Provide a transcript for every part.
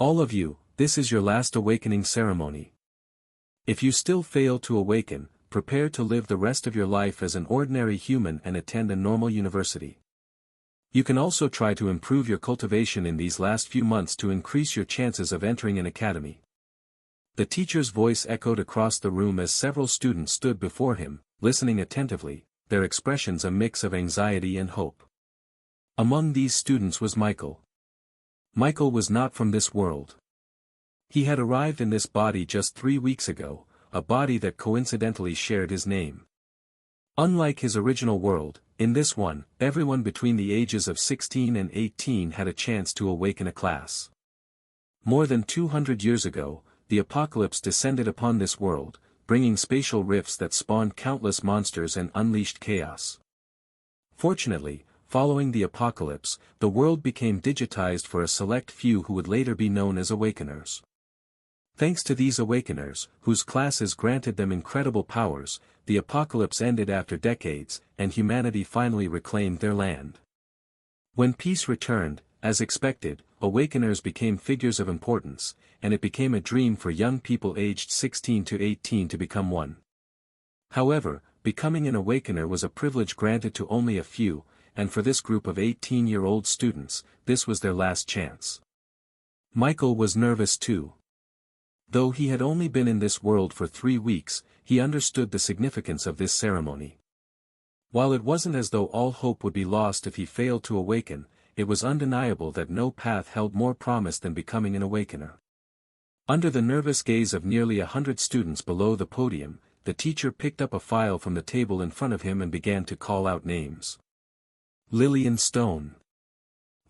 All of you, this is your last awakening ceremony. If you still fail to awaken, prepare to live the rest of your life as an ordinary human and attend a normal university. You can also try to improve your cultivation in these last few months to increase your chances of entering an academy. The teacher's voice echoed across the room as several students stood before him, listening attentively, their expressions a mix of anxiety and hope. Among these students was Michael. Michael was not from this world. He had arrived in this body just 3 weeks ago, a body that coincidentally shared his name. Unlike his original world, in this one, everyone between the ages of 16 and 18 had a chance to awaken a class. More than 200 years ago, the apocalypse descended upon this world, bringing spatial rifts that spawned countless monsters and unleashed chaos. Fortunately, following the apocalypse, the world became digitized for a select few who would later be known as awakeners. Thanks to these awakeners, whose classes granted them incredible powers, the apocalypse ended after decades, and humanity finally reclaimed their land. When peace returned, as expected, awakeners became figures of importance, and it became a dream for young people aged 16 to 18 to become one. However, becoming an awakener was a privilege granted to only a few, and for this group of 18-year-old students, this was their last chance. Michael was nervous too. Though he had only been in this world for 3 weeks, he understood the significance of this ceremony. While it wasn't as though all hope would be lost if he failed to awaken, it was undeniable that no path held more promise than becoming an awakener. Under the nervous gaze of nearly 100 students below the podium, the teacher picked up a file from the table in front of him and began to call out names. Lillian Stone.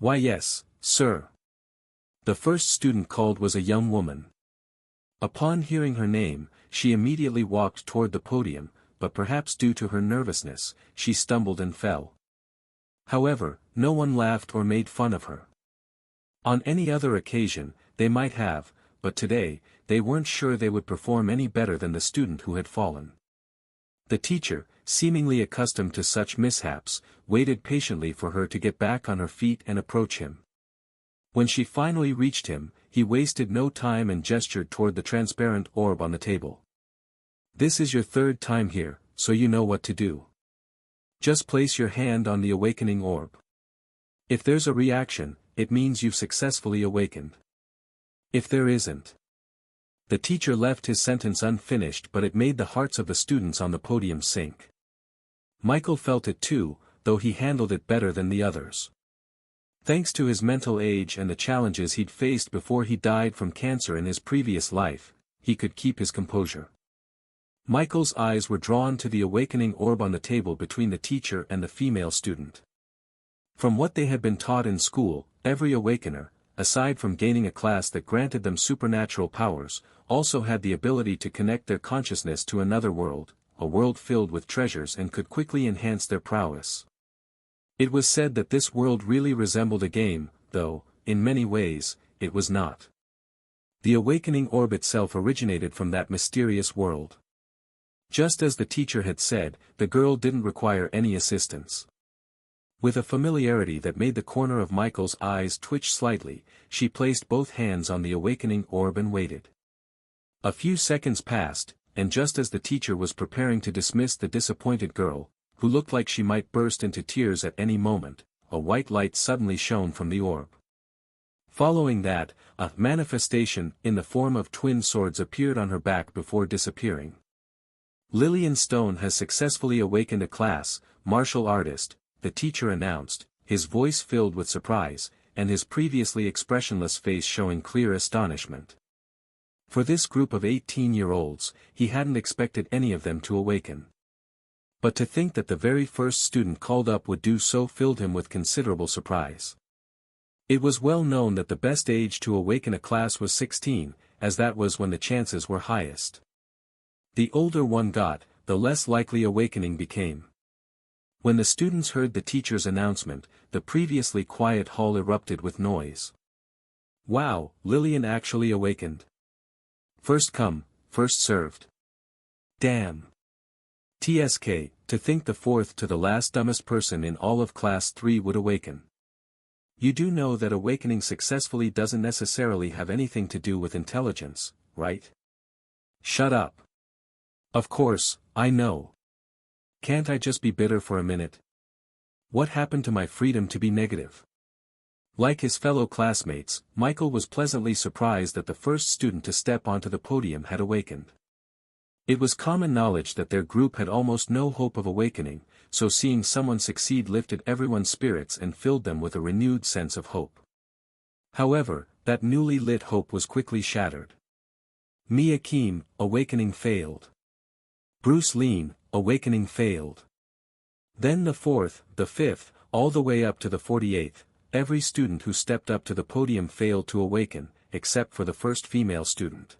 Why yes, sir. The first student called was a young woman. Upon hearing her name, she immediately walked toward the podium, but perhaps due to her nervousness, she stumbled and fell. However, no one laughed or made fun of her. On any other occasion, they might have, but today, they weren't sure they would perform any better than the student who had fallen. The teacher, seemingly accustomed to such mishaps, waited patiently for her to get back on her feet and approach him. When she finally reached him, he wasted no time and gestured toward the transparent orb on the table. This is your 3rd time here, so you know what to do. Just place your hand on the awakening orb. If there's a reaction, it means you've successfully awakened. If there isn't. The teacher left his sentence unfinished, but it made the hearts of the students on the podium sink. Michael felt it too, though he handled it better than the others. Thanks to his mental age and the challenges he'd faced before he died from cancer in his previous life, he could keep his composure. Michael's eyes were drawn to the awakening orb on the table between the teacher and the female student. From what they had been taught in school, every awakener, aside from gaining a class that granted them supernatural powers, also had the ability to connect their consciousness to another world, a world filled with treasures, and could quickly enhance their prowess. It was said that this world really resembled a game, though, in many ways, it was not. The awakening orb itself originated from that mysterious world. Just as the teacher had said, the girl didn't require any assistance. With a familiarity that made the corner of Michael's eyes twitch slightly, she placed both hands on the awakening orb and waited. A few seconds passed, and just as the teacher was preparing to dismiss the disappointed girl, who looked like she might burst into tears at any moment, a white light suddenly shone from the orb. Following that, a manifestation in the form of twin swords appeared on her back before disappearing. Lillian Stone has successfully awakened a class, martial artist, the teacher announced, his voice filled with surprise, and his previously expressionless face showing clear astonishment. For this group of 18-year-olds, he hadn't expected any of them to awaken. But to think that the very first student called up would do so filled him with considerable surprise. It was well known that the best age to awaken a class was 16, as that was when the chances were highest. The older one got, the less likely awakening became. When the students heard the teacher's announcement, the previously quiet hall erupted with noise. Wow, Lillian actually awakened. First come, first served. Damn. TSK, to think the fourth to the last dumbest person in all of Class 3 would awaken. You do know that awakening successfully doesn't necessarily have anything to do with intelligence, right? Shut up. Of course, I know. Can't I just be bitter for a minute? What happened to my freedom to be negative? Like his fellow classmates, Michael was pleasantly surprised that the first student to step onto the podium had awakened. It was common knowledge that their group had almost no hope of awakening, so seeing someone succeed lifted everyone's spirits and filled them with a renewed sense of hope. However, that newly lit hope was quickly shattered. Mia Keem, awakening failed. Bruce Lean, awakening failed. Then the fourth, the fifth, all the way up to the 48th, every student who stepped up to the podium failed to awaken, except for the first female student.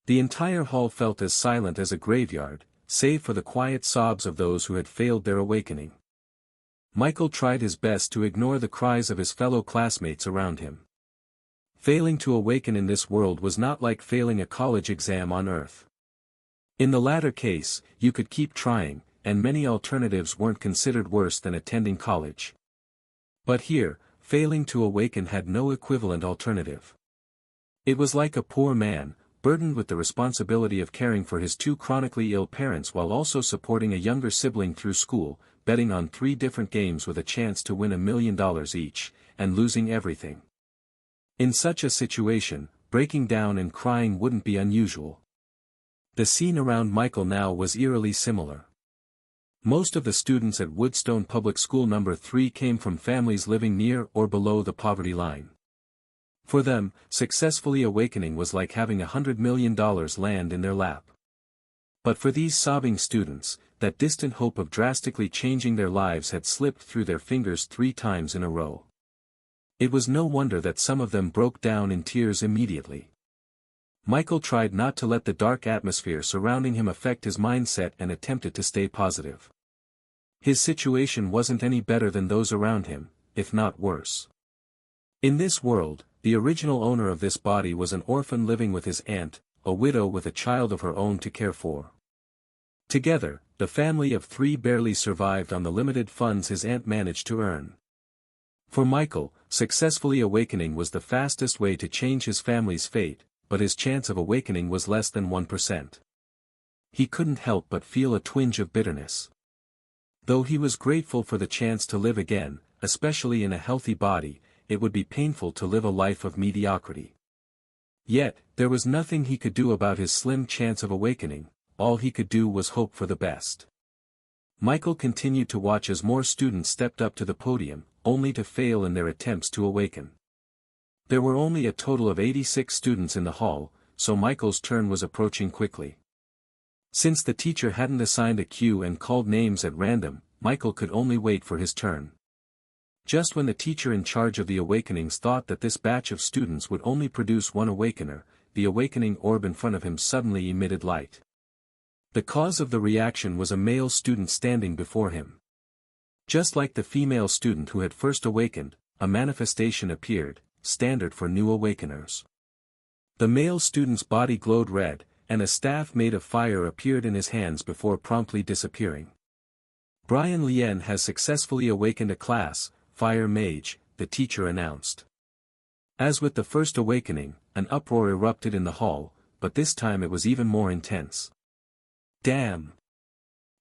The entire hall felt as silent as a graveyard, save for the quiet sobs of those who had failed their awakening. Michael tried his best to ignore the cries of his fellow classmates around him. Failing to awaken in this world was not like failing a college exam on Earth. In the latter case, you could keep trying, and many alternatives weren't considered worse than attending college. But here, failing to awaken had no equivalent alternative. It was like a poor man, burdened with the responsibility of caring for his two chronically ill parents while also supporting a younger sibling through school, betting on 3 different games with a chance to win $1 million each, and losing everything. In such a situation, breaking down and crying wouldn't be unusual. The scene around Michael now was eerily similar. Most of the students at Woodstone Public School No. 3 came from families living near or below the poverty line. For them, successfully awakening was like having $100 million land in their lap. But for these sobbing students, that distant hope of drastically changing their lives had slipped through their fingers 3 times in a row. It was no wonder that some of them broke down in tears immediately. Michael tried not to let the dark atmosphere surrounding him affect his mindset and attempted to stay positive. His situation wasn't any better than those around him, if not worse. In this world, the original owner of this body was an orphan living with his aunt, a widow with a child of her own to care for. Together, the family of 3 barely survived on the limited funds his aunt managed to earn. For Michael, successfully awakening was the fastest way to change his family's fate, but his chance of awakening was less than 1%. He couldn't help but feel a twinge of bitterness. Though he was grateful for the chance to live again, especially in a healthy body, it would be painful to live a life of mediocrity. Yet, there was nothing he could do about his slim chance of awakening, all he could do was hope for the best. Michael continued to watch as more students stepped up to the podium, only to fail in their attempts to awaken. There were only a total of 86 students in the hall, so Michael's turn was approaching quickly. Since the teacher hadn't assigned a cue and called names at random, Michael could only wait for his turn. Just when the teacher in charge of the awakenings thought that this batch of students would only produce 1 awakener, the awakening orb in front of him suddenly emitted light. The cause of the reaction was a male student standing before him. Just like the female student who had first awakened, a manifestation appeared, standard for new awakeners. The male student's body glowed red, and a staff made of fire appeared in his hands before promptly disappearing. Brian Lillian has successfully awakened a class, Fire Mage, the teacher announced. As with the first awakening, an uproar erupted in the hall, but this time it was even more intense. Damn!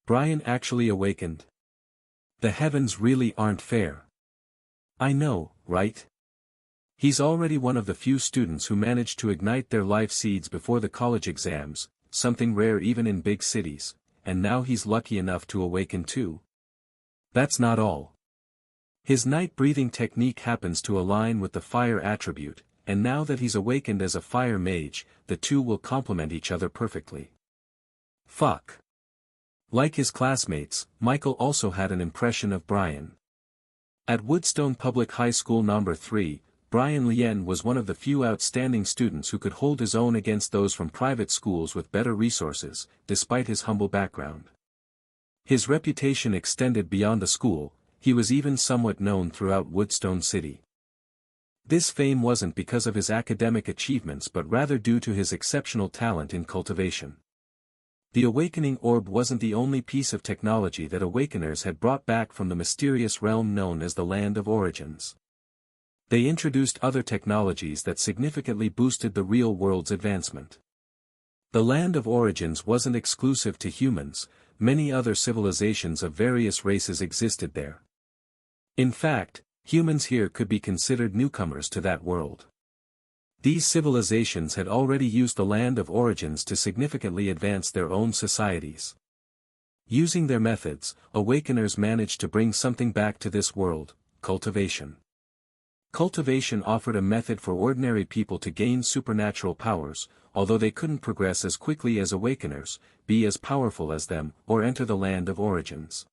Brian actually awakened. The heavens really aren't fair. I know, right? He's already one of the few students who managed to ignite their life seeds before the college exams, something rare even in big cities, and now he's lucky enough to awaken too. That's not all. His night breathing technique happens to align with the fire attribute, and now that he's awakened as a fire mage, the two will complement each other perfectly. Fuck. Like his classmates, Michael also had an impression of Brian. At Woodstone Public High School No. 3, Brian Lillian was one of the few outstanding students who could hold his own against those from private schools with better resources, despite his humble background. His reputation extended beyond the school, he was even somewhat known throughout Woodstone City. This fame wasn't because of his academic achievements but rather due to his exceptional talent in cultivation. The awakening orb wasn't the only piece of technology that awakeners had brought back from the mysterious realm known as the Land of Origins. They introduced other technologies that significantly boosted the real world's advancement. The land of origins wasn't exclusive to humans, many other civilizations of various races existed there. In fact, humans here could be considered newcomers to that world. These civilizations had already used the land of origins to significantly advance their own societies. Using their methods, awakeners managed to bring something back to this world: cultivation. Cultivation offered a method for ordinary people to gain supernatural powers, although they couldn't progress as quickly as awakeners, be as powerful as them, or enter the land of origins.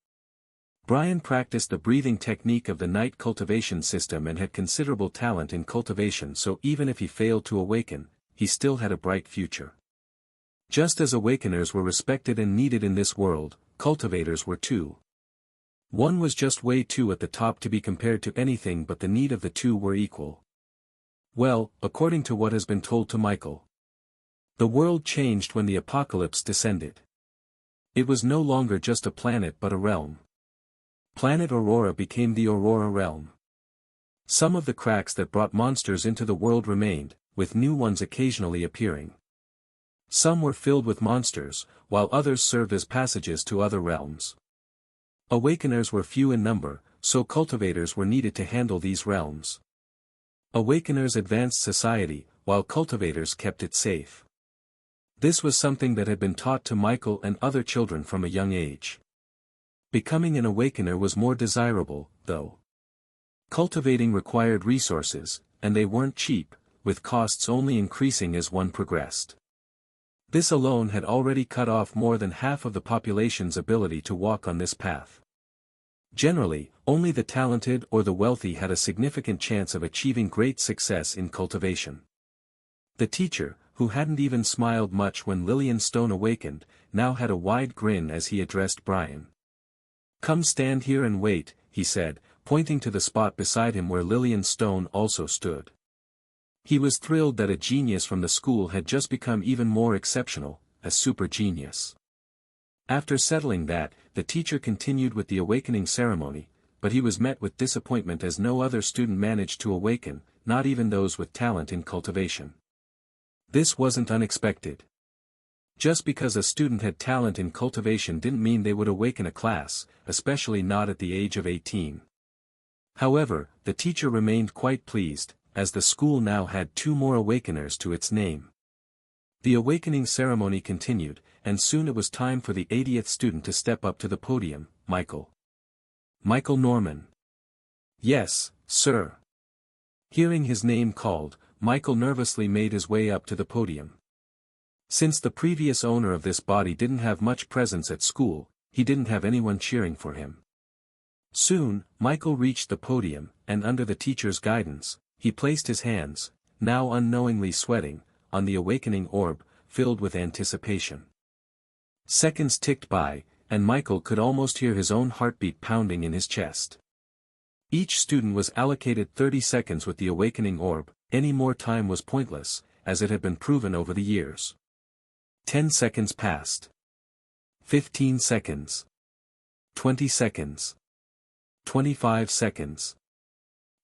Brian practiced the breathing technique of the night cultivation system and had considerable talent in cultivation, so even if he failed to awaken, he still had a bright future. Just as awakeners were respected and needed in this world, cultivators were too. One was just way too at the top to be compared to anything, but the need of the two were equal. Well, according to what has been told to Michael, the world changed when the apocalypse descended. It was no longer just a planet but a realm. Planet Aurora became the Aurora realm. Some of the cracks that brought monsters into the world remained, with new ones occasionally appearing. Some were filled with monsters, while others served as passages to other realms. Awakeners were few in number, so cultivators were needed to handle these realms. Awakeners advanced society, while cultivators kept it safe. This was something that had been taught to Michael and other children from a young age. Becoming an awakener was more desirable, though. Cultivating required resources, and they weren't cheap, with costs only increasing as one progressed. This alone had already cut off more than half of the population's ability to walk on this path. Generally, only the talented or the wealthy had a significant chance of achieving great success in cultivation. The teacher, who hadn't even smiled much when Lillian Stone awakened, now had a wide grin as he addressed Brian. "Come stand here and wait," he said, pointing to the spot beside him where Lillian Stone also stood. He was thrilled that a genius from the school had just become even more exceptional, a super genius. After settling that, the teacher continued with the awakening ceremony, but he was met with disappointment as no other student managed to awaken, not even those with talent in cultivation. This wasn't unexpected. Just because a student had talent in cultivation didn't mean they would awaken a class, especially not at the age of 18. However, the teacher remained quite pleased, as the school now had 2 more awakeners to its name. The awakening ceremony continued, and soon it was time for the 80th student to step up to the podium: Michael. "Michael Norman." "Yes, sir." Hearing his name called, Michael nervously made his way up to the podium. Since the previous owner of this body didn't have much presence at school, he didn't have anyone cheering for him. Soon, Michael reached the podium, and under the teacher's guidance, he placed his hands, now unknowingly sweating, on the awakening orb, filled with anticipation. Seconds ticked by, and Michael could almost hear his own heartbeat pounding in his chest. Each student was allocated 30 seconds with the awakening orb. Any more time was pointless, as it had been proven over the years. 10 seconds passed. 15 seconds. 20 seconds. 25 seconds.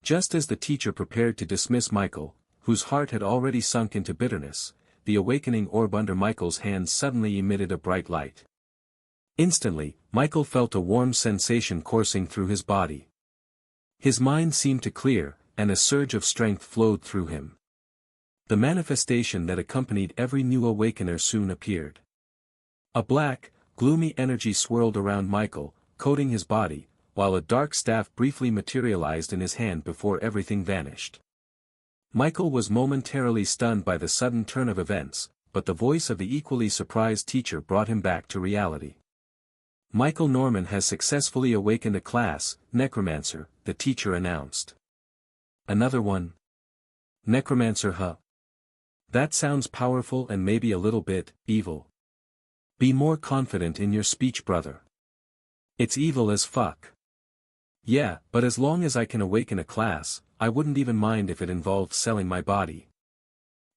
Just as the teacher prepared to dismiss Michael, whose heart had already sunk into bitterness, the awakening orb under Michael's hand suddenly emitted a bright light. Instantly, Michael felt a warm sensation coursing through his body. His mind seemed to clear, and a surge of strength flowed through him. The manifestation that accompanied every new awakener soon appeared. A black, gloomy energy swirled around Michael, coating his body, while a dark staff briefly materialized in his hand before everything vanished. Michael was momentarily stunned by the sudden turn of events, but the voice of the equally surprised teacher brought him back to reality. "Michael Norman has successfully awakened a class, Necromancer," the teacher announced. "Another one? Necromancer, huh? That sounds powerful and maybe a little bit evil. Be more confident in your speech, brother. It's evil as fuck." "Yeah, but as long as I can awaken a class, I wouldn't even mind if it involved selling my body.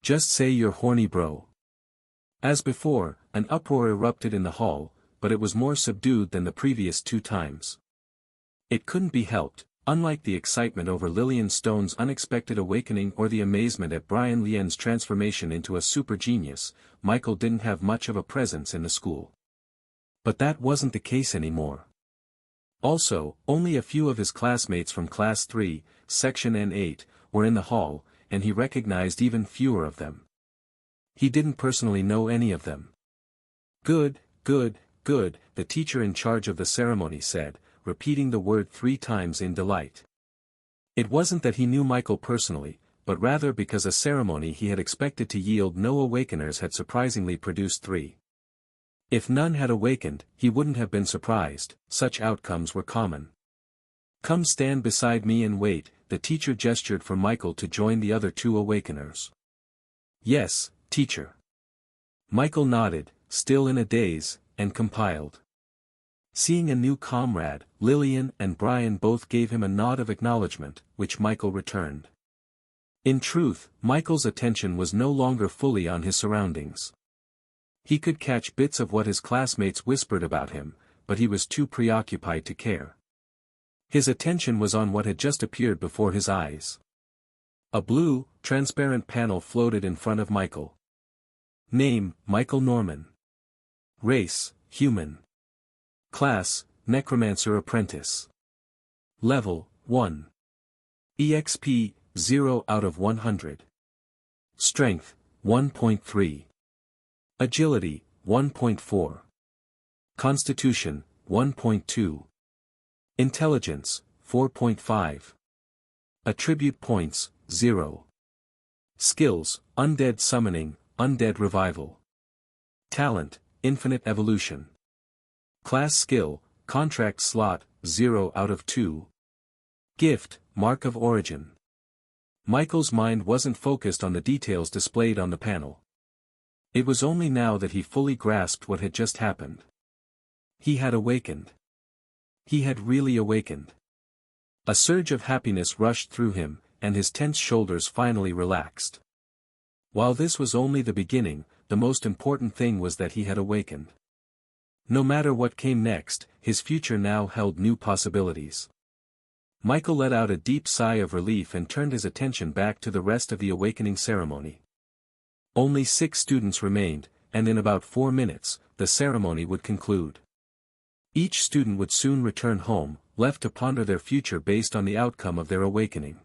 Just say you're horny, bro." As before, an uproar erupted in the hall, but it was more subdued than the previous 2 times. It couldn't be helped, Unlike the excitement over Lillian Stone's unexpected awakening or the amazement at Brian Lien's transformation into a super genius, Michael didn't have much of a presence in the school. But that wasn't the case anymore. Also, only a few of his classmates from Class 3, Section N8, were in the hall, and he recognized even fewer of them. He didn't personally know any of them. "Good, good, good," the teacher in charge of the ceremony said, repeating the word 3 times in delight. It wasn't that he knew Michael personally, but rather because a ceremony he had expected to yield no awakeners had surprisingly produced 3. If none had awakened, he wouldn't have been surprised, such outcomes were common. "Come stand beside me and wait," the teacher gestured for Michael to join the other 2 awakeners. "Yes, teacher." Michael nodded, still in a daze, and compiled. Seeing a new comrade, Lillian and Brian both gave him a nod of acknowledgement, which Michael returned. In truth, Michael's attention was no longer fully on his surroundings. He could catch bits of what his classmates whispered about him, but he was too preoccupied to care. His attention was on what had just appeared before his eyes. A blue, transparent panel floated in front of Michael. Name, Michael Norman. Race, human. Class, Necromancer Apprentice. Level, 1. EXP, 0 out of 100. Strength, 1.3. Agility, 1.4. Constitution, 1.2. Intelligence, 4.5. Attribute points, 0. Skills, Undead Summoning, Undead Revival. Talent, Infinite Evolution. Class skill, Contract slot, 0 out of 2. Gift, Mark of Origin. Michael's mind wasn't focused on the details displayed on the panel. It was only now that he fully grasped what had just happened. He had awakened. He had really awakened. A surge of happiness rushed through him, and his tense shoulders finally relaxed. While this was only the beginning, the most important thing was that he had awakened. No matter what came next, his future now held new possibilities. Michael let out a deep sigh of relief and turned his attention back to the rest of the awakening ceremony. Only 6 students remained, and in about 4 minutes, the ceremony would conclude. Each student would soon return home, left to ponder their future based on the outcome of their awakening.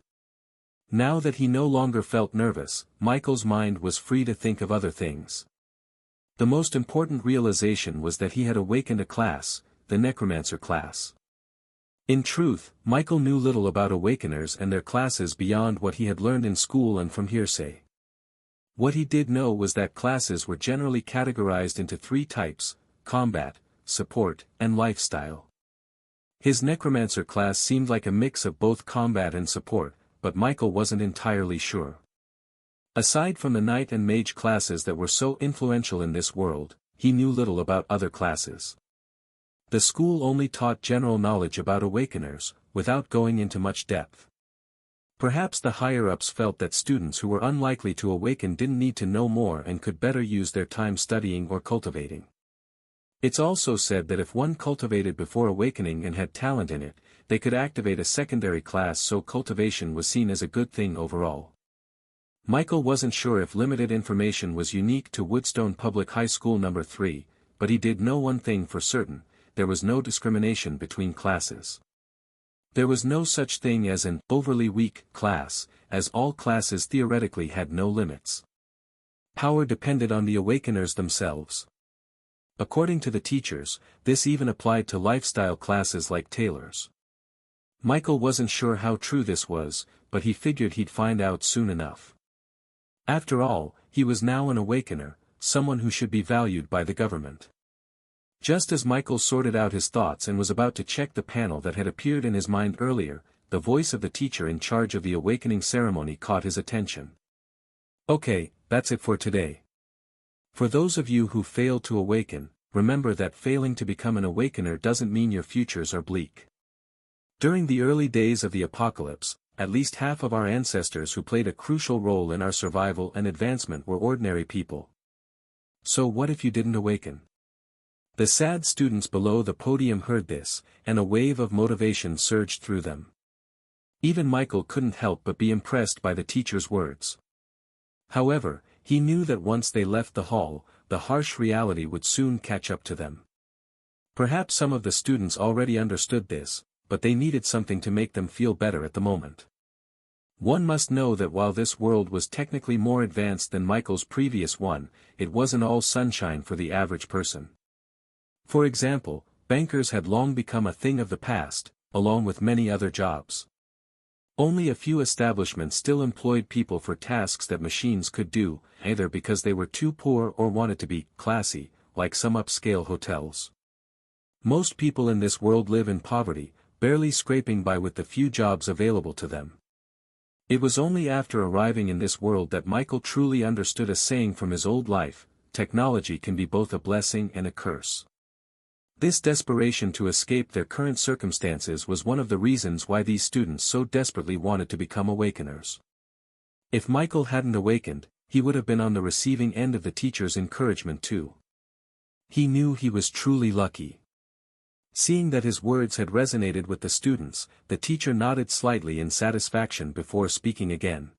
Now that he no longer felt nervous, Michael's mind was free to think of other things. The most important realization was that he had awakened a class, the Necromancer class. In truth, Michael knew little about awakeners and their classes beyond what he had learned in school and from hearsay. What he did know was that classes were generally categorized into 3 types: combat, support, and lifestyle. His Necromancer class seemed like a mix of both combat and support, but Michael wasn't entirely sure. Aside from the knight and mage classes that were so influential in this world, he knew little about other classes. The school only taught general knowledge about awakeners, without going into much depth. Perhaps the higher-ups felt that students who were unlikely to awaken didn't need to know more and could better use their time studying or cultivating. It's also said that if one cultivated before awakening and had talent in it, they could activate a secondary class, so cultivation was seen as a good thing overall. Michael wasn't sure if limited information was unique to Woodstone Public High School No. 3, but he did know one thing for certain: there was no discrimination between classes. There was no such thing as an overly weak class, as all classes theoretically had no limits. Power depended on the awakeners themselves. According to the teachers, this even applied to lifestyle classes like tailors. Michael wasn't sure how true this was, but he figured he'd find out soon enough. After all, he was now an awakener, someone who should be valued by the government. Just as Michael sorted out his thoughts and was about to check the panel that had appeared in his mind earlier, the voice of the teacher in charge of the awakening ceremony caught his attention. "Okay, that's it for today. For those of you who failed to awaken, remember that failing to become an awakener doesn't mean your futures are bleak. During the early days of the apocalypse, at least half of our ancestors who played a crucial role in our survival and advancement were ordinary people. So what if you didn't awaken?" The sad students below the podium heard this, and a wave of motivation surged through them. Even Michael couldn't help but be impressed by the teacher's words. However, he knew that once they left the hall, the harsh reality would soon catch up to them. Perhaps some of the students already understood this, but they needed something to make them feel better at the moment. One must know that while this world was technically more advanced than Michael's previous one, it wasn't all sunshine for the average person. For example, bankers had long become a thing of the past, along with many other jobs. Only a few establishments still employed people for tasks that machines could do, either because they were too poor or wanted to be classy, like some upscale hotels. Most people in this world live in poverty, barely scraping by with the few jobs available to them. It was only after arriving in this world that Michael truly understood a saying from his old life: technology can be both a blessing and a curse. This desperation to escape their current circumstances was one of the reasons why these students so desperately wanted to become awakeners. If Michael hadn't awakened, he would have been on the receiving end of the teacher's encouragement too. He knew he was truly lucky. Seeing that his words had resonated with the students, the teacher nodded slightly in satisfaction before speaking again.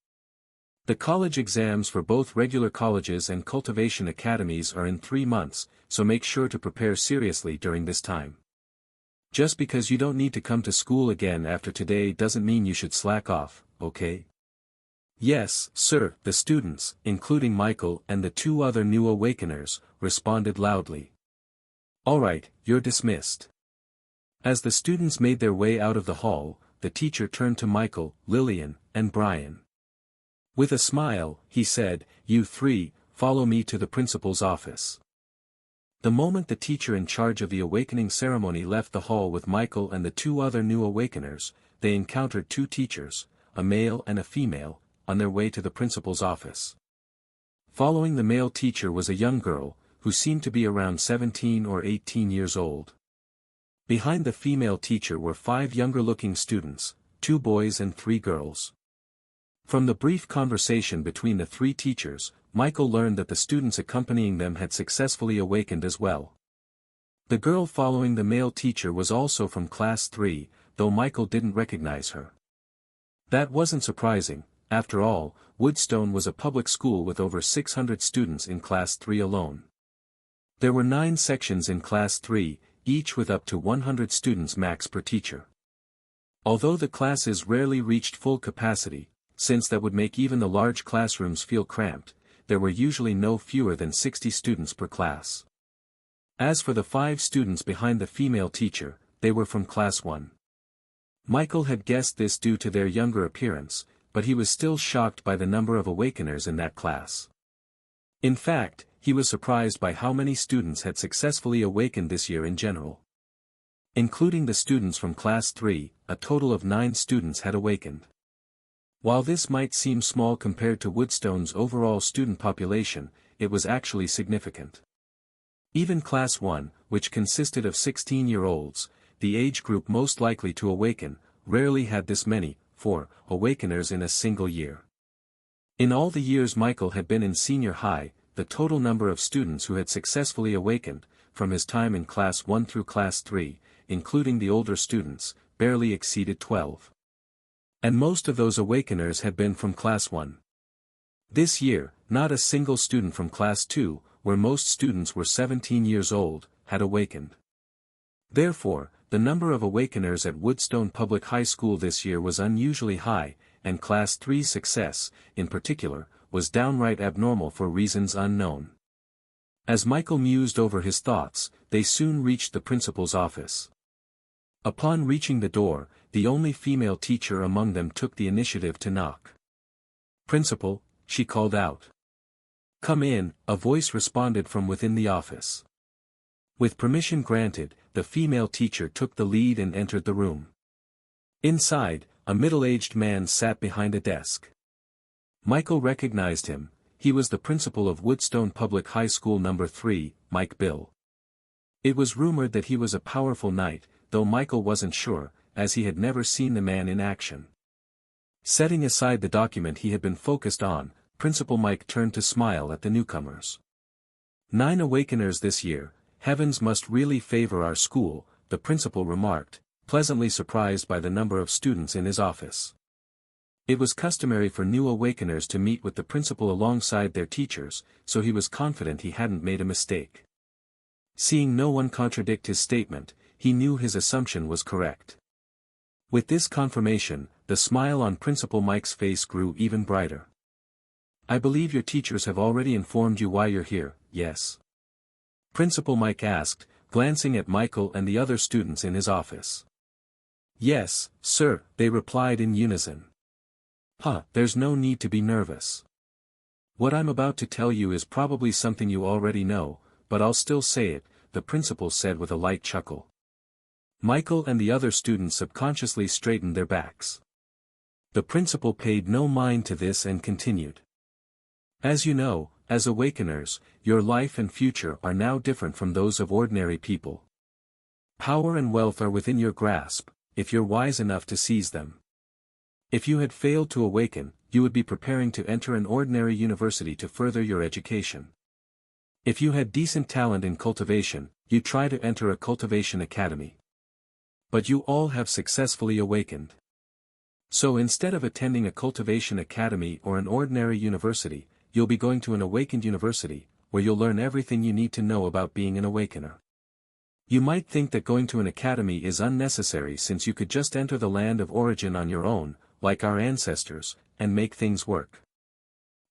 The college exams for both regular colleges and cultivation academies are in 3 months, so make sure to prepare seriously during this time. Just because you don't need to come to school again after today doesn't mean you should slack off, okay? Yes, sir, the students, including Michael and the 2 other new awakeners, responded loudly. All right, you're dismissed. As the students made their way out of the hall, the teacher turned to Michael, Lillian, and Brian. With a smile, he said, "You 3, follow me to the principal's office." The moment the teacher in charge of the awakening ceremony left the hall with Michael and the 2 other new awakeners, they encountered 2 teachers, a male and a female, on their way to the principal's office. Following the male teacher was a young girl, who seemed to be around 17 or 18 years old. Behind the female teacher were 5 younger-looking students, 2 boys and 3 girls. From the brief conversation between the 3 teachers, Michael learned that the students accompanying them had successfully awakened as well. The girl following the male teacher was also from Class 3, though Michael didn't recognize her. That wasn't surprising. After all, Woodstone was a public school with over 600 students in Class 3 alone. There were 9 sections in Class 3, each with up to 100 students max per teacher. Although the classes rarely reached full capacity, since that would make even the large classrooms feel cramped, there were usually no fewer than 60 students per class. As for the 5 students behind the female teacher, they were from Class 1. Michael had guessed this due to their younger appearance, but he was still shocked by the number of awakeners in that class. In fact, he was surprised by how many students had successfully awakened this year in general. Including the students from Class 3, a total of 9 students had awakened. While this might seem small compared to Woodstone's overall student population, it was actually significant. Even Class 1, which consisted of 16-year-olds, the age group most likely to awaken, rarely had this many, 4 awakeners in a single year. In all the years Michael had been in senior high, the total number of students who had successfully awakened, from his time in Class 1 through Class 3, including the older students, barely exceeded 12. And most of those awakeners had been from Class 1. This year, not a single student from Class 2, where most students were 17 years old, had awakened. Therefore, the number of awakeners at Woodstone Public High School this year was unusually high, and Class 3's success, in particular, was downright abnormal for reasons unknown. As Michael mused over his thoughts, they soon reached the principal's office. Upon reaching the door, the only female teacher among them took the initiative to knock. "Principal," she called out. "Come in," a voice responded from within the office. With permission granted, the female teacher took the lead and entered the room. Inside, a middle-aged man sat behind a desk. Michael recognized him. He was the principal of Woodstone Public High School No. 3, Mike Bill. It was rumored that he was a powerful knight, though Michael wasn't sure, as he had never seen the man in action. Setting aside the document he had been focused on, Principal Mike turned to smile at the newcomers. 9 awakeners this year, heavens must really favor our school, the principal remarked, pleasantly surprised by the number of students in his office. It was customary for new awakeners to meet with the principal alongside their teachers, so he was confident he hadn't made a mistake. Seeing no one contradict his statement, he knew his assumption was correct. With this confirmation, the smile on Principal Mike's face grew even brighter. "I believe your teachers have already informed you why you're here, yes?" Principal Mike asked, glancing at Michael and the other students in his office. "Yes, sir," they replied in unison. There's no need to be nervous. What I'm about to tell you is probably something you already know, but I'll still say it," the principal said with a light chuckle. Michael and the other students subconsciously straightened their backs. The principal paid no mind to this and continued. "As you know, as awakeners, your life and future are now different from those of ordinary people. Power and wealth are within your grasp, if you're wise enough to seize them. If you had failed to awaken, you would be preparing to enter an ordinary university to further your education. If you had decent talent in cultivation, you'd try to enter a cultivation academy. But you all have successfully awakened. So instead of attending a cultivation academy or an ordinary university, you'll be going to an awakened university, where you'll learn everything you need to know about being an awakener. You might think that going to an academy is unnecessary since you could just enter the land of origin on your own, like our ancestors, and make things work.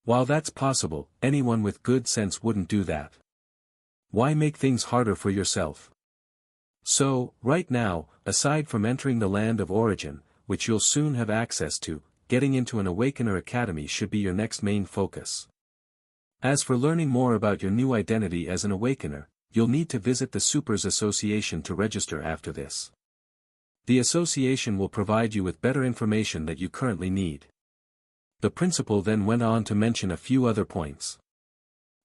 While that's possible, anyone with good sense wouldn't do that. Why make things harder for yourself? So, right now, aside from entering the land of origin, which you'll soon have access to, getting into an Awakener Academy should be your next main focus. As for learning more about your new identity as an Awakener, you'll need to visit the Supers Association to register after this. The association will provide you with better information that you currently need." The principal then went on to mention a few other points.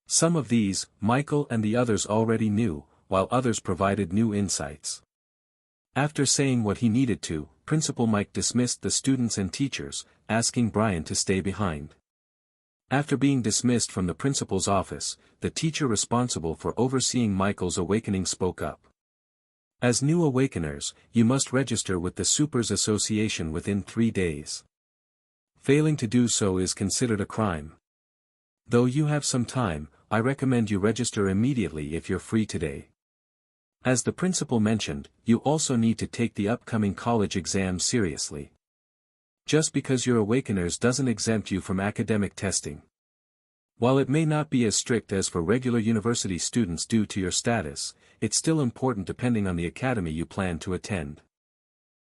Some of these, Michael and the others already knew, while others provided new insights. After saying what he needed to, Principal Mike dismissed the students and teachers, asking Brian to stay behind. After being dismissed from the principal's office, the teacher responsible for overseeing Michael's awakening spoke up. "As new awakeners, you must register with the Supers Association within 3 days. Failing to do so is considered a crime. Though you have some time, I recommend you register immediately if you're free today. As the principal mentioned, you also need to take the upcoming college exam seriously. Just because you're awakeners doesn't exempt you from academic testing. While it may not be as strict as for regular university students due to your status, it's still important depending on the academy you plan to attend.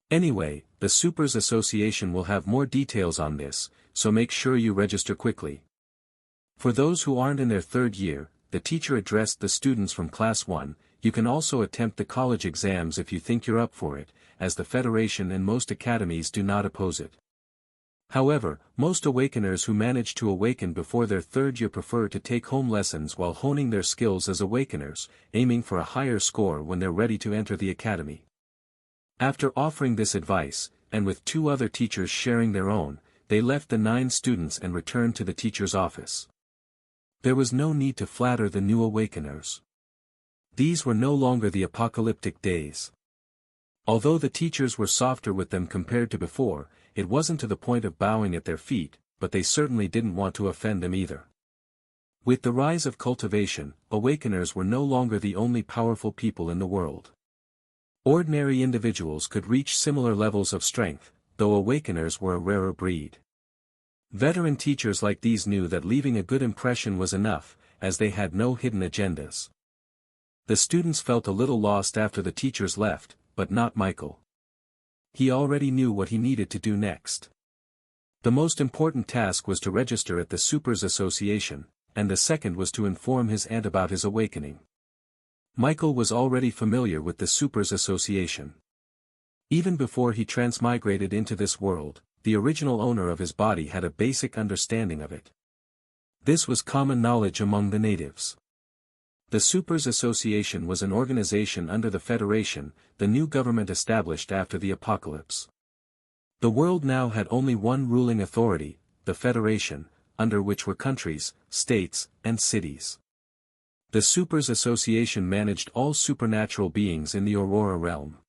Anyway, the Supers Association will have more details on this, so make sure you register quickly." For those who aren't in their 3rd year, the teacher addressed the students from Class 1, "You can also attempt the college exams if you think you're up for it, as the Federation and most academies do not oppose it. However, most awakeners who manage to awaken before their 3rd year prefer to take home lessons while honing their skills as awakeners, aiming for a higher score when they're ready to enter the academy." After offering this advice, and with 2 other teachers sharing their own, they left the 9 students and returned to the teacher's office. There was no need to flatter the new awakeners. These were no longer the apocalyptic days. Although the teachers were softer with them compared to before, it wasn't to the point of bowing at their feet, but they certainly didn't want to offend them either. With the rise of cultivation, awakeners were no longer the only powerful people in the world. Ordinary individuals could reach similar levels of strength, though awakeners were a rarer breed. Veteran teachers like these knew that leaving a good impression was enough, as they had no hidden agendas. The students felt a little lost after the teachers left, but not Michael. He already knew what he needed to do next. The most important task was to register at the Supers Association, and the second was to inform his aunt about his awakening. Michael was already familiar with the Supers Association. Even before he transmigrated into this world, the original owner of his body had a basic understanding of it. This was common knowledge among the natives. The Supers Association was an organization under the Federation, the new government established after the apocalypse. The world now had only one ruling authority, the Federation, under which were countries, states, and cities. The Supers Association managed all supernatural beings in the Aurora realm.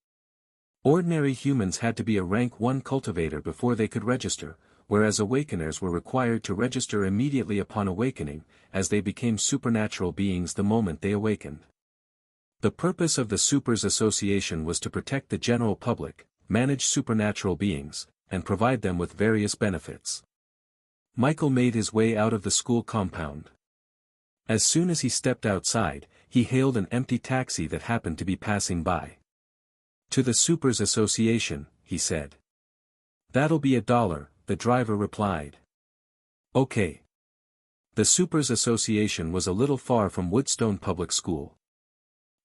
Ordinary humans had to be a rank 1 cultivator before they could register, whereas awakeners were required to register immediately upon awakening, as they became supernatural beings the moment they awakened. The purpose of the Supers Association was to protect the general public, manage supernatural beings, and provide them with various benefits. Michael made his way out of the school compound. As soon as he stepped outside, he hailed an empty taxi that happened to be passing by. "To the Supers Association," he said. "That'll be $1, the driver replied. "Okay." The Supers Association was a little far from Woodstone Public School.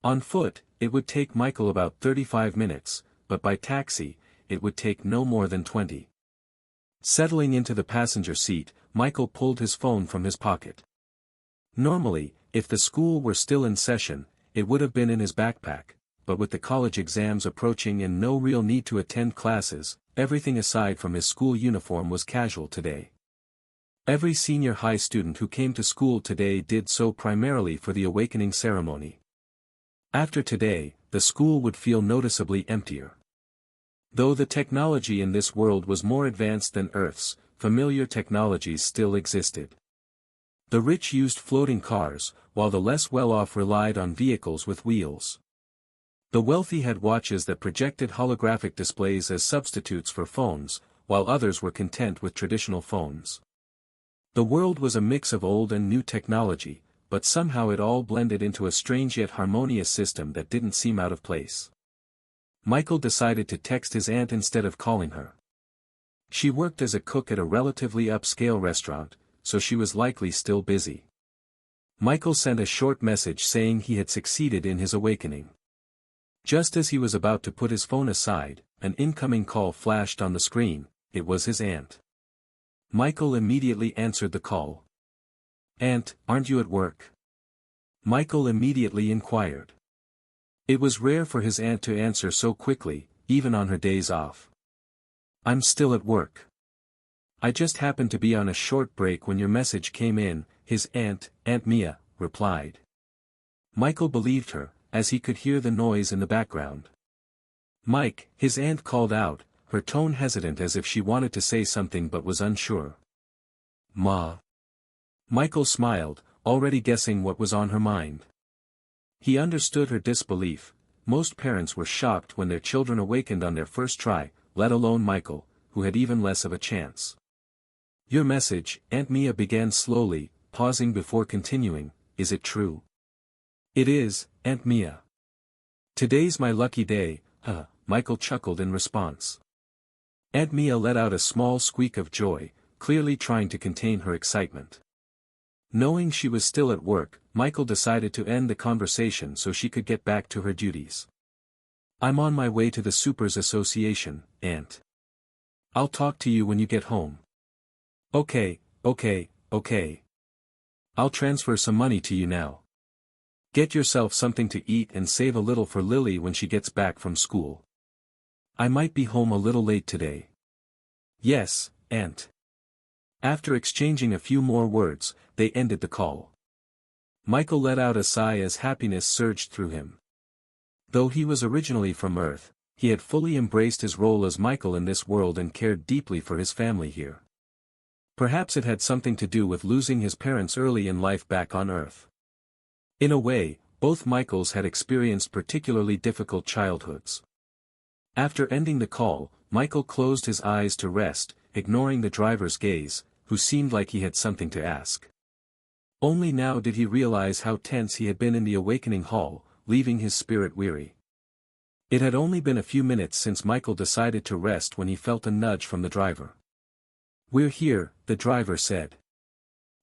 On foot, it would take Michael about 35 minutes, but by taxi, it would take no more than 20. Settling into the passenger seat, Michael pulled his phone from his pocket. Normally, if the school were still in session, it would have been in his backpack, but with the college exams approaching and no real need to attend classes, everything aside from his school uniform was casual today. Every senior high student who came to school today did so primarily for the awakening ceremony. After today, the school would feel noticeably emptier. Though the technology in this world was more advanced than Earth's, familiar technologies still existed. The rich used floating cars, while the less well-off relied on vehicles with wheels. The wealthy had watches that projected holographic displays as substitutes for phones, while others were content with traditional phones. The world was a mix of old and new technology, but somehow it all blended into a strange yet harmonious system that didn't seem out of place. Michael decided to text his aunt instead of calling her. She worked as a cook at a relatively upscale restaurant, so she was likely still busy. Michael sent a short message saying he had succeeded in his awakening. Just as he was about to put his phone aside, an incoming call flashed on the screen. It was his aunt. Michael immediately answered the call. "Aunt, aren't you at work?" Michael immediately inquired. It was rare for his aunt to answer so quickly, even on her days off. "I'm still at work. I just happened to be on a short break when your message came in," his aunt, Aunt Mia, replied. Michael believed her, as he could hear the noise in the background. "Mike," his aunt called out, her tone hesitant as if she wanted to say something but was unsure. "Ma." Michael smiled, already guessing what was on her mind. He understood her disbelief. Most parents were shocked when their children awakened on their first try, let alone Michael, who had even less of a chance. "Your message," Aunt Mia began slowly, pausing before continuing, "is it true?" "It is, Aunt Mia. Today's my lucky day." Michael chuckled in response. Aunt Mia let out a small squeak of joy, clearly trying to contain her excitement. Knowing she was still at work, Michael decided to end the conversation so she could get back to her duties. "I'm on my way to the Supers Association, Aunt. I'll talk to you when you get home." Okay. I'll transfer some money to you now. Get yourself something to eat and save a little for Lily when she gets back from school. I might be home a little late today." "Yes, Aunt." After exchanging a few more words, they ended the call. Michael let out a sigh as happiness surged through him. Though he was originally from Earth, he had fully embraced his role as Michael in this world and cared deeply for his family here. Perhaps it had something to do with losing his parents early in life back on Earth. In a way, both Michaels had experienced particularly difficult childhoods. After ending the call, Michael closed his eyes to rest, ignoring the driver's gaze, who seemed like he had something to ask. Only now did he realize how tense he had been in the awakening hall, leaving his spirit weary. It had only been a few minutes since Michael decided to rest when he felt a nudge from the driver. "We're here," the driver said.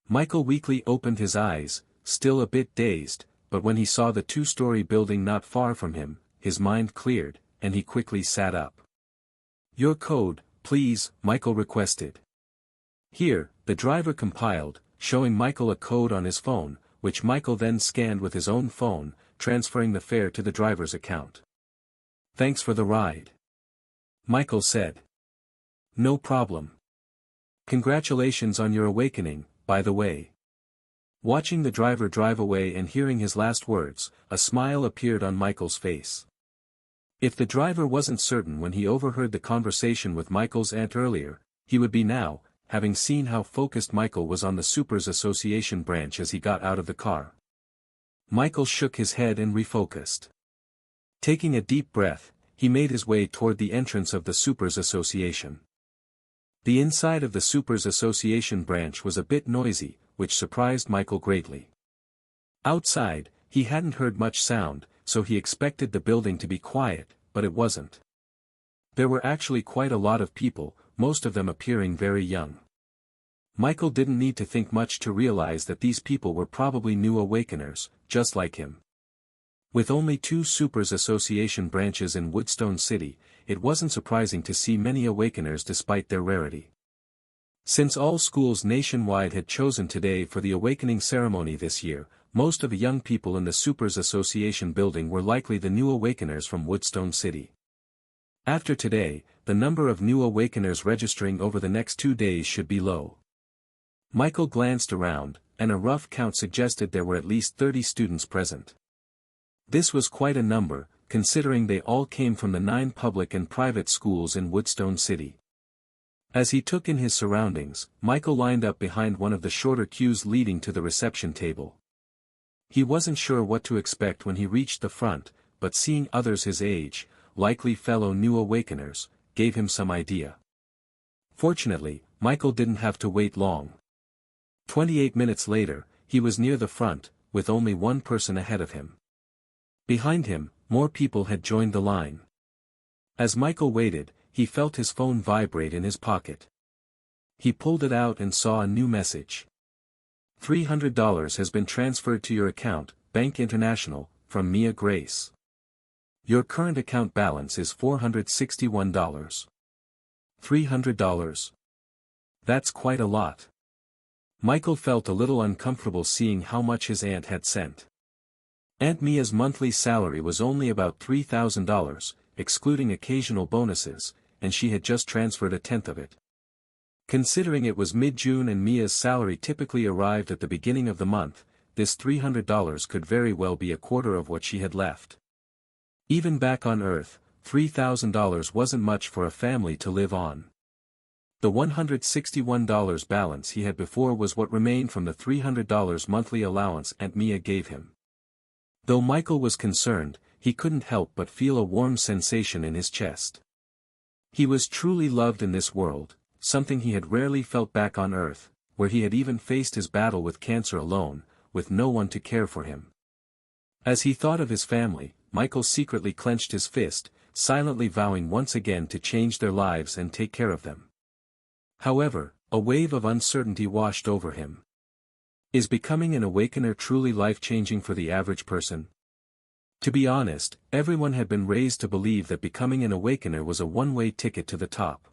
Michael weakly opened his eyes, still a bit dazed, but when he saw the two-story building not far from him, his mind cleared, and he quickly sat up. "Your code, please," Michael requested. "Here," the driver compiled, showing Michael a code on his phone, which Michael then scanned with his own phone, transferring the fare to the driver's account. "Thanks for the ride," Michael said. "No problem. Congratulations on your awakening, by the way." Watching the driver drive away and hearing his last words, a smile appeared on Michael's face. If the driver wasn't certain when he overheard the conversation with Michael's aunt earlier, he would be now, having seen how focused Michael was on the Supers Association branch as he got out of the car. Michael shook his head and refocused. Taking a deep breath, he made his way toward the entrance of the Supers Association. The inside of the Supers Association branch was a bit noisy, which surprised Michael greatly. Outside, he hadn't heard much sound, so he expected the building to be quiet, but it wasn't. There were actually quite a lot of people, most of them appearing very young. Michael didn't need to think much to realize that these people were probably new awakeners, just like him. With only 2 Supers Association branches in Woodstone City, it wasn't surprising to see many awakeners despite their rarity. Since all schools nationwide had chosen today for the awakening ceremony this year, most of the young people in the Supers Association building were likely the new awakeners from Woodstone City. After today, the number of new awakeners registering over the next 2 days should be low. Michael glanced around, and a rough count suggested there were at least 30 students present. This was quite a number, considering they all came from the 9 public and private schools in Woodstone City. As he took in his surroundings, Michael lined up behind one of the shorter queues leading to the reception table. He wasn't sure what to expect when he reached the front, but seeing others his age, likely fellow new awakeners, gave him some idea. Fortunately, Michael didn't have to wait long. 28 minutes later, he was near the front, with only one person ahead of him. Behind him, more people had joined the line. As Michael waited, he felt his phone vibrate in his pocket. He pulled it out and saw a new message. $300 has been transferred to your account, Bank International, from Mia Grace. Your current account balance is $461. $300. That's quite a lot. Michael felt a little uncomfortable seeing how much his aunt had sent. Aunt Mia's monthly salary was only about $3,000, excluding occasional bonuses, and she had just transferred 1/10 of it. Considering it was mid-June and Mia's salary typically arrived at the beginning of the month, this $300 could very well be a quarter of what she had left. Even back on Earth, $3,000 wasn't much for a family to live on. The $161 balance he had before was what remained from the $300 monthly allowance Aunt Mia gave him. Though Michael was concerned, he couldn't help but feel a warm sensation in his chest. He was truly loved in this world, something he had rarely felt back on Earth, where he had even faced his battle with cancer alone, with no one to care for him. As he thought of his family, Michael secretly clenched his fist, silently vowing once again to change their lives and take care of them. However, a wave of uncertainty washed over him. Is becoming an awakener truly life-changing for the average person? To be honest, everyone had been raised to believe that becoming an awakener was a one-way ticket to the top.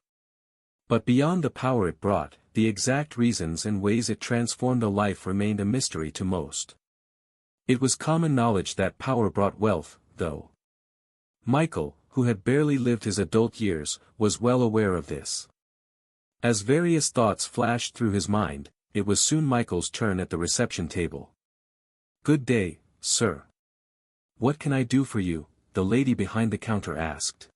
But beyond the power it brought, the exact reasons and ways it transformed a life remained a mystery to most. It was common knowledge that power brought wealth, though. Michael, who had barely lived his adult years, was well aware of this. As various thoughts flashed through his mind, it was soon Michael's turn at the reception table. "Good day, sir. What can I do for you?" the lady behind the counter asked.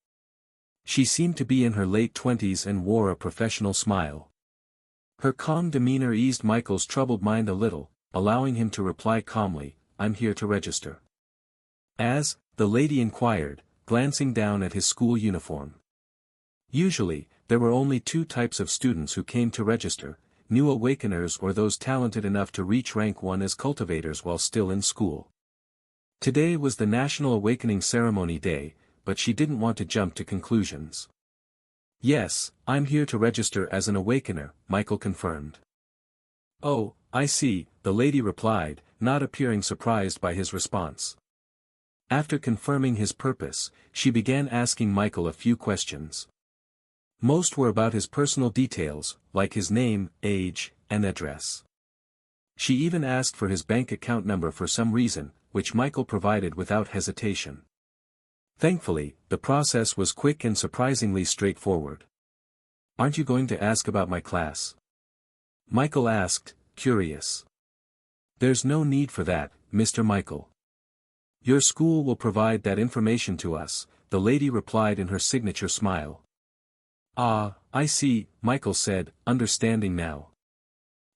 She seemed to be in her late 20s and wore a professional smile. Her calm demeanor eased Michael's troubled mind a little, allowing him to reply calmly, "I'm here to register." "As?" the lady inquired, glancing down at his school uniform. Usually, there were only 2 types of students who came to register: new awakeners or those talented enough to reach rank 1 as cultivators while still in school. Today was the National Awakening Ceremony Day, but she didn't want to jump to conclusions. "Yes, I'm here to register as an awakener," Michael confirmed. "Oh, I see," the lady replied, not appearing surprised by his response. After confirming his purpose, she began asking Michael a few questions. Most were about his personal details, like his name, age, and address. She even asked for his bank account number for some reason, which Michael provided without hesitation. Thankfully, the process was quick and surprisingly straightforward. "Aren't you going to ask about my class?" Michael asked, curious. "There's no need for that, Mr. Michael. Your school will provide that information to us," the lady replied in her signature smile. Ah, I see, Michael said, understanding now.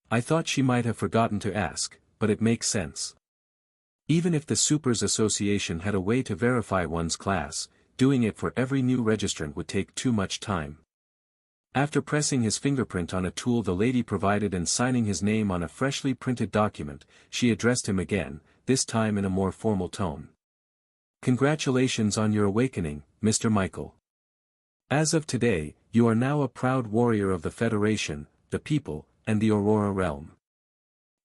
I thought she might have forgotten to ask, but it makes sense. Even if the Supers Association had a way to verify one's class, doing it for every new registrant would take too much time. After pressing his fingerprint on a tool the lady provided and signing his name on a freshly printed document, she addressed him again, this time in a more formal tone. Congratulations on your awakening, Mr. Michael. As of today, you are now a proud warrior of the Federation, the people, and the Aurora realm.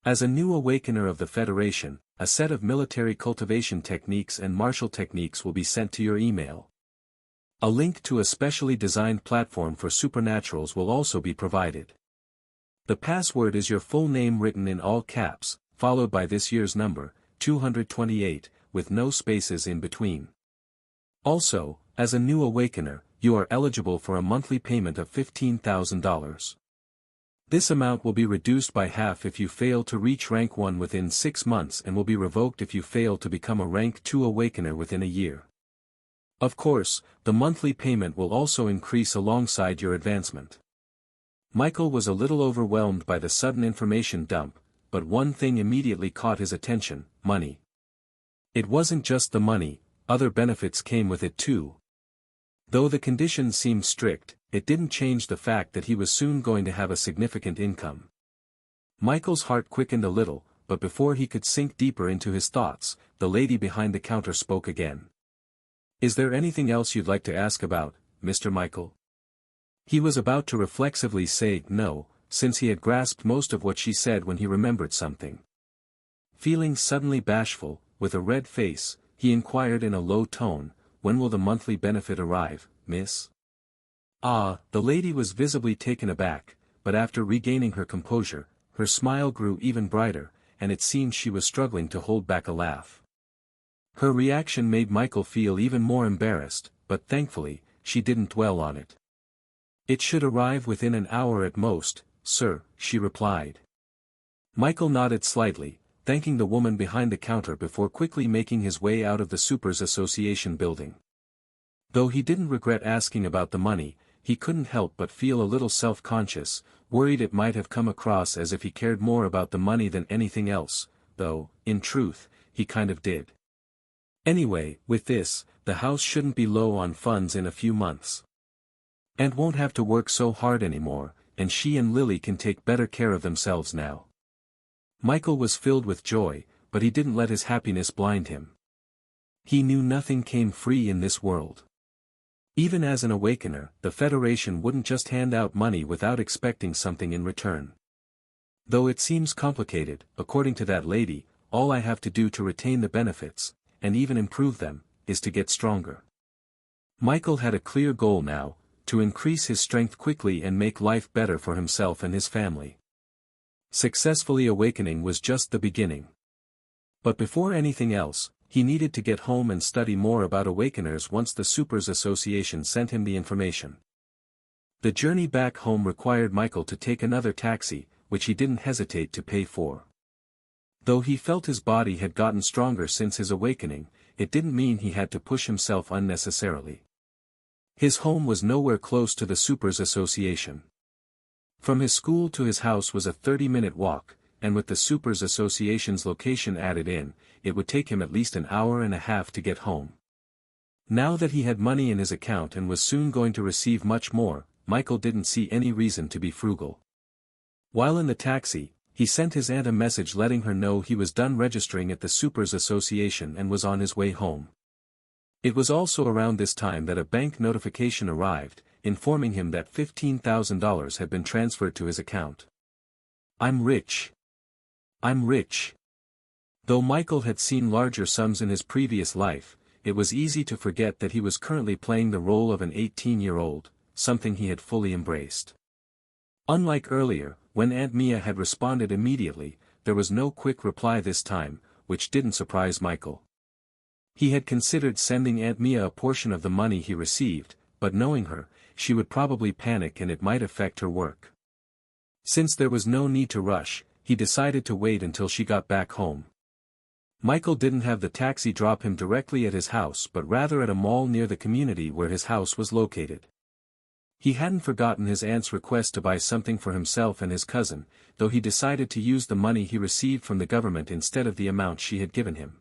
As a new awakener of the Federation, a set of military cultivation techniques and martial techniques will be sent to your email. A link to a specially designed platform for supernaturals will also be provided. The password is your full name written in all caps, followed by this year's number, 228, with no spaces in between. Also, as a new awakener, you are eligible for a monthly payment of $15,000. This amount will be reduced by half if you fail to reach rank 1 within 6 months and will be revoked if you fail to become a rank 2 awakener within a year. Of course, the monthly payment will also increase alongside your advancement. Michael was a little overwhelmed by the sudden information dump, but one thing immediately caught his attention: money. It wasn't just the money, other benefits came with it too. Though the conditions seemed strict, it didn't change the fact that he was soon going to have a significant income. Michael's heart quickened a little, but before he could sink deeper into his thoughts, the lady behind the counter spoke again. Is there anything else you'd like to ask about, Mr. Michael? He was about to reflexively say no, since he had grasped most of what she said when he remembered something. Feeling suddenly bashful, with a red face, he inquired in a low tone, when will the monthly benefit arrive, miss? Ah, the lady was visibly taken aback, but after regaining her composure, her smile grew even brighter, and it seemed she was struggling to hold back a laugh. Her reaction made Michael feel even more embarrassed, but thankfully, she didn't dwell on it. It should arrive within an hour at most, sir, she replied. Michael nodded slightly, thanking the woman behind the counter before quickly making his way out of the Supers Association building. Though he didn't regret asking about the money, he couldn't help but feel a little self-conscious, worried it might have come across as if he cared more about the money than anything else, though, in truth, he kind of did. Anyway, with this, the house shouldn't be low on funds in a few months. And won't have to work so hard anymore, and she and Lily can take better care of themselves now. Michael was filled with joy, but he didn't let his happiness blind him. He knew nothing came free in this world. Even as an awakener, the Federation wouldn't just hand out money without expecting something in return. Though it seems complicated, according to that lady, all I have to do to retain the benefits, and even improve them, is to get stronger. Michael had a clear goal now, to increase his strength quickly and make life better for himself and his family. Successfully awakening was just the beginning. But before anything else, he needed to get home and study more about awakeners once the Supers Association sent him the information. The journey back home required Michael to take another taxi, which he didn't hesitate to pay for. Though he felt his body had gotten stronger since his awakening, it didn't mean he had to push himself unnecessarily. His home was nowhere close to the Supers Association. From his school to his house was a 30-minute walk, and with the Supers Association's location added in, it would take him at least an hour and a half to get home. Now that he had money in his account and was soon going to receive much more, Michael didn't see any reason to be frugal. While in the taxi, he sent his aunt a message letting her know he was done registering at the Supers Association and was on his way home. It was also around this time that a bank notification arrived, informing him that $15,000 had been transferred to his account. I'm rich. I'm rich. Though Michael had seen larger sums in his previous life, it was easy to forget that he was currently playing the role of an 18-year-old, something he had fully embraced. Unlike earlier, when Aunt Mia had responded immediately, there was no quick reply this time, which didn't surprise Michael. He had considered sending Aunt Mia a portion of the money he received, but knowing her, she would probably panic and it might affect her work. Since there was no need to rush, he decided to wait until she got back home. Michael didn't have the taxi drop him directly at his house but rather at a mall near the community where his house was located. He hadn't forgotten his aunt's request to buy something for himself and his cousin, though he decided to use the money he received from the government instead of the amount she had given him.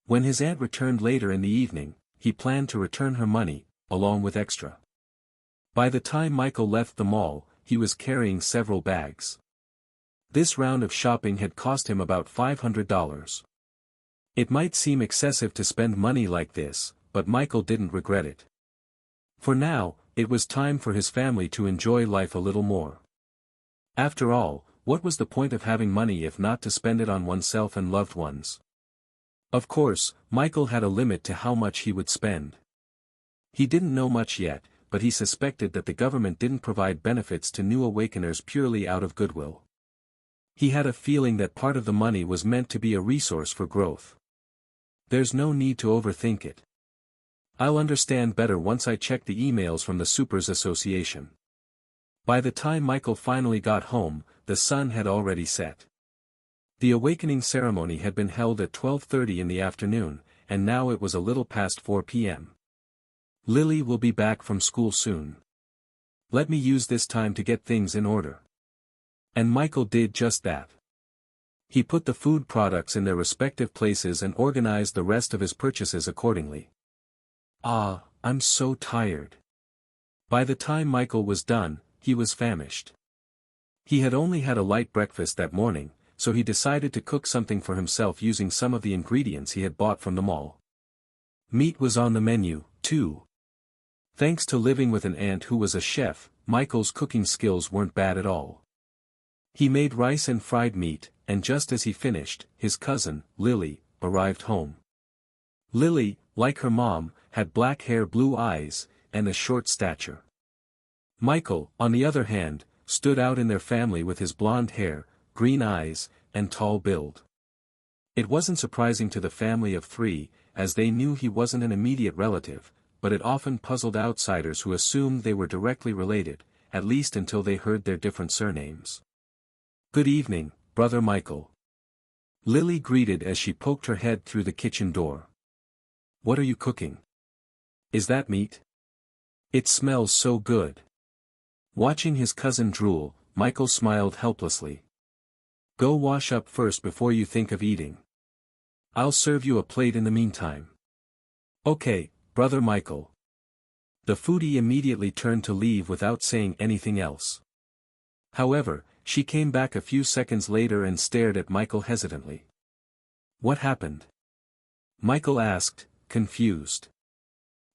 When his aunt returned later in the evening, he planned to return her money, along with extra. By the time Michael left the mall, he was carrying several bags. This round of shopping had cost him about $500. It might seem excessive to spend money like this, but Michael didn't regret it. For now, it was time for his family to enjoy life a little more. After all, what was the point of having money if not to spend it on oneself and loved ones? Of course, Michael had a limit to how much he would spend. He didn't know much yet, but he suspected that the government didn't provide benefits to new awakeners purely out of goodwill. He had a feeling that part of the money was meant to be a resource for growth. There's no need to overthink it. I'll understand better once I check the emails from the Supers Association. By the time Michael finally got home, the sun had already set. The awakening ceremony had been held at 12:30 in the afternoon, and now it was a little past 4 p.m. Lily will be back from school soon. Let me use this time to get things in order. And Michael did just that. He put the food products in their respective places and organized the rest of his purchases accordingly. I'm so tired. By the time Michael was done, he was famished. He had only had a light breakfast that morning, so he decided to cook something for himself using some of the ingredients he had bought from the mall. Meat was on the menu, too. Thanks to living with an aunt who was a chef, Michael's cooking skills weren't bad at all. He made rice and fried meat, and just as he finished, his cousin, Lily, arrived home. Lily, like her mom, had black hair, blue eyes, and a short stature. Michael, on the other hand, stood out in their family with his blonde hair, green eyes, and tall build. It wasn't surprising to the family of three, as they knew he wasn't an immediate relative, but it often puzzled outsiders who assumed they were directly related, at least until they heard their different surnames. "Good evening, Brother Michael." Lily greeted as she poked her head through the kitchen door. "What are you cooking? Is that meat? It smells so good." Watching his cousin drool, Michael smiled helplessly. "Go wash up first before you think of eating. I'll serve you a plate in the meantime." "Okay, Brother Michael." The foodie immediately turned to leave without saying anything else. However, she came back a few seconds later and stared at Michael hesitantly. "What happened?" Michael asked, confused.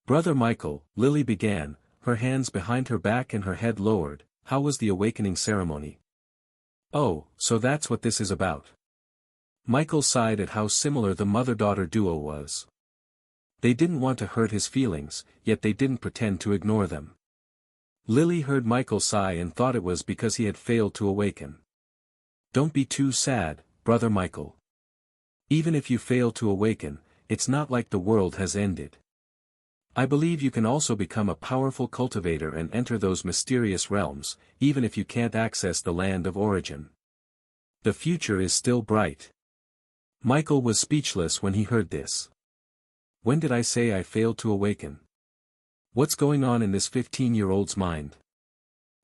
"Brother Michael," Lily began, her hands behind her back and her head lowered, "how was the awakening ceremony?" "Oh, so that's what this is about." Michael sighed at how similar the mother-daughter duo was. They didn't want to hurt his feelings, yet they didn't pretend to ignore them. Lily heard Michael sigh and thought it was because he had failed to awaken. "Don't be too sad, Brother Michael. Even if you fail to awaken, it's not like the world has ended. I believe you can also become a powerful cultivator and enter those mysterious realms, even if you can't access the land of origin. The future is still bright." Michael was speechless when he heard this. When did I say I failed to awaken? What's going on in this 15-year-old's mind?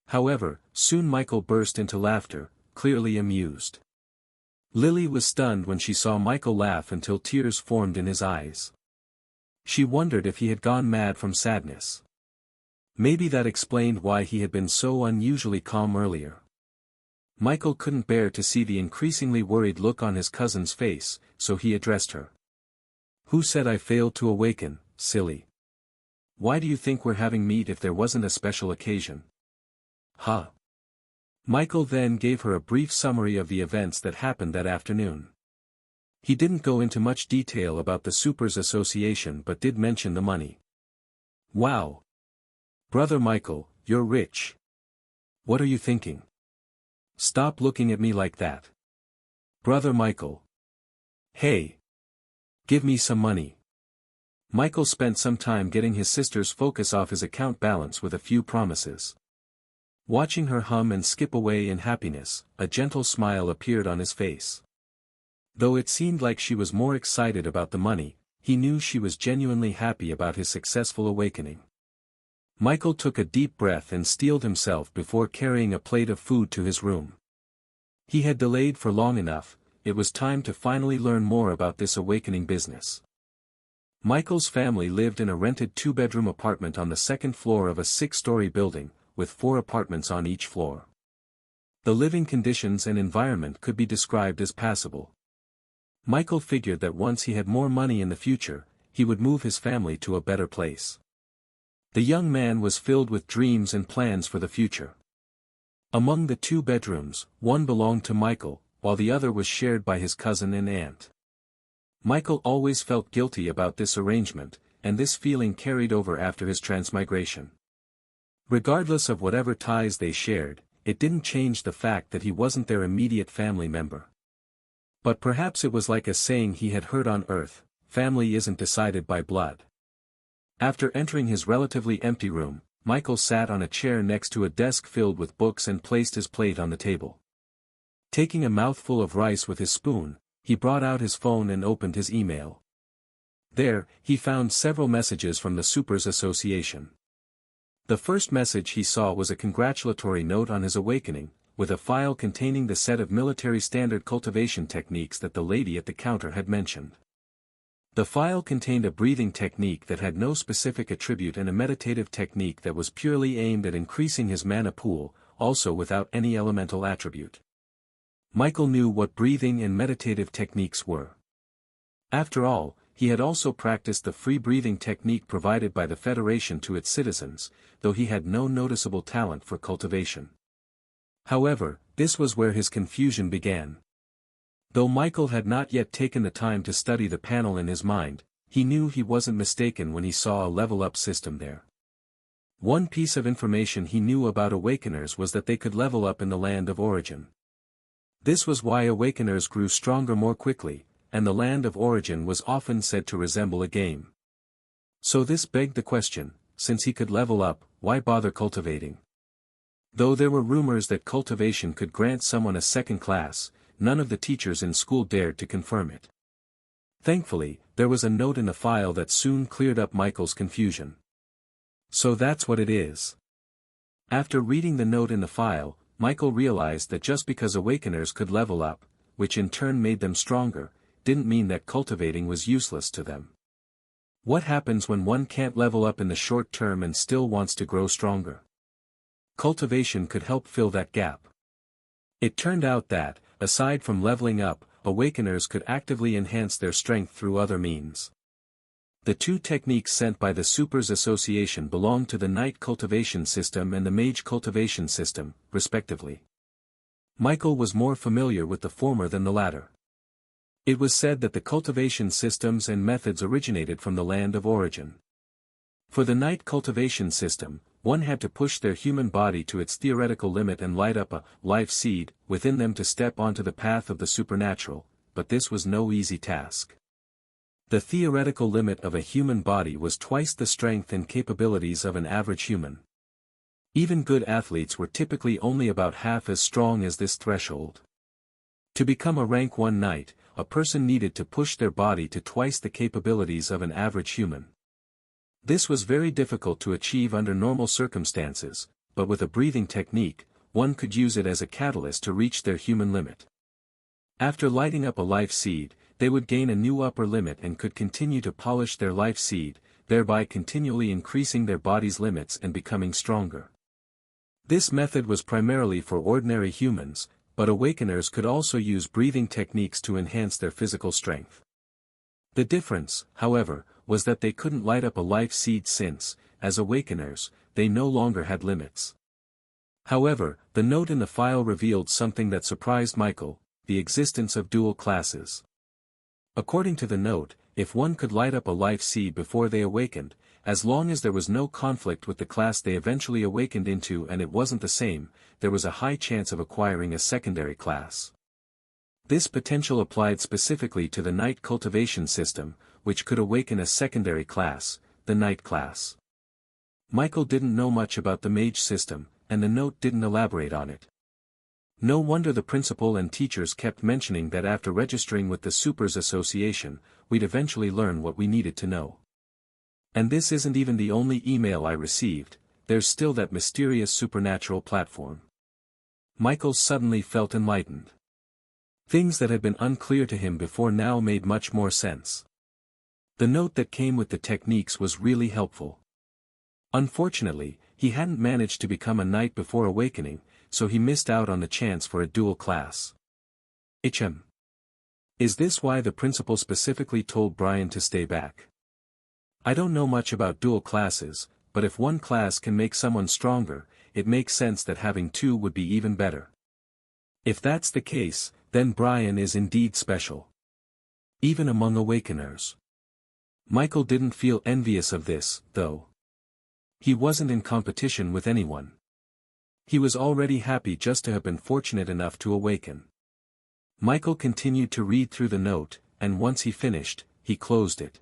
However, soon Michael burst into laughter, clearly amused. Lily was stunned when she saw Michael laugh until tears formed in his eyes. She wondered if he had gone mad from sadness. Maybe that explained why he had been so unusually calm earlier. Michael couldn't bear to see the increasingly worried look on his cousin's face, so he addressed her. "Who said I failed to awaken, silly? Why do you think we're having meat if there wasn't a special occasion?" "Huh." Michael then gave her a brief summary of the events that happened that afternoon. He didn't go into much detail about the Supers Association but did mention the money. "Wow. Brother Michael, you're rich. What are you thinking? Stop looking at me like that. Brother Michael. Hey. Give me some money." Michael spent some time getting his sister's focus off his account balance with a few promises. Watching her hum and skip away in happiness, a gentle smile appeared on his face. Though it seemed like she was more excited about the money, he knew she was genuinely happy about his successful awakening. Michael took a deep breath and steeled himself before carrying a plate of food to his room. He had delayed for long enough, it was time to finally learn more about this awakening business. Michael's family lived in a rented 2-bedroom apartment on the second floor of a 6-story building, with 4 apartments on each floor. The living conditions and environment could be described as passable. Michael figured that once he had more money in the future, he would move his family to a better place. The young man was filled with dreams and plans for the future. Among the 2 bedrooms, one belonged to Michael, while the other was shared by his cousin and aunt. Michael always felt guilty about this arrangement, and this feeling carried over after his transmigration. Regardless of whatever ties they shared, it didn't change the fact that he wasn't their immediate family member. But perhaps it was like a saying he had heard on Earth, family isn't decided by blood. After entering his relatively empty room, Michael sat on a chair next to a desk filled with books and placed his plate on the table. Taking a mouthful of rice with his spoon, he brought out his phone and opened his email. There, he found several messages from the Supers Association. The first message he saw was a congratulatory note on his awakening, with a file containing the set of military standard cultivation techniques that the lady at the counter had mentioned. The file contained a breathing technique that had no specific attribute and a meditative technique that was purely aimed at increasing his mana pool, also without any elemental attribute. Michael knew what breathing and meditative techniques were. After all, he had also practiced the free breathing technique provided by the Federation to its citizens, though he had no noticeable talent for cultivation. However, this was where his confusion began. Though Michael had not yet taken the time to study the panel in his mind, he knew he wasn't mistaken when he saw a level-up system there. One piece of information he knew about awakeners was that they could level up in the land of origin. This was why awakeners grew stronger more quickly, and the land of origin was often said to resemble a game. So this begged the question, since he could level up, why bother cultivating? Though there were rumors that cultivation could grant someone a second class, none of the teachers in school dared to confirm it. Thankfully, there was a note in the file that soon cleared up Michael's confusion. So that's what it is. After reading the note in the file, Michael realized that just because awakeners could level up, which in turn made them stronger, didn't mean that cultivating was useless to them. What happens when one can't level up in the short term and still wants to grow stronger? Cultivation could help fill that gap. It turned out that, aside from leveling up, awakeners could actively enhance their strength through other means. The 2 techniques sent by the Supers Association belonged to the Night Cultivation System and the Mage Cultivation System, respectively. Michael was more familiar with the former than the latter. It was said that the cultivation systems and methods originated from the land of origin. For the Night Cultivation System, one had to push their human body to its theoretical limit and light up a life seed within them to step onto the path of the supernatural, but this was no easy task. The theoretical limit of a human body was twice the strength and capabilities of an average human. Even good athletes were typically only about half as strong as this threshold. To become a rank 1 knight, a person needed to push their body to twice the capabilities of an average human. This was very difficult to achieve under normal circumstances, but with a breathing technique, one could use it as a catalyst to reach their human limit. After lighting up a life seed, they would gain a new upper limit and could continue to polish their life seed, thereby continually increasing their body's limits and becoming stronger. This method was primarily for ordinary humans, but awakeners could also use breathing techniques to enhance their physical strength. The difference, however, was that they couldn't light up a life seed since, as awakeners, they no longer had limits. However, the note in the file revealed something that surprised Michael, the existence of dual classes. According to the note, if one could light up a life seed before they awakened, as long as there was no conflict with the class they eventually awakened into and it wasn't the same, there was a high chance of acquiring a secondary class. This potential applied specifically to the Night Cultivation System, which could awaken a secondary class, the Night class. Michael didn't know much about the Mage system, and the note didn't elaborate on it. No wonder the principal and teachers kept mentioning that after registering with the Supers Association, we'd eventually learn what we needed to know. And this isn't even the only email I received, there's still that mysterious supernatural platform. Michael suddenly felt enlightened. Things that had been unclear to him before now made much more sense. The note that came with the techniques was really helpful. Unfortunately, he hadn't managed to become a knight before awakening, so he missed out on the chance for a dual class. Is this why the principal specifically told Brian to stay back? I don't know much about dual classes, but if one class can make someone stronger, it makes sense that having two would be even better. If that's the case, then Brian is indeed special. Even among awakeners. Michael didn't feel envious of this, though. He wasn't in competition with anyone. He was already happy just to have been fortunate enough to awaken. Michael continued to read through the note, and once he finished, he closed it.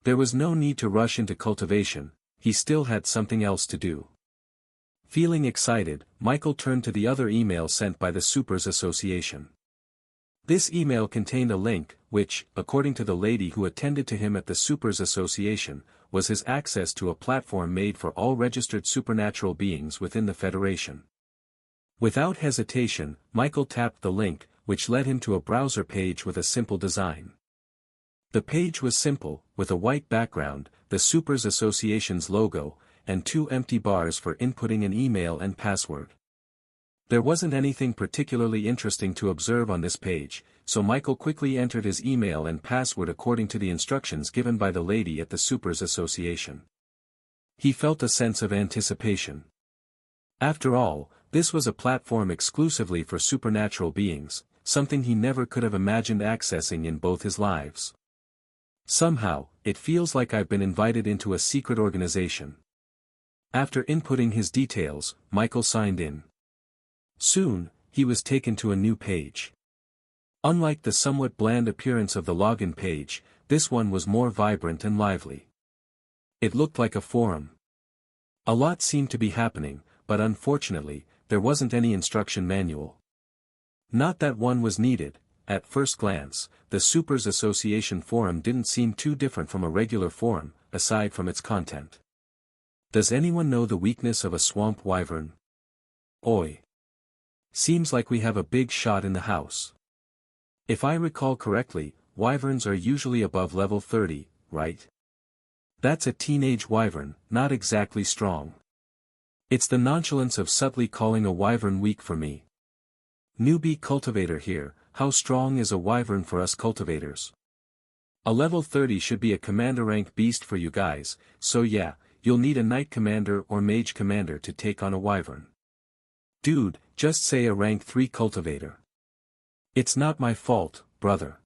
There was no need to rush into cultivation, he still had something else to do. Feeling excited, Michael turned to the other email sent by the Supers Association. This email contained a link, which, according to the lady who attended to him at the Supers Association, was his access to a platform made for all registered supernatural beings within the Federation. Without hesitation, Michael tapped the link, which led him to a browser page with a simple design. The page was simple, with a white background, the Supers Association's logo, and two empty bars for inputting an email and password. There wasn't anything particularly interesting to observe on this page, so Michael quickly entered his email and password according to the instructions given by the lady at the Supers Association. He felt a sense of anticipation. After all, this was a platform exclusively for supernatural beings, something he never could have imagined accessing in both his lives. Somehow, it feels like I've been invited into a secret organization. After inputting his details, Michael signed in. Soon, he was taken to a new page. Unlike the somewhat bland appearance of the login page, this one was more vibrant and lively. It looked like a forum. A lot seemed to be happening, but unfortunately, there wasn't any instruction manual. Not that one was needed. At first glance, the Supers Association forum didn't seem too different from a regular forum, aside from its content. Does anyone know the weakness of a swamp wyvern? Oi. Seems like we have a big shot in the house. If I recall correctly, wyverns are usually above level 30, right? That's a teenage wyvern, not exactly strong. It's the nonchalance of subtly calling a wyvern weak for me. Newbie cultivator here, how strong is a wyvern for us cultivators? A level 30 should be a commander rank beast for you guys, so yeah, you'll need a knight commander or mage commander to take on a wyvern. Dude, just say a rank 3 cultivator. It's not my fault, brother.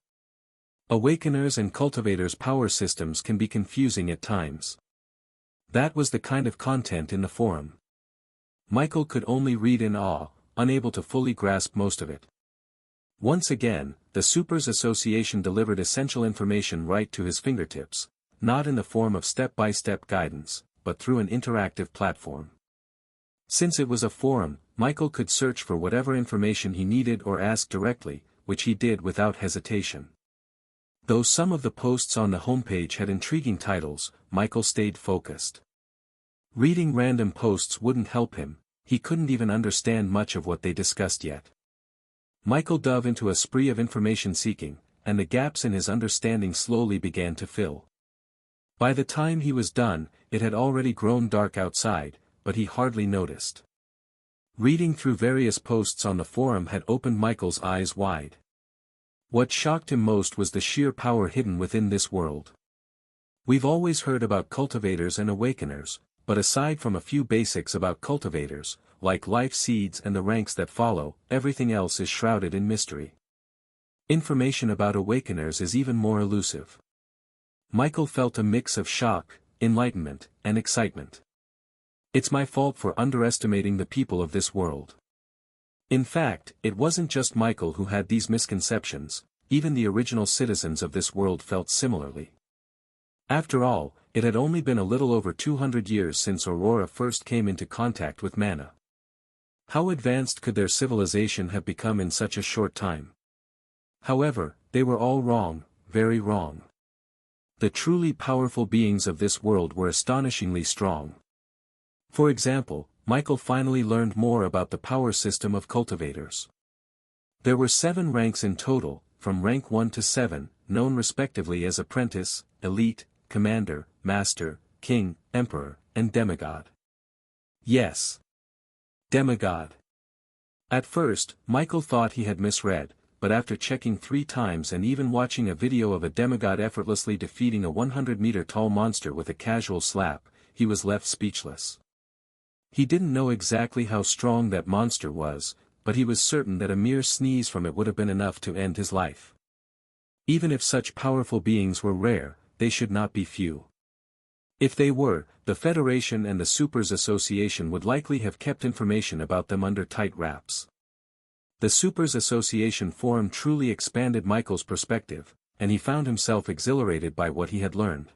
Awakeners and cultivators' power systems can be confusing at times. That was the kind of content in the forum. Michael could only read in awe, unable to fully grasp most of it. Once again, the Supers Association delivered essential information right to his fingertips, not in the form of step-by-step guidance, but through an interactive platform. Since it was a forum, Michael could search for whatever information he needed or ask directly, which he did without hesitation. Though some of the posts on the homepage had intriguing titles, Michael stayed focused. Reading random posts wouldn't help him, he couldn't even understand much of what they discussed yet. Michael dove into a spree of information seeking, and the gaps in his understanding slowly began to fill. By the time he was done, it had already grown dark outside, but he hardly noticed. Reading through various posts on the forum had opened Michael's eyes wide. What shocked him most was the sheer power hidden within this world. We've always heard about cultivators and awakeners, but aside from a few basics about cultivators, like life seeds and the ranks that follow, everything else is shrouded in mystery. Information about awakeners is even more elusive. Michael felt a mix of shock, enlightenment, and excitement. It's my fault for underestimating the people of this world. In fact, it wasn't just Michael who had these misconceptions, even the original citizens of this world felt similarly. After all, it had only been a little over 200 years since Aurora first came into contact with mana. How advanced could their civilization have become in such a short time? However, they were all wrong, very wrong. The truly powerful beings of this world were astonishingly strong. For example, Michael finally learned more about the power system of cultivators. There were 7 ranks in total, from rank 1 to 7, known respectively as apprentice, elite, commander, master, king, emperor, and demigod. Yes. Demigod. At first, Michael thought he had misread, but after checking 3 times and even watching a video of a demigod effortlessly defeating a 100-meter-tall monster with a casual slap, he was left speechless. He didn't know exactly how strong that monster was, but he was certain that a mere sneeze from it would have been enough to end his life. Even if such powerful beings were rare, they should not be few. If they were, the Federation and the Supers Association would likely have kept information about them under tight wraps. The Supers Association forum truly expanded Michael's perspective, and he found himself exhilarated by what he had learned.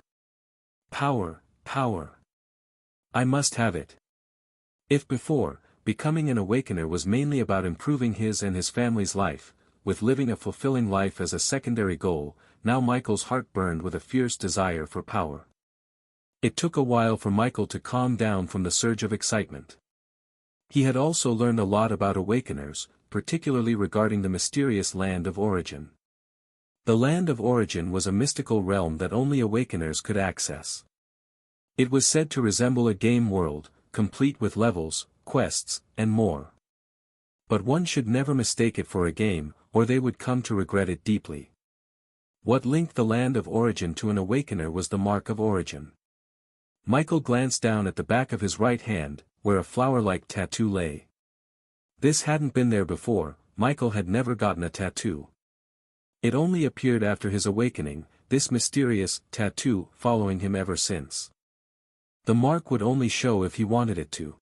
Power, power. I must have it. If before, becoming an awakener was mainly about improving his and his family's life, with living a fulfilling life as a secondary goal, now Michael's heart burned with a fierce desire for power. It took a while for Michael to calm down from the surge of excitement. He had also learned a lot about awakeners, particularly regarding the mysterious Land of Origin. The Land of Origin was a mystical realm that only awakeners could access. It was said to resemble a game world, complete with levels, quests, and more. But one should never mistake it for a game, or they would come to regret it deeply. What linked the Land of Origin to an awakener was the Mark of Origin. Michael glanced down at the back of his right hand, where a flower-like tattoo lay. This hadn't been there before, Michael had never gotten a tattoo. It only appeared after his awakening, this mysterious tattoo following him ever since. The mark would only show if he wanted it to.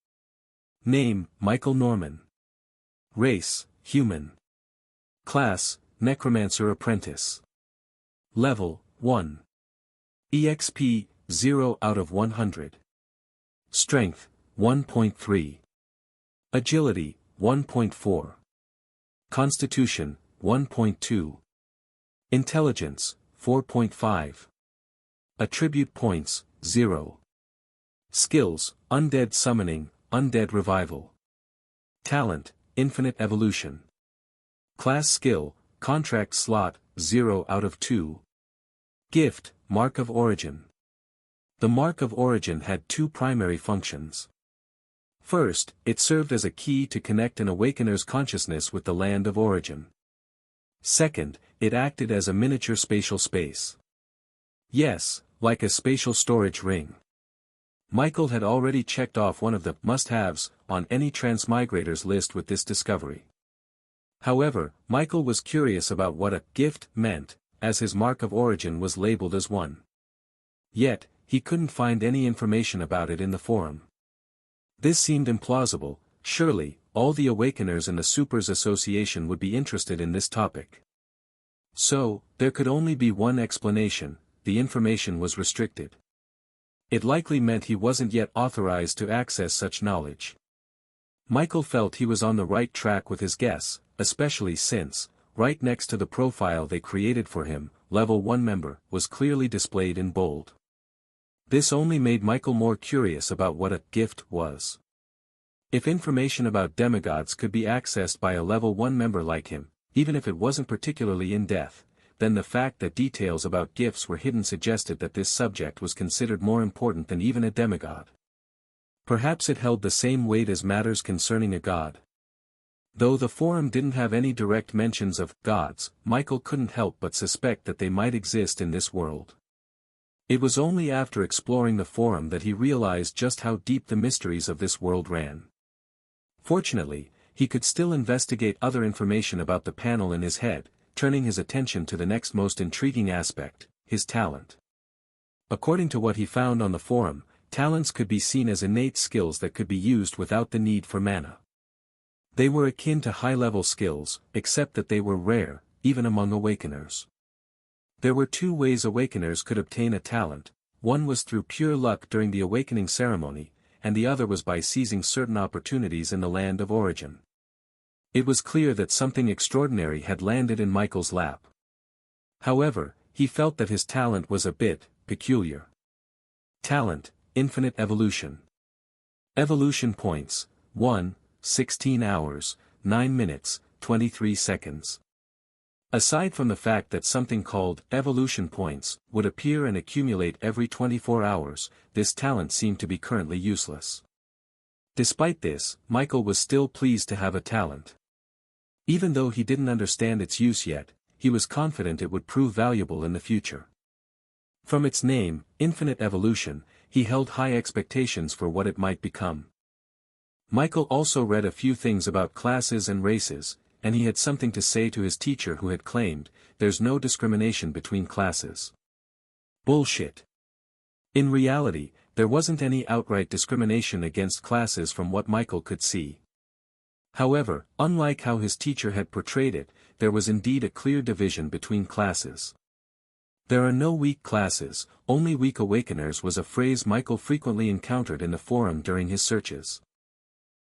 Name, Michael Norman. Race, human. Class, Necromancer Apprentice. Level, 1. EXP, 0 out of 100. Strength, 1.3. Agility, 1.4. Constitution, 1.2. Intelligence, 4.5. Attribute points, 0. Skills, Undead Summoning, Undead Revival. Talent, Infinite Evolution. Class Skill, Contract Slot, 0 out of 2. Gift, Mark of Origin. The Mark of Origin had 2 primary functions. First, it served as a key to connect an awakener's consciousness with the Land of Origin. Second, it acted as a miniature spatial space. Yes, like a spatial storage ring. Michael had already checked off one of the must-haves on any transmigrator's list with this discovery. However, Michael was curious about what a gift meant, as his Mark of Origin was labeled as one. Yet, he couldn't find any information about it in the forum. This seemed implausible. Surely, all the awakeners in the Supers Association would be interested in this topic. So, there could only be one explanation: the information was restricted. It likely meant he wasn't yet authorized to access such knowledge. Michael felt he was on the right track with his guess, especially since, right next to the profile they created for him, Level 1 member was clearly displayed in bold. This only made Michael more curious about what a gift was. If information about demigods could be accessed by a Level 1 member like him, even if it wasn't particularly in-depth, then the fact that details about gifts were hidden suggested that this subject was considered more important than even a demigod. Perhaps it held the same weight as matters concerning a god. Though the forum didn't have any direct mentions of gods, Michael couldn't help but suspect that they might exist in this world. It was only after exploring the forum that he realized just how deep the mysteries of this world ran. Fortunately, he could still investigate other information about the panel in his head, turning his attention to the next most intriguing aspect: his talent. According to what he found on the forum, talents could be seen as innate skills that could be used without the need for mana. They were akin to high-level skills, except that they were rare, even among awakeners. There were 2 ways awakeners could obtain a talent. One was through pure luck during the awakening ceremony, and the other was by seizing certain opportunities in the land of origin. It was clear that something extraordinary had landed in Michael's lap. However, he felt that his talent was a bit peculiar. Talent, infinite evolution. Evolution points, 1, 16 hours, 9 minutes, 23 seconds. Aside from the fact that something called evolution points would appear and accumulate every 24 hours, this talent seemed to be currently useless. Despite this, Michael was still pleased to have a talent. Even though he didn't understand its use yet, he was confident it would prove valuable in the future. From its name, Infinite Evolution, he held high expectations for what it might become. Michael also read a few things about classes and races, and he had something to say to his teacher who had claimed, "There's no discrimination between classes." Bullshit. In reality, there wasn't any outright discrimination against classes from what Michael could see. However, unlike how his teacher had portrayed it, there was indeed a clear division between classes. "There are no weak classes, only weak awakeners" was a phrase Michael frequently encountered in the forum during his searches.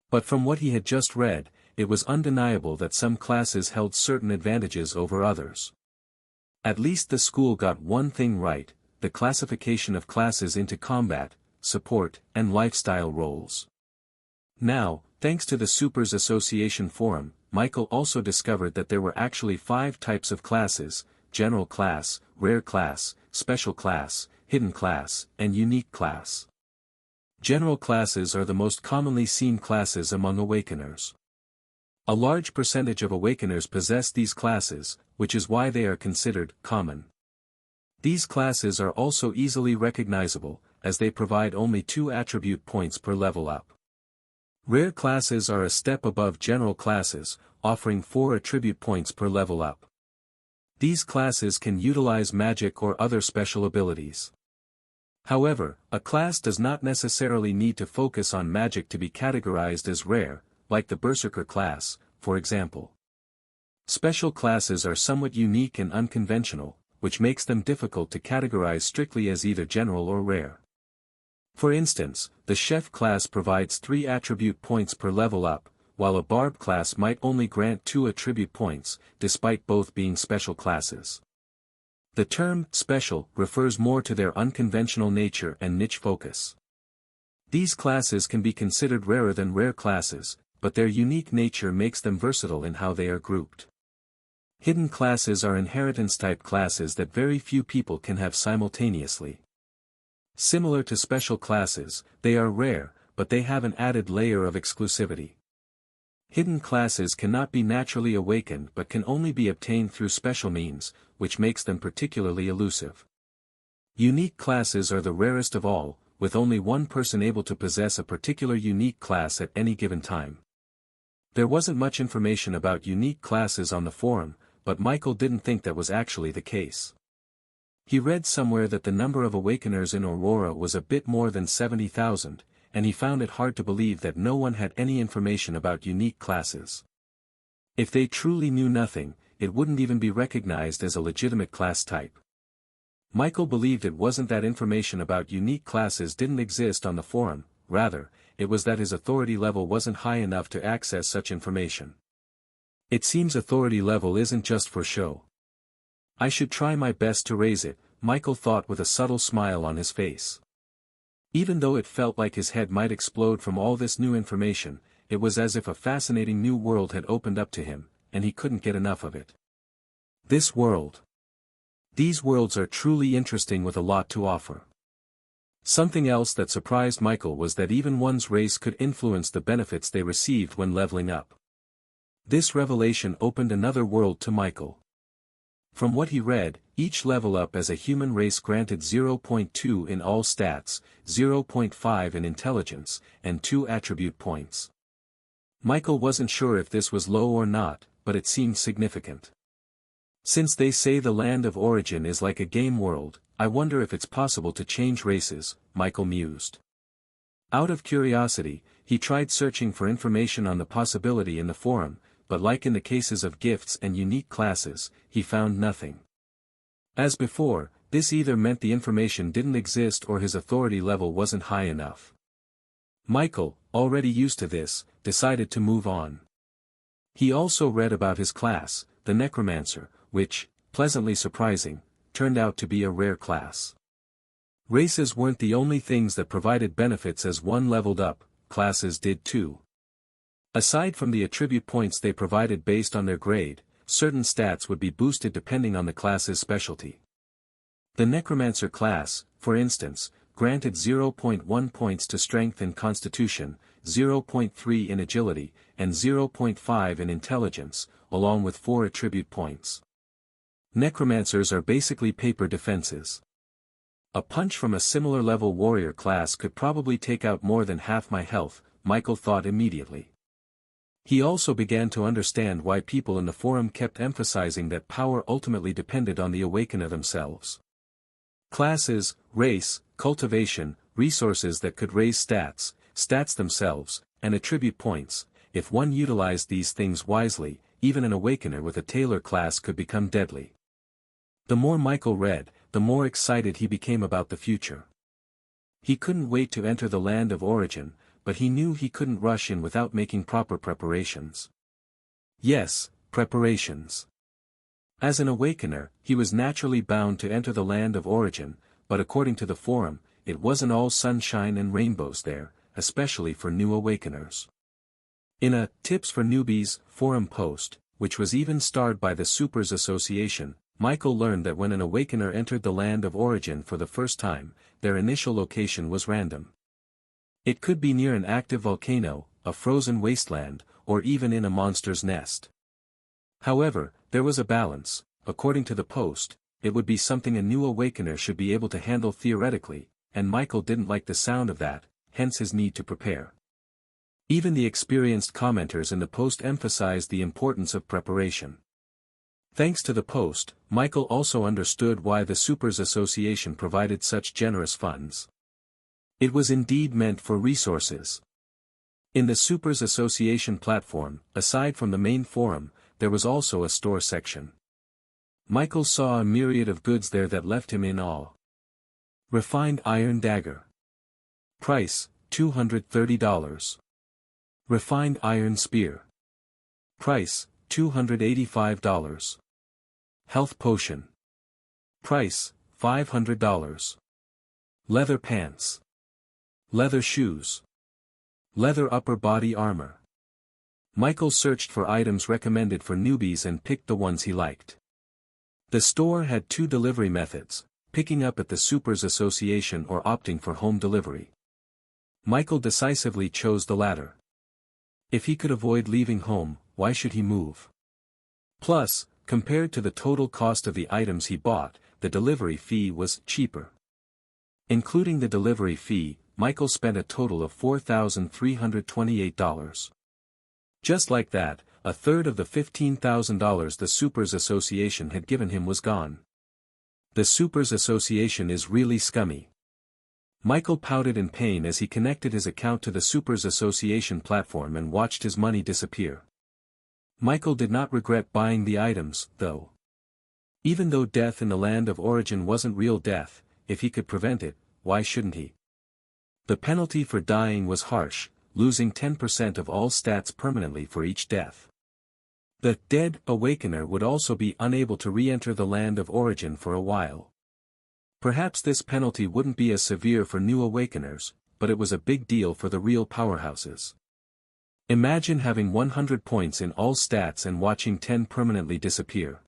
But from what he had just read, it was undeniable that some classes held certain advantages over others. At least the school got one thing right, the classification of classes into combat, support, and lifestyle roles. Now, thanks to the Supers Association forum, Michael also discovered that there were actually 5 types of classes: general class, rare class, special class, hidden class, and unique class. General classes are the most commonly seen classes among awakeners. A large percentage of awakeners possess these classes, which is why they are considered common. These classes are also easily recognizable, as they provide only 2 attribute points per level up. Rare classes are a step above general classes, offering 4 attribute points per level up. These classes can utilize magic or other special abilities. However, a class does not necessarily need to focus on magic to be categorized as rare, like the Berserker class, for example. Special classes are somewhat unique and unconventional, which makes them difficult to categorize strictly as either general or rare. For instance, the Chef class provides 3 attribute points per level up, while a Barb class might only grant 2 attribute points, despite both being special classes. The term special refers more to their unconventional nature and niche focus. These classes can be considered rarer than rare classes, but their unique nature makes them versatile in how they are grouped. Hidden classes are inheritance-type classes that very few people can have simultaneously. Similar to special classes, they are rare, but they have an added layer of exclusivity. Hidden classes cannot be naturally awakened but can only be obtained through special means, which makes them particularly elusive. Unique classes are the rarest of all, with only one person able to possess a particular unique class at any given time. There wasn't much information about unique classes on the forum, but Michael didn't think that was actually the case. He read somewhere that the number of awakeners in Aurora was a bit more than 70,000, and he found it hard to believe that no one had any information about unique classes. If they truly knew nothing, it wouldn't even be recognized as a legitimate class type. Michael believed it wasn't that information about unique classes didn't exist on the forum, rather, it was that his authority level wasn't high enough to access such information. It seems authority level isn't just for show. I should try my best to raise it, Michael thought with a subtle smile on his face. Even though it felt like his head might explode from all this new information, it was as if a fascinating new world had opened up to him, and he couldn't get enough of it. This world. These worlds are truly interesting with a lot to offer. Something else that surprised Michael was that even one's race could influence the benefits they received when leveling up. This revelation opened another world to Michael. From what he read, each level up as a human race granted 0.2 in all stats, 0.5 in intelligence, and 2 attribute points. Michael wasn't sure if this was low or not, but it seemed significant. Since they say the land of origin is like a game world, I wonder if it's possible to change races, Michael mused. Out of curiosity, he tried searching for information on the possibility in the forum, but like in the cases of gifts and unique classes, he found nothing. As before, this either meant the information didn't exist or his authority level wasn't high enough. Michael, already used to this, decided to move on. He also read about his class, the Necromancer, which, pleasantly surprising, turned out to be a rare class. Races weren't the only things that provided benefits as one leveled up, classes did too. Aside from the attribute points they provided based on their grade, certain stats would be boosted depending on the class's specialty. The Necromancer class, for instance, granted 0.1 points to strength and constitution, 0.3 in agility, and 0.5 in intelligence, along with 4 attribute points. Necromancers are basically paper defenses. A punch from a similar level warrior class could probably take out more than half my health, Michael thought immediately. He also began to understand why people in the forum kept emphasizing that power ultimately depended on the awakener themselves. Classes, race, cultivation, resources that could raise stats, stats themselves, and attribute points. If one utilized these things wisely, even an awakener with a tailor class could become deadly. The more Michael read, the more excited he became about the future. He couldn't wait to enter the land of origin, but he knew he couldn't rush in without making proper preparations. Yes, preparations. As an awakener, he was naturally bound to enter the land of origin, but according to the forum, it wasn't all sunshine and rainbows there, especially for new awakeners. In a Tips for Newbies forum post, which was even starred by the Supers Association, Michael learned that when an awakener entered the land of origin for the first time, their initial location was random. It could be near an active volcano, a frozen wasteland, or even in a monster's nest. However, there was a balance. According to the post, it would be something a new awakener should be able to handle theoretically, and Michael didn't like the sound of that, hence his need to prepare. Even the experienced commenters in the post emphasized the importance of preparation. Thanks to the post, Michael also understood why the Supers Association provided such generous funds. It was indeed meant for resources. In the Supers Association platform, aside from the main forum, there was also a store section. Michael saw a myriad of goods there that left him in awe. Refined iron dagger. Price, $230. Refined iron spear. Price, $285. Health potion. Price, $500. Leather pants. Leather shoes. Leather upper body armor. Michael searched for items recommended for newbies and picked the ones he liked. The store had 2 delivery methods, picking up at the Supers Association or opting for home delivery. Michael decisively chose the latter. If he could avoid leaving home, why should he move? Plus, compared to the total cost of the items he bought, the delivery fee was cheaper. Including the delivery fee, Michael spent a total of $4,328. Just like that, a third of the $15,000 the Supers Association had given him was gone. The Supers Association is really scummy. Michael pouted in pain as he connected his account to the Supers Association platform and watched his money disappear. Michael did not regret buying the items, though. Even though death in the land of origin wasn't real death, if he could prevent it, why shouldn't he? The penalty for dying was harsh, losing 10% of all stats permanently for each death. The dead awakener would also be unable to re-enter the land of origin for a while. Perhaps this penalty wouldn't be as severe for new awakeners, but it was a big deal for the real powerhouses. Imagine having 100 points in all stats and watching 10 permanently disappear.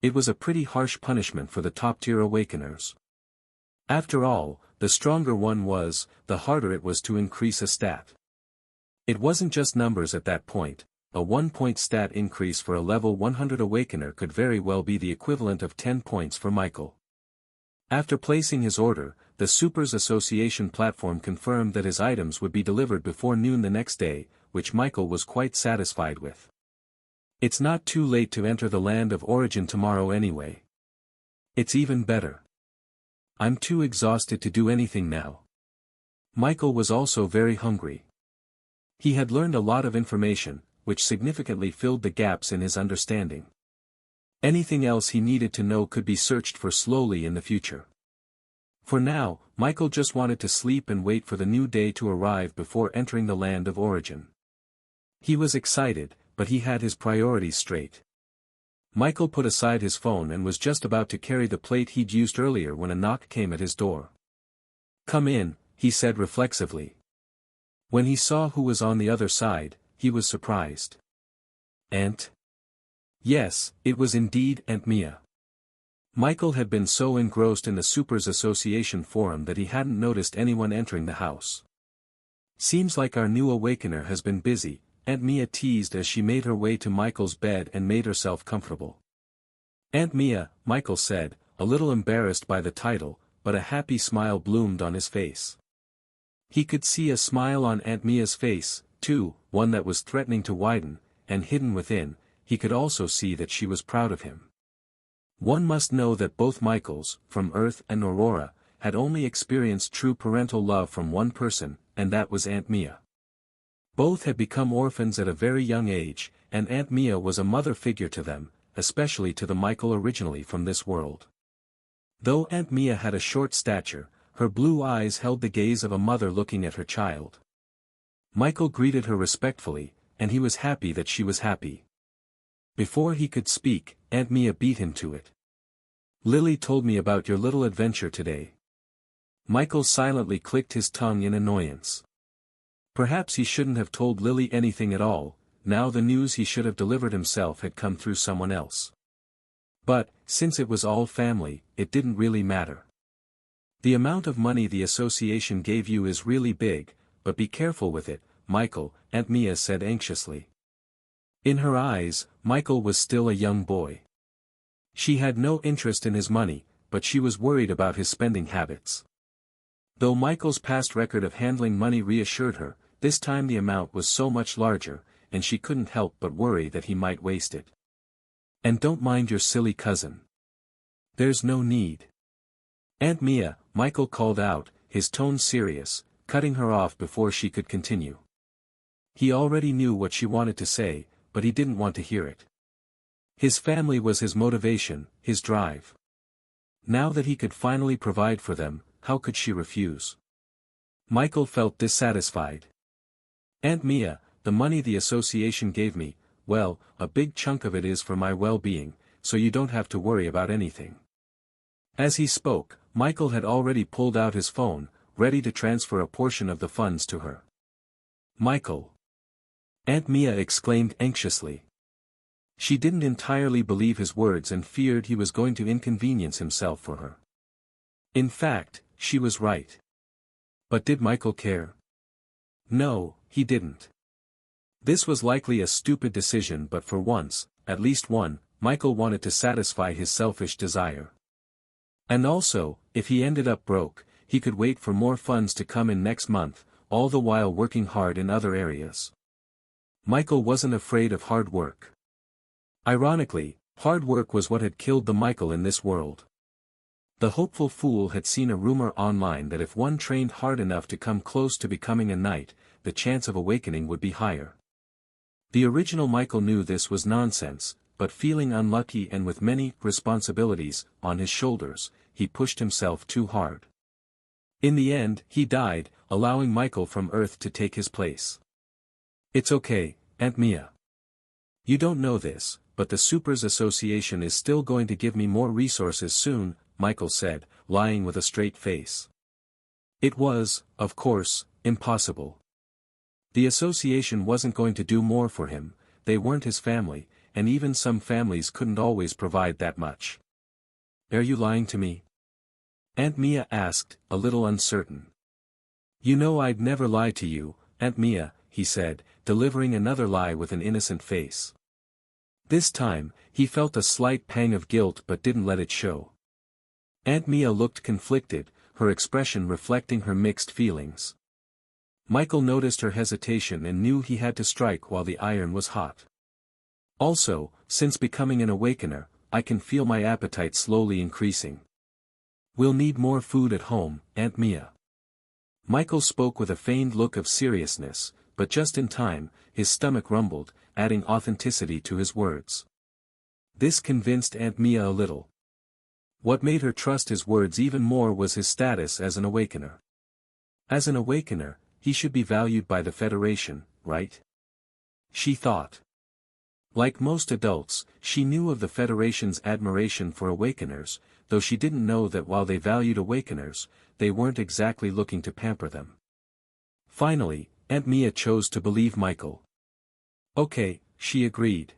It was a pretty harsh punishment for the top-tier awakeners. After all, the stronger one was, the harder it was to increase a stat. It wasn't just numbers at that point. A 1-point stat increase for a level 100 awakener could very well be the equivalent of 10 points for Michael. After placing his order, the Supers Association platform confirmed that his items would be delivered before noon the next day, which Michael was quite satisfied with. It's not too late to enter the land of origin tomorrow anyway. It's even better. I'm too exhausted to do anything now. Michael was also very hungry. He had learned a lot of information, which significantly filled the gaps in his understanding. Anything else he needed to know could be searched for slowly in the future. For now, Michael just wanted to sleep and wait for the new day to arrive before entering the land of origin. He was excited, but he had his priorities straight. Michael put aside his phone and was just about to carry the plate he'd used earlier when a knock came at his door. "Come in," he said reflexively. When he saw who was on the other side, he was surprised. "Aunt?" Yes, it was indeed Aunt Mia. Michael had been so engrossed in the Supers Association forum that he hadn't noticed anyone entering the house. "Seems like our new awakener has been busy," Aunt Mia teased as she made her way to Michael's bed and made herself comfortable. "Aunt Mia," Michael said, a little embarrassed by the title, but a happy smile bloomed on his face. He could see a smile on Aunt Mia's face, too, one that was threatening to widen, and hidden within, he could also see that she was proud of him. One must know that both Michaels, from Earth and Aurora, had only experienced true parental love from one person, and that was Aunt Mia. Both had become orphans at a very young age, and Aunt Mia was a mother figure to them, especially to the Michael originally from this world. Though Aunt Mia had a short stature, her blue eyes held the gaze of a mother looking at her child. Michael greeted her respectfully, and he was happy that she was happy. Before he could speak, Aunt Mia beat him to it. "Lily told me about your little adventure today." Michael silently clicked his tongue in annoyance. Perhaps he shouldn't have told Lily anything at all, now the news he should have delivered himself had come through someone else. But, since it was all family, it didn't really matter. "The amount of money the association gave you is really big, but be careful with it, Michael," Aunt Mia said anxiously. In her eyes, Michael was still a young boy. She had no interest in his money, but she was worried about his spending habits. Though Michael's past record of handling money reassured her, this time the amount was so much larger, and she couldn't help but worry that he might waste it. "And don't mind your silly cousin. There's no need." "Aunt Mia," Michael called out, his tone serious, cutting her off before she could continue. He already knew what she wanted to say, but he didn't want to hear it. His family was his motivation, his drive. Now that he could finally provide for them, how could she refuse? Michael felt dissatisfied. "Aunt Mia, the money the association gave me, well, a big chunk of it is for my well-being, so you don't have to worry about anything." As he spoke, Michael had already pulled out his phone, ready to transfer a portion of the funds to her. "Michael!" Aunt Mia exclaimed anxiously. She didn't entirely believe his words and feared he was going to inconvenience himself for her. In fact, she was right. But did Michael care? No, he didn't. This was likely a stupid decision, but for once, at least one, Michael wanted to satisfy his selfish desire. And also, if he ended up broke, he could wait for more funds to come in next month, all the while working hard in other areas. Michael wasn't afraid of hard work. Ironically, hard work was what had killed the Michael in this world. The hopeful fool had seen a rumor online that if one trained hard enough to come close to becoming a knight, the chance of awakening would be higher. The original Michael knew this was nonsense, but feeling unlucky and with many responsibilities on his shoulders, he pushed himself too hard. In the end, he died, allowing Michael from Earth to take his place. "It's okay, Aunt Mia. You don't know this, but the Supers Association is still going to give me more resources soon," Michael said, lying with a straight face. It was, of course, impossible. The association wasn't going to do more for him, they weren't his family, and even some families couldn't always provide that much. "Are you lying to me?" Aunt Mia asked, a little uncertain. "You know I'd never lie to you, Aunt Mia," he said, delivering another lie with an innocent face. This time, he felt a slight pang of guilt but didn't let it show. Aunt Mia looked conflicted, her expression reflecting her mixed feelings. Michael noticed her hesitation and knew he had to strike while the iron was hot. "Also, since becoming an awakener, I can feel my appetite slowly increasing. We'll need more food at home, Aunt Mia." Michael spoke with a feigned look of seriousness, but just in time, his stomach rumbled, adding authenticity to his words. This convinced Aunt Mia a little. What made her trust his words even more was his status as an awakener. As an awakener, he should be valued by the Federation, right? She thought. Like most adults, she knew of the Federation's admiration for awakeners, though she didn't know that while they valued awakeners, they weren't exactly looking to pamper them. Finally, Aunt Mia chose to believe Michael. Okay, she agreed.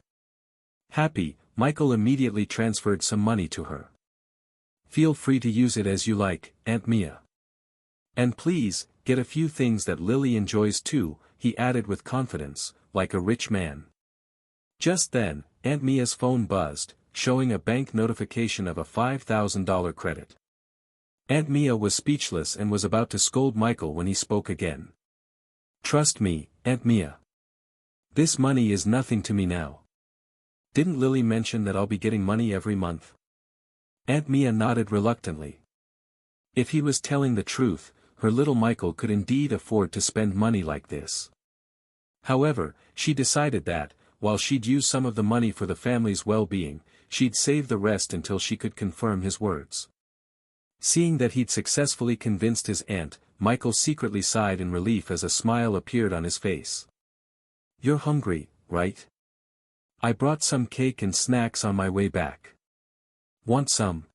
Happy, Michael immediately transferred some money to her. Feel free to use it as you like, Aunt Mia. And please, get a few things that Lily enjoys too, he added with confidence, like a rich man. Just then, Aunt Mia's phone buzzed, showing a bank notification of a $5,000 credit. Aunt Mia was speechless and was about to scold Michael when he spoke again. Trust me, Aunt Mia. This money is nothing to me now. Didn't Lily mention that I'll be getting money every month? Aunt Mia nodded reluctantly. If he was telling the truth, her little Michael could indeed afford to spend money like this. However, she decided that, while she'd use some of the money for the family's well-being, she'd save the rest until she could confirm his words. Seeing that he'd successfully convinced his aunt, Michael secretly sighed in relief as a smile appeared on his face. You're hungry, right? I brought some cake and snacks on my way back. Want some?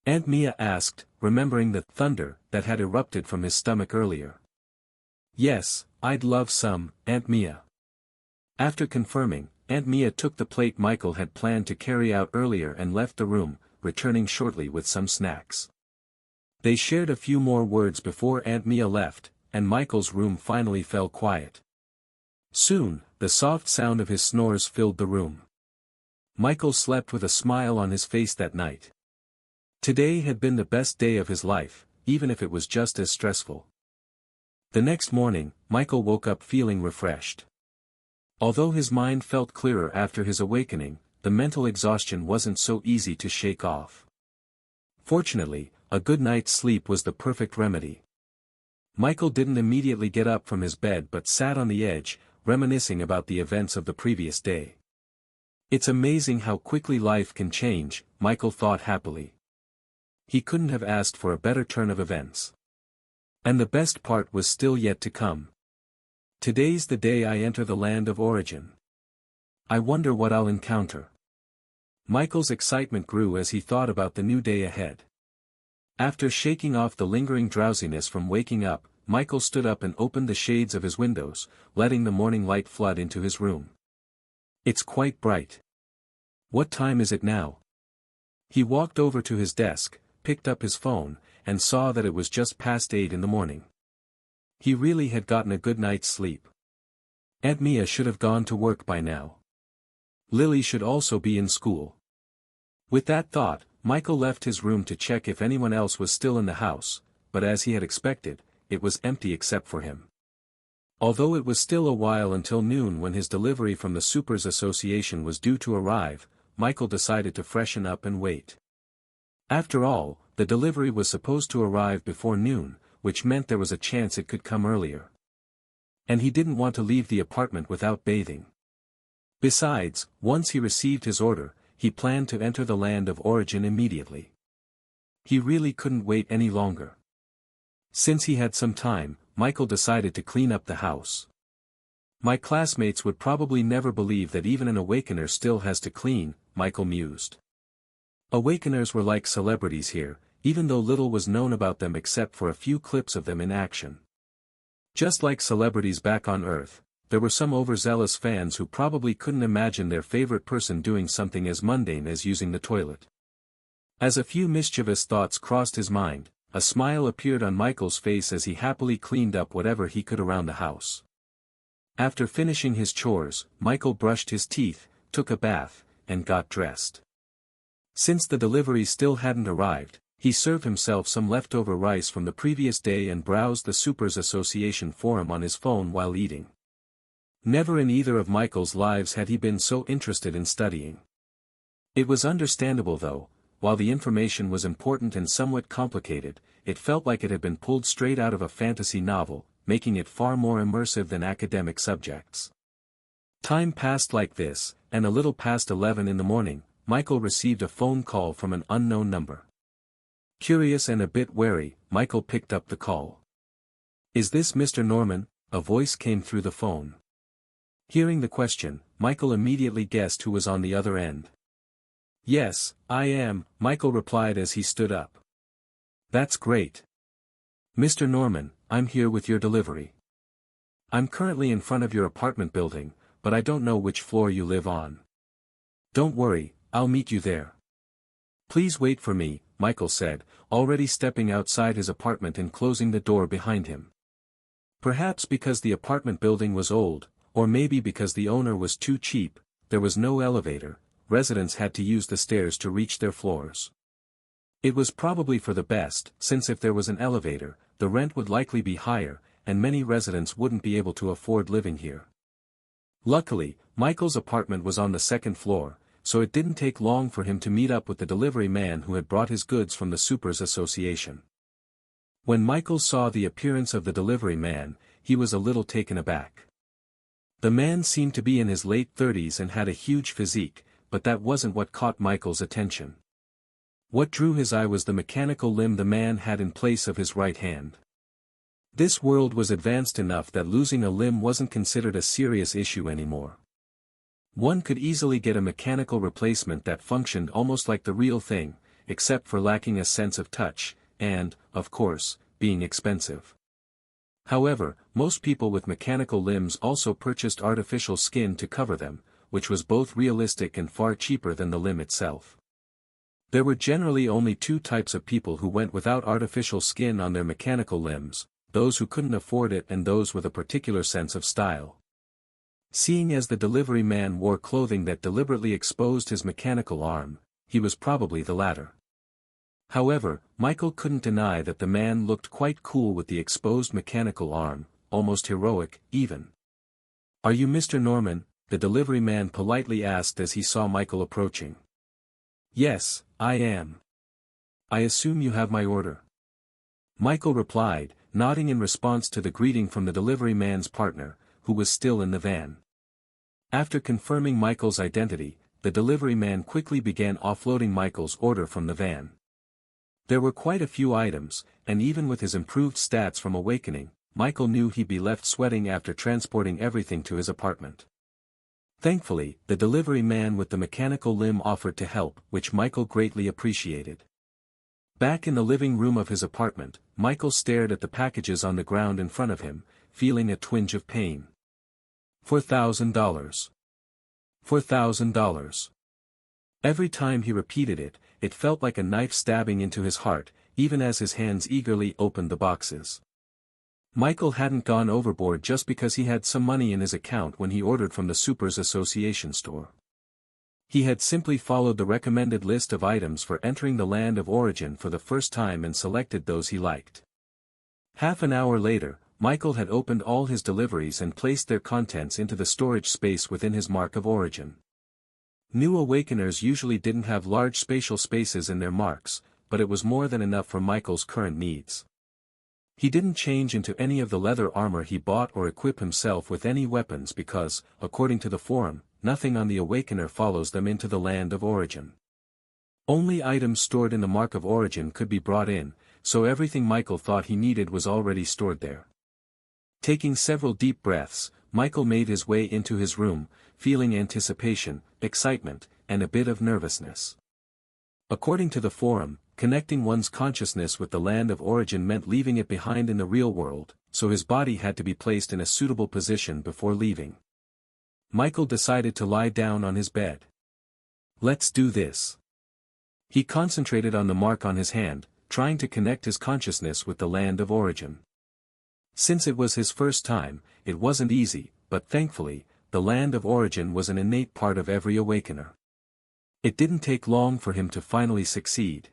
Aunt Mia asked, remembering the thunder that had erupted from his stomach earlier. Yes, I'd love some, Aunt Mia. After confirming, Aunt Mia took the plate Michael had planned to carry out earlier and left the room, returning shortly with some snacks. They shared a few more words before Aunt Mia left, and Michael's room finally fell quiet. Soon, the soft sound of his snores filled the room. Michael slept with a smile on his face that night. Today had been the best day of his life, even if it was just as stressful. The next morning, Michael woke up feeling refreshed. Although his mind felt clearer after his awakening, the mental exhaustion wasn't so easy to shake off. Fortunately, a good night's sleep was the perfect remedy. Michael didn't immediately get up from his bed but sat on the edge, reminiscing about the events of the previous day. It's amazing how quickly life can change, Michael thought happily. He couldn't have asked for a better turn of events. And the best part was still yet to come. Today's the day I enter the land of origin. I wonder what I'll encounter. Michael's excitement grew as he thought about the new day ahead. After shaking off the lingering drowsiness from waking up, Michael stood up and opened the shades of his windows, letting the morning light flood into his room. It's quite bright. What time is it now? He walked over to his desk, picked up his phone, and saw that it was just past 8 in the morning. He really had gotten a good night's sleep. Aunt Mia should have gone to work by now. Lily should also be in school. With that thought, Michael left his room to check if anyone else was still in the house, but as he had expected, it was empty except for him. Although it was still a while until noon when his delivery from the Supers Association was due to arrive, Michael decided to freshen up and wait. After all, the delivery was supposed to arrive before noon, which meant there was a chance it could come earlier. And he didn't want to leave the apartment without bathing. Besides, once he received his order, he planned to enter the land of origin immediately. He really couldn't wait any longer. Since he had some time, Michael decided to clean up the house. My classmates would probably never believe that even an awakener still has to clean, Michael mused. Awakeners were like celebrities here, even though little was known about them except for a few clips of them in action. Just like celebrities back on Earth, there were some overzealous fans who probably couldn't imagine their favorite person doing something as mundane as using the toilet. As a few mischievous thoughts crossed his mind, a smile appeared on Michael's face as he happily cleaned up whatever he could around the house. After finishing his chores, Michael brushed his teeth, took a bath, and got dressed. Since the delivery still hadn't arrived, he served himself some leftover rice from the previous day and browsed the Supers Association forum on his phone while eating. Never in either of Michael's lives had he been so interested in studying. It was understandable though, while the information was important and somewhat complicated, it felt like it had been pulled straight out of a fantasy novel, making it far more immersive than academic subjects. Time passed like this, and a little past 11 in the morning, Michael received a phone call from an unknown number. Curious and a bit wary, Michael picked up the call. "Is this Mr. Norman?" a voice came through the phone. Hearing the question, Michael immediately guessed who was on the other end. "Yes, I am," Michael replied as he stood up. "That's great. Mr. Norman, I'm here with your delivery. I'm currently in front of your apartment building, but I don't know which floor you live on. Don't worry, I'll meet you there." "Please wait for me," Michael said, already stepping outside his apartment and closing the door behind him. Perhaps because the apartment building was old, or maybe because the owner was too cheap, there was no elevator. Residents had to use the stairs to reach their floors. It was probably for the best, since if there was an elevator, the rent would likely be higher, and many residents wouldn't be able to afford living here. Luckily, Michael's apartment was on the second floor, so it didn't take long for him to meet up with the delivery man who had brought his goods from the Supers Association. When Michael saw the appearance of the delivery man, he was a little taken aback. The man seemed to be in his late 30s and had a huge physique, but that wasn't what caught Michael's attention. What drew his eye was the mechanical limb the man had in place of his right hand. This world was advanced enough that losing a limb wasn't considered a serious issue anymore. One could easily get a mechanical replacement that functioned almost like the real thing, except for lacking a sense of touch, and, of course, being expensive. However, most people with mechanical limbs also purchased artificial skin to cover them, which was both realistic and far cheaper than the limb itself. There were generally only two types of people who went without artificial skin on their mechanical limbs, those who couldn't afford it and those with a particular sense of style. Seeing as the delivery man wore clothing that deliberately exposed his mechanical arm, he was probably the latter. However, Michael couldn't deny that the man looked quite cool with the exposed mechanical arm, almost heroic, even. "Are you Mr. Norman?" the delivery man politely asked as he saw Michael approaching. "Yes, I am. I assume you have my order." Michael replied, nodding in response to the greeting from the delivery man's partner, who was still in the van. After confirming Michael's identity, the delivery man quickly began offloading Michael's order from the van. There were quite a few items, and even with his improved stats from awakening, Michael knew he'd be left sweating after transporting everything to his apartment. Thankfully, the delivery man with the mechanical limb offered to help, which Michael greatly appreciated. Back in the living room of his apartment, Michael stared at the packages on the ground in front of him, feeling a twinge of pain. $4,000. $4,000. Every time he repeated it, it felt like a knife stabbing into his heart, even as his hands eagerly opened the boxes. Michael hadn't gone overboard just because he had some money in his account when he ordered from the Supers Association store. He had simply followed the recommended list of items for entering the land of origin for the first time and selected those he liked. Half an hour later, Michael had opened all his deliveries and placed their contents into the storage space within his mark of origin. New awakeners usually didn't have large spatial spaces in their marks, but it was more than enough for Michael's current needs. He didn't change into any of the leather armor he bought or equip himself with any weapons because, according to the forum, nothing on the awakener follows them into the land of origin. Only items stored in the mark of origin could be brought in, so everything Michael thought he needed was already stored there. Taking several deep breaths, Michael made his way into his room, feeling anticipation, excitement, and a bit of nervousness. According to the forum, connecting one's consciousness with the land of origin meant leaving it behind in the real world, so his body had to be placed in a suitable position before leaving. Michael decided to lie down on his bed. "Let's do this." He concentrated on the mark on his hand, trying to connect his consciousness with the land of origin. Since it was his first time, it wasn't easy, but thankfully, the land of origin was an innate part of every awakener. It didn't take long for him to finally succeed.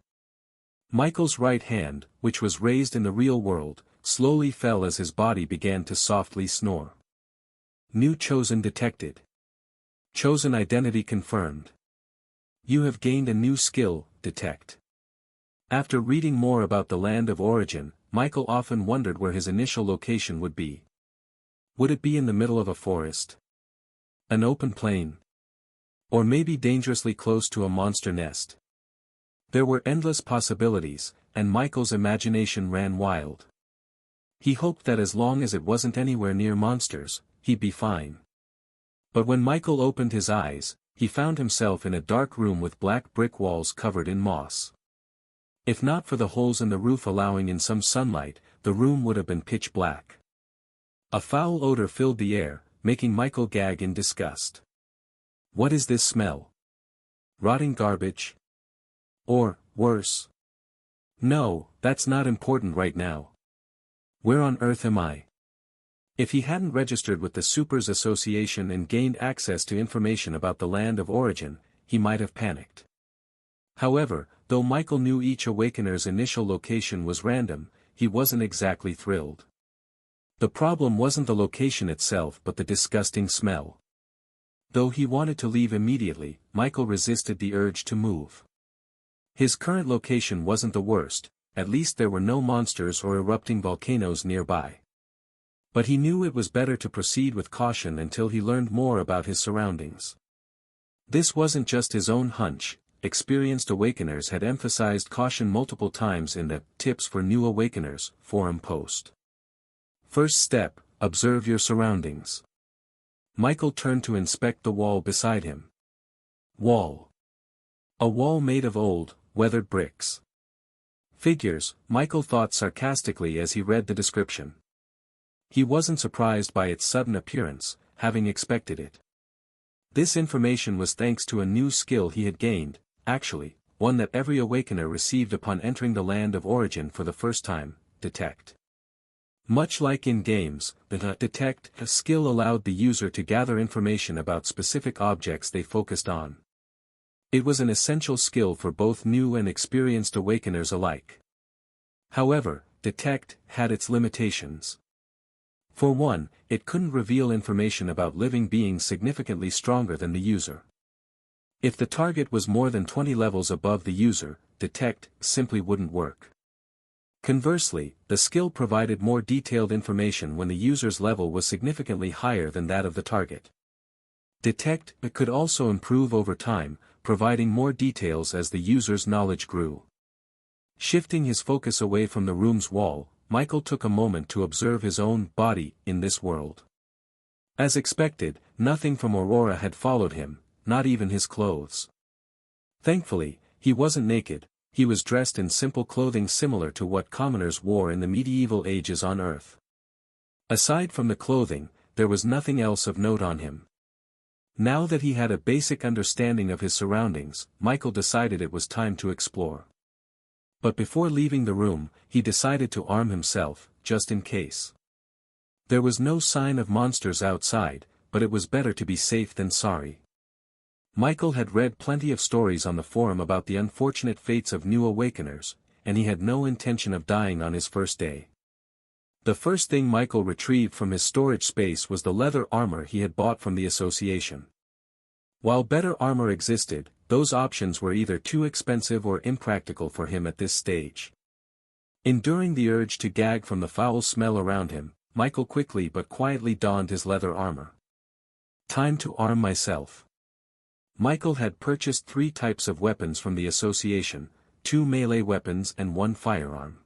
Michael's right hand, which was raised in the real world, slowly fell as his body began to softly snore. New chosen detected. Chosen identity confirmed. You have gained a new skill, detect. After reading more about the land of origin, Michael often wondered where his initial location would be. Would it be in the middle of a forest? An open plain? Or maybe dangerously close to a monster nest. There were endless possibilities, and Michael's imagination ran wild. He hoped that as long as it wasn't anywhere near monsters, he'd be fine. But when Michael opened his eyes, he found himself in a dark room with black brick walls covered in moss. If not for the holes in the roof allowing in some sunlight, the room would have been pitch black. A foul odor filled the air, making Michael gag in disgust. What is this smell? Rotting garbage? Or, worse? No, that's not important right now. Where on earth am I? If he hadn't registered with the Supers Association and gained access to information about the land of origin, he might have panicked. However, though Michael knew each awakener's initial location was random, he wasn't exactly thrilled. The problem wasn't the location itself but the disgusting smell. Though he wanted to leave immediately, Michael resisted the urge to move. His current location wasn't the worst, at least there were no monsters or erupting volcanoes nearby. But he knew it was better to proceed with caution until he learned more about his surroundings. This wasn't just his own hunch, experienced awakeners had emphasized caution multiple times in the Tips for New Awakeners forum post. First step, observe your surroundings. Michael turned to inspect the wall beside him. Wall. A wall made of old, weathered bricks. Figures, Michael thought sarcastically as he read the description. He wasn't surprised by its sudden appearance, having expected it. This information was thanks to a new skill he had gained, actually, one that every awakener received upon entering the land of origin for the first time, detect. Much like in games, the detect skill allowed the user to gather information about specific objects they focused on. It was an essential skill for both new and experienced awakeners alike. However, detect had its limitations. For one, it couldn't reveal information about living beings significantly stronger than the user. If the target was more than 20 levels above the user, detect simply wouldn't work. Conversely, the skill provided more detailed information when the user's level was significantly higher than that of the target. Detect could also improve over time, providing more details as the user's knowledge grew. Shifting his focus away from the room's wall, Michael took a moment to observe his own body in this world. As expected, nothing from Aurora had followed him, not even his clothes. Thankfully, he wasn't naked, he was dressed in simple clothing similar to what commoners wore in the medieval ages on Earth. Aside from the clothing, there was nothing else of note on him. Now that he had a basic understanding of his surroundings, Michael decided it was time to explore. But before leaving the room, he decided to arm himself, just in case. There was no sign of monsters outside, but it was better to be safe than sorry. Michael had read plenty of stories on the forum about the unfortunate fates of new awakeners, and he had no intention of dying on his first day. The first thing Michael retrieved from his storage space was the leather armor he had bought from the association. While better armor existed, those options were either too expensive or impractical for him at this stage. Enduring the urge to gag from the foul smell around him, Michael quickly but quietly donned his leather armor. Time to arm myself. Michael had purchased 3 types of weapons from the association, 2 melee weapons and 1 firearm.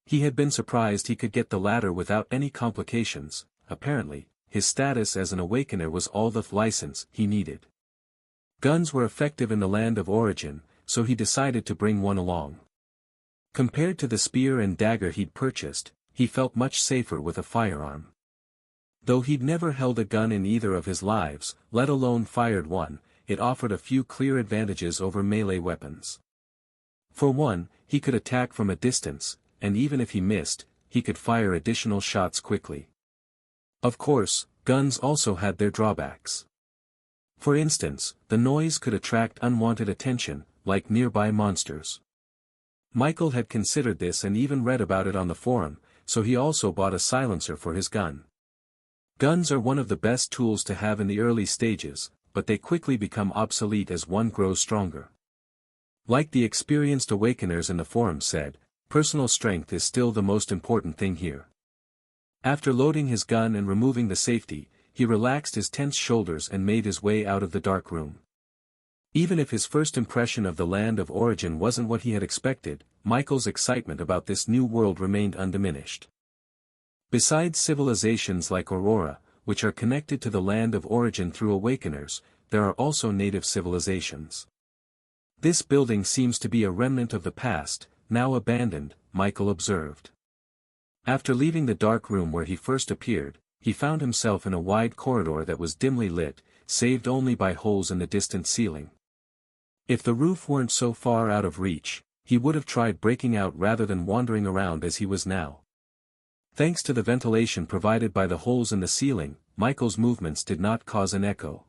He had been surprised he could get the latter without any complications. Apparently, his status as an awakener was all the license he needed. Guns were effective in the land of origin, so he decided to bring one along. Compared to the spear and dagger he'd purchased, he felt much safer with a firearm. Though he'd never held a gun in either of his lives, let alone fired one, it offered a few clear advantages over melee weapons. For one, he could attack from a distance, and even if he missed, he could fire additional shots quickly. Of course, guns also had their drawbacks. For instance, the noise could attract unwanted attention, like nearby monsters. Michael had considered this and even read about it on the forum, so he also bought a silencer for his gun. Guns are one of the best tools to have in the early stages, but they quickly become obsolete as one grows stronger. Like the experienced awakeners in the forum said, personal strength is still the most important thing here. After loading his gun and removing the safety, he relaxed his tense shoulders and made his way out of the dark room. Even if his first impression of the land of origin wasn't what he had expected, Michael's excitement about this new world remained undiminished. Besides civilizations like Aurora, which are connected to the land of origin through awakeners, there are also native civilizations. This building seems to be a remnant of the past, now abandoned, Michael observed. After leaving the dark room where he first appeared, he found himself in a wide corridor that was dimly lit, saved only by holes in the distant ceiling. If the roof weren't so far out of reach, he would have tried breaking out rather than wandering around as he was now. Thanks to the ventilation provided by the holes in the ceiling, Michael's movements did not cause an echo.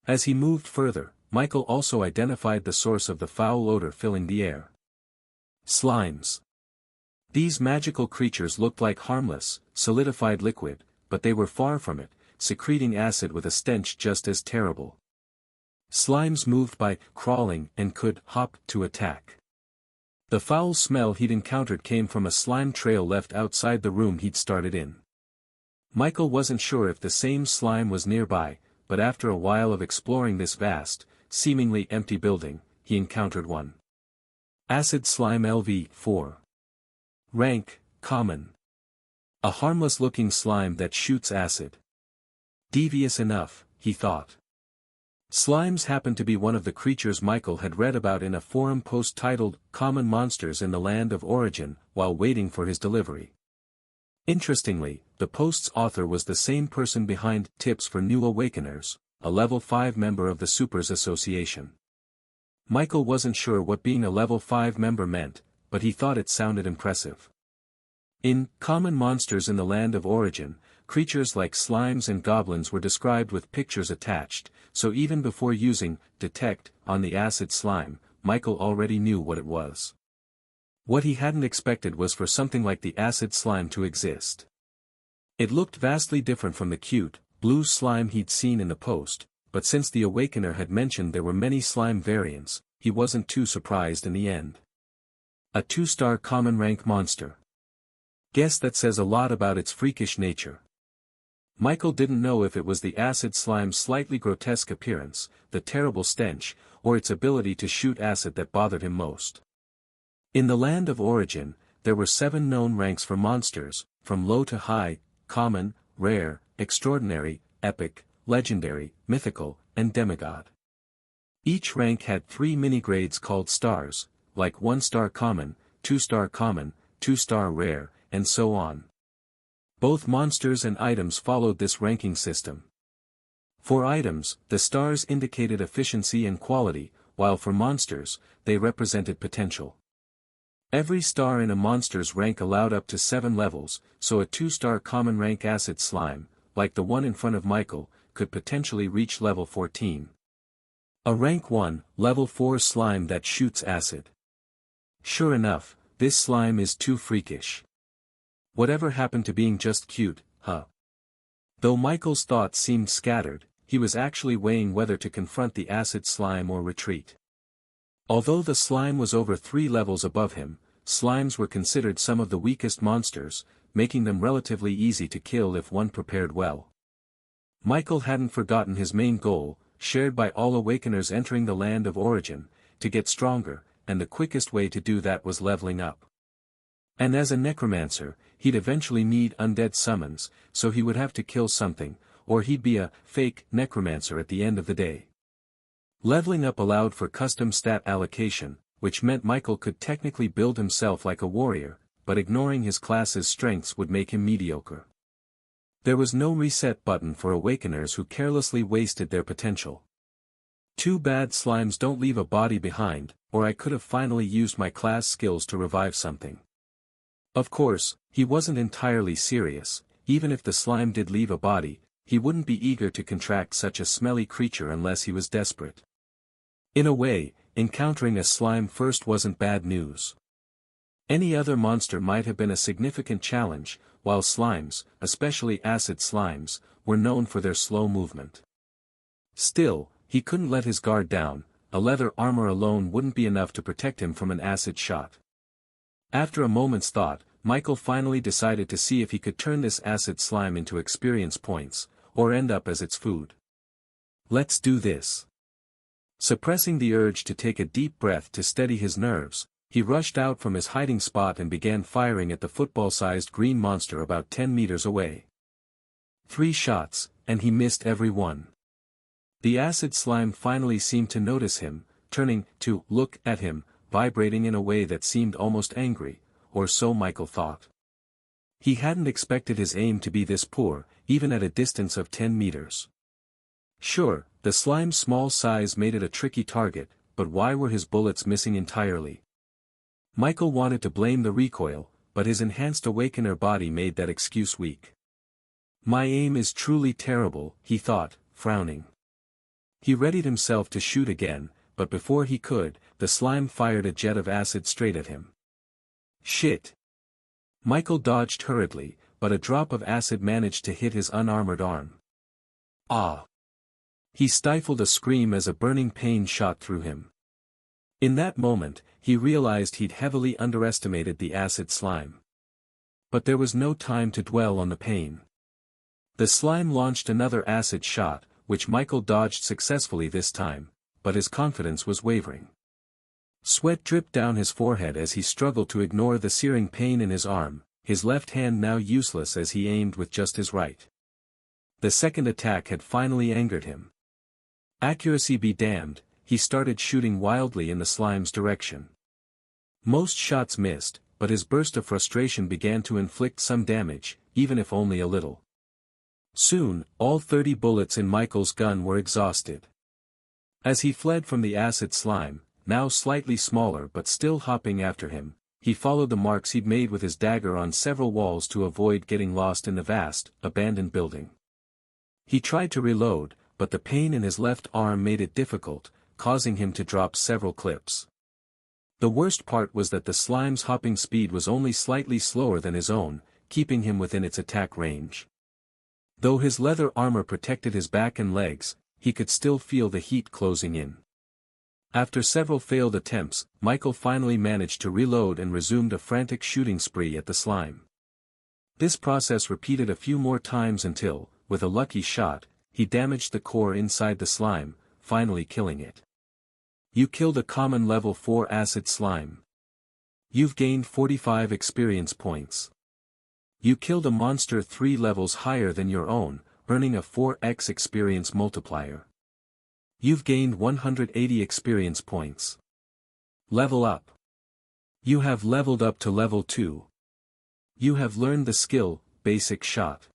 As he moved further, Michael also identified the source of the foul odor filling the air. Slimes. These magical creatures looked like harmless, solidified liquid, but they were far from it, secreting acid with a stench just as terrible. Slimes moved by crawling and could hop to attack. The foul smell he'd encountered came from a slime trail left outside the room he'd started in. Michael wasn't sure if the same slime was nearby, but after a while of exploring this vast, seemingly empty building, he encountered one. Acid Slime LV-4. Rank, Common. A harmless-looking slime that shoots acid. Devious enough, he thought. Slimes happened to be one of the creatures Michael had read about in a forum post titled, Common Monsters in the Land of Origin, while waiting for his delivery. Interestingly, the post's author was the same person behind Tips for New Awakeners, a Level 5 member of the Supers Association. Michael wasn't sure what being a Level 5 member meant, but he thought it sounded impressive. In Common Monsters in the Land of Origin, creatures like slimes and goblins were described with pictures attached, so even before using Detect on the acid slime, Michael already knew what it was. What he hadn't expected was for something like the acid slime to exist. It looked vastly different from the cute, blue slime he'd seen in the post, but since the Awakener had mentioned there were many slime variants, he wasn't too surprised in the end. A 2-star common rank monster. Guess that says a lot about its freakish nature. Michael didn't know if it was the acid slime's slightly grotesque appearance, the terrible stench, or its ability to shoot acid that bothered him most. In the Land of Origin, there were 7 known ranks for monsters, from low to high, common, rare, extraordinary, epic, legendary, mythical, and demigod. Each rank had 3 mini-grades called stars, like 1-star common, 2-star common, 2-star rare, and so on. Both monsters and items followed this ranking system. For items, the stars indicated efficiency and quality, while for monsters, they represented potential. Every star in a monster's rank allowed up to 7 levels, so a 2-star common rank acid slime, like the one in front of Michael, could potentially reach level 14. A rank 1, level 4 slime that shoots acid. Sure enough, this slime is too freakish. Whatever happened to being just cute, huh? Though Michael's thoughts seemed scattered, he was actually weighing whether to confront the acid slime or retreat. Although the slime was over 3 levels above him, slimes were considered some of the weakest monsters, making them relatively easy to kill if one prepared well. Michael hadn't forgotten his main goal, shared by all awakeners entering the Land of Origin, to get stronger, and the quickest way to do that was leveling up. And as a necromancer, he'd eventually need undead summons, so he would have to kill something, or he'd be a fake necromancer at the end of the day. Leveling up allowed for custom stat allocation, which meant Michael could technically build himself like a warrior, but ignoring his class's strengths would make him mediocre. There was no reset button for awakeners who carelessly wasted their potential. Too bad slimes don't leave a body behind, or I could have finally used my class skills to revive something. Of course, he wasn't entirely serious. Even if the slime did leave a body, he wouldn't be eager to contract such a smelly creature unless he was desperate. In a way, encountering a slime first wasn't bad news. Any other monster might have been a significant challenge, while slimes, especially acid slimes, were known for their slow movement. Still, he couldn't let his guard down. A leather armor alone wouldn't be enough to protect him from an acid shot. After a moment's thought, Michael finally decided to see if he could turn this acid slime into experience points, or end up as its food. Let's do this. Suppressing the urge to take a deep breath to steady his nerves, he rushed out from his hiding spot and began firing at the football-sized green monster about 10 meters away. 3 shots, and he missed every one. The acid slime finally seemed to notice him, turning to look at him, vibrating in a way that seemed almost angry, or so Michael thought. He hadn't expected his aim to be this poor, even at a distance of 10 meters. Sure, the slime's small size made it a tricky target, but why were his bullets missing entirely? Michael wanted to blame the recoil, but his enhanced awakener body made that excuse weak. My aim is truly terrible, he thought, frowning. He readied himself to shoot again, but before he could, the slime fired a jet of acid straight at him. Shit! Michael dodged hurriedly, but a drop of acid managed to hit his unarmored arm. Ah! He stifled a scream as a burning pain shot through him. In that moment, he realized he'd heavily underestimated the acid slime. But there was no time to dwell on the pain. The slime launched another acid shot, which Michael dodged successfully this time, but his confidence was wavering. Sweat dripped down his forehead as he struggled to ignore the searing pain in his arm, his left hand now useless as he aimed with just his right. The second attack had finally angered him. Accuracy be damned, he started shooting wildly in the slime's direction. Most shots missed, but his burst of frustration began to inflict some damage, even if only a little. Soon, all 30 bullets in Michael's gun were exhausted. As he fled from the acid slime, now slightly smaller but still hopping after him, he followed the marks he'd made with his dagger on several walls to avoid getting lost in the vast, abandoned building. He tried to reload, but the pain in his left arm made it difficult, causing him to drop several clips. The worst part was that the slime's hopping speed was only slightly slower than his own, keeping him within its attack range. Though his leather armor protected his back and legs, he could still feel the heat closing in. After several failed attempts, Michael finally managed to reload and resumed a frantic shooting spree at the slime. This process repeated a few more times until, with a lucky shot, he damaged the core inside the slime, finally killing it. You killed a common level 4 acid slime. You've gained 45 experience points. You killed a monster 3 levels higher than your own, earning a 4x experience multiplier. You've gained 180 experience points. Level up. You have leveled up to level 2. You have learned the skill, Basic Shot.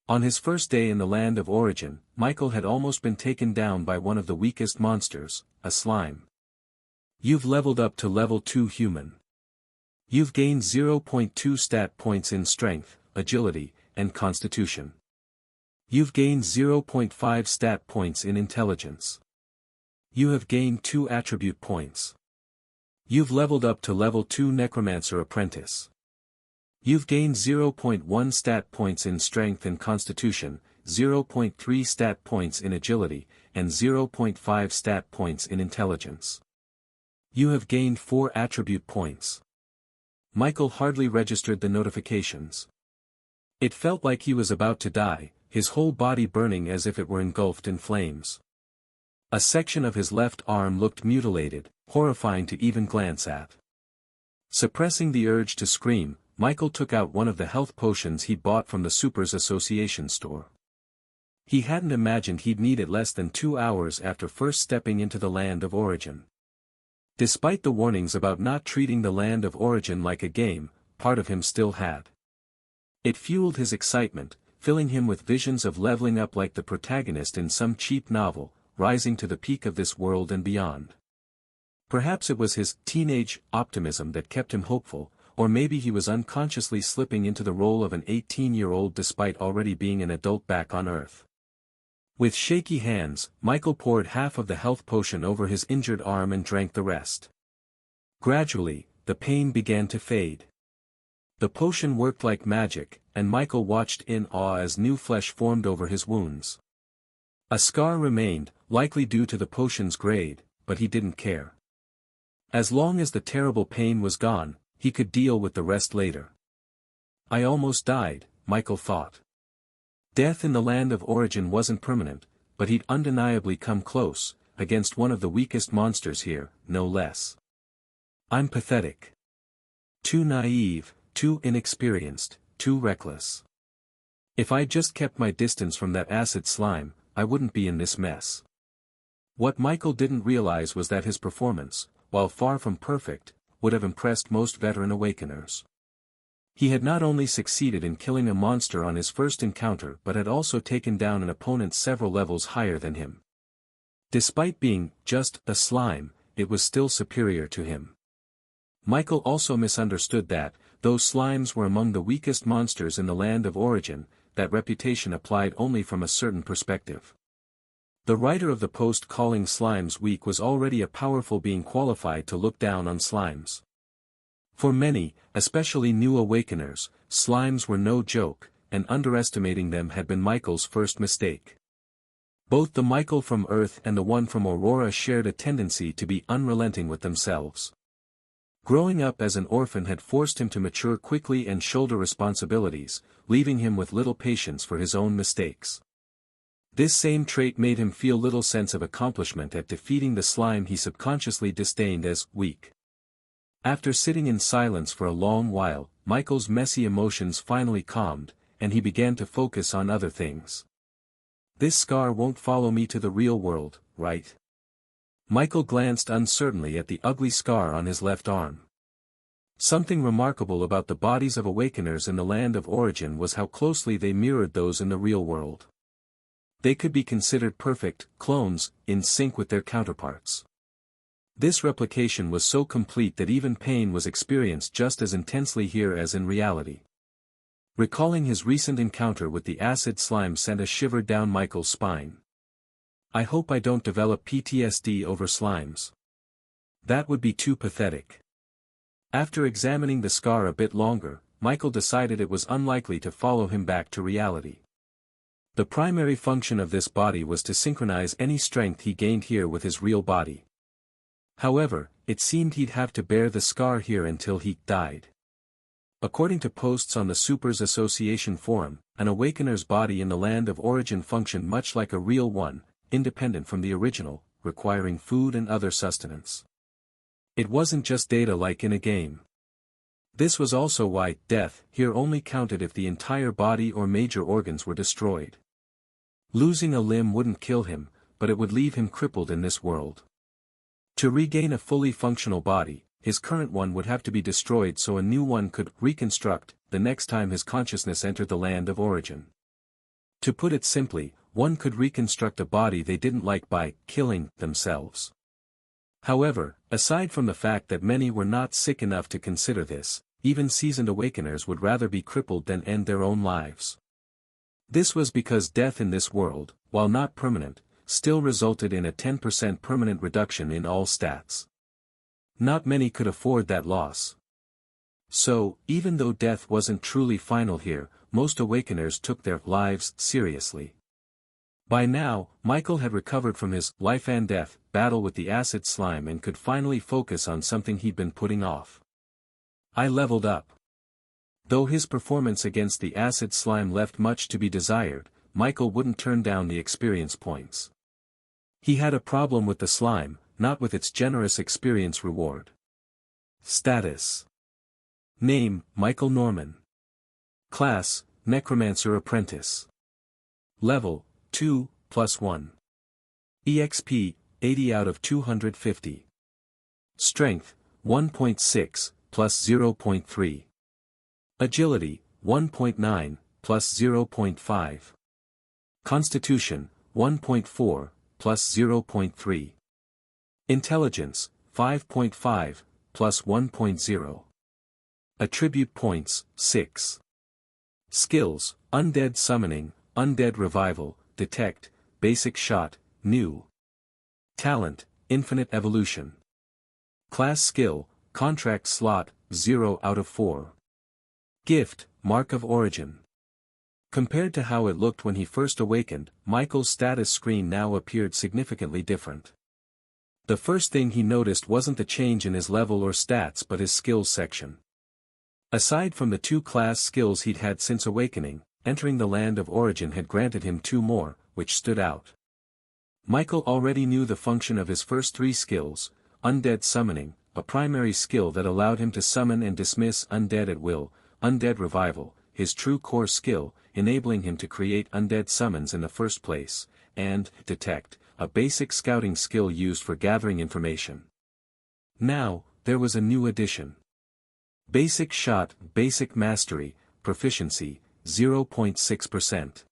On his first day in the land of origin, Michael had almost been taken down by one of the weakest monsters, a slime. You've leveled up to level 2 human. You've gained 0.2 stat points in strength, agility, and constitution. You've gained 0.5 stat points in intelligence. You have gained 2 attribute points. You've leveled up to level 2 Necromancer Apprentice. You've gained 0.1 stat points in strength and constitution, 0.3 stat points in agility, and 0.5 stat points in intelligence. You have gained 4 attribute points. Michael hardly registered the notifications. It felt like he was about to die, his whole body burning as if it were engulfed in flames. A section of his left arm looked mutilated, horrifying to even glance at. Suppressing the urge to scream, Michael took out one of the health potions he'd bought from the Supers Association store. He hadn't imagined he'd need it less than 2 hours after first stepping into the land of origin. Despite the warnings about not treating the land of origin like a game, part of him still had. It fueled his excitement, filling him with visions of leveling up like the protagonist in some cheap novel, rising to the peak of this world and beyond. Perhaps it was his teenage optimism that kept him hopeful, or maybe he was unconsciously slipping into the role of an 18-year-old despite already being an adult back on Earth. With shaky hands, Michael poured half of the health potion over his injured arm and drank the rest. Gradually, the pain began to fade. The potion worked like magic, and Michael watched in awe as new flesh formed over his wounds. A scar remained, likely due to the potion's grade, but he didn't care. As long as the terrible pain was gone, he could deal with the rest later. I almost died, Michael thought. Death in the land of origin wasn't permanent, but he'd undeniably come close, against one of the weakest monsters here, no less. I'm pathetic. Too naive, too inexperienced, too reckless. If I'd just kept my distance from that acid slime, I wouldn't be in this mess. What Michael didn't realize was that his performance, while far from perfect, would have impressed most veteran awakeners. He had not only succeeded in killing a monster on his first encounter but had also taken down an opponent several levels higher than him. Despite being just a slime, it was still superior to him. Michael also misunderstood that, though slimes were among the weakest monsters in the land of origin, that reputation applied only from a certain perspective. The writer of the post calling slimes weak was already a powerful being qualified to look down on slimes. For many, especially new awakeners, slimes were no joke, and underestimating them had been Michael's first mistake. Both the Michael from Earth and the one from Aurora shared a tendency to be unrelenting with themselves. Growing up as an orphan had forced him to mature quickly and shoulder responsibilities, leaving him with little patience for his own mistakes. This same trait made him feel little sense of accomplishment at defeating the slime he subconsciously disdained as weak. After sitting in silence for a long while, Michael's messy emotions finally calmed, and he began to focus on other things. This scar won't follow me to the real world, right? Michael glanced uncertainly at the ugly scar on his left arm. Something remarkable about the bodies of awakeners in the land of origin was how closely they mirrored those in the real world. They could be considered perfect clones, in sync with their counterparts. This replication was so complete that even pain was experienced just as intensely here as in reality. Recalling his recent encounter with the acid slime sent a shiver down Michael's spine. I hope I don't develop PTSD over slimes. That would be too pathetic. After examining the scar a bit longer, Michael decided it was unlikely to follow him back to reality. The primary function of this body was to synchronize any strength he gained here with his real body. However, it seemed he'd have to bear the scar here until he died. According to posts on the Supers Association forum, an awakener's body in the land of origin functioned much like a real one, independent from the original, requiring food and other sustenance. It wasn't just data like in a game. This was also why death here only counted if the entire body or major organs were destroyed. Losing a limb wouldn't kill him, but it would leave him crippled in this world. To regain a fully functional body, his current one would have to be destroyed so a new one could reconstruct the next time his consciousness entered the land of origin. To put it simply, one could reconstruct a body they didn't like by killing themselves. However, aside from the fact that many were not sick enough to consider this, even seasoned awakeners would rather be crippled than end their own lives. This was because death in this world, while not permanent, still resulted in a 10% permanent reduction in all stats. Not many could afford that loss. So, even though death wasn't truly final here, most awakeners took their lives seriously. By now, Michael had recovered from his life and death battle with the acid slime and could finally focus on something he'd been putting off. I leveled up. Though his performance against the acid slime left much to be desired, Michael wouldn't turn down the experience points. He had a problem with the slime, not with its generous experience reward. Status. Name, Michael Norman. Class, Necromancer Apprentice. Level, 2+1. EXP, 80 out of 250. Strength, 1.6, plus 0.3. Agility, 1.9, plus 0.5. Constitution, 1.4, plus 0.3. Intelligence, 5.5, plus 1.0. Attribute points, 6. Skills, Undead Summoning, Undead Revival, Detect, Basic Shot, New. Talent, Infinite Evolution. Class Skill, Contract Slot, 0 out of 4. Gift, Mark of Origin. Compared to how it looked when he first awakened, Michael's status screen now appeared significantly different. The first thing he noticed wasn't the change in his level or stats but his skills section. Aside from the 2 class skills he'd had since awakening, entering the land of origin had granted him 2 more, which stood out. Michael already knew the function of his first three skills: Undead Summoning, a primary skill that allowed him to summon and dismiss undead at will; Undead Revival, his true core skill, enabling him to create undead summons in the first place; and Detect, a basic scouting skill used for gathering information. Now, there was a new addition. Basic Shot, Basic Mastery, Proficiency, 0.6%.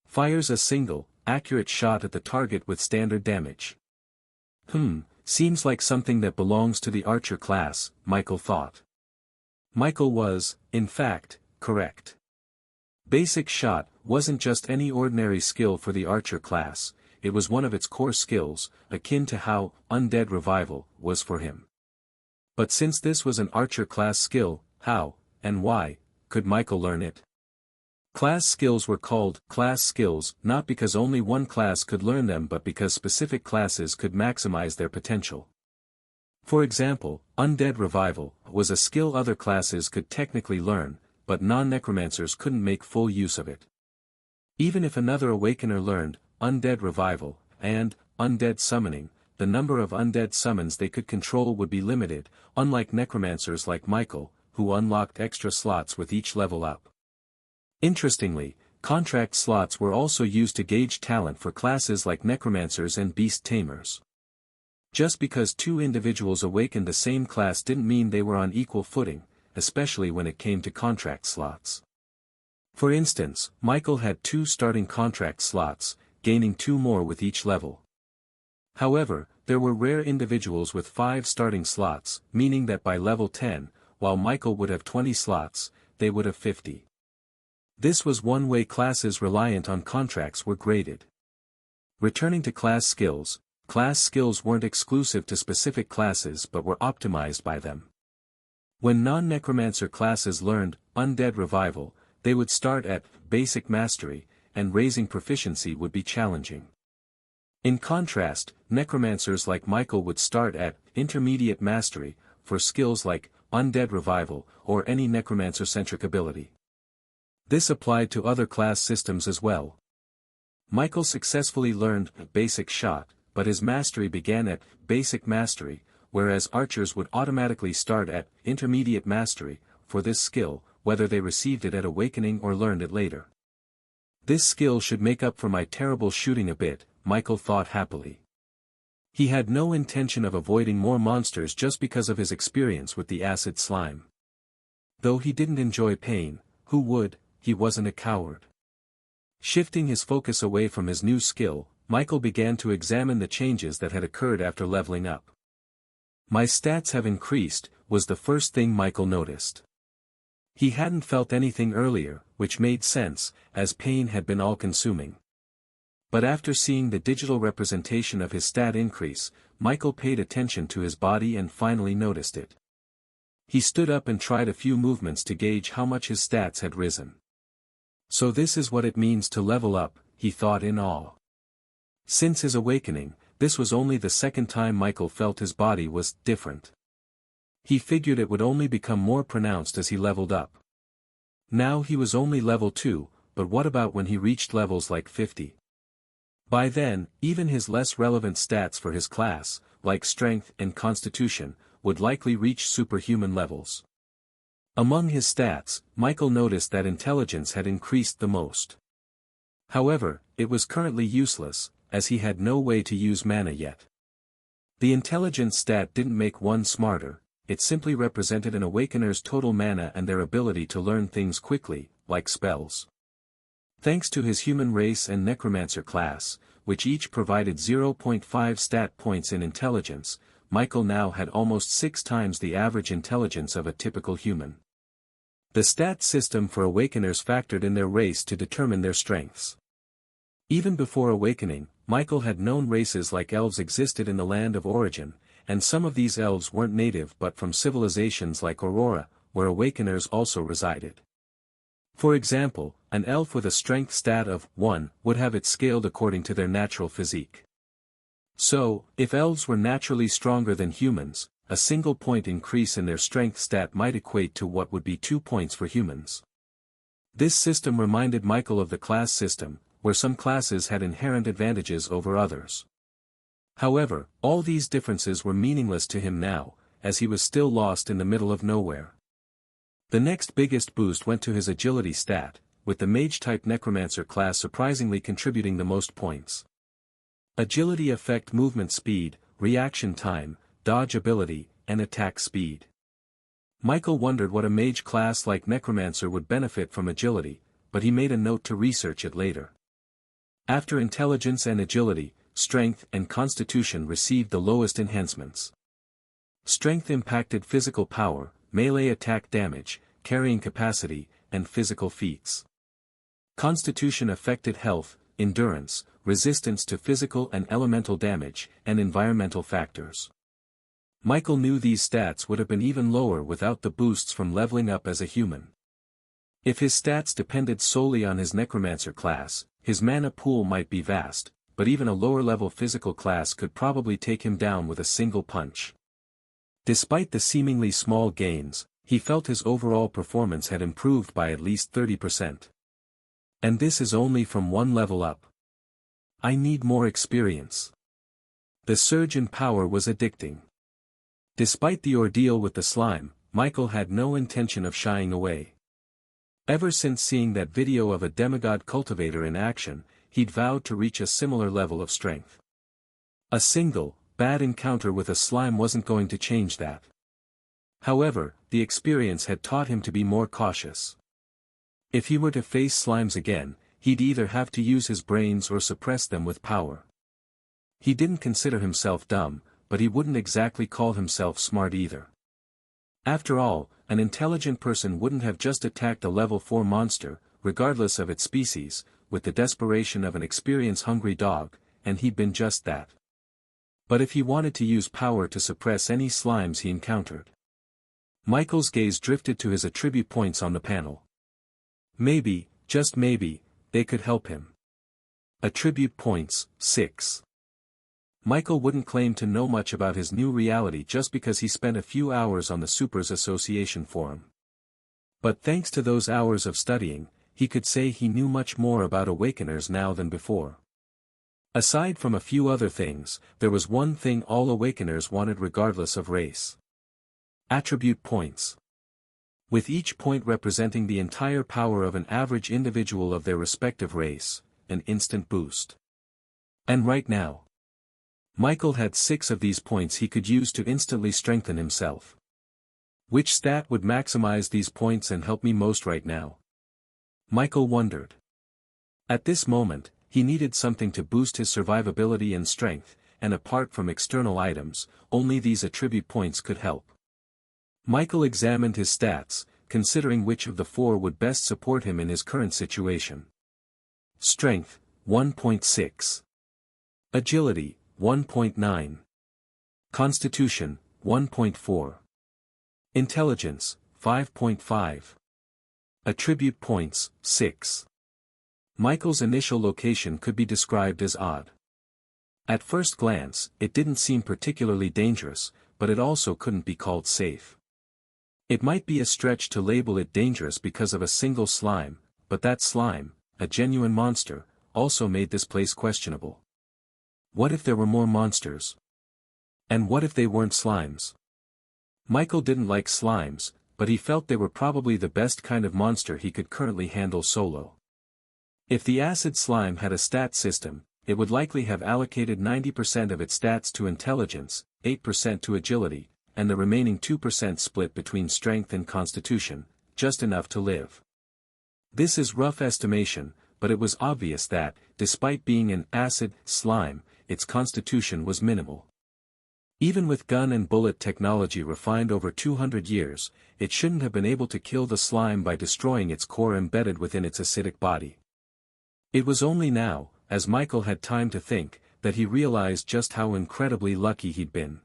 Fires a single, accurate shot at the target with standard damage. Seems like something that belongs to the archer class, Michael thought. Michael was, in fact, correct. Basic Shot wasn't just any ordinary skill for the archer class, it was one of its core skills, akin to how Undead Revival was for him. But since this was an archer class skill, how, and why, could Michael learn it? Class skills were called class skills not because only one class could learn them but because specific classes could maximize their potential. For example, Undead Revival was a skill other classes could technically learn, but non-necromancers couldn't make full use of it. Even if another awakener learned Undead Revival and Undead Summoning, the number of undead summons they could control would be limited, unlike necromancers like Michael, who unlocked extra slots with each level up. Interestingly, contract slots were also used to gauge talent for classes like necromancers and beast tamers. Just because two individuals awakened the same class didn't mean they were on equal footing, especially when it came to contract slots. For instance, Michael had 2 starting contract slots, gaining 2 more with each level. However, there were rare individuals with 5 starting slots, meaning that by level 10, while Michael would have 20 slots, they would have 50. This was one way classes reliant on contracts were graded. Returning to class skills weren't exclusive to specific classes but were optimized by them. When non-necromancer classes learned Undead Revival, they would start at Basic Mastery, and raising proficiency would be challenging. In contrast, necromancers like Michael would start at Intermediate Mastery, for skills like Undead Revival or any necromancer-centric ability. This applied to other class systems as well. Michael successfully learned Basic Shot, but his mastery began at Basic Mastery, whereas archers would automatically start at Intermediate Mastery, for this skill, whether they received it at awakening or learned it later. This skill should make up for my terrible shooting a bit, Michael thought happily. He had no intention of avoiding more monsters just because of his experience with the acid slime. Though he didn't enjoy pain, who would? He wasn't a coward. Shifting his focus away from his new skill, Michael began to examine the changes that had occurred after leveling up. My stats have increased, was the first thing Michael noticed. He hadn't felt anything earlier, which made sense, as pain had been all-consuming. But after seeing the digital representation of his stat increase, Michael paid attention to his body and finally noticed it. He stood up and tried a few movements to gauge how much his stats had risen. So this is what it means to level up, he thought in awe. Since his awakening, this was only the second time Michael felt his body was different. He figured it would only become more pronounced as he leveled up. Now he was only level 2, but what about when he reached levels like 50? By then, even his less relevant stats for his class, like strength and constitution, would likely reach superhuman levels. Among his stats, Michael noticed that intelligence had increased the most. However, it was currently useless, as he had no way to use mana yet. The intelligence stat didn't make one smarter, it simply represented an awakener's total mana and their ability to learn things quickly, like spells. Thanks to his human race and necromancer class, which each provided 0.5 stat points in intelligence, Michael now had almost 6 times the average intelligence of a typical human. The stat system for awakeners factored in their race to determine their strengths. Even before awakening, Michael had known races like elves existed in the land of origin, and some of these elves weren't native but from civilizations like Aurora, where awakeners also resided. For example, an elf with a strength stat of 1 would have it scaled according to their natural physique. So, if elves were naturally stronger than humans, a single point increase in their strength stat might equate to what would be 2 points for humans. This system reminded Michael of the class system, where some classes had inherent advantages over others. However, all these differences were meaningless to him now, as he was still lost in the middle of nowhere. The next biggest boost went to his agility stat, with the mage-type Necromancer class surprisingly contributing the most points. Agility affect movement speed, reaction time, dodge ability, and attack speed. Michael wondered what a mage class like Necromancer would benefit from agility, but he made a note to research it later. After intelligence and agility, strength and constitution received the lowest enhancements. Strength impacted physical power, melee attack damage, carrying capacity, and physical feats. Constitution affected health, endurance, resistance to physical and elemental damage, and environmental factors. Michael knew these stats would have been even lower without the boosts from leveling up as a human. If his stats depended solely on his Necromancer class, his mana pool might be vast, but even a lower-level physical class could probably take him down with a single punch. Despite the seemingly small gains, he felt his overall performance had improved by at least 30%. And this is only from one level up. I need more experience. The surge in power was addicting. Despite the ordeal with the slime, Michael had no intention of shying away. Ever since seeing that video of a demigod cultivator in action, he'd vowed to reach a similar level of strength. A single, bad encounter with a slime wasn't going to change that. However, the experience had taught him to be more cautious. If he were to face slimes again, he'd either have to use his brains or suppress them with power. He didn't consider himself dumb, but he wouldn't exactly call himself smart either. After all, an intelligent person wouldn't have just attacked a level 4 monster, regardless of its species, with the desperation of an experience-hungry dog, and he'd been just that. But if he wanted to use power to suppress any slimes he encountered. Michael's gaze drifted to his attribute points on the panel. Maybe, just maybe, they could help him. Attribute points, 6. Michael wouldn't claim to know much about his new reality just because he spent a few hours on the Supers Association forum. But thanks to those hours of studying, he could say he knew much more about awakeners now than before. Aside from a few other things, there was one thing all awakeners wanted regardless of race. Attribute points. With each point representing the entire power of an average individual of their respective race, an instant boost. And right now, Michael had 6 of these points he could use to instantly strengthen himself. Which stat would maximize these points and help me most right now? Michael wondered. At this moment, he needed something to boost his survivability and strength, and apart from external items, only these attribute points could help. Michael examined his stats, considering which of the 4 would best support him in his current situation. Strength, 1.6. Agility, 1.9. Constitution, 1.4. Intelligence, 5.5. Attribute points, 6. Michael's initial location could be described as odd. At first glance, it didn't seem particularly dangerous, but it also couldn't be called safe. It might be a stretch to label it dangerous because of a single slime, but that slime, a genuine monster, also made this place questionable. What if there were more monsters? And what if they weren't slimes? Michael didn't like slimes, but he felt they were probably the best kind of monster he could currently handle solo. If the acid slime had a stat system, it would likely have allocated 90% of its stats to intelligence, 8% to agility, and the remaining 2% split between strength and constitution, just enough to live. This is rough estimation, but it was obvious that, despite being an acid slime, its constitution was minimal. Even with gun and bullet technology refined over 200 years, it shouldn't have been able to kill the slime by destroying its core embedded within its acidic body. It was only now, as Michael had time to think, that he realized just how incredibly lucky he'd been.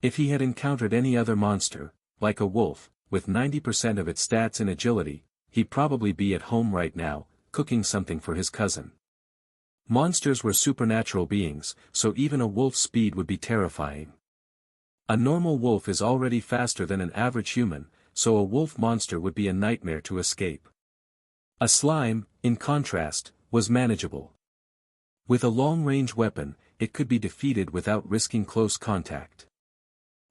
If he had encountered any other monster, like a wolf, with 90% of its stats in agility, he'd probably be at home right now, cooking something for his cousin. Monsters were supernatural beings, so even a wolf's speed would be terrifying. A normal wolf is already faster than an average human, so a wolf monster would be a nightmare to escape. A slime, in contrast, was manageable. With a long-range weapon, it could be defeated without risking close contact.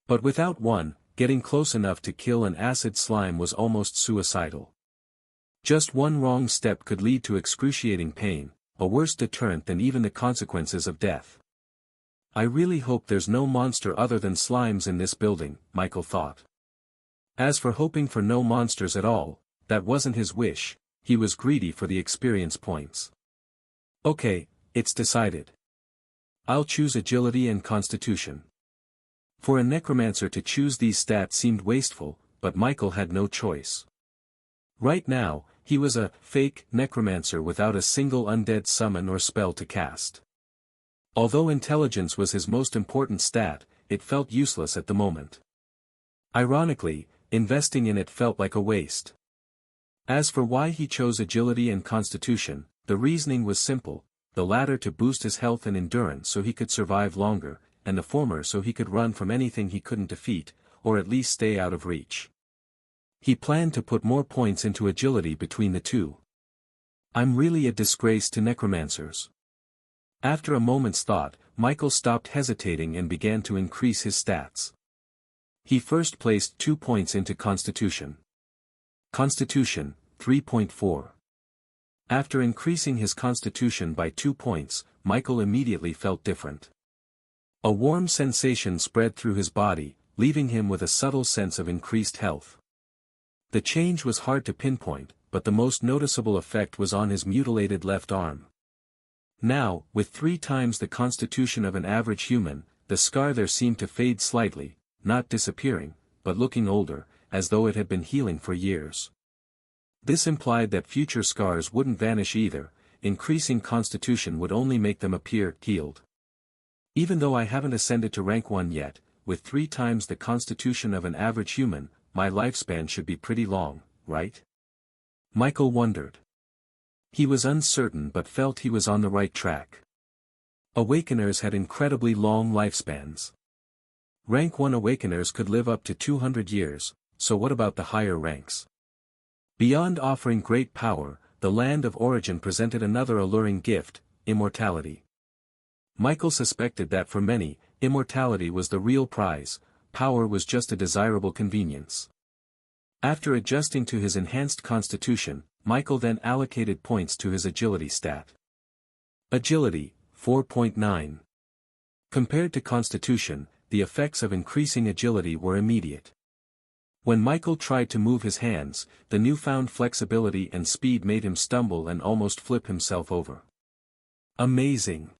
But without one, getting close enough to kill an acid slime was almost suicidal. Just one wrong step could lead to excruciating pain, a worse deterrent than even the consequences of death. I really hope there's no monster other than slimes in this building, Michael thought. As for hoping for no monsters at all, that wasn't his wish, he was greedy for the experience points. Okay, it's decided. I'll choose agility and constitution. For a necromancer to choose these stats seemed wasteful, but Michael had no choice. Right now, he was a fake necromancer without a single undead summon or spell to cast. Although intelligence was his most important stat, it felt useless at the moment. Ironically, investing in it felt like a waste. As for why he chose agility and constitution, the reasoning was simple, the latter to boost his health and endurance so he could survive longer, and the former so he could run from anything he couldn't defeat, or at least stay out of reach. He planned to put more points into agility between the two. I'm really a disgrace to necromancers. After a moment's thought, Michael stopped hesitating and began to increase his stats. He first placed 2 points into Constitution. Constitution, 3.4. After increasing his Constitution by 2 points, Michael immediately felt different. A warm sensation spread through his body, leaving him with a subtle sense of increased health. The change was hard to pinpoint, but the most noticeable effect was on his mutilated left arm. Now, with 3 times the constitution of an average human, the scar there seemed to fade slightly, not disappearing, but looking older, as though it had been healing for years. This implied that future scars wouldn't vanish either, increasing constitution would only make them appear healed. Even though I haven't ascended to rank 1 yet, with 3 times the constitution of an average human, my lifespan should be pretty long, right? Michael wondered. He was uncertain but felt he was on the right track. Awakeners had incredibly long lifespans. Rank 1 awakeners could live up to 200 years, so what about the higher ranks? Beyond offering great power, the land of origin presented another alluring gift, immortality. Michael suspected that for many, immortality was the real prize, power was just a desirable convenience. After adjusting to his enhanced constitution, Michael then allocated points to his agility stat. Agility, 4.9. Compared to constitution, the effects of increasing agility were immediate. When Michael tried to move his hands, the newfound flexibility and speed made him stumble and almost flip himself over. Amazing!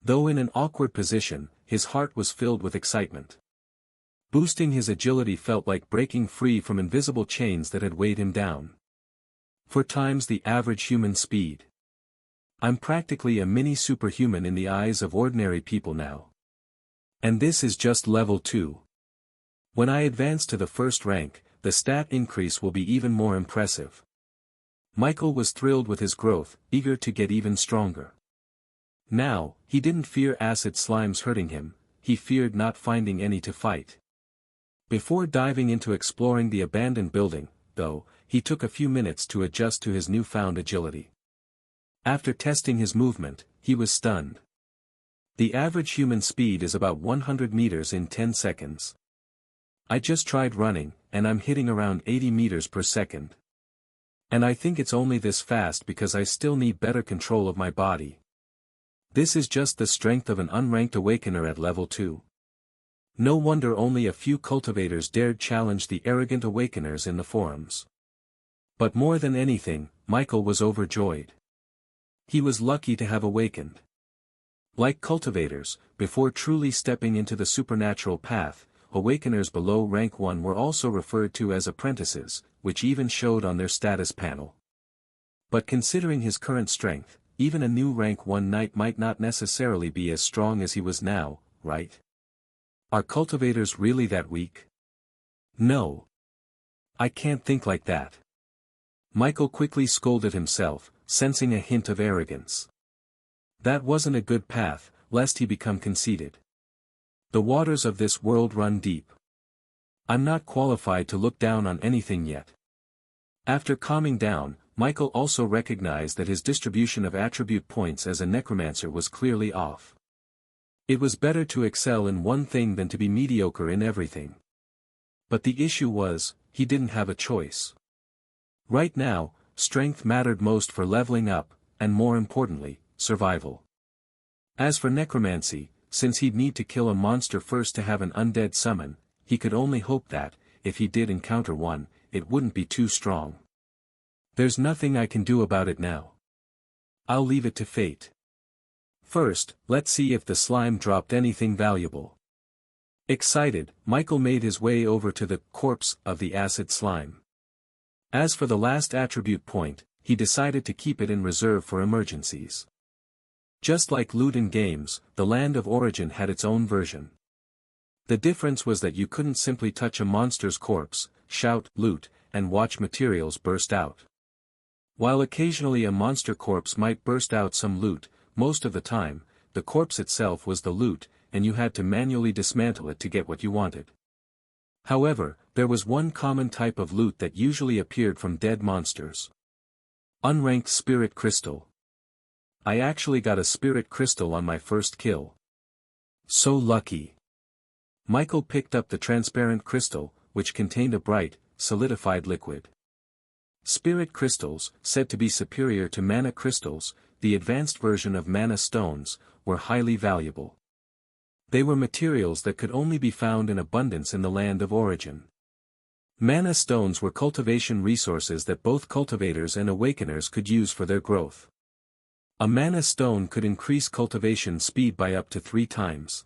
Though in an awkward position, his heart was filled with excitement. Boosting his agility felt like breaking free from invisible chains that had weighed him down. 4 times the average human speed. I'm practically a mini superhuman in the eyes of ordinary people now. And this is just level 2. When I advance to the first rank, the stat increase will be even more impressive. Michael was thrilled with his growth, eager to get even stronger. Now, he didn't fear acid slimes hurting him, he feared not finding any to fight. Before diving into exploring the abandoned building, though, he took a few minutes to adjust to his newfound agility. After testing his movement, he was stunned. The average human speed is about 100 meters in 10 seconds. I just tried running, and I'm hitting around 80 meters per second. And I think it's only this fast because I still need better control of my body. This is just the strength of an unranked awakener at level 2. No wonder only a few cultivators dared challenge the arrogant awakeners in the forums. But more than anything, Michael was overjoyed. He was lucky to have awakened. Like cultivators, before truly stepping into the supernatural path, awakeners below rank 1 were also referred to as apprentices, which even showed on their status panel. But considering his current strength, even a new rank 1 knight might not necessarily be as strong as he was now, right? Are cultivators really that weak? No. I can't think like that. Michael quickly scolded himself, sensing a hint of arrogance. That wasn't a good path, lest he become conceited. The waters of this world run deep. I'm not qualified to look down on anything yet. After calming down, Michael also recognized that his distribution of attribute points as a necromancer was clearly off. It was better to excel in one thing than to be mediocre in everything. But the issue was, he didn't have a choice. Right now, strength mattered most for leveling up, and more importantly, survival. As for necromancy, since he'd need to kill a monster first to have an undead summon, he could only hope that, if he did encounter one, it wouldn't be too strong. There's nothing I can do about it now. I'll leave it to fate. First, let's see if the slime dropped anything valuable. Excited, Michael made his way over to the corpse of the acid slime. As for the last attribute point, he decided to keep it in reserve for emergencies. Just like loot in games, the Land of Origin had its own version. The difference was that you couldn't simply touch a monster's corpse, shout, loot, and watch materials burst out. While occasionally a monster corpse might burst out some loot, most of the time, the corpse itself was the loot, and you had to manually dismantle it to get what you wanted. However, there was one common type of loot that usually appeared from dead monsters. Unranked spirit crystal. I actually got a spirit crystal on my first kill. So lucky. Michael picked up the transparent crystal, which contained a bright, solidified liquid. Spirit crystals, said to be superior to mana crystals, the advanced version of mana stones, were highly valuable. They were materials that could only be found in abundance in the Land of Origin. Mana stones were cultivation resources that both cultivators and awakeners could use for their growth. A mana stone could increase cultivation speed by up to 3 times.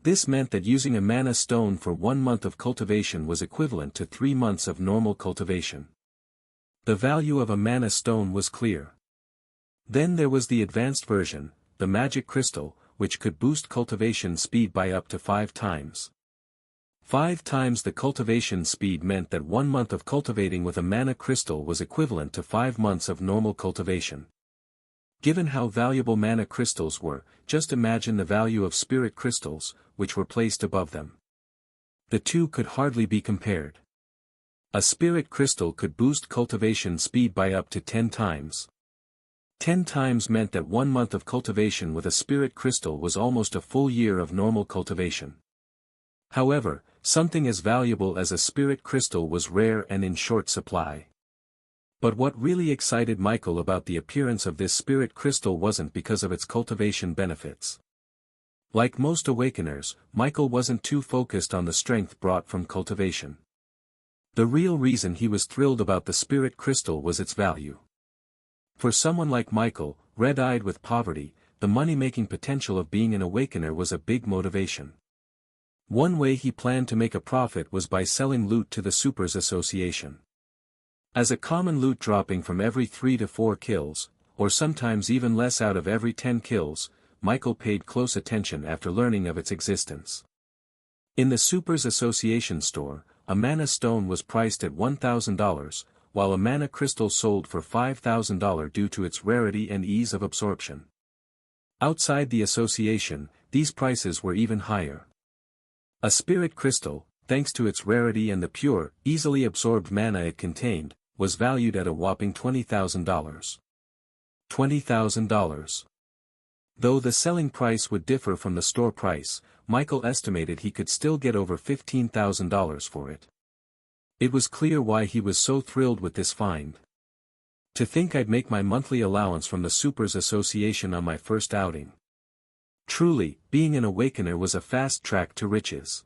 This meant that using a mana stone for 1 month of cultivation was equivalent to 3 months of normal cultivation. The value of a mana stone was clear. Then there was the advanced version, the magic crystal, which could boost cultivation speed by up to 5 times. 5 times the cultivation speed meant that 1 month of cultivating with a mana crystal was equivalent to 5 months of normal cultivation. Given how valuable mana crystals were, just imagine the value of spirit crystals, which were placed above them. The two could hardly be compared. A spirit crystal could boost cultivation speed by up to 10 times. 10 times meant that 1 month of cultivation with a spirit crystal was almost a full year of normal cultivation. However, something as valuable as a spirit crystal was rare and in short supply. But what really excited Michael about the appearance of this spirit crystal wasn't because of its cultivation benefits. Like most awakeners, Michael wasn't too focused on the strength brought from cultivation. The real reason he was thrilled about the spirit crystal was its value. For someone like Michael, red-eyed with poverty, the money-making potential of being an awakener was a big motivation. One way he planned to make a profit was by selling loot to the Supers Association. As a common loot dropping from every 3 to 4 kills, or sometimes even less out of every 10 kills, Michael paid close attention after learning of its existence. In the Supers Association store, a mana stone was priced at $1,000, while a mana crystal sold for $5,000 due to its rarity and ease of absorption. Outside the association, these prices were even higher. A spirit crystal, thanks to its rarity and the pure, easily absorbed mana it contained, was valued at a whopping $20,000. $20,000. Though the selling price would differ from the store price, Michael estimated he could still get over $15,000 for it. It was clear why he was so thrilled with this find. To think I'd make my monthly allowance from the Supers Association on my first outing. Truly, being an awakener was a fast track to riches.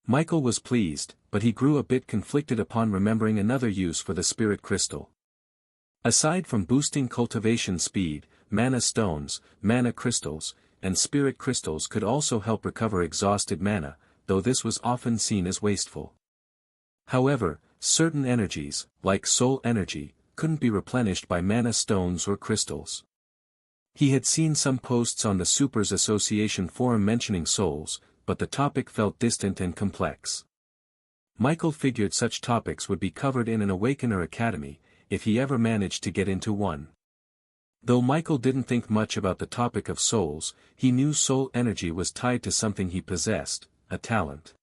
Michael was pleased, but he grew a bit conflicted upon remembering another use for the spirit crystal. Aside from boosting cultivation speed, mana stones, mana crystals, and spirit crystals could also help recover exhausted mana, though this was often seen as wasteful. However, certain energies, like soul energy, couldn't be replenished by mana stones or crystals. He had seen some posts on the Supers Association forum mentioning souls, but the topic felt distant and complex. Michael figured such topics would be covered in an Awakener Academy, if he ever managed to get into one. Though Michael didn't think much about the topic of souls, he knew soul energy was tied to something he possessed, a talent.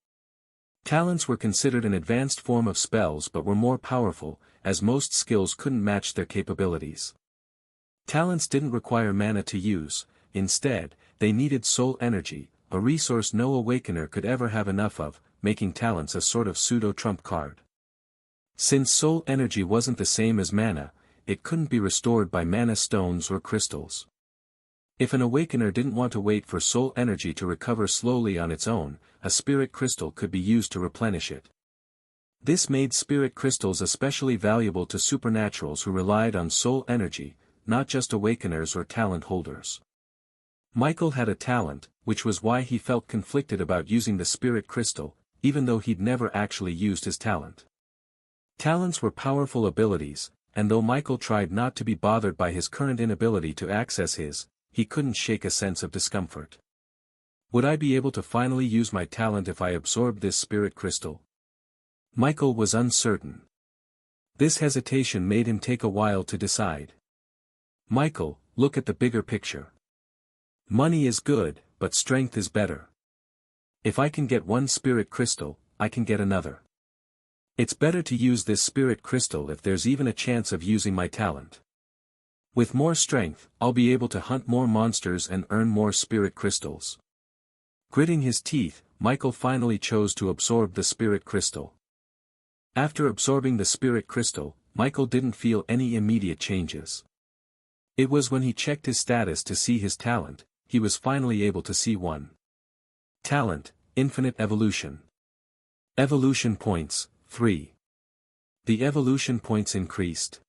Talents were considered an advanced form of spells but were more powerful, as most skills couldn't match their capabilities. Talents didn't require mana to use, instead, they needed soul energy, a resource no awakener could ever have enough of, making talents a sort of pseudo-trump card. Since soul energy wasn't the same as mana, it couldn't be restored by mana stones or crystals. If an awakener didn't want to wait for soul energy to recover slowly on its own, a spirit crystal could be used to replenish it. This made spirit crystals especially valuable to supernaturals who relied on soul energy, not just awakeners or talent holders. Michael had a talent, which was why he felt conflicted about using the spirit crystal, even though he'd never actually used his talent. Talents were powerful abilities, and though Michael tried not to be bothered by his current inability to access his, he couldn't shake a sense of discomfort. Would I be able to finally use my talent if I absorbed this spirit crystal? Michael was uncertain. This hesitation made him take a while to decide. Michael, look at the bigger picture. Money is good, but strength is better. If I can get one spirit crystal, I can get another. It's better to use this spirit crystal if there's even a chance of using my talent. With more strength, I'll be able to hunt more monsters and earn more spirit crystals. Gritting his teeth, Michael finally chose to absorb the spirit crystal. After absorbing the spirit crystal, Michael didn't feel any immediate changes. It was when he checked his status to see his talent, he was finally able to see one. Talent, Infinite Evolution. Evolution points, 3. The evolution points increased.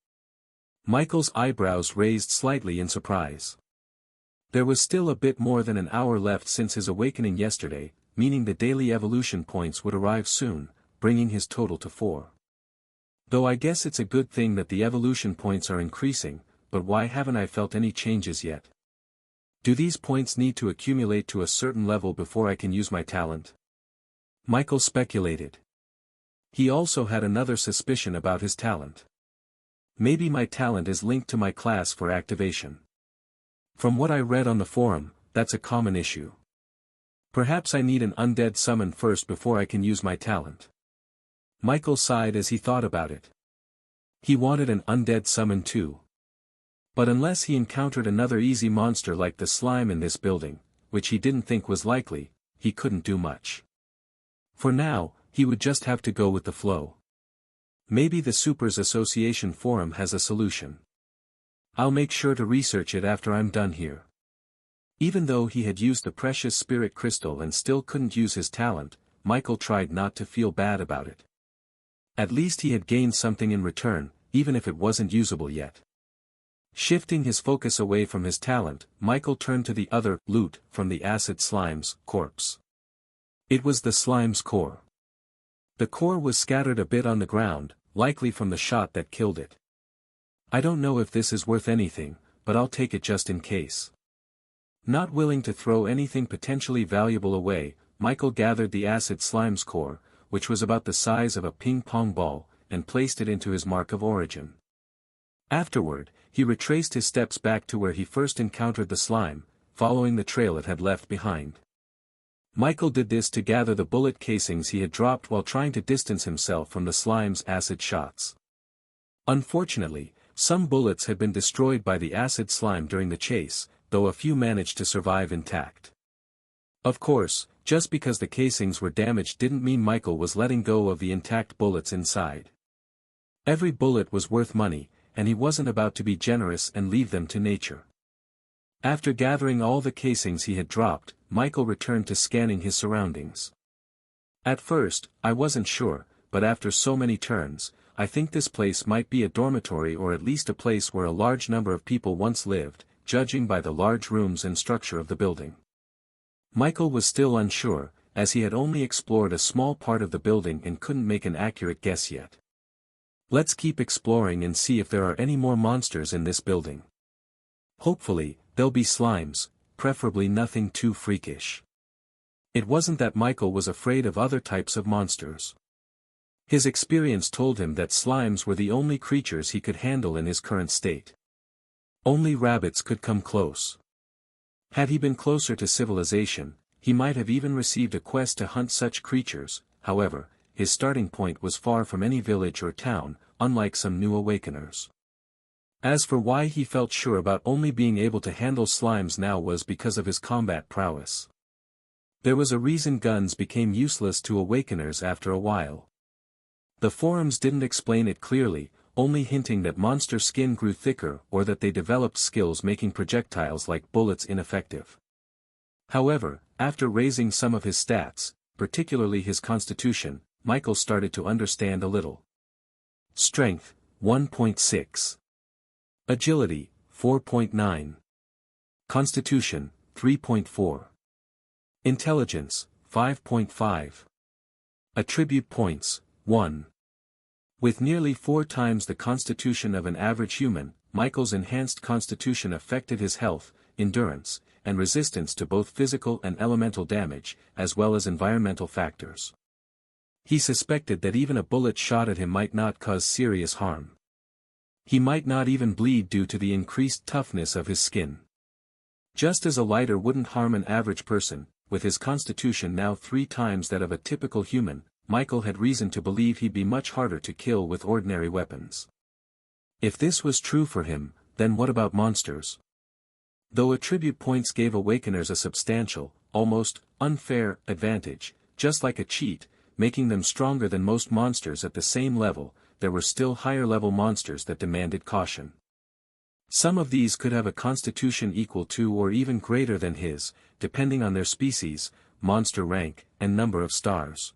Michael's eyebrows raised slightly in surprise. There was still a bit more than an hour left since his awakening yesterday, meaning the daily evolution points would arrive soon, bringing his total to 4. Though I guess it's a good thing that the evolution points are increasing, but why haven't I felt any changes yet? Do these points need to accumulate to a certain level before I can use my talent? Michael speculated. He also had another suspicion about his talent. Maybe my talent is linked to my class for activation. From what I read on the forum, that's a common issue. Perhaps I need an undead summon first before I can use my talent. Michael sighed as he thought about it. He wanted an undead summon too. But unless he encountered another easy monster like the slime in this building, which he didn't think was likely, he couldn't do much. For now, he would just have to go with the flow. Maybe the Supers Association forum has a solution. I'll make sure to research it after I'm done here. Even though he had used the precious spirit crystal and still couldn't use his talent, Michael tried not to feel bad about it. At least he had gained something in return, even if it wasn't usable yet. Shifting his focus away from his talent, Michael turned to the other loot from the acid slime's corpse. It was the slime's core. The core was scattered a bit on the ground, likely from the shot that killed it. I don't know if this is worth anything, but I'll take it just in case. Not willing to throw anything potentially valuable away, Michael gathered the acid slime's core, which was about the size of a ping-pong ball, and placed it into his mark of origin. Afterward, he retraced his steps back to where he first encountered the slime, following the trail it had left behind. Michael did this to gather the bullet casings he had dropped while trying to distance himself from the slime's acid shots. Unfortunately, some bullets had been destroyed by the acid slime during the chase, though a few managed to survive intact. Of course, just because the casings were damaged didn't mean Michael was letting go of the intact bullets inside. Every bullet was worth money, and he wasn't about to be generous and leave them to nature. After gathering all the casings he had dropped, Michael returned to scanning his surroundings. At first, I wasn't sure, but after so many turns, I think this place might be a dormitory or at least a place where a large number of people once lived, judging by the large rooms and structure of the building. Michael was still unsure, as he had only explored a small part of the building and couldn't make an accurate guess yet. Let's keep exploring and see if there are any more monsters in this building. Hopefully, there'll be slimes, preferably nothing too freakish. It wasn't that Michael was afraid of other types of monsters. His experience told him that slimes were the only creatures he could handle in his current state. Only rabbits could come close. Had he been closer to civilization, he might have even received a quest to hunt such creatures. however, his starting point was far from any village or town, unlike some new awakeners. As for why he felt sure about only being able to handle slimes now was because of his combat prowess. There was a reason guns became useless to awakeners after a while. The forums didn't explain it clearly, only hinting that monster skin grew thicker or that they developed skills making projectiles like bullets ineffective. However, after raising some of his stats, particularly his constitution, Michael started to understand a little. Strength, 1.6. Agility, 4.9. Constitution, 3.4. Intelligence, 5.5. Attribute points, 1. With nearly 4 times the constitution of an average human, Michael's enhanced constitution affected his health, endurance, and resistance to both physical and elemental damage, as well as environmental factors. He suspected that even a bullet shot at him might not cause serious harm. He might not even bleed due to the increased toughness of his skin. Just as a lighter wouldn't harm an average person, with his constitution now 3 times that of a typical human, Michael had reason to believe he'd be much harder to kill with ordinary weapons. If this was true for him, then what about monsters? Though attribute points gave awakeners a substantial, almost unfair advantage, just like a cheat, making them stronger than most monsters at the same level, there were still higher-level monsters that demanded caution. Some of these could have a constitution equal to or even greater than his, depending on their species, monster rank, and number of stars.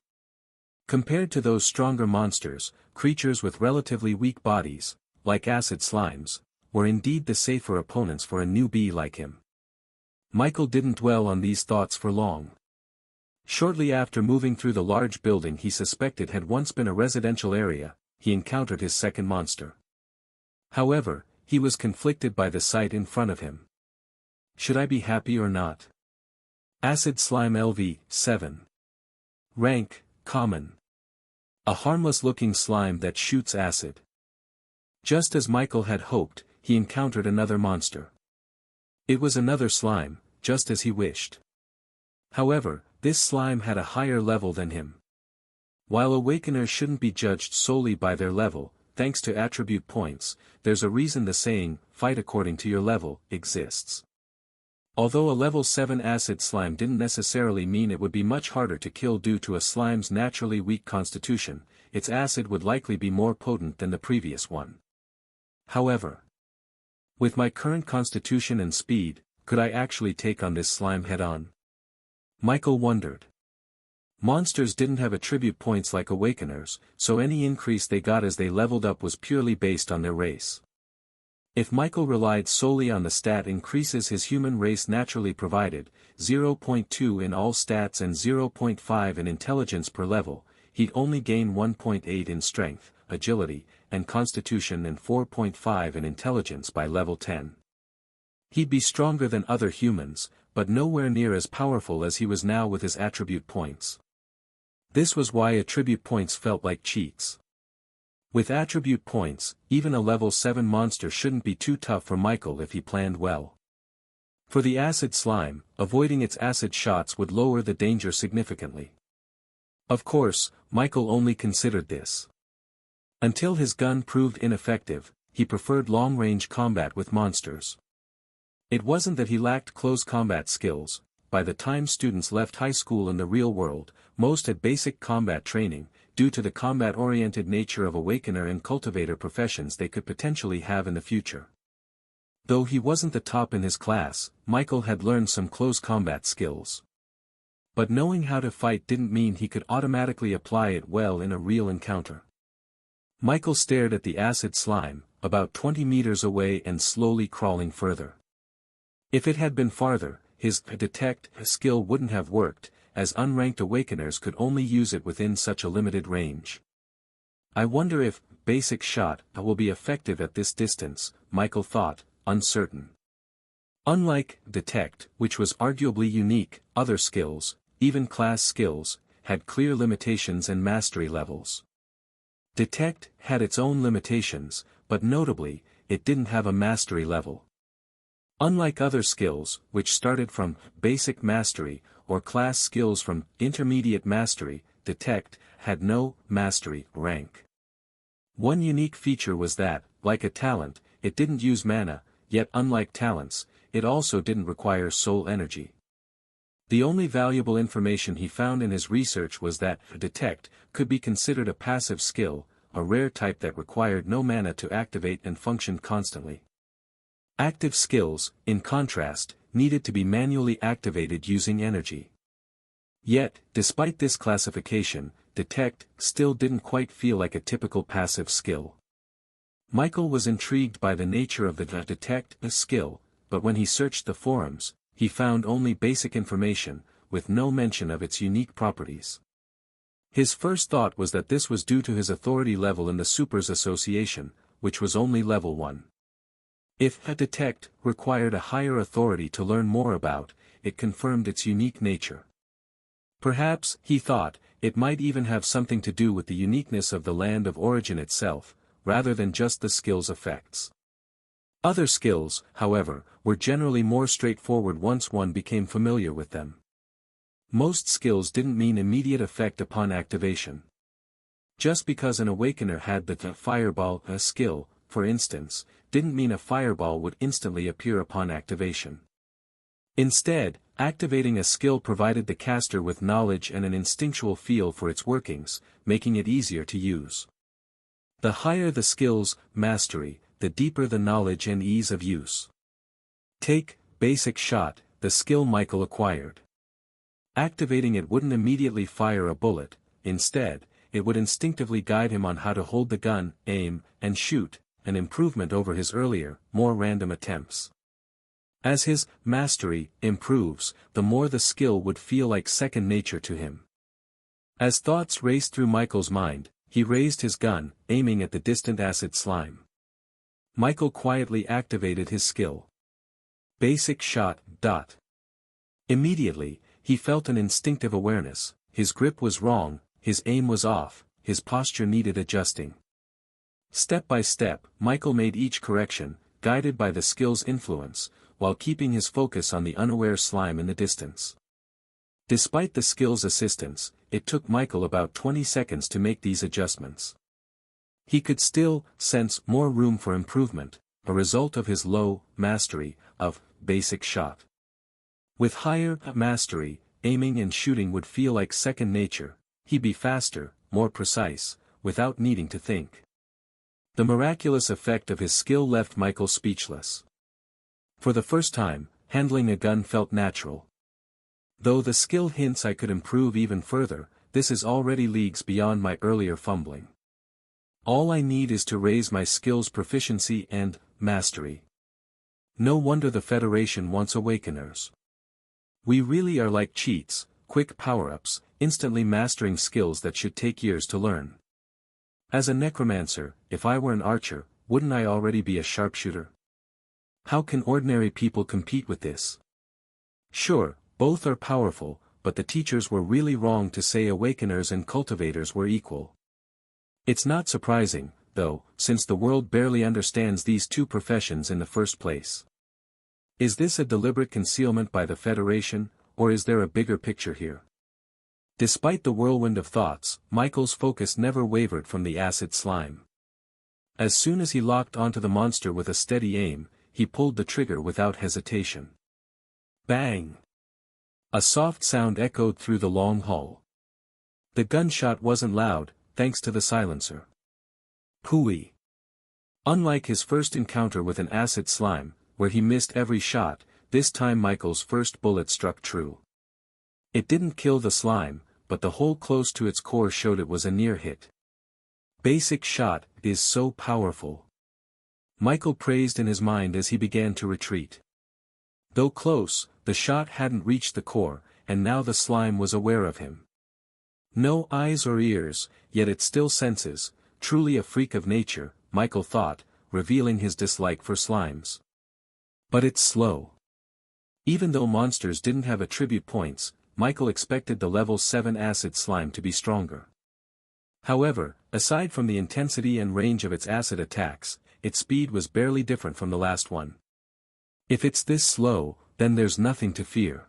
Compared to those stronger monsters, creatures with relatively weak bodies, like acid slimes, were indeed the safer opponents for a newbie like him. Michael didn't dwell on these thoughts for long. Shortly after moving through the large building he suspected had once been a residential area, he encountered his second monster. However, he was conflicted by the sight in front of him. Should I be happy or not? Acid Slime LV, 7. Rank, Common. A harmless-looking slime that shoots acid. Just as Michael had hoped, he encountered another monster. It was another slime, just as he wished. However, this slime had a higher level than him. While awakeners shouldn't be judged solely by their level, thanks to attribute points, there's a reason the saying, "fight according to your level," exists. Although a level 7 acid slime didn't necessarily mean it would be much harder to kill due to a slime's naturally weak constitution, its acid would likely be more potent than the previous one. However, with my current constitution and speed, could I actually take on this slime head-on? Michael wondered. Monsters didn't have attribute points like awakeners, so any increase they got as they leveled up was purely based on their race. If Michael relied solely on the stat increases his human race naturally provided, 0.2 in all stats and 0.5 in intelligence per level, he'd only gain 1.8 in strength, agility, and constitution and 4.5 in intelligence by level 10. He'd be stronger than other humans, but nowhere near as powerful as he was now with his attribute points. This was why attribute points felt like cheats. With attribute points, even a level 7 monster shouldn't be too tough for Michael if he planned well. For the acid slime, avoiding its acid shots would lower the danger significantly. Of course, Michael only considered this. Until his gun proved ineffective, he preferred long-range combat with monsters. It wasn't that he lacked close combat skills. By the time students left high school in the real world, most had basic combat training, due to the combat-oriented nature of awakener and cultivator professions they could potentially have in the future. Though he wasn't the top in his class, Michael had learned some close combat skills. But knowing how to fight didn't mean he could automatically apply it well in a real encounter. Michael stared at the acid slime, about 20 meters away and slowly crawling further. If it had been farther, his detect skill wouldn't have worked, as unranked awakeners could only use it within such a limited range. I wonder if basic shot will be effective at this distance, Michael thought, uncertain. Unlike detect, which was arguably unique, other skills, even class skills, had clear limitations and mastery levels. Detect had its own limitations, but notably, it didn't have a mastery level. Unlike other skills, which started from basic mastery, or class skills from intermediate mastery, detect, had no mastery rank. One unique feature was that, like a talent, it didn't use mana, yet unlike talents, it also didn't require soul energy. The only valuable information he found in his research was that detect could be considered a passive skill, a rare type that required no mana to activate and functioned constantly. Active skills, in contrast, needed to be manually activated using energy. Yet, despite this classification, detect still didn't quite feel like a typical passive skill. Michael was intrigued by the nature of the detect skill, but when he searched the forums, he found only basic information, with no mention of its unique properties. His first thought was that this was due to his authority level in the Supers Association, which was only level 1. If a detect required a higher authority to learn more about, it confirmed its unique nature. Perhaps, he thought, it might even have something to do with the uniqueness of the land of origin itself, rather than just the skill's effects. Other skills, however, were generally more straightforward once one became familiar with them. Most skills didn't mean immediate effect upon activation. Just because an awakener had the fireball skill, for instance, didn't mean a fireball would instantly appear upon activation. Instead, activating a skill provided the caster with knowledge and an instinctual feel for its workings, making it easier to use. The higher the skill's mastery, the deeper the knowledge and ease of use. Take basic shot, the skill Michael acquired. Activating it wouldn't immediately fire a bullet, instead, it would instinctively guide him on how to hold the gun, aim, and shoot, an improvement over his earlier, more random attempts. As his mastery improves, the more the skill would feel like second nature to him. As thoughts raced through Michael's mind, he raised his gun, aiming at the distant acid slime. Michael quietly activated his skill. Basic shot. Immediately, he felt an instinctive awareness, his grip was wrong, his aim was off, his posture needed adjusting. Step by step, Michael made each correction, guided by the skill's influence, while keeping his focus on the unaware slime in the distance. Despite the skill's assistance, it took Michael about 20 seconds to make these adjustments. He could still sense more room for improvement, a result of his low mastery of basic shot. With higher mastery, aiming and shooting would feel like second nature, he'd be faster, more precise, without needing to think. The miraculous effect of his skill left Michael speechless. For the first time, handling a gun felt natural. Though the skill hints I could improve even further, this is already leagues beyond my earlier fumbling. All I need is to raise my skill's proficiency and mastery. No wonder the Federation wants awakeners. We really are like cheats, quick power-ups, instantly mastering skills that should take years to learn. As a necromancer, if I were an archer, wouldn't I already be a sharpshooter? How can ordinary people compete with this? Sure, both are powerful, but the teachers were really wrong to say awakeners and cultivators were equal. It's not surprising, though, since the world barely understands these two professions in the first place. Is this a deliberate concealment by the Federation, or is there a bigger picture here? Despite the whirlwind of thoughts, Michael's focus never wavered from the acid slime. As soon as he locked onto the monster with a steady aim, he pulled the trigger without hesitation. Bang! A soft sound echoed through the long hall. The gunshot wasn't loud, thanks to the silencer. Pooey! Unlike his first encounter with an acid slime, where he missed every shot, this time Michael's first bullet struck true. It didn't kill the slime, but the hole close to its core showed it was a near hit. Basic shot is so powerful. Michael praised in his mind as he began to retreat. Though close, the shot hadn't reached the core, and now the slime was aware of him. No eyes or ears, yet it still senses, truly a freak of nature, Michael thought, revealing his dislike for slimes. But it's slow. Even though monsters didn't have attribute points, Michael expected the level 7 acid slime to be stronger. However, aside from the intensity and range of its acid attacks, its speed was barely different from the last one. If it's this slow, then there's nothing to fear.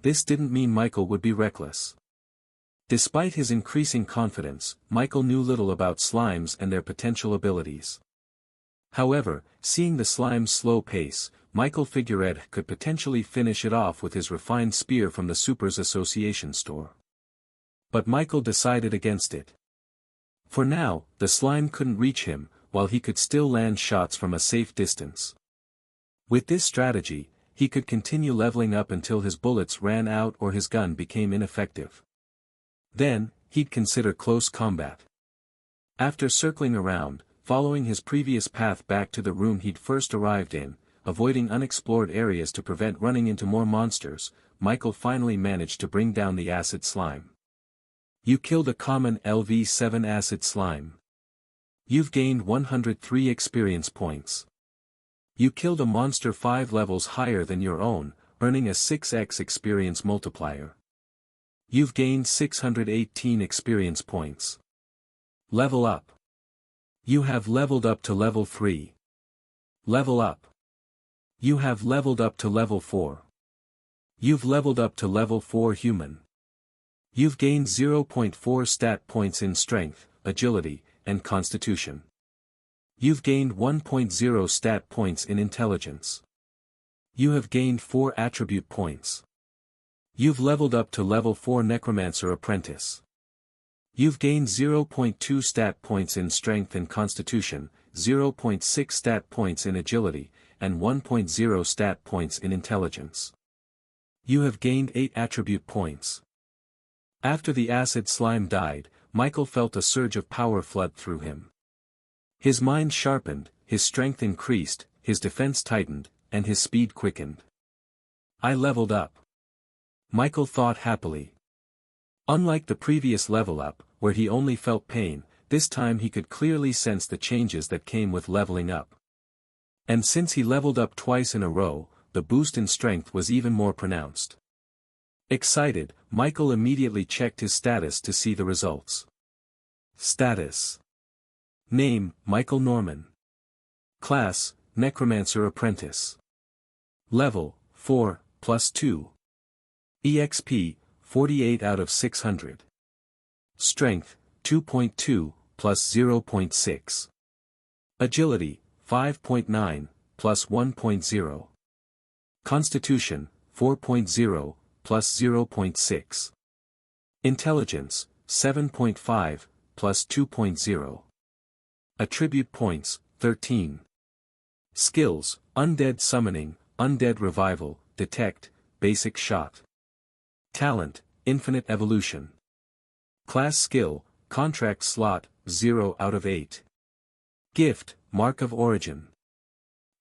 This didn't mean Michael would be reckless. Despite his increasing confidence, Michael knew little about slimes and their potential abilities. However, seeing the slime's slow pace, Michael figured could potentially finish it off with his refined spear from the Supers Association store. But Michael decided against it. For now, the slime couldn't reach him, while he could still land shots from a safe distance. With this strategy, he could continue leveling up until his bullets ran out or his gun became ineffective. Then, he'd consider close combat. After circling around, following his previous path back to the room he'd first arrived in, avoiding unexplored areas to prevent running into more monsters, Michael finally managed to bring down the acid slime. You killed a common LV7 acid slime. You've gained 103 experience points. You killed a monster 5 levels higher than your own, earning a 6x experience multiplier. You've gained 618 experience points. Level up. You have leveled up to level 3. Level up. You have leveled up to level 4. You've leveled up to level 4 human. You've gained 0.4 stat points in strength, agility, and constitution. You've gained 1.0 stat points in intelligence. You have gained 4 attribute points. You've leveled up to level 4 Necromancer Apprentice. You've gained 0.2 stat points in strength and constitution, 0.6 stat points in agility, and 1.0 stat points in intelligence. You have gained 8 attribute points. After the acid slime died, Michael felt a surge of power flood through him. His mind sharpened, his strength increased, his defense tightened, and his speed quickened. I leveled up. Michael thought happily. Unlike the previous level up, where he only felt pain, this time he could clearly sense the changes that came with leveling up. And since he leveled up twice in a row, the boost in strength was even more pronounced. Excited, Michael immediately checked his status to see the results. Status. Name, Michael Norman. Class, Necromancer Apprentice. Level, 4, +2. EXP, 48 out of 600. Strength, 2.2, +0.6. Agility, 5.9, +1.0. Constitution, 4.0, +0.6. Intelligence, 7.5, +2.0. Attribute points, 13. Skills, Undead Summoning, Undead Revival, Detect, Basic Shot. Talent, Infinite Evolution. Class Skill, Contract Slot, 0 out of 8. Gift, Mark of Origin.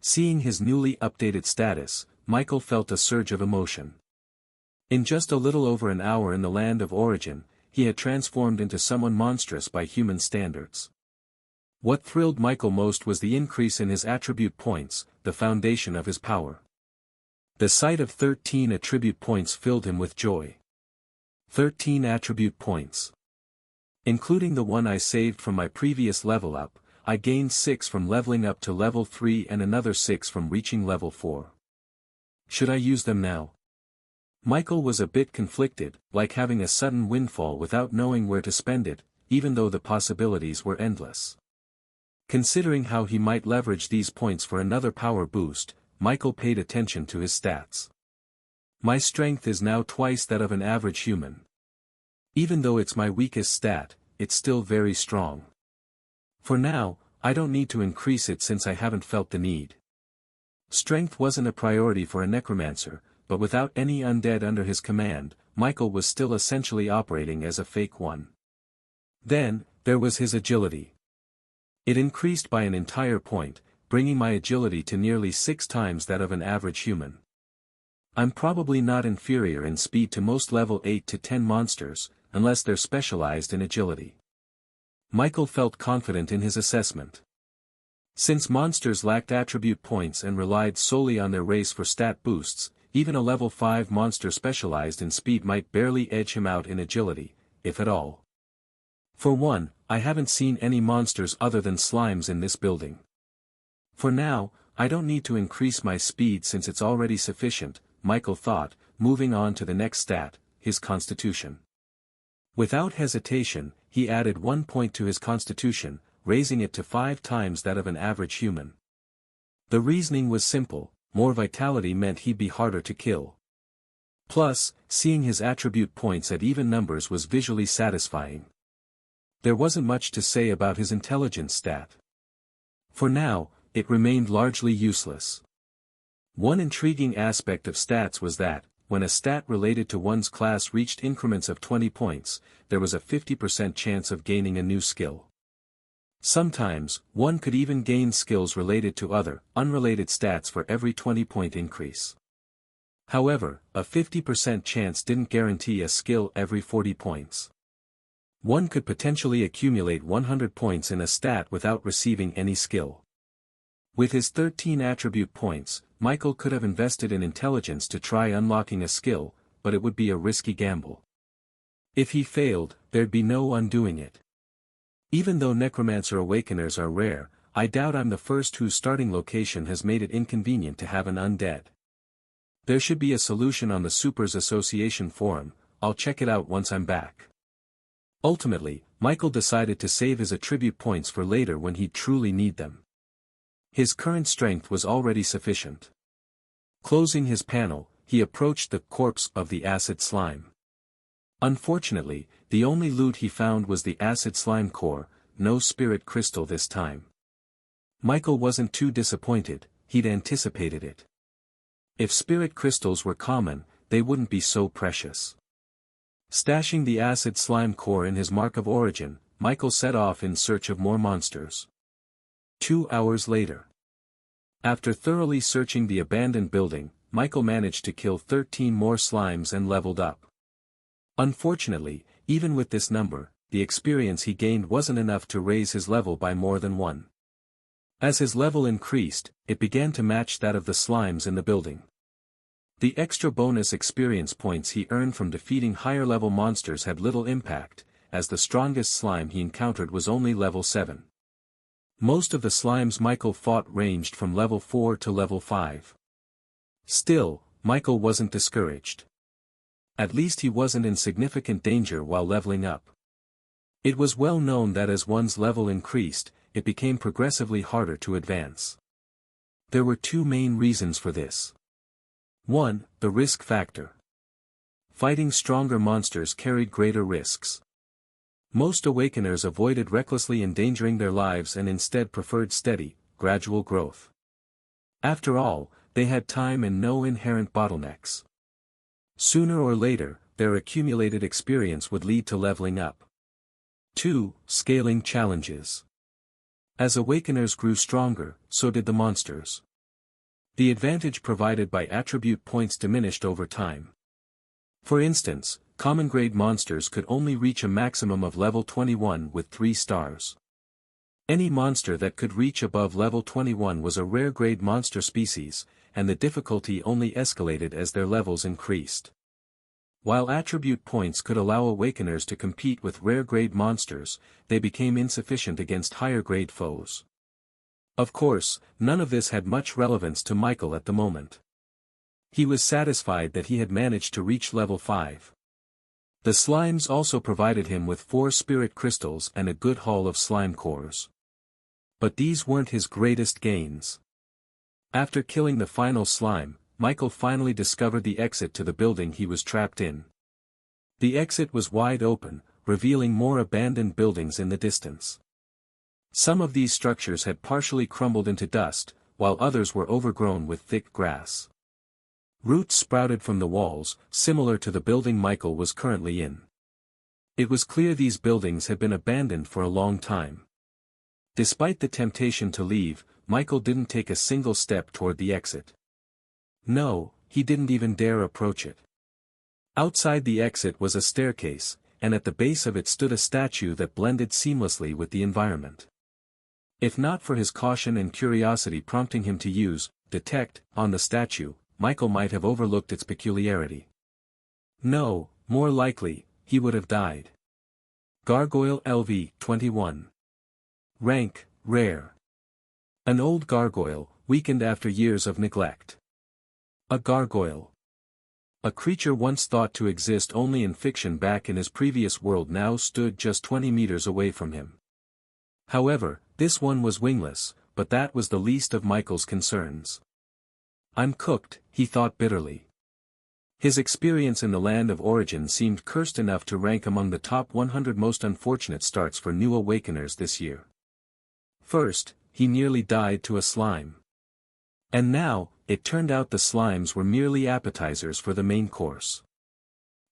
Seeing his newly updated status, Michael felt a surge of emotion. In just a little over an hour in the land of origin, he had transformed into someone monstrous by human standards. What thrilled Michael most was the increase in his attribute points, the foundation of his power. The sight of 13 attribute points filled him with joy. 13 attribute points. Including the one I saved from my previous level up, I gained 6 from leveling up to level 3 and another 6 from reaching level 4. Should I use them now? Michael was a bit conflicted, like having a sudden windfall without knowing where to spend it, even though the possibilities were endless. Considering how he might leverage these points for another power boost, Michael paid attention to his stats. My strength is now twice that of an average human. Even though it's my weakest stat, it's still very strong. For now, I don't need to increase it since I haven't felt the need. Strength wasn't a priority for a necromancer, but without any undead under his command, Michael was still essentially operating as a fake one. Then, there was his agility. It increased by an entire point, bringing my agility to nearly 6 times that of an average human. I'm probably not inferior in speed to most level 8 to 10 monsters, unless they're specialized in agility. Michael felt confident in his assessment. Since monsters lacked attribute points and relied solely on their race for stat boosts, even a level 5 monster specialized in speed might barely edge him out in agility, if at all. For one, I haven't seen any monsters other than slimes in this building. For now, I don't need to increase my speed since it's already sufficient, Michael thought, moving on to the next stat, his constitution. Without hesitation, he added 1 point to his constitution, raising it to 5 times that of an average human. The reasoning was simple: more vitality meant he'd be harder to kill. Plus, seeing his attribute points at even numbers was visually satisfying. There wasn't much to say about his intelligence stat. For now, it remained largely useless. One intriguing aspect of stats was that, when a stat related to one's class reached increments of 20 points, there was a 50% chance of gaining a new skill. Sometimes, one could even gain skills related to other, unrelated stats for every 20-point increase. However, a 50% chance didn't guarantee a skill every 40 points. One could potentially accumulate 100 points in a stat without receiving any skill. With his 13 attribute points, Michael could have invested in intelligence to try unlocking a skill, but it would be a risky gamble. If he failed, there'd be no undoing it. Even though Necromancer awakeners are rare, I doubt I'm the first whose starting location has made it inconvenient to have an undead. There should be a solution on the Supers Association forum. I'll check it out once I'm back. Ultimately, Michael decided to save his attribute points for later when he'd truly need them. His current strength was already sufficient. Closing his panel, he approached the corpse of the acid slime. Unfortunately, the only loot he found was the acid slime core, no spirit crystal this time. Michael wasn't too disappointed, he'd anticipated it. If spirit crystals were common, they wouldn't be so precious. Stashing the acid slime core in his mark of origin, Michael set off in search of more monsters. 2 hours later. After thoroughly searching the abandoned building, Michael managed to kill 13 more slimes and leveled up. Unfortunately, even with this number, the experience he gained wasn't enough to raise his level by more than 1. As his level increased, it began to match that of the slimes in the building. The extra bonus experience points he earned from defeating higher-level monsters had little impact, as the strongest slime he encountered was only level 7. Most of the slimes Michael fought ranged from level 4 to level 5. Still, Michael wasn't discouraged. At least he wasn't in significant danger while leveling up. It was well known that as one's level increased, it became progressively harder to advance. There were 2 main reasons for this. 1. The risk factor. Fighting stronger monsters carried greater risks. Most awakeners avoided recklessly endangering their lives and instead preferred steady, gradual growth. After all, they had time and no inherent bottlenecks. Sooner or later, their accumulated experience would lead to leveling up. 2. Scaling challenges. As awakeners grew stronger, so did the monsters. The advantage provided by attribute points diminished over time. For instance, common-grade monsters could only reach a maximum of level 21 with 3 stars. Any monster that could reach above level 21 was a rare-grade monster species, and the difficulty only escalated as their levels increased. While attribute points could allow awakeners to compete with rare-grade monsters, they became insufficient against higher-grade foes. Of course, none of this had much relevance to Michael at the moment. He was satisfied that he had managed to reach level 5. The slimes also provided him with 4 spirit crystals and a good haul of slime cores. But these weren't his greatest gains. After killing the final slime, Michael finally discovered the exit to the building he was trapped in. The exit was wide open, revealing more abandoned buildings in the distance. Some of these structures had partially crumbled into dust, while others were overgrown with thick grass. Roots sprouted from the walls, similar to the building Michael was currently in. It was clear these buildings had been abandoned for a long time. Despite the temptation to leave, Michael didn't take a single step toward the exit. No, he didn't even dare approach it. Outside the exit was a staircase, and at the base of it stood a statue that blended seamlessly with the environment. If not for his caution and curiosity prompting him to use detect on the statue, Michael might have overlooked its peculiarity. No, more likely, he would have died. Gargoyle LV 21. Rank, Rare. An old gargoyle, weakened after years of neglect. A gargoyle. A creature once thought to exist only in fiction back in his previous world now stood just 20 meters away from him. However, this one was wingless, but that was the least of Michael's concerns. I'm cooked, he thought bitterly. His experience in the land of origin seemed cursed enough to rank among the top 100 most unfortunate starts for new awakeners this year. First, he nearly died to a slime. And now, it turned out the slimes were merely appetizers for the main course.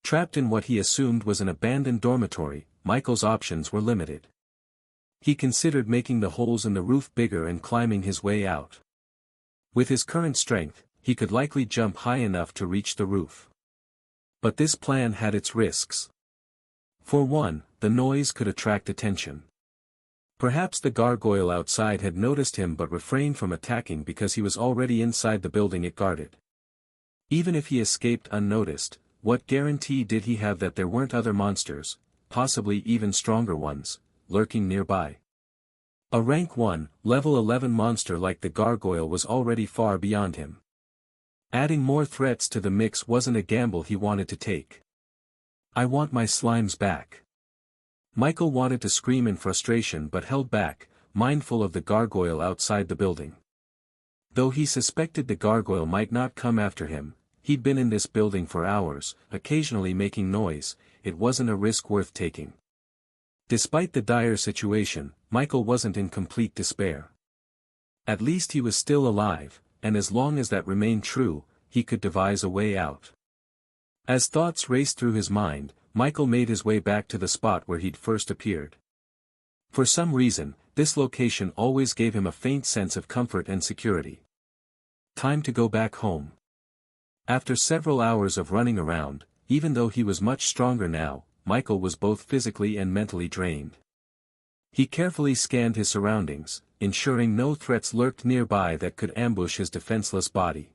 Trapped in what he assumed was an abandoned dormitory, Michael's options were limited. He considered making the holes in the roof bigger and climbing his way out. With his current strength, he could likely jump high enough to reach the roof. But this plan had its risks. For one, the noise could attract attention. Perhaps the gargoyle outside had noticed him but refrained from attacking because he was already inside the building it guarded. Even if he escaped unnoticed, what guarantee did he have that there weren't other monsters, possibly even stronger ones, lurking nearby? A rank 1, level 11 monster like the gargoyle was already far beyond him. Adding more threats to the mix wasn't a gamble he wanted to take. I want my slimes back. Michael wanted to scream in frustration but held back, mindful of the gargoyle outside the building. Though he suspected the gargoyle might not come after him, he'd been in this building for hours, occasionally making noise, it wasn't a risk worth taking. Despite the dire situation, Michael wasn't in complete despair. At least he was still alive, and as long as that remained true, he could devise a way out. As thoughts raced through his mind, Michael made his way back to the spot where he'd first appeared. For some reason, this location always gave him a faint sense of comfort and security. Time to go back home. After several hours of running around, even though he was much stronger now, Michael was both physically and mentally drained. He carefully scanned his surroundings, ensuring no threats lurked nearby that could ambush his defenseless body.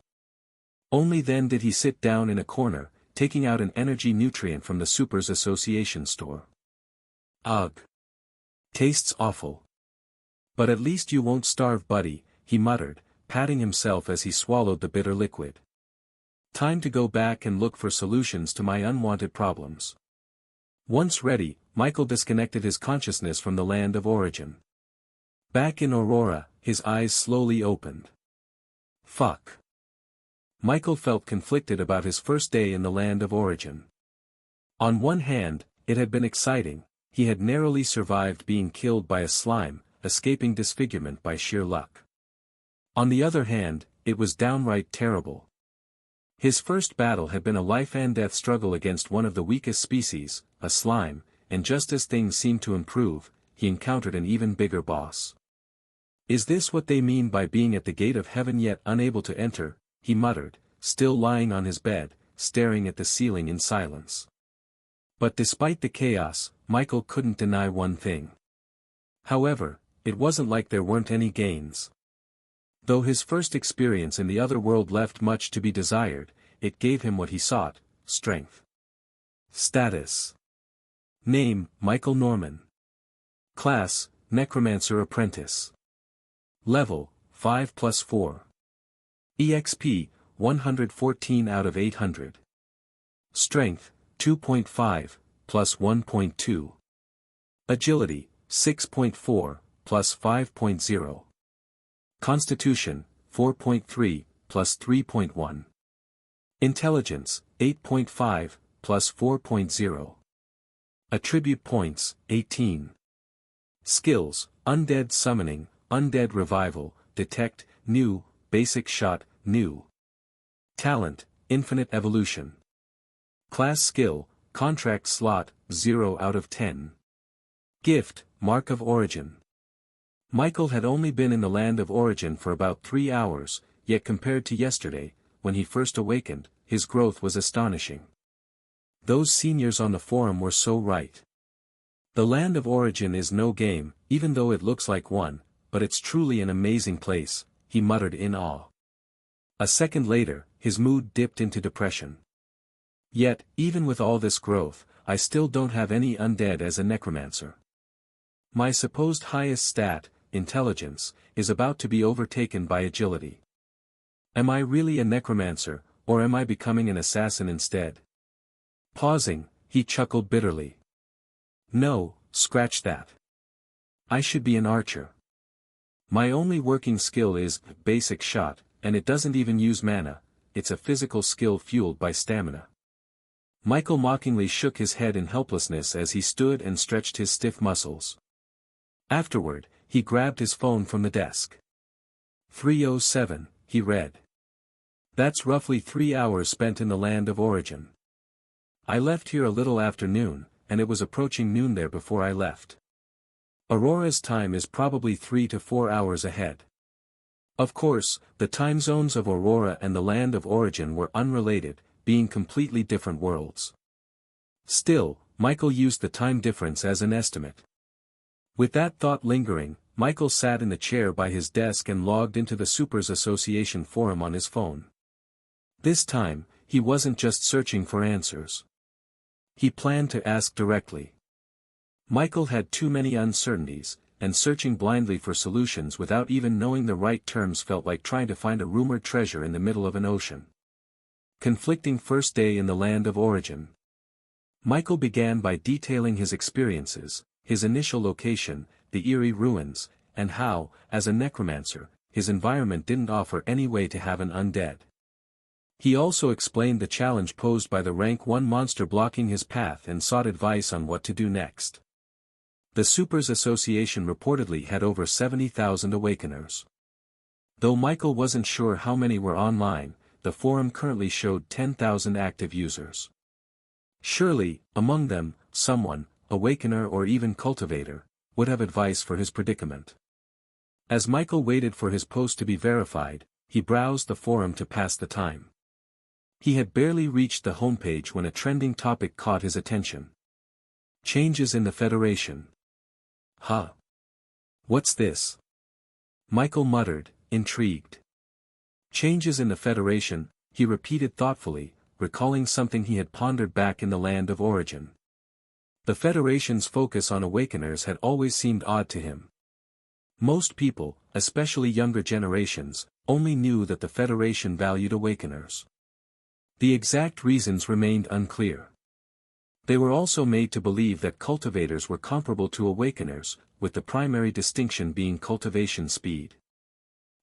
Only then did he sit down in a corner, taking out an energy nutrient from the Supers Association store. Ugh. Tastes awful. But at least you won't starve, buddy, he muttered, patting himself as he swallowed the bitter liquid. Time to go back and look for solutions to my unwanted problems. Once ready, Michael disconnected his consciousness from the land of origin. Back in Aurora, his eyes slowly opened. Fuck. Michael felt conflicted about his first day in the land of origin. On one hand, it had been exciting, he had narrowly survived being killed by a slime, escaping disfigurement by sheer luck. On the other hand, it was downright terrible. His first battle had been a life-and-death struggle against one of the weakest species, a slime, and just as things seemed to improve, he encountered an even bigger boss. Is this what they mean by being at the gate of heaven yet unable to enter? He muttered, still lying on his bed, staring at the ceiling in silence. But despite the chaos, Michael couldn't deny one thing. However, it wasn't like there weren't any gains. Though his first experience in the other world left much to be desired, it gave him what he sought, strength. Status. Name, Michael Norman. Class, Necromancer Apprentice. Level, 5+4. EXP, 114 out of 800. Strength, 2.5, plus 1.2. Agility, 6.4, plus 5.0. Constitution, 4.3, plus 3.1. Intelligence, 8.5, plus 4.0. Attribute points, 18. Skills, Undead Summoning, Undead Revival, Detect, New, Basic Shot, New. Talent, Infinite Evolution. Class Skill, Contract Slot, 0 out of 10. Gift, Mark of Origin. Michael had only been in the land of origin for about 3 hours, yet compared to yesterday, when he first awakened, his growth was astonishing. Those seniors on the forum were so right. The land of origin is no game, even though it looks like one, but it's truly an amazing place, he muttered in awe. A second later, his mood dipped into depression. Yet, even with all this growth, I still don't have any undead as a necromancer. My supposed highest stat, intelligence, is about to be overtaken by agility. Am I really a necromancer, or am I becoming an assassin instead? Pausing, he chuckled bitterly. No, scratch that. I should be an archer. My only working skill is basic shot, and it doesn't even use mana, it's a physical skill fueled by stamina. Michael mockingly shook his head in helplessness as he stood and stretched his stiff muscles. Afterward, he grabbed his phone from the desk. 3:07, he read. That's roughly 3 hours spent in the land of origin. I left here a little after noon, and it was approaching noon there before I left. Aurora's time is probably 3 to 4 hours ahead. Of course, the time zones of Aurora and the land of origin were unrelated, being completely different worlds. Still, Michael used the time difference as an estimate. With that thought lingering, Michael sat in the chair by his desk and logged into the Supers Association forum on his phone. This time, he wasn't just searching for answers. He planned to ask directly. Michael had too many uncertainties, and searching blindly for solutions without even knowing the right terms felt like trying to find a rumored treasure in the middle of an ocean. Conflicting first day in the land of origin. Michael began by detailing his experiences, his initial location, the eerie ruins, and how, as a necromancer, his environment didn't offer any way to have an undead. He also explained the challenge posed by the rank 1 monster blocking his path and sought advice on what to do next. The Supers Association reportedly had over 70,000 awakeners. Though Michael wasn't sure how many were online, the forum currently showed 10,000 active users. Surely, among them, someone, awakener or even cultivator, would have advice for his predicament. As Michael waited for his post to be verified, he browsed the forum to pass the time. He had barely reached the homepage when a trending topic caught his attention. Changes in the Federation. Huh? What's this? Michael muttered, intrigued. Changes in the Federation, he repeated thoughtfully, recalling something he had pondered back in the land of origin. The Federation's focus on awakeners had always seemed odd to him. Most people, especially younger generations, only knew that the Federation valued awakeners. The exact reasons remained unclear. They were also made to believe that cultivators were comparable to awakeners, with the primary distinction being cultivation speed.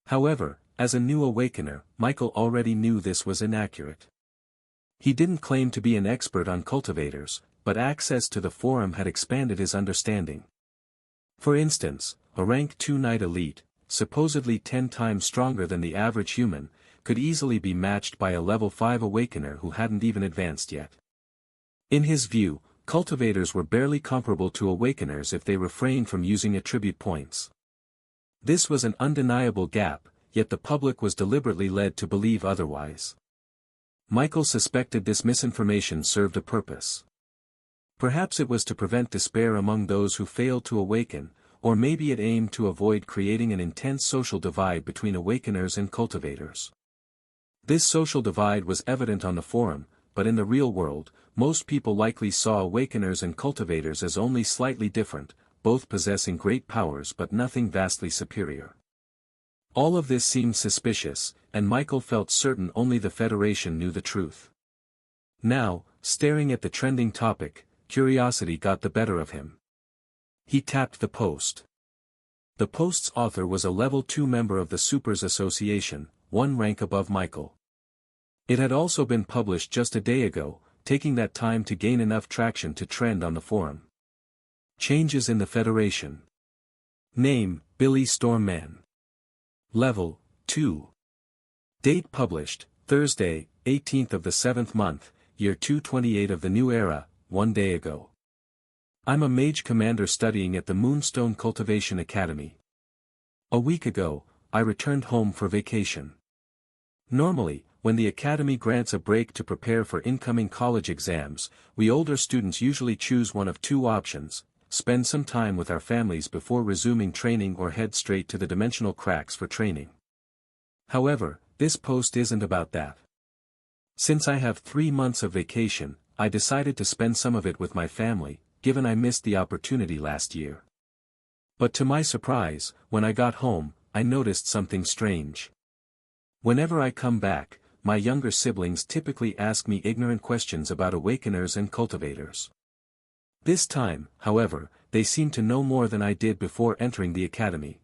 However, as a new awakener, Michael already knew this was inaccurate. He didn't claim to be an expert on cultivators, but access to the forum had expanded his understanding. For instance, a rank 2 knight elite, supposedly 10 times stronger than the average human, could easily be matched by a level 5 awakener who hadn't even advanced yet. In his view, cultivators were barely comparable to awakeners if they refrained from using attribute points. This was an undeniable gap, yet the public was deliberately led to believe otherwise. Michael suspected this misinformation served a purpose. Perhaps it was to prevent despair among those who failed to awaken, or maybe it aimed to avoid creating an intense social divide between awakeners and cultivators. This social divide was evident on the forum, but in the real world, most people likely saw awakeners and cultivators as only slightly different, both possessing great powers but nothing vastly superior. All of this seemed suspicious, and Michael felt certain only the Federation knew the truth. Now, staring at the trending topic, curiosity got the better of him. He tapped the post. The post's author was a level 2 member of the Supers Association, 1 rank above Michael. It had also been published just a day ago, taking that time to gain enough traction to trend on the forum. Changes in the Federation. Name, Billy Stormman. Level, 2. Date published, Thursday, 18th of the 7th month, year 228 of the new era, 1 day ago. I'm a mage commander studying at the Moonstone Cultivation Academy. A week ago, I returned home for vacation. Normally, when the academy grants a break to prepare for incoming college exams, we older students usually choose one of 2 options: spend some time with our families before resuming training or head straight to the dimensional cracks for training. However, this post isn't about that. Since I have 3 months of vacation, I decided to spend some of it with my family, given I missed the opportunity last year. But to my surprise, when I got home, I noticed something strange. Whenever I come back, my younger siblings typically ask me ignorant questions about awakeners and cultivators. This time, however, they seemed to know more than I did before entering the academy.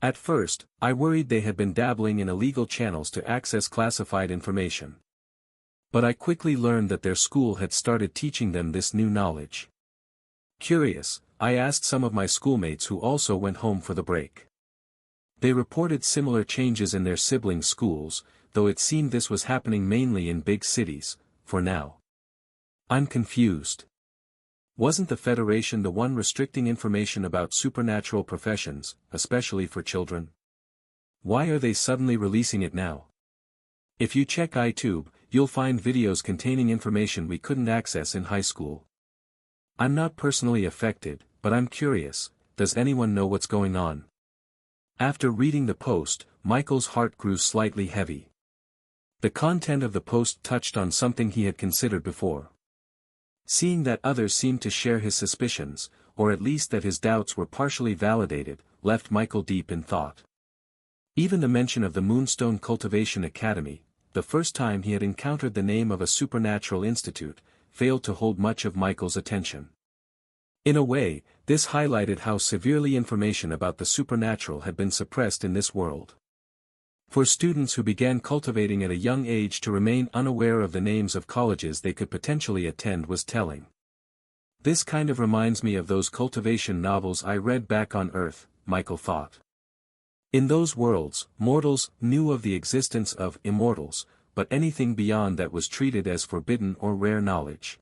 At first, I worried they had been dabbling in illegal channels to access classified information. But I quickly learned that their school had started teaching them this new knowledge. Curious, I asked some of my schoolmates who also went home for the break. They reported similar changes in their sibling schools, though it seemed this was happening mainly in big cities, for now. I'm confused. Wasn't the Federation the one restricting information about supernatural professions, especially for children? Why are they suddenly releasing it now? If you check iTube, you'll find videos containing information we couldn't access in high school. I'm not personally affected, but I'm curious, does anyone know what's going on? After reading the post, Michael's heart grew slightly heavy. The content of the post touched on something he had considered before. Seeing that others seemed to share his suspicions, or at least that his doubts were partially validated, left Michael deep in thought. Even the mention of the Moonstone Cultivation Academy, the first time he had encountered the name of a supernatural institute, failed to hold much of Michael's attention. In a way, this highlighted how severely information about the supernatural had been suppressed in this world. For students who began cultivating at a young age to remain unaware of the names of colleges they could potentially attend was telling. This kind of reminds me of those cultivation novels I read back on Earth, Michael thought. In those worlds, mortals knew of the existence of immortals, but anything beyond that was treated as forbidden or rare knowledge.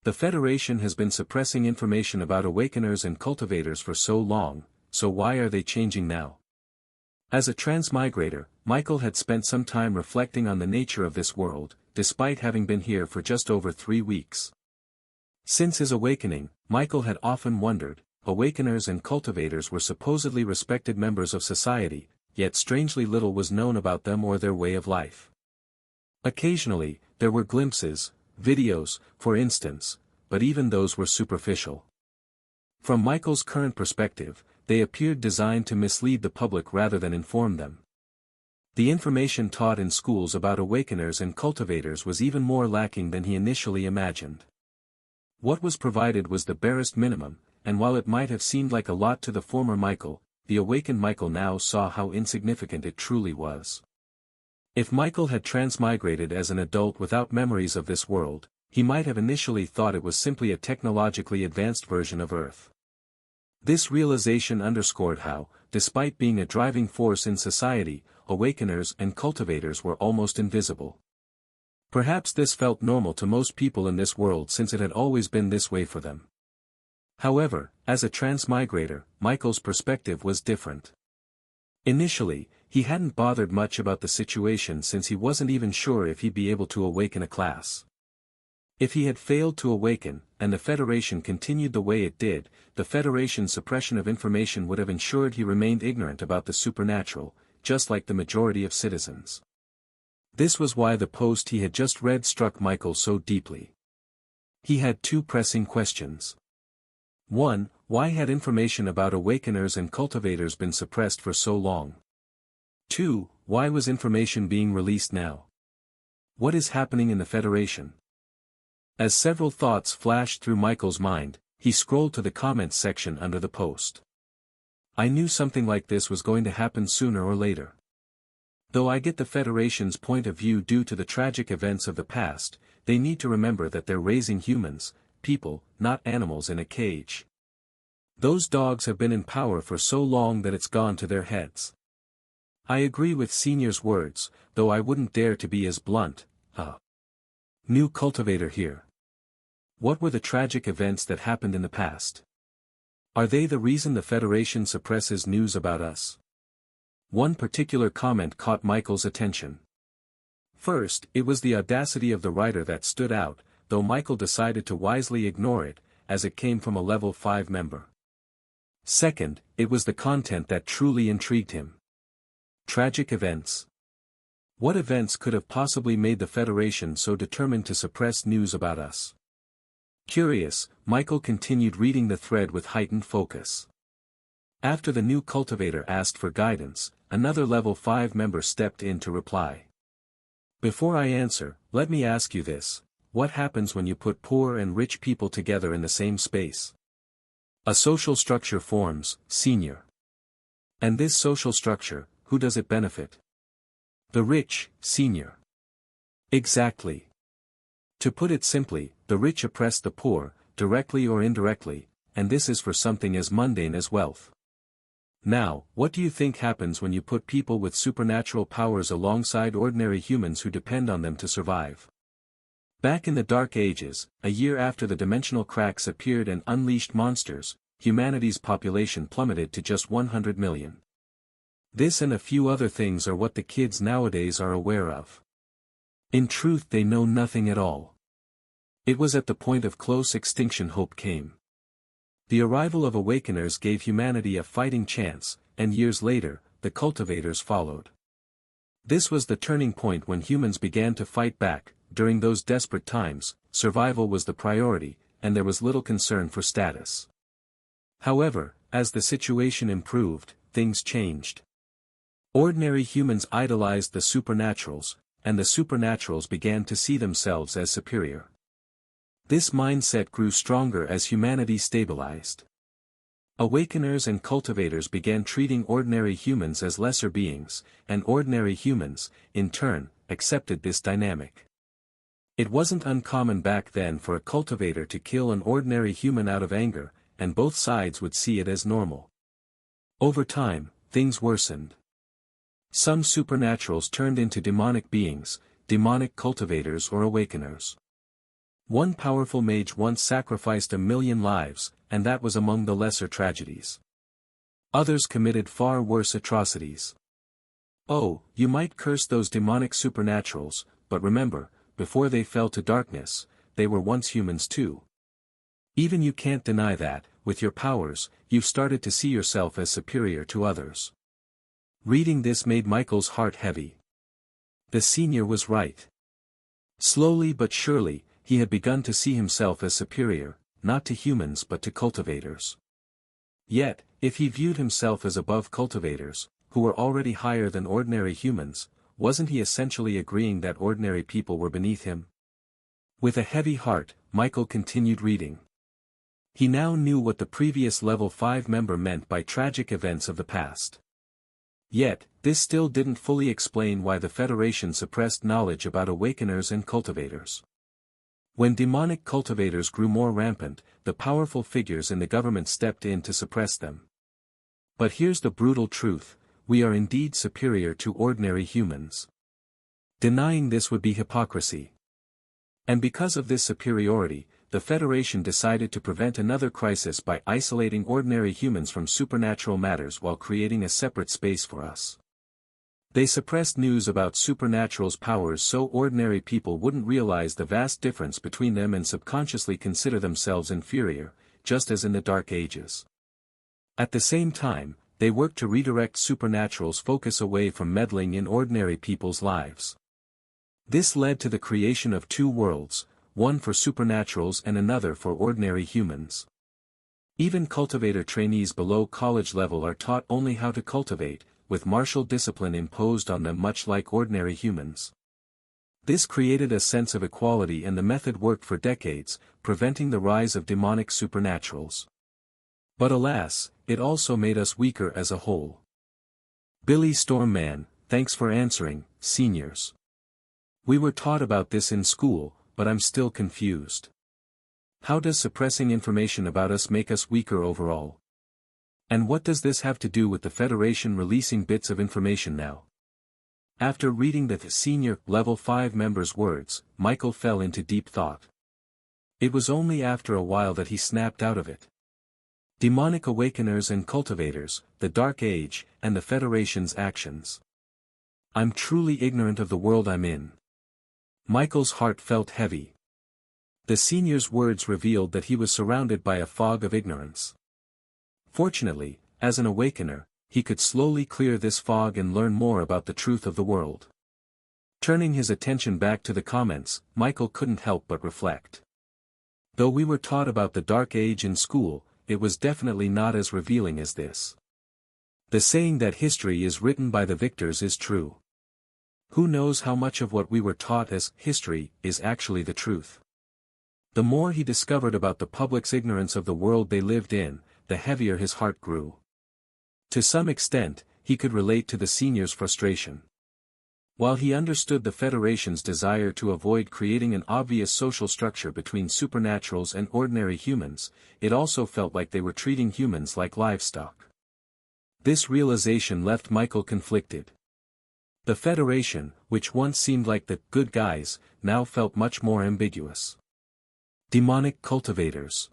The Federation has been suppressing information about awakeners and cultivators for so long, so why are they changing now? As a transmigrator, Michael had spent some time reflecting on the nature of this world, despite having been here for just over 3 weeks. Since his awakening, Michael had often wondered, awakeners and cultivators were supposedly respected members of society, yet strangely little was known about them or their way of life. Occasionally, there were glimpses, videos, for instance, but even those were superficial. From Michael's current perspective, they appeared designed to mislead the public rather than inform them. The information taught in schools about awakeners and cultivators was even more lacking than he initially imagined. What was provided was the barest minimum, and while it might have seemed like a lot to the former Michael, the awakened Michael now saw how insignificant it truly was. If Michael had transmigrated as an adult without memories of this world, he might have initially thought it was simply a technologically advanced version of Earth. This realization underscored how, despite being a driving force in society, awakeners and cultivators were almost invisible. Perhaps this felt normal to most people in this world since it had always been this way for them. However, as a transmigrator, Michael's perspective was different. Initially, he hadn't bothered much about the situation since he wasn't even sure if he'd be able to awaken a class. If he had failed to awaken, and the Federation continued the way it did, the Federation's suppression of information would have ensured he remained ignorant about the supernatural, just like the majority of citizens. This was why the post he had just read struck Michael so deeply. He had 2 pressing questions. 1. Why had information about awakeners and cultivators been suppressed for so long? 2. Why was information being released now? What is happening in the Federation? As several thoughts flashed through Michael's mind, he scrolled to the comments section under the post. I knew something like this was going to happen sooner or later. Though I get the Federation's point of view due to the tragic events of the past, they need to remember that they're raising humans, people, not animals in a cage. Those dogs have been in power for so long that it's gone to their heads. I agree with Senior's words, though I wouldn't dare to be as blunt. New cultivator here. What were the tragic events that happened in the past? Are they the reason the Federation suppresses news about us? One particular comment caught Michael's attention. First, it was the audacity of the writer that stood out, though Michael decided to wisely ignore it, as it came from a level 5 member. Second, it was the content that truly intrigued him. Tragic events. What events could have possibly made the Federation so determined to suppress news about us? Curious, Michael continued reading the thread with heightened focus. After the new cultivator asked for guidance, another level 5 member stepped in to reply. Before I answer, let me ask you this: what happens when you put poor and rich people together in the same space? A social structure forms, senior. And this social structure, who does it benefit? The rich, senior. Exactly. To put it simply, the rich oppress the poor, directly or indirectly, and this is for something as mundane as wealth. Now, what do you think happens when you put people with supernatural powers alongside ordinary humans who depend on them to survive? Back in the Dark Ages, a year after the dimensional cracks appeared and unleashed monsters, humanity's population plummeted to just 100 million. This and a few other things are what the kids nowadays are aware of. In truth, they know nothing at all. It was at the point of close extinction hope came. The arrival of awakeners gave humanity a fighting chance, and years later, the cultivators followed. This was the turning point when humans began to fight back. During those desperate times, survival was the priority, and there was little concern for status. However, as the situation improved, things changed. Ordinary humans idolized the supernaturals, and the supernaturals began to see themselves as superior. This mindset grew stronger as humanity stabilized. Awakeners and cultivators began treating ordinary humans as lesser beings, and ordinary humans, in turn, accepted this dynamic. It wasn't uncommon back then for a cultivator to kill an ordinary human out of anger, and both sides would see it as normal. Over time, things worsened. Some supernaturals turned into demonic beings, demonic cultivators or awakeners. One powerful mage once sacrificed 1 million lives, and that was among the lesser tragedies. Others committed far worse atrocities. Oh, you might curse those demonic supernaturals, but remember, before they fell to darkness, they were once humans too. Even you can't deny that, with your powers, you've started to see yourself as superior to others. Reading this made Michael's heart heavy. The senior was right. Slowly but surely, he had begun to see himself as superior, not to humans but to cultivators. Yet, if he viewed himself as above cultivators, who were already higher than ordinary humans, wasn't he essentially agreeing that ordinary people were beneath him? With a heavy heart, Michael continued reading. He now knew what the previous level 5 member meant by tragic events of the past. Yet, this still didn't fully explain why the Federation suppressed knowledge about awakeners and cultivators. When demonic cultivators grew more rampant, the powerful figures in the government stepped in to suppress them. But here's the brutal truth: we are indeed superior to ordinary humans. Denying this would be hypocrisy. And because of this superiority, the Federation decided to prevent another crisis by isolating ordinary humans from supernatural matters while creating a separate space for us. They suppressed news about supernatural's powers so ordinary people wouldn't realize the vast difference between them and subconsciously consider themselves inferior, just as in the Dark Ages. At the same time, they worked to redirect supernatural's focus away from meddling in ordinary people's lives. This led to the creation of 2 worlds, one for supernaturals and another for ordinary humans. Even cultivator trainees below college level are taught only how to cultivate, with martial discipline imposed on them much like ordinary humans. This created a sense of equality, and the method worked for decades, preventing the rise of demonic supernaturals. But alas, it also made us weaker as a whole. Billy Stormman, thanks for answering, seniors. We were taught about this in school, but I'm still confused. How does suppressing information about us make us weaker overall? And what does this have to do with the Federation releasing bits of information now? After reading the senior level 5 member's words, Michael fell into deep thought. It was only after a while that he snapped out of it. Demonic awakeners and cultivators, the Dark Age, and the Federation's actions. I'm truly ignorant of the world I'm in. Michael's heart felt heavy. The senior's words revealed that he was surrounded by a fog of ignorance. Fortunately, as an awakener, he could slowly clear this fog and learn more about the truth of the world. Turning his attention back to the comments, Michael couldn't help but reflect. Though we were taught about the Dark Age in school, it was definitely not as revealing as this. The saying that history is written by the victors is true. Who knows how much of what we were taught as history is actually the truth? The more he discovered about the public's ignorance of the world they lived in, the heavier his heart grew. To some extent, he could relate to the senior's frustration. While he understood the Federation's desire to avoid creating an obvious social structure between supernaturals and ordinary humans, it also felt like they were treating humans like livestock. This realization left Michael conflicted. The Federation, which once seemed like the good guys, now felt much more ambiguous. Demonic cultivators.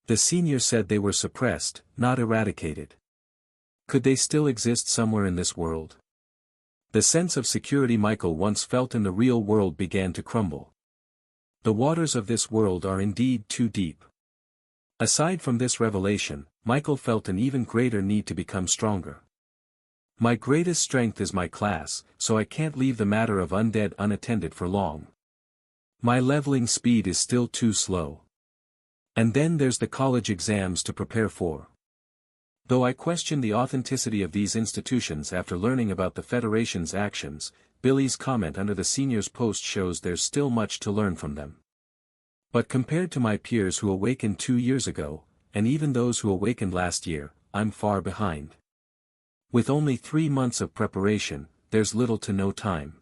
The senior said they were suppressed, not eradicated. Could they still exist somewhere in this world? The sense of security Michael once felt in the real world began to crumble. The waters of this world are indeed too deep. Aside from this revelation, Michael felt an even greater need to become stronger. My greatest strength is my class, so I can't leave the matter of undead unattended for long. My leveling speed is still too slow. And then there's the college exams to prepare for. Though I question the authenticity of these institutions after learning about the Federation's actions, Billy's comment under the senior's post shows there's still much to learn from them. But compared to my peers who awakened 2 years ago, and even those who awakened last year, I'm far behind. With only 3 months of preparation, there's little to no time.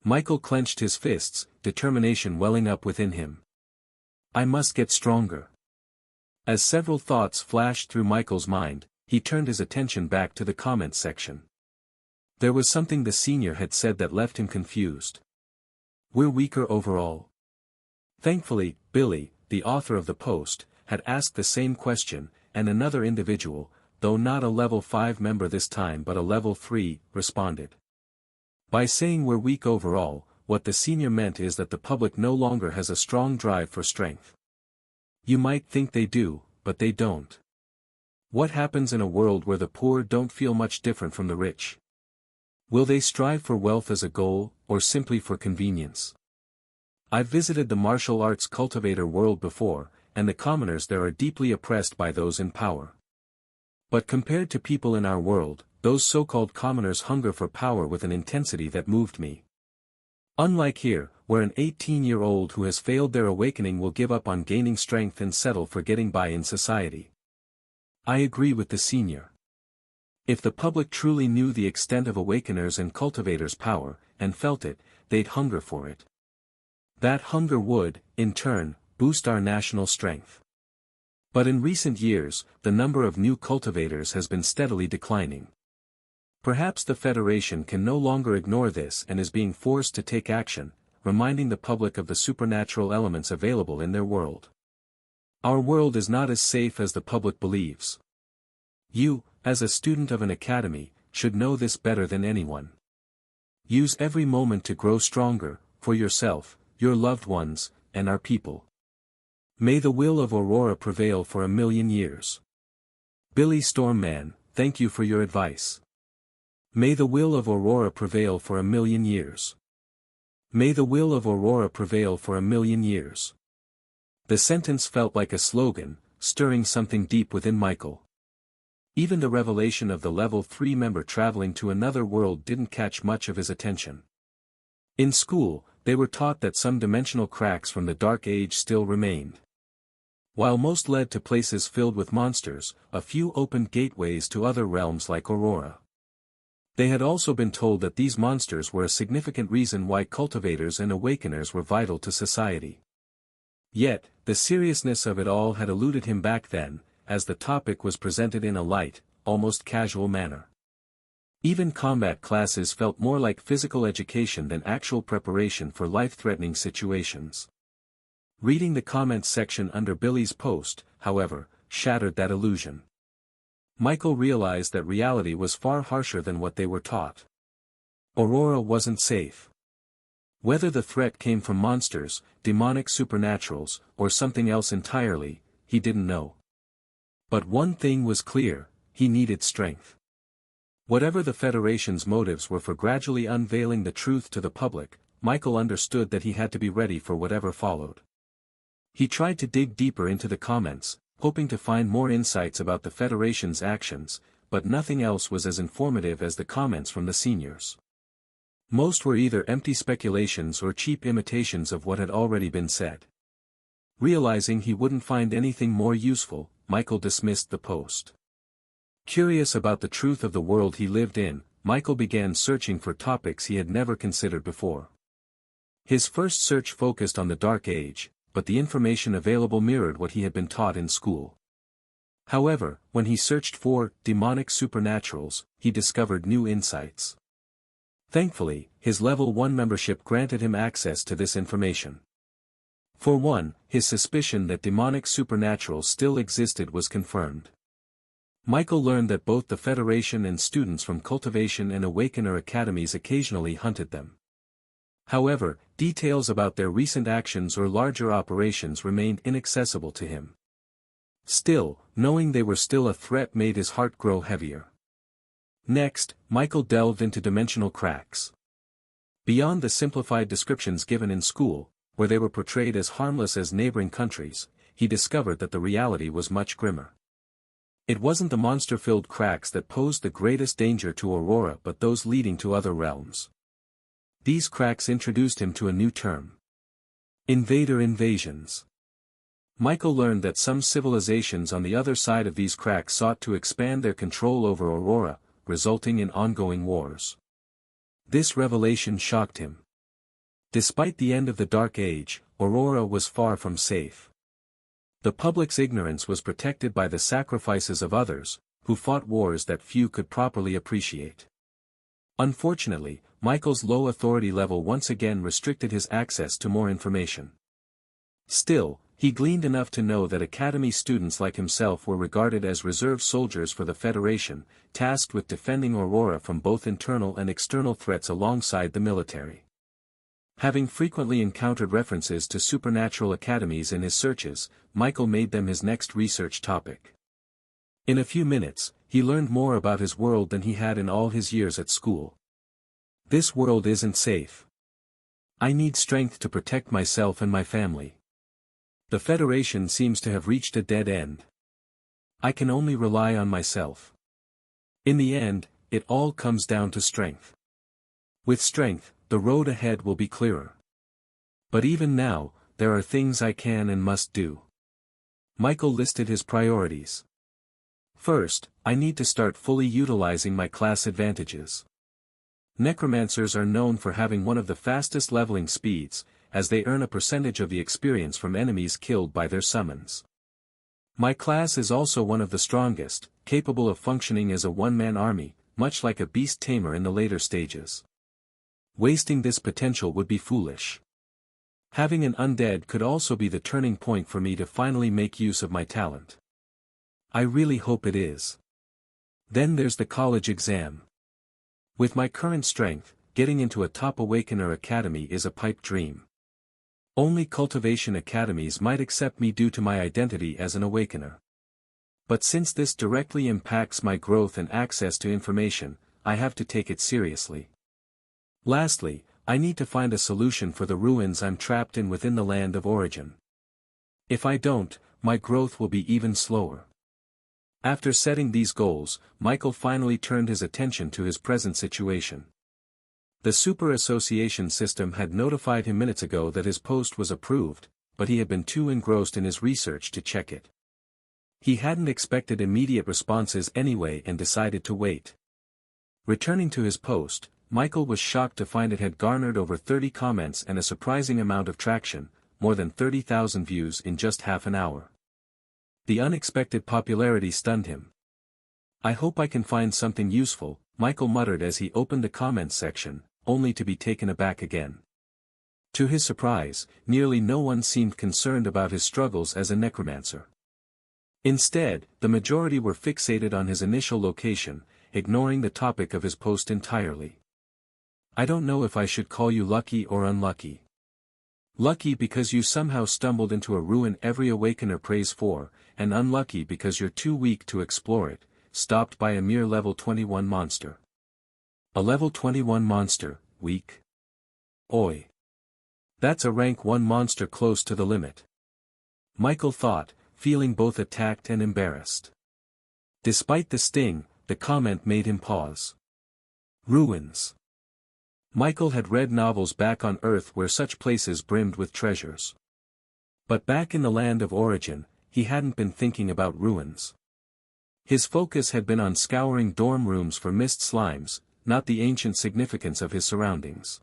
Michael clenched his fists, determination welling up within him. I must get stronger. As several thoughts flashed through Michael's mind, he turned his attention back to the comments section. There was something the senior had said that left him confused. We're weaker overall. Thankfully, Billy, the author of the post, had asked the same question, and another individual, though not a level 5 member this time but a level 3, responded. By saying we're weak overall, what the senior meant is that the public no longer has a strong drive for strength. You might think they do, but they don't. What happens in a world where the poor don't feel much different from the rich? Will they strive for wealth as a goal, or simply for convenience? I've visited the martial arts cultivator world before, and the commoners there are deeply oppressed by those in power. But compared to people in our world, those so-called commoners hunger for power with an intensity that moved me. Unlike here, where an 18-year-old who has failed their awakening will give up on gaining strength and settle for getting by in society. I agree with the senior. If the public truly knew the extent of awakeners and cultivators' power, and felt it, they'd hunger for it. That hunger would, in turn, boost our national strength. But in recent years, the number of new cultivators has been steadily declining. Perhaps the Federation can no longer ignore this and is being forced to take action, reminding the public of the supernatural elements available in their world. Our world is not as safe as the public believes. You, as a student of an academy, should know this better than anyone. Use every moment to grow stronger, for yourself, your loved ones, and our people. May the will of Aurora prevail for 1,000,000 years. Billy Stormman, thank you for your advice. May the will of Aurora prevail for 1,000,000 years. May the will of Aurora prevail for 1,000,000 years. The sentence felt like a slogan, stirring something deep within Michael. Even the revelation of the level 3 member traveling to another world didn't catch much of his attention. In school, they were taught that some dimensional cracks from the Dark Age still remained. While most led to places filled with monsters, a few opened gateways to other realms like Aurora. They had also been told that these monsters were a significant reason why cultivators and awakeners were vital to society. Yet, the seriousness of it all had eluded him back then, as the topic was presented in a light, almost casual manner. Even combat classes felt more like physical education than actual preparation for life-threatening situations. Reading the comments section under Billy's post, however, shattered that illusion. Michael realized that reality was far harsher than what they were taught. Aurora wasn't safe. Whether the threat came from monsters, demonic supernaturals, or something else entirely, he didn't know. But one thing was clear, he needed strength. Whatever the Federation's motives were for gradually unveiling the truth to the public, Michael understood that he had to be ready for whatever followed. He tried to dig deeper into the comments, hoping to find more insights about the Federation's actions, but nothing else was as informative as the comments from the seniors. Most were either empty speculations or cheap imitations of what had already been said. Realizing he wouldn't find anything more useful, Michael dismissed the post. Curious about the truth of the world he lived in, Michael began searching for topics he had never considered before. His first search focused on the Dark Age, but the information available mirrored what he had been taught in school. However, when he searched for demonic supernaturals, he discovered new insights. Thankfully, his Level 1 membership granted him access to this information. For one, his suspicion that demonic supernaturals still existed was confirmed. Michael learned that both the Federation and students from Cultivation and Awakener academies occasionally hunted them. However, details about their recent actions or larger operations remained inaccessible to him. Still, knowing they were still a threat made his heart grow heavier. Next, Michael delved into dimensional cracks. Beyond the simplified descriptions given in school, where they were portrayed as harmless as neighboring countries, he discovered that the reality was much grimmer. It wasn't the monster-filled cracks that posed the greatest danger to Aurora but those leading to other realms. These cracks introduced him to a new term: invader invasions. Michael learned that some civilizations on the other side of these cracks sought to expand their control over Aurora, resulting in ongoing wars. This revelation shocked him. Despite the end of the Dark Age, Aurora was far from safe. The public's ignorance was protected by the sacrifices of others, who fought wars that few could properly appreciate. Unfortunately, Michael's low authority level once again restricted his access to more information. Still, he gleaned enough to know that Academy students like himself were regarded as reserve soldiers for the Federation, tasked with defending Aurora from both internal and external threats alongside the military. Having frequently encountered references to supernatural academies in his searches, Michael made them his next research topic. In a few minutes, he learned more about his world than he had in all his years at school. This world isn't safe. I need strength to protect myself and my family. The Federation seems to have reached a dead end. I can only rely on myself. In the end, it all comes down to strength. With strength, the road ahead will be clearer. But even now, there are things I can and must do. Michael listed his priorities. First, I need to start fully utilizing my class advantages. Necromancers are known for having one of the fastest leveling speeds, as they earn a percentage of the experience from enemies killed by their summons. My class is also one of the strongest, capable of functioning as a one-man army, much like a beast tamer in the later stages. Wasting this potential would be foolish. Having an undead could also be the turning point for me to finally make use of my talent. I really hope it is. Then there's the college exam. With my current strength, getting into a top Awakener academy is a pipe dream. Only cultivation academies might accept me due to my identity as an Awakener. But since this directly impacts my growth and access to information, I have to take it seriously. Lastly, I need to find a solution for the ruins I'm trapped in within the land of origin. If I don't, my growth will be even slower. After setting these goals, Michael finally turned his attention to his present situation. The Super Association system had notified him minutes ago that his post was approved, but he had been too engrossed in his research to check it. He hadn't expected immediate responses anyway and decided to wait. Returning to his post, Michael was shocked to find it had garnered over 30 comments and a surprising amount of traction, more than 30,000 views in just half an hour. The unexpected popularity stunned him. I hope I can find something useful, Michael muttered as he opened the comments section, only to be taken aback again. To his surprise, nearly no one seemed concerned about his struggles as a necromancer. Instead, the majority were fixated on his initial location, ignoring the topic of his post entirely. I don't know if I should call you lucky or unlucky. Lucky because you somehow stumbled into a ruin every Awakener prays for, and unlucky because you're too weak to explore it, stopped by a mere level 21 monster. A level 21 monster, weak? Oi. That's a rank 1 monster close to the limit. Michael thought, feeling both attacked and embarrassed. Despite the sting, the comment made him pause. Ruins. Michael had read novels back on Earth where such places brimmed with treasures. But back in the land of origin, he hadn't been thinking about ruins. His focus had been on scouring dorm rooms for mist slimes, not the ancient significance of his surroundings.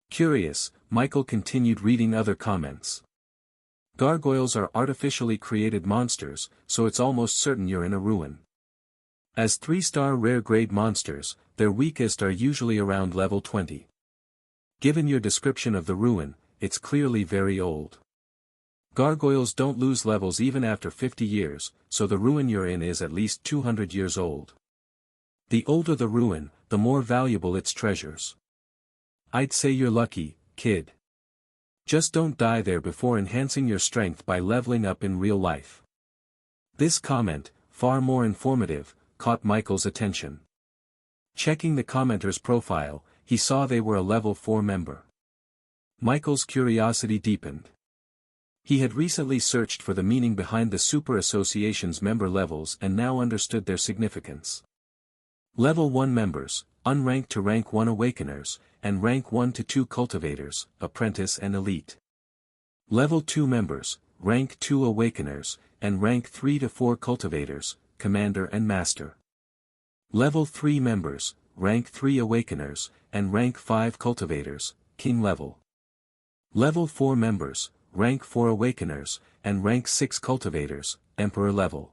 Curious, Michael continued reading other comments. Gargoyles are artificially created monsters, so it's almost certain you're in a ruin. As 3-star rare-grade monsters, their weakest are usually around level 20. Given your description of the ruin, it's clearly very old. Gargoyles don't lose levels even after 50 years, so the ruin you're in is at least 200 years old. The older the ruin, the more valuable its treasures. I'd say you're lucky, kid. Just don't die there before enhancing your strength by leveling up in real life. This comment, far more informative, caught Michael's attention. Checking the commenter's profile, he saw they were a level 4 member. Michael's curiosity deepened. He had recently searched for the meaning behind the Super Association's member levels and now understood their significance. Level 1 members, unranked to rank 1 awakeners, and rank 1 to 2 cultivators, apprentice and elite. Level 2 members, rank 2 awakeners, and rank 3 to 4 cultivators, commander and master. Level 3 members, rank 3 awakeners, and rank 5 cultivators, king level. Level 4 members, rank 4 awakeners, and rank 6 cultivators, emperor level.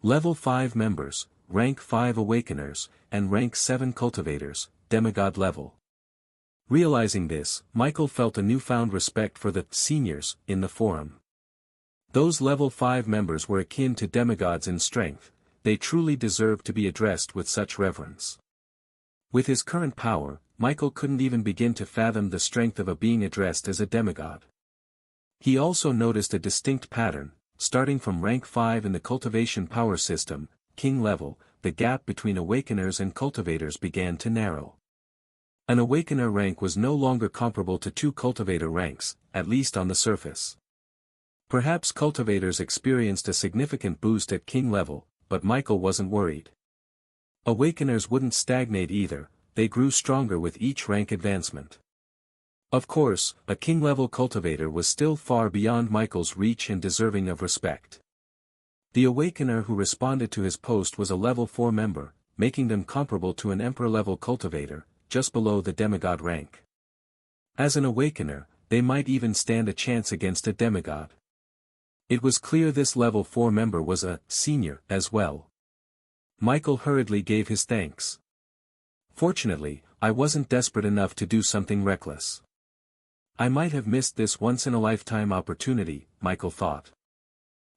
Level 5 members, rank 5 awakeners, and rank 7 cultivators, demigod level. Realizing this, Michael felt a newfound respect for the seniors in the forum. Those level 5 members were akin to demigods in strength, they truly deserved to be addressed with such reverence. With his current power, Michael couldn't even begin to fathom the strength of a being addressed as a demigod. He also noticed a distinct pattern, starting from rank 5 in the cultivation power system, king level, the gap between awakeners and cultivators began to narrow. An awakener rank was no longer comparable to 2 cultivator ranks, at least on the surface. Perhaps cultivators experienced a significant boost at king level, but Michael wasn't worried. Awakeners wouldn't stagnate either, they grew stronger with each rank advancement. Of course, a king-level cultivator was still far beyond Michael's reach and deserving of respect. The awakener who responded to his post was a level 4 member, making them comparable to an emperor-level cultivator, just below the demigod rank. As an awakener, they might even stand a chance against a demigod. It was clear this level 4 member was a senior as well. Michael hurriedly gave his thanks. Fortunately, I wasn't desperate enough to do something reckless. I might have missed this once-in-a-lifetime opportunity, Michael thought.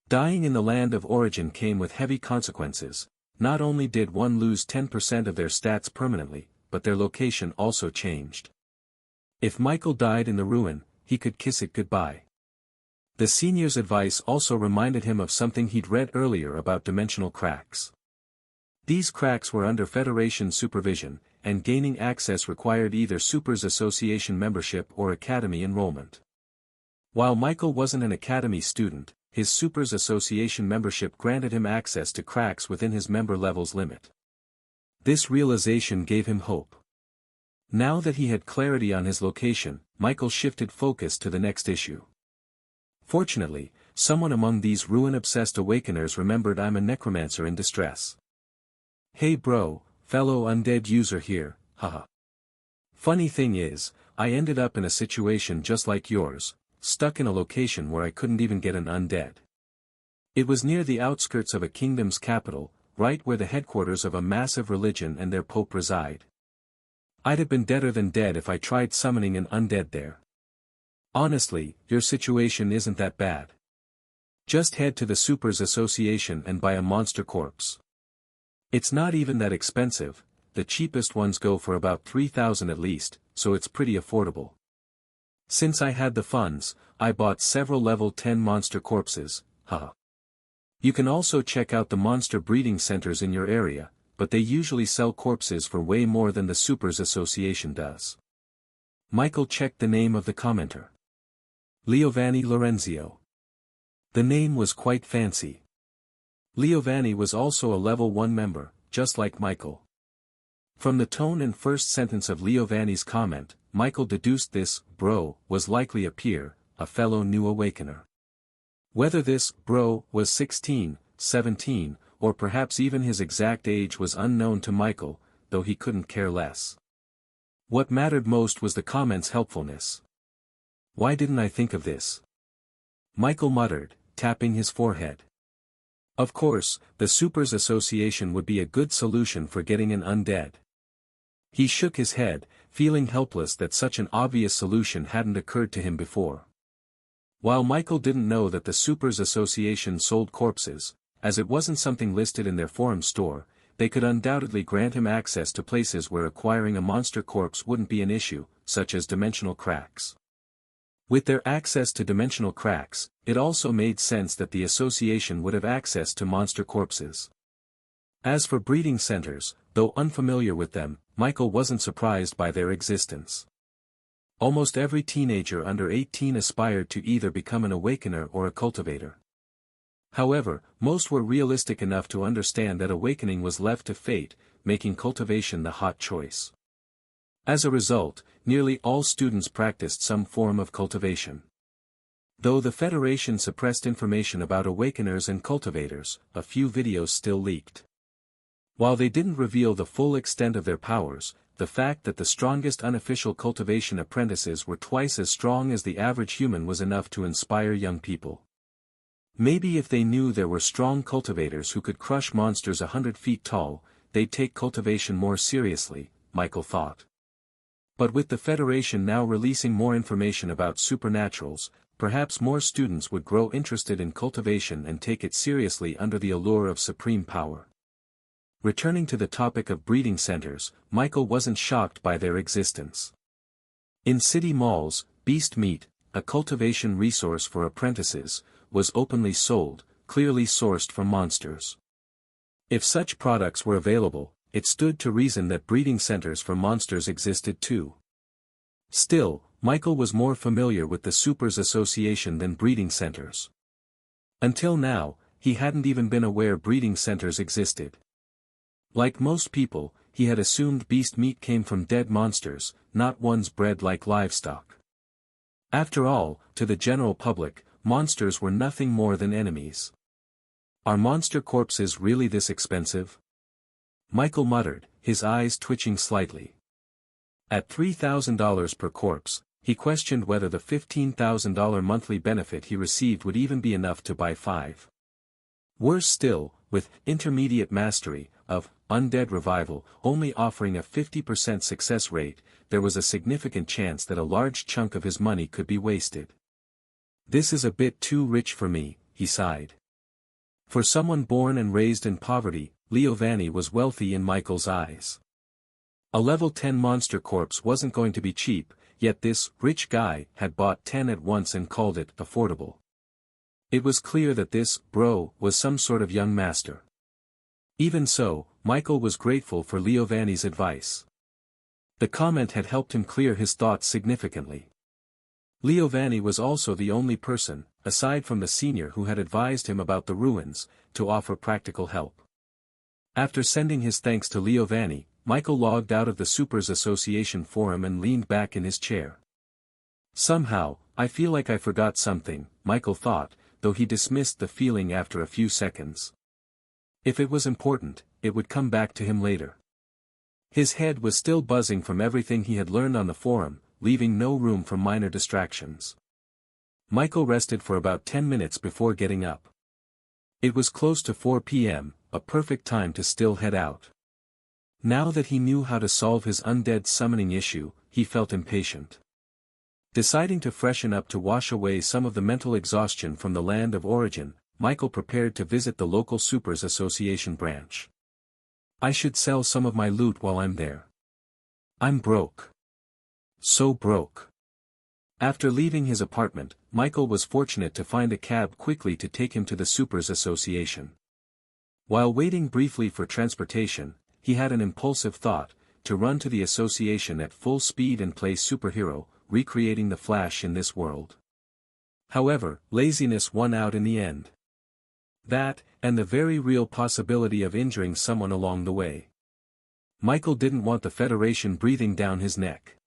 Dying in the land of origin came with heavy consequences. Not only did one lose 10% of their stats permanently, but their location also changed. If Michael died in the ruin, he could kiss it goodbye. The senior's advice also reminded him of something he'd read earlier about dimensional cracks. These cracks were under Federation supervision, and gaining access required either Supers Association membership or Academy enrollment. While Michael wasn't an Academy student, his Supers Association membership granted him access to cracks within his member level's limit. This realization gave him hope. Now that he had clarity on his location, Michael shifted focus to the next issue. Fortunately, someone among these ruin-obsessed awakeners remembered I'm a necromancer in distress. Hey bro, fellow undead user here, haha. Funny thing is, I ended up in a situation just like yours, stuck in a location where I couldn't even get an undead. It was near the outskirts of a kingdom's capital, right where the headquarters of a massive religion and their pope reside. I'd have been deader than dead if I tried summoning an undead there. Honestly, your situation isn't that bad. Just head to the Supers Association and buy a monster corpse. It's not even that expensive, the cheapest ones go for about 3,000 at least, so it's pretty affordable. Since I had the funds, I bought several level 10 monster corpses, haha. You can also check out the monster breeding centers in your area, but they usually sell corpses for way more than the Supers Association does. Michael checked the name of the commenter. Leovanni Lorenzio. The name was quite fancy. Leovanni was also a level 1 member, just like Michael. From the tone and first sentence of Lillian's comment, Michael deduced this bro was likely a peer, a fellow new awakener. Whether this bro was 16, 17, or perhaps even his exact age was unknown to Michael, though he couldn't care less. What mattered most was the comment's helpfulness. Why didn't I think of this? Michael muttered, tapping his forehead. Of course, the Supers Association would be a good solution for getting an undead. He shook his head, feeling helpless that such an obvious solution hadn't occurred to him before. While Michael didn't know that the Supers Association sold corpses, as it wasn't something listed in their forum store, they could undoubtedly grant him access to places where acquiring a monster corpse wouldn't be an issue, such as dimensional cracks. With their access to dimensional cracks, it also made sense that the association would have access to monster corpses. As for breeding centers, though unfamiliar with them, Michael wasn't surprised by their existence. Almost every teenager under 18 aspired to either become an awakener or a cultivator. However, most were realistic enough to understand that awakening was left to fate, making cultivation the hot choice. As a result, nearly all students practiced some form of cultivation. Though the Federation suppressed information about awakeners and cultivators, a few videos still leaked. While they didn't reveal the full extent of their powers, the fact that the strongest unofficial cultivation apprentices were twice as strong as the average human was enough to inspire young people. Maybe if they knew there were strong cultivators who could crush monsters 100 feet tall, they'd take cultivation more seriously, Michael thought. But with the Federation now releasing more information about supernaturals, perhaps more students would grow interested in cultivation and take it seriously under the allure of supreme power. Returning to the topic of breeding centers, Michael wasn't shocked by their existence. In city malls, beast meat, a cultivation resource for apprentices, was openly sold, clearly sourced from monsters. If such products were available, it stood to reason that breeding centers for monsters existed too. Still, Michael was more familiar with the Supers Association than breeding centers. Until now, he hadn't even been aware breeding centers existed. Like most people, he had assumed beast meat came from dead monsters, not ones bred like livestock. After all, to the general public, monsters were nothing more than enemies. Are monster corpses really this expensive? Michael muttered, his eyes twitching slightly. At $3,000 per corpse, he questioned whether the $15,000 monthly benefit he received would even be enough to buy 5. Worse still, with intermediate mastery of Undead Revival only offering a 50% success rate, there was a significant chance that a large chunk of his money could be wasted. This is a bit too rich for me, he sighed. For someone born and raised in poverty, Lillian was wealthy in Michael's eyes. A level 10 monster corpse wasn't going to be cheap, yet this rich guy had bought 10 at once and called it affordable. It was clear that this bro was some sort of young master. Even so, Michael was grateful for Lillian's advice. The comment had helped him clear his thoughts significantly. Lillian was also the only person, aside from the senior who had advised him about the ruins, to offer practical help. After sending his thanks to Lillian, Michael logged out of the Supers Association forum and leaned back in his chair. Somehow, I feel like I forgot something, Michael thought, though he dismissed the feeling after a few seconds. If it was important, it would come back to him later. His head was still buzzing from everything he had learned on the forum, leaving no room for minor distractions. Michael rested for about 10 minutes before getting up. It was close to 4 p.m., a perfect time to still head out. Now that he knew how to solve his undead summoning issue, he felt impatient. Deciding to freshen up to wash away some of the mental exhaustion from the land of origin, Michael prepared to visit the local Supers Association branch. I should sell some of my loot while I'm there. I'm broke. So broke. After leaving his apartment, Michael was fortunate to find a cab quickly to take him to the Supers Association. While waiting briefly for transportation, he had an impulsive thought, to run to the association at full speed and play superhero, recreating the Flash in this world. However, laziness won out in the end. That, and the very real possibility of injuring someone along the way. Michael didn't want the Federation breathing down his neck.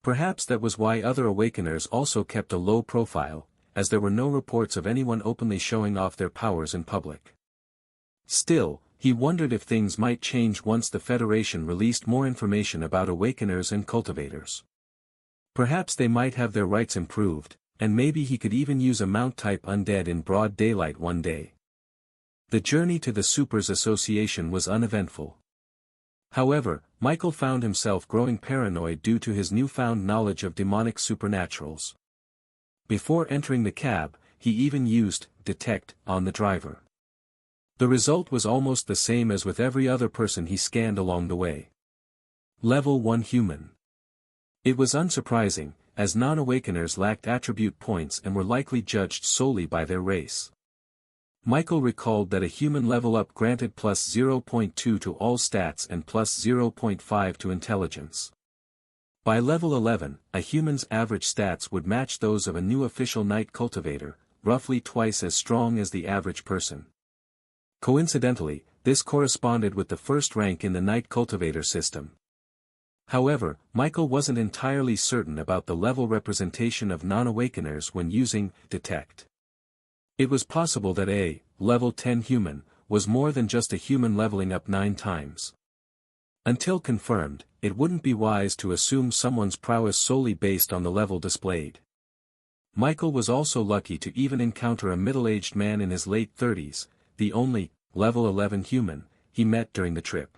Perhaps that was why other Awakeners also kept a low profile, as there were no reports of anyone openly showing off their powers in public. Still, he wondered if things might change once the Federation released more information about Awakeners and Cultivators. Perhaps they might have their rights improved, and maybe he could even use a mount-type undead in broad daylight one day. The journey to the Supers Association was uneventful. However, Michael found himself growing paranoid due to his newfound knowledge of demonic supernaturals. Before entering the cab, he even used detect on the driver. The result was almost the same as with every other person he scanned along the way. Level 1 human. It was unsurprising, as non-awakeners lacked attribute points and were likely judged solely by their race. Michael recalled that a human level up granted plus 0.2 to all stats and plus 0.5 to intelligence. By level 11, a human's average stats would match those of a new official night cultivator, roughly twice as strong as the average person. Coincidentally, this corresponded with the first rank in the night cultivator system. However, Michael wasn't entirely certain about the level representation of non-awakeners when using detect. It was possible that a level 10 human was more than just a human leveling up 9 times. Until confirmed, it wouldn't be wise to assume someone's prowess solely based on the level displayed. Michael was also lucky to even encounter a middle-aged man in his late 30s, the only level 11 human he met during the trip.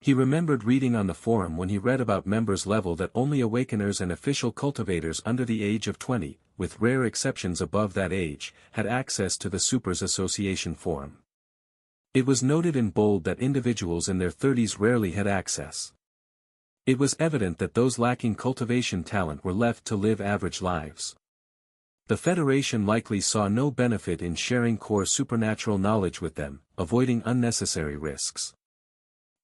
He remembered reading on the forum when he read about members' level that only awakeners and official cultivators under the age of 20, with rare exceptions above that age, had access to the Supers Association forum. It was noted in bold that individuals in their 30s rarely had access. It was evident that those lacking cultivation talent were left to live average lives. The Federation likely saw no benefit in sharing core supernatural knowledge with them, avoiding unnecessary risks.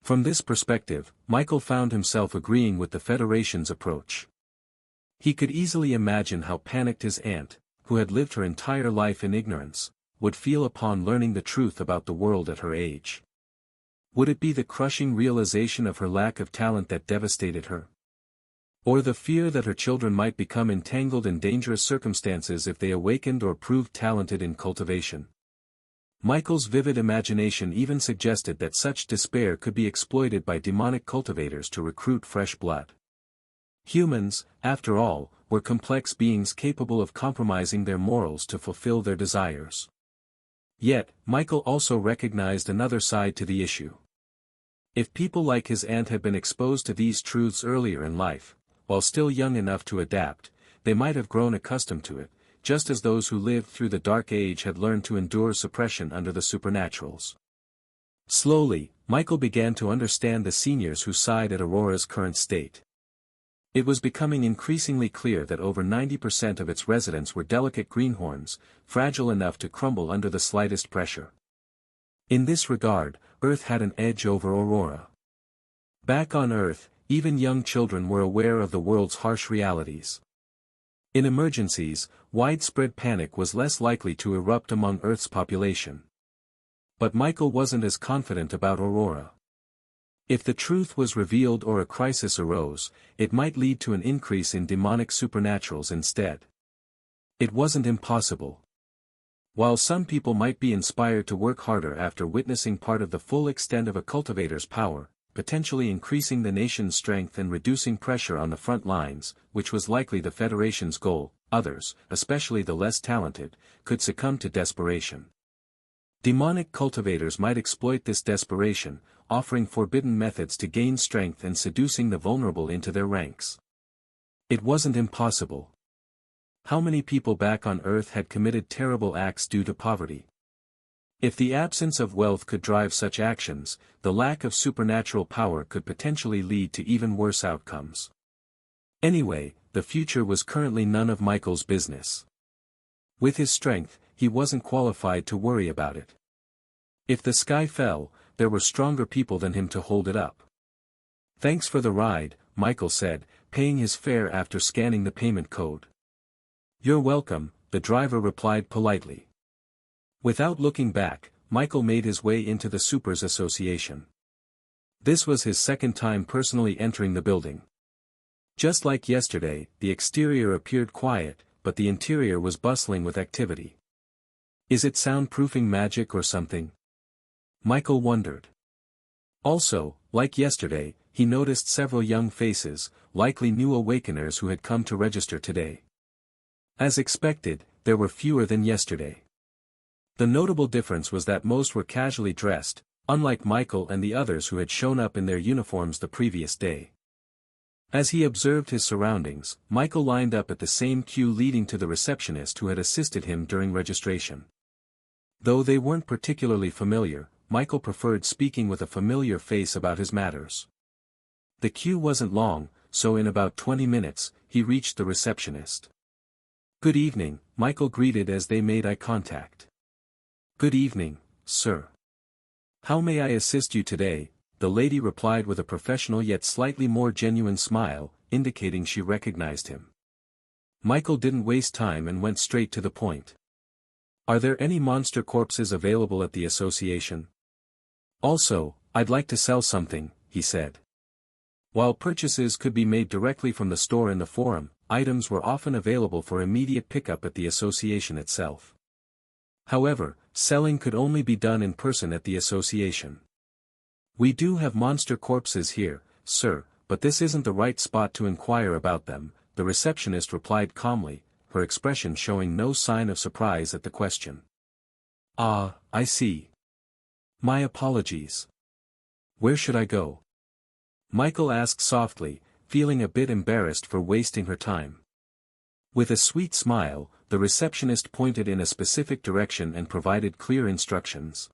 From this perspective, Michael found himself agreeing with the Federation's approach. He could easily imagine how panicked his aunt, who had lived her entire life in ignorance, would feel upon learning the truth about the world at her age. Would it be the crushing realization of her lack of talent that devastated her? Or the fear that her children might become entangled in dangerous circumstances if they awakened or proved talented in cultivation? Michael's vivid imagination even suggested that such despair could be exploited by demonic cultivators to recruit fresh blood. Humans, after all, were complex beings capable of compromising their morals to fulfill their desires. Yet, Michael also recognized another side to the issue. If people like his aunt had been exposed to these truths earlier in life, while still young enough to adapt, they might have grown accustomed to it, just as those who lived through the Dark Age had learned to endure suppression under the supernaturals. Slowly, Michael began to understand the seniors who sighed at Aurora's current state. It was becoming increasingly clear that over 90% of its residents were delicate greenhorns, fragile enough to crumble under the slightest pressure. In this regard, Earth had an edge over Aurora. Back on Earth, even young children were aware of the world's harsh realities. In emergencies, widespread panic was less likely to erupt among Earth's population. But Michael wasn't as confident about Aurora. If the truth was revealed or a crisis arose, it might lead to an increase in demonic supernaturals instead. It wasn't impossible. While some people might be inspired to work harder after witnessing part of the full extent of a cultivator's power, potentially increasing the nation's strength and reducing pressure on the front lines, which was likely the Federation's goal, others, especially the less talented, could succumb to desperation. Demonic cultivators might exploit this desperation, offering forbidden methods to gain strength and seducing the vulnerable into their ranks. It wasn't impossible. How many people back on Earth had committed terrible acts due to poverty? If the absence of wealth could drive such actions, the lack of supernatural power could potentially lead to even worse outcomes. Anyway, the future was currently none of Michael's business. With his strength, he wasn't qualified to worry about it. If the sky fell, there were stronger people than him to hold it up. "Thanks for the ride," Michael said, paying his fare after scanning the payment code. "You're welcome," the driver replied politely. Without looking back, Michael made his way into the Supers Association. This was his second time personally entering the building. Just like yesterday, the exterior appeared quiet, but the interior was bustling with activity. Is it soundproofing magic or something? Michael wondered. Also, like yesterday, he noticed several young faces, likely new awakeners who had come to register today. As expected, there were fewer than yesterday. The notable difference was that most were casually dressed, unlike Michael and the others who had shown up in their uniforms the previous day. As he observed his surroundings, Michael lined up at the same queue leading to the receptionist who had assisted him during registration. Though they weren't particularly familiar, Michael preferred speaking with a familiar face about his matters. The queue wasn't long, so in about 20 minutes, he reached the receptionist. "Good evening," Michael greeted as they made eye contact. "Good evening, sir. How may I assist you today?" the lady replied with a professional yet slightly more genuine smile, indicating she recognized him. Michael didn't waste time and went straight to the point. "Are there any monster corpses available at the association? Also, I'd like to sell something," he said. While purchases could be made directly from the store in the forum, items were often available for immediate pickup at the association itself. However, selling could only be done in person at the association. "We do have monster corpses here, sir, but this isn't the right spot to inquire about them," the receptionist replied calmly, her expression showing no sign of surprise at the question. "Ah, I see. My apologies. Where should I go?" Michael asked softly, feeling a bit embarrassed for wasting her time. With a sweet smile, the receptionist pointed in a specific direction and provided clear instructions.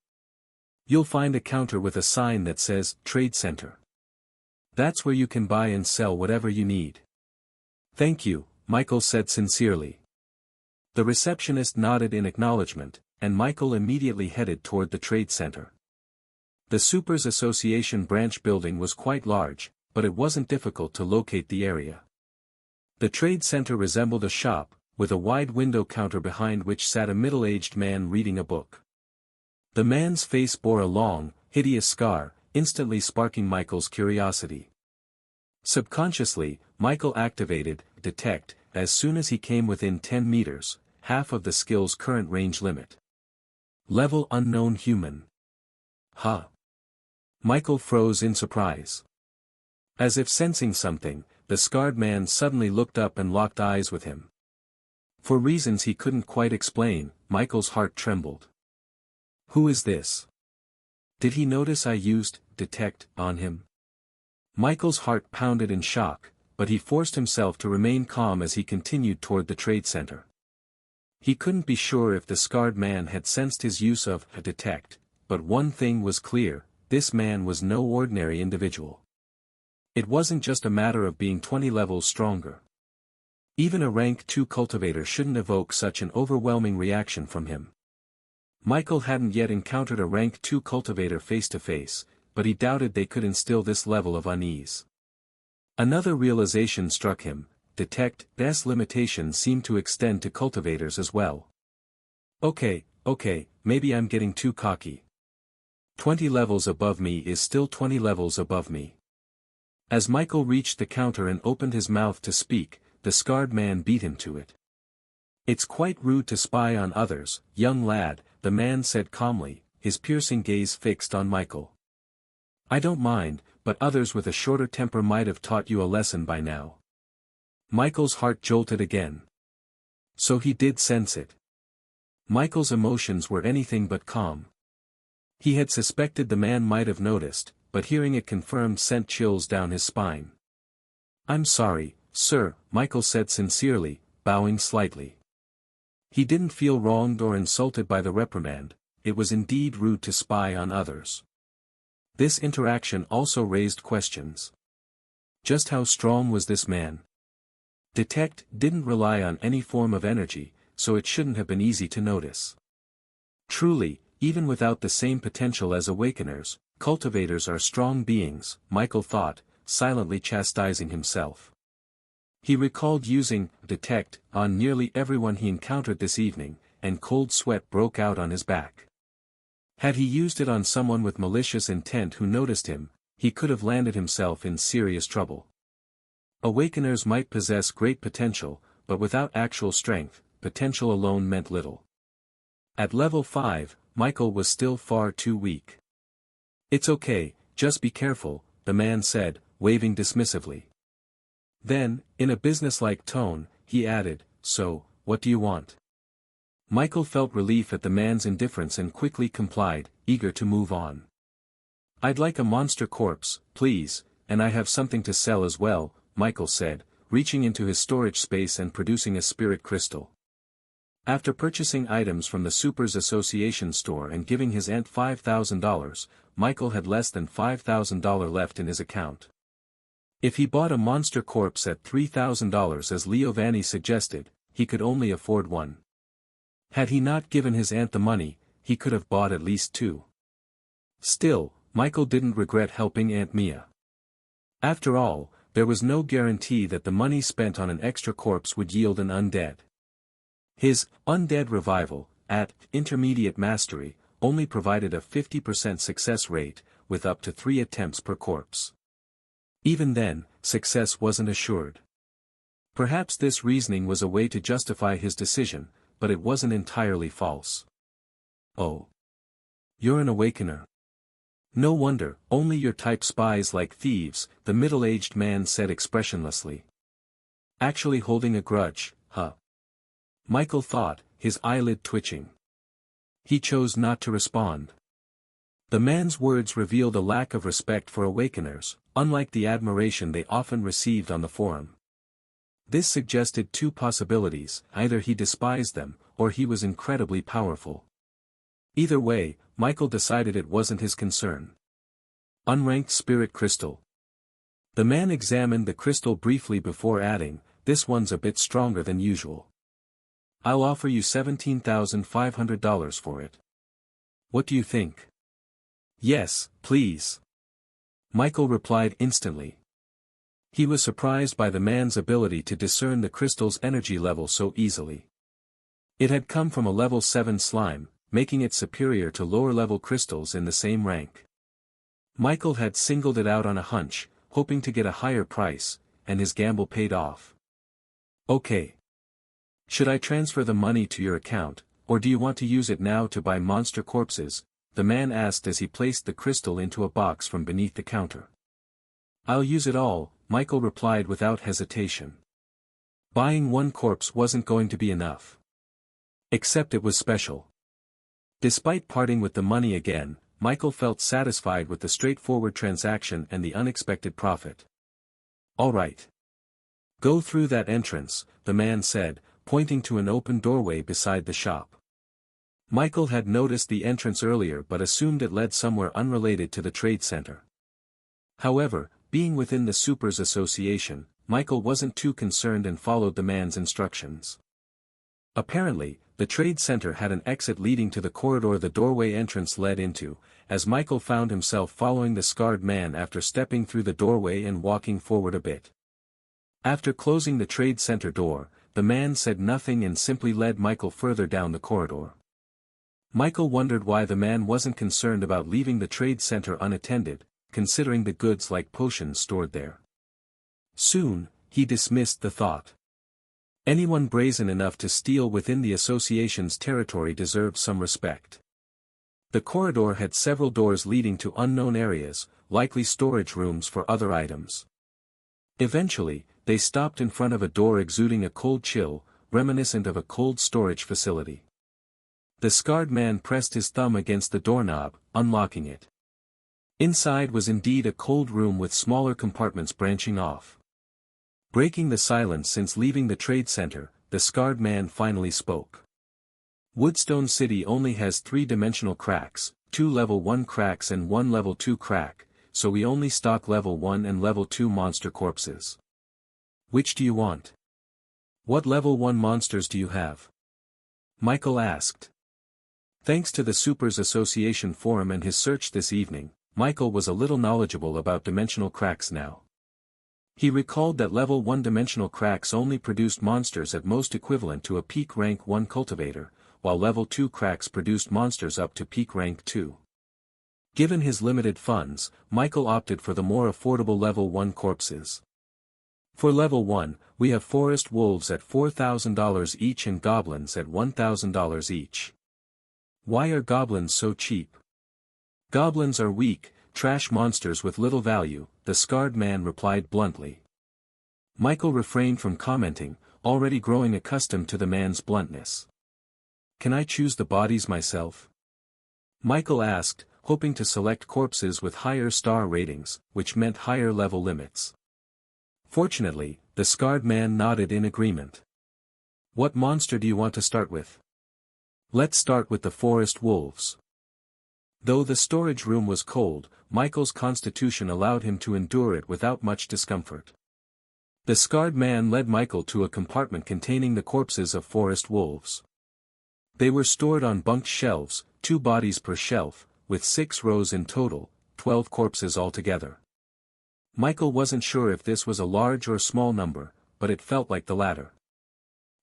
"You'll find a counter with a sign that says, Trade Center. That's where you can buy and sell whatever you need." "Thank you," Michael said sincerely. The receptionist nodded in acknowledgement, and Michael immediately headed toward the Trade Center. The Supers Association branch building was quite large, but it wasn't difficult to locate the area. The Trade Center resembled a shop, with a wide window counter behind which sat a middle-aged man reading a book. The man's face bore a long, hideous scar, instantly sparking Michael's curiosity. Subconsciously, Michael activated Detect as soon as he came within 10 meters, half of the skill's current range limit. Level Unknown Human. Huh. Michael froze in surprise. As if sensing something, the scarred man suddenly looked up and locked eyes with him. For reasons he couldn't quite explain, Michael's heart trembled. Who is this? Did he notice I used Detect on him? Michael's heart pounded in shock, but he forced himself to remain calm as he continued toward the Trade Center. He couldn't be sure if the scarred man had sensed his use of Detect, but one thing was clear, this man was no ordinary individual. It wasn't just a matter of being 20 levels stronger. Even a rank 2 cultivator shouldn't evoke such an overwhelming reaction from him. Michael hadn't yet encountered a rank 2 cultivator face-to-face, but he doubted they could instill this level of unease. Another realization struck him, Detect's limitations seemed to extend to cultivators as well. Okay, maybe I'm getting too cocky. 20 levels above me is still 20 levels above me. As Michael reached the counter and opened his mouth to speak, the scarred man beat him to it. "It's quite rude to spy on others, young lad," the man said calmly, his piercing gaze fixed on Michael. "I don't mind, but others with a shorter temper might have taught you a lesson by now." Michael's heart jolted again. So he did sense it. Michael's emotions were anything but calm. He had suspected the man might have noticed, but hearing it confirmed sent chills down his spine. "I'm sorry, sir," Michael said sincerely, bowing slightly. He didn't feel wronged or insulted by the reprimand, it was indeed rude to spy on others. This interaction also raised questions. Just how strong was this man? Detect didn't rely on any form of energy, so it shouldn't have been easy to notice. Truly, even without the same potential as awakeners, cultivators are strong beings, Michael thought, silently chastising himself. He recalled using Detect on nearly everyone he encountered this evening, and cold sweat broke out on his back. Had he used it on someone with malicious intent who noticed him, he could have landed himself in serious trouble. Awakeners might possess great potential, but without actual strength, potential alone meant little. At level 5, Michael was still far too weak. "It's okay, just be careful," the man said, waving dismissively. Then, in a businesslike tone, he added, "So, what do you want?" Michael felt relief at the man's indifference and quickly complied, eager to move on. "I'd like a monster corpse, please, and I have something to sell as well," Michael said, reaching into his storage space and producing a spirit crystal. After purchasing items from the Supers Association store and giving his aunt $5,000, Michael had less than $5,000 left in his account. If he bought a monster corpse at $3,000 as Leo suggested, he could only afford one. Had he not given his aunt the money, he could have bought at least two. Still, Michael didn't regret helping Aunt Mia. After all, there was no guarantee that the money spent on an extra corpse would yield an undead. His Undead revival, at Intermediate Mastery, only provided a 50% success rate, with up to 3 attempts per corpse. Even then, success wasn't assured. Perhaps this reasoning was a way to justify his decision, but it wasn't entirely false. "Oh. You're an awakener. No wonder, only your type spies like thieves," the middle-aged man said expressionlessly. "Actually holding a grudge, huh?" Michael thought, his eyelid twitching. He chose not to respond. The man's words revealed a lack of respect for awakeners, unlike the admiration they often received on the forum. This suggested two possibilities: either he despised them, or he was incredibly powerful. Either way, Michael decided it wasn't his concern. "Unranked spirit crystal." The man examined the crystal briefly before adding, "This one's a bit stronger than usual. I'll offer you $17,500 for it. What do you think?" "Yes, please," Michael replied instantly. He was surprised by the man's ability to discern the crystal's energy level so easily. It had come from a level 7 slime, making it superior to lower-level crystals in the same rank. Michael had singled it out on a hunch, hoping to get a higher price, and his gamble paid off. "Okay. Should I transfer the money to your account, or do you want to use it now to buy monster corpses?" the man asked as he placed the crystal into a box from beneath the counter. "I'll use it all," Michael replied without hesitation. Buying one corpse wasn't going to be enough. Except it was special. Despite parting with the money again, Michael felt satisfied with the straightforward transaction and the unexpected profit. "All right. Go through that entrance," the man said, pointing to an open doorway beside the shop. Michael had noticed the entrance earlier but assumed it led somewhere unrelated to the trade center. However, being within the Supers Association, Michael wasn't too concerned and followed the man's instructions. Apparently, the trade center had an exit leading to the corridor the doorway entrance led into, as Michael found himself following the scarred man after stepping through the doorway and walking forward a bit. After closing the trade center door, the man said nothing and simply led Michael further down the corridor. Michael wondered why the man wasn't concerned about leaving the trade center unattended, considering the goods like potions stored there. Soon, he dismissed the thought. Anyone brazen enough to steal within the association's territory deserved some respect. The corridor had several doors leading to unknown areas, likely storage rooms for other items. Eventually, they stopped in front of a door exuding a cold chill, reminiscent of a cold storage facility. The scarred man pressed his thumb against the doorknob, unlocking it. Inside was indeed a cold room with smaller compartments branching off. Breaking the silence since leaving the trade center, the scarred man finally spoke. "Woodstone City only has 3-dimensional cracks, 2 level 1 cracks and 1 level 2 crack, so we only stock level 1 and level 2 monster corpses. Which do you want? What level 1 monsters do you have?" Michael asked. Thanks to the Supers Association forum and his search this evening, Michael was a little knowledgeable about dimensional cracks now. He recalled that level 1 dimensional cracks only produced monsters at most equivalent to a peak rank 1 cultivator, while level 2 cracks produced monsters up to peak rank 2. Given his limited funds, Michael opted for the more affordable level 1 corpses. For level 1, we have forest wolves at $4,000 each and goblins at $1,000 each. Why are goblins so cheap? Goblins are weak, trash monsters with little value, the scarred man replied bluntly. Michael refrained from commenting, already growing accustomed to the man's bluntness. Can I choose the bodies myself? Michael asked, hoping to select corpses with higher star ratings, which meant higher level limits. Fortunately, the scarred man nodded in agreement. What monster do you want to start with? Let's start with the forest wolves. Though the storage room was cold, Michael's constitution allowed him to endure it without much discomfort. The scarred man led Michael to a compartment containing the corpses of forest wolves. They were stored on bunked shelves, 2 bodies per shelf, with 6 rows in total, 12 corpses altogether. Michael wasn't sure if this was a large or small number, but it felt like the latter.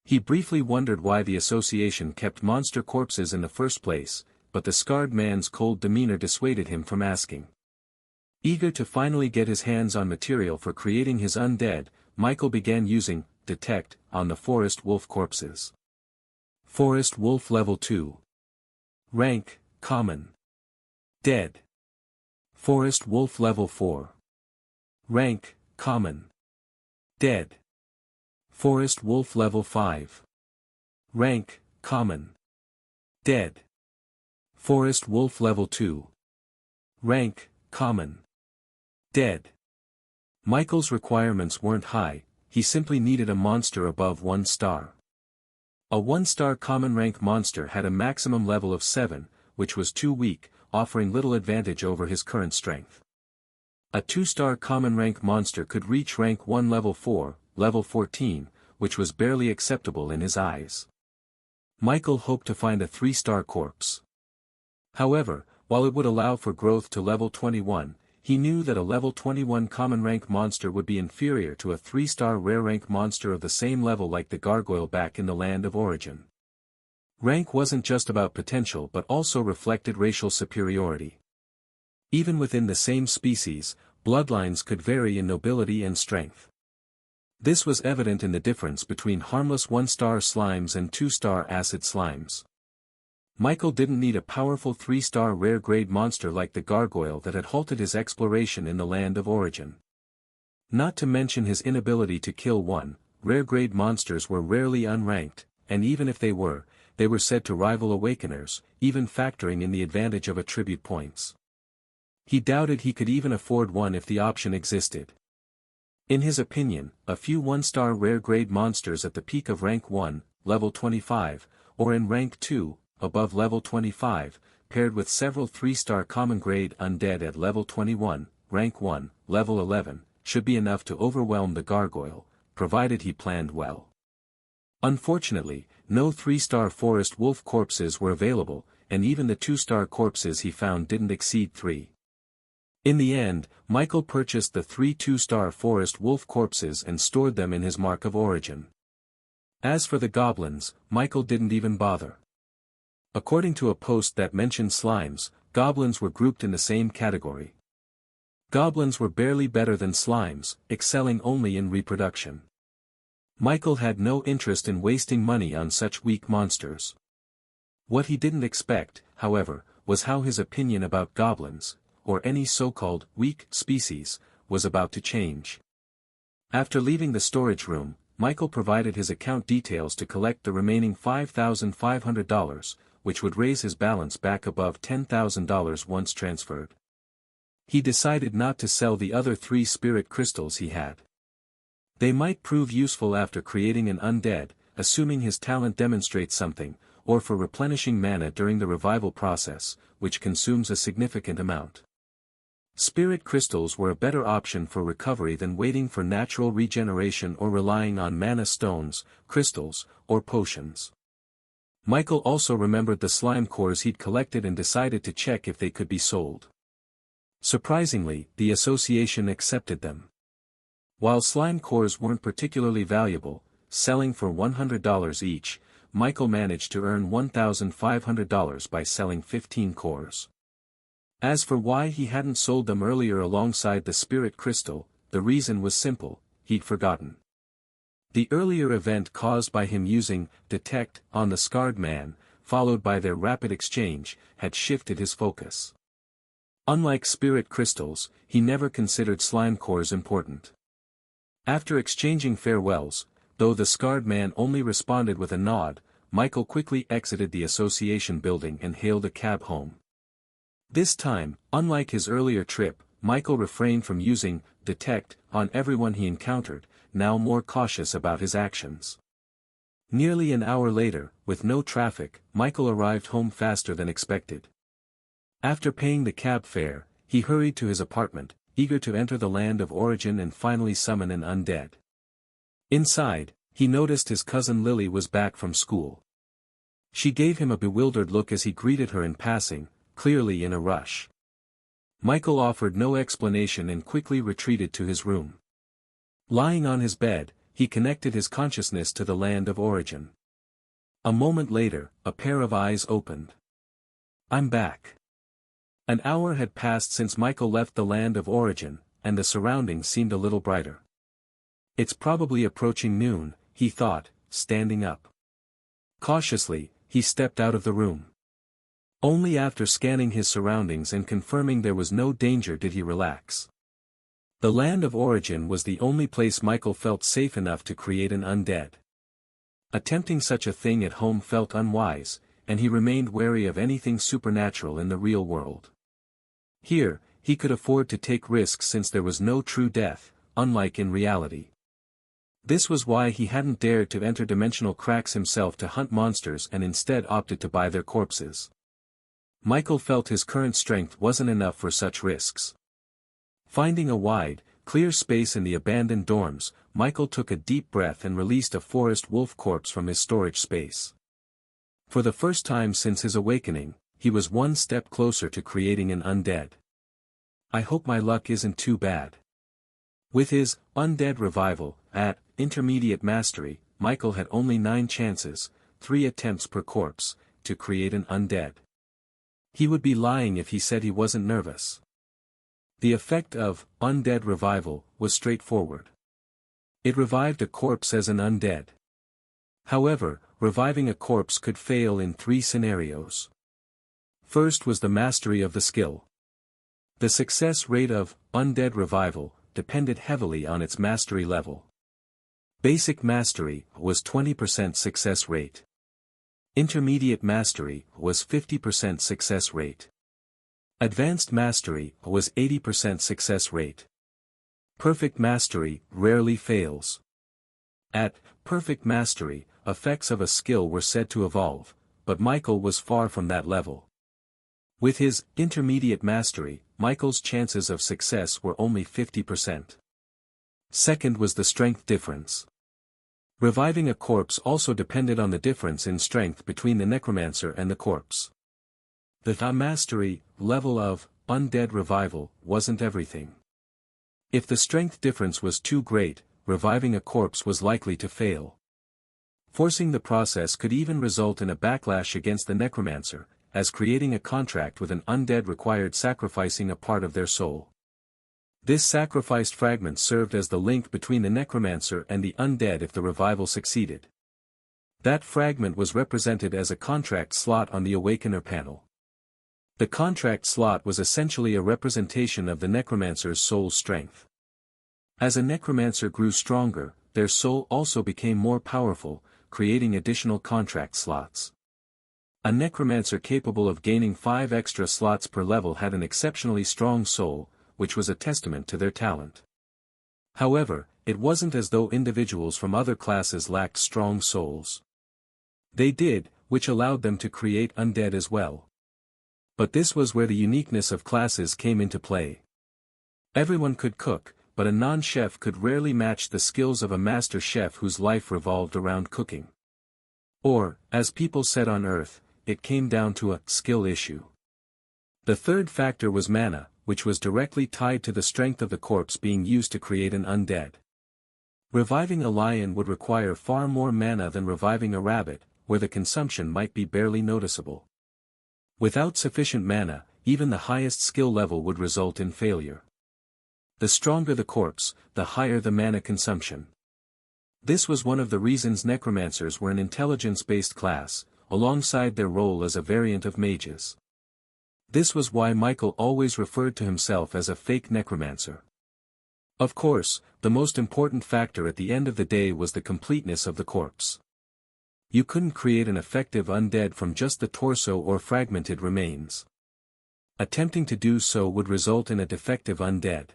He briefly wondered why the association kept monster corpses in the first place, but the scarred man's cold demeanor dissuaded him from asking. Eager to finally get his hands on material for creating his undead, Michael began using Detect on the forest wolf corpses. Forest wolf level 2. Rank, Common. Dead. Forest wolf level 4. Rank, Common. Dead. Forest wolf level 5. Rank, Common. Dead. Forest wolf level 2. Rank, Common. Dead. Michael's requirements weren't high, he simply needed a monster above 1 star. A 1-star common rank monster had a maximum level of 7, which was too weak, offering little advantage over his current strength. A 2-star common rank monster could reach rank 1 level 4, level 14, which was barely acceptable in his eyes. Michael hoped to find a 3-star corpse. However, while it would allow for growth to level 21, he knew that a level 21 common rank monster would be inferior to a 3-star rare rank monster of the same level like the gargoyle back in the land of origin. Rank wasn't just about potential but also reflected racial superiority. Even within the same species, bloodlines could vary in nobility and strength. This was evident in the difference between harmless 1-star slimes and 2-star acid slimes. Michael didn't need a powerful 3-star rare-grade monster like the gargoyle that had halted his exploration in the land of origin. Not to mention his inability to kill one, rare-grade monsters were rarely unranked, and even if they were said to rival awakeners, even factoring in the advantage of attribute points. He doubted he could even afford one if the option existed. In his opinion, a few 1-star rare-grade monsters at the peak of rank 1, level 25, or in rank 2, above level 25, paired with several 3-star common grade undead at level 21, rank 1, level 11, should be enough to overwhelm the gargoyle, provided he planned well. Unfortunately, no 3-star forest wolf corpses were available, and even the 2-star corpses he found didn't exceed 3. In the end, Michael purchased the 3 2-star forest wolf corpses and stored them in his mark of origin. As for the goblins, Michael didn't even bother. According to a post that mentioned slimes, goblins were grouped in the same category. Goblins were barely better than slimes, excelling only in reproduction. Michael had no interest in wasting money on such weak monsters. What he didn't expect, however, was how his opinion about goblins, or any so-called weak species, was about to change. After leaving the storage room, Michael provided his account details to collect the remaining $5,500, which would raise his balance back above $10,000 once transferred. He decided not to sell the other 3 spirit crystals he had. They might prove useful after creating an undead, assuming his talent demonstrates something, or for replenishing mana during the revival process, which consumes a significant amount. Spirit crystals were a better option for recovery than waiting for natural regeneration or relying on mana stones, crystals, or potions. Michael also remembered the slime cores he'd collected and decided to check if they could be sold. Surprisingly, the association accepted them. While slime cores weren't particularly valuable, selling for $100 each, Michael managed to earn $1,500 by selling 15 cores. As for why he hadn't sold them earlier alongside the spirit crystal, the reason was simple: he'd forgotten. The earlier event caused by him using detect on the scarred man, followed by their rapid exchange, had shifted his focus. Unlike spirit crystals, he never considered slime cores important. After exchanging farewells, though the scarred man only responded with a nod, Michael quickly exited the association building and hailed a cab home. This time, unlike his earlier trip, Michael refrained from using detect on everyone he encountered, now more cautious about his actions. Nearly an hour later, with no traffic, Michael arrived home faster than expected. After paying the cab fare, he hurried to his apartment, eager to enter the land of origin and finally summon an undead. Inside, he noticed his cousin Lily was back from school. She gave him a bewildered look as he greeted her in passing, clearly in a rush. Michael offered no explanation and quickly retreated to his room. Lying on his bed, he connected his consciousness to the land of origin. A moment later, a pair of eyes opened. "I'm back." An hour had passed since Michael left the land of origin, and the surroundings seemed a little brighter. It's probably approaching noon, he thought, standing up. Cautiously, he stepped out of the room. Only after scanning his surroundings and confirming there was no danger did he relax. The land of origin was the only place Michael felt safe enough to create an undead. Attempting such a thing at home felt unwise, and he remained wary of anything supernatural in the real world. Here, he could afford to take risks since there was no true death, unlike in reality. This was why he hadn't dared to enter dimensional cracks himself to hunt monsters and instead opted to buy their corpses. Michael felt his current strength wasn't enough for such risks. Finding a wide, clear space in the abandoned dorms, Michael took a deep breath and released a forest wolf corpse from his storage space. For the first time since his awakening, he was one step closer to creating an undead. I hope my luck isn't too bad. With his undead revival, at intermediate mastery, Michael had only 9 chances, 3 attempts per corpse, to create an undead. He would be lying if he said he wasn't nervous. The effect of undead revival was straightforward. It revived a corpse as an undead. However, reviving a corpse could fail in 3 scenarios. First was the mastery of the skill. The success rate of undead revival depended heavily on its mastery level. Basic mastery was 20% success rate. Intermediate mastery was 50% success rate. Advanced mastery was 80% success rate. Perfect mastery rarely fails. At perfect mastery, effects of a skill were said to evolve, but Michael was far from that level. With his intermediate mastery, Michael's chances of success were only 50%. Second was the strength difference. Reviving a corpse also depended on the difference in strength between the necromancer and the corpse. The mastery level of undead revival wasn't everything. If the strength difference was too great, reviving a corpse was likely to fail. Forcing the process could even result in a backlash against the necromancer, as creating a contract with an undead required sacrificing a part of their soul. This sacrificed fragment served as the link between the necromancer and the undead if the revival succeeded. That fragment was represented as a contract slot on the awakener panel. The contract slot was essentially a representation of the necromancer's soul's strength. As a necromancer grew stronger, their soul also became more powerful, creating additional contract slots. A necromancer capable of gaining 5 extra slots per level had an exceptionally strong soul, which was a testament to their talent. However, it wasn't as though individuals from other classes lacked strong souls. They did, which allowed them to create undead as well. But this was where the uniqueness of classes came into play. Everyone could cook, but a non-chef could rarely match the skills of a master chef whose life revolved around cooking. Or, as people said on Earth, it came down to a skill issue. The third factor was mana, which was directly tied to the strength of the corpse being used to create an undead. Reviving a lion would require far more mana than reviving a rabbit, where the consumption might be barely noticeable. Without sufficient mana, even the highest skill level would result in failure. The stronger the corpse, the higher the mana consumption. This was one of the reasons necromancers were an intelligence-based class, alongside their role as a variant of mages. This was why Michael always referred to himself as a fake necromancer. Of course, the most important factor at the end of the day was the completeness of the corpse. You couldn't create an effective undead from just the torso or fragmented remains. Attempting to do so would result in a defective undead.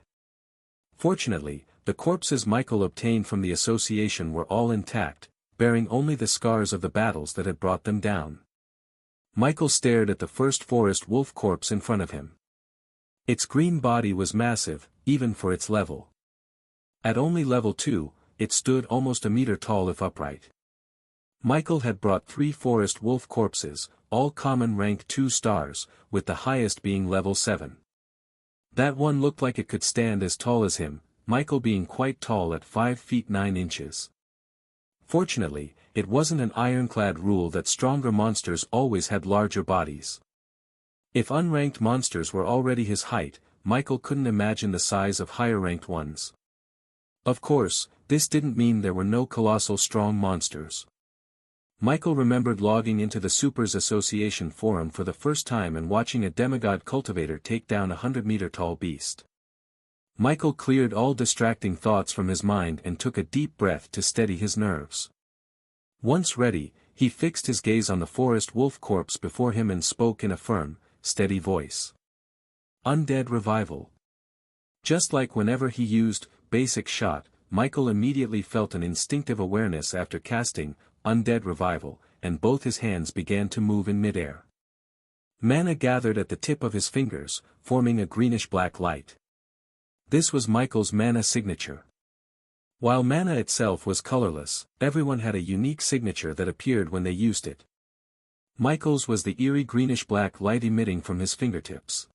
Fortunately, the corpses Michael obtained from the association were all intact, bearing only the scars of the battles that had brought them down. Michael stared at the first forest wolf corpse in front of him. Its green body was massive, even for its level. At only level 2, it stood almost a meter tall if upright. Michael had brought 3 forest wolf corpses, all common rank 2 stars, with the highest being level 7. That one looked like it could stand as tall as him, Michael being quite tall at 5 feet 9 inches. Fortunately, it wasn't an ironclad rule that stronger monsters always had larger bodies. If unranked monsters were already his height, Michael couldn't imagine the size of higher-ranked ones. Of course, this didn't mean there were no colossal strong monsters. Michael remembered logging into the Supers Association forum for the first time and watching a demigod cultivator take down a 100-meter-tall beast. Michael cleared all distracting thoughts from his mind and took a deep breath to steady his nerves. Once ready, he fixed his gaze on the forest wolf corpse before him and spoke in a firm, steady voice. Undead revival. Just like whenever he used basic shot, Michael immediately felt an instinctive awareness after casting Undead revival, and both his hands began to move in midair. Mana gathered at the tip of his fingers, forming a greenish-black light. This was Michael's mana signature. While mana itself was colorless, everyone had a unique signature that appeared when they used it. Michael's was the eerie greenish-black light emitting from his fingertips.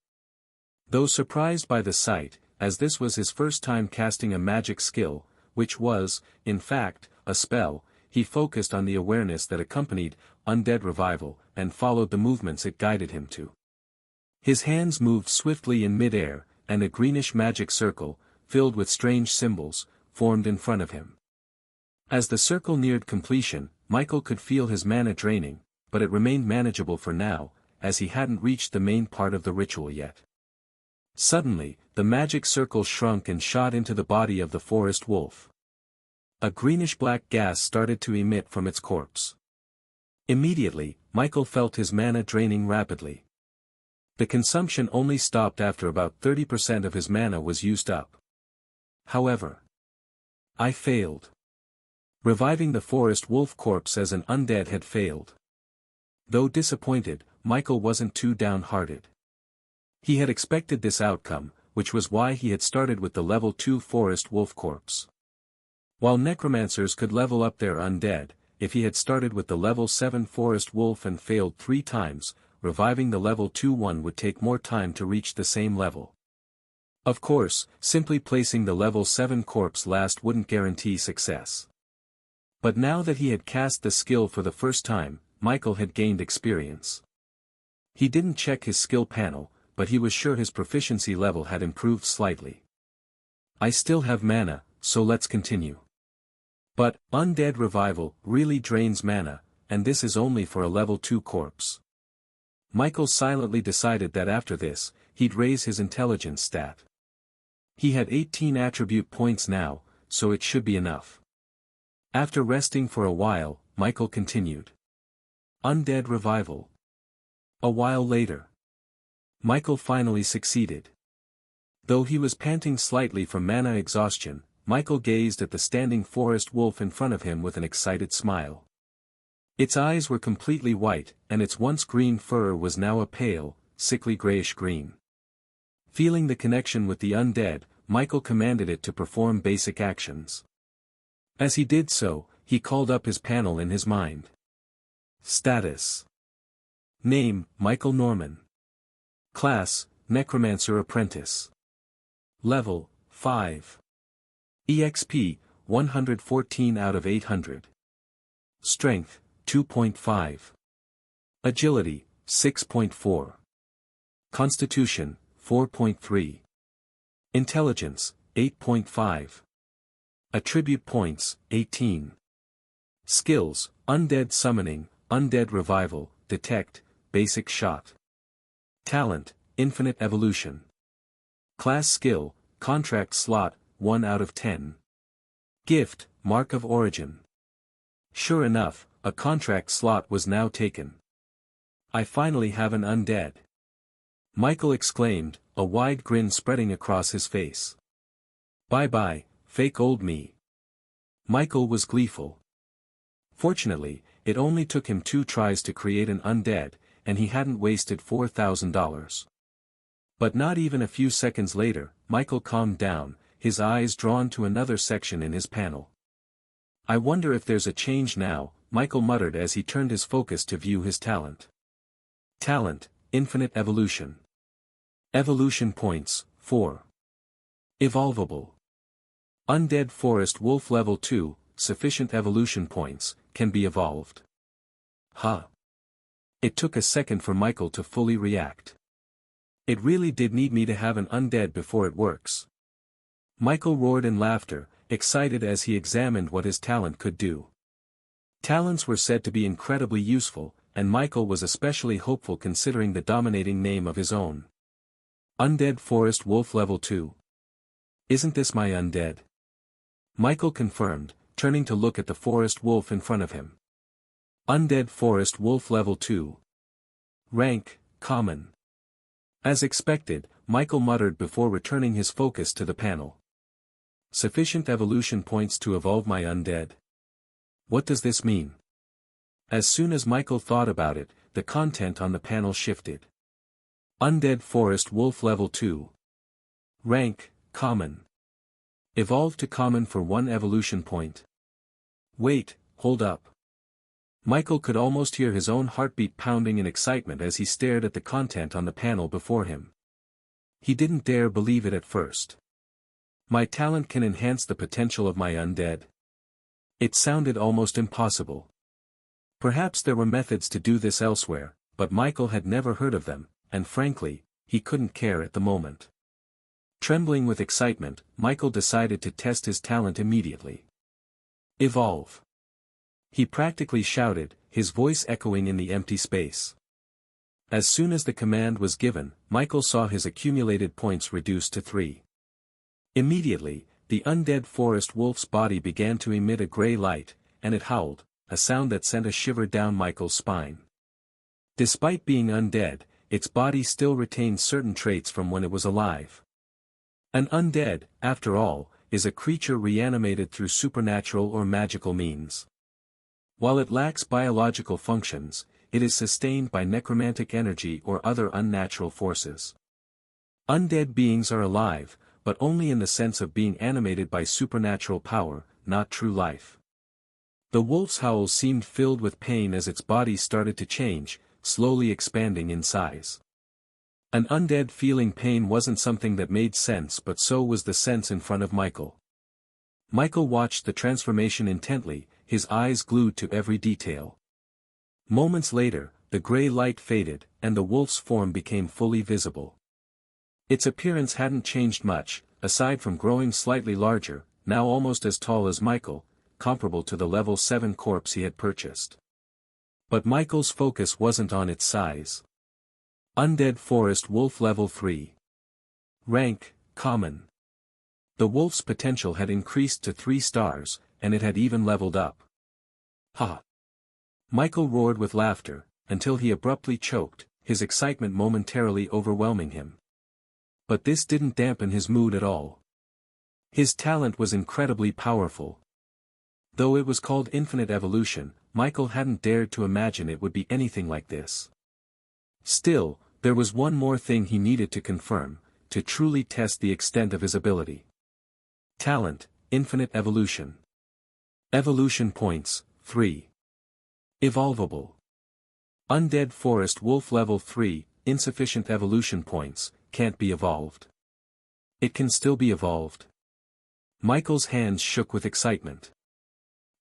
Though surprised by the sight, as this was his first time casting a magic skill, which was, in fact, a spell, he focused on the awareness that accompanied Undead revival, and followed the movements it guided him to. His hands moved swiftly in mid-air, and a greenish magic circle, filled with strange symbols, formed in front of him. As the circle neared completion, Michael could feel his mana draining, but it remained manageable for now, as he hadn't reached the main part of the ritual yet. Suddenly, the magic circle shrunk and shot into the body of the forest wolf. A greenish-black gas started to emit from its corpse. Immediately, Michael felt his mana draining rapidly. The consumption only stopped after about 30% of his mana was used up. However, I failed. Reviving the forest wolf corpse as an undead had failed. Though disappointed, Michael wasn't too downhearted. He had expected this outcome, which was why he had started with the level 2 forest wolf corpse. While necromancers could level up their undead, if he had started with the level 7 forest wolf and failed 3 times, reviving the level 2 one would take more time to reach the same level. Of course, simply placing the level 7 corpse last wouldn't guarantee success. But now that he had cast the skill for the first time, Michael had gained experience. He didn't check his skill panel, but he was sure his proficiency level had improved slightly. I still have mana, so let's continue. But, Undead revival really drains mana, and this is only for a level 2 corpse. Michael silently decided that after this, he'd raise his intelligence stat. He had 18 attribute points now, so it should be enough. After resting for a while, Michael continued. Undead revival. A while later, Michael finally succeeded. Though he was panting slightly from mana exhaustion, Michael gazed at the standing forest wolf in front of him with an excited smile. Its eyes were completely white, and its once green fur was now a pale, sickly grayish green. Feeling the connection with the undead, Michael commanded it to perform basic actions. As he did so, he called up his panel in his mind. Status. Name, Michael Norman. Class, Necromancer Apprentice. Level, 5. EXP, 114 out of 800. Strength, 2.5. Agility, 6.4. Constitution, 4.3. Intelligence, 8.5. Attribute points, 18. Skills, Undead Summoning, Undead Revival, Detect, Basic Shot. Talent, Infinite Evolution. Class Skill, Contract Slot, 1 out of 10. Gift, Mark of Origin. Sure enough, a contract slot was now taken. I finally have an undead. Michael exclaimed, a wide grin spreading across his face. Bye-bye, fake old me. Michael was gleeful. Fortunately, it only took him 2 tries to create an undead, and he hadn't wasted $4,000. But not even a few seconds later, Michael calmed down, his eyes drawn to another section in his panel. I wonder if there's a change now, Michael muttered as he turned his focus to view his talent. Talent, Infinite Evolution. Evolution points, 4. Evolvable. Undead Forest Wolf Level 2, sufficient evolution points, can be evolved. Huh. It took a second for Michael to fully react. It really did need me to have an undead before it works. Michael roared in laughter, excited as he examined what his talent could do. Talents were said to be incredibly useful, and Michael was especially hopeful considering the dominating name of his own. Undead Forest Wolf Level 2. Isn't this my undead? Michael confirmed, turning to look at the forest wolf in front of him. Undead Forest Wolf Level 2. Rank, Common. As expected, Michael muttered before returning his focus to the panel. Sufficient evolution points to evolve my undead. What does this mean? As soon as Michael thought about it, the content on the panel shifted. Undead Forest Wolf Level 2. Rank, Common. Evolve to Common for 1 evolution point. Wait, hold up. Michael could almost hear his own heartbeat pounding in excitement as he stared at the content on the panel before him. He didn't dare believe it at first. My talent can enhance the potential of my undead. It sounded almost impossible. Perhaps there were methods to do this elsewhere, but Michael had never heard of them, and frankly, he couldn't care at the moment. Trembling with excitement, Michael decided to test his talent immediately. Evolve. He practically shouted, his voice echoing in the empty space. As soon as the command was given, Michael saw his accumulated points reduced to 3. Immediately, the undead forest wolf's body began to emit a gray light, and it howled, a sound that sent a shiver down Michael's spine. Despite being undead, its body still retained certain traits from when it was alive. An undead, after all, is a creature reanimated through supernatural or magical means. While it lacks biological functions, it is sustained by necromantic energy or other unnatural forces. Undead beings are alive, but only in the sense of being animated by supernatural power, not true life. The wolf's howl seemed filled with pain as its body started to change, slowly expanding in size. An undead feeling pain wasn't something that made sense, but so was the sense in front of Michael. Michael watched the transformation intently, his eyes glued to every detail. Moments later, the gray light faded, and the wolf's form became fully visible. Its appearance hadn't changed much, aside from growing slightly larger, now almost as tall as Michael, comparable to the level 7 corpse he had purchased. But Michael's focus wasn't on its size. Undead Forest Wolf Level 3. Rank, Common. The wolf's potential had increased to 3 stars, and it had even leveled up. Ha! Michael roared with laughter, until he abruptly choked, his excitement momentarily overwhelming him. But this didn't dampen his mood at all. His talent was incredibly powerful. Though it was called Infinite Evolution, Michael hadn't dared to imagine it would be anything like this. Still, there was one more thing he needed to confirm, to truly test the extent of his ability. Talent, Infinite Evolution. Evolution points, 3. Evolvable. Undead Forest Wolf Level 3, insufficient evolution points, can't be evolved. It can still be evolved. Michael's hands shook with excitement.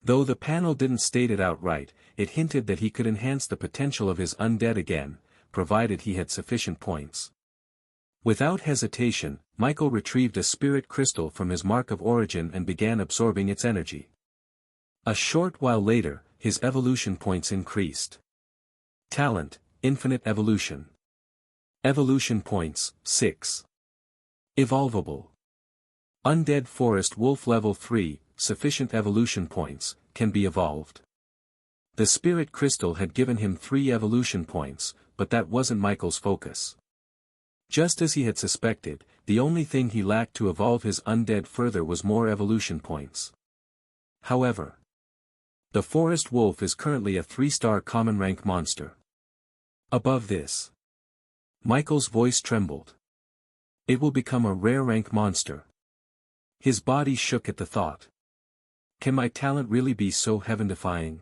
Though the panel didn't state it outright, it hinted that he could enhance the potential of his undead again, provided he had sufficient points. Without hesitation, Michael retrieved a spirit crystal from his mark of origin and began absorbing its energy. A short while later, his evolution points increased. Talent, Infinite Evolution. Evolution points, 6. Evolvable. Undead Forest Wolf Level 3, sufficient evolution points, can be evolved. The spirit crystal had given him 3 evolution points, but that wasn't Michael's focus. Just as he had suspected, the only thing he lacked to evolve his undead further was more evolution points. However, the forest wolf is currently a 3-star common rank monster. Above this, Michael's voice trembled. It will become a rare rank monster. His body shook at the thought. Can my talent really be so heaven-defying?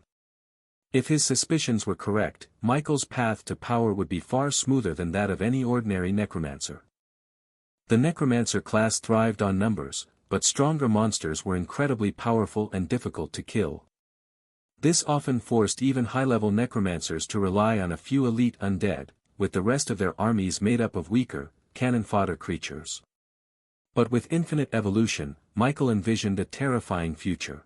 If his suspicions were correct, Michael's path to power would be far smoother than that of any ordinary necromancer. The necromancer class thrived on numbers, but stronger monsters were incredibly powerful and difficult to kill. This often forced even high-level necromancers to rely on a few elite undead, with the rest of their armies made up of weaker, cannon-fodder creatures. But with infinite evolution, Michael envisioned a terrifying future.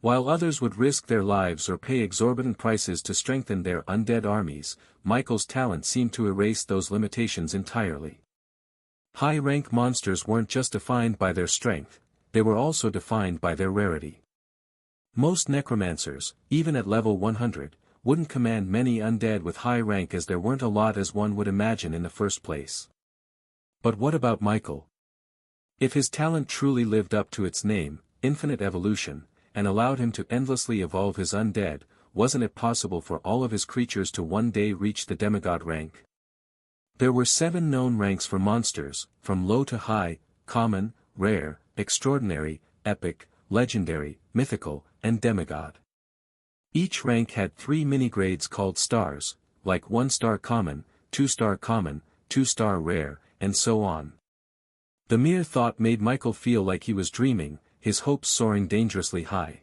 While others would risk their lives or pay exorbitant prices to strengthen their undead armies, Michael's talent seemed to erase those limitations entirely. High-rank monsters weren't just defined by their strength, they were also defined by their rarity. Most necromancers, even at level 100, wouldn't command many undead with high rank, as there weren't a lot as one would imagine in the first place. But what about Michael? If his talent truly lived up to its name, infinite evolution, and allowed him to endlessly evolve his undead, wasn't it possible for all of his creatures to one day reach the demigod rank? There were 7 known ranks for monsters, from low to high, common, rare, extraordinary, epic, legendary, mythical, and demigod. Each rank had 3 mini-grades called stars, like 1-star common, 2-star common, 2-star rare, and so on. The mere thought made Michael feel like he was dreaming, his hopes soaring dangerously high.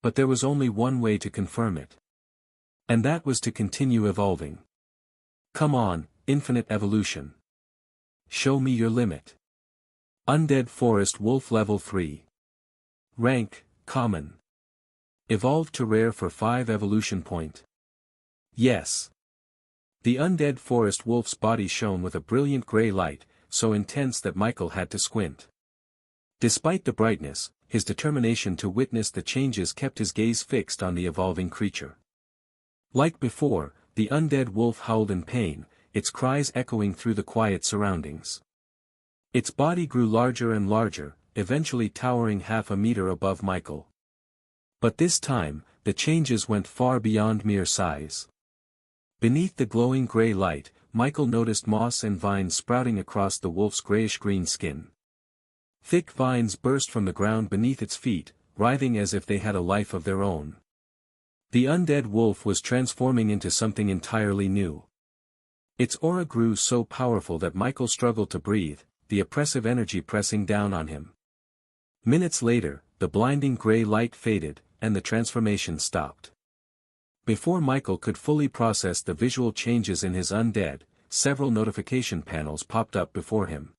But there was only one way to confirm it. And that was to continue evolving. Come on, infinite evolution. Show me your limit. Undead Forest Wolf Level 3. Rank, Common. Evolved to Rare for 5 evolution point. Yes. The Undead Forest Wolf's body shone with a brilliant gray light, so intense that Michael had to squint. Despite the brightness, his determination to witness the changes kept his gaze fixed on the evolving creature. Like before, the undead wolf howled in pain, its cries echoing through the quiet surroundings. Its body grew larger and larger, eventually towering half a meter above Michael. But this time, the changes went far beyond mere size. Beneath the glowing gray light, Michael noticed moss and vines sprouting across the wolf's grayish-green skin. Thick vines burst from the ground beneath its feet, writhing as if they had a life of their own. The undead wolf was transforming into something entirely new. Its aura grew so powerful that Michael struggled to breathe, the oppressive energy pressing down on him. Minutes later, the blinding gray light faded, and the transformation stopped. Before Michael could fully process the visual changes in his undead, several notification panels popped up before him.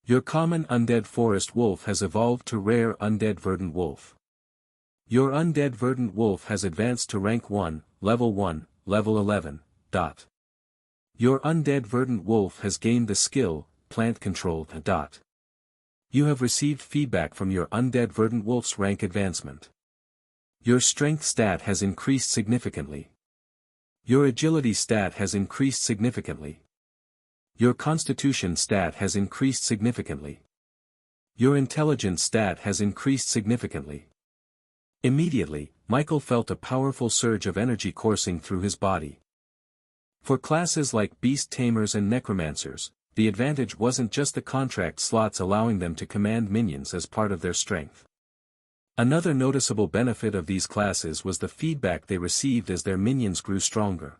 Your common undead forest wolf has evolved to rare undead verdant wolf. Your undead verdant wolf has advanced to rank 1, level 11. Your undead verdant wolf has gained the skill, plant control. You have received feedback from your undead verdant wolf's rank advancement. Your strength stat has increased significantly. Your agility stat has increased significantly. Your constitution stat has increased significantly. Your intelligence stat has increased significantly. Immediately, Michael felt a powerful surge of energy coursing through his body. For classes like beast tamers and necromancers, the advantage wasn't just the contract slots allowing them to command minions as part of their strength. Another noticeable benefit of these classes was the feedback they received as their minions grew stronger.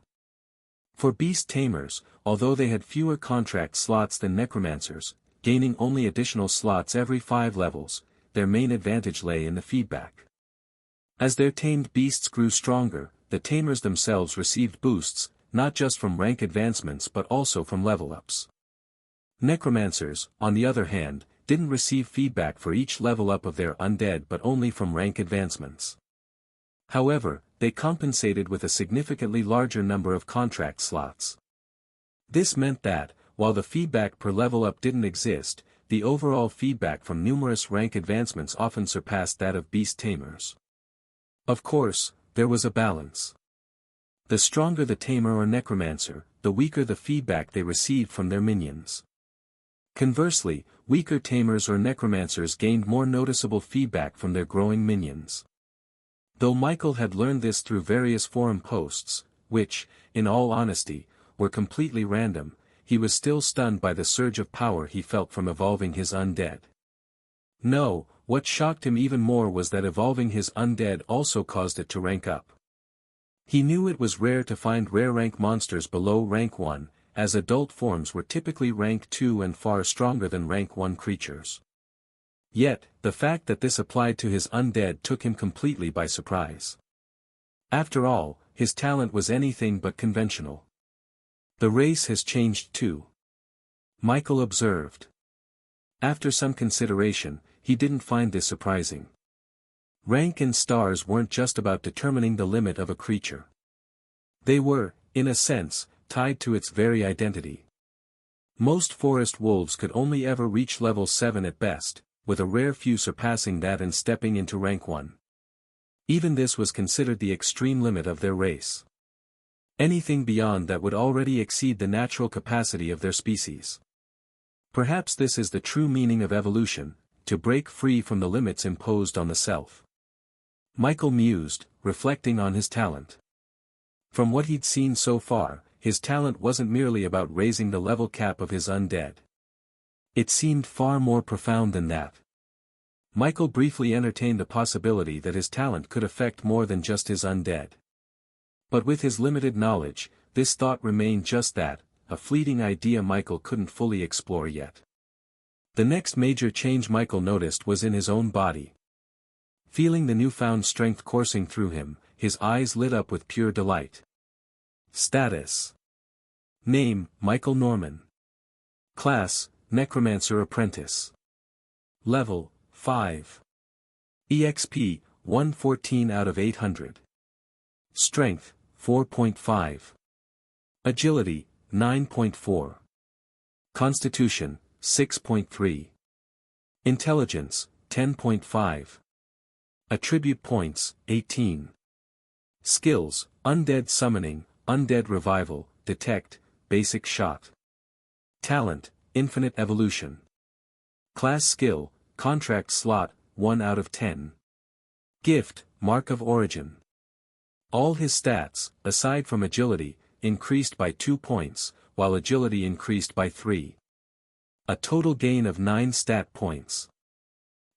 For beast tamers, although they had fewer contract slots than necromancers, gaining only additional slots every 5 levels, their main advantage lay in the feedback. As their tamed beasts grew stronger, the tamers themselves received boosts, not just from rank advancements but also from level ups. Necromancers, on the other hand, didn't receive feedback for each level up of their undead but only from rank advancements. However, they compensated with a significantly larger number of contract slots. This meant that, while the feedback per level up didn't exist, the overall feedback from numerous rank advancements often surpassed that of beast tamers. Of course, there was a balance. The stronger the tamer or necromancer, the weaker the feedback they received from their minions. Conversely, weaker tamers or necromancers gained more noticeable feedback from their growing minions. Though Michael had learned this through various forum posts, which, in all honesty, were completely random, he was still stunned by the surge of power he felt from evolving his undead. No, what shocked him even more was that evolving his undead also caused it to rank up. He knew it was rare to find rare rank monsters below rank 1, as adult forms were typically rank 2 and far stronger than rank 1 creatures. Yet, the fact that this applied to his undead took him completely by surprise. After all, his talent was anything but conventional. The race has changed too, Michael observed. After some consideration, he didn't find this surprising. Rank and stars weren't just about determining the limit of a creature. They were, in a sense, tied to its very identity. Most forest wolves could only ever reach level 7 at best, with a rare few surpassing that and stepping into rank 1. Even this was considered the extreme limit of their race. Anything beyond that would already exceed the natural capacity of their species. Perhaps this is the true meaning of evolution, to break free from the limits imposed on the self. Michael mused, reflecting on his talent. From what he'd seen so far, his talent wasn't merely about raising the level cap of his undead. It seemed far more profound than that. Michael briefly entertained the possibility that his talent could affect more than just his undead. But with his limited knowledge, this thought remained just that, a fleeting idea Michael couldn't fully explore yet. The next major change Michael noticed was in his own body. Feeling the newfound strength coursing through him, his eyes lit up with pure delight. Status. Name, Michael Norman. Class, Necromancer Apprentice. Level, 5. EXP, 114 out of 800. Strength, 4.5. Agility, 9.4. Constitution, 6.3. Intelligence, 10.5. Attribute points, 18. Skills, Undead Summoning, Undead Revival, Detect, Basic Shot. Talent, Infinite Evolution. Class Skill, Contract Slot, 1 out of 10. Gift, Mark of Origin. All his stats, aside from agility, increased by 2 points, while agility increased by 3. A total gain of 9 stat points.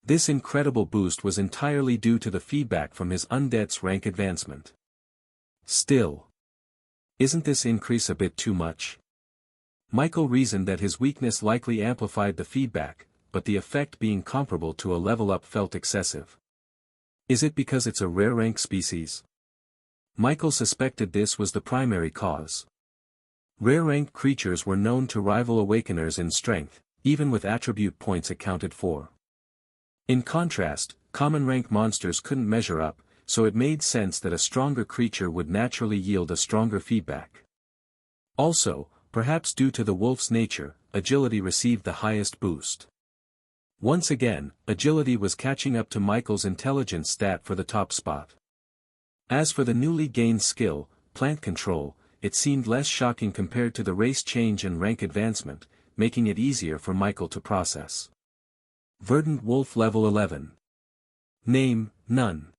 This incredible boost was entirely due to the feedback from his undead's rank advancement. Still, isn't this increase a bit too much? Michael reasoned that his weakness likely amplified the feedback, but the effect being comparable to a level up felt excessive. Is it because it's a rare rank species? Michael suspected this was the primary cause. Rare rank creatures were known to rival awakeners in strength, even with attribute points accounted for. In contrast, common rank monsters couldn't measure up, so it made sense that a stronger creature would naturally yield a stronger feedback. Also, perhaps due to the wolf's nature, agility received the highest boost. Once again, agility was catching up to Michael's intelligence stat for the top spot. As for the newly gained skill, plant control, it seemed less shocking compared to the race change and rank advancement, making it easier for Michael to process. Verdant Wolf Level 11. Name, None.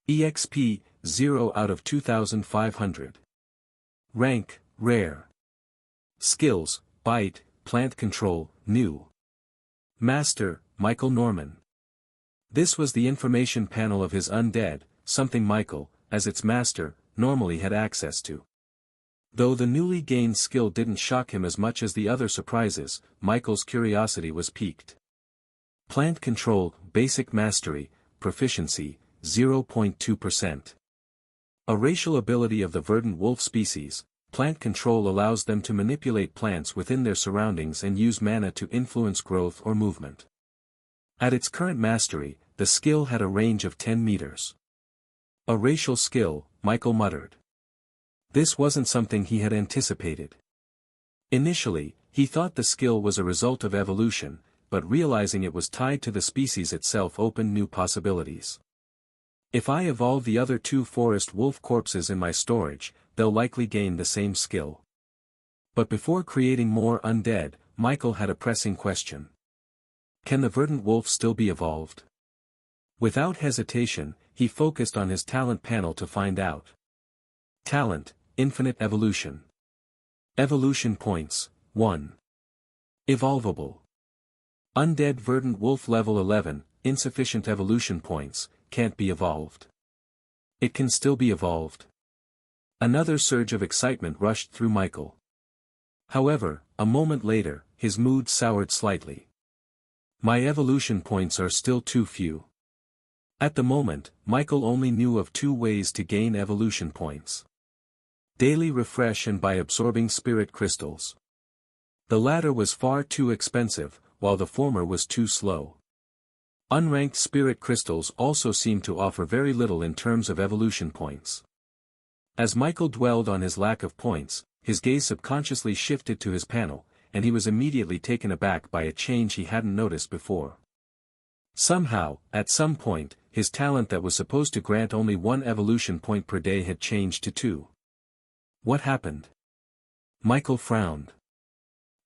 EXP, 0 out of 2500. Rank, Rare. Skills, Bite, Plant Control, New. Master, Michael Norman. This was the information panel of his undead, something Michael, as its master, normally had access to. Though the newly gained skill didn't shock him as much as the other surprises, Michael's curiosity was piqued. Plant Control, Basic Mastery, Proficiency, 0.2%. A racial ability of the verdant wolf species, plant control allows them to manipulate plants within their surroundings and use mana to influence growth or movement. At its current mastery, the skill had a range of 10 meters. A racial skill, Michael muttered. This wasn't something he had anticipated. Initially, he thought the skill was a result of evolution, but realizing it was tied to the species itself opened new possibilities. If I evolve the other 2 forest wolf corpses in my storage, they'll likely gain the same skill. But before creating more undead, Michael had a pressing question. Can the verdant wolf still be evolved? Without hesitation, he focused on his talent panel to find out. Talent, Infinite Evolution. Evolution points, 1. Evolvable. Undead verdant wolf level 11, insufficient evolution points, can't be evolved. It can still be evolved. Another surge of excitement rushed through Michael. However, a moment later, his mood soured slightly. My evolution points are still too few. At the moment, Michael only knew of 2 ways to gain evolution points. Daily refresh and by absorbing spirit crystals. The latter was far too expensive, while the former was too slow. Unranked spirit crystals also seemed to offer very little in terms of evolution points. As Michael dwelled on his lack of points, his gaze subconsciously shifted to his panel, and he was immediately taken aback by a change he hadn't noticed before. Somehow, at some point, his talent that was supposed to grant only 1 evolution point per day had changed to 2. What happened? Michael frowned.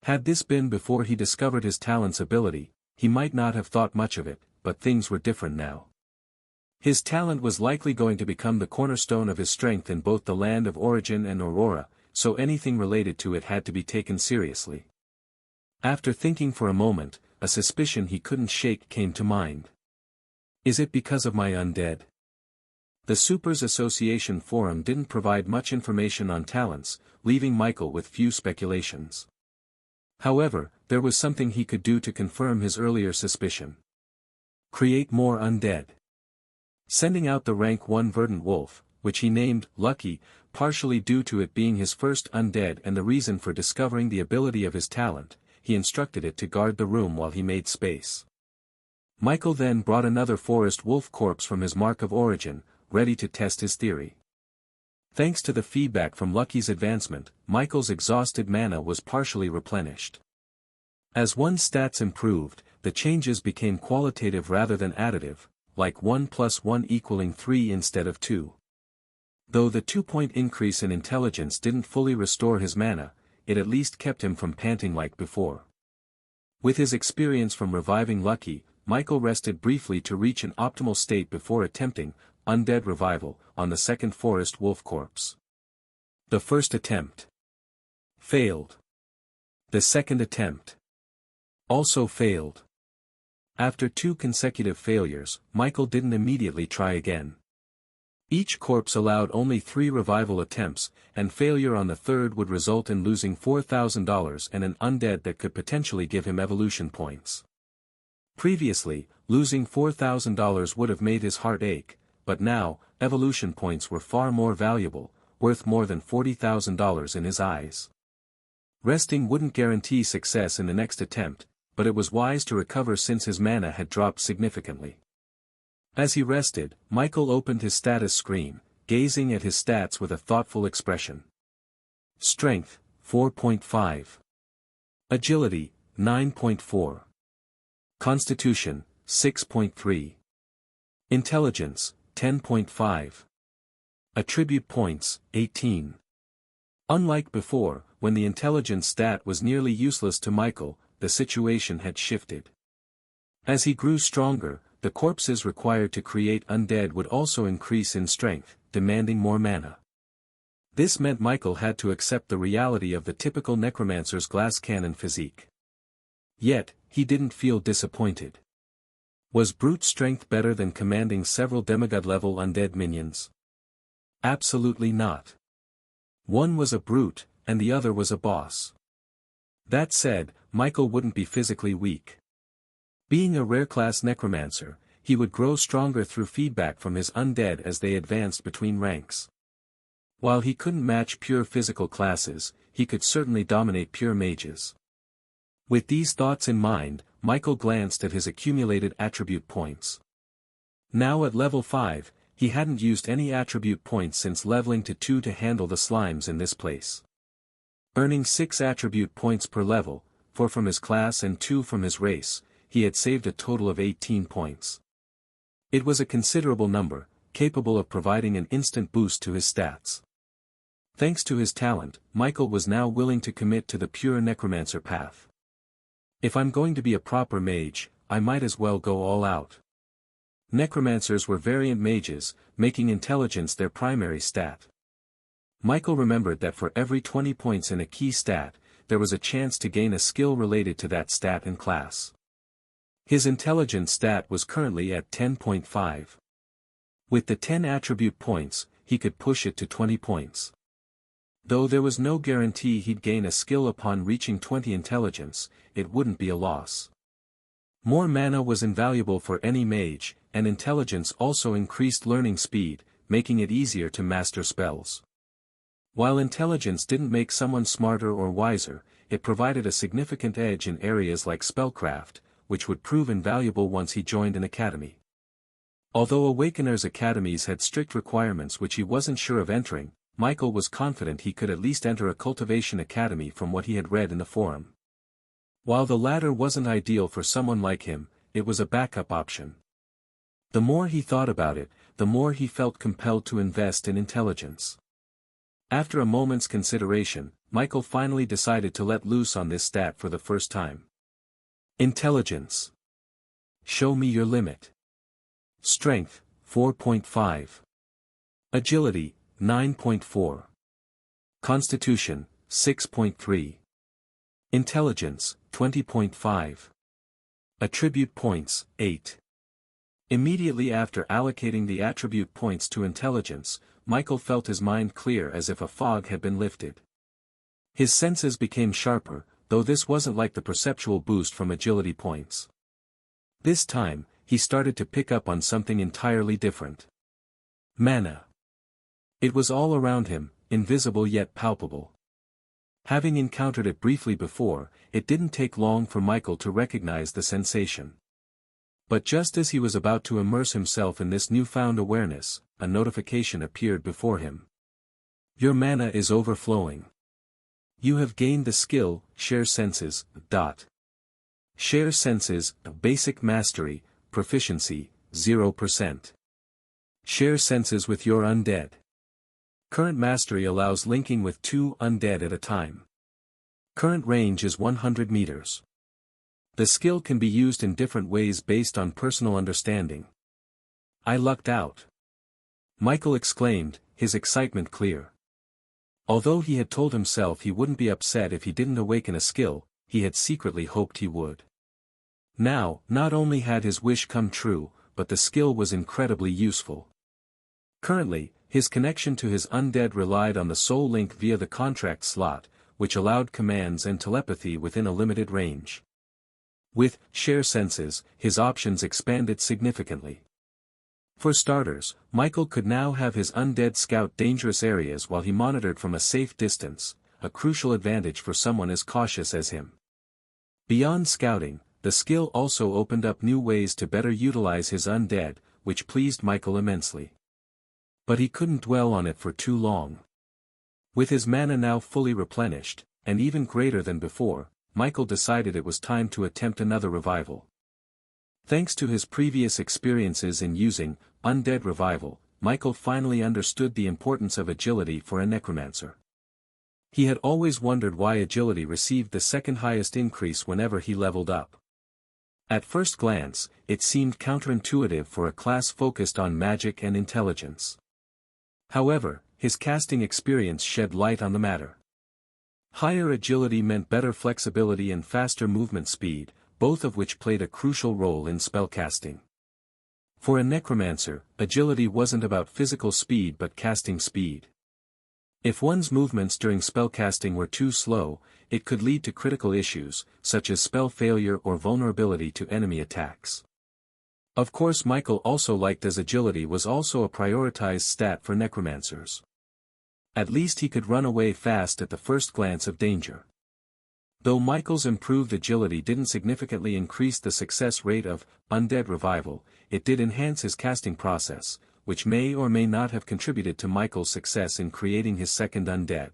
Had this been before he discovered his talent's ability, he might not have thought much of it, but things were different now. His talent was likely going to become the cornerstone of his strength in both the land of origin and Aurora, so anything related to it had to be taken seriously. After thinking for a moment, a suspicion he couldn't shake came to mind. Is it because of my undead? The Supers Association forum didn't provide much information on talents, leaving Michael with few speculations. However, there was something he could do to confirm his earlier suspicion. Create more undead. Sending out the rank 1 verdant wolf, which he named Lucky, partially due to it being his first undead and the reason for discovering the ability of his talent, he instructed it to guard the room while he made space. Michael then brought another forest wolf corpse from his mark of origin, ready to test his theory. Thanks to the feedback from Lucky's advancement, Michael's exhausted mana was partially replenished. As one's stats improved, the changes became qualitative rather than additive, like 1 + 1 equaling 3 instead of 2. Though the 2-point increase in intelligence didn't fully restore his mana, it at least kept him from panting like before. With his experience from reviving Lucky, Michael rested briefly to reach an optimal state before attempting undead revival on the second forest wolf corpse. The first attempt failed. The second attempt also failed. After 2 consecutive failures, Michael didn't immediately try again. Each corpse allowed only 3 revival attempts, and failure on the third would result in losing $4,000 and an undead that could potentially give him evolution points. Previously, losing $4,000 would have made his heart ache, but now, evolution points were far more valuable, worth more than $40,000 in his eyes. Resting wouldn't guarantee success in the next attempt, but it was wise to recover since his mana had dropped significantly. As he rested, Michael opened his status screen, gazing at his stats with a thoughtful expression. Strength, 4.5. Agility, 9.4. Constitution, 6.3. Intelligence, 10.5. Attribute points, 18. Unlike before, when the intelligence stat was nearly useless to Michael, the situation had shifted. As he grew stronger, the corpses required to create undead would also increase in strength, demanding more mana. This meant Michael had to accept the reality of the typical necromancer's glass cannon physique. Yet, he didn't feel disappointed. Was brute strength better than commanding several demigod-level undead minions? Absolutely not. One was a brute, and the other was a boss. That said, Michael wouldn't be physically weak. Being a rare-class necromancer, he would grow stronger through feedback from his undead as they advanced between ranks. While he couldn't match pure physical classes, he could certainly dominate pure mages. With these thoughts in mind, Michael glanced at his accumulated attribute points. Now at level 5, he hadn't used any attribute points since leveling to 2 to handle the slimes in this place. Earning 6 attribute points per level, 4 from his class and 2 from his race, he had saved a total of 18 points. It was a considerable number, capable of providing an instant boost to his stats. Thanks to his talent, Michael was now willing to commit to the pure necromancer path. If I'm going to be a proper mage, I might as well go all out. Necromancers were variant mages, making intelligence their primary stat. Michael remembered that for every 20 points in a key stat, there was a chance to gain a skill related to that stat and class. His intelligence stat was currently at 10.5. With the 10 attribute points, he could push it to 20 points. Though there was no guarantee he'd gain a skill upon reaching 20 intelligence, it wouldn't be a loss. More mana was invaluable for any mage, and intelligence also increased learning speed, making it easier to master spells. While intelligence didn't make someone smarter or wiser, it provided a significant edge in areas like spellcraft, which would prove invaluable once he joined an academy. Although awakeners' academies had strict requirements which he wasn't sure of entering, Michael was confident he could at least enter a cultivation academy from what he had read in the forum. While the latter wasn't ideal for someone like him, it was a backup option. The more he thought about it, the more he felt compelled to invest in intelligence. After a moment's consideration, Michael finally decided to let loose on this stat for the first time. Intelligence. Show me your limit. Strength, 4.5. Agility, 9.4. Constitution, 6.3. Intelligence, 20.5. Attribute points, 8. Immediately after allocating the attribute points to intelligence, Michael felt his mind clear as if a fog had been lifted. His senses became sharper, though this wasn't like the perceptual boost from agility points. This time, he started to pick up on something entirely different. Mana. It was all around him, invisible yet palpable. Having encountered it briefly before, it didn't take long for Michael to recognize the sensation. But just as he was about to immerse himself in this newfound awareness, a notification appeared before him. Your mana is overflowing. You have gained the skill, Share Senses, Share Senses, Basic Mastery, Proficiency, 0%. Share Senses with your Undead. Current Mastery allows linking with 2 Undead at a time. Current range is 100 meters. The skill can be used in different ways based on personal understanding. I lucked out. Michael exclaimed, his excitement clear. Although he had told himself he wouldn't be upset if he didn't awaken a skill, he had secretly hoped he would. Now, not only had his wish come true, but the skill was incredibly useful. Currently, his connection to his undead relied on the soul link via the contract slot, which allowed commands and telepathy within a limited range. With Share Senses, his options expanded significantly. For starters, Michael could now have his undead scout dangerous areas while he monitored from a safe distance, a crucial advantage for someone as cautious as him. Beyond scouting, the skill also opened up new ways to better utilize his undead, which pleased Michael immensely. But he couldn't dwell on it for too long. With his mana now fully replenished, and even greater than before, Michael decided it was time to attempt another revival. Thanks to his previous experiences in using Undead Revival, Michael finally understood the importance of agility for a necromancer. He had always wondered why agility received the second highest increase whenever he leveled up. At first glance, it seemed counterintuitive for a class focused on magic and intelligence. However, his casting experience shed light on the matter. Higher agility meant better flexibility and faster movement speed, both of which played a crucial role in spellcasting. For a necromancer, agility wasn't about physical speed but casting speed. If one's movements during spellcasting were too slow, it could lead to critical issues, such as spell failure or vulnerability to enemy attacks. Of course, Michael also liked as agility was also a prioritized stat for necromancers. At least he could run away fast at the first glance of danger. Though Michael's improved agility didn't significantly increase the success rate of Undead revival, it did enhance his casting process, which may or may not have contributed to Michael's success in creating his second Undead.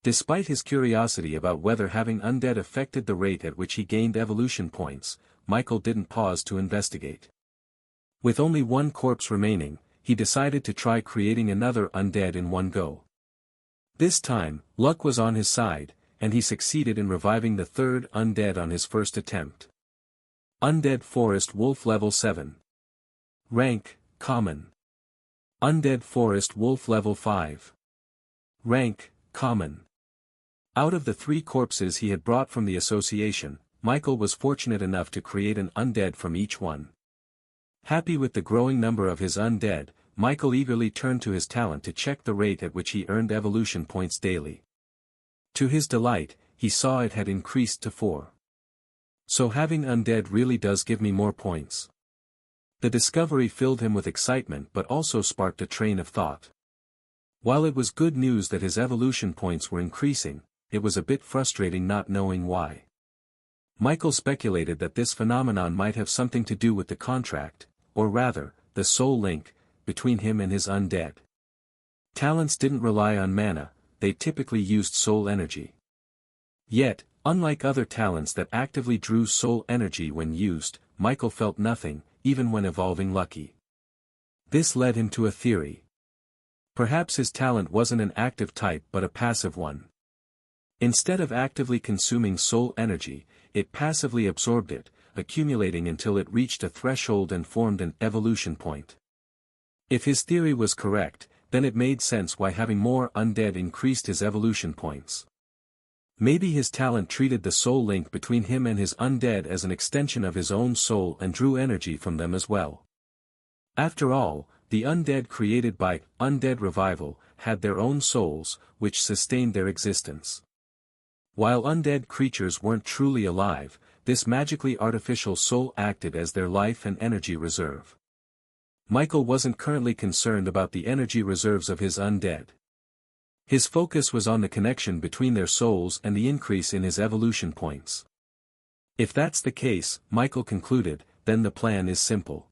Despite his curiosity about whether having Undead affected the rate at which he gained evolution points, Michael didn't pause to investigate. With only one corpse remaining, he decided to try creating another Undead in one go. This time, luck was on his side, and he succeeded in reviving the third Undead on his first attempt. Undead Forest Wolf Level 7. Rank, Common. Undead Forest Wolf Level 5. Rank, Common. Out of the 3 corpses he had brought from the association, Michael was fortunate enough to create an Undead from each one. Happy with the growing number of his Undead, Michael eagerly turned to his talent to check the rate at which he earned evolution points daily. To his delight, he saw it had increased to 4. So having Undead really does give me more points. The discovery filled him with excitement but also sparked a train of thought. While it was good news that his evolution points were increasing, it was a bit frustrating not knowing why. Michael speculated that this phenomenon might have something to do with the contract, or rather, the soul link, between him and his Undead. Talents didn't rely on mana, they typically used soul energy. Yet, unlike other talents that actively drew soul energy when used, Michael felt nothing, even when evolving Lucky. This led him to a theory. Perhaps his talent wasn't an active type but a passive one. Instead of actively consuming soul energy, it passively absorbed it, accumulating until it reached a threshold and formed an evolution point. If his theory was correct, then it made sense why having more Undead increased his evolution points. Maybe his talent treated the soul link between him and his Undead as an extension of his own soul and drew energy from them as well. After all, the Undead created by Undead Revival had their own souls, which sustained their existence. While undead creatures weren't truly alive, this magically artificial soul acted as their life and energy reserve. Michael wasn't currently concerned about the energy reserves of his Undead. His focus was on the connection between their souls and the increase in his evolution points. If that's the case, Michael concluded, then the plan is simple.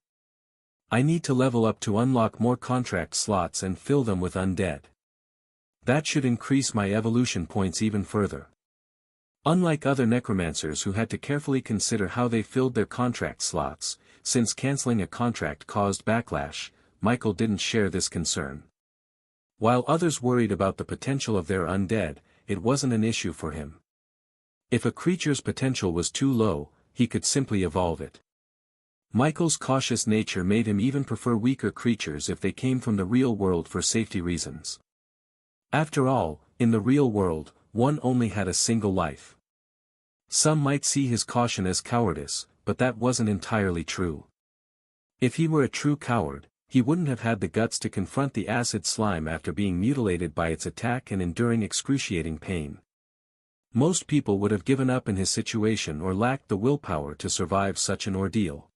I need to level up to unlock more contract slots and fill them with Undead. That should increase my evolution points even further. Unlike other necromancers who had to carefully consider how they filled their contract slots, since canceling a contract caused backlash, Michael didn't share this concern. While others worried about the potential of their Undead, it wasn't an issue for him. If a creature's potential was too low, he could simply evolve it. Michael's cautious nature made him even prefer weaker creatures if they came from the real world for safety reasons. After all, in the real world, one only had a single life. Some might see his caution as cowardice, but that wasn't entirely true. If he were a true coward, he wouldn't have had the guts to confront the acid slime after being mutilated by its attack and enduring excruciating pain. Most people would have given up in his situation or lacked the willpower to survive such an ordeal.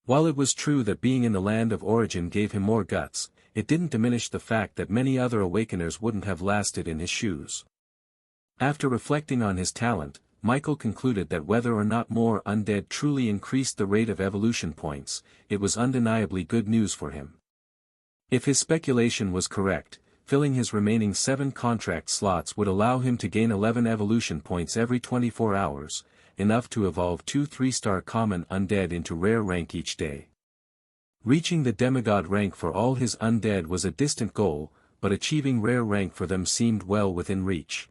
While it was true that being in the land of origin gave him more guts, it didn't diminish the fact that many other awakeners wouldn't have lasted in his shoes. After reflecting on his talent, Michael concluded that whether or not more Undead truly increased the rate of evolution points, it was undeniably good news for him. If his speculation was correct, filling his remaining 7 contract slots would allow him to gain 11 evolution points every 24 hours, enough to evolve 2 3-star common Undead into rare rank each day. Reaching the demigod rank for all his Undead was a distant goal, but achieving rare rank for them seemed well within reach.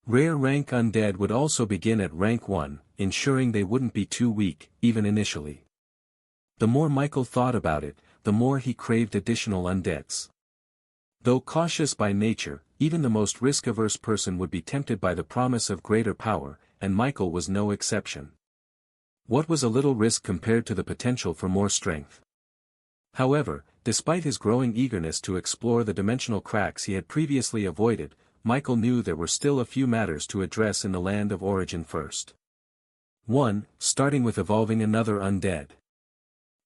Rare rank Undead would also begin at rank 1, ensuring they wouldn't be too weak, even initially. The more Michael thought about it, the more he craved additional Undeads. Though cautious by nature, even the most risk-averse person would be tempted by the promise of greater power, and Michael was no exception. What was a little risk compared to the potential for more strength? However, despite his growing eagerness to explore the dimensional cracks he had previously avoided, Michael knew there were still a few matters to address in the land of origin first. 1. Starting with evolving another Undead.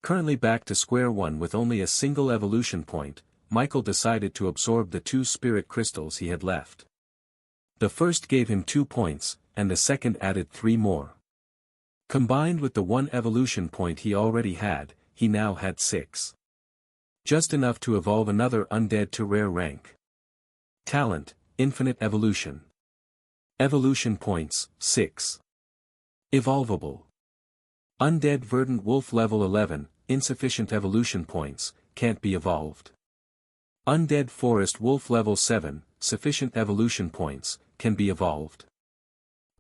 Currently back to square one with only a single evolution point, Michael decided to absorb the 2 spirit crystals he had left. The first gave him 2 points, and the second added 3 more. Combined with the 1 evolution point he already had, he now had 6. Just enough to evolve another undead to rare rank. Talent, Infinite Evolution. Evolution points, 6. Evolvable. Undead Verdant Wolf level 11, insufficient evolution points, can't be evolved. Undead Forest Wolf level 7, sufficient evolution points, can be evolved.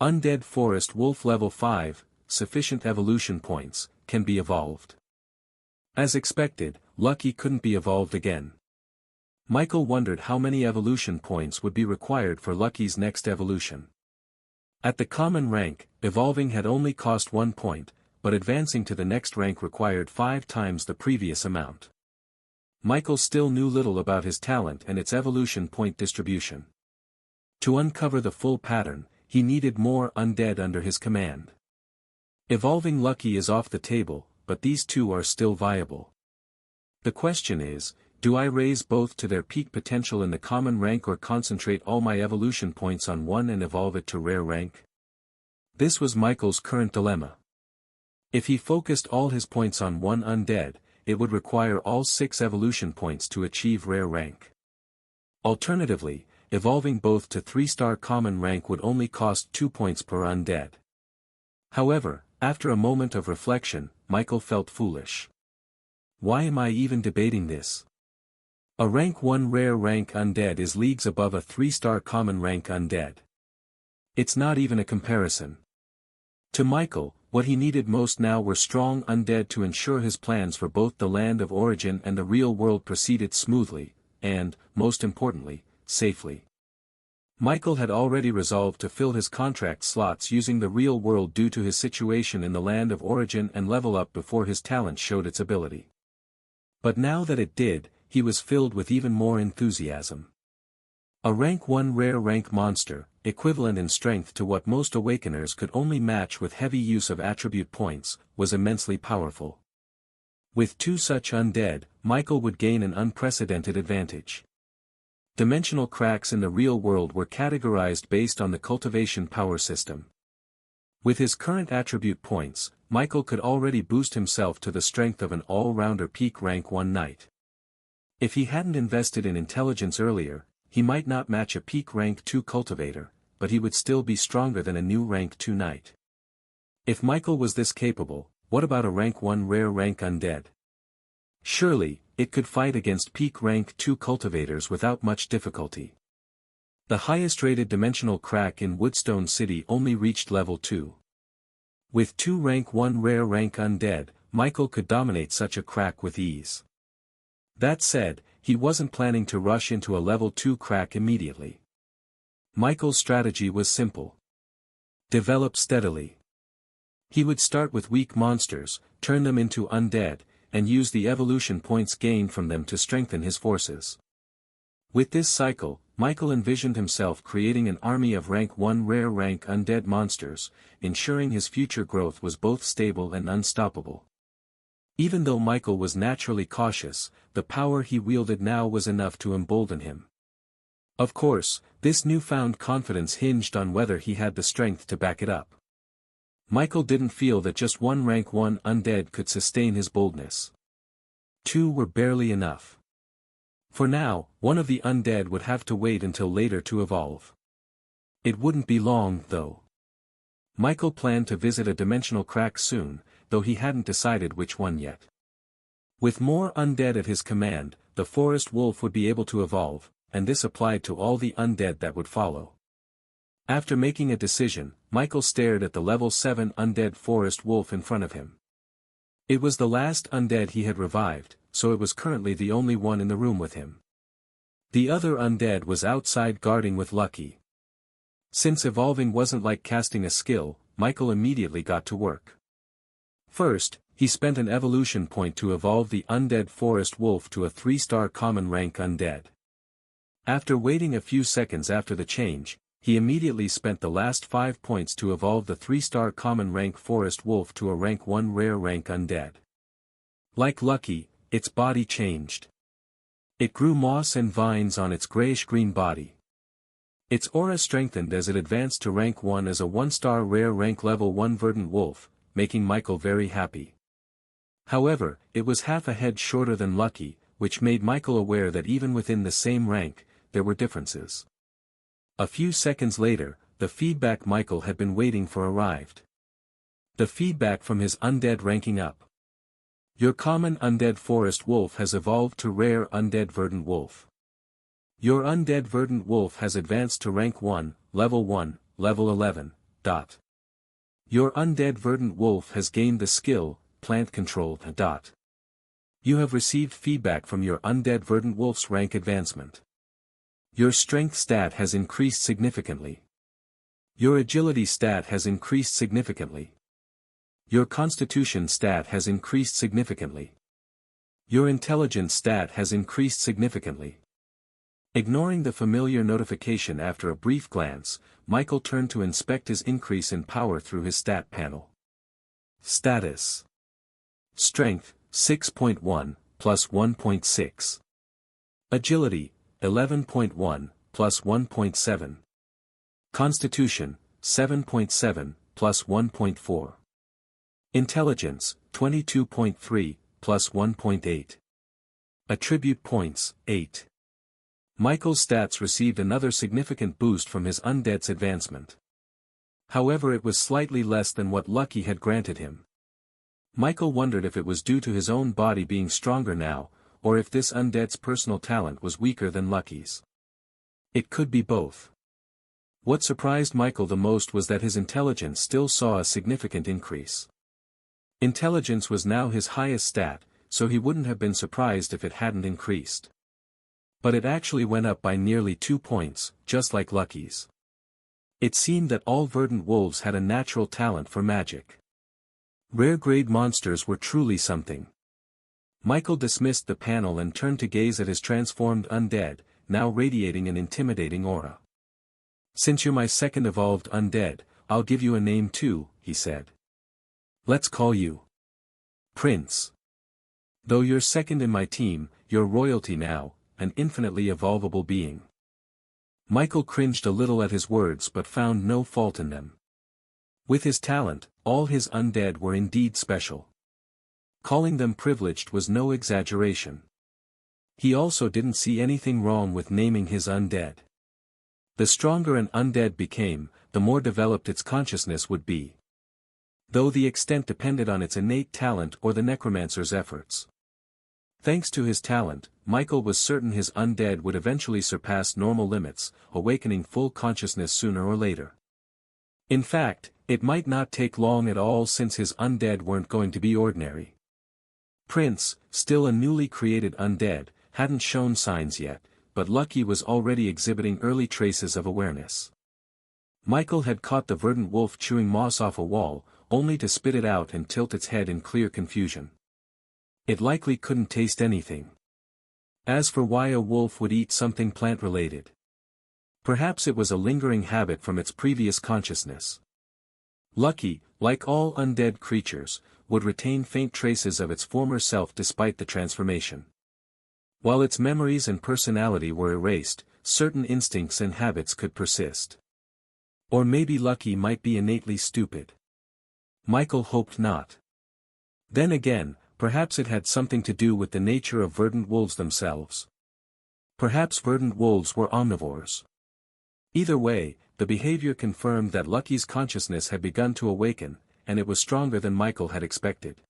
Undead Forest Wolf level 5, sufficient evolution points, can be evolved. As expected, Lucky couldn't be evolved again. Michael wondered how many evolution points would be required for Lucky's next evolution. At the common rank, evolving had only cost 1 point, but advancing to the next rank required 5 times the previous amount. Michael still knew little about his talent and its evolution point distribution. To uncover the full pattern, he needed more undead under his command. Evolving Lucky is off the table, but these 2 are still viable. The question is, do I raise both to their peak potential in the common rank or concentrate all my evolution points on one and evolve it to rare rank? This was Michael's current dilemma. If he focused all his points on one undead, it would require all 6 evolution points to achieve rare rank. Alternatively, evolving both to 3-star common rank would only cost 2 points per undead. However, after a moment of reflection, Michael felt foolish. Why am I even debating this? A rank 1 rare rank undead is leagues above a 3-star common rank undead. It's not even a comparison. To Michael, what he needed most now were strong undead to ensure his plans for both the land of origin and the real world proceeded smoothly, and, most importantly, safely. Michael had already resolved to fill his contract slots using the real world due to his situation in the land of origin and level up before his talent showed its ability. But now that it did, he was filled with even more enthusiasm. A rank 1 rare rank monster, equivalent in strength to what most awakeners could only match with heavy use of attribute points, was immensely powerful. With 2 such undead, Michael would gain an unprecedented advantage. Dimensional cracks in the real world were categorized based on the cultivation power system. With his current attribute points, Michael could already boost himself to the strength of an all-rounder peak rank 1 knight. If he hadn't invested in intelligence earlier, he might not match a peak rank 2 cultivator, but he would still be stronger than a new rank 2 knight. If Michael was this capable, what about a rank 1 rare rank undead? Surely, it could fight against peak rank 2 cultivators without much difficulty. The highest rated dimensional crack in Woodstone City only reached level 2. With 2 rank 1 rare rank undead, Michael could dominate such a crack with ease. That said, he wasn't planning to rush into a level 2 crack immediately. Michael's strategy was simple. Develop steadily. He would start with weak monsters, turn them into undead, and use the evolution points gained from them to strengthen his forces. With this cycle, Michael envisioned himself creating an army of rank 1 rare rank undead monsters, ensuring his future growth was both stable and unstoppable. Even though Michael was naturally cautious, the power he wielded now was enough to embolden him. Of course, this newfound confidence hinged on whether he had the strength to back it up. Michael didn't feel that just 1 rank 1 undead could sustain his boldness. 2 were barely enough. For now, one of the undead would have to wait until later to evolve. It wouldn't be long, though. Michael planned to visit a dimensional crack soon, though he hadn't decided which one yet. With more undead at his command, the forest wolf would be able to evolve, and this applied to all the undead that would follow. After making a decision, Michael stared at the level 7 undead forest wolf in front of him. It was the last undead he had revived, so it was currently the only one in the room with him. The other undead was outside guarding with Lucky. Since evolving wasn't like casting a skill, Michael immediately got to work. First, he spent an evolution point to evolve the undead forest wolf to a 3-star common rank undead. After waiting a few seconds after the change, he immediately spent the last 5 points to evolve the 3-star common rank forest wolf to a rank 1 rare rank undead. Like Lucky, its body changed. It grew moss and vines on its grayish-green body. Its aura strengthened as it advanced to rank 1 as a 1-star rare rank level 1 verdant wolf, making Michael very happy. However, it was half a head shorter than Lucky, which made Michael aware that even within the same rank, there were differences. A few seconds later, the feedback Michael had been waiting for arrived. The feedback from his undead ranking up. Your common undead forest wolf has evolved to rare undead verdant wolf. Your undead verdant wolf has advanced to rank 1, level 11. Your undead verdant wolf has gained the skill, plant control. You have received feedback from your undead verdant wolf's rank advancement. Your strength stat has increased significantly. Your agility stat has increased significantly. Your constitution stat has increased significantly. Your intelligence stat has increased significantly. Ignoring the familiar notification after a brief glance, Michael turned to inspect his increase in power through his stat panel. Status: Strength, 6.1, plus 1.6. Agility, 11.1, plus 1.7. Constitution, 7.7, plus 1.4. Intelligence, 22.3, plus 1.8. Attribute points, 8. Michael's stats received another significant boost from his undead's advancement. However, it was slightly less than what Lucky had granted him. Michael wondered if it was due to his own body being stronger now, or if this undead's personal talent was weaker than Lucky's. It could be both. What surprised Michael the most was that his intelligence still saw a significant increase. Intelligence was now his highest stat, so he wouldn't have been surprised if it hadn't increased. But it actually went up by nearly 2 points, just like Lucky's. It seemed that all verdant wolves had a natural talent for magic. Rare-grade monsters were truly something. Michael dismissed the panel and turned to gaze at his transformed undead, now radiating an intimidating aura. "Since you're my second evolved undead, I'll give you a name too," he said. "Let's call you Prince. Though you're second in my team, you're royalty now, an infinitely evolvable being." Michael cringed a little at his words but found no fault in them. With his talent, all his undead were indeed special. Calling them privileged was no exaggeration. He also didn't see anything wrong with naming his undead. The stronger an undead became, the more developed its consciousness would be. Though the extent depended on its innate talent or the necromancer's efforts. Thanks to his talent, Michael was certain his undead would eventually surpass normal limits, awakening full consciousness sooner or later. In fact, it might not take long at all since his undead weren't going to be ordinary. Prince, still a newly created undead, hadn't shown signs yet, but Lucky was already exhibiting early traces of awareness. Michael had caught the verdant wolf chewing moss off a wall, only to spit it out and tilt its head in clear confusion. It likely couldn't taste anything. As for why a wolf would eat something plant-related. Perhaps it was a lingering habit from its previous consciousness. Lucky, like all undead creatures, would retain faint traces of its former self despite the transformation. While its memories and personality were erased, certain instincts and habits could persist. Or maybe Lucky might be innately stupid. Michael hoped not. Then again, perhaps it had something to do with the nature of verdant wolves themselves. Perhaps verdant wolves were omnivores. Either way, the behavior confirmed that Lucky's consciousness had begun to awaken, and it was stronger than Michael had expected.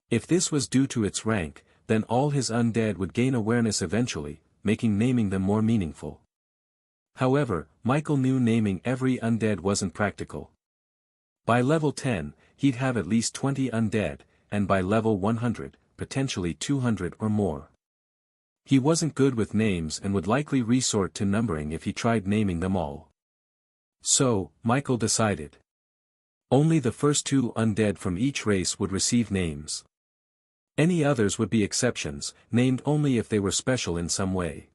If this was due to its rank, then all his undead would gain awareness eventually, making naming them more meaningful. However, Michael knew naming every undead wasn't practical. By level 10, he'd have at least 20 undead, and by level 100, potentially 200 or more. He wasn't good with names and would likely resort to numbering if he tried naming them all. So, Michael decided. Only the first 2 undead from each race would receive names. Any others would be exceptions, named only if they were special in some way.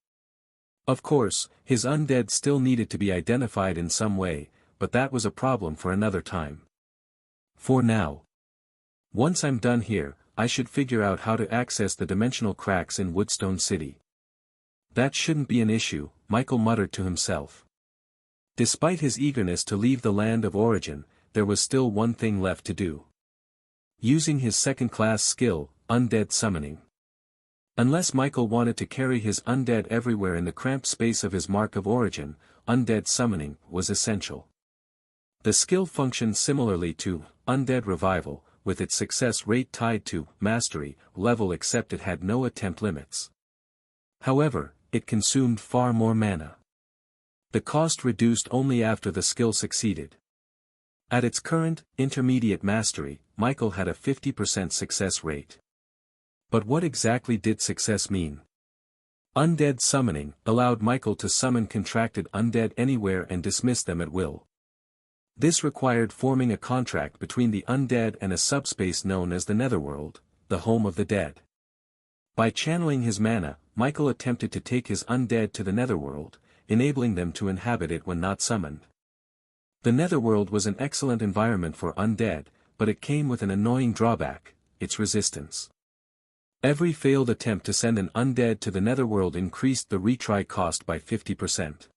Of course, his undead still needed to be identified in some way, but that was a problem for another time. For now. Once I'm done here, I should figure out how to access the dimensional cracks in Woodstone City. That shouldn't be an issue, Michael muttered to himself. Despite his eagerness to leave the land of origin, there was still one thing left to do. Using his second-class skill, Undead Summoning. Unless Michael wanted to carry his undead everywhere in the cramped space of his mark of origin, Undead Summoning was essential. The skill functioned similarly to Undead Revival, with its success rate tied to Mastery level, except it had no attempt limits. However, it consumed far more mana. The cost reduced only after the skill succeeded. At its current, intermediate mastery, Michael had a 50% success rate. But what exactly did success mean? Undead Summoning allowed Michael to summon contracted undead anywhere and dismiss them at will. This required forming a contract between the undead and a subspace known as the Netherworld, the home of the dead. By channeling his mana, Michael attempted to take his undead to the Netherworld, enabling them to inhabit it when not summoned. The Netherworld was an excellent environment for undead, but it came with an annoying drawback: its resistance. Every failed attempt to send an undead to the Netherworld increased the retry cost by 50%.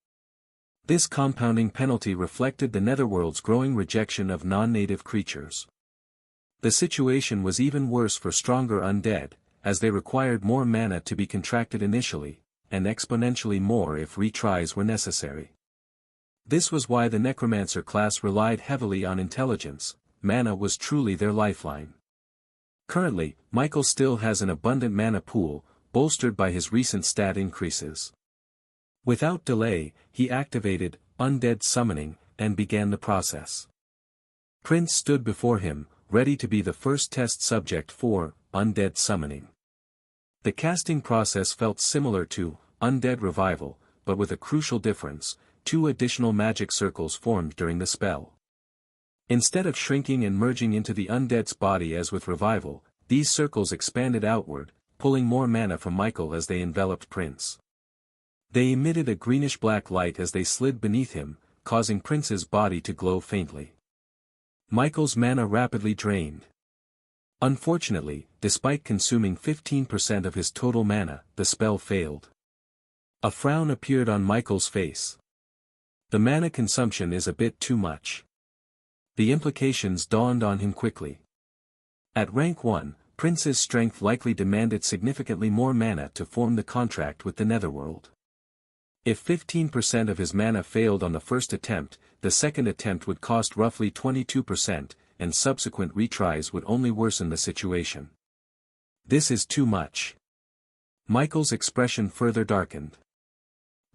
This compounding penalty reflected the Netherworld's growing rejection of non-native creatures. The situation was even worse for stronger undead, as they required more mana to be contracted initially, and exponentially more if retries were necessary. This was why the Necromancer class relied heavily on intelligence. Mana was truly their lifeline. Currently, Michael still has an abundant mana pool, bolstered by his recent stat increases. Without delay, he activated Undead Summoning, and began the process. Prince stood before him, ready to be the first test subject for Undead Summoning. The casting process felt similar to Undead Revival, but with a crucial difference: 2 additional magic circles formed during the spell. Instead of shrinking and merging into the undead's body as with Revival, these circles expanded outward, pulling more mana from Michael as they enveloped Prince. They emitted a greenish-black light as they slid beneath him, causing Prince's body to glow faintly. Michael's mana rapidly drained. Unfortunately, despite consuming 15% of his total mana, the spell failed. A frown appeared on Michael's face. The mana consumption is a bit too much. The implications dawned on him quickly. At rank 1, Prince's strength likely demanded significantly more mana to form the contract with the Netherworld. If 15% of his mana failed on the first attempt, the second attempt would cost roughly 22%, and subsequent retries would only worsen the situation. This is too much. Michael's expression further darkened.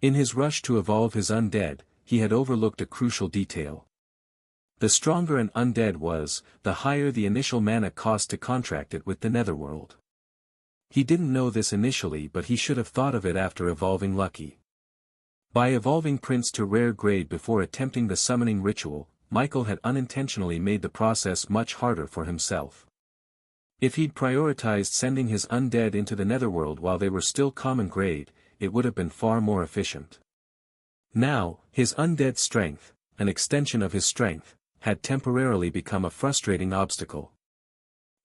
In his rush to evolve his undead, he had overlooked a crucial detail. The stronger an undead was, the higher the initial mana cost to contract it with the Netherworld. He didn't know this initially, but he should have thought of it after evolving Lucky. By evolving Prince to rare grade before attempting the summoning ritual, Michael had unintentionally made the process much harder for himself. If he'd prioritized sending his undead into the Netherworld while they were still common grade, it would have been far more efficient. Now, his undead strength, an extension of his strength, had temporarily become a frustrating obstacle.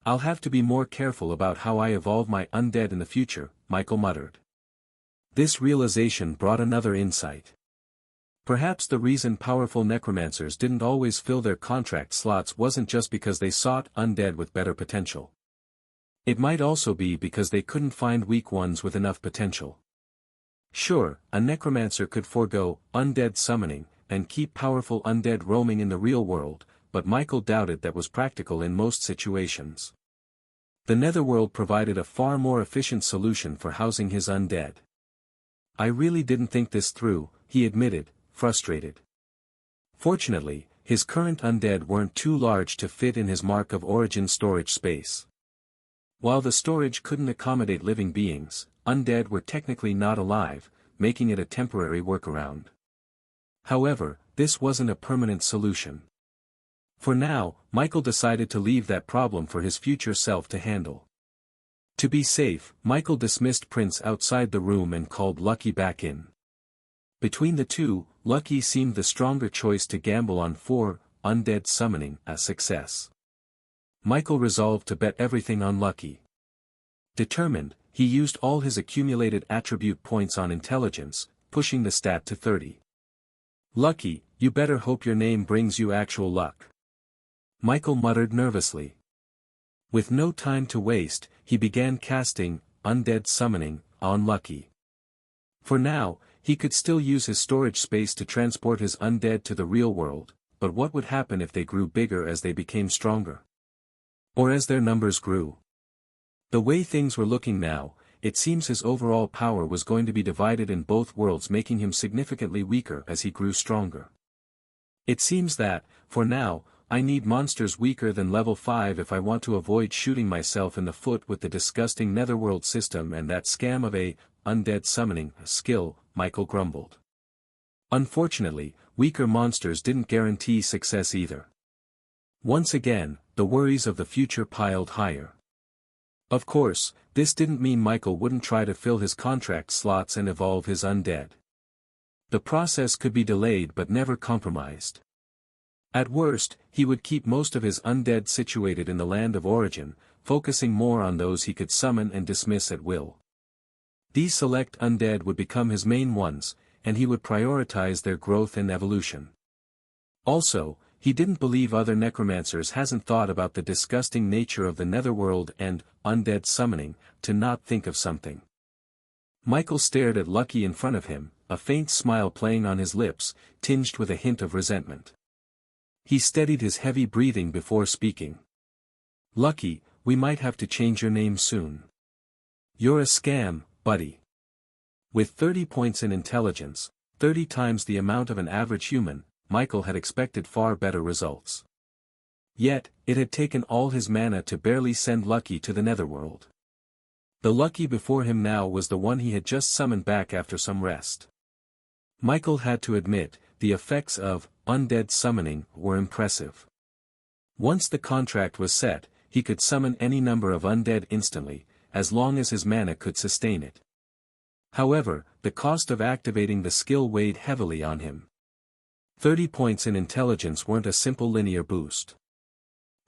"I'll have to be more careful about how I evolve my undead in the future," Michael muttered. This realization brought another insight. Perhaps the reason powerful necromancers didn't always fill their contract slots wasn't just because they sought undead with better potential. It might also be because they couldn't find weak ones with enough potential. Sure, a necromancer could forego undead summoning, and keep powerful undead roaming in the real world, but Michael doubted that was practical in most situations. The Netherworld provided a far more efficient solution for housing his undead. "I really didn't think this through," he admitted, frustrated. Fortunately, his current undead weren't too large to fit in his mark of origin storage space. While the storage couldn't accommodate living beings, undead were technically not alive, making it a temporary workaround. However, this wasn't a permanent solution. For now, Michael decided to leave that problem for his future self to handle. To be safe, Michael dismissed Prince outside the room and called Lucky back in. Between the two, Lucky seemed the stronger choice to gamble on undead summoning a success. Michael resolved to bet everything on Lucky. Determined, he used all his accumulated attribute points on intelligence, pushing the stat to 30. Lucky, you better hope your name brings you actual luck. Michael muttered nervously. With no time to waste, he began casting Undead Summoning on Lucky. For now, he could still use his storage space to transport his undead to the real world, but what would happen if they grew bigger as they became stronger? Or as their numbers grew? The way things were looking now, it seems his overall power was going to be divided in both worlds, making him significantly weaker as he grew stronger. It seems that, for now, I need monsters weaker than level 5 if I want to avoid shooting myself in the foot with the disgusting netherworld system and that scam of a undead summoning skill, Michael grumbled. Unfortunately, weaker monsters didn't guarantee success either. Once again, the worries of the future piled higher. Of course, this didn't mean Michael wouldn't try to fill his contract slots and evolve his undead. The process could be delayed but never compromised. At worst, he would keep most of his undead situated in the land of origin, focusing more on those he could summon and dismiss at will. These select undead would become his main ones, and he would prioritize their growth and evolution. Also, he didn't believe other necromancers hasn't thought about the disgusting nature of the netherworld and undead summoning, to not think of something. Michael stared at Lucky in front of him, a faint smile playing on his lips, tinged with a hint of resentment. He steadied his heavy breathing before speaking. Lucky, we might have to change your name soon. You're a scam, buddy. With 30 points in intelligence, 30 times the amount of an average human, Michael had expected far better results. Yet, it had taken all his mana to barely send Lucky to the netherworld. The Lucky before him now was the one he had just summoned back after some rest. Michael had to admit, the effects of undead summoning were impressive. Once the contract was set, he could summon any number of undead instantly, as long as his mana could sustain it. However, the cost of activating the skill weighed heavily on him. 30 points in intelligence weren't a simple linear boost.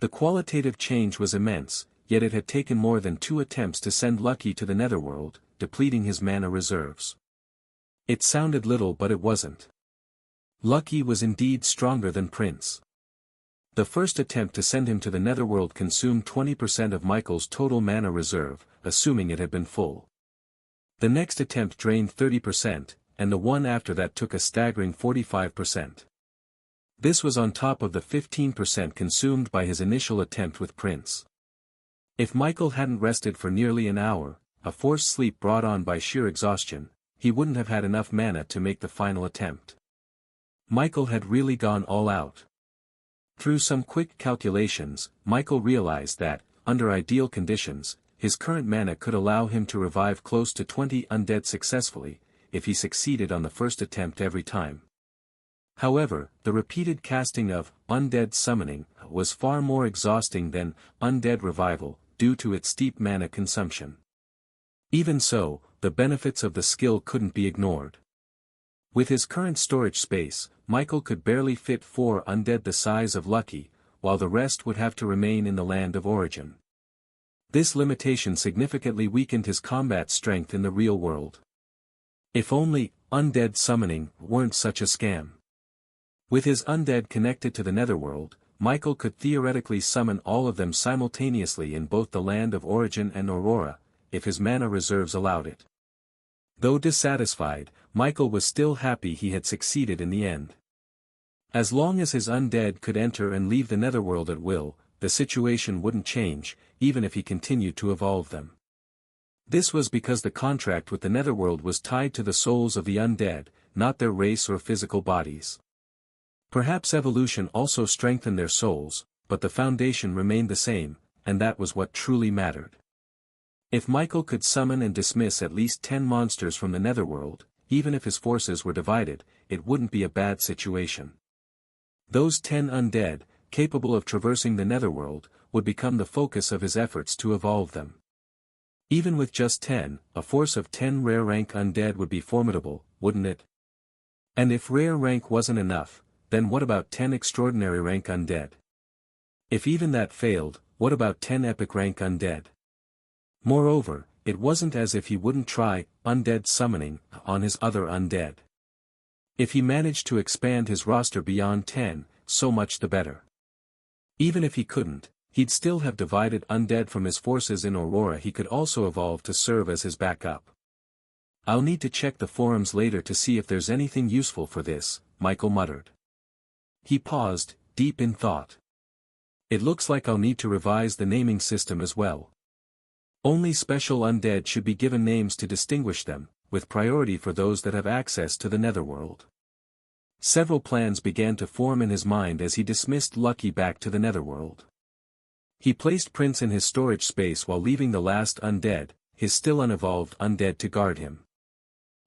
The qualitative change was immense, yet it had taken more than 2 attempts to send Lucky to the netherworld, depleting his mana reserves. It sounded little, but it wasn't. Lucky was indeed stronger than Prince. The first attempt to send him to the netherworld consumed 20% of Michael's total mana reserve, assuming it had been full. The next attempt drained 30%, and the one after that took a staggering 45%. This was on top of the 15% consumed by his initial attempt with Prince. If Michael hadn't rested for nearly an hour, a forced sleep brought on by sheer exhaustion, he wouldn't have had enough mana to make the final attempt. Michael had really gone all out. Through some quick calculations, Michael realized that, under ideal conditions, his current mana could allow him to revive close to 20 undead successfully, if he succeeded on the first attempt every time. However, the repeated casting of undead summoning was far more exhausting than undead revival, due to its steep mana consumption. Even so, the benefits of the skill couldn't be ignored. With his current storage space, Michael could barely fit 4 undead the size of Lucky, while the rest would have to remain in the land of origin. This limitation significantly weakened his combat strength in the real world. If only undead summoning weren't such a scam. With his undead connected to the netherworld, Michael could theoretically summon all of them simultaneously in both the land of origin and Aurora, if his mana reserves allowed it. Though dissatisfied, Michael was still happy he had succeeded in the end. As long as his undead could enter and leave the netherworld at will, the situation wouldn't change, even if he continued to evolve them. This was because the contract with the netherworld was tied to the souls of the undead, not their race or physical bodies. Perhaps evolution also strengthened their souls, but the foundation remained the same, and that was what truly mattered. If Michael could summon and dismiss at least 10 monsters from the netherworld, even if his forces were divided, it wouldn't be a bad situation. Those 10 undead, capable of traversing the netherworld, would become the focus of his efforts to evolve them. Even with just 10, a force of 10 rare rank undead would be formidable, wouldn't it? And if rare rank wasn't enough, then what about 10 extraordinary rank undead? If even that failed, what about 10 epic rank undead? Moreover, it wasn't as if he wouldn't try undead summoning on his other undead. If he managed to expand his roster beyond 10, so much the better. Even if he couldn't, he'd still have divided undead from his forces in Aurora. He could also evolve to serve as his backup. I'll need to check the forums later to see if there's anything useful for this, Michael muttered. He paused, deep in thought. It looks like I'll need to revise the naming system as well. Only special undead should be given names to distinguish them, with priority for those that have access to the netherworld. Several plans began to form in his mind as he dismissed Lucky back to the netherworld. He placed Prince in his storage space while leaving the last undead, his still unevolved undead, to guard him.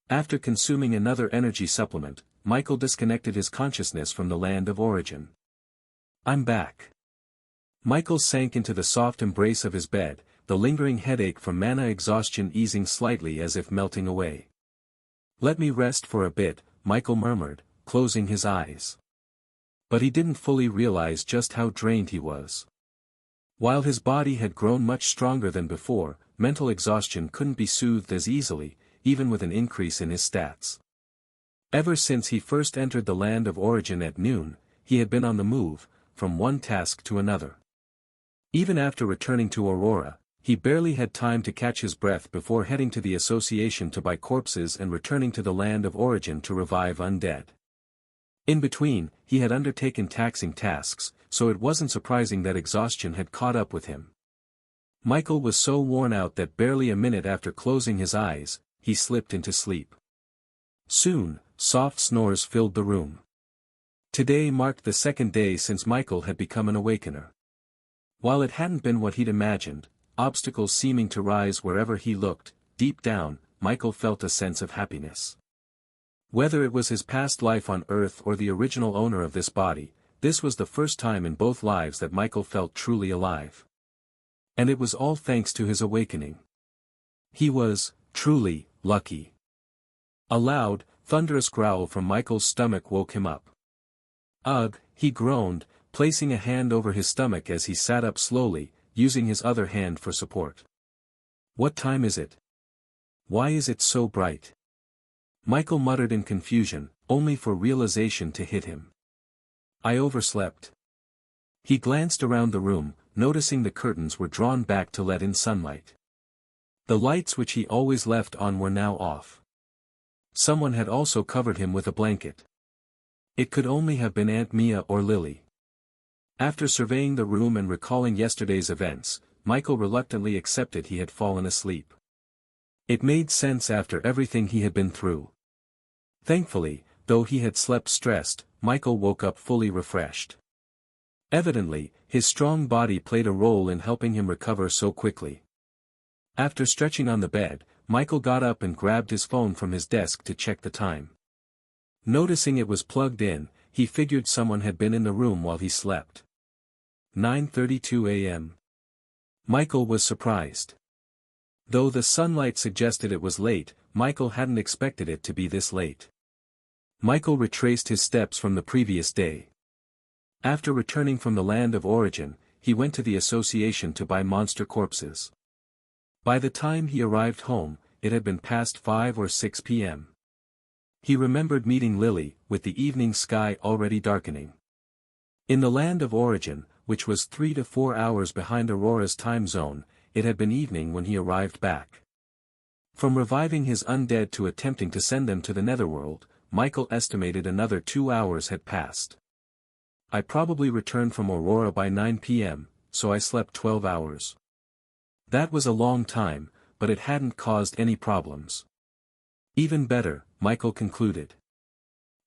After consuming another energy supplement, Michael disconnected his consciousness from the land of origin. I'm back. Michael sank into the soft embrace of his bed, the lingering headache from mana exhaustion easing slightly as if melting away. Let me rest for a bit, Michael murmured, closing his eyes. But he didn't fully realize just how drained he was. While his body had grown much stronger than before, mental exhaustion couldn't be soothed as easily, even with an increase in his stats. Ever since he first entered the land of origin at noon, he had been on the move, from one task to another. Even after returning to Aurora, he barely had time to catch his breath before heading to the association to buy corpses and returning to the land of origin to revive undead. In between, he had undertaken taxing tasks, so it wasn't surprising that exhaustion had caught up with him. Michael was so worn out that barely a minute after closing his eyes, he slipped into sleep. Soon, soft snores filled the room. Today marked the second day since Michael had become an awakener. While it hadn't been what he'd imagined, obstacles seeming to rise wherever he looked, deep down, Michael felt a sense of happiness. Whether it was his past life on Earth or the original owner of this body, this was the first time in both lives that Michael felt truly alive. And it was all thanks to his awakening. He was, truly, lucky. A loud, thunderous growl from Michael's stomach woke him up. Ugh, he groaned, placing a hand over his stomach as he sat up slowly, using his other hand for support. What time is it? Why is it so bright? Michael muttered in confusion, only for realization to hit him. I overslept. He glanced around the room, noticing the curtains were drawn back to let in sunlight. The lights which he always left on were now off. Someone had also covered him with a blanket. It could only have been Aunt Mia or Lily. After surveying the room and recalling yesterday's events, Michael reluctantly accepted he had fallen asleep. It made sense after everything he had been through. Thankfully, though he had slept stressed, Michael woke up fully refreshed. Evidently, his strong body played a role in helping him recover so quickly. After stretching on the bed, Michael got up and grabbed his phone from his desk to check the time. Noticing it was plugged in, he figured someone had been in the room while he slept. 9:32 a.m. Michael was surprised. Though the sunlight suggested it was late, Michael hadn't expected it to be this late. Michael retraced his steps from the previous day. After returning from the land of origin, he went to the association to buy monster corpses. By the time he arrived home, it had been past 5 or 6 p.m. He remembered meeting Lily, with the evening sky already darkening. In the land of origin, which was 3 to 4 hours behind Aurora's time zone, it had been evening when he arrived back. From reviving his undead to attempting to send them to the netherworld, Michael estimated another 2 hours had passed. I probably returned from Aurora by 9 p.m., so I slept 12 hours. That was a long time, but it hadn't caused any problems. Even better, Michael concluded.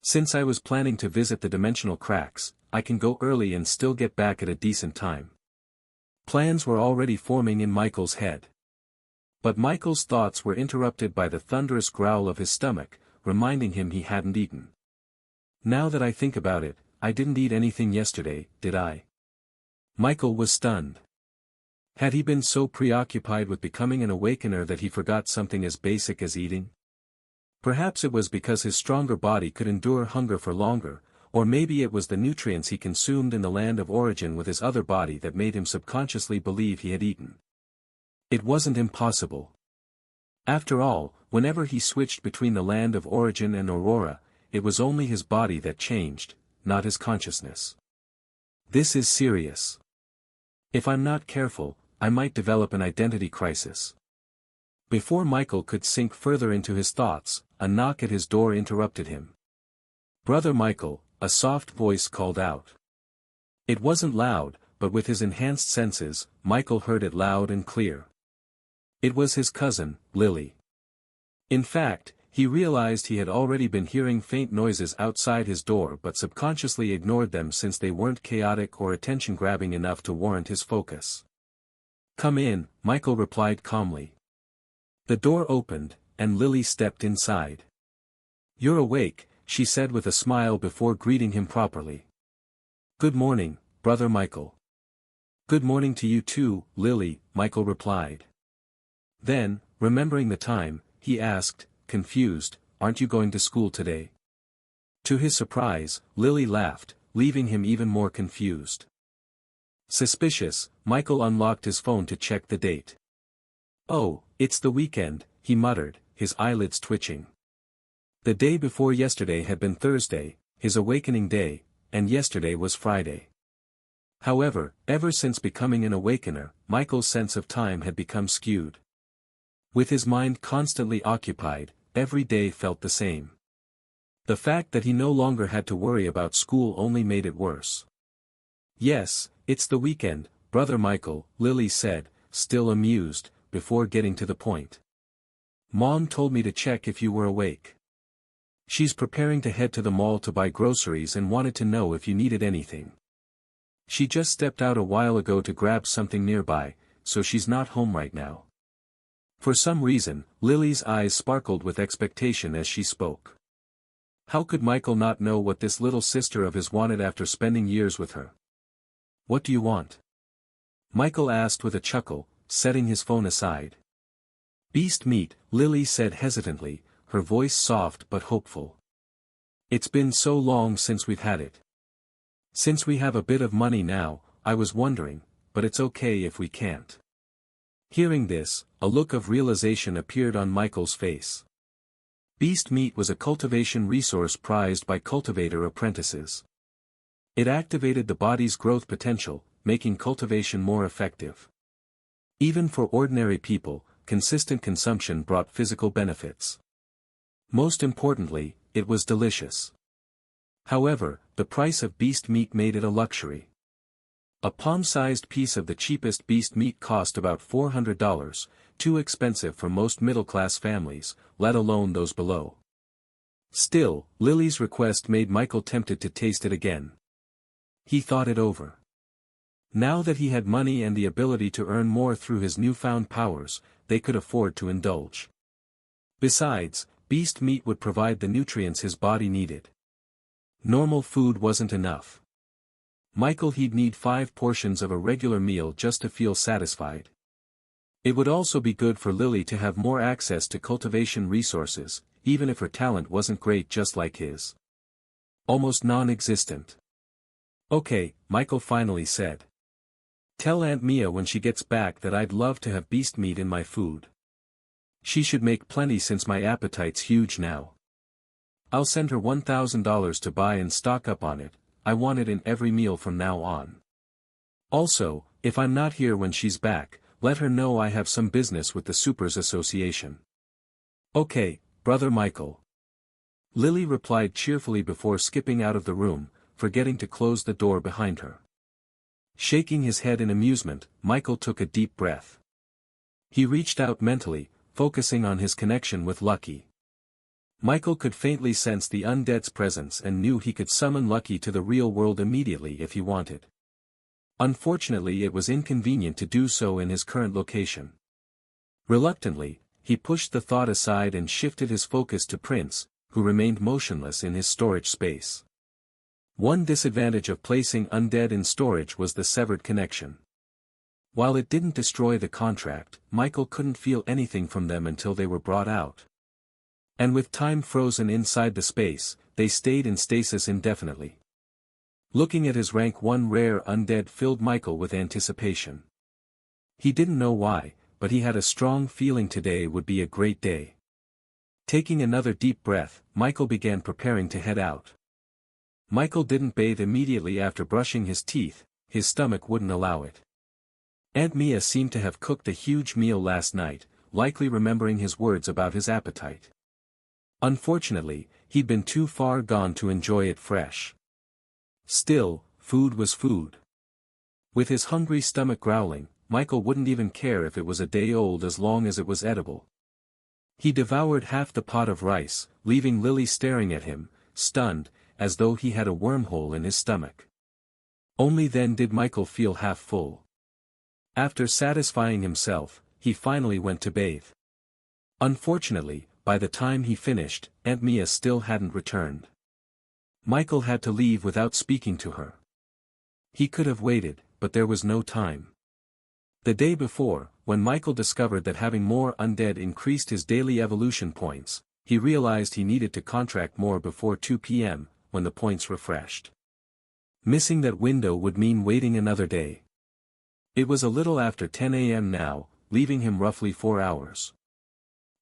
Since I was planning to visit the dimensional cracks, I can go early and still get back at a decent time. Plans were already forming in Michael's head. But Michael's thoughts were interrupted by the thunderous growl of his stomach, reminding him he hadn't eaten. Now that I think about it, I didn't eat anything yesterday, did I? Michael was stunned. Had he been so preoccupied with becoming an awakener that he forgot something as basic as eating? Perhaps it was because his stronger body could endure hunger for longer, or maybe it was the nutrients he consumed in the land of origin with his other body that made him subconsciously believe he had eaten. It wasn't impossible. After all, whenever he switched between the land of origin and Aurora, it was only his body that changed, not his consciousness. This is serious. If I'm not careful, I might develop an identity crisis. Before Michael could sink further into his thoughts, a knock at his door interrupted him. "Brother Michael," a soft voice called out. It wasn't loud, but with his enhanced senses, Michael heard it loud and clear. It was his cousin, Lily. In fact, he realized he had already been hearing faint noises outside his door but subconsciously ignored them since they weren't chaotic or attention-grabbing enough to warrant his focus. "Come in," Michael replied calmly. The door opened, and Lily stepped inside. "You're awake," she said with a smile before greeting him properly. "Good morning, Brother Michael." "Good morning to you too, Lily," Michael replied. Then, remembering the time, he asked, confused, "Aren't you going to school today?" To his surprise, Lily laughed, leaving him even more confused. Suspicious, Michael unlocked his phone to check the date. "Oh, it's the weekend," he muttered, his eyelids twitching. The day before yesterday had been Thursday, his awakening day, and yesterday was Friday. However, ever since becoming an awakener, Michael's sense of time had become skewed. With his mind constantly occupied, every day felt the same. The fact that he no longer had to worry about school only made it worse. "Yes, it's the weekend, Brother Michael," Lily said, still amused, before getting to the point. "Mom told me to check if you were awake. She's preparing to head to the mall to buy groceries and wanted to know if you needed anything. She just stepped out a while ago to grab something nearby, so she's not home right now." For some reason, Lily's eyes sparkled with expectation as she spoke. How could Michael not know what this little sister of his wanted after spending years with her? "What do you want?" Michael asked with a chuckle, setting his phone aside. "Beast meat," Lily said hesitantly, her voice soft but hopeful. "It's been so long since we've had it. Since we have a bit of money now, I was wondering, but it's okay if we can't." Hearing this, a look of realization appeared on Michael's face. Beast meat was a cultivation resource prized by cultivator apprentices. It activated the body's growth potential, making cultivation more effective. Even for ordinary people, consistent consumption brought physical benefits. Most importantly, it was delicious. However, the price of beast meat made it a luxury. A palm-sized piece of the cheapest beast meat cost about $400, too expensive for most middle-class families, let alone those below. Still, Lily's request made Michael tempted to taste it again. He thought it over. Now that he had money and the ability to earn more through his newfound powers, they could afford to indulge. Besides, beast meat would provide the nutrients his body needed. Normal food wasn't enough. He'd need 5 portions of a regular meal just to feel satisfied. It would also be good for Lily to have more access to cultivation resources, even if her talent wasn't great just like his. Almost non-existent. "Okay," Michael finally said. "Tell Aunt Mia when she gets back that I'd love to have beast meat in my food. She should make plenty since my appetite's huge now. I'll send her $1,000 to buy and stock up on it. I want it in every meal from now on. Also, if I'm not here when she's back, let her know I have some business with the Supers Association." "Okay, Brother Michael." Lily replied cheerfully before skipping out of the room, forgetting to close the door behind her. Shaking his head in amusement, Michael took a deep breath. He reached out mentally, focusing on his connection with Lucky. Michael could faintly sense the undead's presence and knew he could summon Lucky to the real world immediately if he wanted. Unfortunately, it was inconvenient to do so in his current location. Reluctantly, he pushed the thought aside and shifted his focus to Prince, who remained motionless in his storage space. One disadvantage of placing Undead in storage was the severed connection. While it didn't destroy the contract, Michael couldn't feel anything from them until they were brought out. And with time frozen inside the space, they stayed in stasis indefinitely. Looking at his rank 1 rare Undead filled Michael with anticipation. He didn't know why, but he had a strong feeling today would be a great day. Taking another deep breath, Michael began preparing to head out. Michael didn't bathe immediately after brushing his teeth, his stomach wouldn't allow it. Aunt Mia seemed to have cooked a huge meal last night, likely remembering his words about his appetite. Unfortunately, he'd been too far gone to enjoy it fresh. Still, food was food. With his hungry stomach growling, Michael wouldn't even care if it was a day old as long as it was edible. He devoured half the pot of rice, leaving Lily staring at him, stunned, as though he had a wormhole in his stomach. Only then did Michael feel half full. After satisfying himself, he finally went to bathe. Unfortunately, by the time he finished, Aunt Mia still hadn't returned. Michael had to leave without speaking to her. He could have waited, but there was no time. The day before, when Michael discovered that having more undead increased his daily evolution points, he realized he needed to contract more before 2 p.m., when the points refreshed. Missing that window would mean waiting another day. It was a little after 10 a.m. now, leaving him roughly 4 hours.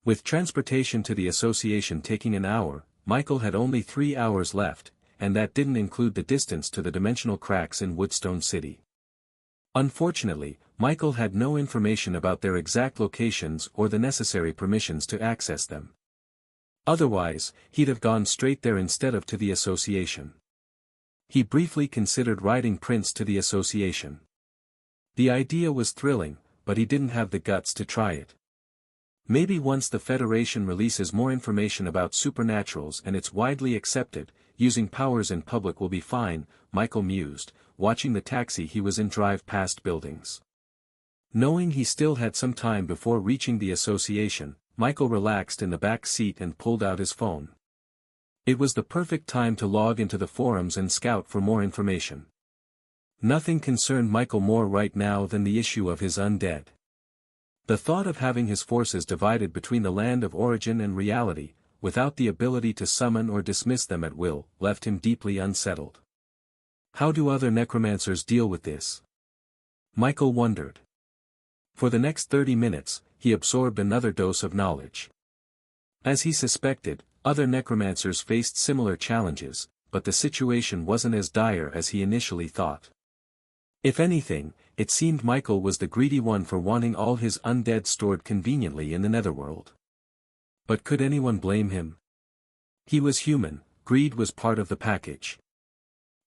With transportation to the association taking an hour, Michael had only 3 hours left, and that didn't include the distance to the dimensional cracks in Woodstone City. Unfortunately, Michael had no information about their exact locations or the necessary permissions to access them. Otherwise, he'd have gone straight there instead of to the association. He briefly considered riding Prince to the association. The idea was thrilling, but he didn't have the guts to try it. Maybe once the Federation releases more information about supernaturals and it's widely accepted, using powers in public will be fine, Michael mused, watching the taxi he was in drive past buildings. Knowing he still had some time before reaching the association, Michael relaxed in the back seat and pulled out his phone. It was the perfect time to log into the forums and scout for more information. Nothing concerned Michael more right now than the issue of his undead. The thought of having his forces divided between the land of origin and reality, without the ability to summon or dismiss them at will, left him deeply unsettled. How do other necromancers deal with this? Michael wondered. For the next 30 minutes, he absorbed another dose of knowledge. As he suspected, other necromancers faced similar challenges, but the situation wasn't as dire as he initially thought. If anything, it seemed Michael was the greedy one for wanting all his undead stored conveniently in the netherworld. But could anyone blame him? He was human, greed was part of the package.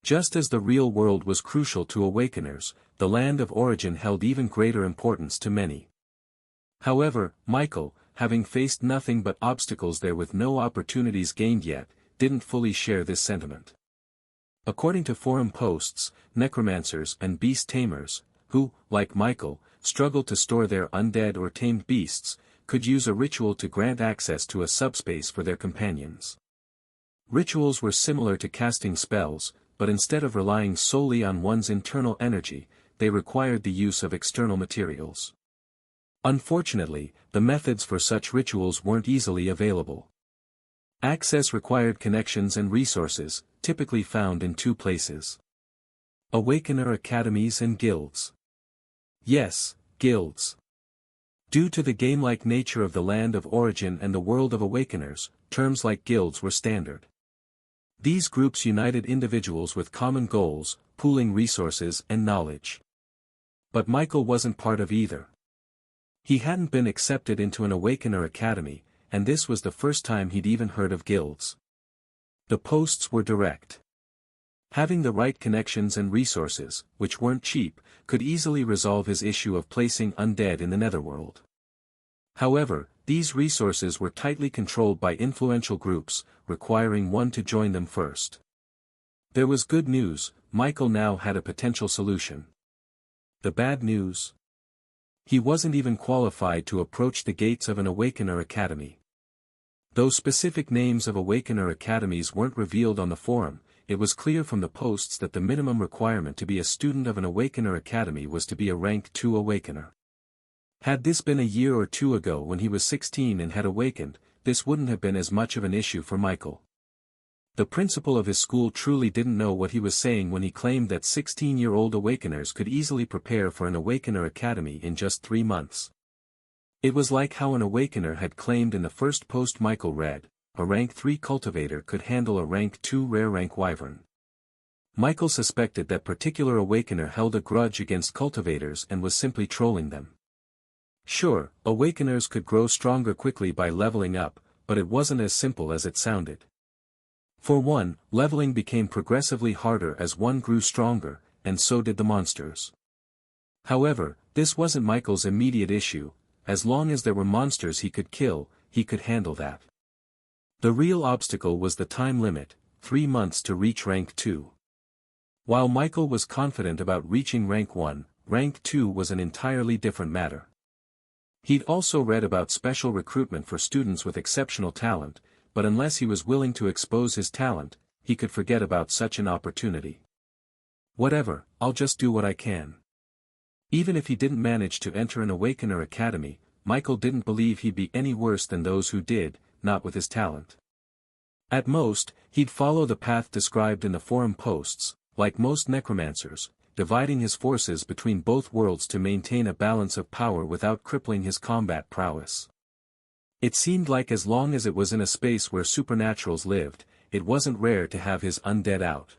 Just as the real world was crucial to awakeners, the land of origin held even greater importance to many. However, Michael, having faced nothing but obstacles there with no opportunities gained yet, didn't fully share this sentiment. According to forum posts, necromancers and beast tamers, who, like Michael, struggled to store their undead or tamed beasts, could use a ritual to grant access to a subspace for their companions. Rituals were similar to casting spells, but instead of relying solely on one's internal energy, they required the use of external materials. Unfortunately, the methods for such rituals weren't easily available. Access required connections and resources, typically found in 2 places. Awakener academies and guilds. Yes, guilds. Due to the game-like nature of the land of origin and the world of awakeners, terms like guilds were standard. These groups united individuals with common goals, pooling resources and knowledge. But Michael wasn't part of either. He hadn't been accepted into an awakener academy, and this was the first time he'd even heard of guilds. The posts were direct. Having the right connections and resources, which weren't cheap, could easily resolve his issue of placing undead in the netherworld. However, these resources were tightly controlled by influential groups, requiring one to join them first. There was good news, Michael now had a potential solution. The bad news? He wasn't even qualified to approach the gates of an Awakener Academy. Though specific names of Awakener Academies weren't revealed on the forum, it was clear from the posts that the minimum requirement to be a student of an Awakener Academy was to be a rank 2 Awakener. Had this been a year or 2 ago when he was 16 and had awakened, this wouldn't have been as much of an issue for Michael. The principal of his school truly didn't know what he was saying when he claimed that 16-year-old awakeners could easily prepare for an Awakener Academy in just 3 months. It was like how an awakener had claimed in the first post Michael read, a rank 3 cultivator could handle a rank 2 rare rank wyvern. Michael suspected that particular awakener held a grudge against cultivators and was simply trolling them. Sure, awakeners could grow stronger quickly by leveling up, but it wasn't as simple as it sounded. For one, leveling became progressively harder as one grew stronger, and so did the monsters. However, this wasn't Michael's immediate issue. As long as there were monsters he could kill, he could handle that. The real obstacle was the time limit, 3 months to reach rank 2. While Michael was confident about reaching rank 1, rank 2 was an entirely different matter. He'd also read about special recruitment for students with exceptional talent, but unless he was willing to expose his talent, he could forget about such an opportunity. Whatever, I'll just do what I can. Even if he didn't manage to enter an Awakener Academy, Michael didn't believe he'd be any worse than those who did, not with his talent. At most, he'd follow the path described in the forum posts, like most necromancers, dividing his forces between both worlds to maintain a balance of power without crippling his combat prowess. It seemed like as long as it was in a space where supernaturals lived, it wasn't rare to have his undead out.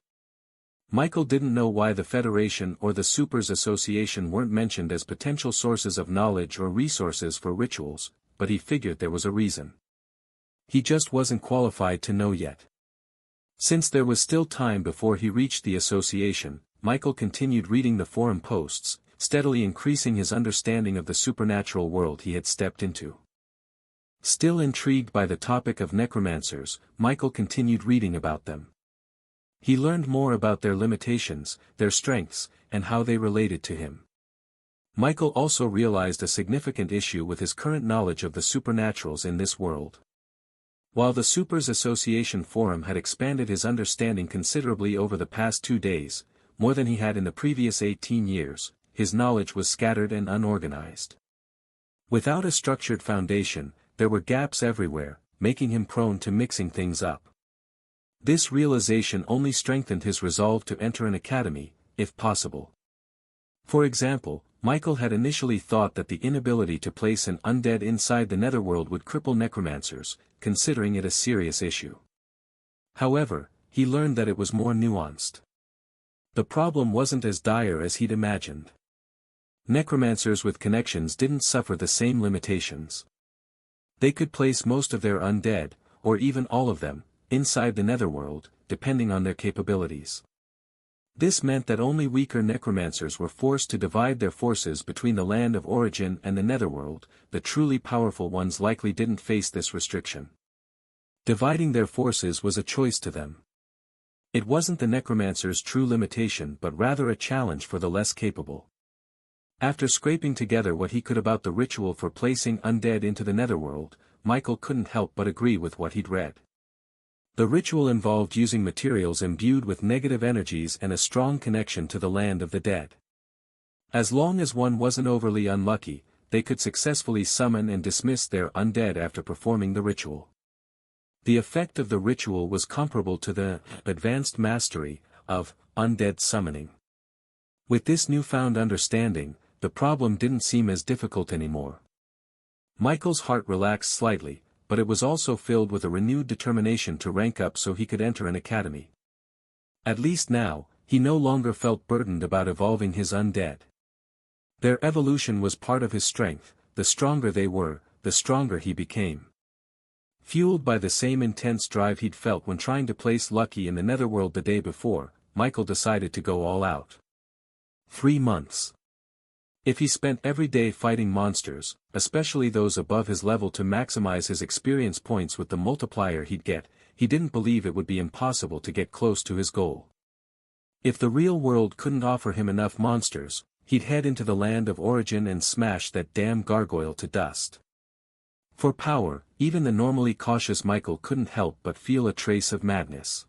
Michael didn't know why the Federation or the Supers Association weren't mentioned as potential sources of knowledge or resources for rituals, but he figured there was a reason. He just wasn't qualified to know yet. Since there was still time before he reached the association, Michael continued reading the forum posts, steadily increasing his understanding of the supernatural world he had stepped into. Still intrigued by the topic of necromancers, Michael continued reading about them. He learned more about their limitations, their strengths, and how they related to him. Michael also realized a significant issue with his current knowledge of the supernaturals in this world. While the Supers Association forum had expanded his understanding considerably over the past 2 days, more than he had in the previous 18 years, his knowledge was scattered and unorganized. Without a structured foundation, there were gaps everywhere, making him prone to mixing things up. This realization only strengthened his resolve to enter an academy, if possible. For example, Michael had initially thought that the inability to place an undead inside the netherworld would cripple necromancers, considering it a serious issue. However, he learned that it was more nuanced. The problem wasn't as dire as he'd imagined. Necromancers with connections didn't suffer the same limitations. They could place most of their undead, or even all of them, inside the netherworld, depending on their capabilities. This meant that only weaker necromancers were forced to divide their forces between the land of origin and the netherworld. The truly powerful ones likely didn't face this restriction. Dividing their forces was a choice to them. It wasn't the necromancer's true limitation but rather a challenge for the less capable. After scraping together what he could about the ritual for placing undead into the netherworld, Michael couldn't help but agree with what he'd read. The ritual involved using materials imbued with negative energies and a strong connection to the land of the dead. As long as one wasn't overly unlucky, they could successfully summon and dismiss their undead after performing the ritual. The effect of the ritual was comparable to the advanced mastery of undead summoning. With this newfound understanding, the problem didn't seem as difficult anymore. Michael's heart relaxed slightly, but it was also filled with a renewed determination to rank up so he could enter an academy. At least now, he no longer felt burdened about evolving his undead. Their evolution was part of his strength. The stronger they were, the stronger he became. Fueled by the same intense drive he'd felt when trying to place Lucky in the netherworld the day before, Michael decided to go all out. 3 months. If he spent every day fighting monsters, especially those above his level to maximize his experience points with the multiplier he'd get, he didn't believe it would be impossible to get close to his goal. If the real world couldn't offer him enough monsters, he'd head into the land of origin and smash that damn gargoyle to dust. For power, even the normally cautious Michael couldn't help but feel a trace of madness.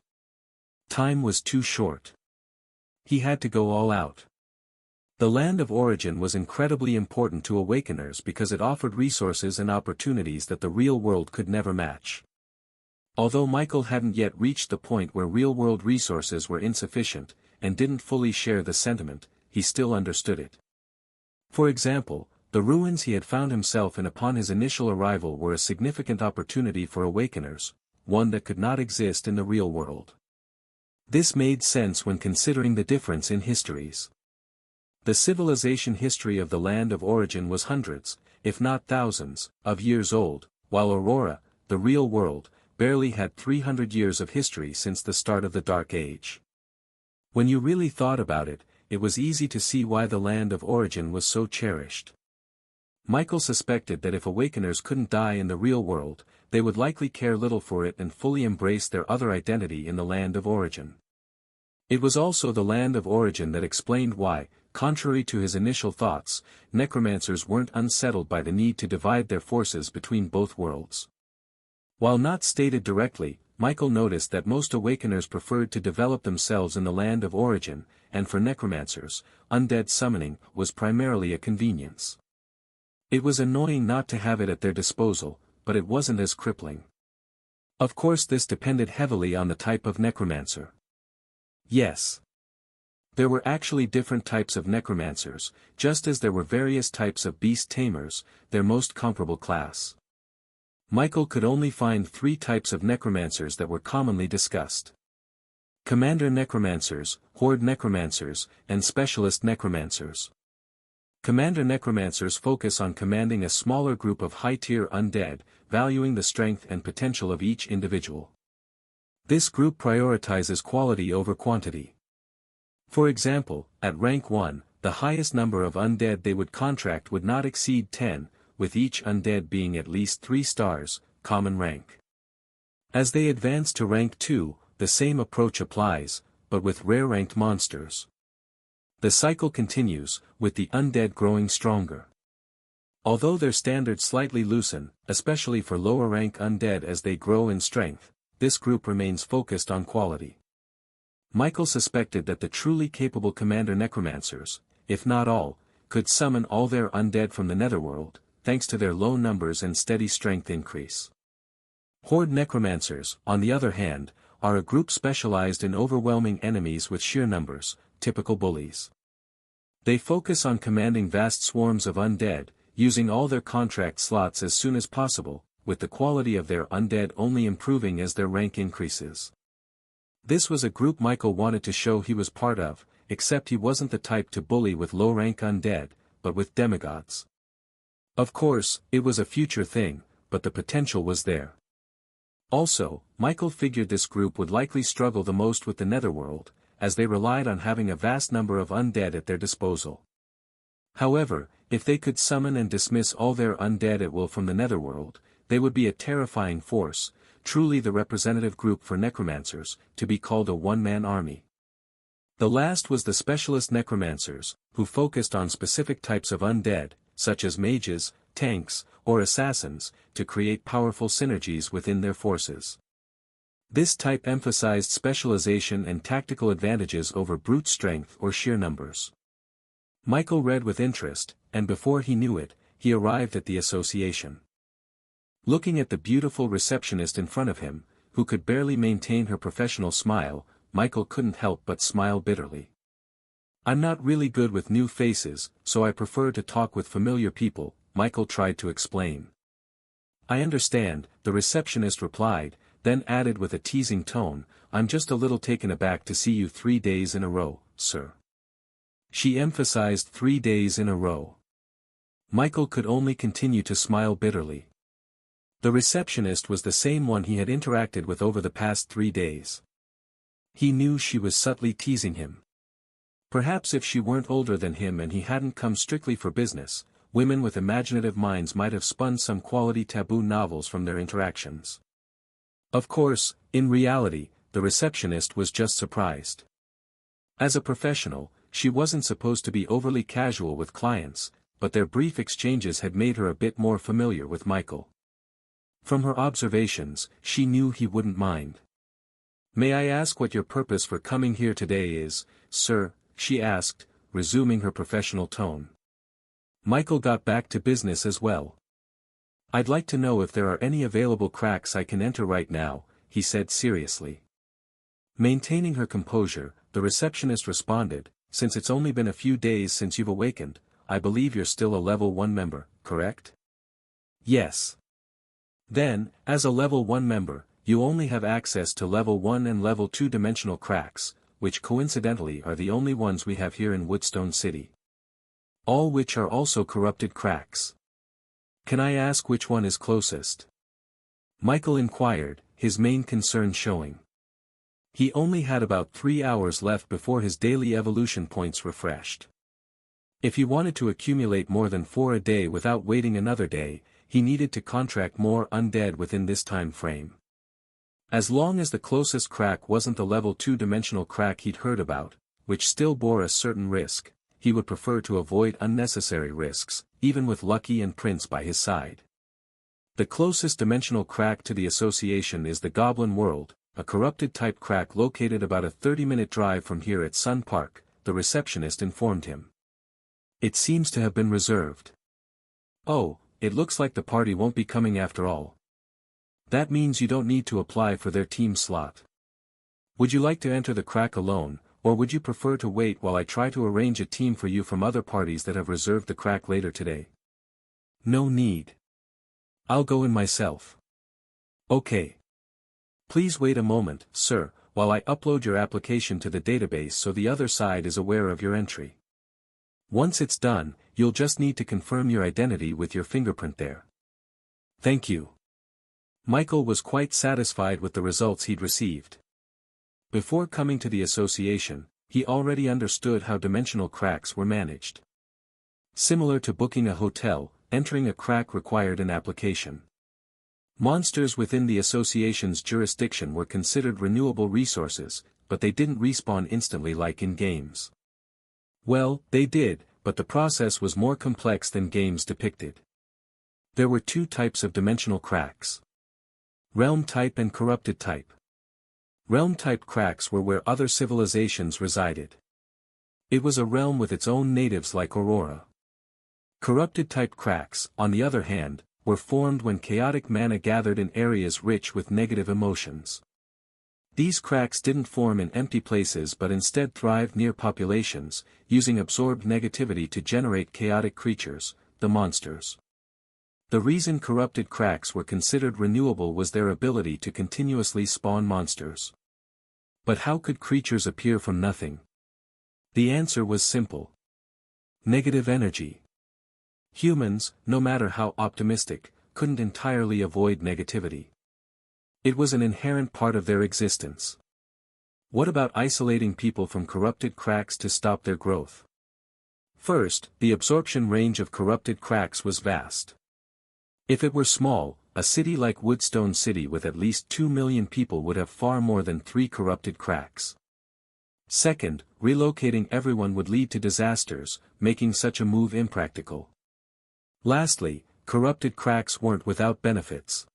Time was too short. He had to go all out. The land of origin was incredibly important to awakeners because it offered resources and opportunities that the real world could never match. Although Michael hadn't yet reached the point where real-world resources were insufficient, and didn't fully share the sentiment, he still understood it. For example, The ruins he had found himself in upon his initial arrival were a significant opportunity for awakeners, one that could not exist in the real world. This made sense when considering the difference in histories. The civilization history of the land of origin was hundreds, if not thousands, of years old, while Aurora, the real world, barely had 300 years of history since the start of the Dark Age. When you really thought about it, it was easy to see why the land of origin was so cherished. Michael suspected that if awakeners couldn't die in the real world, they would likely care little for it and fully embrace their other identity in the land of origin. It was also the land of origin that explained why, contrary to his initial thoughts, necromancers weren't unsettled by the need to divide their forces between both worlds. While not stated directly, Michael noticed that most awakeners preferred to develop themselves in the land of origin, and for necromancers, undead summoning was primarily a convenience. It was annoying not to have it at their disposal, but it wasn't as crippling. Of course, this depended heavily on the type of necromancer. Yes. There were actually different types of necromancers, just as there were various types of beast tamers, their most comparable class. Michael could only find 3 types of necromancers that were commonly discussed: Commander necromancers, horde necromancers, and specialist necromancers. Commander necromancers focus on commanding a smaller group of high-tier undead, valuing the strength and potential of each individual. This group prioritizes quality over quantity. For example, at rank 1, the highest number of undead they would contract would not exceed 10, with each undead being at least 3 stars, common rank. As they advance to rank 2, the same approach applies, but with rare-ranked monsters. The cycle continues, with the undead growing stronger. Although their standards slightly loosen, especially for lower-rank undead as they grow in strength, this group remains focused on quality. Michael suspected that the truly capable commander necromancers, if not all, could summon all their undead from the netherworld, thanks to their low numbers and steady strength increase. Horde necromancers, on the other hand, are a group specialized in overwhelming enemies with sheer numbers, typical bullies. They focus on commanding vast swarms of undead, using all their contract slots as soon as possible, with the quality of their undead only improving as their rank increases. This was a group Michael wanted to show he was part of, except he wasn't the type to bully with low-rank undead, but with demigods. Of course, it was a future thing, but the potential was there. Also, Michael figured this group would likely struggle the most with the netherworld, as they relied on having a vast number of undead at their disposal. However, if they could summon and dismiss all their undead at will from the netherworld, they would be a terrifying force, truly the representative group for necromancers, to be called a one-man army. The last was the specialist necromancers, who focused on specific types of undead, such as mages, tanks, or assassins, to create powerful synergies within their forces. This type emphasized specialization and tactical advantages over brute strength or sheer numbers. Michael read with interest, and before he knew it, he arrived at the association. Looking at the beautiful receptionist in front of him, who could barely maintain her professional smile, Michael couldn't help but smile bitterly. "I'm not really good with new faces, so I prefer to talk with familiar people," Michael tried to explain. "I understand," the receptionist replied, then added with a teasing tone, "I'm just a little taken aback to see you 3 days in a row, sir." She emphasized 3 days in a row. Michael could only continue to smile bitterly. The receptionist was the same one he had interacted with over the past 3 days. He knew she was subtly teasing him. Perhaps if she weren't older than him and he hadn't come strictly for business, women with imaginative minds might have spun some quality taboo novels from their interactions. Of course, in reality, the receptionist was just surprised. As a professional, she wasn't supposed to be overly casual with clients, but their brief exchanges had made her a bit more familiar with Michael. From her observations, she knew he wouldn't mind. "May I ask what your purpose for coming here today is, sir?" she asked, resuming her professional tone. Michael got back to business as well. "I'd like to know if there are any available cracks I can enter right now," he said seriously. Maintaining her composure, the receptionist responded, "Since it's only been a few days since you've awakened, I believe you're still a level 1 member, correct? Yes. Then, as a level 1 member, you only have access to level 1 and level 2 dimensional cracks, which coincidentally are the only ones we have here in Woodstone City. All which are also corrupted cracks. Can I ask which one is closest? Michael inquired, his main concern showing. He only had about 3 hours left before his daily evolution points refreshed. If he wanted to accumulate more than 4 a day without waiting another day, he needed to contract more undead within this time frame. As long as the closest crack wasn't the level 2 dimensional crack he'd heard about, which still bore a certain risk, he would prefer to avoid unnecessary risks, even with Lucky and Prince by his side. The closest dimensional crack to the association is the Goblin World, a corrupted type crack located about a 30-minute drive from here at Sun Park, the receptionist informed him. It seems to have been reserved. Oh, it looks like the party won't be coming after all. That means you don't need to apply for their team slot. Would you like to enter the crack alone, or would you prefer to wait while I try to arrange a team for you from other parties that have reserved the crack later today? No need. I'll go in myself. Okay. Please wait a moment, sir, while I upload your application to the database so the other side is aware of your entry. Once it's done, you'll just need to confirm your identity with your fingerprint there. Thank you. Michael was quite satisfied with the results he'd received. Before coming to the association, he already understood how dimensional cracks were managed. Similar to booking a hotel, entering a crack required an application. Monsters within the association's jurisdiction were considered renewable resources, but they didn't respawn instantly like in games. Well, they did, but the process was more complex than games depicted. There were 2 types of dimensional cracks. Realm type and corrupted type. Realm type cracks were where other civilizations resided. It was a realm with its own natives like Aurora. Corrupted type cracks, on the other hand, were formed when chaotic mana gathered in areas rich with negative emotions. These cracks didn't form in empty places but instead thrived near populations, using absorbed negativity to generate chaotic creatures, the monsters. The reason corrupted cracks were considered renewable was their ability to continuously spawn monsters. But how could creatures appear from nothing? The answer was simple. Negative energy. Humans, no matter how optimistic, couldn't entirely avoid negativity. It was an inherent part of their existence. What about isolating people from corrupted cracks to stop their growth? First, the absorption range of corrupted cracks was vast. If it were small, a city like Woodstone City with at least 2 million people would have far more than 3 corrupted cracks. Second, relocating everyone would lead to disasters, making such a move impractical. Lastly, corrupted cracks weren't without benefits.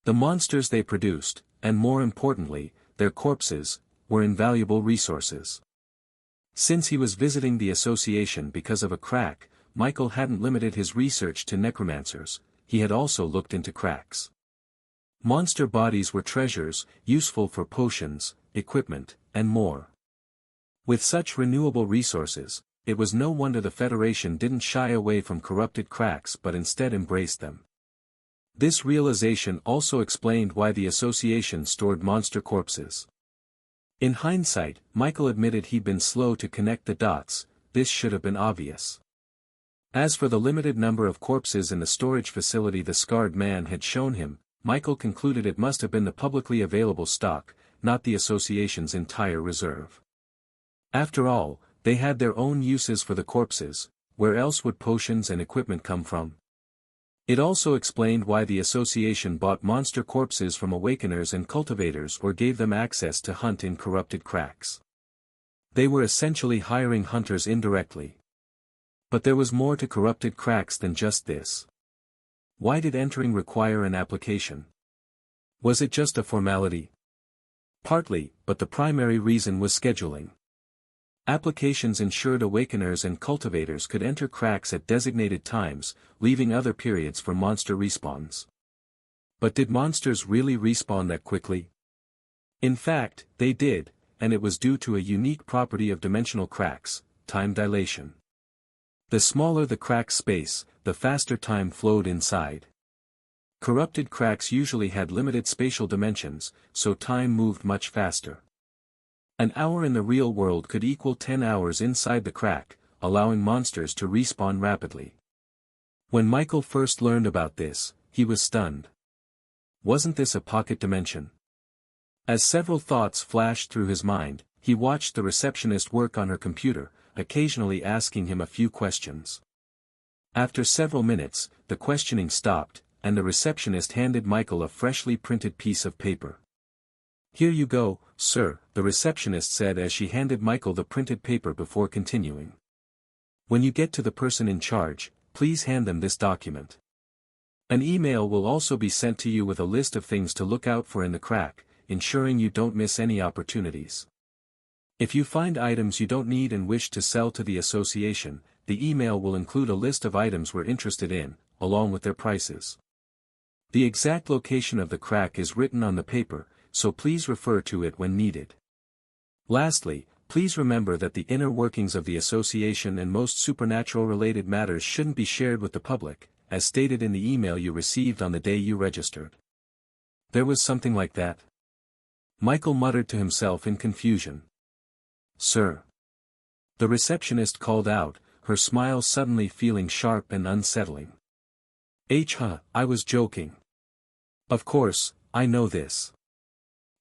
The monsters they produced, and more importantly, their corpses, were invaluable resources. Since he was visiting the association because of a crack, Michael hadn't limited his research to necromancers, he had also looked into cracks. Monster bodies were treasures, useful for potions, equipment, and more. With such renewable resources, it was no wonder the Federation didn't shy away from corrupted cracks but instead embraced them. This realization also explained why the association stored monster corpses. In hindsight, Michael admitted he'd been slow to connect the dots, this should have been obvious. As for the limited number of corpses in the storage facility the scarred man had shown him, Michael concluded it must have been the publicly available stock, not the association's entire reserve. After all, they had their own uses for the corpses, where else would potions and equipment come from? It also explained why the association bought monster corpses from awakeners and cultivators or gave them access to hunt in corrupted cracks. They were essentially hiring hunters indirectly. But there was more to corrupted cracks than just this. Why did entering require an application? Was it just a formality? Partly, but the primary reason was scheduling. Applications ensured awakeners and cultivators could enter cracks at designated times, leaving other periods for monster respawns. But did monsters really respawn that quickly? In fact, they did, and it was due to a unique property of dimensional cracks, time dilation. The smaller the crack's space, the faster time flowed inside. Corrupted cracks usually had limited spatial dimensions, so time moved much faster. An hour in the real world could equal 10 hours inside the crack, allowing monsters to respawn rapidly. When Michael first learned about this, he was stunned. Wasn't this a pocket dimension? As several thoughts flashed through his mind, he watched the receptionist work on her computer, occasionally asking him a few questions. After several minutes, the questioning stopped, and the receptionist handed Michael a freshly printed piece of paper. "Here you go, sir," the receptionist said as she handed Michael the printed paper before continuing. "When you get to the person in charge, please hand them this document. An email will also be sent to you with a list of things to look out for in the crack, ensuring you don't miss any opportunities. If you find items you don't need and wish to sell to the association, the email will include a list of items we're interested in, along with their prices. The exact location of the crack is written on the paper, so please refer to it when needed. Lastly, please remember that the inner workings of the association and most supernatural-related matters shouldn't be shared with the public, as stated in the email you received on the day you registered." There was something like that? Michael muttered to himself in confusion. "Sir." The receptionist called out, her smile suddenly feeling sharp and unsettling. I was joking. Of course, I know this.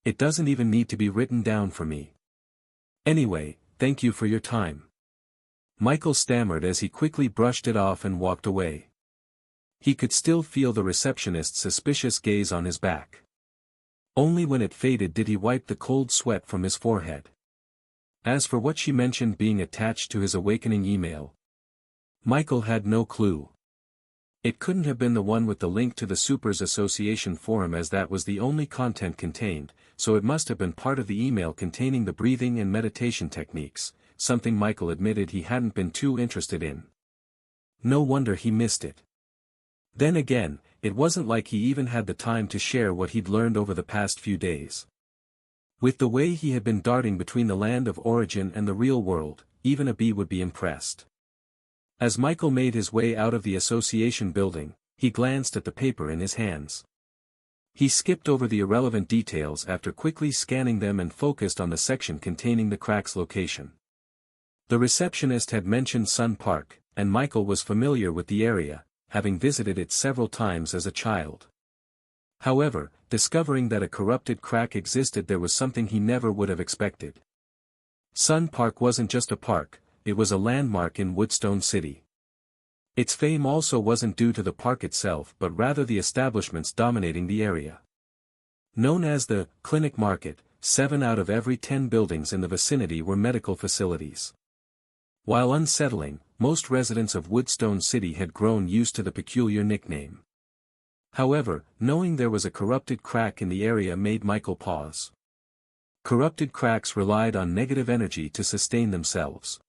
It doesn't even need to be written down for me. Anyway, thank you for your time." Michael stammered as he quickly brushed it off and walked away. He could still feel the receptionist's suspicious gaze on his back. Only when it faded did he wipe the cold sweat from his forehead. As for what she mentioned being attached to his awakening email, Michael had no clue. It couldn't have been the one with the link to the Supers Association forum, as that was the only content contained, so it must have been part of the email containing the breathing and meditation techniques, something Michael admitted he hadn't been too interested in. No wonder he missed it. Then again, it wasn't like he even had the time to share what he'd learned over the past few days. With the way he had been darting between the land of origin and the real world, even a bee would be impressed. As Michael made his way out of the association building, he glanced at the paper in his hands. He skipped over the irrelevant details after quickly scanning them and focused on the section containing the crack's location. The receptionist had mentioned Sun Park, and Michael was familiar with the area, having visited it several times as a child. However, discovering that a corrupted crack existed there was something he never would have expected. Sun Park wasn't just a park, it was a landmark in Woodstone City. Its fame also wasn't due to the park itself but rather the establishments dominating the area. Known as the Clinic Market, 7 out of every 10 buildings in the vicinity were medical facilities. While unsettling, most residents of Woodstone City had grown used to the peculiar nickname. However, knowing there was a corrupted crack in the area made Michael pause. Corrupted cracks relied on negative energy to sustain themselves.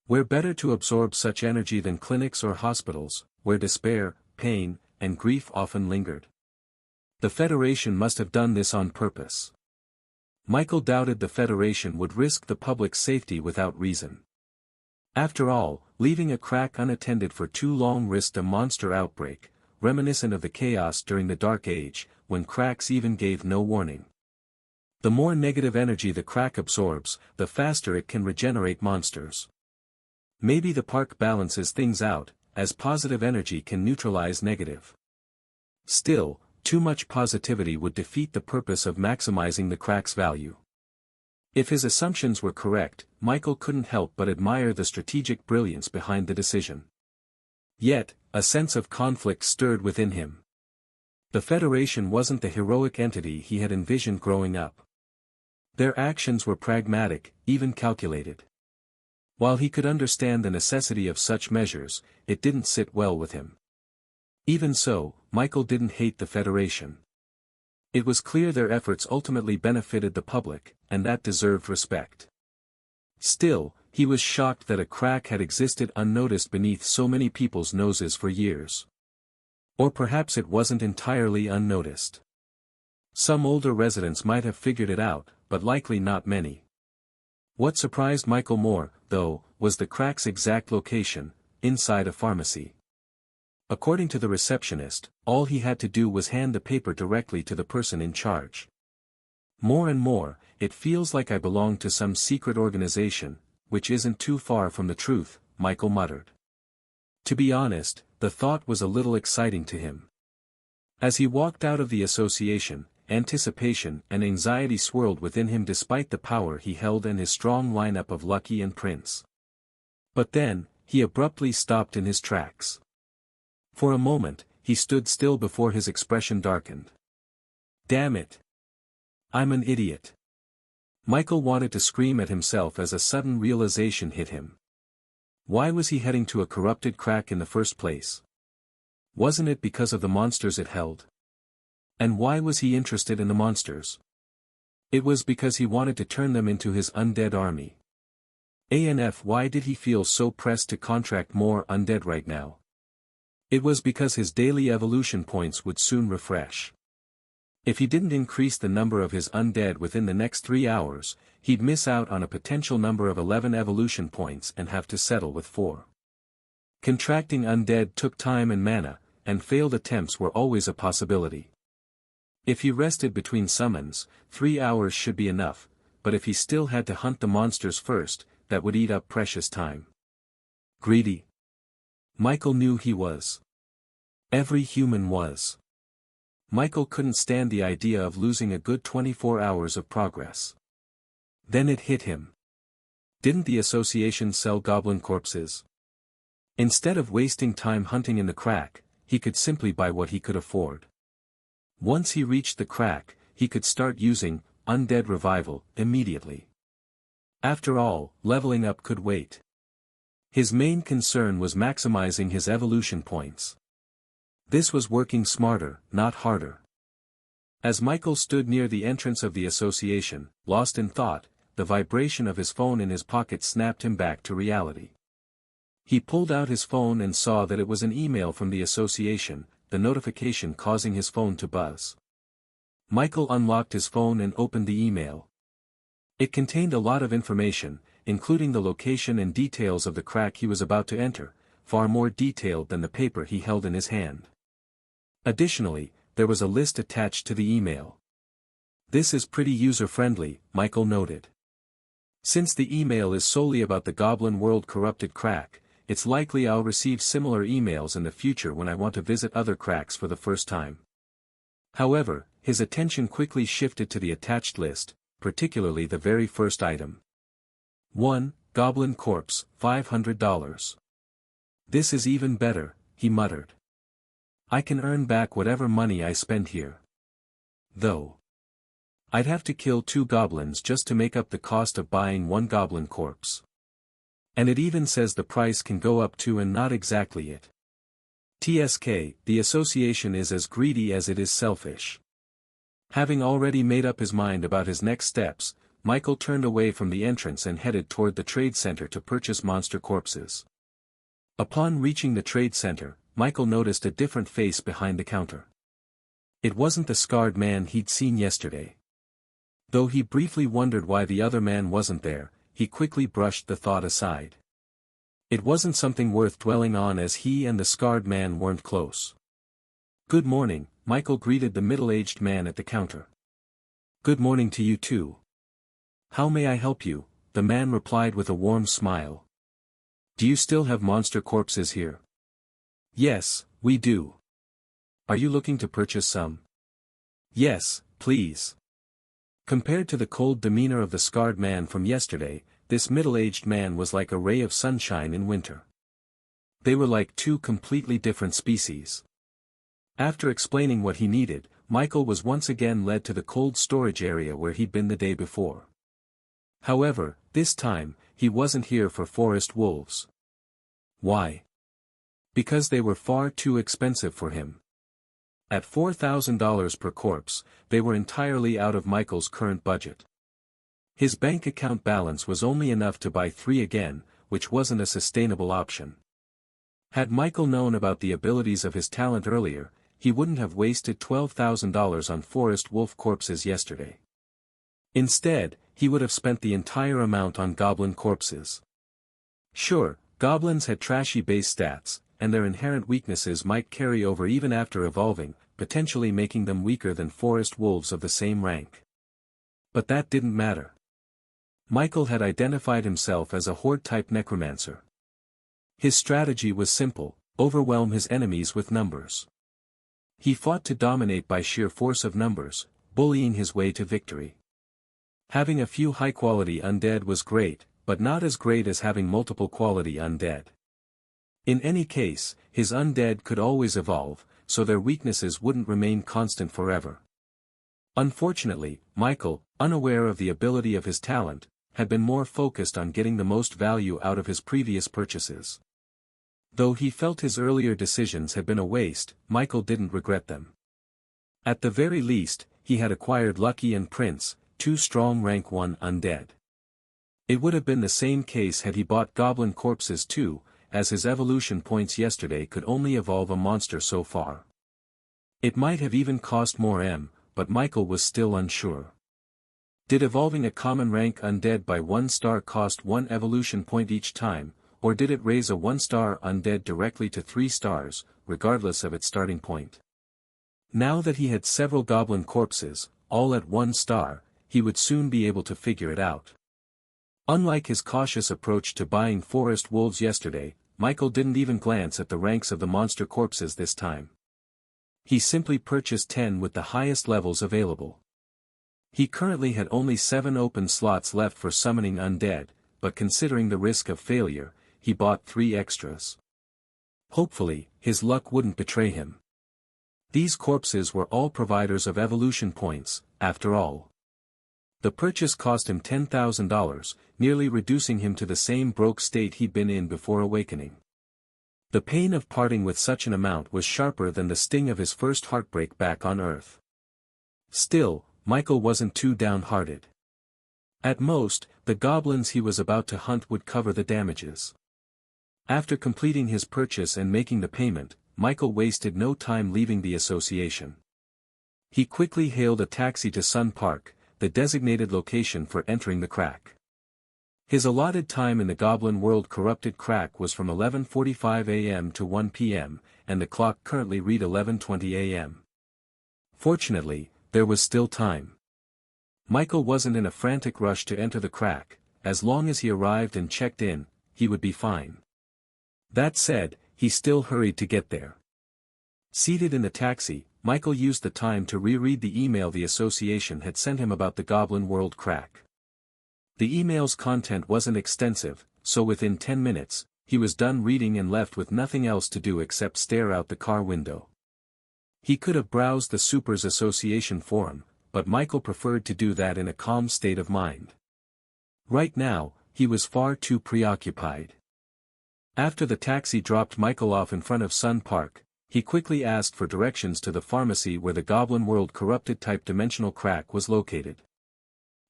Where better to absorb such energy than clinics or hospitals, where despair, pain, and grief often lingered? The Federation must have done this on purpose. Michael doubted the Federation would risk the public's safety without reason. After all, leaving a crack unattended for too long risked a monster outbreak, reminiscent of the chaos during the Dark Age, when cracks even gave no warning. The more negative energy the crack absorbs, the faster it can regenerate monsters. Maybe the park balances things out, as positive energy can neutralize negative. Still, too much positivity would defeat the purpose of maximizing the crack's value. If his assumptions were correct, Michael couldn't help but admire the strategic brilliance behind the decision. Yet, a sense of conflict stirred within him. The Federation wasn't the heroic entity he had envisioned growing up. Their actions were pragmatic, even calculated. While he could understand the necessity of such measures, it didn't sit well with him. Even so, Michael didn't hate the Federation. It was clear their efforts ultimately benefited the public, and that deserved respect. Still, he was shocked that a crack had existed unnoticed beneath so many people's noses for years. Or perhaps it wasn't entirely unnoticed. Some older residents might have figured it out, but likely not many. What surprised Michael more, though, was the crack's exact location, inside a pharmacy. According to the receptionist, all he had to do was hand the paper directly to the person in charge. More and more, it feels like I belong to some secret organization, which isn't too far from the truth, Michael muttered. To be honest, the thought was a little exciting to him. As he walked out of the association, anticipation and anxiety swirled within him despite the power he held and his strong lineup of Lucky and Prince. But then, he abruptly stopped in his tracks. For a moment, he stood still before his expression darkened. Damn it! I'm an idiot. Michael wanted to scream at himself as a sudden realization hit him. Why was he heading to a corrupted crack in the first place? Wasn't it because of the monsters it held? And why was he interested in the monsters? It was because he wanted to turn them into his undead army. Why did he feel so pressed to contract more undead right now? It was because his daily evolution points would soon refresh. If he didn't increase the number of his undead within the next 3 hours, he'd miss out on a potential number of 11 evolution points and have to settle with 4. Contracting undead took time and mana, and failed attempts were always a possibility. If he rested between summons, 3 hours should be enough, but if he still had to hunt the monsters first, that would eat up precious time. Greedy. Michael knew he was. Every human was. Michael couldn't stand the idea of losing a good 24 hours of progress. Then it hit him. Didn't the association sell goblin corpses? Instead of wasting time hunting in the crack, he could simply buy what he could afford. Once he reached the crack, he could start using Undead Revival immediately. After all, leveling up could wait. His main concern was maximizing his evolution points. This was working smarter, not harder. As Michael stood near the entrance of the association, lost in thought, the vibration of his phone in his pocket snapped him back to reality. He pulled out his phone and saw that it was an email from the association, the notification causing his phone to buzz. Michael unlocked his phone and opened the email. It contained a lot of information, including the location and details of the crack he was about to enter, far more detailed than the paper he held in his hand. Additionally, there was a list attached to the email. This is pretty user-friendly, Michael noted. Since the email is solely about the Goblin World corrupted crack, it's likely I'll receive similar emails in the future when I want to visit other cracks for the first time. However, his attention quickly shifted to the attached list, particularly the very first item. 1. Goblin Corpse, $500. This is even better, he muttered. I can earn back whatever money I spend here. Though. I'd have to kill 2 goblins just to make up the cost of buying 1 goblin corpse. And it even says the price can go up to and not exactly it. TSK, the association is as greedy as it is selfish. Having already made up his mind about his next steps, Michael turned away from the entrance and headed toward the trade center to purchase monster corpses. Upon reaching the trade center, Michael noticed a different face behind the counter. It wasn't the scarred man he'd seen yesterday. Though he briefly wondered why the other man wasn't there, he quickly brushed the thought aside. It wasn't something worth dwelling on as he and the scarred man weren't close. Good morning, Michael greeted the middle-aged man at the counter. Good morning to you too. How may I help you? The man replied with a warm smile. Do you still have monster corpses here? Yes, we do. Are you looking to purchase some? Yes, please. Compared to the cold demeanor of the scarred man from yesterday, this middle-aged man was like a ray of sunshine in winter. They were like 2 completely different species. After explaining what he needed, Michael was once again led to the cold storage area where he'd been the day before. However, this time, he wasn't here for forest wolves. Why? Because they were far too expensive for him. At $4,000 per corpse, they were entirely out of Michael's current budget. His bank account balance was only enough to buy 3 again, which wasn't a sustainable option. Had Michael known about the abilities of his talent earlier, he wouldn't have wasted $12,000 on forest wolf corpses yesterday. Instead, he would have spent the entire amount on goblin corpses. Sure, Goblins had trashy base stats, and their inherent weaknesses might carry over even after evolving, potentially making them weaker than forest wolves of the same rank. But that didn't matter. Michael had identified himself as a horde-type necromancer. His strategy was simple: overwhelm his enemies with numbers. He fought to dominate by sheer force of numbers, bullying his way to victory. Having a few high-quality undead was great, but not as great as having multiple quality undead. In any case, his undead could always evolve, so their weaknesses wouldn't remain constant forever. Unfortunately, Michael, unaware of the ability of his talent, had been more focused on getting the most value out of his previous purchases. Though he felt his earlier decisions had been a waste, Michael didn't regret them. At the very least, he had acquired Lucky and Prince, two strong rank 1 undead. It would have been the same case had he bought goblin corpses too, as his evolution points yesterday could only evolve a monster so far. It might have even cost more but Michael was still unsure. Did evolving a common rank undead by 1 star cost 1 evolution point each time, or did it raise a 1-star undead directly to 3 stars, regardless of its starting point? Now that he had several goblin corpses, all at 1 star, he would soon be able to figure it out. Unlike his cautious approach to buying forest wolves yesterday, Michael didn't even glance at the ranks of the monster corpses this time. He simply purchased 10 with the highest levels available. He currently had only 7 open slots left for summoning undead, but considering the risk of failure, he bought 3 extras. Hopefully, his luck wouldn't betray him. These corpses were all providers of evolution points, after all. The purchase cost him $10,000, nearly reducing him to the same broke state he'd been in before awakening. The pain of parting with such an amount was sharper than the sting of his first heartbreak back on Earth. Still, Michael wasn't too downhearted. At most, the goblins he was about to hunt would cover the damages. After completing his purchase and making the payment, Michael wasted no time leaving the association. He quickly hailed a taxi to Sun Park, the designated location for entering the crack. His allotted time in the Goblin World Corrupted Crack was from 11:45 a.m. to 1 p.m., and the clock currently read 11:20 a.m. Fortunately, there was still time. Michael wasn't in a frantic rush to enter the crack. As long as he arrived and checked in, he would be fine. That said, he still hurried to get there. Seated in the taxi, Michael used the time to reread the email the association had sent him about the Goblin World Crack. The email's content wasn't extensive, so within 10 minutes, he was done reading and left with nothing else to do except stare out the car window. He could have browsed the Supers Association forum, but Michael preferred to do that in a calm state of mind. Right now, he was far too preoccupied. After the taxi dropped Michael off in front of Sun Park, he quickly asked for directions to the pharmacy where the Goblin World Corrupted Type Dimensional Crack was located.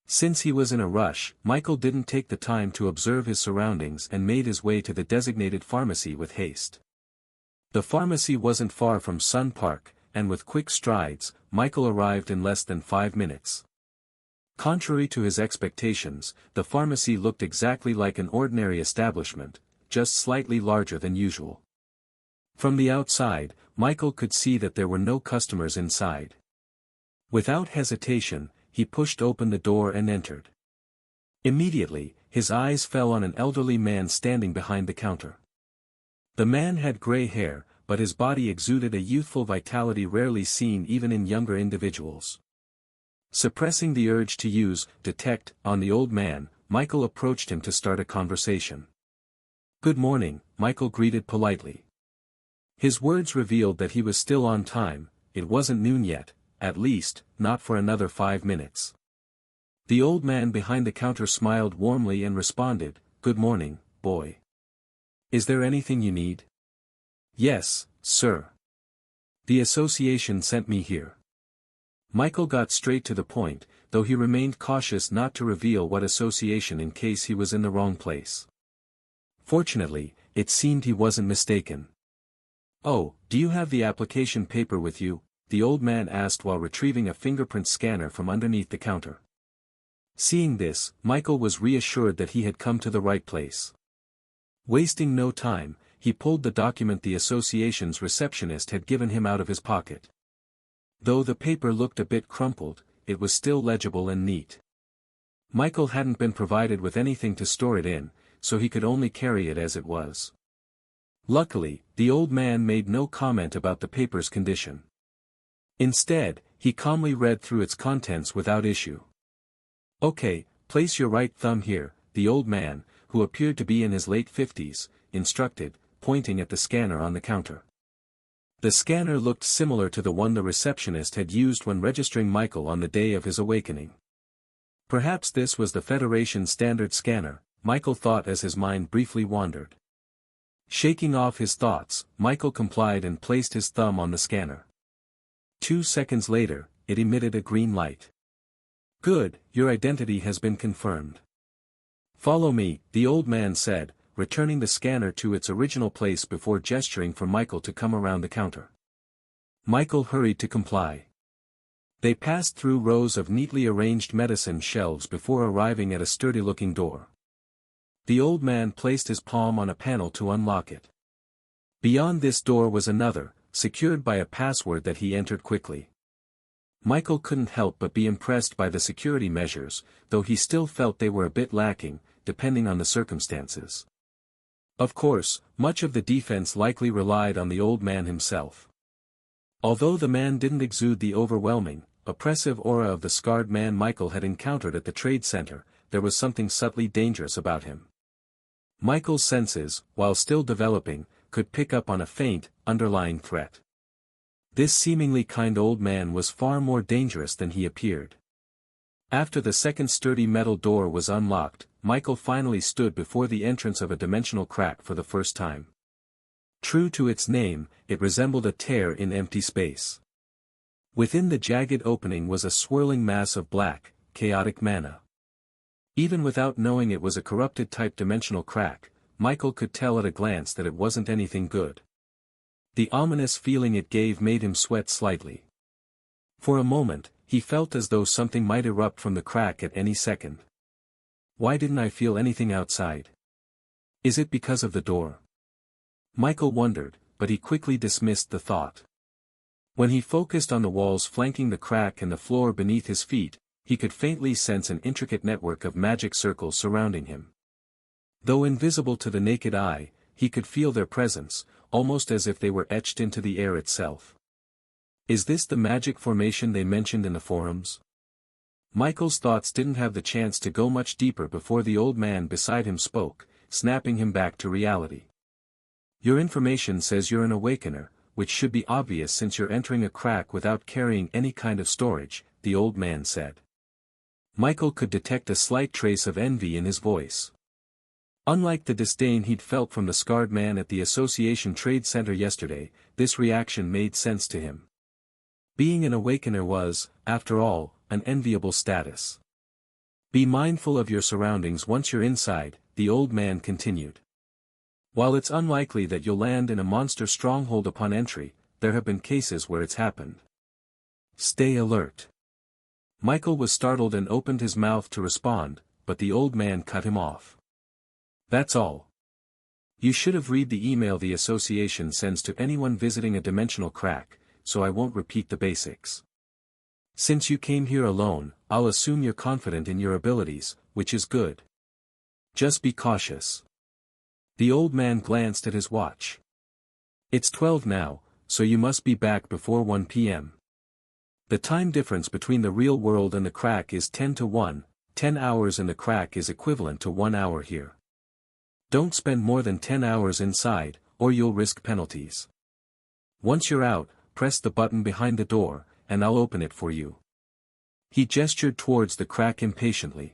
Since he was in a rush, Michael didn't take the time to observe his surroundings and made his way to the designated pharmacy with haste. The pharmacy wasn't far from Sun Park, and with quick strides, Michael arrived in less than 5 minutes. Contrary to his expectations, the pharmacy looked exactly like an ordinary establishment, just slightly larger than usual. From the outside, Michael could see that there were no customers inside. Without hesitation, he pushed open the door and entered. Immediately, his eyes fell on an elderly man standing behind the counter. The man had gray hair, but his body exuded a youthful vitality rarely seen even in younger individuals. Suppressing the urge to use detect on the old man, Michael approached him to start a conversation. "Good morning," Michael greeted politely. His words revealed that he was still on time. It wasn't noon yet, at least, not for another 5 minutes. The old man behind the counter smiled warmly and responded, "Good morning, boy. Is there anything you need?" "Yes, sir. The association sent me here." Michael got straight to the point, though he remained cautious not to reveal what association in case he was in the wrong place. Fortunately, it seemed he wasn't mistaken. "Oh, do you have the application paper with you?" the old man asked while retrieving a fingerprint scanner from underneath the counter. Seeing this, Michael was reassured that he had come to the right place. Wasting no time, he pulled the document the association's receptionist had given him out of his pocket. Though the paper looked a bit crumpled, it was still legible and neat. Michael hadn't been provided with anything to store it in, so he could only carry it as it was. Luckily, the old man made no comment about the paper's condition. Instead, he calmly read through its contents without issue. "Okay, place your right thumb here," the old man, who appeared to be in his late 50s, instructed, pointing at the scanner on the counter. The scanner looked similar to the one the receptionist had used when registering Michael on the day of his awakening. Perhaps this was the Federation's standard scanner, Michael thought as his mind briefly wandered. Shaking off his thoughts, Michael complied and placed his thumb on the scanner. 2 seconds later, it emitted a green light. "Good, your identity has been confirmed. Follow me," the old man said, returning the scanner to its original place before gesturing for Michael to come around the counter. Michael hurried to comply. They passed through rows of neatly arranged medicine shelves before arriving at a sturdy-looking door. The old man placed his palm on a panel to unlock it. Beyond this door was another, secured by a password that he entered quickly. Michael couldn't help but be impressed by the security measures, though he still felt they were a bit lacking, depending on the circumstances. Of course, much of the defense likely relied on the old man himself. Although the man didn't exude the overwhelming, oppressive aura of the scarred man Michael had encountered at the trade center, there was something subtly dangerous about him. Michael's senses, while still developing, could pick up on a faint, underlying threat. This seemingly kind old man was far more dangerous than he appeared. After the second sturdy metal door was unlocked, Michael finally stood before the entrance of a dimensional crack for the first time. True to its name, it resembled a tear in empty space. Within the jagged opening was a swirling mass of black, chaotic mana. Even without knowing it was a corrupted-type dimensional crack, Michael could tell at a glance that it wasn't anything good. The ominous feeling it gave made him sweat slightly. For a moment, he felt as though something might erupt from the crack at any second. Why didn't I feel anything outside? Is it because of the door? Michael wondered, but he quickly dismissed the thought. When he focused on the walls flanking the crack and the floor beneath his feet, he could faintly sense an intricate network of magic circles surrounding him. Though invisible to the naked eye, he could feel their presence, almost as if they were etched into the air itself. Is this the magic formation they mentioned in the forums? Michael's thoughts didn't have the chance to go much deeper before the old man beside him spoke, snapping him back to reality. Your information says you're an awakener, which should be obvious since you're entering a crack without carrying any kind of storage, the old man said. Michael could detect a slight trace of envy in his voice. Unlike the disdain he'd felt from the scarred man at the Association Trade Center yesterday, this reaction made sense to him. Being an awakener was, after all, an enviable status. Be mindful of your surroundings once you're inside, the old man continued. While it's unlikely that you'll land in a monster stronghold upon entry, there have been cases where it's happened. Stay alert. Michael was startled and opened his mouth to respond, but the old man cut him off. That's all. You should have read the email the association sends to anyone visiting a dimensional crack, so I won't repeat the basics. Since you came here alone, I'll assume you're confident in your abilities, which is good. Just be cautious. The old man glanced at his watch. It's 12 now, so you must be back before 1 p.m. The time difference between the real world and the crack is 10 to 1, 10 hours in the crack is equivalent to 1 hour here. Don't spend more than 10 hours inside, or you'll risk penalties. Once you're out, press the button behind the door, and I'll open it for you. He gestured towards the crack impatiently.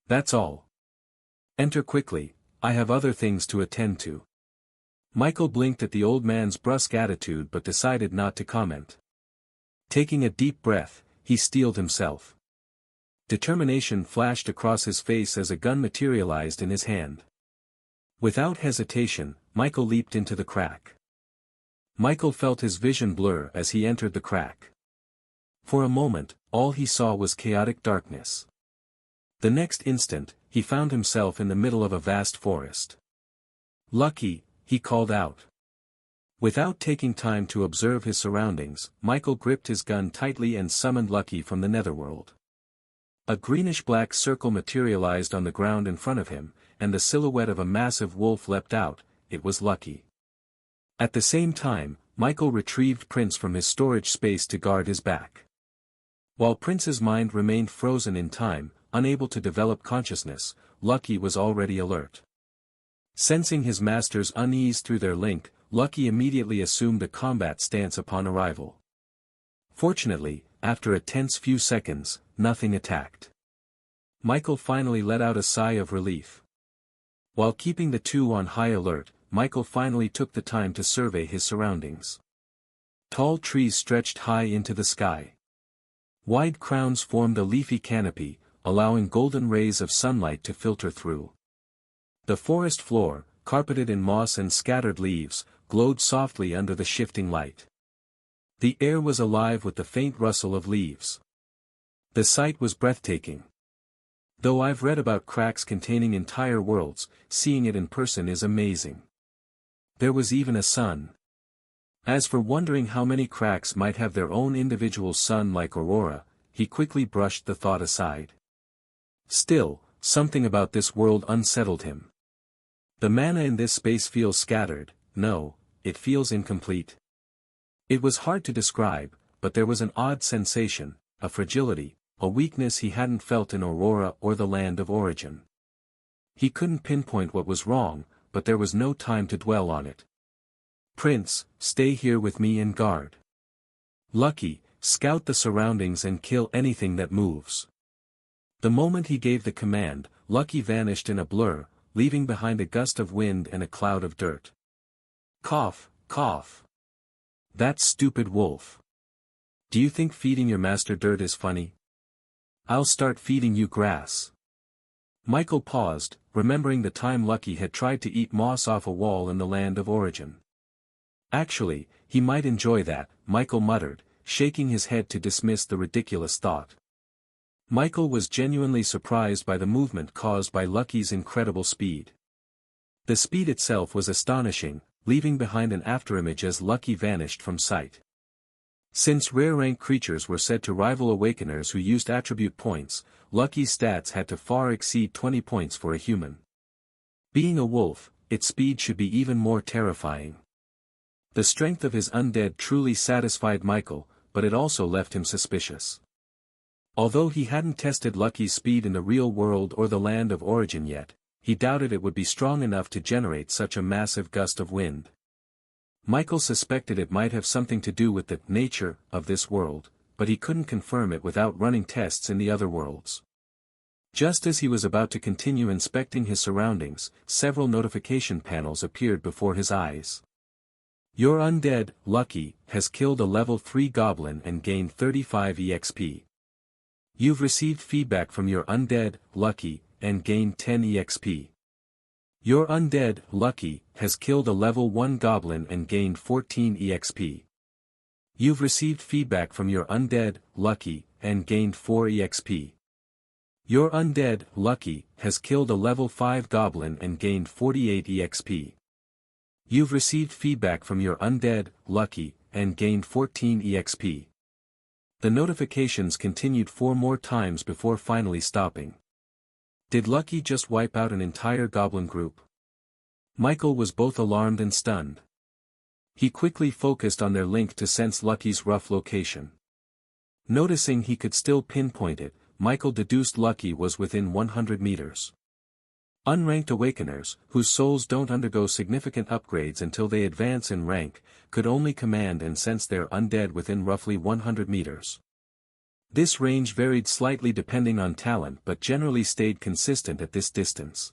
That's all. Enter quickly, I have other things to attend to. Michael blinked at the old man's brusque attitude but decided not to comment. Taking a deep breath, he steeled himself. Determination flashed across his face as a gun materialized in his hand. Without hesitation, Michael leaped into the crack. Michael felt his vision blur as he entered the crack. For a moment, all he saw was chaotic darkness. The next instant, he found himself in the middle of a vast forest. Lucky, he called out. Without taking time to observe his surroundings, Michael gripped his gun tightly and summoned Lucky from the netherworld. A greenish-black circle materialized on the ground in front of him, and the silhouette of a massive wolf leapt out. It was Lucky. At the same time, Michael retrieved Prince from his storage space to guard his back. While Prince's mind remained frozen in time, unable to develop consciousness, Lucky was already alert. Sensing his master's unease through their link, Lucky immediately assumed a combat stance upon arrival. Fortunately, after a tense few seconds, nothing attacked. Michael finally let out a sigh of relief. While keeping the two on high alert, Michael finally took the time to survey his surroundings. Tall trees stretched high into the sky. Wide crowns formed a leafy canopy, allowing golden rays of sunlight to filter through. The forest floor, carpeted in moss and scattered leaves, glowed softly under the shifting light. The air was alive with the faint rustle of leaves. The sight was breathtaking. Though I've read about cracks containing entire worlds, seeing it in person is amazing. There was even a sun. As for wondering how many cracks might have their own individual sun like Aurora, he quickly brushed the thought aside. Still, something about this world unsettled him. The mana in this space feels scattered. No, it feels incomplete. It was hard to describe, but there was an odd sensation, a fragility, a weakness he hadn't felt in Aurora or the land of origin. He couldn't pinpoint what was wrong, but there was no time to dwell on it. Prince, stay here with me and guard. Lucky, scout the surroundings and kill anything that moves. The moment he gave the command, Lucky vanished in a blur, leaving behind a gust of wind and a cloud of dirt. Cough, cough. That stupid wolf. Do you think feeding your master dirt is funny? I'll start feeding you grass. Michael paused, remembering the time Lucky had tried to eat moss off a wall in the land of origin. Actually, he might enjoy that, Michael muttered, shaking his head to dismiss the ridiculous thought. Michael was genuinely surprised by the movement caused by Lucky's incredible speed. The speed itself was astonishing, leaving behind an afterimage as Lucky vanished from sight. Since rare-rank creatures were said to rival awakeners who used attribute points, Lucky's stats had to far exceed 20 points for a human. Being a wolf, its speed should be even more terrifying. The strength of his undead truly satisfied Michael, but it also left him suspicious. Although he hadn't tested Lucky's speed in the real world or the land of origin yet, he doubted it would be strong enough to generate such a massive gust of wind. Michael suspected it might have something to do with the nature of this world, but he couldn't confirm it without running tests in the other worlds. Just as he was about to continue inspecting his surroundings, several notification panels appeared before his eyes. Your undead, Lucky, has killed a level 3 goblin and gained 35 EXP. You've received feedback from your undead, Lucky, and gained 10 EXP. Your undead, Lucky, has killed a level 1 goblin and gained 14 EXP. You've received feedback from your undead, Lucky, and gained 4 EXP. Your undead, Lucky, has killed a level 5 goblin and gained 48 EXP. You've received feedback from your undead, Lucky, and gained 14 EXP. The notifications continued 4 more times before finally stopping. Did Lucky just wipe out an entire goblin group? Michael was both alarmed and stunned. He quickly focused on their link to sense Lucky's rough location. Noticing he could still pinpoint it, Michael deduced Lucky was within 100 meters. Unranked awakeners, whose souls don't undergo significant upgrades until they advance in rank, could only command and sense their undead within roughly 100 meters. This range varied slightly depending on talent but generally stayed consistent at this distance.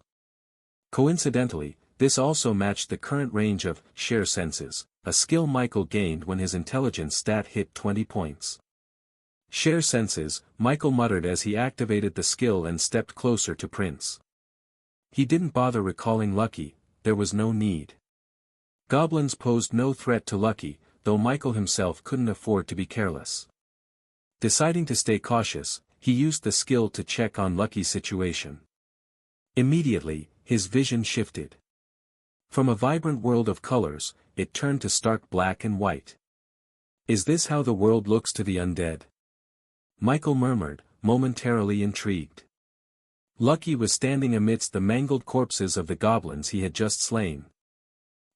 Coincidentally, this also matched the current range of share senses, a skill Michael gained when his intelligence stat hit 20 points. Share senses, Michael muttered as he activated the skill and stepped closer to Prince. He didn't bother recalling Lucky, there was no need. Goblins posed no threat to Lucky, though Michael himself couldn't afford to be careless. Deciding to stay cautious, he used the skill to check on Lucky's situation. Immediately, his vision shifted. From a vibrant world of colors, it turned to stark black and white. Is this how the world looks to the undead? Michael murmured, momentarily intrigued. Lucky was standing amidst the mangled corpses of the goblins he had just slain.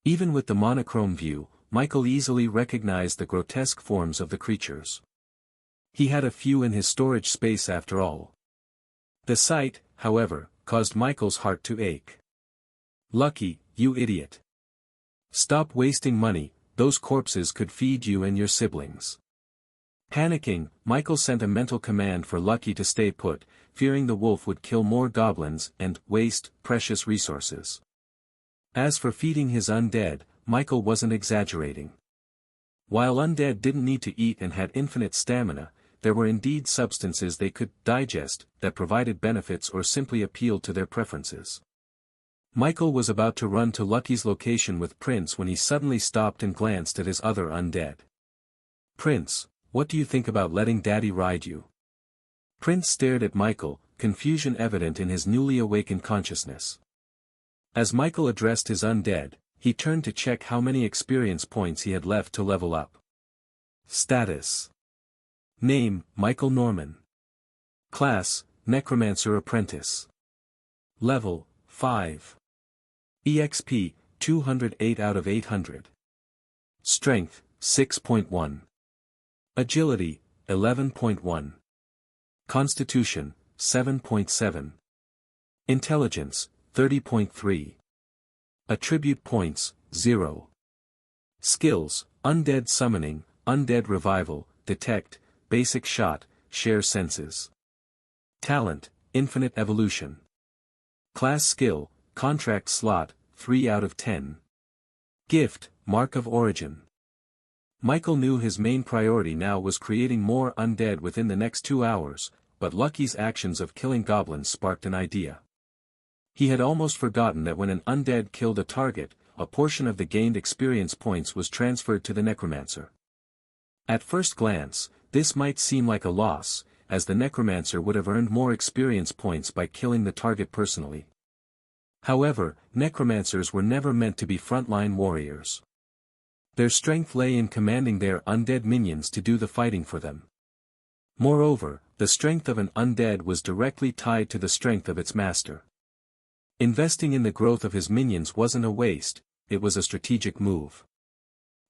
Even with the monochrome view, Michael easily recognized the grotesque forms of the creatures. He had a few in his storage space after all. The sight, however, caused Michael's heart to ache. Lucky, you idiot. Stop wasting money, those corpses could feed you and your siblings. Panicking, Michael sent a mental command for Lucky to stay put, fearing the wolf would kill more goblins and waste precious resources. As for feeding his undead, Michael wasn't exaggerating. While undead didn't need to eat and had infinite stamina, there were indeed substances they could digest that provided benefits or simply appealed to their preferences. Michael was about to run to Lucky's location with Prince when he suddenly stopped and glanced at his other undead. Prince, what do you think about letting Daddy ride you? Prince stared at Michael, confusion evident in his newly awakened consciousness. As Michael addressed his undead, he turned to check how many experience points he had left to level up. Status. Name, Michael Norman. Class, Necromancer Apprentice. Level, 5. EXP, 208 out of 800. Strength, 6.1. Agility, 11.1. Constitution, 7.7. Intelligence, 30.3. Attribute points, 0. Skills, Undead Summoning, Undead Revival, Detect, Basic Shot, Share Senses. Talent, Infinite Evolution. Class Skill, Contract Slot, 3 out of 10. Gift, Mark of Origin. Michael knew his main priority now was creating more undead within the next 2 hours, but Lucky's actions of killing goblins sparked an idea. He had almost forgotten that when an undead killed a target, a portion of the gained experience points was transferred to the Necromancer. At first glance, this might seem like a loss, as the Necromancer would have earned more experience points by killing the target personally. However, Necromancers were never meant to be frontline warriors. Their strength lay in commanding their undead minions to do the fighting for them. Moreover, the strength of an undead was directly tied to the strength of its master. Investing in the growth of his minions wasn't a waste, it was a strategic move.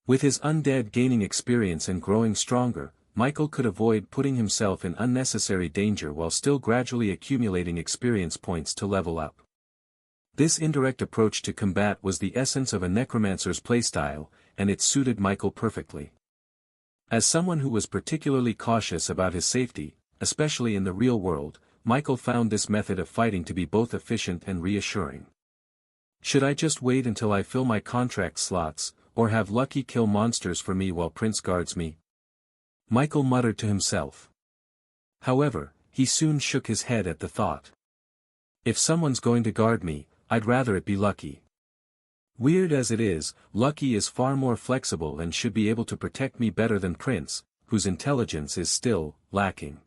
With his undead gaining experience and growing stronger, Michael could avoid putting himself in unnecessary danger while still gradually accumulating experience points to level up. This indirect approach to combat was the essence of a necromancer's playstyle, and it suited Michael perfectly. As someone who was particularly cautious about his safety, especially in the real world, Michael found this method of fighting to be both efficient and reassuring. Should I just wait until I fill my contract slots, or have Lucky kill monsters for me while Prince guards me? Michael muttered to himself. However, he soon shook his head at the thought. If someone's going to guard me, I'd rather it be Lucky. Weird as it is, Lucky is far more flexible and should be able to protect me better than Prince, whose intelligence is still lacking.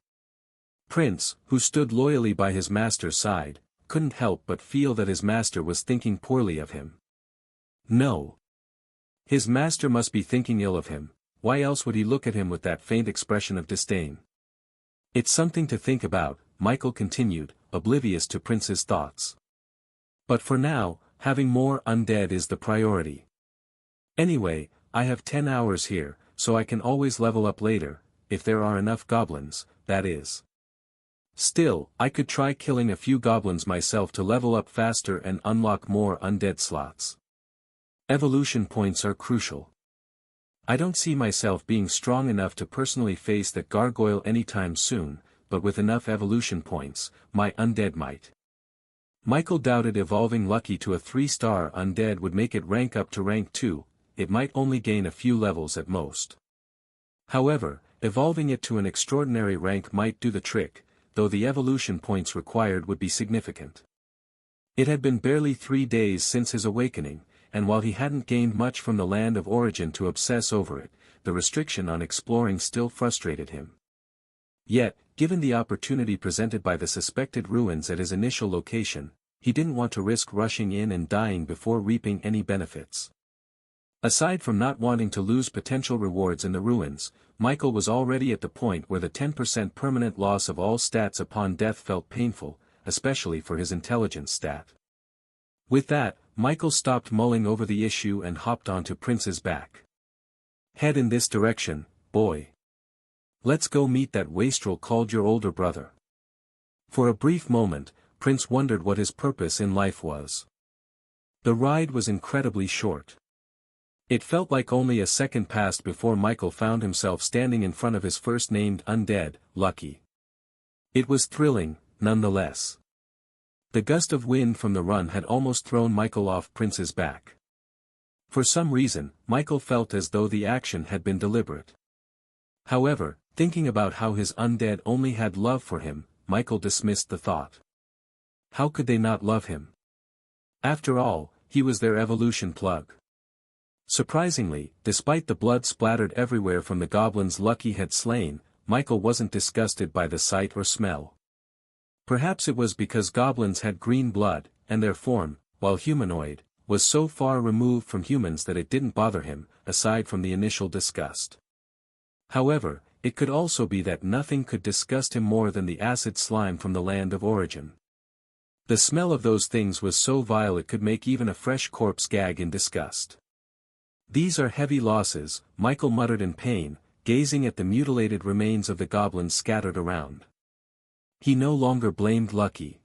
Prince, who stood loyally by his master's side, couldn't help but feel that his master was thinking poorly of him. No. His master must be thinking ill of him, why else would he look at him with that faint expression of disdain? It's something to think about, Michael continued, oblivious to Prince's thoughts. But for now, having more undead is the priority. Anyway, I have 10 hours here, so I can always level up later, if there are enough goblins, that is. Still, I could try killing a few goblins myself to level up faster and unlock more undead slots. Evolution points are crucial. I don't see myself being strong enough to personally face that gargoyle anytime soon, but with enough evolution points, my undead might. Michael doubted evolving Lucky to a 3-star undead would make it rank up to rank 2, it might only gain a few levels at most. However, evolving it to an extraordinary rank might do the trick, though the evolution points required would be significant. It had been barely 3 days since his awakening, and while he hadn't gained much from the land of origin to obsess over it, the restriction on exploring still frustrated him. Yet, given the opportunity presented by the suspected ruins at his initial location, he didn't want to risk rushing in and dying before reaping any benefits. Aside from not wanting to lose potential rewards in the ruins, Michael was already at the point where the 10% permanent loss of all stats upon death felt painful, especially for his intelligence stat. With that, Michael stopped mulling over the issue and hopped onto Prince's back. "Head in this direction, boy. Let's go meet that wastrel called your older brother." For a brief moment, Prince wondered what his purpose in life was. The ride was incredibly short. It felt like only a second passed before Michael found himself standing in front of his first-named undead, Lucky. It was thrilling, nonetheless. The gust of wind from the run had almost thrown Michael off Prince's back. For some reason, Michael felt as though the action had been deliberate. However, thinking about how his undead only had love for him, Michael dismissed the thought. How could they not love him? After all, he was their evolution plug. Surprisingly, despite the blood splattered everywhere from the goblins Lucky had slain, Michael wasn't disgusted by the sight or smell. Perhaps it was because goblins had green blood, and their form, while humanoid, was so far removed from humans that it didn't bother him, aside from the initial disgust. However, it could also be that nothing could disgust him more than the acid slime from the land of origin. The smell of those things was so vile it could make even a fresh corpse gag in disgust. "These are heavy losses," Michael muttered in pain, gazing at the mutilated remains of the goblins scattered around. He no longer blamed Lucky.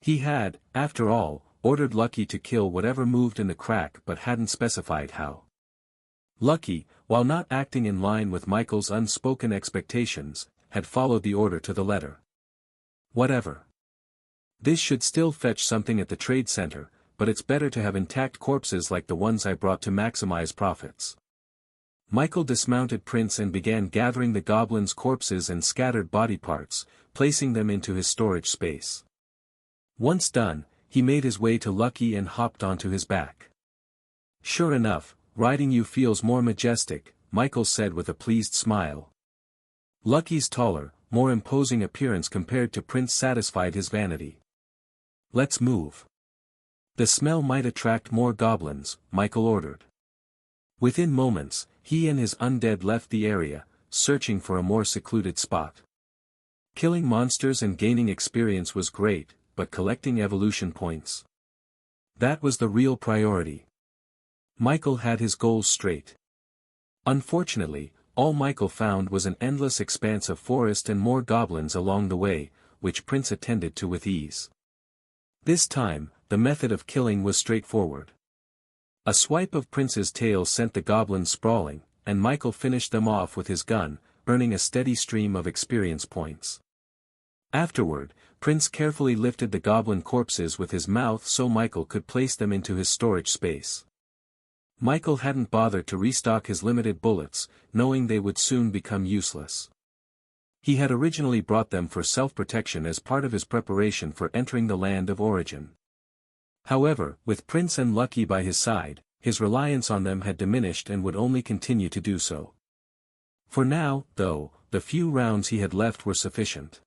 He had, after all, ordered Lucky to kill whatever moved in the crack but hadn't specified how. Lucky, while not acting in line with Michael's unspoken expectations, had followed the order to the letter. Whatever. This should still fetch something at the trade center, but it's better to have intact corpses like the ones I brought to maximize profits. Michael dismounted Prince and began gathering the goblins' corpses and scattered body parts, placing them into his storage space. Once done, he made his way to Lucky and hopped onto his back. "Sure enough, riding you feels more majestic," Michael said with a pleased smile. Lucky's taller, more imposing appearance compared to Prince satisfied his vanity. "Let's move. The smell might attract more goblins," Michael ordered. Within moments, he and his undead left the area, searching for a more secluded spot. Killing monsters and gaining experience was great, but collecting evolution points? That was the real priority. Michael had his goals straight. Unfortunately, all Michael found was an endless expanse of forest and more goblins along the way, which Prince attended to with ease. This time, the method of killing was straightforward. A swipe of Prince's tail sent the goblins sprawling, and Michael finished them off with his gun, earning a steady stream of experience points. Afterward, Prince carefully lifted the goblin corpses with his mouth so Michael could place them into his storage space. Michael hadn't bothered to restock his limited bullets, knowing they would soon become useless. He had originally brought them for self-protection as part of his preparation for entering the land of origin. However, with Prince and Lucky by his side, his reliance on them had diminished and would only continue to do so. For now, though, the few rounds he had left were sufficient.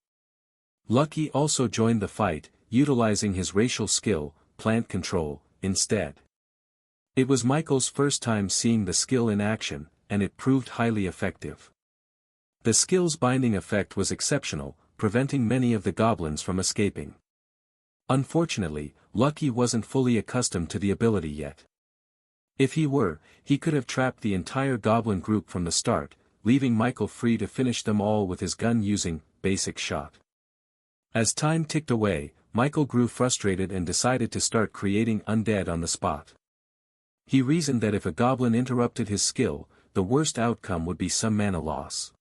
Lucky also joined the fight, utilizing his racial skill, plant control, instead. It was Michael's first time seeing the skill in action, and it proved highly effective. The skill's binding effect was exceptional, preventing many of the goblins from escaping. Unfortunately, Lucky wasn't fully accustomed to the ability yet. If he were, he could have trapped the entire goblin group from the start, leaving Michael free to finish them all with his gun using basic shot. As time ticked away, Michael grew frustrated and decided to start creating undead on the spot. He reasoned that if a goblin interrupted his skill, the worst outcome would be some mana loss.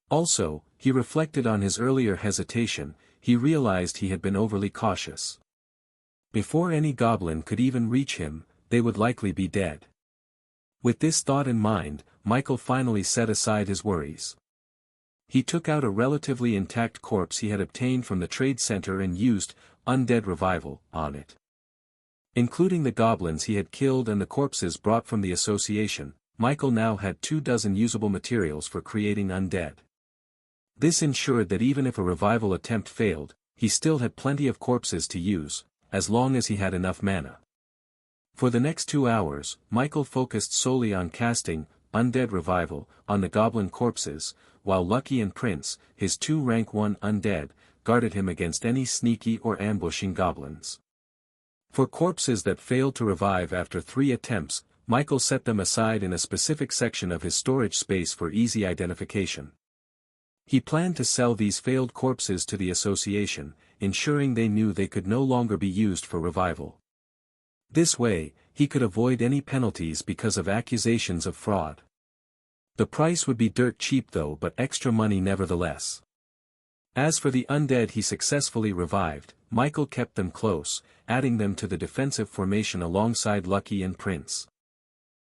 Also, he reflected on his earlier hesitation. He realized he had been overly cautious. Before any goblin could even reach him, they would likely be dead. With this thought in mind, Michael finally set aside his worries. He took out a relatively intact corpse he had obtained from the trade center and used Undead Revival on it. Including the goblins he had killed and the corpses brought from the association, Michael now had 24 usable materials for creating undead. This ensured that even if a revival attempt failed, he still had plenty of corpses to use, as long as he had enough mana. For the next 2 hours, Michael focused solely on casting Undead Revival on the goblin corpses, while Lucky and Prince, his 2 rank 1 undead, guarded him against any sneaky or ambushing goblins. For corpses that failed to revive after 3 attempts, Michael set them aside in a specific section of his storage space for easy identification. He planned to sell these failed corpses to the association, ensuring they knew they could no longer be used for revival. This way, he could avoid any penalties because of accusations of fraud. The price would be dirt cheap though, but extra money nevertheless. As for the undead he successfully revived, Michael kept them close, adding them to the defensive formation alongside Lucky and Prince.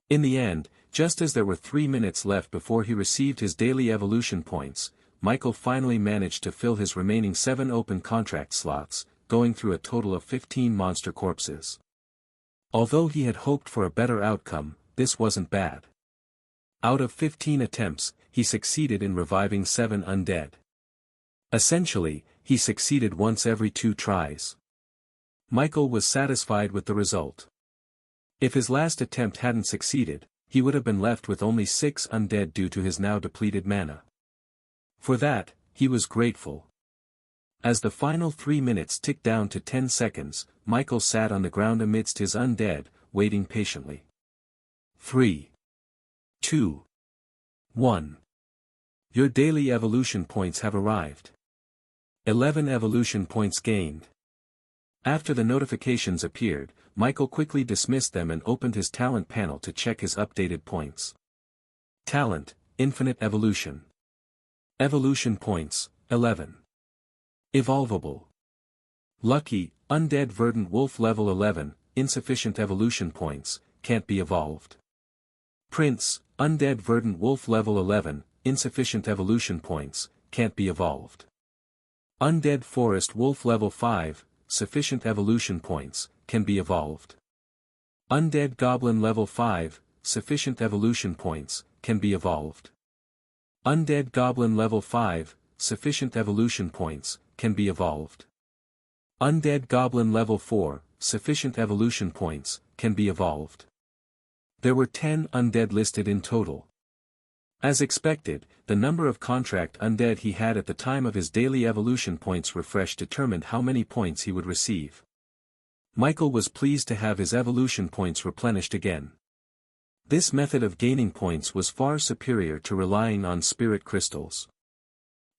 In the end, just as there were 3 minutes left before he received his daily evolution points, Michael finally managed to fill his remaining 7 open contract slots, going through a total of 15 monster corpses. Although he had hoped for a better outcome, this wasn't bad. Out of 15 attempts, he succeeded in reviving 7 undead. Essentially, he succeeded once every 2 tries. Michael was satisfied with the result. If his last attempt hadn't succeeded, he would have been left with only 6 undead due to his now depleted mana. For that, he was grateful. As the final 3 minutes ticked down to 10 seconds, Michael sat on the ground amidst his undead, waiting patiently. 3, 2, 1. Your daily evolution points have arrived. 11 evolution points gained. After the notifications appeared, Michael quickly dismissed them and opened his talent panel to check his updated points. Talent, Infinite Evolution. Evolution points, 11. Evolvable. Lucky, Undead Verdant Wolf level 11, insufficient evolution points, can't be evolved. Prince, Undead Verdant Wolf level 11, insufficient evolution points, can't be evolved. Undead Forest Wolf level 5, sufficient evolution points, can be evolved. Undead Goblin level 5, sufficient evolution points, can be evolved. Undead Goblin level 5, sufficient evolution points, can be evolved. Undead Goblin level 4, sufficient evolution points, can be evolved. There were 10 undead listed in total. As expected, the number of contract undead he had at the time of his daily evolution points refresh determined how many points he would receive. Michael was pleased to have his evolution points replenished again. This method of gaining points was far superior to relying on spirit crystals.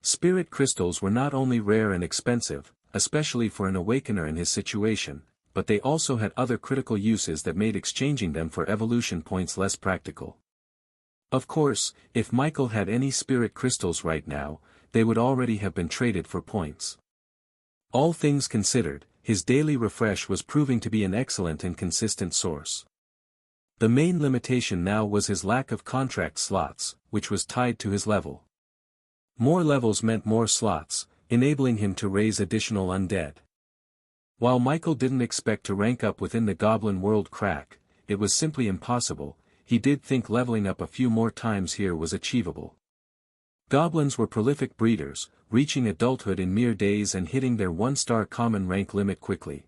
Spirit crystals were not only rare and expensive, especially for an awakener in his situation, but they also had other critical uses that made exchanging them for evolution points less practical. Of course, if Michael had any spirit crystals right now, they would already have been traded for points. All things considered, his daily refresh was proving to be an excellent and consistent source. The main limitation now was his lack of contract slots, which was tied to his level. More levels meant more slots, enabling him to raise additional undead. While Michael didn't expect to rank up within the Goblin World crack, it was simply impossible. He did think leveling up a few more times here was achievable. Goblins were prolific breeders, reaching adulthood in mere days and hitting their 1-star common rank limit quickly.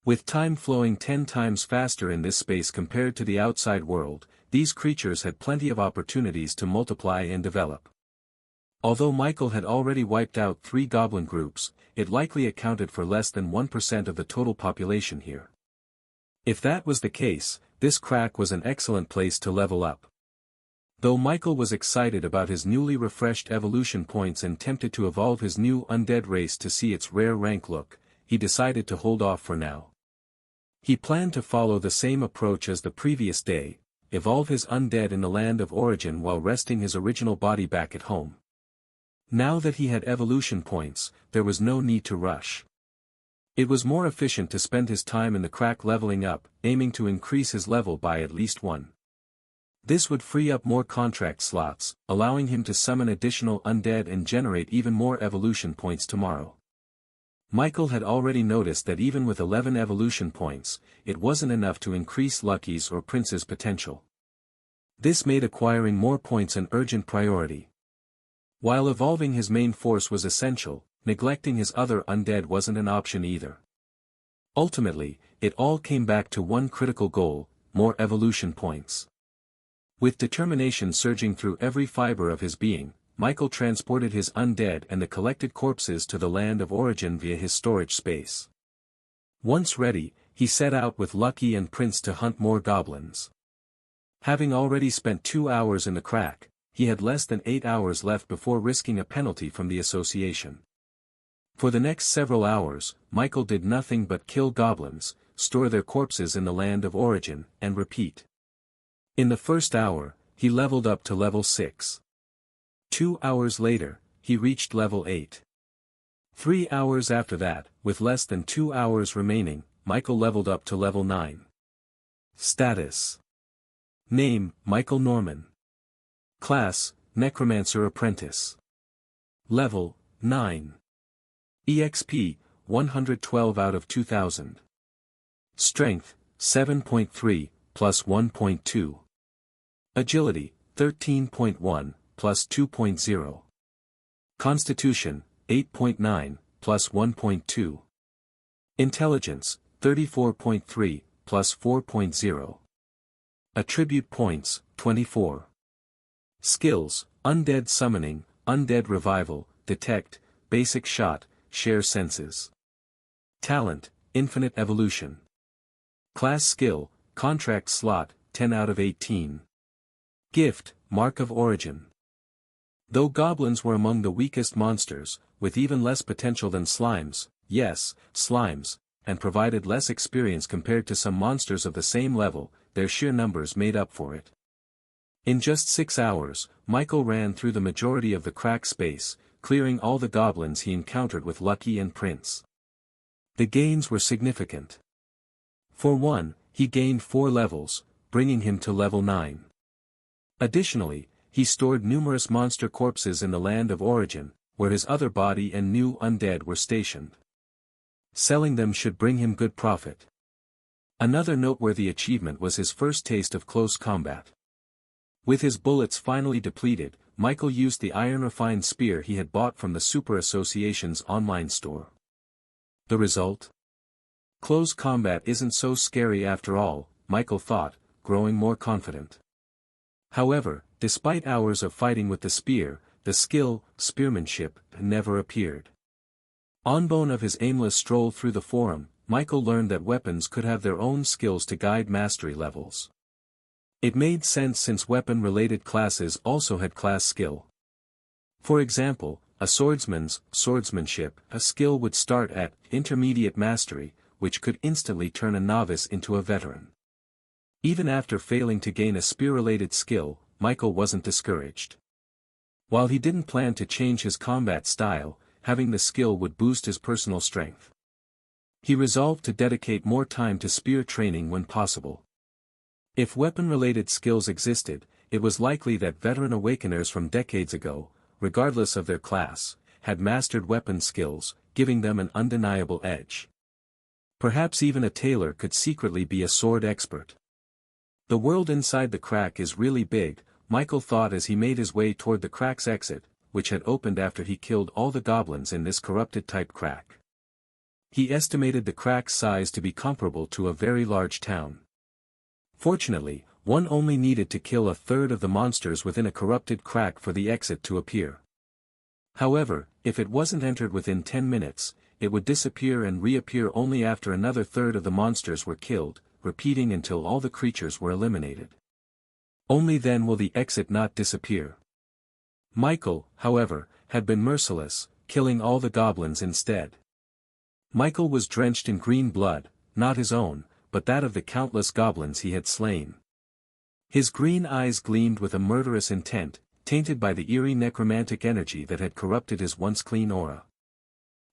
With time flowing 10 times faster in this space compared to the outside world, these creatures had plenty of opportunities to multiply and develop. Although Michael had already wiped out 3 goblin groups, it likely accounted for less than 1% of the total population here. If that was the case, this crack was an excellent place to level up. Though Michael was excited about his newly refreshed evolution points and tempted to evolve his new undead race to see its rare rank look, he decided to hold off for now. He planned to follow the same approach as the previous day, evolve his undead in the land of origin while resting his original body back at home. Now that he had evolution points, there was no need to rush. It was more efficient to spend his time in the crack leveling up, aiming to increase his level by at least 1. This would free up more contract slots, allowing him to summon additional undead and generate even more evolution points tomorrow. Michael had already noticed that even with 11 evolution points, it wasn't enough to increase Lucky's or Prince's potential. This made acquiring more points an urgent priority. While evolving his main force was essential, neglecting his other undead wasn't an option either. Ultimately, it all came back to one critical goal: more evolution points. With determination surging through every fiber of his being, Michael transported his undead and the collected corpses to the land of origin via his storage space. Once ready, he set out with Lucky and Prince to hunt more goblins. Having already spent 2 hours in the crack, he had less than 8 hours left before risking a penalty from the association. For the next several hours, Michael did nothing but kill goblins, store their corpses in the land of origin, and repeat. In the first hour, he leveled up to level 6. 2 hours later, he reached level 8. 3 hours after that, with less than 2 hours remaining, Michael leveled up to level 9. Status: Name: Michael Norman. Class: Necromancer Apprentice. Level: 9. EXP: 112 out of 2000. Strength: 7.3, plus 1.2. Agility: 13.1, plus 2.0. Constitution: 8.9, plus 1.2. Intelligence: 34.3, plus 4.0. Attribute points: 24. Skills: Undead Summoning, Undead Revival, Detect, Basic Shot, Share Senses. Talent: Infinite Evolution. Class Skill: Contract Slot, 10 out of 18. Gift: Mark of Origin. Though goblins were among the weakest monsters, with even less potential than slimes, yes, slimes, and provided less experience compared to some monsters of the same level, their sheer numbers made up for it. In just 6 hours, Michael ran through the majority of the crack space, clearing all the goblins he encountered with Lucky and Prince. The gains were significant. For one, he gained 4 levels, bringing him to level 9. Additionally, he stored numerous monster corpses in the land of origin, where his other body and new undead were stationed. Selling them should bring him good profit. Another noteworthy achievement was his first taste of close combat. With his bullets finally depleted, Michael used the iron-refined spear he had bought from the Super Association's online store. The result? Close combat isn't so scary after all, Michael thought, growing more confident. However, despite hours of fighting with the spear, the skill, spearmanship, never appeared. On bone of his aimless stroll through the forum, Michael learned that weapons could have their own skills to guide mastery levels. It made sense since weapon-related classes also had class skill. For example, a swordsman's swordsmanship, a skill would start at intermediate mastery, which could instantly turn a novice into a veteran. Even after failing to gain a spear-related skill, Michael wasn't discouraged. While he didn't plan to change his combat style, having the skill would boost his personal strength. He resolved to dedicate more time to spear training when possible. If weapon-related skills existed, it was likely that veteran awakeners from decades ago, regardless of their class, had mastered weapon skills, giving them an undeniable edge. Perhaps even a tailor could secretly be a sword expert. The world inside the crack is really big, Michael thought as he made his way toward the crack's exit, which had opened after he killed all the goblins in this corrupted-type crack. He estimated the crack's size to be comparable to a very large town. Fortunately, one only needed to kill a third of the monsters within a corrupted crack for the exit to appear. However, if it wasn't entered within 10 minutes, it would disappear and reappear only after another third of the monsters were killed, repeating until all the creatures were eliminated. Only then will the exit not disappear. Michael, however, had been merciless, killing all the goblins instead. Michael was drenched in green blood, not his own, but that of the countless goblins he had slain. His green eyes gleamed with a murderous intent, tainted by the eerie necromantic energy that had corrupted his once clean aura.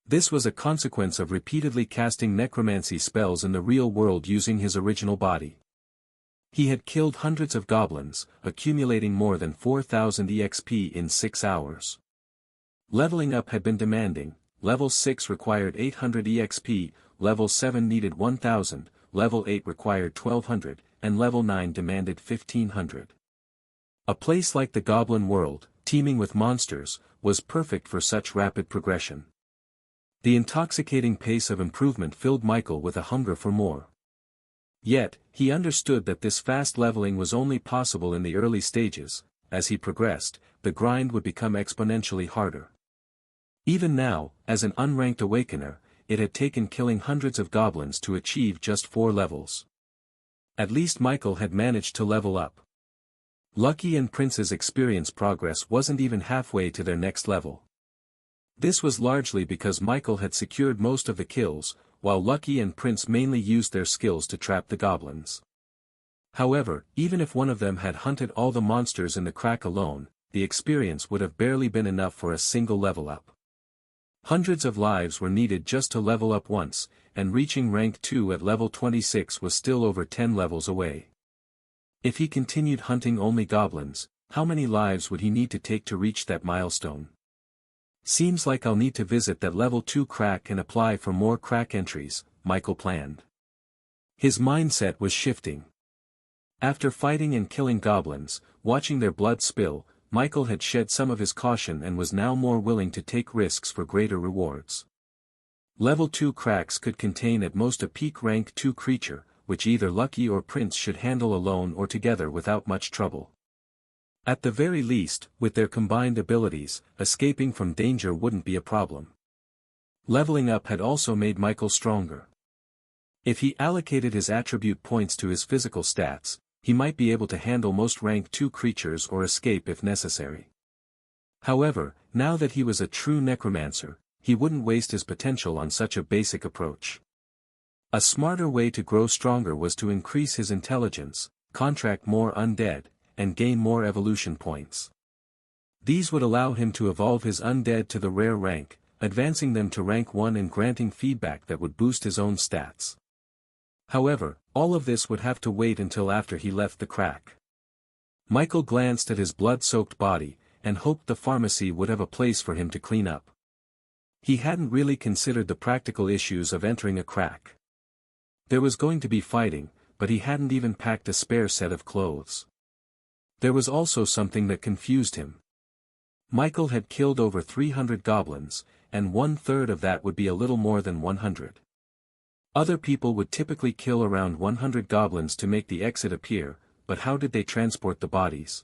This was a consequence of repeatedly casting necromancy spells in the real world using his original body. He had killed hundreds of goblins, accumulating more than 4,000 EXP in 6 hours. Leveling up had been demanding. Level 6 required 800 EXP, level 7 needed 1,000, level 8 required 1,200, and level 9 demanded 1,500. A place like the Goblin world, teeming with monsters, was perfect for such rapid progression. The intoxicating pace of improvement filled Michael with a hunger for more. Yet, he understood that this fast leveling was only possible in the early stages. As he progressed, the grind would become exponentially harder. Even now, as an unranked awakener, it had taken killing hundreds of goblins to achieve just 4 levels. At least Michael had managed to level up. Lucky and Prince's experience progress wasn't even halfway to their next level. This was largely because Michael had secured most of the kills, while Lucky and Prince mainly used their skills to trap the goblins. However, even if one of them had hunted all the monsters in the crack alone, the experience would have barely been enough for a single level up. Hundreds of lives were needed just to level up once, and reaching rank 2 at level 26 was still over 10 levels away. If he continued hunting only goblins, how many lives would he need to take to reach that milestone? Seems like I'll need to visit that level 2 crack and apply for more crack entries, Michael planned. His mindset was shifting. After fighting and killing goblins, watching their blood spill, Michael had shed some of his caution and was now more willing to take risks for greater rewards. Level 2 cracks could contain at most a peak rank 2 creature, which either Lucky or Prince should handle alone or together without much trouble. At the very least, with their combined abilities, escaping from danger wouldn't be a problem. Leveling up had also made Michael stronger. If he allocated his attribute points to his physical stats, he might be able to handle most rank 2 creatures or escape if necessary. However, now that he was a true necromancer, he wouldn't waste his potential on such a basic approach. A smarter way to grow stronger was to increase his intelligence, contract more undead, and gain more evolution points. These would allow him to evolve his undead to the rare rank, advancing them to rank 1 and granting feedback that would boost his own stats. However, all of this would have to wait until after he left the crack. Michael glanced at his blood-soaked body, and hoped the pharmacy would have a place for him to clean up. He hadn't really considered the practical issues of entering a crack. There was going to be fighting, but he hadn't even packed a spare set of clothes. There was also something that confused him. Michael had killed over 300 goblins, and 1/3 of that would be a little more than 100. Other people would typically kill around 100 goblins to make the exit appear, but how did they transport the bodies?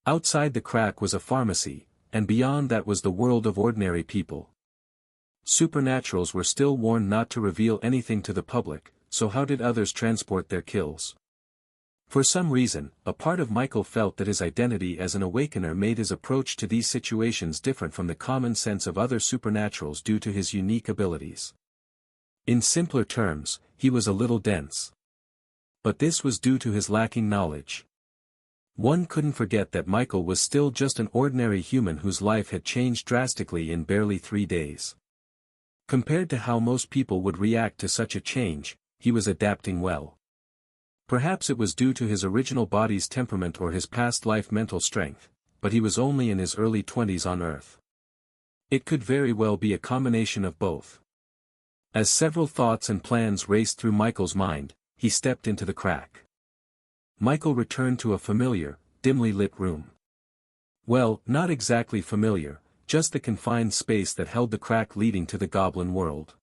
Outside the crack was a pharmacy, and beyond that was the world of ordinary people. Supernaturals were still warned not to reveal anything to the public, so how did others transport their kills? For some reason, a part of Michael felt that his identity as an awakener made his approach to these situations different from the common sense of other supernaturals due to his unique abilities. In simpler terms, he was a little dense. But this was due to his lacking knowledge. One couldn't forget that Michael was still just an ordinary human whose life had changed drastically in barely 3 days. Compared to how most people would react to such a change, he was adapting well. Perhaps it was due to his original body's temperament or his past life mental strength, but he was only in his early 20s on Earth. It could very well be a combination of both. As several thoughts and plans raced through Michael's mind, he stepped into the crack. Michael returned to a familiar, dimly lit room. Well, not exactly familiar, just the confined space that held the crack leading to the goblin world.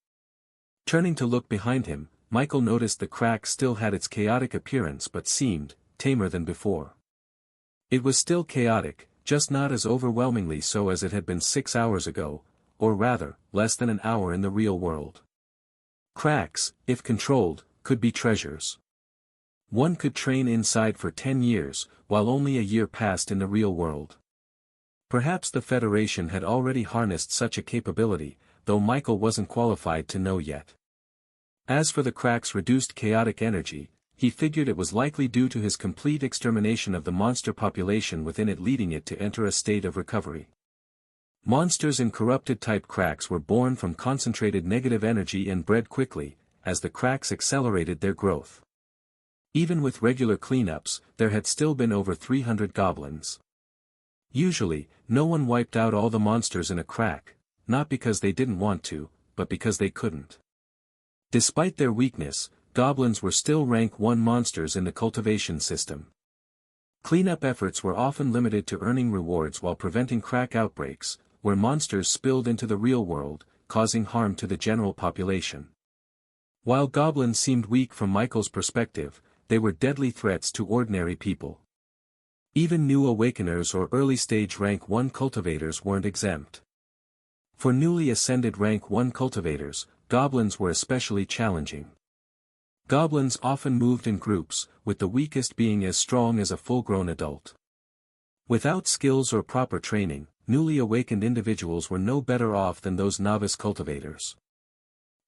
Turning to look behind him, Michael noticed the crack still had its chaotic appearance but seemed tamer than before. It was still chaotic, just not as overwhelmingly so as it had been 6 hours ago, or rather, less than an hour in the real world. Cracks, if controlled, could be treasures. One could train inside for 10 years, while only a year passed in the real world. Perhaps the Federation had already harnessed such a capability, though Michael wasn't qualified to know yet. As for the crack's reduced chaotic energy, he figured it was likely due to his complete extermination of the monster population within it, leading it to enter a state of recovery. Monsters in corrupted-type cracks were born from concentrated negative energy and bred quickly, as the cracks accelerated their growth. Even with regular cleanups, there had still been over 300 goblins. Usually, no one wiped out all the monsters in a crack, not because they didn't want to, but because they couldn't. Despite their weakness, goblins were still rank 1 monsters in the cultivation system. Cleanup efforts were often limited to earning rewards while preventing crack outbreaks, where monsters spilled into the real world, causing harm to the general population. While goblins seemed weak from Michael's perspective, they were deadly threats to ordinary people. Even new awakeners or early-stage rank 1 cultivators weren't exempt. For newly ascended rank 1 cultivators, goblins were especially challenging. Goblins often moved in groups, with the weakest being as strong as a full-grown adult. Without skills or proper training, newly awakened individuals were no better off than those novice cultivators.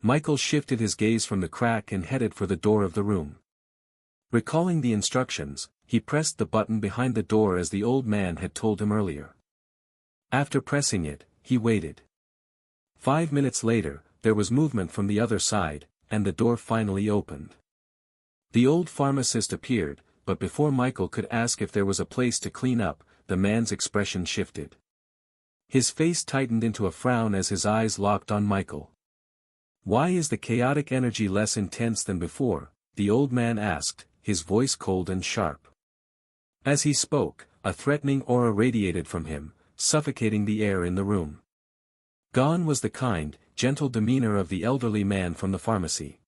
Michael shifted his gaze from the crack and headed for the door of the room. Recalling the instructions, he pressed the button behind the door as the old man had told him earlier. After pressing it, he waited. 5 minutes later, there was movement from the other side, and the door finally opened. The old pharmacist appeared, but before Michael could ask if there was a place to clean up, the man's expression shifted. His face tightened into a frown as his eyes locked on Michael. "Why is the chaotic energy less intense than before?" the old man asked, his voice cold and sharp. As he spoke, a threatening aura radiated from him, suffocating the air in the room. Gone was the kind, gentle demeanor of the elderly man from the pharmacy.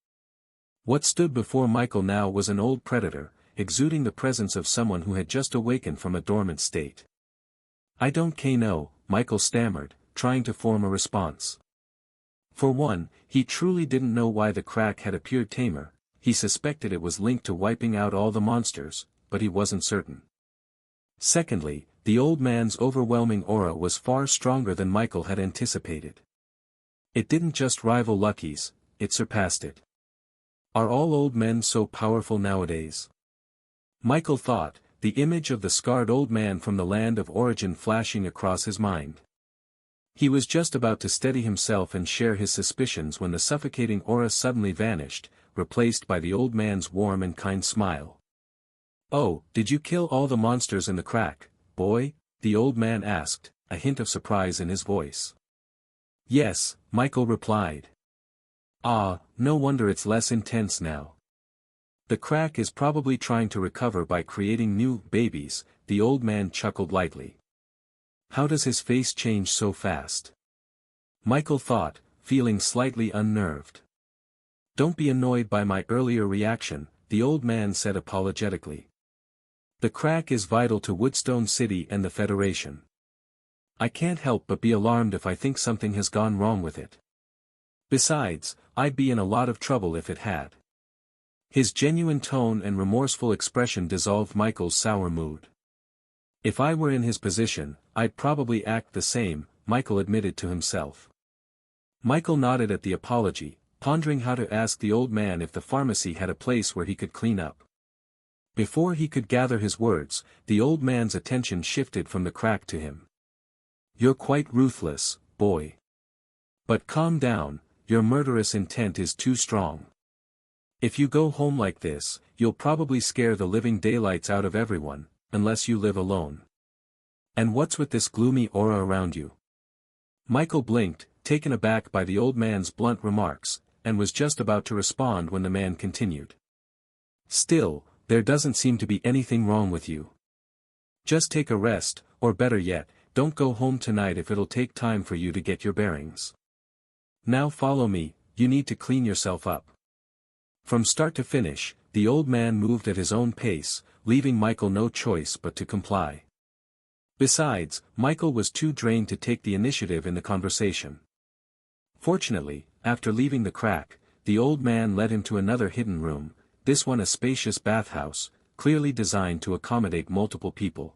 What stood before Michael now was an old predator, exuding the presence of someone who had just awakened from a dormant state. "I don't know," Michael stammered, trying to form a response. For one, he truly didn't know why the crack had appeared tamer. He suspected it was linked to wiping out all the monsters, but he wasn't certain. Secondly, the old man's overwhelming aura was far stronger than Michael had anticipated. It didn't just rival Lucky's, it surpassed it. Are all old men so powerful nowadays? Michael thought, the image of the scarred old man from the land of origin flashing across his mind. He was just about to steady himself and share his suspicions when the suffocating aura suddenly vanished, replaced by the old man's warm and kind smile. "Oh, did you kill all the monsters in the crack, boy?" the old man asked, a hint of surprise in his voice. "Yes," Michael replied. "Ah, no wonder it's less intense now. The crack is probably trying to recover by creating new babies," the old man chuckled lightly. How does his face change so fast? Michael thought, feeling slightly unnerved. "Don't be annoyed by my earlier reaction," the old man said apologetically. "The crack is vital to Woodstone City and the Federation. I can't help but be alarmed if I think something has gone wrong with it. Besides, I'd be in a lot of trouble if it had." His genuine tone and remorseful expression dissolved Michael's sour mood. "If I were in his position, I'd probably act the same," Michael admitted to himself. Michael nodded at the apology, pondering how to ask the old man if the pharmacy had a place where he could clean up. Before he could gather his words, the old man's attention shifted from the crack to him. "You're quite ruthless, boy. But calm down, your murderous intent is too strong. If you go home like this, you'll probably scare the living daylights out of everyone, unless you live alone. And what's with this gloomy aura around you?" Michael blinked, taken aback by the old man's blunt remarks, and was just about to respond when the man continued. "Still, there doesn't seem to be anything wrong with you. Just take a rest, or better yet, don't go home tonight if it'll take time for you to get your bearings. Now follow me, you need to clean yourself up." From start to finish, the old man moved at his own pace, leaving Michael no choice but to comply. Besides, Michael was too drained to take the initiative in the conversation. Fortunately, after leaving the crack, the old man led him to another hidden room, this one a spacious bathhouse, clearly designed to accommodate multiple people.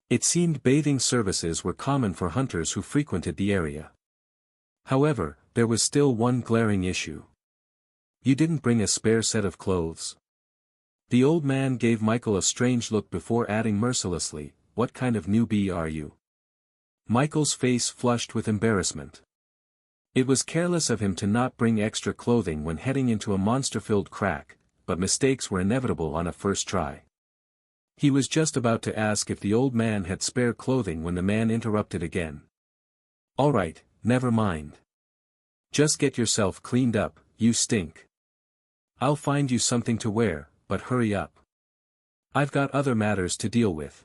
It seemed bathing services were common for hunters who frequented the area. However, there was still one glaring issue. "You didn't bring a spare set of clothes?" The old man gave Michael a strange look before adding mercilessly, "What kind of newbie are you?" Michael's face flushed with embarrassment. It was careless of him to not bring extra clothing when heading into a monster-filled crack, but mistakes were inevitable on a first try. He was just about to ask if the old man had spare clothing when the man interrupted again. "All right, never mind. Just get yourself cleaned up, you stink. I'll find you something to wear, but hurry up. I've got other matters to deal with."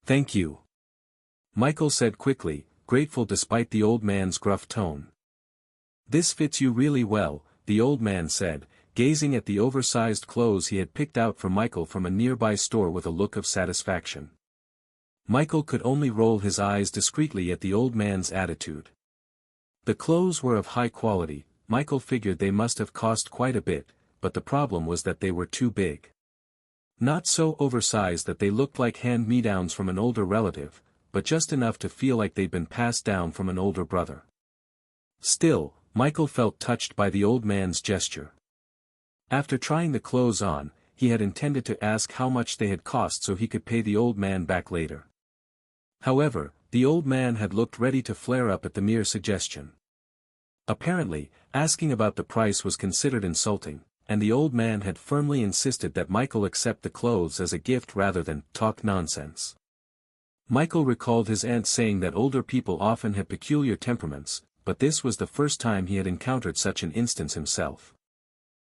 "Thank you," Michael said quickly, grateful despite the old man's gruff tone. "This fits you really well," the old man said, gazing at the oversized clothes he had picked out for Michael from a nearby store with a look of satisfaction. Michael could only roll his eyes discreetly at the old man's attitude. The clothes were of high quality. Michael figured they must have cost quite a bit, but the problem was that they were too big. Not so oversized that they looked like hand-me-downs from an older relative, but just enough to feel like they'd been passed down from an older brother. Still, Michael felt touched by the old man's gesture. After trying the clothes on, he had intended to ask how much they had cost so he could pay the old man back later. However, the old man had looked ready to flare up at the mere suggestion. Apparently, asking about the price was considered insulting, and the old man had firmly insisted that Michael accept the clothes as a gift rather than talk nonsense. Michael recalled his aunt saying that older people often had peculiar temperaments, but this was the first time he had encountered such an instance himself.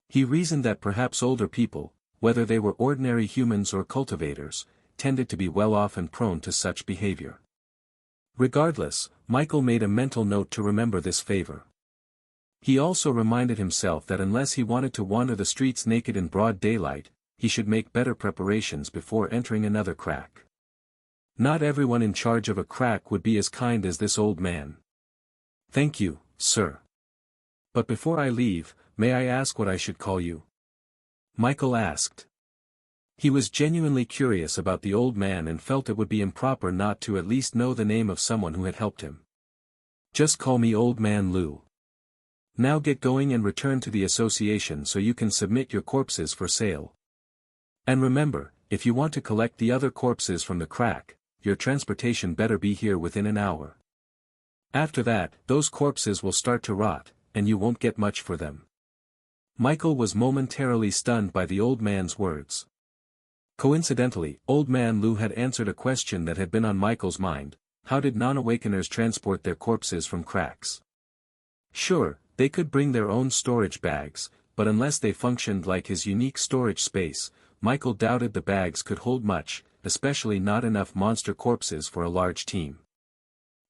He reasoned that perhaps older people, whether they were ordinary humans or cultivators, tended to be well off and prone to such behavior. Regardless, Michael made a mental note to remember this favor. He also reminded himself that unless he wanted to wander the streets naked in broad daylight, he should make better preparations before entering another crack. Not everyone in charge of a crack would be as kind as this old man. "Thank you, sir. But before I leave, may I ask what I should call you?" Michael asked. He was genuinely curious about the old man and felt it would be improper not to at least know the name of someone who had helped him. "Just call me Old Man Lou. Now get going and return to the association so you can submit your corpses for sale. And remember, if you want to collect the other corpses from the crack, your transportation better be here within an hour. After that, those corpses will start to rot, and you won't get much for them." Michael was momentarily stunned by the old man's words. Coincidentally, Old Man Lou had answered a question that had been on Michael's mind: how did non-awakeners transport their corpses from cracks? Sure, they could bring their own storage bags, but unless they functioned like his unique storage space, Michael doubted the bags could hold much, especially not enough monster corpses for a large team.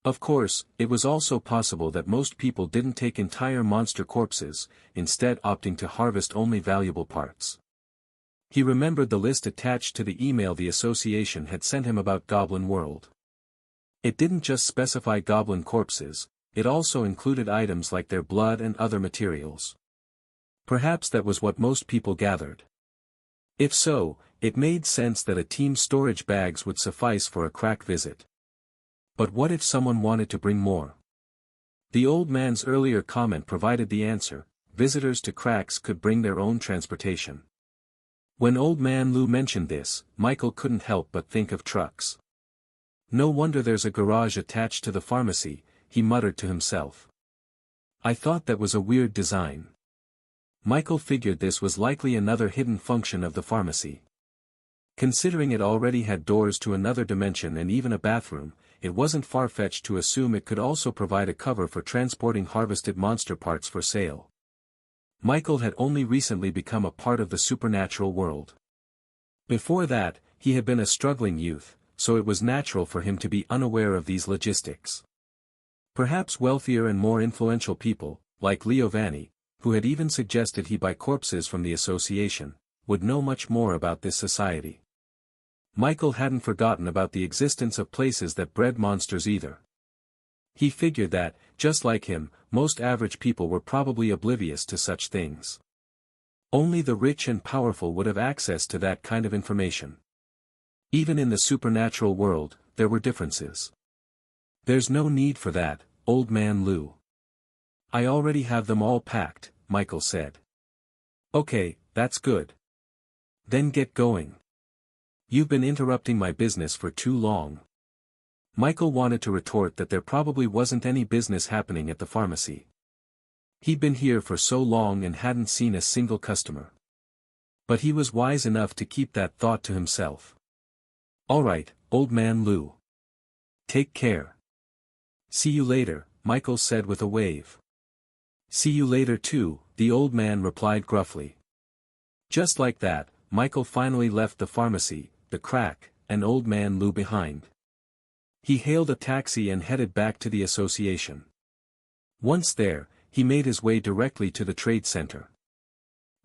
Of course, it was also possible that most people didn't take entire monster corpses, instead opting to harvest only valuable parts. He remembered the list attached to the email the association had sent him about Goblin World. It didn't just specify goblin corpses, it also included items like their blood and other materials. Perhaps that was what most people gathered. If so, it made sense that a team's storage bags would suffice for a crack visit. But what if someone wanted to bring more? The old man's earlier comment provided the answer: visitors to cracks could bring their own transportation. When Old Man Lou mentioned this, Michael couldn't help but think of trucks. "No wonder there's a garage attached to the pharmacy," he muttered to himself. "I thought that was a weird design." Michael figured this was likely another hidden function of the pharmacy. Considering it already had doors to another dimension and even a bathroom, it wasn't far-fetched to assume it could also provide a cover for transporting harvested monster parts for sale. Michael had only recently become a part of the supernatural world. Before that, he had been a struggling youth, so it was natural for him to be unaware of these logistics. Perhaps wealthier and more influential people, like Leo Vanni, who had even suggested he buy corpses from the association, would know much more about this society. Michael hadn't forgotten about the existence of places that bred monsters either. He figured that, just like him, most average people were probably oblivious to such things. Only the rich and powerful would have access to that kind of information. Even in the supernatural world, there were differences. "There's no need for that, Old Man Lou. I already have them all packed," Michael said. "Okay, that's good. Then get going. You've been interrupting my business for too long." Michael wanted to retort that there probably wasn't any business happening at the pharmacy. He'd been here for so long and hadn't seen a single customer. But he was wise enough to keep that thought to himself. "All right, Old Man Lou. Take care." "See you later," Michael said with a wave. "See you later too," the old man replied gruffly. Just like that, Michael finally left the pharmacy, the crack, and Old Man Lou behind. He hailed a taxi and headed back to the association. Once there, he made his way directly to the trade center.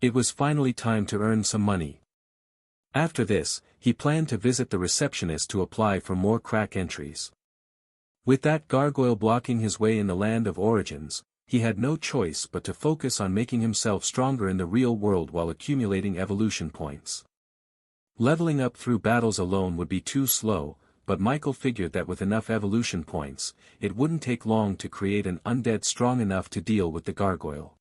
It was finally time to earn some money. After this, he planned to visit the receptionist to apply for more crack entries. With that gargoyle blocking his way in the land of origins, he had no choice but to focus on making himself stronger in the real world while accumulating evolution points. Leveling up through battles alone would be too slow, but Michael figured that with enough evolution points, it wouldn't take long to create an undead strong enough to deal with the gargoyle.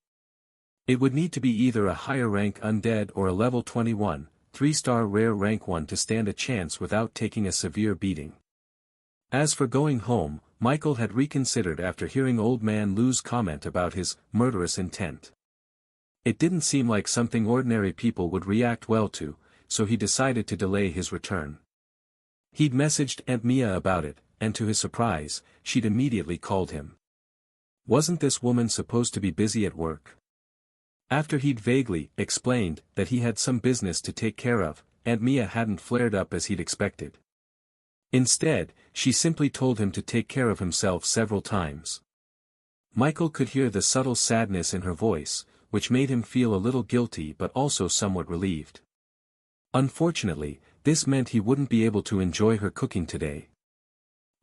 It would need to be either a higher rank undead or a level 21, 3-star rare rank 1 to stand a chance without taking a severe beating. As for going home, Michael had reconsidered after hearing Old Man Lou's comment about his murderous intent. It didn't seem like something ordinary people would react well to, so he decided to delay his return. He'd messaged Aunt Mia about it, and to his surprise, she'd immediately called him. Wasn't this woman supposed to be busy at work? After he'd vaguely explained that he had some business to take care of, Aunt Mia hadn't flared up as he'd expected. Instead, she simply told him to take care of himself several times. Michael could hear the subtle sadness in her voice, which made him feel a little guilty but also somewhat relieved. Unfortunately, this meant he wouldn't be able to enjoy her cooking today.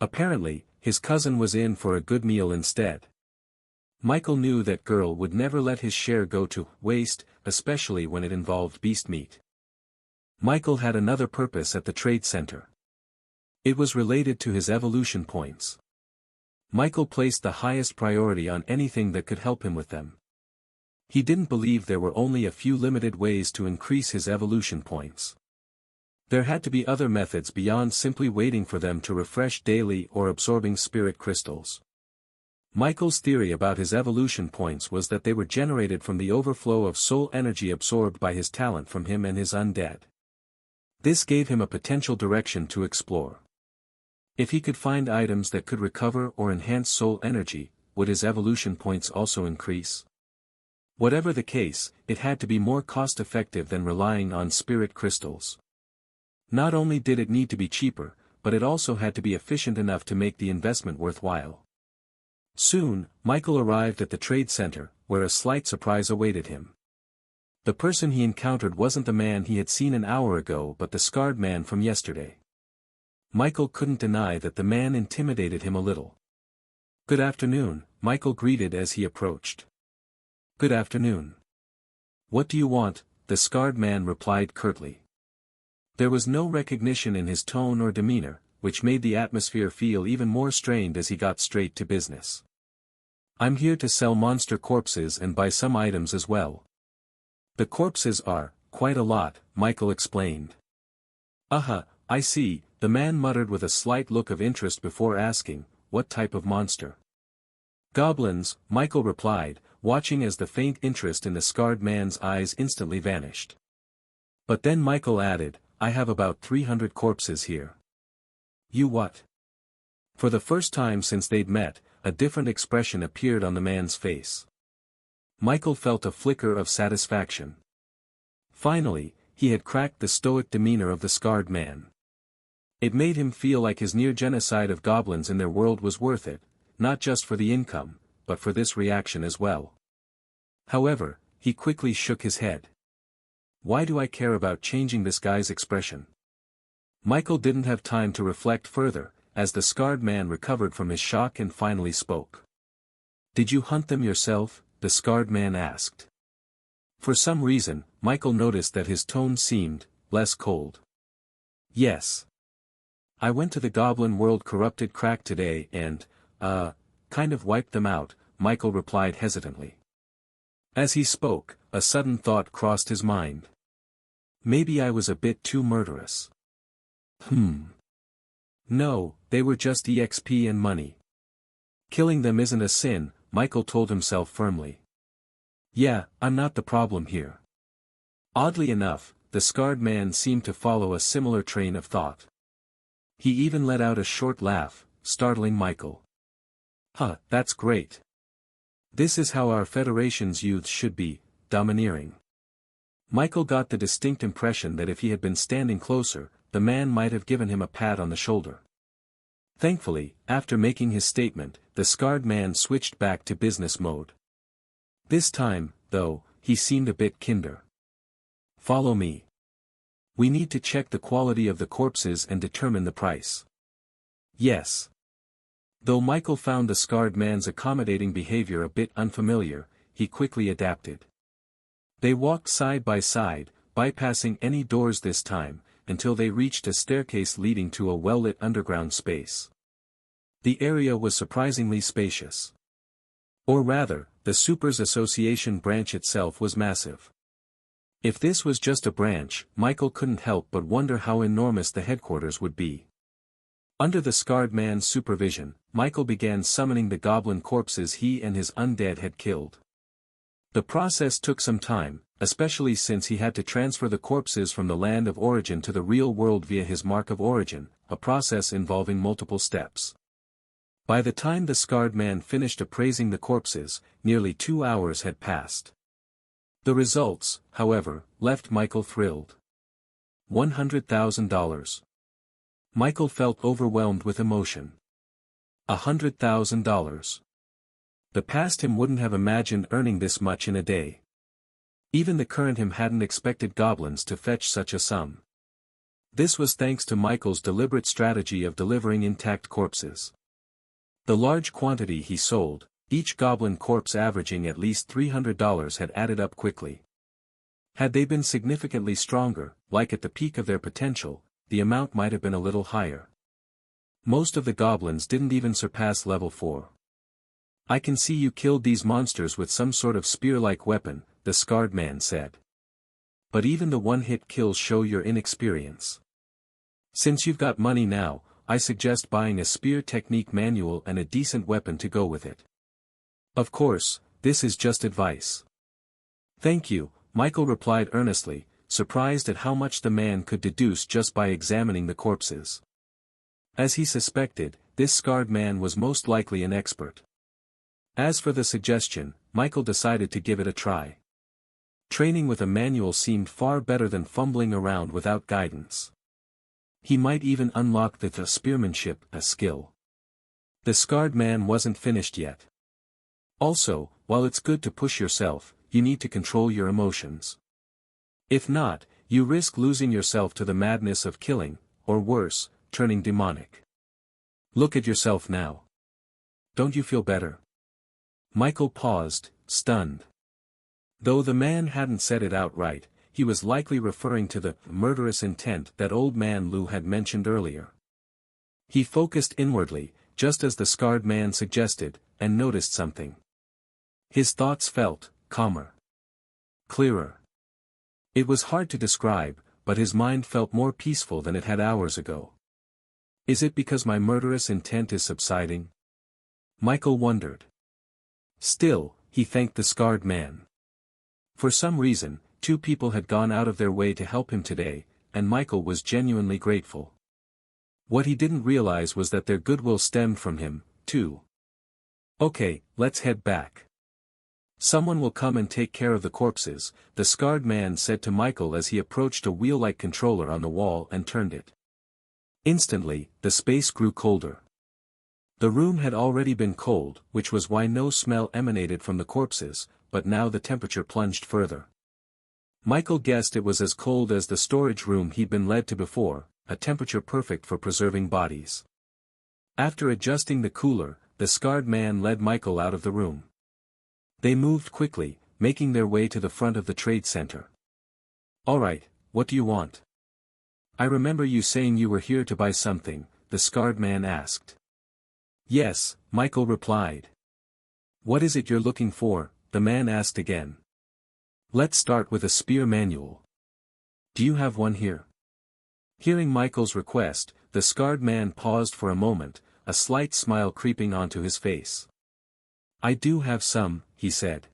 Apparently, his cousin was in for a good meal instead. Michael knew that girl would never let his share go to waste, especially when it involved beast meat. Michael had another purpose at the trade center. It was related to his evolution points. Michael placed the highest priority on anything that could help him with them. He didn't believe there were only a few limited ways to increase his evolution points. There had to be other methods beyond simply waiting for them to refresh daily or absorbing spirit crystals. Michael's theory about his evolution points was that they were generated from the overflow of soul energy absorbed by his talent from him and his undead. This gave him a potential direction to explore. If he could find items that could recover or enhance soul energy, would his evolution points also increase? Whatever the case, it had to be more cost-effective than relying on spirit crystals. Not only did it need to be cheaper, but it also had to be efficient enough to make the investment worthwhile. Soon, Michael arrived at the trade center, where a slight surprise awaited him. The person he encountered wasn't the man he had seen an hour ago but the scarred man from yesterday. Michael couldn't deny that the man intimidated him a little. "Good afternoon," Michael greeted as he approached. "Good afternoon. What do you want?" the scarred man replied curtly. There was no recognition in his tone or demeanor, which made the atmosphere feel even more strained as he got straight to business. "I'm here to sell monster corpses and buy some items as well." "The corpses are, quite a lot," Michael explained. I see," the man muttered with a slight look of interest before asking, "What type of monster?" "Goblins," Michael replied, watching as the faint interest in the scarred man's eyes instantly vanished. But then Michael added, "I have about 300 corpses here." "You what?" For the first time since they'd met, a different expression appeared on the man's face. Michael felt a flicker of satisfaction. Finally, he had cracked the stoic demeanor of the scarred man. It made him feel like his near genocide of goblins in their world was worth it, not just for the income, but for this reaction as well. However, he quickly shook his head. Why do I care about changing this guy's expression? Michael didn't have time to reflect further, as the scarred man recovered from his shock and finally spoke. "Did you hunt them yourself?" the scarred man asked. For some reason, Michael noticed that his tone seemed less cold. "Yes. I went to the Goblin World corrupted crack today and, kind of wiped them out," Michael replied hesitantly. As he spoke, a sudden thought crossed his mind. Maybe I was a bit too murderous. No, they were just EXP and money. Killing them isn't a sin, Michael told himself firmly. Yeah, I'm not the problem here. Oddly enough, the scarred man seemed to follow a similar train of thought. He even let out a short laugh, startling Michael. That's great. This is how our Federation's youth should be, domineering. Michael got the distinct impression that if he had been standing closer, the man might have given him a pat on the shoulder. Thankfully, after making his statement, the scarred man switched back to business mode. This time, though, he seemed a bit kinder. Follow me. We need to check the quality of the corpses and determine the price. Yes. Though Michael found the scarred man's accommodating behavior a bit unfamiliar, he quickly adapted. They walked side by side, bypassing any doors this time, until they reached a staircase leading to a well-lit underground space. The area was surprisingly spacious. Or rather, the Supers Association branch itself was massive. If this was just a branch, Michael couldn't help but wonder how enormous the headquarters would be. Under the scarred man's supervision, Michael began summoning the goblin corpses he and his undead had killed. The process took some time, especially since he had to transfer the corpses from the land of origin to the real world via his mark of origin, a process involving multiple steps. By the time the scarred man finished appraising the corpses, nearly 2 hours had passed. The results, however, left Michael thrilled. $100,000. Michael felt overwhelmed with emotion. $100,000. The past him wouldn't have imagined earning this much in a day. Even the current him hadn't expected goblins to fetch such a sum. This was thanks to Michael's deliberate strategy of delivering intact corpses. The large quantity he sold, each goblin corpse averaging at least $300, had added up quickly. Had they been significantly stronger, like at the peak of their potential, the amount might have been a little higher. Most of the goblins didn't even surpass level 4. I can see you killed these monsters with some sort of spear-like weapon, the scarred man said. But even the one-hit kills show your inexperience. Since you've got money now, I suggest buying a spear technique manual and a decent weapon to go with it. Of course, this is just advice. Thank you, Michael replied earnestly, surprised at how much the man could deduce just by examining the corpses. As he suspected, this scarred man was most likely an expert. As for the suggestion, Michael decided to give it a try. Training with a manual seemed far better than fumbling around without guidance. He might even unlock the spearmanship, a skill. The scarred man wasn't finished yet. Also, while it's good to push yourself, you need to control your emotions. If not, you risk losing yourself to the madness of killing, or worse, turning demonic. Look at yourself now. Don't you feel better? Michael paused, stunned. Though the man hadn't said it outright, he was likely referring to the murderous intent that old man Lou had mentioned earlier. He focused inwardly, just as the scarred man suggested, and noticed something. His thoughts felt calmer. Clearer. It was hard to describe, but his mind felt more peaceful than it had hours ago. Is it because my murderous intent is subsiding? Michael wondered. Still, he thanked the scarred man. For some reason, 2 people had gone out of their way to help him today, and Michael was genuinely grateful. What he didn't realize was that their goodwill stemmed from him, too. Okay, let's head back. Someone will come and take care of the corpses, the scarred man said to Michael as he approached a wheel-like controller on the wall and turned it. Instantly, the space grew colder. The room had already been cold, which was why no smell emanated from the corpses, but now the temperature plunged further. Michael guessed it was as cold as the storage room he'd been led to before, a temperature perfect for preserving bodies. After adjusting the cooler, the scarred man led Michael out of the room. They moved quickly, making their way to the front of the trade center. All right, what do you want? I remember you saying you were here to buy something, the scarred man asked. Yes, Michael replied. What is it you're looking for? The man asked again. Let's start with a spear manual. Do you have one here? Hearing Michael's request, the scarred man paused for a moment, a slight smile creeping onto his face. I do have some, he said.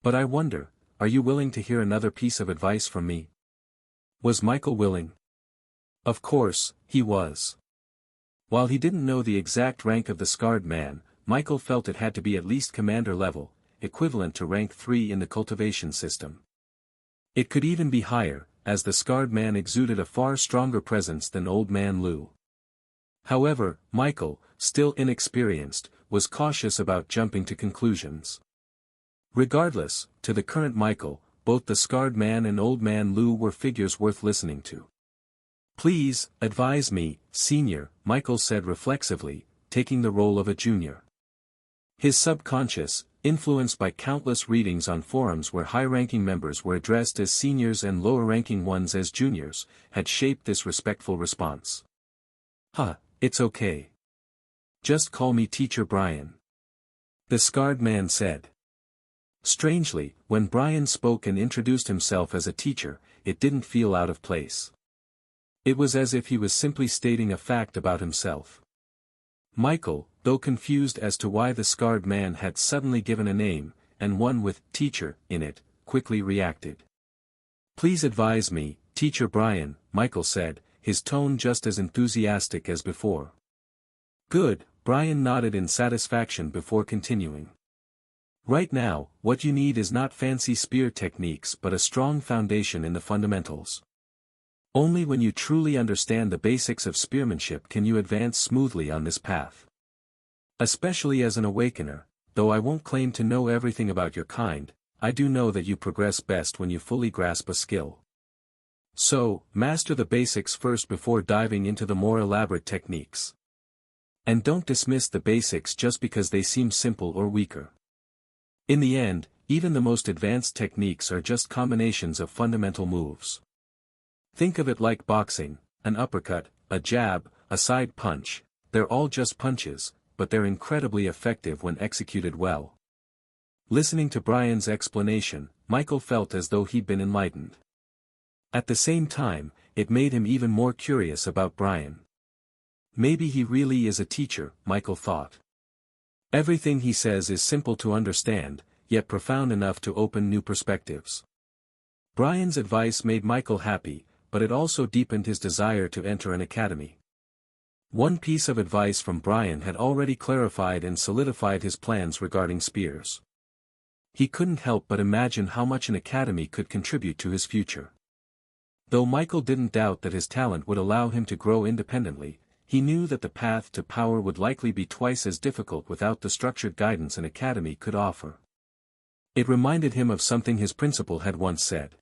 But I wonder, are you willing to hear another piece of advice from me? Was Michael willing? Of course, he was. While he didn't know the exact rank of the scarred man, Michael felt it had to be at least commander level, equivalent to rank 3 in the cultivation system. It could even be higher, as the scarred man exuded a far stronger presence than old man Lou. However, Michael, still inexperienced, was cautious about jumping to conclusions. Regardless, to the current Michael, both the scarred man and old man Lou were figures worth listening to. "Please, advise me, Senior," Michael said reflexively, taking the role of a junior. His subconscious, influenced by countless readings on forums where high-ranking members were addressed as seniors and lower-ranking ones as juniors, had shaped this respectful response. It's okay. Just call me Teacher Brian," the scarred man said. Strangely, when Brian spoke and introduced himself as a teacher, it didn't feel out of place. It was as if he was simply stating a fact about himself. Michael, though confused as to why the scarred man had suddenly given a name, and one with "teacher" in it, quickly reacted. "Please advise me, Teacher Brian," Michael said, his tone just as enthusiastic as before. "Good," Brian nodded in satisfaction before continuing. "Right now, what you need is not fancy spear techniques but a strong foundation in the fundamentals. Only when you truly understand the basics of spearmanship can you advance smoothly on this path. Especially as an awakener, though I won't claim to know everything about your kind, I do know that you progress best when you fully grasp a skill. So, master the basics first before diving into the more elaborate techniques. And don't dismiss the basics just because they seem simple or weaker. In the end, even the most advanced techniques are just combinations of fundamental moves. Think of it like boxing: an uppercut, a jab, a side punch, they're all just punches, but they're incredibly effective when executed well." Listening to Brian's explanation, Michael felt as though he'd been enlightened. At the same time, it made him even more curious about Brian. Maybe he really is a teacher, Michael thought. Everything he says is simple to understand, yet profound enough to open new perspectives. Brian's advice made Michael happy, but it also deepened his desire to enter an academy. One piece of advice from Brian had already clarified and solidified his plans regarding spears. He couldn't help but imagine how much an academy could contribute to his future. Though Michael didn't doubt that his talent would allow him to grow independently, he knew that the path to power would likely be twice as difficult without the structured guidance an academy could offer. It reminded him of something his principal had once said.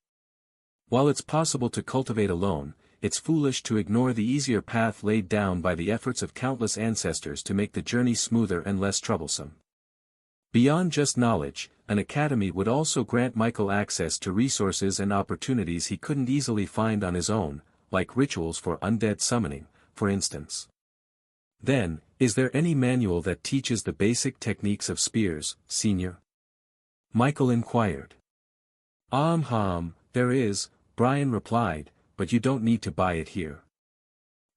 While it's possible to cultivate alone, it's foolish to ignore the easier path laid down by the efforts of countless ancestors to make the journey smoother and less troublesome. Beyond just knowledge, an academy would also grant Michael access to resources and opportunities he couldn't easily find on his own, like rituals for undead summoning, for instance. Then, is there any manual that teaches the basic techniques of spears, Senior? Michael inquired. There is, Brian replied, but you don't need to buy it here.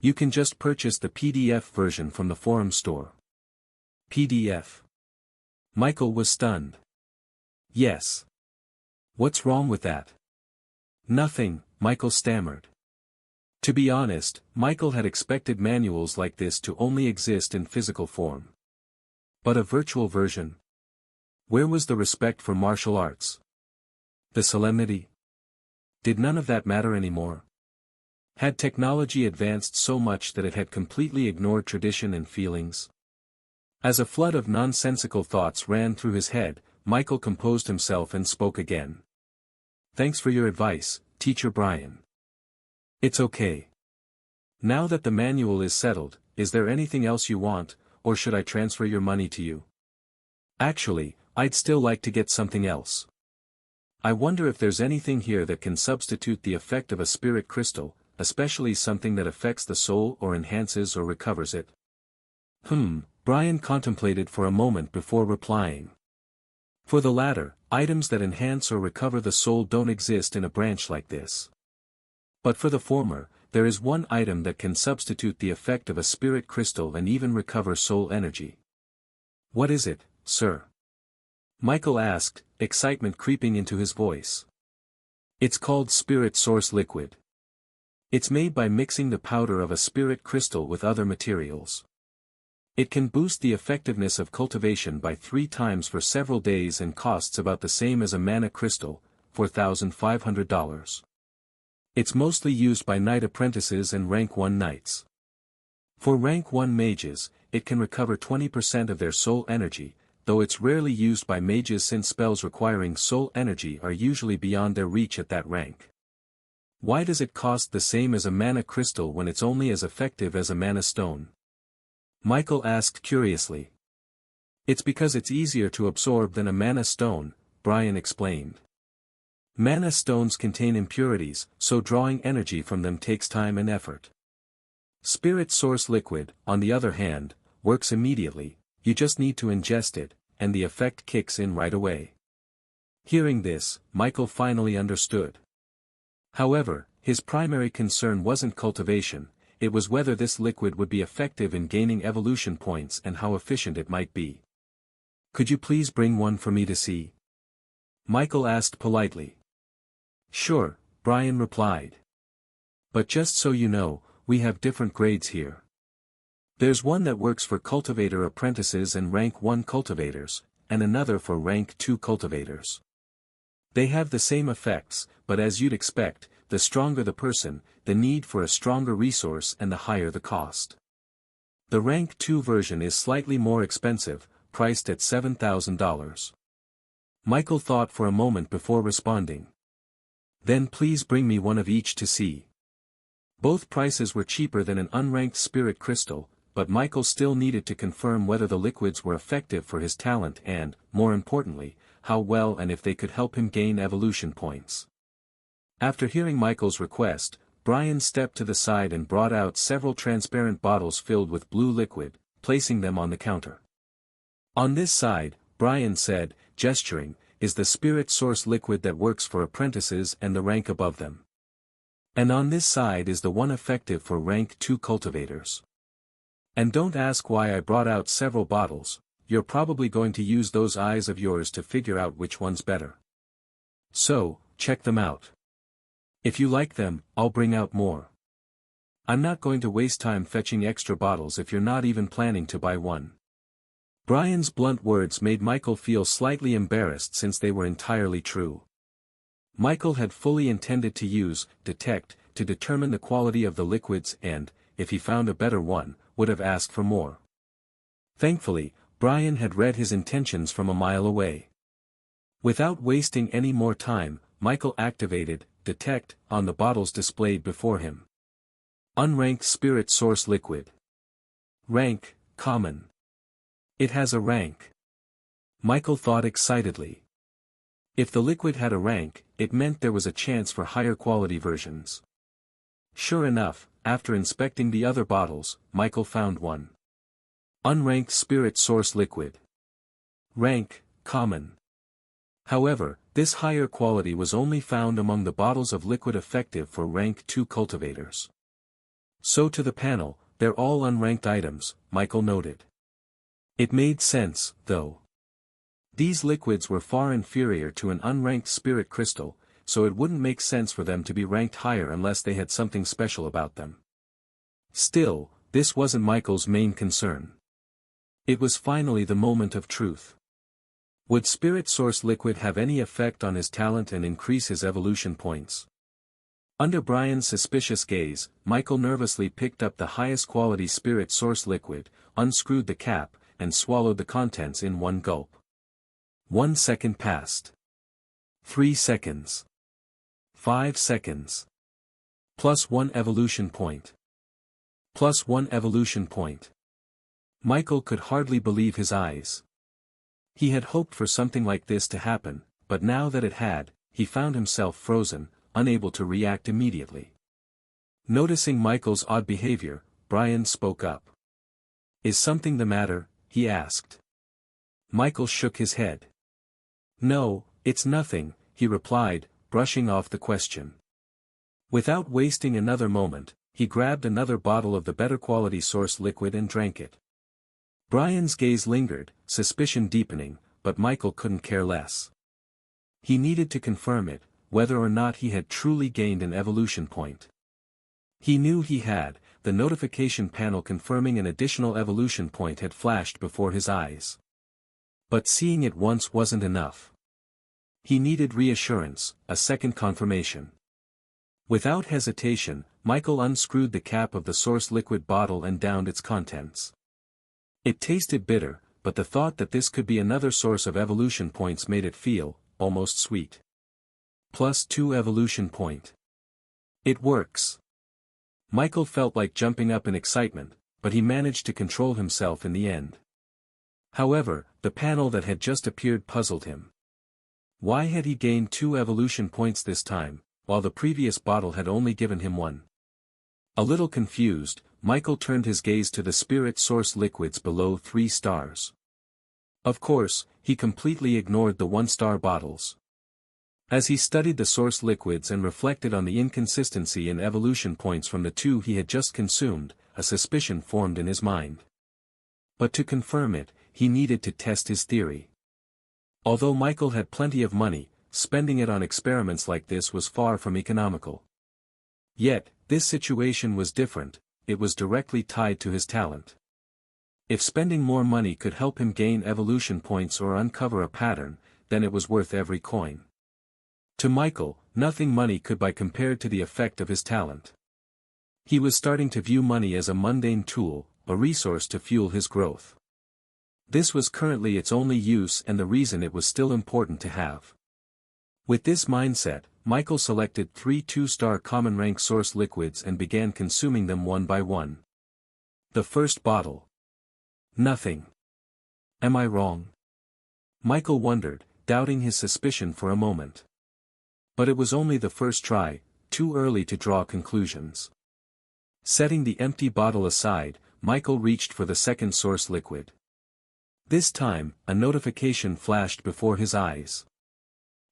You can just purchase the PDF version from the forum store. PDF. Michael was stunned. Yes. What's wrong with that? Nothing, Michael stammered. To be honest, Michael had expected manuals like this to only exist in physical form. But a virtual version? Where was the respect for martial arts? The solemnity? Did none of that matter anymore? Had technology advanced so much that it had completely ignored tradition and feelings? As a flood of nonsensical thoughts ran through his head, Michael composed himself and spoke again. Thanks for your advice, Teacher Brian. It's okay. Now that the manual is settled, is there anything else you want, or should I transfer your money to you? Actually, I'd still like to get something else. I wonder if there's anything here that can substitute the effect of a spirit crystal, especially something that affects the soul or enhances or recovers it. Brian contemplated for a moment before replying. For the latter, items that enhance or recover the soul don't exist in a branch like this. But for the former, there is one item that can substitute the effect of a spirit crystal and even recover soul energy. What is it, sir? Michael asked, excitement creeping into his voice. It's called Spirit Source Liquid. It's made by mixing the powder of a spirit crystal with other materials. It can boost the effectiveness of cultivation by 3 times for several days and costs about the same as a mana crystal, $4,500. It's mostly used by knight apprentices and rank 1 knights. For rank 1 mages, it can recover 20% of their soul energy, though it's rarely used by mages since spells requiring soul energy are usually beyond their reach at that rank. Why does it cost the same as a mana crystal when it's only as effective as a mana stone? Michael asked curiously. It's because it's easier to absorb than a mana stone, Brian explained. Mana stones contain impurities, so drawing energy from them takes time and effort. Spirit Source Liquid, on the other hand, works immediately, you just need to ingest it, and the effect kicks in right away. Hearing this, Michael finally understood. However, his primary concern wasn't cultivation, it was whether this liquid would be effective in gaining evolution points and how efficient it might be. Could you please bring one for me to see? Michael asked politely. Sure, Brian replied. But just so you know, we have different grades here. There's one that works for cultivator apprentices and rank 1 cultivators, and another for rank 2 cultivators. They have the same effects, but as you'd expect, the stronger the person, the need for a stronger resource and the higher the cost. The rank 2 version is slightly more expensive, priced at $7,000. Michael thought for a moment before responding. Then please bring me one of each to see. Both prices were cheaper than an unranked spirit crystal, but Michael still needed to confirm whether the liquids were effective for his talent and, more importantly, how well and if they could help him gain evolution points. After hearing Michael's request, Brian stepped to the side and brought out several transparent bottles filled with blue liquid, placing them on the counter. On this side, Brian said, gesturing, is the spirit source liquid that works for apprentices and the rank above them. And on this side is the one effective for rank 2 cultivators. And don't ask why I brought out several bottles, you're probably going to use those eyes of yours to figure out which one's better. So, check them out. If you like them, I'll bring out more. I'm not going to waste time fetching extra bottles if you're not even planning to buy one. Brian's blunt words made Michael feel slightly embarrassed since they were entirely true. Michael had fully intended to use detect to determine the quality of the liquids and, if he found a better one, would have asked for more. Thankfully, Brian had read his intentions from a mile away. Without wasting any more time, Michael activated detect on the bottles displayed before him. Unranked spirit source liquid. Rank, common. It has a rank. Michael thought excitedly. If the liquid had a rank, it meant there was a chance for higher quality versions. Sure enough, after inspecting the other bottles, Michael found one. Unranked spirit source liquid. Rank, common. However, this higher quality was only found among the bottles of liquid effective for rank 2 cultivators. So to the panel, they're all unranked items, Michael noted. It made sense, though. These liquids were far inferior to an unranked spirit crystal, so it wouldn't make sense for them to be ranked higher unless they had something special about them. Still, this wasn't Michael's main concern. It was finally the moment of truth. Would spirit source liquid have any effect on his talent and increase his evolution points? Under Brian's suspicious gaze, Michael nervously picked up the highest quality spirit source liquid, unscrewed the cap, and swallowed the contents in one gulp. 1 second passed. 3 seconds. 5 seconds. +1 evolution point. +1 evolution point. Michael could hardly believe his eyes. He had hoped for something like this to happen, but now that it had, he found himself frozen, unable to react immediately. Noticing Michael's odd behavior, Brian spoke up. Is something the matter? He asked. Michael shook his head. No, it's nothing, he replied, brushing off the question. Without wasting another moment, he grabbed another bottle of the better quality source liquid and drank it. Brian's gaze lingered, suspicion deepening, but Michael couldn't care less. He needed to confirm it, whether or not he had truly gained an evolution point. He knew he had, the notification panel confirming an additional evolution point had flashed before his eyes. But seeing it once wasn't enough. He needed reassurance, a second confirmation. Without hesitation, Michael unscrewed the cap of the source liquid bottle and downed its contents. It tasted bitter, but the thought that this could be another source of evolution points made it feel almost sweet. +2 evolution point. It works. Michael felt like jumping up in excitement, but he managed to control himself in the end. However, the panel that had just appeared puzzled him. Why had he gained 2 evolution points this time, while the previous bottle had only given him 1? A little confused, Michael turned his gaze to the spirit source liquids below 3 stars. Of course, he completely ignored the 1-star bottles. As he studied the source liquids and reflected on the inconsistency in evolution points from the 2 he had just consumed, a suspicion formed in his mind. But to confirm it, he needed to test his theory. Although Michael had plenty of money, spending it on experiments like this was far from economical. Yet, this situation was different, it was directly tied to his talent. If spending more money could help him gain evolution points or uncover a pattern, then it was worth every coin. To Michael, nothing money could buy compared to the effect of his talent. He was starting to view money as a mundane tool, a resource to fuel his growth. This was currently its only use and the reason it was still important to have. With this mindset, Michael selected 3 2-star common rank source liquids and began consuming them one by one. The first bottle. Nothing. Am I wrong? Michael wondered, doubting his suspicion for a moment. But it was only the first try, too early to draw conclusions. Setting the empty bottle aside, Michael reached for the second source liquid. This time, a notification flashed before his eyes.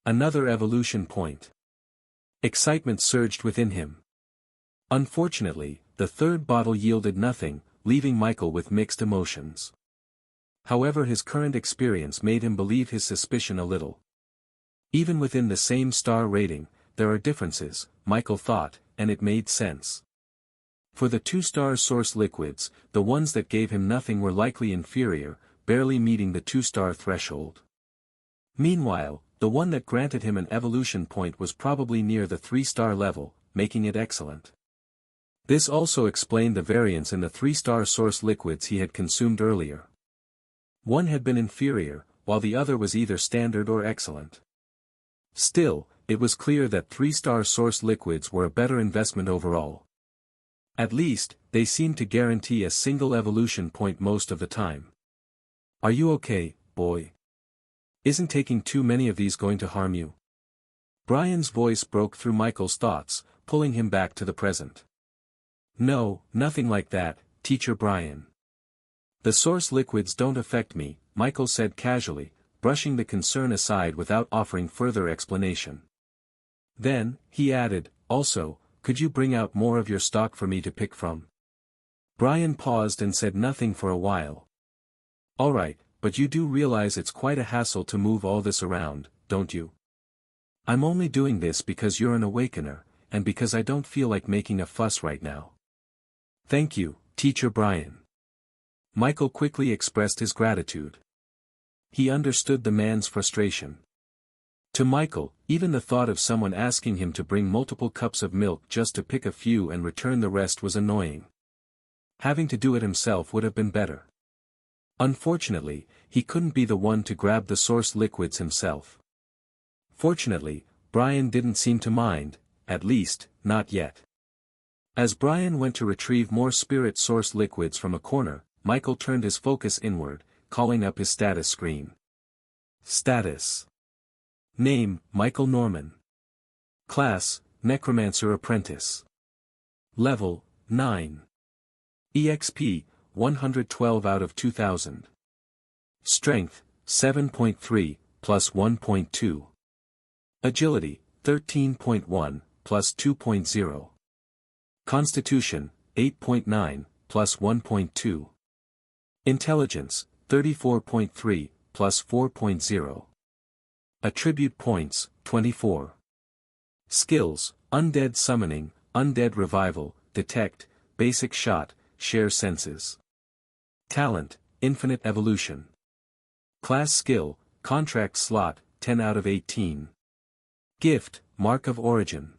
Another evolution point. Excitement surged within him. Unfortunately, the third bottle yielded nothing, leaving Michael with mixed emotions. However, his current experience made him believe his suspicion a little. Even within the same star rating, there are differences, Michael thought, and it made sense. For the 2-star source liquids, the ones that gave him nothing were likely inferior, barely meeting the 2-star threshold. Meanwhile, the one that granted him an evolution point was probably near the 3-star level, making it excellent. This also explained the variance in the 3-star source liquids he had consumed earlier. One had been inferior, while the other was either standard or excellent. Still, it was clear that 3-star source liquids were a better investment overall. At least, they seemed to guarantee a single evolution point most of the time. Are you okay, boy? Isn't taking too many of these going to harm you? Brian's voice broke through Michael's thoughts, pulling him back to the present. No, nothing like that, Teacher Brian. The source liquids don't affect me, Michael said casually, brushing the concern aside without offering further explanation. Then, he added, also, could you bring out more of your stock for me to pick from? Brian paused and said nothing for a while. All right, but you do realize it's quite a hassle to move all this around, don't you? I'm only doing this because you're an awakener, and because I don't feel like making a fuss right now. Thank you, Teacher Brian. Michael quickly expressed his gratitude. He understood the man's frustration. To Michael, even the thought of someone asking him to bring multiple cups of milk just to pick a few and return the rest was annoying. Having to do it himself would have been better. Unfortunately, he couldn't be the one to grab the source liquids himself. Fortunately, Brian didn't seem to mind, at least, not yet. As Brian went to retrieve more spirit source liquids from a corner, Michael turned his focus inward, calling up his status screen. Status. Name, Michael Norman. Class, Necromancer Apprentice. Level, 9. EXP, 112 out of 2000. Strength, 7.3, plus 1.2. Agility, 13.1, plus 2.0. Constitution, 8.9, plus 1.2. Intelligence, 34.3, plus 4.0. Attribute points, 24. Skills, Undead Summoning, Undead Revival, Detect, Basic Shot, Share Senses. Talent, Infinite Evolution. Class Skill, Contract Slot, 10 out of 18. Gift, Mark of Origin.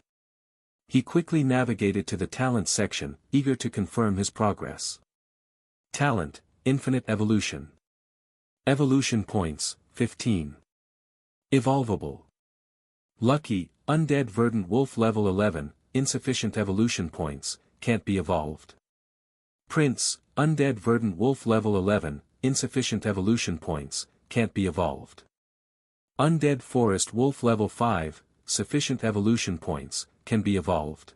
He quickly navigated to the talent section, eager to confirm his progress. Talent, Infinite Evolution. Evolution points, 15. Evolvable. Lucky, Undead Verdant Wolf level 11, insufficient evolution points, can't be evolved. Prince, Undead Verdant Wolf level 11, insufficient evolution points, can't be evolved. Undead Forest Wolf level 5, sufficient evolution points, can be evolved.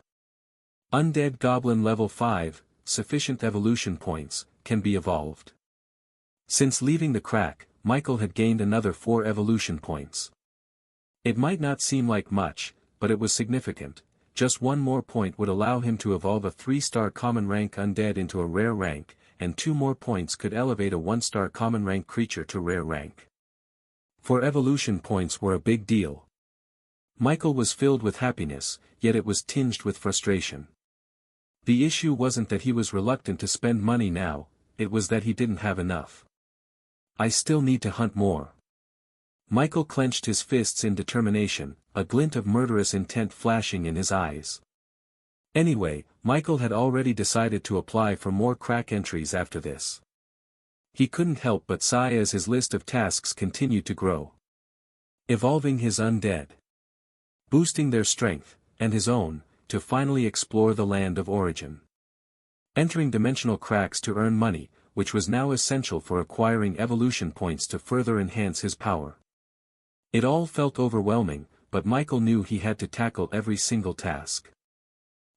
Undead Goblin level 5, sufficient evolution points, can be evolved. Since leaving the crack, Michael had gained another 4 evolution points. It might not seem like much, but it was significant. Just one more point would allow him to evolve a 3-star common rank undead into a rare rank, and 2 more points could elevate a 1-star common rank creature to rare rank. 4 evolution points were a big deal. Michael was filled with happiness, yet it was tinged with frustration. The issue wasn't that he was reluctant to spend money now, it was that he didn't have enough. I still need to hunt more. Michael clenched his fists in determination, a glint of murderous intent flashing in his eyes. Anyway, Michael had already decided to apply for more crack entries after this. He couldn't help but sigh as his list of tasks continued to grow. Evolving his undead. Boosting their strength, and his own, to finally explore the land of origin. Entering dimensional cracks to earn money, which was now essential for acquiring evolution points to further enhance his power. It all felt overwhelming, but Michael knew he had to tackle every single task.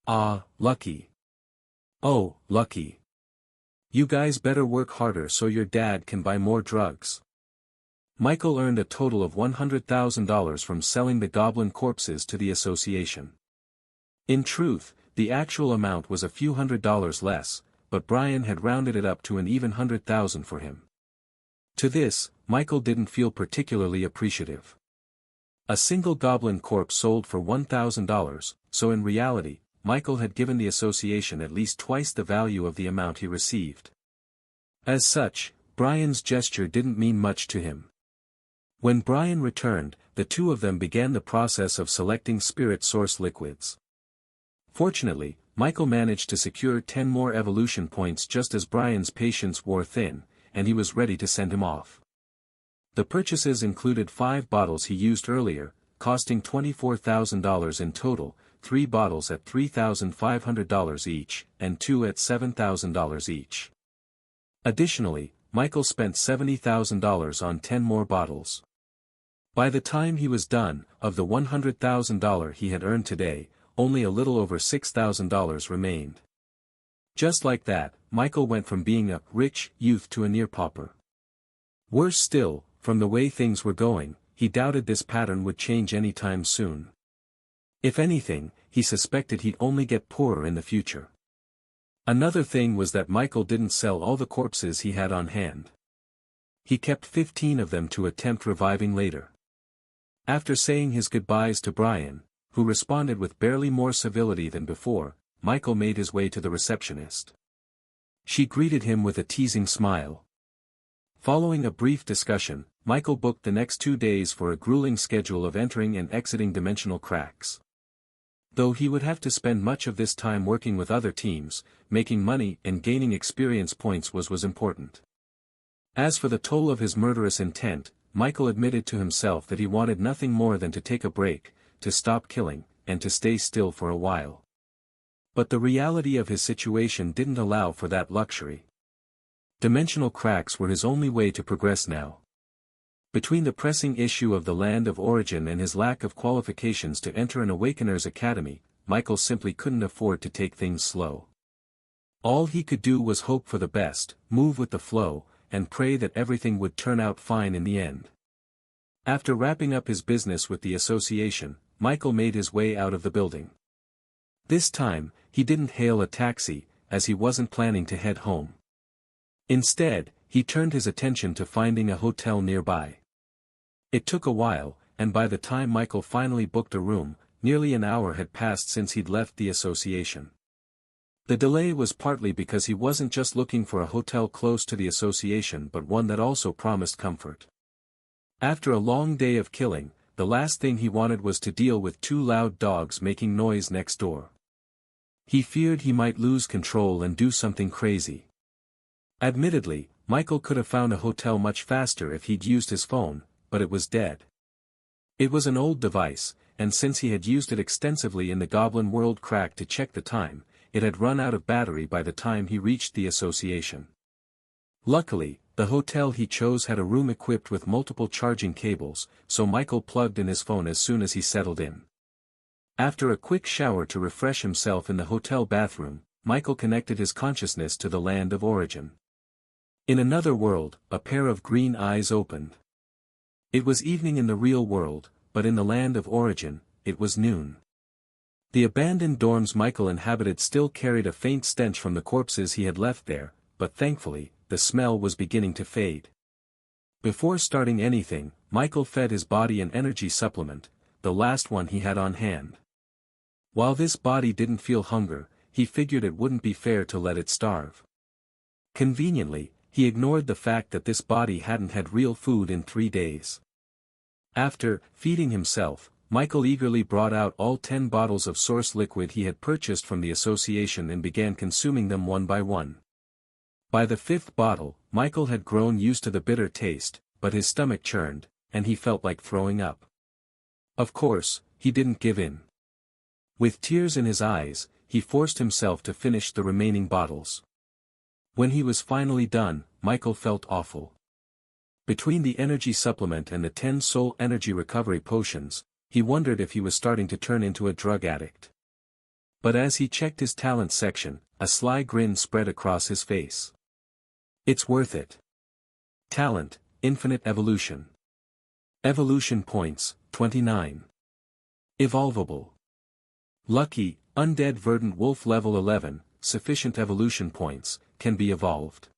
Ah, Lucky. Oh, Lucky. You guys better work harder so your dad can buy more drugs. Michael earned a total of $100,000 from selling the goblin corpses to the association. In truth, the actual amount was a few $100s less, but Brian had rounded it up to an even $100,000 for him. To this, Michael didn't feel particularly appreciative. A single goblin corpse sold for $1,000, so in reality, Michael had given the association at least twice the value of the amount he received. As such, Brian's gesture didn't mean much to him. When Brian returned, the two of them began the process of selecting spirit source liquids. Fortunately, Michael managed to secure 10 more evolution points just as Brian's patience wore thin, and he was ready to send him off. The purchases included 5 bottles he used earlier, costing $24,000 in total, 3 bottles at $3,500 each, and 2 at $7,000 each. Additionally, Michael spent $70,000 on 10 more bottles. By the time he was done, of the $100,000 he had earned today, only a little over $6,000 remained. Just like that, Michael went from being a rich youth to a near pauper. Worse still, from the way things were going, he doubted this pattern would change anytime soon. If anything, he suspected he'd only get poorer in the future. Another thing was that Michael didn't sell all the corpses he had on hand. He kept 15 of them to attempt reviving later. After saying his goodbyes to Brian, who responded with barely more civility than before, Michael made his way to the receptionist. She greeted him with a teasing smile. Following a brief discussion, Michael booked the next 2 days for a grueling schedule of entering and exiting dimensional cracks. Though he would have to spend much of this time working with other teams, making money and gaining experience points was important. As for the toll of his murderous intent, Michael admitted to himself that he wanted nothing more than to take a break, to stop killing, and to stay still for a while. But the reality of his situation didn't allow for that luxury. Dimensional cracks were his only way to progress now. Between the pressing issue of the land of origin and his lack of qualifications to enter an Awakener's academy, Michael simply couldn't afford to take things slow. All he could do was hope for the best, move with the flow, and pray that everything would turn out fine in the end. After wrapping up his business with the association, Michael made his way out of the building. This time, he didn't hail a taxi, as he wasn't planning to head home. Instead, he turned his attention to finding a hotel nearby. It took a while, and by the time Michael finally booked a room, nearly an hour had passed since he'd left the association. The delay was partly because he wasn't just looking for a hotel close to the association but one that also promised comfort. After a long day of killing, the last thing he wanted was to deal with 2 loud dogs making noise next door. He feared he might lose control and do something crazy. Admittedly, Michael could have found a hotel much faster if he'd used his phone, but it was dead. It was an old device, and since he had used it extensively in the Goblin World crack to check the time, it had run out of battery by the time he reached the association. Luckily, the hotel he chose had a room equipped with multiple charging cables, so Michael plugged in his phone as soon as he settled in. After a quick shower to refresh himself in the hotel bathroom, Michael connected his consciousness to the land of origin. In another world, a pair of green eyes opened. It was evening in the real world, but in the land of origin, it was noon. The abandoned dorms Michael inhabited still carried a faint stench from the corpses he had left there, but thankfully, the smell was beginning to fade. Before starting anything, Michael fed his body an energy supplement, the last one he had on hand. While this body didn't feel hunger, he figured it wouldn't be fair to let it starve. Conveniently, he ignored the fact that this body hadn't had real food in 3 days. After feeding himself, Michael eagerly brought out all 10 bottles of source liquid he had purchased from the association and began consuming them one by one. By the 5th bottle, Michael had grown used to the bitter taste, but his stomach churned, and he felt like throwing up. Of course, he didn't give in. With tears in his eyes, he forced himself to finish the remaining bottles. When he was finally done, Michael felt awful. Between the energy supplement and the 10 soul energy recovery potions, he wondered if he was starting to turn into a drug addict. But as he checked his talent section, a sly grin spread across his face. It's worth it. Talent, Infinite Evolution. Evolution points, 29. Evolvable. Lucky, Undead Verdant Wolf level 11, sufficient evolution points, can be evolved.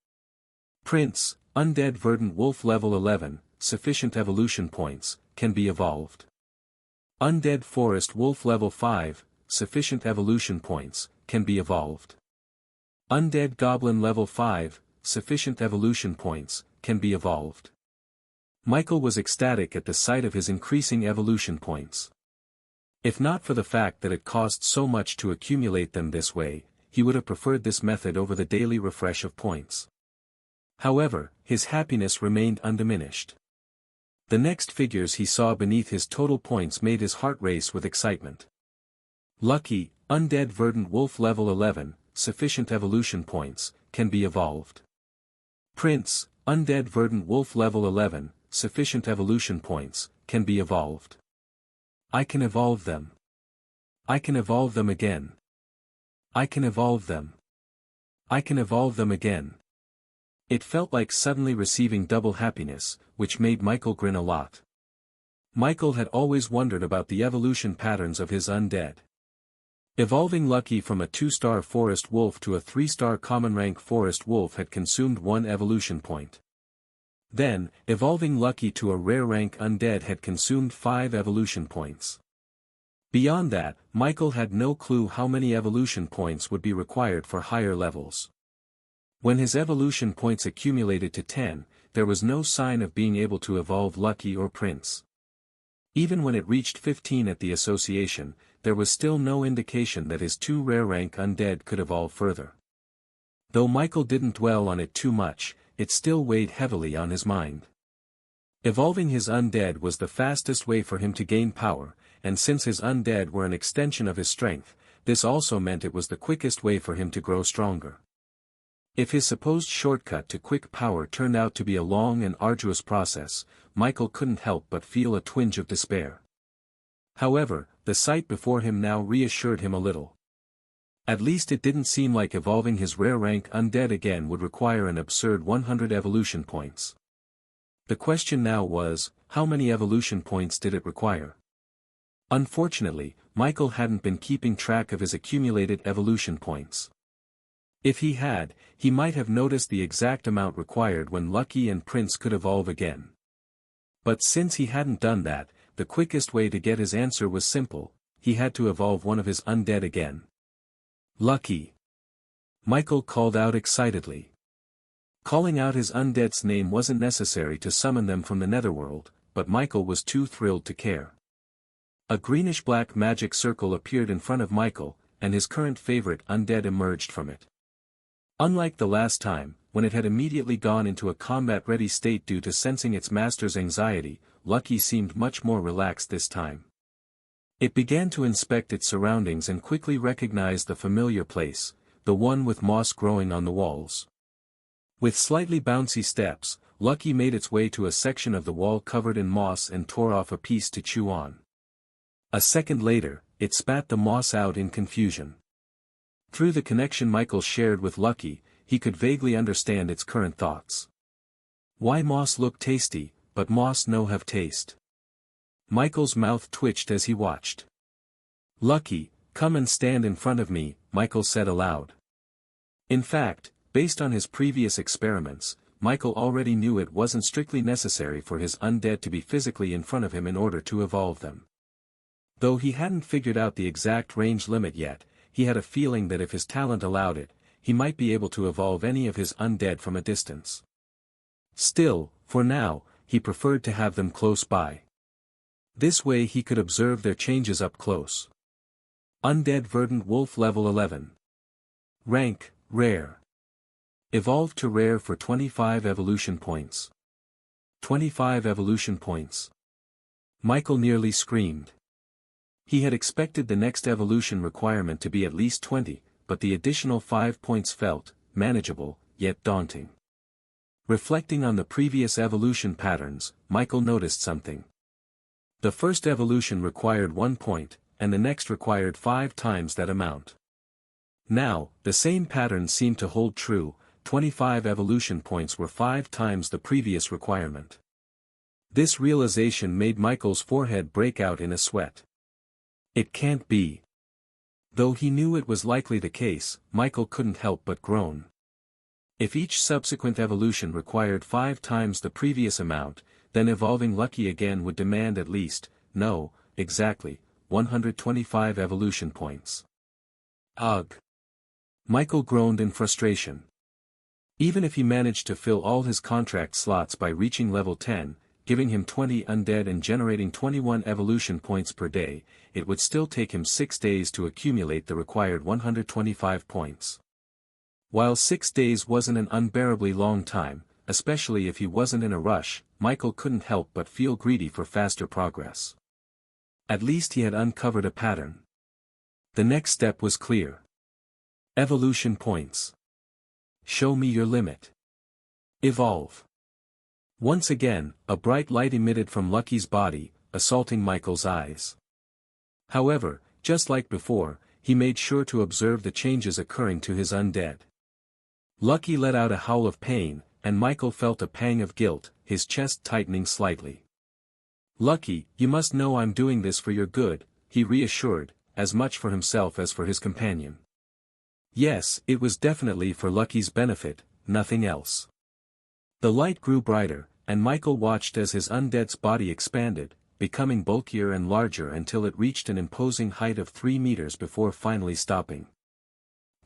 Prince, Undead Verdant Wolf level 11, sufficient evolution points, can be evolved. Undead Forest Wolf level 5, sufficient evolution points, can be evolved. Undead Goblin level 5, sufficient evolution points, can be evolved. Michael was ecstatic at the sight of his increasing evolution points. If not for the fact that it cost so much to accumulate them this way, he would have preferred this method over the daily refresh of points. However, his happiness remained undiminished. The next figures he saw beneath his total points made his heart race with excitement. Lucky, Undead Verdant Wolf level 11, sufficient evolution points, can be evolved. Prince, Undead Verdant Wolf level 11, sufficient evolution points, can be evolved. I can evolve them. I can evolve them again. I can evolve them. I can evolve them again. It felt like suddenly receiving double happiness, which made Michael grin a lot. Michael had always wondered about the evolution patterns of his undead. Evolving Lucky from a 2-star forest wolf to a 3-star common rank forest wolf had consumed 1 evolution point. Then, evolving Lucky to a rare rank undead had consumed 5 evolution points. Beyond that, Michael had no clue how many evolution points would be required for higher levels. When his evolution points accumulated to 10, there was no sign of being able to evolve Lucky or Prince. Even when it reached 15 at the association, there was still no indication that his 2 rare rank undead could evolve further. Though Michael didn't dwell on it too much, it still weighed heavily on his mind. Evolving his undead was the fastest way for him to gain power, and since his undead were an extension of his strength, this also meant it was the quickest way for him to grow stronger. If his supposed shortcut to quick power turned out to be a long and arduous process, Michael couldn't help but feel a twinge of despair. However, the sight before him now reassured him a little. At least it didn't seem like evolving his rare rank undead again would require an absurd 100 evolution points. The question now was, how many evolution points did it require? Unfortunately, Michael hadn't been keeping track of his accumulated evolution points. If he had, he might have noticed the exact amount required when Lucky and Prince could evolve again. But since he hadn't done that, the quickest way to get his answer was simple: he had to evolve one of his undead again. Lucky! Michael called out excitedly. Calling out his undead's name wasn't necessary to summon them from the netherworld, but Michael was too thrilled to care. A greenish-black magic circle appeared in front of Michael, and his current favorite undead emerged from it. Unlike the last time, when it had immediately gone into a combat-ready state due to sensing its master's anxiety, Lucky seemed much more relaxed this time. It began to inspect its surroundings and quickly recognized the familiar place, the one with moss growing on the walls. With slightly bouncy steps, Lucky made its way to a section of the wall covered in moss and tore off a piece to chew on. A second later, it spat the moss out in confusion. Through the connection Michael shared with Lucky, he could vaguely understand its current thoughts. Why moss look tasty, but moss no have taste? Michael's mouth twitched as he watched. Lucky, come and stand in front of me, Michael said aloud. In fact, based on his previous experiments, Michael already knew it wasn't strictly necessary for his undead to be physically in front of him in order to evolve them. Though he hadn't figured out the exact range limit yet, he had a feeling that if his talent allowed it, he might be able to evolve any of his undead from a distance. Still, for now, he preferred to have them close by. This way he could observe their changes up close. Undead Verdant Wolf Level 11. Rank, Rare. Evolved to Rare for 25 evolution points. 25 evolution points. Michael nearly screamed. He had expected the next evolution requirement to be at least 20, but the additional 5 points felt manageable, yet daunting. Reflecting on the previous evolution patterns, Michael noticed something. The first evolution required 1 point, and the next required 5 times that amount. Now, the same pattern seemed to hold true, 25 evolution points were 5 times the previous requirement. This realization made Michael's forehead break out in a sweat. It can't be. Though he knew it was likely the case, Michael couldn't help but groan. If each subsequent evolution required 5 times the previous amount, then evolving Lucky again would demand at least, no, exactly, 125 evolution points. Ugh. Michael groaned in frustration. Even if he managed to fill all his contract slots by reaching level 10, giving him 20 undead and generating 21 evolution points per day, it would still take him 6 days to accumulate the required 125 points. While 6 days wasn't an unbearably long time, especially if he wasn't in a rush, Michael couldn't help but feel greedy for faster progress. At least he had uncovered a pattern. The next step was clear. Evolution points. Show me your limit. Evolve. Once again, a bright light emitted from Lucky's body, assaulting Michael's eyes. However, just like before, he made sure to observe the changes occurring to his undead. Lucky let out a howl of pain, and Michael felt a pang of guilt, his chest tightening slightly. Lucky, you must know I'm doing this for your good, he reassured, as much for himself as for his companion. Yes, it was definitely for Lucky's benefit, nothing else. The light grew brighter, and Michael watched as his undead's body expanded, becoming bulkier and larger until it reached an imposing height of 3 meters before finally stopping.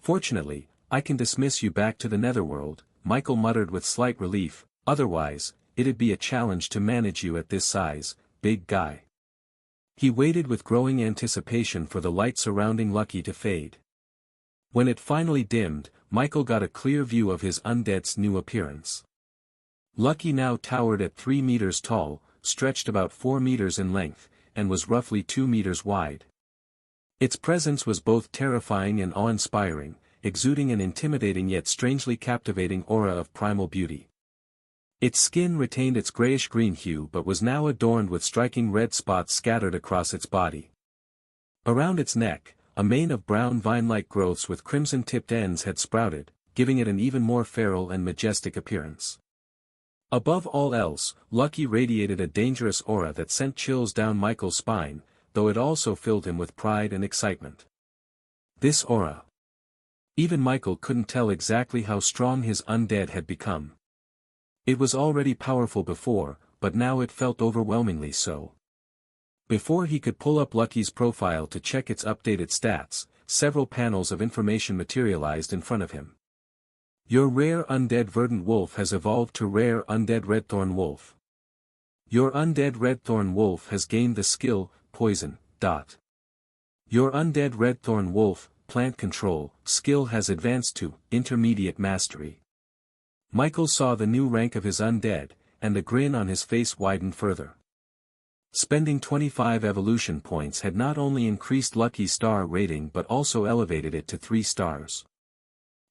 Fortunately, I can dismiss you back to the netherworld, Michael muttered with slight relief, otherwise, it'd be a challenge to manage you at this size, big guy. He waited with growing anticipation for the light surrounding Lucky to fade. When it finally dimmed, Michael got a clear view of his undead's new appearance. Lucky now towered at 3 meters tall, stretched about 4 meters in length, and was roughly 2 meters wide. Its presence was both terrifying and awe-inspiring, exuding an intimidating yet strangely captivating aura of primal beauty. Its skin retained its grayish-green hue but was now adorned with striking red spots scattered across its body. Around its neck, a mane of brown vine-like growths with crimson-tipped ends had sprouted, giving it an even more feral and majestic appearance. Above all else, Lucky radiated a dangerous aura that sent chills down Michael's spine, though it also filled him with pride and excitement. This aura. Even Michael couldn't tell exactly how strong his undead had become. It was already powerful before, but now it felt overwhelmingly so. Before he could pull up Lucky's profile to check its updated stats, several panels of information materialized in front of him. Your rare undead verdant wolf has evolved to rare undead redthorn wolf. Your undead redthorn wolf has gained the skill, poison. Your undead redthorn wolf, plant control, skill has advanced to intermediate mastery. Michael saw the new rank of his undead, and the grin on his face widened further. Spending 25 evolution points had not only increased Lucky's star rating but also elevated it to 3 stars.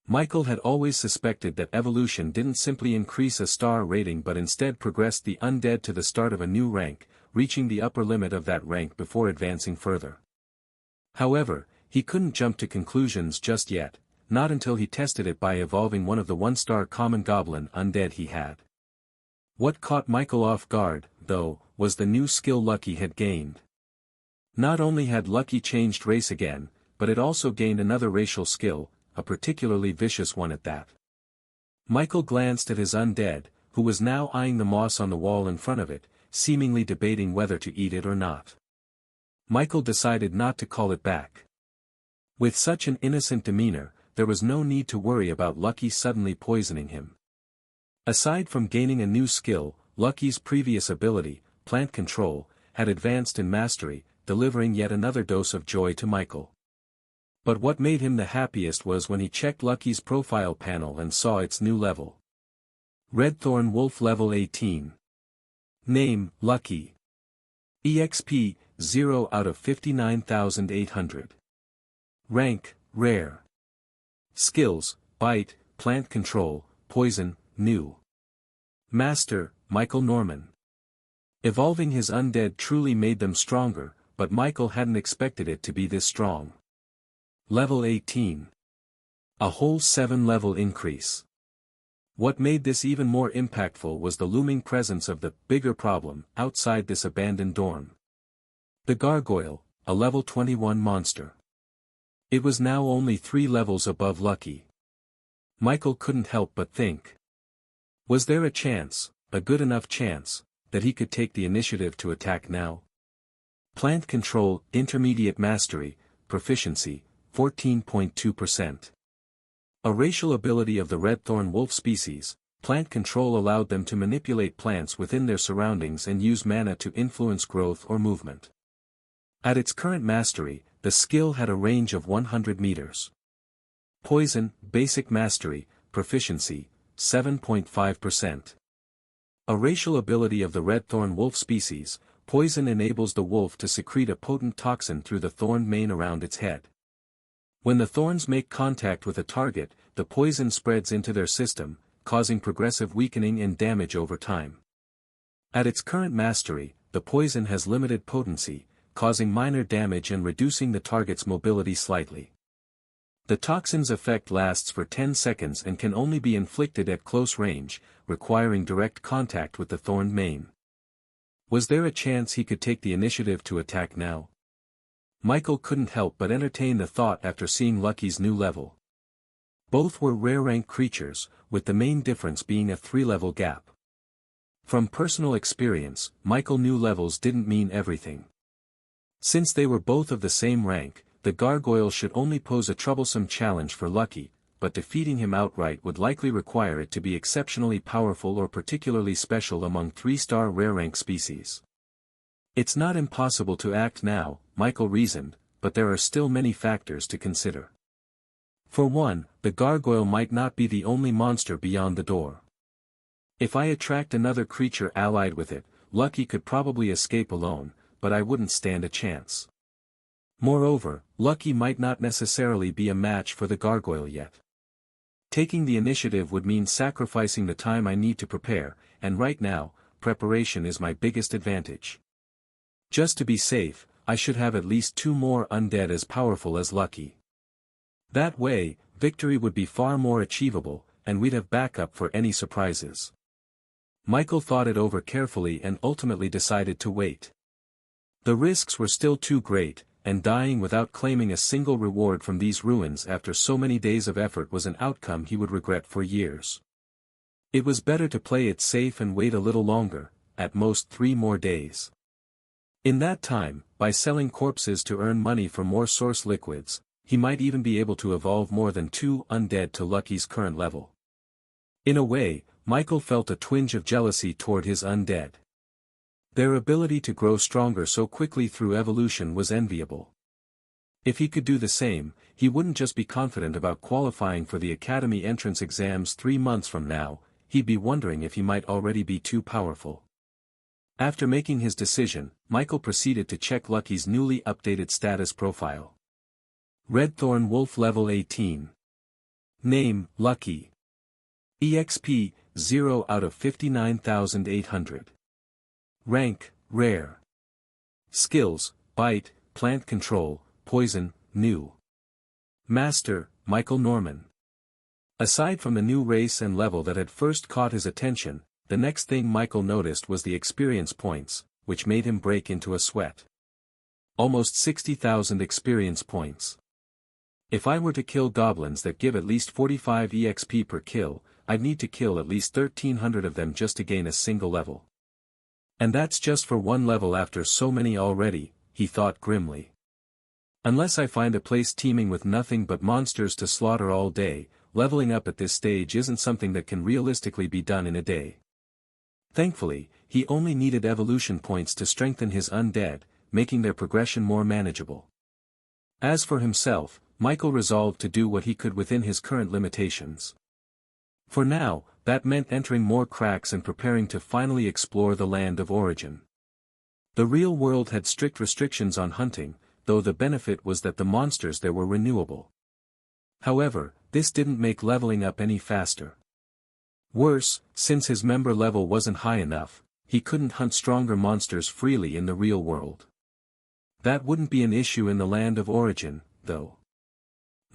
Michael had always suspected that evolution didn't simply increase a star rating but instead progressed the undead to the start of a new rank, reaching the upper limit of that rank before advancing further. However, he couldn't jump to conclusions just yet, not until he tested it by evolving one of the 1-star common goblin undead he had. What caught Michael off guard, though, was the new skill Lucky had gained. Not only had Lucky changed race again, but it also gained another racial skill, a particularly vicious one at that. Michael glanced at his undead, who was now eyeing the moss on the wall in front of it, seemingly debating whether to eat it or not. Michael decided not to call it back. With such an innocent demeanor, there was no need to worry about Lucky suddenly poisoning him. Aside from gaining a new skill, Lucky's previous ability, plant control, had advanced in mastery, delivering yet another dose of joy to Michael. But what made him the happiest was when he checked Lucky's profile panel and saw its new level. Redthorn Wolf level 18. Name, Lucky. EXP, 0 out of 59,800. Rank, Rare. Skills, Bite, Plant Control, Poison, New. Master, Michael Norman. Evolving his undead truly made them stronger, but Michael hadn't expected it to be this strong. Level 18. A whole 7-level increase. What made this even more impactful was the looming presence of the bigger problem outside this abandoned dorm. The gargoyle, a level 21 monster. It was now only 3 levels above Lucky. Michael couldn't help but think. Was there a chance, a good enough chance, that he could take the initiative to attack now? Plant control, intermediate mastery, proficiency, 14.2%. A racial ability of the redthorn wolf species, plant control allowed them to manipulate plants within their surroundings and use mana to influence growth or movement. At its current mastery, the skill had a range of 100 meters. Poison, basic mastery, proficiency, 7.5%. A racial ability of the redthorn wolf species, poison enables the wolf to secrete a potent toxin through the thorned mane around its head. When the thorns make contact with a target, the poison spreads into their system, causing progressive weakening and damage over time. At its current mastery, the poison has limited potency, causing minor damage and reducing the target's mobility slightly. The toxin's effect lasts for 10 seconds and can only be inflicted at close range, requiring direct contact with the thorned mane. Was there a chance he could take the initiative to attack now? Michael couldn't help but entertain the thought after seeing Lucky's new level. Both were rare rank creatures, with the main difference being a 3-level gap. From personal experience, Michael knew levels didn't mean everything. Since they were both of the same rank, the gargoyle should only pose a troublesome challenge for Lucky, but defeating him outright would likely require it to be exceptionally powerful or particularly special among 3-star rare rank species. It's not impossible to act now, Michael reasoned, but there are still many factors to consider. For one, the gargoyle might not be the only monster beyond the door. If I attract another creature allied with it, Lucky could probably escape alone, but I wouldn't stand a chance. Moreover, Lucky might not necessarily be a match for the gargoyle yet. Taking the initiative would mean sacrificing the time I need to prepare, and right now, preparation is my biggest advantage. Just to be safe, I should have at least 2 more undead as powerful as Lucky. That way, victory would be far more achievable, and we'd have backup for any surprises. Michael thought it over carefully and ultimately decided to wait. The risks were still too great, and dying without claiming a single reward from these ruins after so many days of effort was an outcome he would regret for years. It was better to play it safe and wait a little longer, at most 3 more days. In that time, by selling corpses to earn money for more source liquids, he might even be able to evolve more than 2 undead to Lucky's current level. In a way, Michael felt a twinge of jealousy toward his undead. Their ability to grow stronger so quickly through evolution was enviable. If he could do the same, he wouldn't just be confident about qualifying for the Academy entrance exams 3 months from now, he'd be wondering if he might already be too powerful. After making his decision, Michael proceeded to check Lucky's newly updated status profile. Redthorn Wolf level 18. Name, Lucky. EXP, 0 out of 59,800. Rank, Rare. Skills, Bite, Plant Control, Poison, New. Master, Michael Norman. Aside from the new race and level that had first caught his attention, the next thing Michael noticed was the experience points, which made him break into a sweat. Almost 60,000 experience points. If I were to kill goblins that give at least 45 EXP per kill, I'd need to kill at least 1,300 of them just to gain a single level. And that's just for one level after so many already, he thought grimly. Unless I find a place teeming with nothing but monsters to slaughter all day, leveling up at this stage isn't something that can realistically be done in a day. Thankfully, he only needed evolution points to strengthen his undead, making their progression more manageable. As for himself, Michael resolved to do what he could within his current limitations. For now, that meant entering more cracks and preparing to finally explore the land of origin. The real world had strict restrictions on hunting, though the benefit was that the monsters there were renewable. However, this didn't make leveling up any faster. Worse, since his member level wasn't high enough, he couldn't hunt stronger monsters freely in the real world. That wouldn't be an issue in the land of origin, though.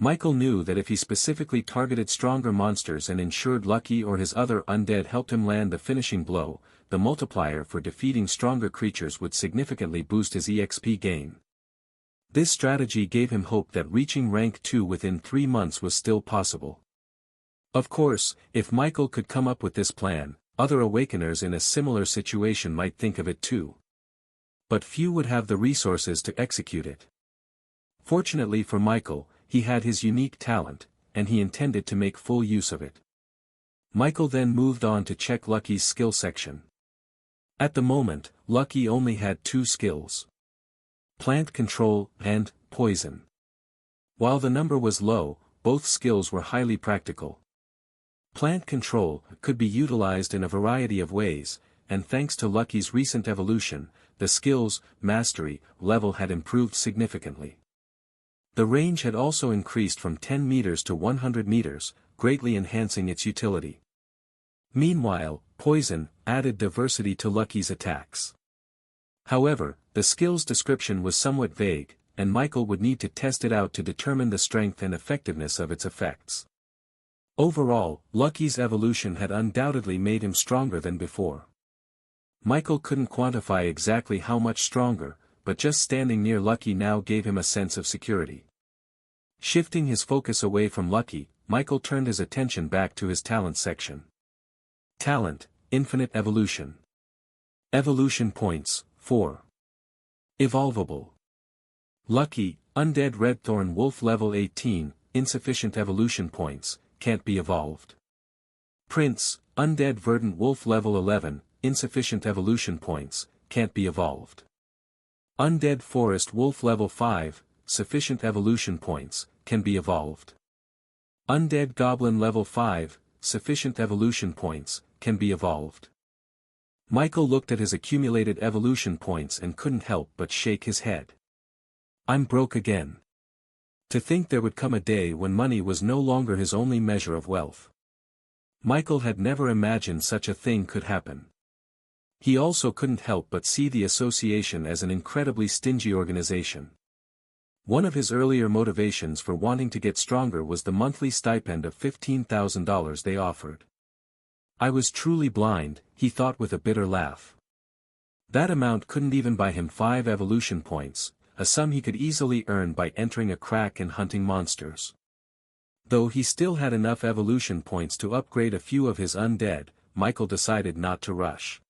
Michael knew that if he specifically targeted stronger monsters and ensured Lucky or his other undead helped him land the finishing blow, the multiplier for defeating stronger creatures would significantly boost his EXP gain. This strategy gave him hope that reaching rank 2 within 3 months was still possible. Of course, if Michael could come up with this plan, other awakeners in a similar situation might think of it too. But few would have the resources to execute it. Fortunately for Michael, he had his unique talent, and he intended to make full use of it. Michael then moved on to check Lucky's skill section. At the moment, Lucky only had 2 skills. Plant Control and Poison. While the number was low, both skills were highly practical. Plant Control could be utilized in a variety of ways, and thanks to Lucky's recent evolution, the skill's mastery level had improved significantly. The range had also increased from 10 meters to 100 meters, greatly enhancing its utility. Meanwhile, Poison added diversity to Lucky's attacks. However, the skill's description was somewhat vague, and Michael would need to test it out to determine the strength and effectiveness of its effects. Overall, Lucky's evolution had undoubtedly made him stronger than before. Michael couldn't quantify exactly how much stronger, but just standing near Lucky now gave him a sense of security. Shifting his focus away from Lucky, Michael turned his attention back to his talent section. Talent, Infinite Evolution. Evolution points, 4. Evolvable. Lucky, Undead Redthorn Wolf level 18, insufficient evolution points, can't be evolved. Prince, Undead Verdant Wolf level 11, insufficient evolution points, can't be evolved. Undead Forest Wolf level 5, sufficient evolution points, can be evolved. Undead Goblin level 5, sufficient evolution points, can be evolved. Michael looked at his accumulated evolution points and couldn't help but shake his head. I'm broke again. To think there would come a day when money was no longer his only measure of wealth. Michael had never imagined such a thing could happen. He also couldn't help but see the association as an incredibly stingy organization. One of his earlier motivations for wanting to get stronger was the monthly stipend of $15,000 they offered. I was truly blind, he thought with a bitter laugh. That amount couldn't even buy him 5 evolution points, a sum he could easily earn by entering a crack and hunting monsters. Though he still had enough evolution points to upgrade a few of his undead, Michael decided not to rush.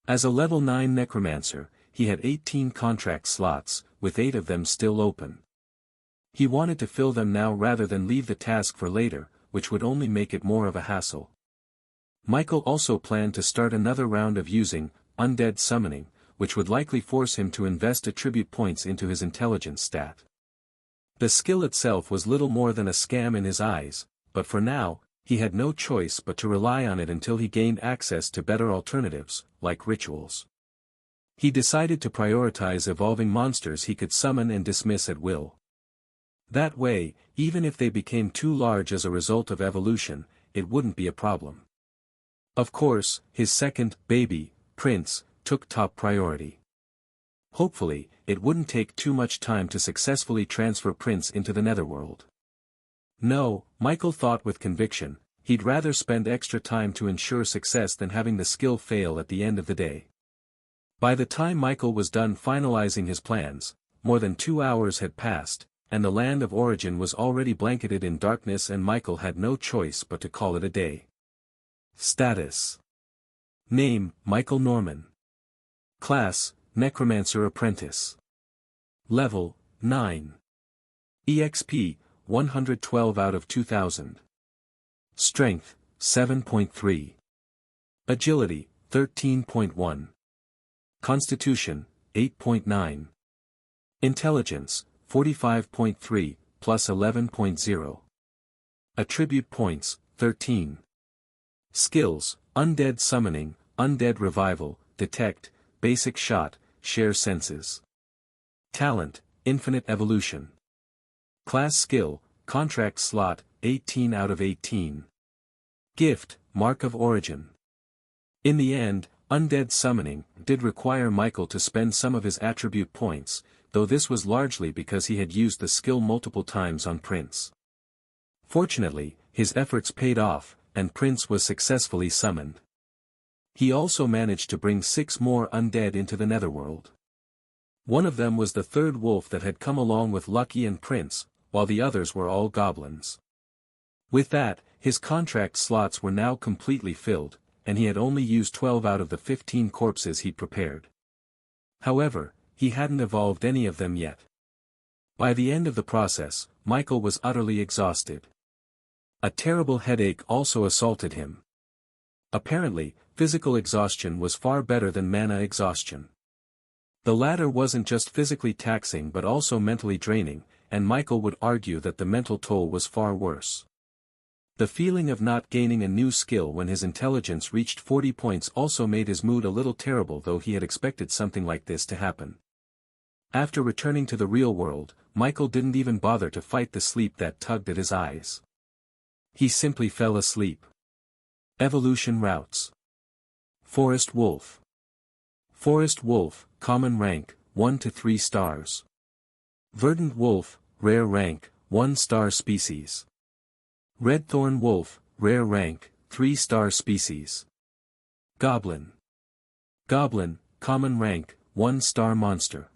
As a level 9 Necromancer, he had 18 contract slots, with 8 of them still open. He wanted to fill them now rather than leave the task for later, which would only make it more of a hassle. Michael also planned to start another round of using undead summoning, which would likely force him to invest attribute points into his intelligence stat. The skill itself was little more than a scam in his eyes, but for now, he had no choice but to rely on it until he gained access to better alternatives, like rituals. He decided to prioritize evolving monsters he could summon and dismiss at will. That way, even if they became too large as a result of evolution, it wouldn't be a problem. Of course, his second baby, Prince, took top priority. Hopefully, it wouldn't take too much time to successfully transfer Prince into the netherworld. No, Michael thought with conviction, he'd rather spend extra time to ensure success than having the skill fail at the end of the day. By the time Michael was done finalizing his plans, more than 2 hours had passed, and the land of origin was already blanketed in darkness, and Michael had no choice but to call it a day. Status: Name, Michael Norman. Class, Necromancer Apprentice. Level, 9. EXP, 112 out of 2000. Strength, 7.3. Agility, 13.1. Constitution, 8.9. Intelligence, 45.3, plus 11.0. Attribute points, 13. Skills: Undead Summoning, Undead Revival, Detect, Basic Shot, Share Senses. Talent: Infinite Evolution. Class Skill, Contract Slot, 18 out of 18. Gift, Mark of Origin. In the end, Undead Summoning did require Michael to spend some of his attribute points, though this was largely because he had used the skill multiple times on Prince. Fortunately, his efforts paid off, and Prince was successfully summoned. He also managed to bring 6 more undead into the netherworld. One of them was the third wolf that had come along with Lucky and Prince, while the others were all goblins. With that, his contract slots were now completely filled, and he had only used 12 out of the 15 corpses he'd prepared. However, he hadn't evolved any of them yet. By the end of the process, Michael was utterly exhausted. A terrible headache also assaulted him. Apparently, physical exhaustion was far better than mana exhaustion. The latter wasn't just physically taxing but also mentally draining, and Michael would argue that the mental toll was far worse. The feeling of not gaining a new skill when his intelligence reached 40 points also made his mood a little terrible, though he had expected something like this to happen. After returning to the real world, Michael didn't even bother to fight the sleep that tugged at his eyes. He simply fell asleep. Evolution Routes. Forest Wolf. Forest Wolf, Common Rank, 1 to 3 stars. Verdant Wolf, Rare Rank, 1 star species. Redthorn Wolf, Rare Rank, 3-star species. Goblin. Goblin, Common Rank, 1-star monster.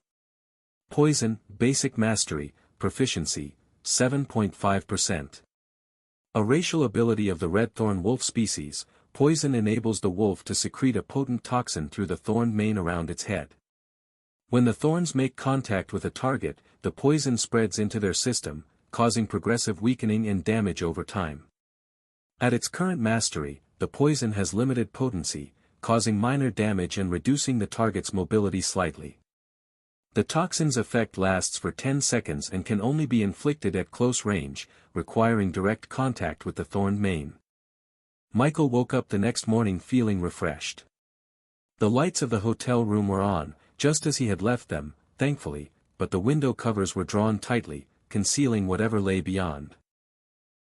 Poison, Basic Mastery, Proficiency, 7.5%. A racial ability of the Redthorn Wolf species, poison enables the wolf to secrete a potent toxin through the thorned mane around its head. When the thorns make contact with a target, the poison spreads into their system, causing progressive weakening and damage over time. At its current mastery, the poison has limited potency, causing minor damage and reducing the target's mobility slightly. The toxin's effect lasts for 10 seconds and can only be inflicted at close range, requiring direct contact with the thorned mane. Michael woke up the next morning feeling refreshed. The lights of the hotel room were on, just as he had left them, thankfully, but the window covers were drawn tightly, concealing whatever lay beyond.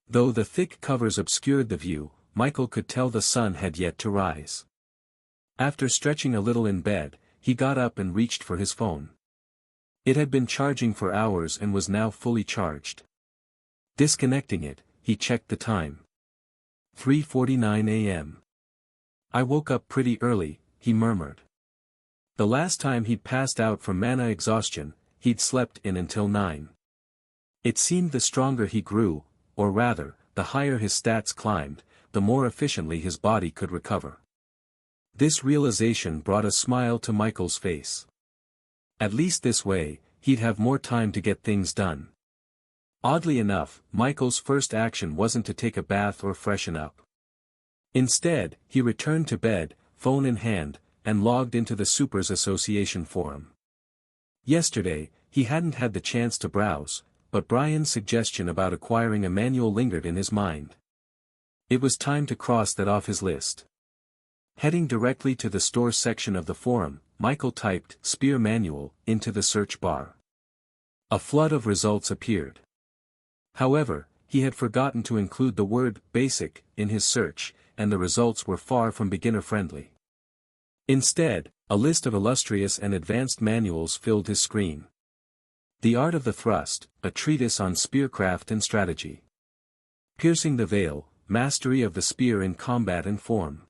Though the thick covers obscured the view, Michael could tell the sun had yet to rise. After stretching a little in bed, he got up and reached for his phone. It had been charging for hours and was now fully charged. Disconnecting it, he checked the time. 3:49 a.m. "I woke up pretty early," he murmured. The last time he'd passed out from mana exhaustion, he'd slept in until 9. It seemed the stronger he grew, or rather, the higher his stats climbed, the more efficiently his body could recover. This realization brought a smile to Michael's face. At least this way, he'd have more time to get things done. Oddly enough, Michael's first action wasn't to take a bath or freshen up. Instead, he returned to bed, phone in hand, and logged into the Supers Association forum. Yesterday, he hadn't had the chance to browse, but Brian's suggestion about acquiring a manual lingered in his mind. It was time to cross that off his list. Heading directly to the store section of the forum, Michael typed "Spear Manual" into the search bar. A flood of results appeared. However, he had forgotten to include the word "basic" in his search, and the results were far from beginner-friendly. Instead, a list of illustrious and advanced manuals filled his screen. The Art of the Thrust, a treatise on spearcraft and strategy. Piercing the Veil, mastery of the spear in combat and form.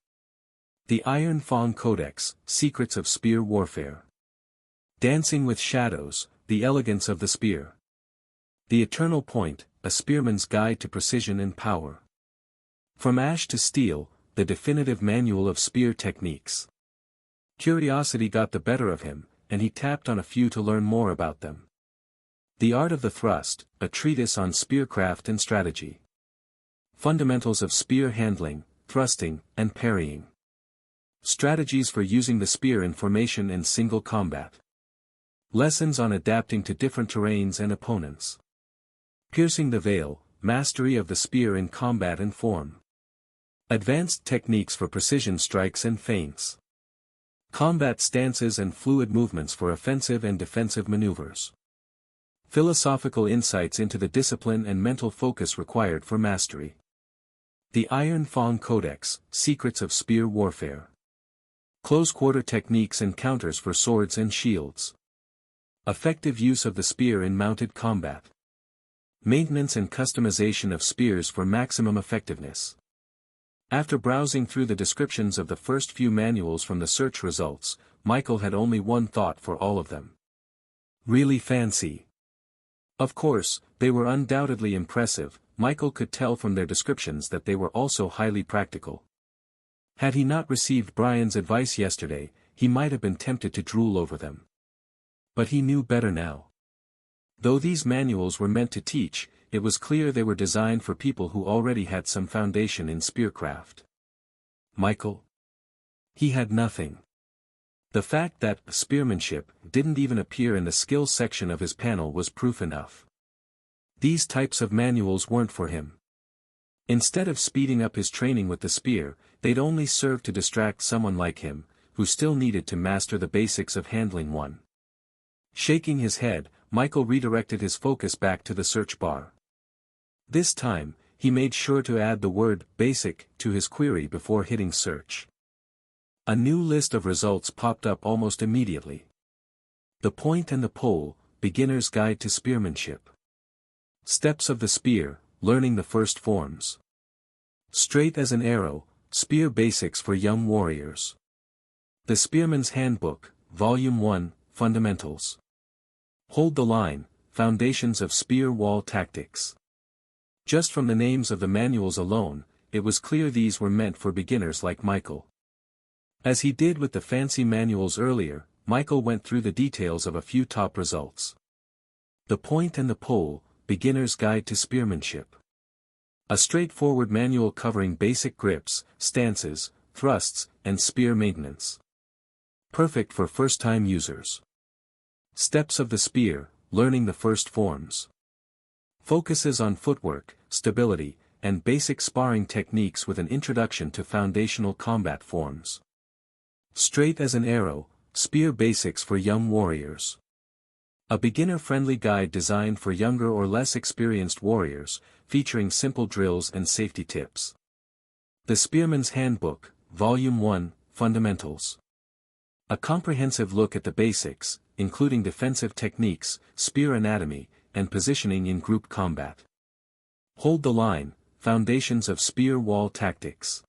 The Iron Fang Codex, secrets of spear warfare. Dancing with Shadows, the elegance of the spear. The Eternal Point, a spearman's guide to precision and power. From Ash to Steel, the definitive manual of spear techniques. Curiosity got the better of him, and he tapped on a few to learn more about them. The Art of the Thrust, a treatise on spearcraft and strategy. Fundamentals of spear handling, thrusting, and parrying. Strategies for using the spear in formation and single combat. Lessons on adapting to different terrains and opponents. Piercing the Veil, mastery of the spear in combat and form. Advanced techniques for precision strikes and feints. Combat stances and fluid movements for offensive and defensive maneuvers. Philosophical insights into the discipline and mental focus required for mastery. The Iron Fang Codex, secrets of spear warfare. Close-quarter techniques and counters for swords and shields. Effective use of the spear in mounted combat. Maintenance and customization of spears for maximum effectiveness. After browsing through the descriptions of the first few manuals from the search results, Michael had only one thought for all of them. Really fancy. Of course, they were undoubtedly impressive. Michael could tell from their descriptions that they were also highly practical. Had he not received Brian's advice yesterday, he might have been tempted to drool over them. But he knew better now. Though these manuals were meant to teach, it was clear they were designed for people who already had some foundation in spearcraft. Michael? He had nothing. The fact that spearmanship didn't even appear in the skills section of his panel was proof enough. These types of manuals weren't for him. Instead of speeding up his training with the spear, they'd only serve to distract someone like him, who still needed to master the basics of handling one. Shaking his head, Michael redirected his focus back to the search bar. This time, he made sure to add the word "basic" to his query before hitting search. A new list of results popped up almost immediately. The Point and the Pole, Beginner's Guide to Spearmanship. Steps of the Spear, Learning the First Forms. Straight as an Arrow, Spear Basics for Young Warriors. The Spearman's Handbook, Volume 1, Fundamentals. Hold the Line, Foundations of Spear Wall Tactics. Just from the names of the manuals alone, it was clear these were meant for beginners like Michael. As he did with the fancy manuals earlier, Michael went through the details of a few top results. The Point and the Pole, Beginner's Guide to Spearmanship. A straightforward manual covering basic grips, stances, thrusts, and spear maintenance. Perfect for first-time users. Steps of the Spear, Learning the First Forms. Focuses on footwork, stability, and basic sparring techniques with an introduction to foundational combat forms. Straight as an Arrow, Spear Basics for Young Warriors. A beginner-friendly guide designed for younger or less experienced warriors, featuring simple drills and safety tips. The Spearman's Handbook, Volume 1, Fundamentals. A comprehensive look at the basics, including defensive techniques, spear anatomy, and positioning in group combat. Hold the Line, Foundations of Spear Wall Tactics.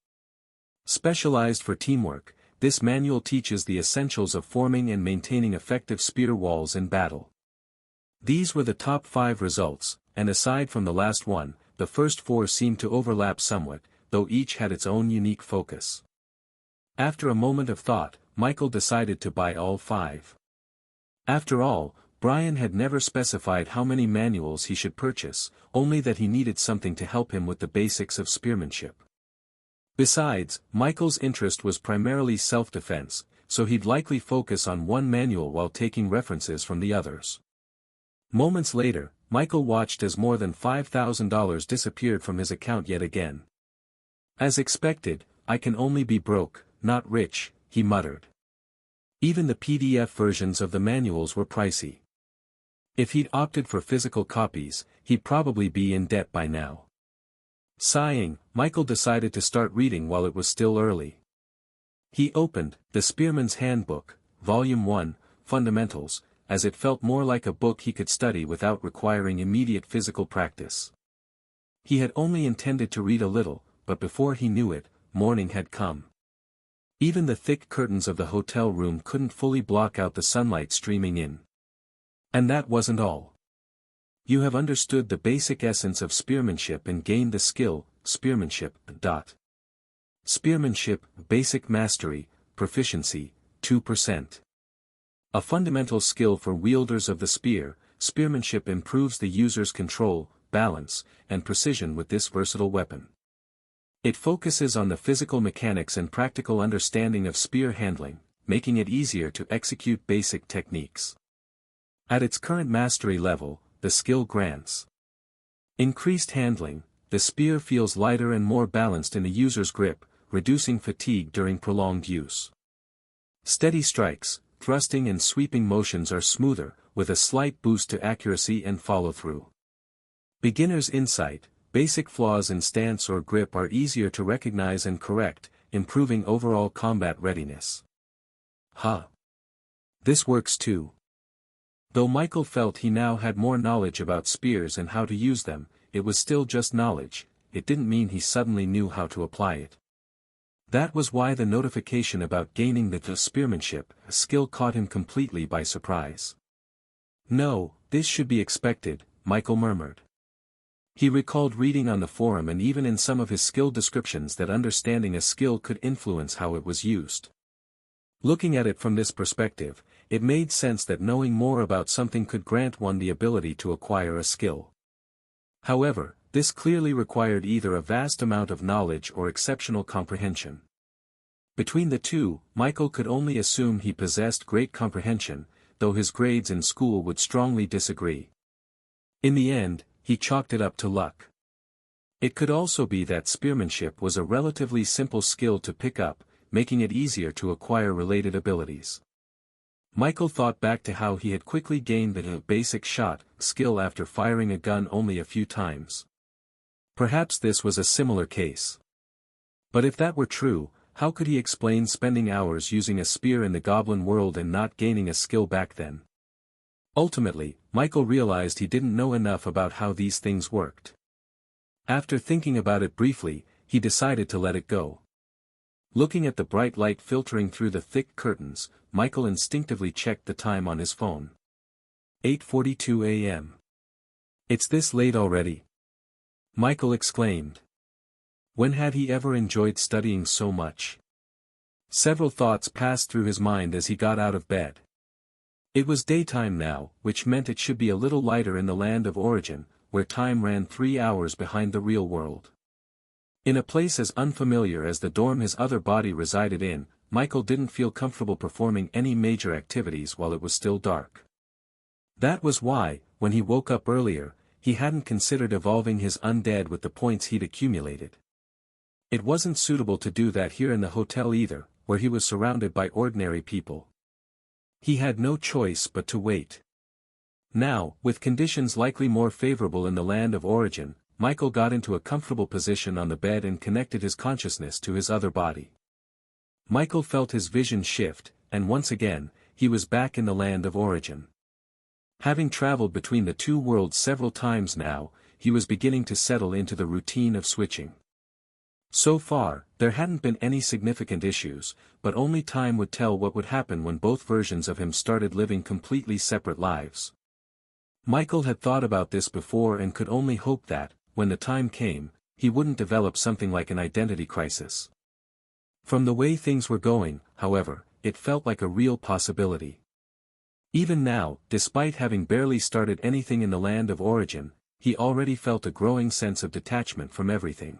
Specialized for teamwork, this manual teaches the essentials of forming and maintaining effective spear walls in battle. These were the top 5 results, and aside from the last one, the first 4 seemed to overlap somewhat, though each had its own unique focus. After a moment of thought, Michael decided to buy all 5. After all, Brian had never specified how many manuals he should purchase, only that he needed something to help him with the basics of spearmanship. Besides, Michael's interest was primarily self-defense, so he'd likely focus on one manual while taking references from the others. Moments later, Michael watched as more than $5,000 disappeared from his account yet again. As expected, I can only be broke, not rich, he muttered. Even the PDF versions of the manuals were pricey. If he'd opted for physical copies, he'd probably be in debt by now. Sighing, Michael decided to start reading while it was still early. He opened The Spearman's Handbook, Volume 1, Fundamentals, as it felt more like a book he could study without requiring immediate physical practice. He had only intended to read a little, but before he knew it, morning had come. Even the thick curtains of the hotel room couldn't fully block out the sunlight streaming in. And that wasn't all. You have understood the basic essence of spearmanship and gained the skill, spearmanship. Spearmanship, basic mastery, proficiency, 2%. A fundamental skill for wielders of the spear, spearmanship improves the user's control, balance, and precision with this versatile weapon. It focuses on the physical mechanics and practical understanding of spear handling, making it easier to execute basic techniques. At its current mastery level, the skill grants increased handling. The spear feels lighter and more balanced in the user's grip, reducing fatigue during prolonged use. Steady strikes, thrusting and sweeping motions are smoother, with a slight boost to accuracy and follow-through. Beginner's insight, basic flaws in stance or grip are easier to recognize and correct, improving overall combat readiness. This works too. Though Michael felt he now had more knowledge about spears and how to use them, it was still just knowledge. It didn't mean he suddenly knew how to apply it. That was why the notification about gaining the spearmanship skill caught him completely by surprise. No, this should be expected, Michael murmured. He recalled reading on the forum and even in some of his skill descriptions that understanding a skill could influence how it was used. Looking at it from this perspective, it made sense that knowing more about something could grant one the ability to acquire a skill. However, this clearly required either a vast amount of knowledge or exceptional comprehension. Between the two, Michael could only assume he possessed great comprehension, though his grades in school would strongly disagree. In the end, he chalked it up to luck. It could also be that spearmanship was a relatively simple skill to pick up, making it easier to acquire related abilities. Michael thought back to how he had quickly gained the basic shot skill after firing a gun only a few times. Perhaps this was a similar case. But if that were true, how could he explain spending hours using a spear in the goblin world and not gaining a skill back then? Ultimately, Michael realized he didn't know enough about how these things worked. After thinking about it briefly, he decided to let it go. Looking at the bright light filtering through the thick curtains, Michael instinctively checked the time on his phone. 8:42 a.m. It's this late already? Michael exclaimed. When had he ever enjoyed studying so much? Several thoughts passed through his mind as he got out of bed. It was daytime now, which meant it should be a little lighter in the land of origin, where time ran 3 hours behind the real world. In a place as unfamiliar as the dorm his other body resided in, Michael didn't feel comfortable performing any major activities while it was still dark. That was why, when he woke up earlier, he hadn't considered evolving his undead with the points he'd accumulated. It wasn't suitable to do that here in the hotel either, where he was surrounded by ordinary people. He had no choice but to wait. Now, with conditions likely more favorable in the land of origin, Michael got into a comfortable position on the bed and connected his consciousness to his other body. Michael felt his vision shift, and once again, he was back in the land of origin. Having traveled between the two worlds several times now, he was beginning to settle into the routine of switching. So far, there hadn't been any significant issues, but only time would tell what would happen when both versions of him started living completely separate lives. Michael had thought about this before and could only hope that, when the time came, he wouldn't develop something like an identity crisis. From the way things were going, however, it felt like a real possibility. Even now, despite having barely started anything in the land of origin, he already felt a growing sense of detachment from everything.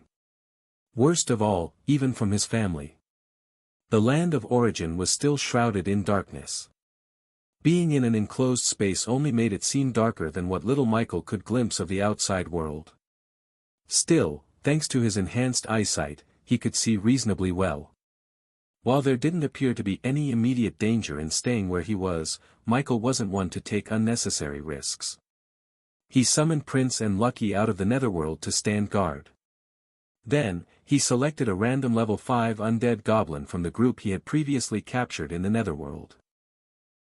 Worst of all, even from his family. The land of origin was still shrouded in darkness. Being in an enclosed space only made it seem darker than what little Michael could glimpse of the outside world. Still, thanks to his enhanced eyesight, he could see reasonably well. While there didn't appear to be any immediate danger in staying where he was, Michael wasn't one to take unnecessary risks. He summoned Prince and Lucky out of the netherworld to stand guard. Then, he selected a random level 5 undead goblin from the group he had previously captured in the netherworld.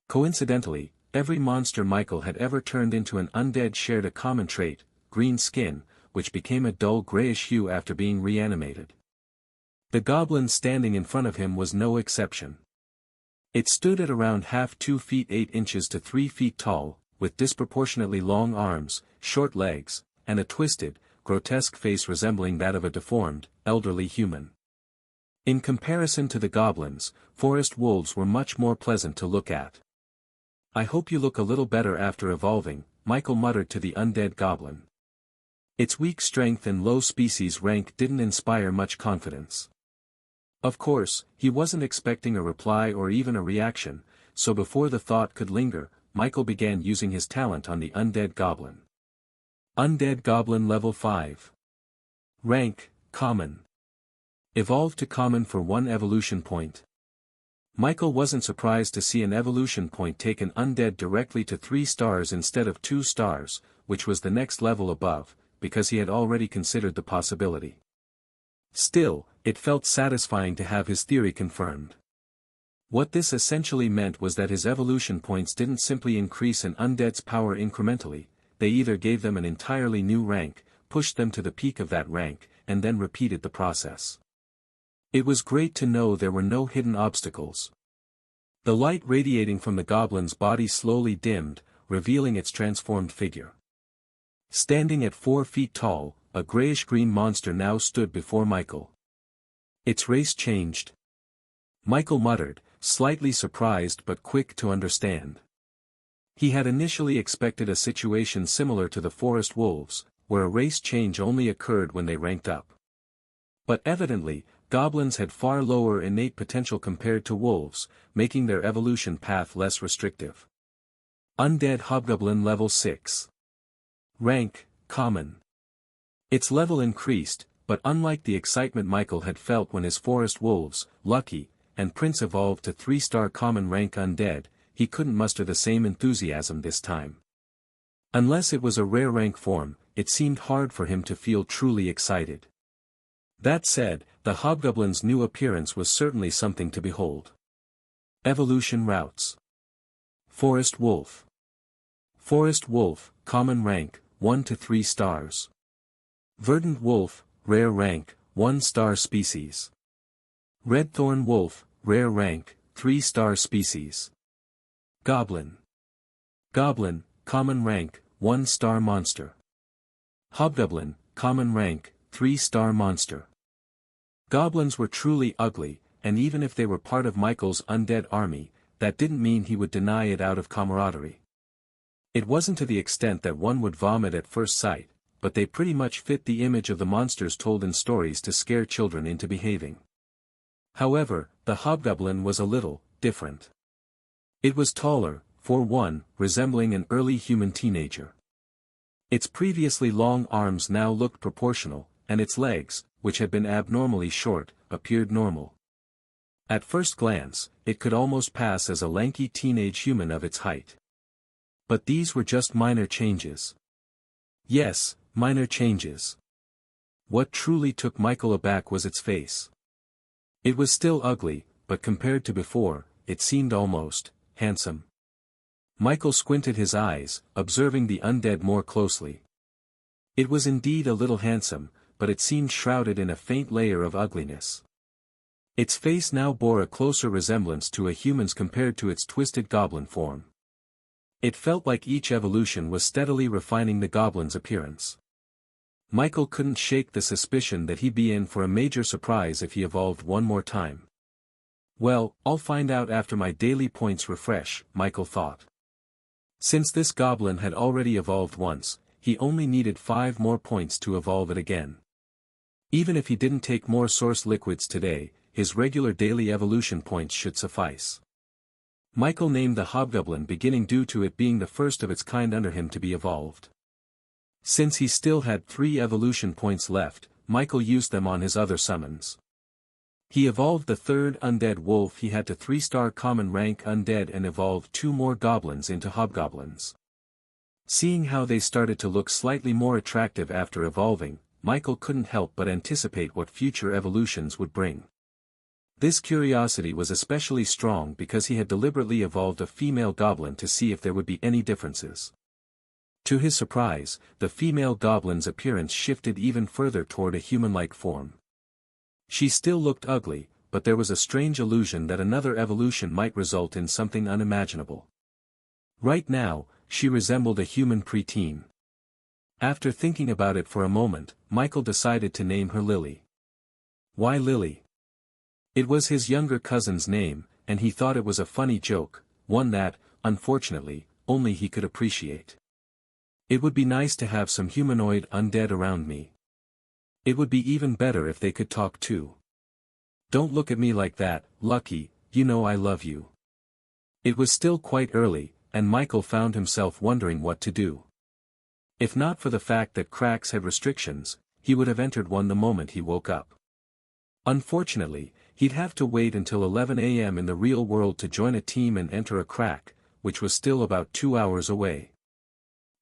Coincidentally, every monster Michael had ever turned into an undead shared a common trait, green skin, which became a dull grayish hue after being reanimated. The goblin standing in front of him was no exception. It stood at around half 2 feet 8 inches to 3 feet tall, with disproportionately long arms, short legs, and a twisted, grotesque face resembling that of a deformed, elderly human. In comparison to the goblins, forest wolves were much more pleasant to look at. "I hope you look a little better after evolving," Michael muttered to the undead goblin. Its weak strength and low species rank didn't inspire much confidence. Of course, he wasn't expecting a reply or even a reaction, so before the thought could linger, Michael began using his talent on the undead goblin. Undead Goblin Level 5. Rank, Common. Evolved to Common for 1 evolution point. Michael wasn't surprised to see an evolution point take an undead directly to 3 stars instead of 2 stars, which was the next level above, because he had already considered the possibility. Still, it felt satisfying to have his theory confirmed. What this essentially meant was that his evolution points didn't simply increase an undead's power incrementally, they either gave them an entirely new rank, pushed them to the peak of that rank, and then repeated the process. It was great to know there were no hidden obstacles. The light radiating from the goblin's body slowly dimmed, revealing its transformed figure. Standing at 4 feet tall, a grayish-green monster now stood before Michael. Its race changed. Michael muttered, slightly surprised but quick to understand. He had initially expected a situation similar to the forest wolves, where a race change only occurred when they ranked up. But evidently, goblins had far lower innate potential compared to wolves, making their evolution path less restrictive. Undead Hobgoblin Level 6. Rank, Common. Its level increased, but unlike the excitement Michael had felt when his forest wolves, Lucky, and Prince evolved to 3-star common rank undead, he couldn't muster the same enthusiasm this time. Unless it was a rare rank form, it seemed hard for him to feel truly excited. That said, the hobgoblin's new appearance was certainly something to behold. Evolution routes. Forest Wolf. Forest Wolf, common rank, 1 to 3 stars. Verdant Wolf, rare rank, 1-star species. Redthorn Wolf, rare rank, 3-star species. Goblin. Goblin, common rank, 1-star monster. Hobgoblin, common rank, 3-star monster. Goblins were truly ugly, and even if they were part of Michael's undead army, that didn't mean he would deny it out of camaraderie. It wasn't to the extent that one would vomit at first sight, but they pretty much fit the image of the monsters told in stories to scare children into behaving. However, the hobgoblin was a little different. It was taller, for one, resembling an early human teenager. Its previously long arms now looked proportional, and its legs, which had been abnormally short, appeared normal. At first glance, it could almost pass as a lanky teenage human of its height. But these were just minor changes. Yes, minor changes. What truly took Michael aback was its face. It was still ugly, but compared to before, it seemed almost handsome. Michael squinted his eyes, observing the undead more closely. It was indeed a little handsome, but it seemed shrouded in a faint layer of ugliness. Its face now bore a closer resemblance to a human's compared to its twisted goblin form. It felt like each evolution was steadily refining the goblin's appearance. Michael couldn't shake the suspicion that he'd be in for a major surprise if he evolved one more time. Well, I'll find out after my daily points refresh, Michael thought. Since this goblin had already evolved once, he only needed 5 more points to evolve it again. Even if he didn't take more source liquids today, his regular daily evolution points should suffice. Michael named the hobgoblin beginning due to it being the first of its kind under him to be evolved. Since he still had 3 evolution points left, Michael used them on his other summons. He evolved the 3rd undead wolf. He had to 3-star common rank undead and evolved 2 more goblins into hobgoblins. Seeing how they started to look slightly more attractive after evolving, Michael couldn't help but anticipate what future evolutions would bring. This curiosity was especially strong because he had deliberately evolved a female goblin to see if there would be any differences. To his surprise, the female goblin's appearance shifted even further toward a human-like form. She still looked ugly, but there was a strange illusion that another evolution might result in something unimaginable. Right now, she resembled a human preteen. After thinking about it for a moment, Michael decided to name her Lily. Why Lily? It was his younger cousin's name, and he thought it was a funny joke, one that, unfortunately, only he could appreciate. It would be nice to have some humanoid undead around me. It would be even better if they could talk too. Don't look at me like that, Lucky, you know I love you. It was still quite early, and Michael found himself wondering what to do. If not for the fact that cracks had restrictions, he would have entered one the moment he woke up. Unfortunately, he'd have to wait until 11 a.m. in the real world to join a team and enter a crack, which was still about 2 hours away.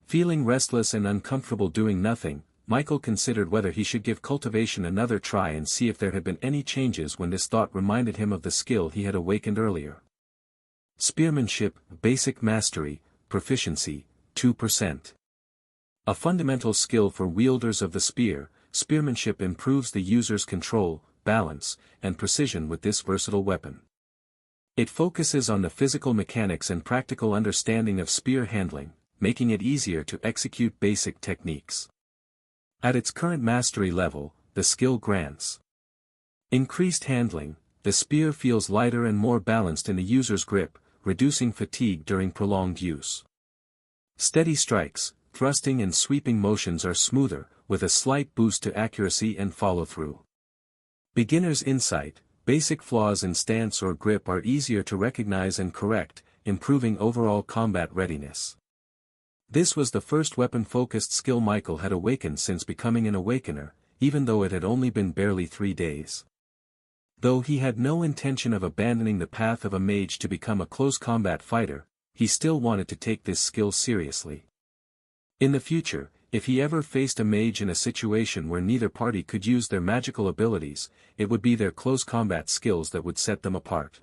Feeling restless and uncomfortable doing nothing, Michael considered whether he should give cultivation another try and see if there had been any changes when this thought reminded him of the skill he had awakened earlier. Spearmanship, Basic Mastery, Proficiency, 2%. A fundamental skill for wielders of the spear, spearmanship improves the user's control, balance, and precision with this versatile weapon. It focuses on the physical mechanics and practical understanding of spear handling, making it easier to execute basic techniques. At its current mastery level, the skill grants increased handling. The spear feels lighter and more balanced in the user's grip, reducing fatigue during prolonged use. Steady strikes, thrusting and sweeping motions are smoother, with a slight boost to accuracy and follow-through. Beginner's insight, basic flaws in stance or grip are easier to recognize and correct, improving overall combat readiness. This was the first weapon-focused skill Michael had awakened since becoming an awakener, even though it had only been barely 3 days. Though he had no intention of abandoning the path of a mage to become a close combat fighter, he still wanted to take this skill seriously. In the future, if he ever faced a mage in a situation where neither party could use their magical abilities, it would be their close combat skills that would set them apart.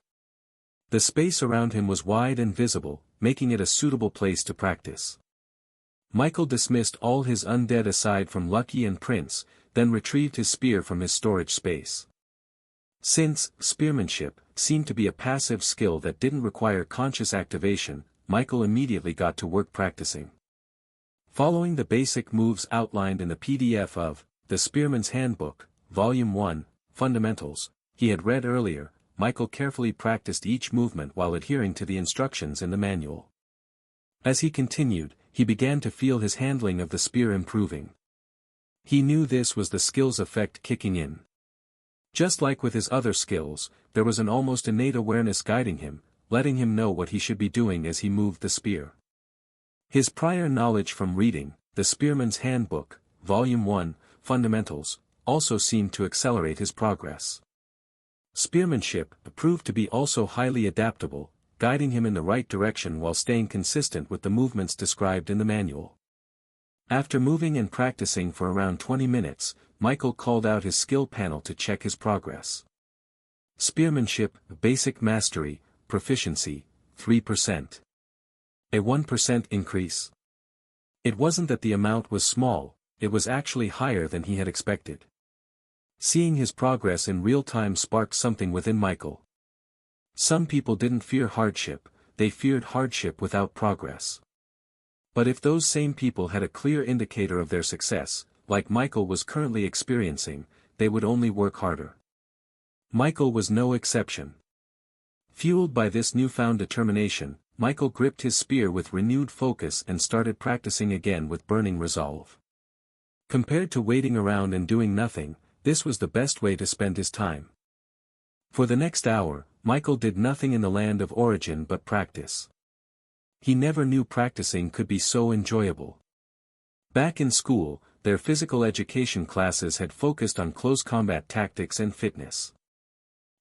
The space around him was wide and visible, making it a suitable place to practice. Michael dismissed all his undead aside from Lucky and Prince, then retrieved his spear from his storage space. Since spearmanship seemed to be a passive skill that didn't require conscious activation, Michael immediately got to work practicing. Following the basic moves outlined in the PDF of The Spearman's Handbook, Volume 1, Fundamentals, he had read earlier, Michael carefully practiced each movement while adhering to the instructions in the manual. As he continued, he began to feel his handling of the spear improving. He knew this was the skill's effect kicking in. Just like with his other skills, there was an almost innate awareness guiding him, letting him know what he should be doing as he moved the spear. His prior knowledge from reading, The Spearman's Handbook, Volume 1, Fundamentals, also seemed to accelerate his progress. Spearmanship proved to be also highly adaptable, guiding him in the right direction while staying consistent with the movements described in the manual. After moving and practicing for around 20 minutes, Michael called out his skill panel to check his progress. Spearmanship, Basic Mastery, Proficiency, 3%. A 1% increase. It wasn't that the amount was small, it was actually higher than he had expected. Seeing his progress in real time sparked something within Michael. Some people didn't fear hardship, they feared hardship without progress. But if those same people had a clear indicator of their success, like Michael was currently experiencing, they would only work harder. Michael was no exception. Fueled by this newfound determination, Michael gripped his spear with renewed focus and started practicing again with burning resolve. Compared to waiting around and doing nothing, this was the best way to spend his time. For the next hour, Michael did nothing in the land of origin but practice. He never knew practicing could be so enjoyable. Back in school, their physical education classes had focused on close combat tactics and fitness.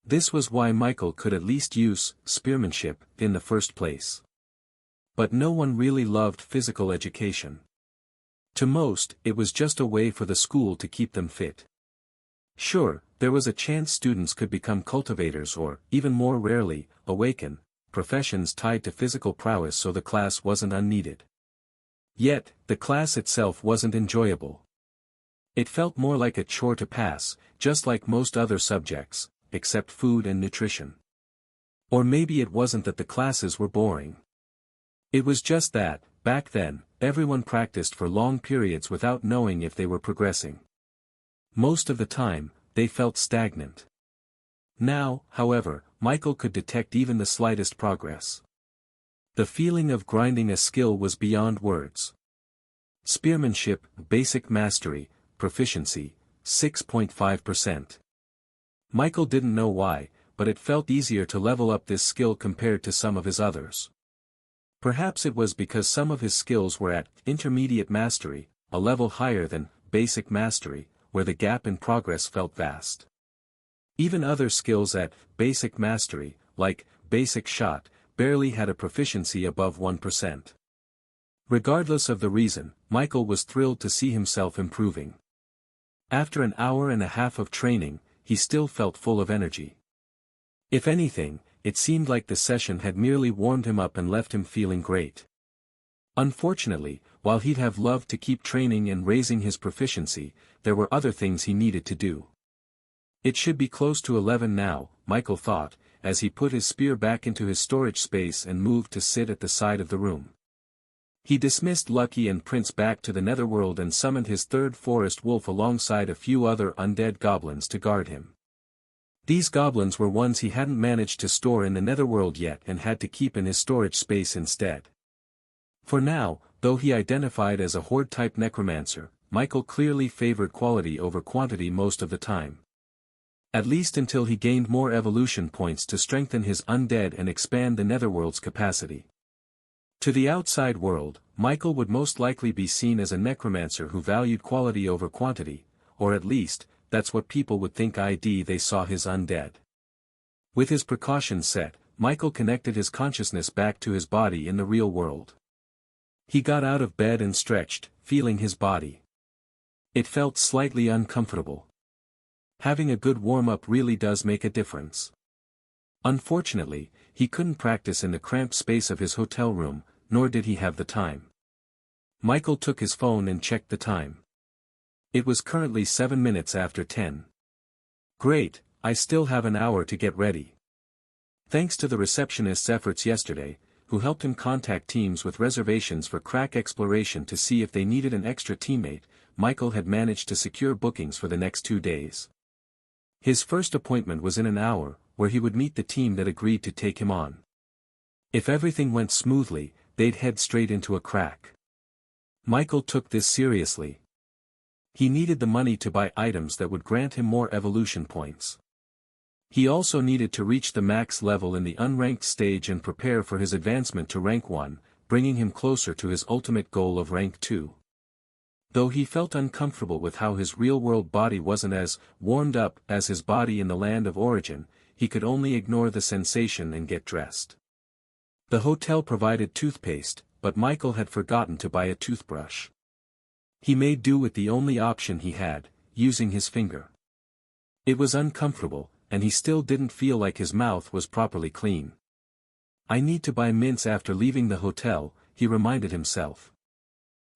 This was why Michael could at least use spearmanship in the first place. But no one really loved physical education. To most, it was just a way for the school to keep them fit. Sure, there was a chance students could become cultivators or, even more rarely, awaken, professions tied to physical prowess, so the class wasn't unneeded. Yet, the class itself wasn't enjoyable. It felt more like a chore to pass, just like most other subjects, except food and nutrition. Or maybe it wasn't that the classes were boring. It was just that, back then, everyone practiced for long periods without knowing if they were progressing. Most of the time, they felt stagnant. Now, however, Michael could detect even the slightest progress. The feeling of grinding a skill was beyond words. Spearmanship, basic mastery, proficiency, 6.5%. Michael didn't know why, but it felt easier to level up this skill compared to some of his others. Perhaps it was because some of his skills were at intermediate mastery, a level higher than basic mastery, where the gap in progress felt vast. Even other skills at basic mastery, like basic shot, barely had a proficiency above 1%. Regardless of the reason, Michael was thrilled to see himself improving. After an hour and a half of training, he still felt full of energy. If anything, it seemed like the session had merely warmed him up and left him feeling great. Unfortunately, while he'd have loved to keep training and raising his proficiency, there were other things he needed to do. It should be close to 11 now, Michael thought, as he put his spear back into his storage space and moved to sit at the side of the room. He dismissed Lucky and Prince back to the netherworld and summoned his third forest wolf alongside a few other undead goblins to guard him. These goblins were ones he hadn't managed to store in the netherworld yet and had to keep in his storage space instead. For now, though he identified as a horde-type necromancer, Michael clearly favored quality over quantity most of the time. At least until he gained more evolution points to strengthen his undead and expand the netherworld's capacity. To the outside world, Michael would most likely be seen as a necromancer who valued quality over quantity, or at least, that's what people would think they saw his undead. With his precautions set, Michael connected his consciousness back to his body in the real world. He got out of bed and stretched, feeling his body. It felt slightly uncomfortable. Having a good warm-up really does make a difference. Unfortunately, he couldn't practice in the cramped space of his hotel room, nor did he have the time. Michael took his phone and checked the time. It was currently 7 minutes after 10. Great, I still have an hour to get ready. Thanks to the receptionist's efforts yesterday, who helped him contact teams with reservations for crack exploration to see if they needed an extra teammate, Michael had managed to secure bookings for the next 2 days. His first appointment was in an hour, where he would meet the team that agreed to take him on. If everything went smoothly, they'd head straight into a crack. Michael took this seriously. He needed the money to buy items that would grant him more evolution points. He also needed to reach the max level in the unranked stage and prepare for his advancement to rank 1, bringing him closer to his ultimate goal of rank 2. Though he felt uncomfortable with how his real-world body wasn't as warmed up as his body in the land of origin, he could only ignore the sensation and get dressed. The hotel provided toothpaste, but Michael had forgotten to buy a toothbrush. He made do with the only option he had, using his finger. It was uncomfortable, and he still didn't feel like his mouth was properly clean. I need to buy mints after leaving the hotel, he reminded himself.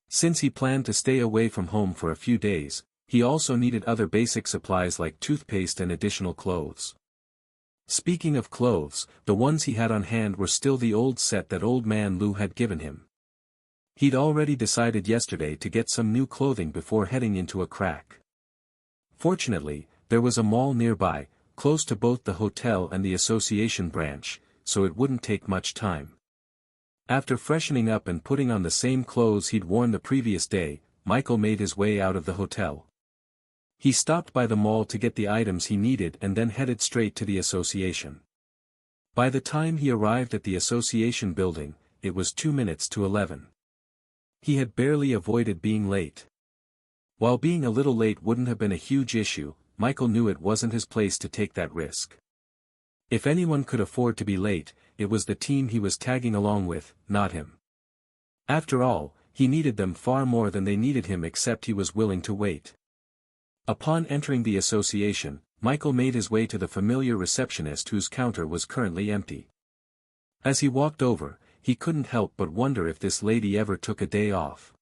Since he planned to stay away from home for a few days, he also needed other basic supplies like toothpaste and additional clothes. Speaking of clothes, the ones he had on hand were still the old set that old man Lou had given him. He'd already decided yesterday to get some new clothing before heading into a crack. Fortunately, there was a mall nearby, close to both the hotel and the association branch, so it wouldn't take much time. After freshening up and putting on the same clothes he'd worn the previous day, Michael made his way out of the hotel. He stopped by the mall to get the items he needed and then headed straight to the association. By the time he arrived at the association building, it was 2 minutes to 11. He had barely avoided being late. While being a little late wouldn't have been a huge issue, Michael knew it wasn't his place to take that risk. If anyone could afford to be late, it was the team he was tagging along with, not him. After all, he needed them far more than they needed him, except he was willing to wait. Upon entering the association, Michael made his way to the familiar receptionist whose counter was currently empty. As he walked over, he couldn't help but wonder if this lady ever took a day off.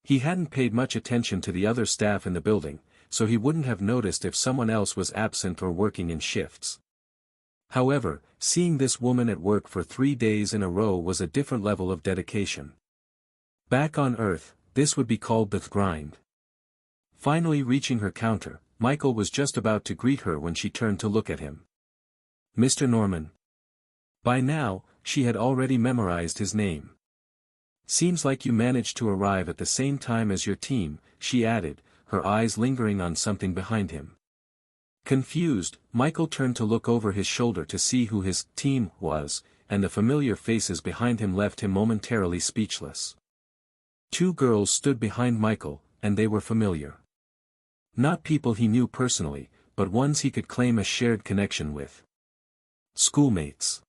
He hadn't paid much attention to the other staff in the building, so he wouldn't have noticed if someone else was absent or working in shifts. However, seeing this woman at work for 3 days in a row was a different level of dedication. Back on Earth, this would be called the grind. Finally reaching her counter, Michael was just about to greet her when she turned to look at him. "Mr. Norman." By now, she had already memorized his name. "Seems like you managed to arrive at the same time as your team," she added, her eyes lingering on something behind him. Confused, Michael turned to look over his shoulder to see who his team was, and the familiar faces behind him left him momentarily speechless. 2 girls stood behind Michael, and they were familiar. Not people he knew personally, but ones he could claim a shared connection with. Schoolmates.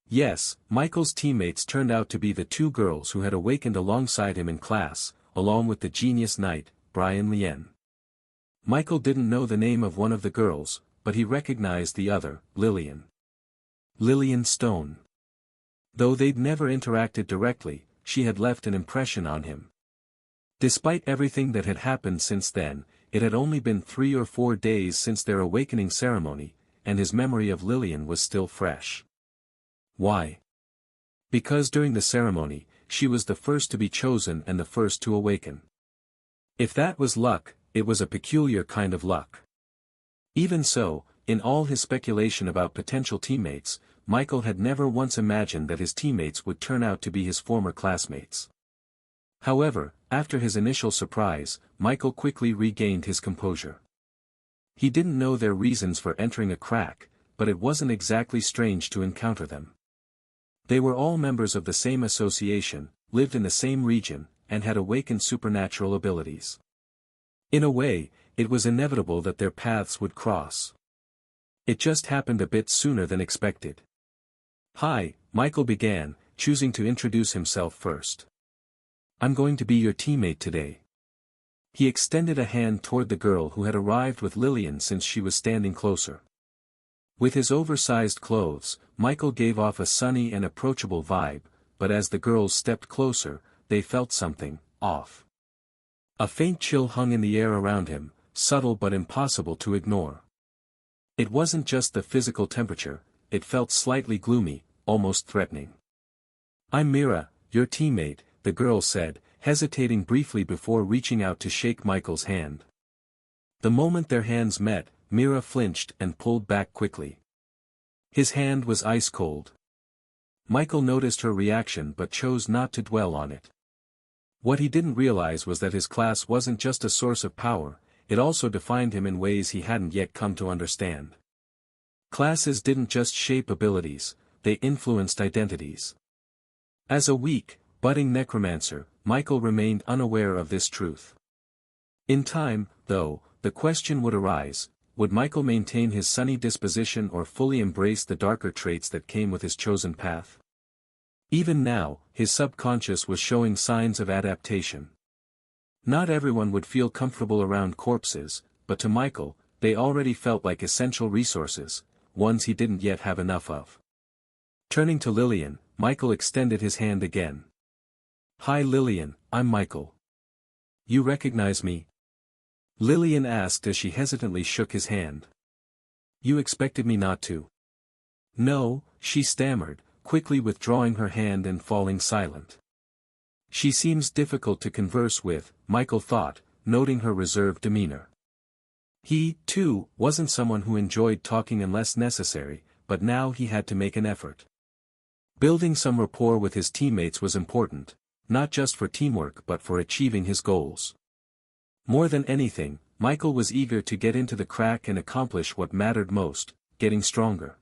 Yes, Michael's teammates turned out to be the 2 girls who had awakened alongside him in class, along with the genius knight, Lillian. Michael didn't know the name of one of the girls, but he recognized the other, Lillian. Lillian Stone. Though they'd never interacted directly, she had left an impression on him. Despite everything that had happened since then, it had only been 3 or 4 days since their awakening ceremony, and his memory of Lillian was still fresh. Why? Because during the ceremony, she was the first to be chosen and the first to awaken. If that was luck, it was a peculiar kind of luck. Even so, in all his speculation about potential teammates, Michael had never once imagined that his teammates would turn out to be his former classmates. However, after his initial surprise, Michael quickly regained his composure. He didn't know their reasons for entering a crack, but it wasn't exactly strange to encounter them. They were all members of the same association, lived in the same region, and had awakened supernatural abilities. In a way, it was inevitable that their paths would cross. It just happened a bit sooner than expected. "Hi," Michael began, choosing to introduce himself first. "I'm going to be your teammate today." He extended a hand toward the girl who had arrived with Lillian since she was standing closer. With his oversized clothes, Michael gave off a sunny and approachable vibe, but as the girls stepped closer, they felt something off. A faint chill hung in the air around him, subtle but impossible to ignore. It wasn't just the physical temperature, it felt slightly gloomy, almost threatening. "I'm Mira, your teammate," the girl said, hesitating briefly before reaching out to shake Michael's hand. The moment their hands met, Mira flinched and pulled back quickly. His hand was ice cold. Michael noticed her reaction but chose not to dwell on it. What he didn't realize was that his class wasn't just a source of power, it also defined him in ways he hadn't yet come to understand. Classes didn't just shape abilities, they influenced identities. As a weak, budding necromancer, Michael remained unaware of this truth. In time, though, the question would arise, would Michael maintain his sunny disposition or fully embrace the darker traits that came with his chosen path? Even now, his subconscious was showing signs of adaptation. Not everyone would feel comfortable around corpses, but to Michael, they already felt like essential resources, ones he didn't yet have enough of. Turning to Lillian, Michael extended his hand again. "Hi Lillian, I'm Michael. You recognize me?" Lillian asked as she hesitantly shook his hand. "You expected me not to?" "No," she stammered, quickly withdrawing her hand and falling silent. She seems difficult to converse with, Michael thought, noting her reserved demeanor. He, too, wasn't someone who enjoyed talking unless necessary, but now he had to make an effort. Building some rapport with his teammates was important, not just for teamwork but for achieving his goals. More than anything, Michael was eager to get into the crack and accomplish what mattered most, getting stronger.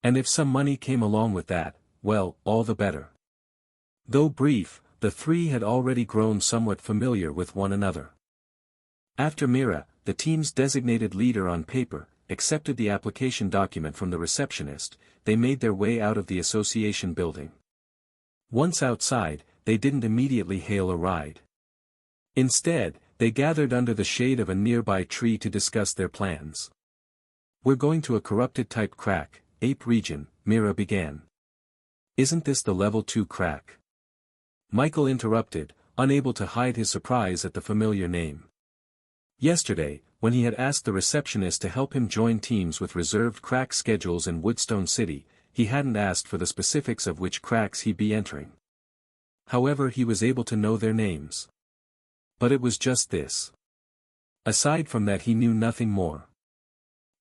And if some money came along with that, well, all the better. Though brief, the three had already grown somewhat familiar with one another. After Mira, the team's designated leader on paper, accepted the application document from the receptionist, they made their way out of the association building. Once outside, they didn't immediately hail a ride. Instead, they gathered under the shade of a nearby tree to discuss their plans. "We're going to a corrupted-type crack, Ape region," Mira began. "Isn't this the level 2 crack?" Michael interrupted, unable to hide his surprise at the familiar name. Yesterday, when he had asked the receptionist to help him join teams with reserved crack schedules in Woodstone City, he hadn't asked for the specifics of which cracks he'd be entering. However, he was able to know their names. But it was just this. Aside from that, he knew nothing more.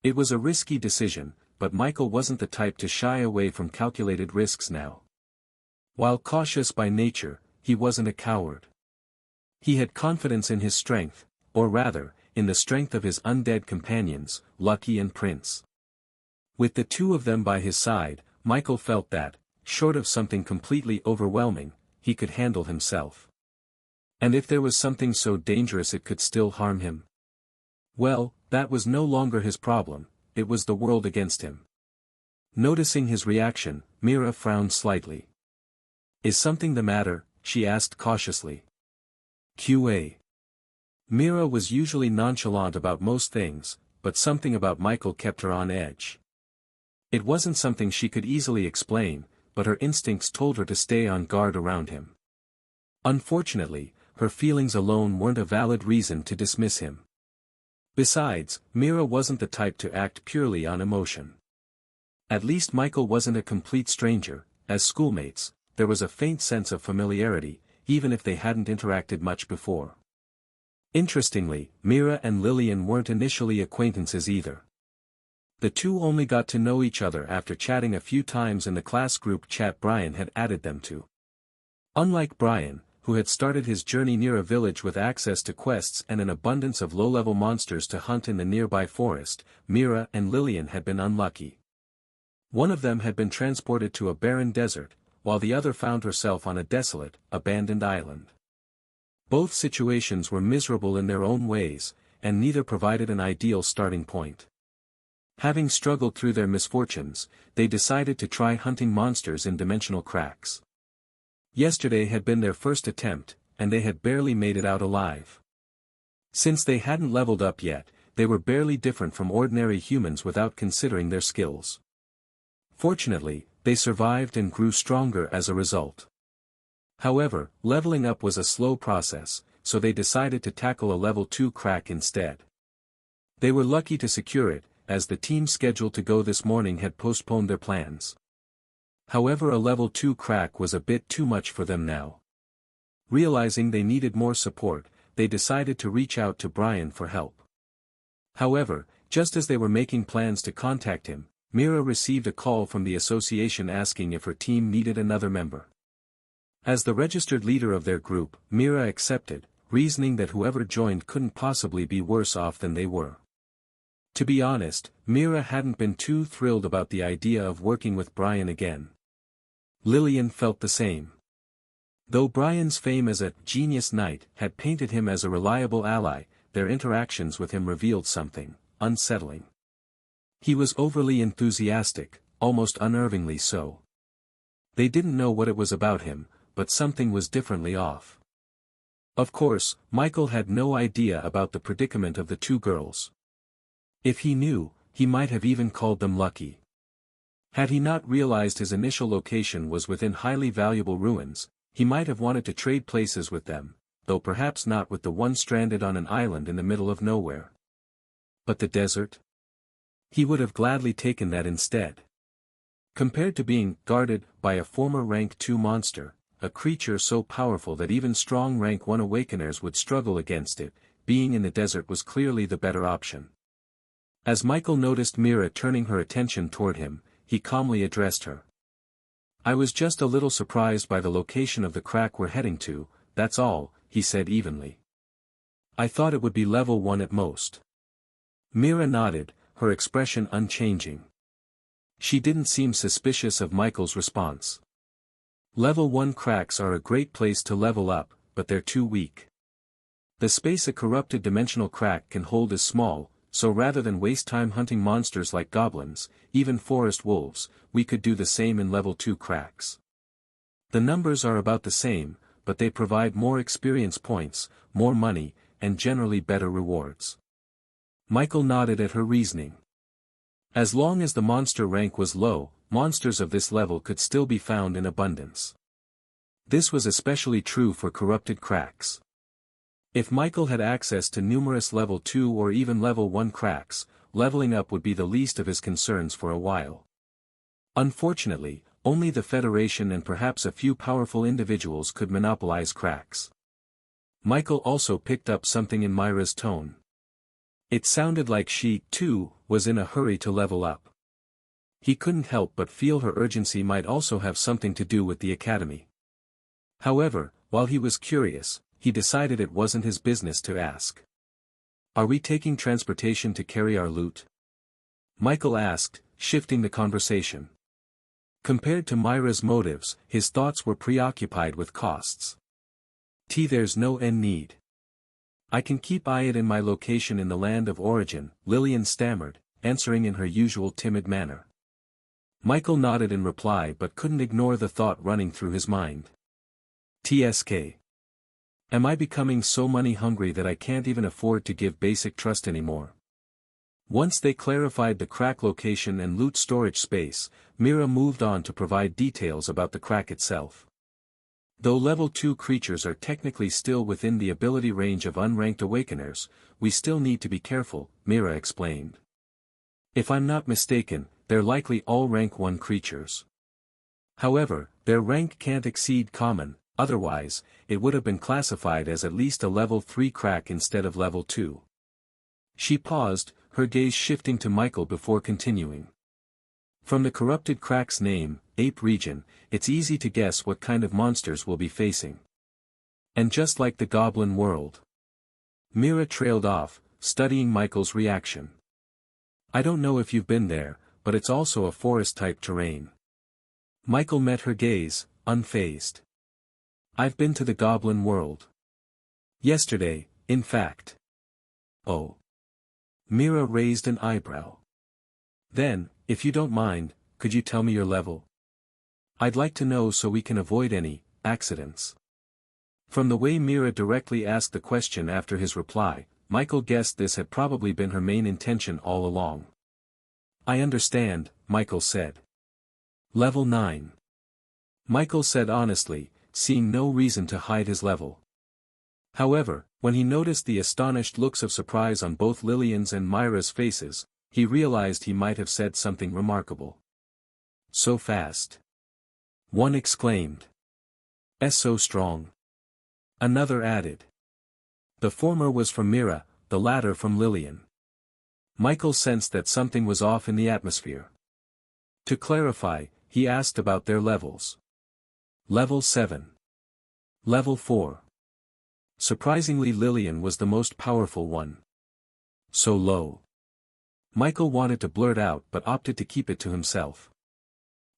It was a risky decision, but Michael wasn't the type to shy away from calculated risks now. While cautious by nature, he wasn't a coward. He had confidence in his strength, or rather, in the strength of his undead companions, Lucky and Prince. With the two of them by his side, Michael felt that, short of something completely overwhelming, he could handle himself. And if there was something so dangerous it could still harm him? Well, that was no longer his problem, it was the world against him. Noticing his reaction, Mira frowned slightly. "Is something the matter?" she asked cautiously. QA. Mira was usually nonchalant about most things, but something about Michael kept her on edge. It wasn't something she could easily explain, but her instincts told her to stay on guard around him. Unfortunately, her feelings alone weren't a valid reason to dismiss him. Besides, Mira wasn't the type to act purely on emotion. At least Michael wasn't a complete stranger. As schoolmates, there was a faint sense of familiarity, even if they hadn't interacted much before. Interestingly, Mira and Lillian weren't initially acquaintances either. The two only got to know each other after chatting a few times in the class group chat Brian had added them to. Unlike Brian, who had started his journey near a village with access to quests and an abundance of low-level monsters to hunt in the nearby forest, Mira and Lillian had been unlucky. One of them had been transported to a barren desert, while the other found herself on a desolate, abandoned island. Both situations were miserable in their own ways, and neither provided an ideal starting point. Having struggled through their misfortunes, they decided to try hunting monsters in dimensional cracks. Yesterday had been their first attempt, and they had barely made it out alive. Since they hadn't leveled up yet, they were barely different from ordinary humans without considering their skills. Fortunately, they survived and grew stronger as a result. However, leveling up was a slow process, so they decided to tackle a level 2 crack instead. They were lucky to secure it, as the team scheduled to go this morning had postponed their plans. However, a level 2 crack was a bit too much for them now. Realizing they needed more support, they decided to reach out to Brian for help. However, just as they were making plans to contact him, Mira received a call from the association asking if her team needed another member. As the registered leader of their group, Mira accepted, reasoning that whoever joined couldn't possibly be worse off than they were. To be honest, Mira hadn't been too thrilled about the idea of working with Brian again. Lillian felt the same. Though Brian's fame as a genius knight had painted him as a reliable ally, their interactions with him revealed something unsettling. He was overly enthusiastic, almost unnervingly so. They didn't know what it was about him, but something was differently off. Of course, Michael had no idea about the predicament of the two girls. If he knew, he might have even called them lucky. Had he not realized his initial location was within highly valuable ruins, he might have wanted to trade places with them, though perhaps not with the one stranded on an island in the middle of nowhere. But the desert? He would have gladly taken that instead. Compared to being guarded by a former rank 2 monster, a creature so powerful that even strong rank 1 awakeners would struggle against it, being in the desert was clearly the better option. As Michael noticed Mira turning her attention toward him, he calmly addressed her. "I was just a little surprised by the location of the crack we're heading to, that's all," he said evenly. "I thought it would be level 1 at most." Mira nodded, her expression unchanging. She didn't seem suspicious of Michael's response. Level 1 cracks are a great place to level up, but they're too weak. The space a corrupted dimensional crack can hold is small, so rather than waste time hunting monsters like goblins, even forest wolves, we could do the same in level 2 cracks. The numbers are about the same, but they provide more experience points, more money, and generally better rewards. Michael nodded at her reasoning. As long as the monster rank was low, monsters of this level could still be found in abundance. This was especially true for corrupted cracks. If Michael had access to numerous level 2 or even level 1 cracks, leveling up would be the least of his concerns for a while. Unfortunately, only the Federation and perhaps a few powerful individuals could monopolize cracks. Michael also picked up something in Myra's tone. It sounded like she, too, was in a hurry to level up. He couldn't help but feel her urgency might also have something to do with the academy. However, while he was curious, he decided it wasn't his business to ask. "Are we taking transportation to carry our loot?" Michael asked, shifting the conversation. Compared to Myra's motives, his thoughts were preoccupied with costs. There's no need. I can keep it in my location in the land of origin," Lillian stammered, answering in her usual timid manner. Michael nodded in reply but couldn't ignore the thought running through his mind. TSK. Am I becoming so money-hungry that I can't even afford to give basic trust anymore? Once they clarified the crack location and loot storage space, Mira moved on to provide details about the crack itself. Though level 2 creatures are technically still within the ability range of unranked awakeners, we still need to be careful, Mira explained. If I'm not mistaken, they're likely all rank 1 creatures. However, their rank can't exceed common, otherwise, it would have been classified as at least a level 3 crack instead of level 2. She paused, her gaze shifting to Michael before continuing. From the corrupted crack's name, Ape Region, it's easy to guess what kind of monsters we'll be facing. And just like the Goblin world. Mira trailed off, studying Michael's reaction. I don't know if you've been there, but it's also a forest-type terrain. Michael met her gaze, unfazed. I've been to the Goblin world. Yesterday, in fact. Oh. Mira raised an eyebrow. Then, if you don't mind, could you tell me your level? I'd like to know so we can avoid any accidents. From the way Mira directly asked the question after his reply, Michael guessed this had probably been her main intention all along. I understand, Michael said. Level 9. Michael said honestly, seeing no reason to hide his level. However, when he noticed the astonished looks of surprise on both Lillian's and Myra's faces, he realized he might have said something remarkable. So fast. One exclaimed. So strong. Another added. The former was from Mira, the latter from Lillian. Michael sensed that something was off in the atmosphere. To clarify, he asked about their levels. Level 7. Level 4. Surprisingly, Lillian was the most powerful one. So low. Michael wanted to blurt out but opted to keep it to himself.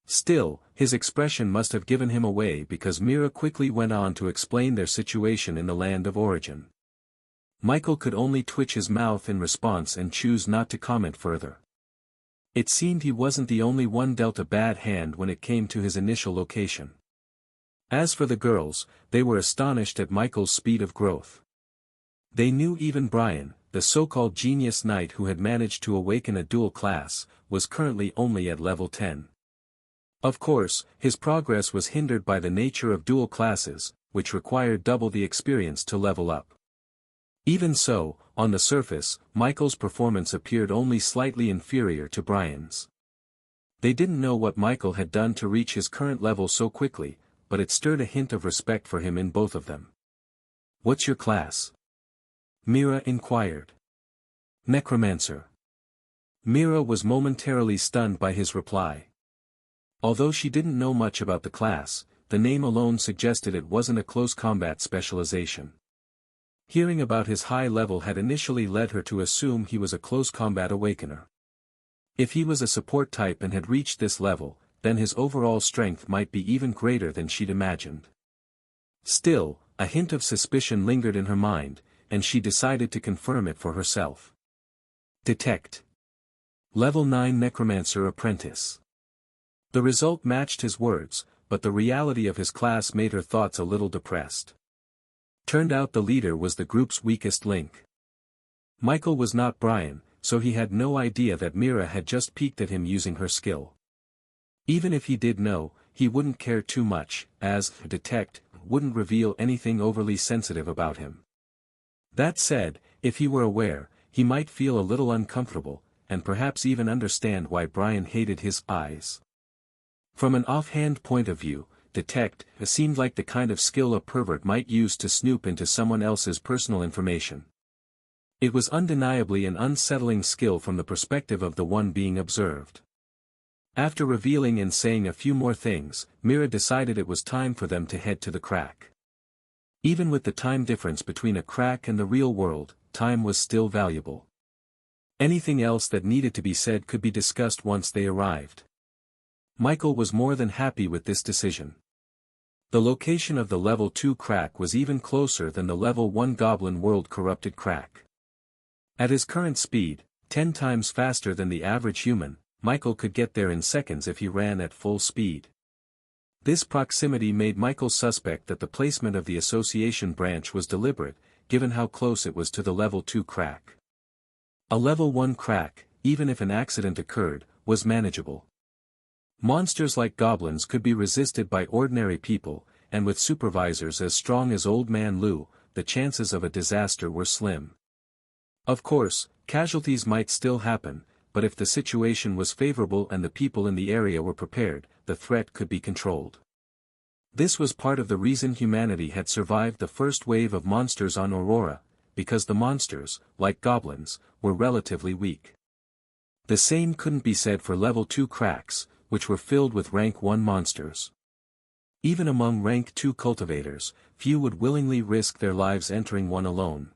Still, his expression must have given him away because Mira quickly went on to explain their situation in the land of origin. Michael could only twitch his mouth in response and choose not to comment further. It seemed he wasn't the only one dealt a bad hand when it came to his initial location. As for the girls, they were astonished at Michael's speed of growth. They knew even Brian, the so-called genius knight who had managed to awaken a dual class, was currently only at level 10. Of course, his progress was hindered by the nature of dual classes, which required double the experience to level up. Even so, on the surface, Michael's performance appeared only slightly inferior to Brian's. They didn't know what Michael had done to reach his current level so quickly, but it stirred a hint of respect for him in both of them. What's your class? Mira inquired. Necromancer. Mira was momentarily stunned by his reply. Although she didn't know much about the class, the name alone suggested it wasn't a close combat specialization. Hearing about his high level had initially led her to assume he was a close combat awakener. If he was a support type and had reached this level, then his overall strength might be even greater than she'd imagined. Still, a hint of suspicion lingered in her mind, and she decided to confirm it for herself. Detect. Level 9 Necromancer Apprentice. The result matched his words, but the reality of his class made her thoughts a little depressed. Turned out the leader was the group's weakest link. Michael was not Brian, so he had no idea that Mira had just peeked at him using her skill. Even if he did know, he wouldn't care too much, as Detect wouldn't reveal anything overly sensitive about him. That said, if he were aware, he might feel a little uncomfortable, and perhaps even understand why Brian hated his eyes. From an offhand point of view, Detect seemed like the kind of skill a pervert might use to snoop into someone else's personal information. It was undeniably an unsettling skill from the perspective of the one being observed. After revealing and saying a few more things, Mira decided it was time for them to head to the crack. Even with the time difference between a crack and the real world, time was still valuable. Anything else that needed to be said could be discussed once they arrived. Michael was more than happy with this decision. The location of the level 2 crack was even closer than the level 1 Goblin World corrupted crack. At his current speed, 10 times faster than the average human, Michael could get there in seconds if he ran at full speed. This proximity made Michael suspect that the placement of the association branch was deliberate, given how close it was to the level 2 crack. A level 1 crack, even if an accident occurred, was manageable. Monsters like goblins could be resisted by ordinary people, and with supervisors as strong as Old Man Lou, the chances of a disaster were slim. Of course, casualties might still happen, but if the situation was favorable and the people in the area were prepared, the threat could be controlled. This was part of the reason humanity had survived the first wave of monsters on Aurora, because the monsters, like goblins, were relatively weak. The same couldn't be said for level 2 cracks, which were filled with rank 1 monsters. Even among rank 2 cultivators, few would willingly risk their lives entering one alone.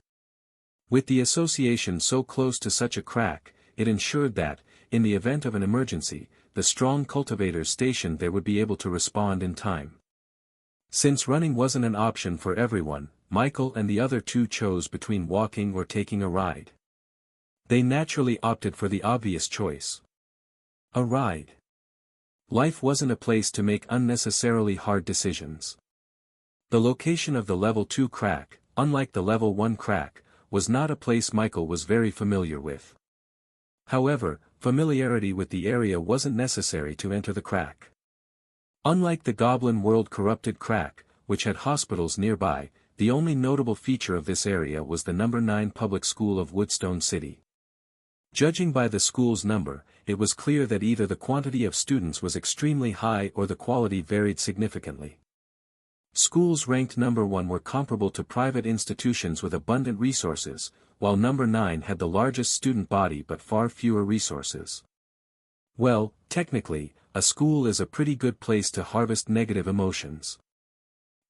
With the association so close to such a crack, it ensured that, in the event of an emergency, the strong cultivators stationed there would be able to respond in time. Since running wasn't an option for everyone, Michael and the other two chose between walking or taking a ride. They naturally opted for the obvious choice. A ride. Life wasn't a place to make unnecessarily hard decisions. The location of the level 2 crack, unlike the level 1 crack, was not a place Michael was very familiar with. However, familiarity with the area wasn't necessary to enter the crack. Unlike the Goblin World corrupted crack, which had hospitals nearby, the only notable feature of this area was the No. 9 public school of Woodstone City. Judging by the school's number, it was clear that either the quantity of students was extremely high or the quality varied significantly. Schools ranked No. 1 were comparable to private institutions with abundant resources, while No. 9 had the largest student body but far fewer resources. Well, technically, a school is a pretty good place to harvest negative emotions.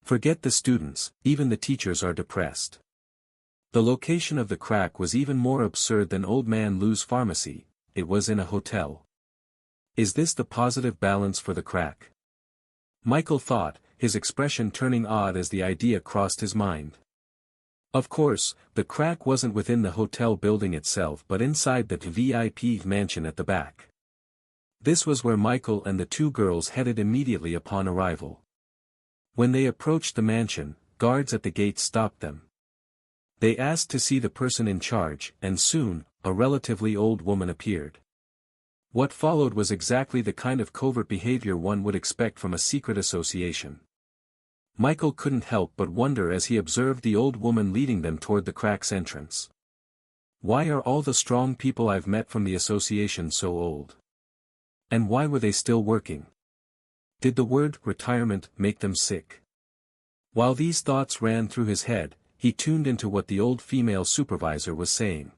Forget the students, even the teachers are depressed. The location of the crack was even more absurd than Old Man Lou's pharmacy. It was in a hotel. Is this the positive balance for the crack? Michael thought, his expression turning odd as the idea crossed his mind. Of course, the crack wasn't within the hotel building itself but inside the VIP mansion at the back. This was where Michael and the two girls headed immediately upon arrival. When they approached the mansion, guards at the gate stopped them. They asked to see the person in charge, and soon, a relatively old woman appeared. What followed was exactly the kind of covert behavior one would expect from a secret association. Michael couldn't help but wonder as he observed the old woman leading them toward the crack's entrance. Why are all the strong people I've met from the association so old? And why were they still working? Did the word retirement make them sick? While these thoughts ran through his head, he tuned into what the old female supervisor was saying.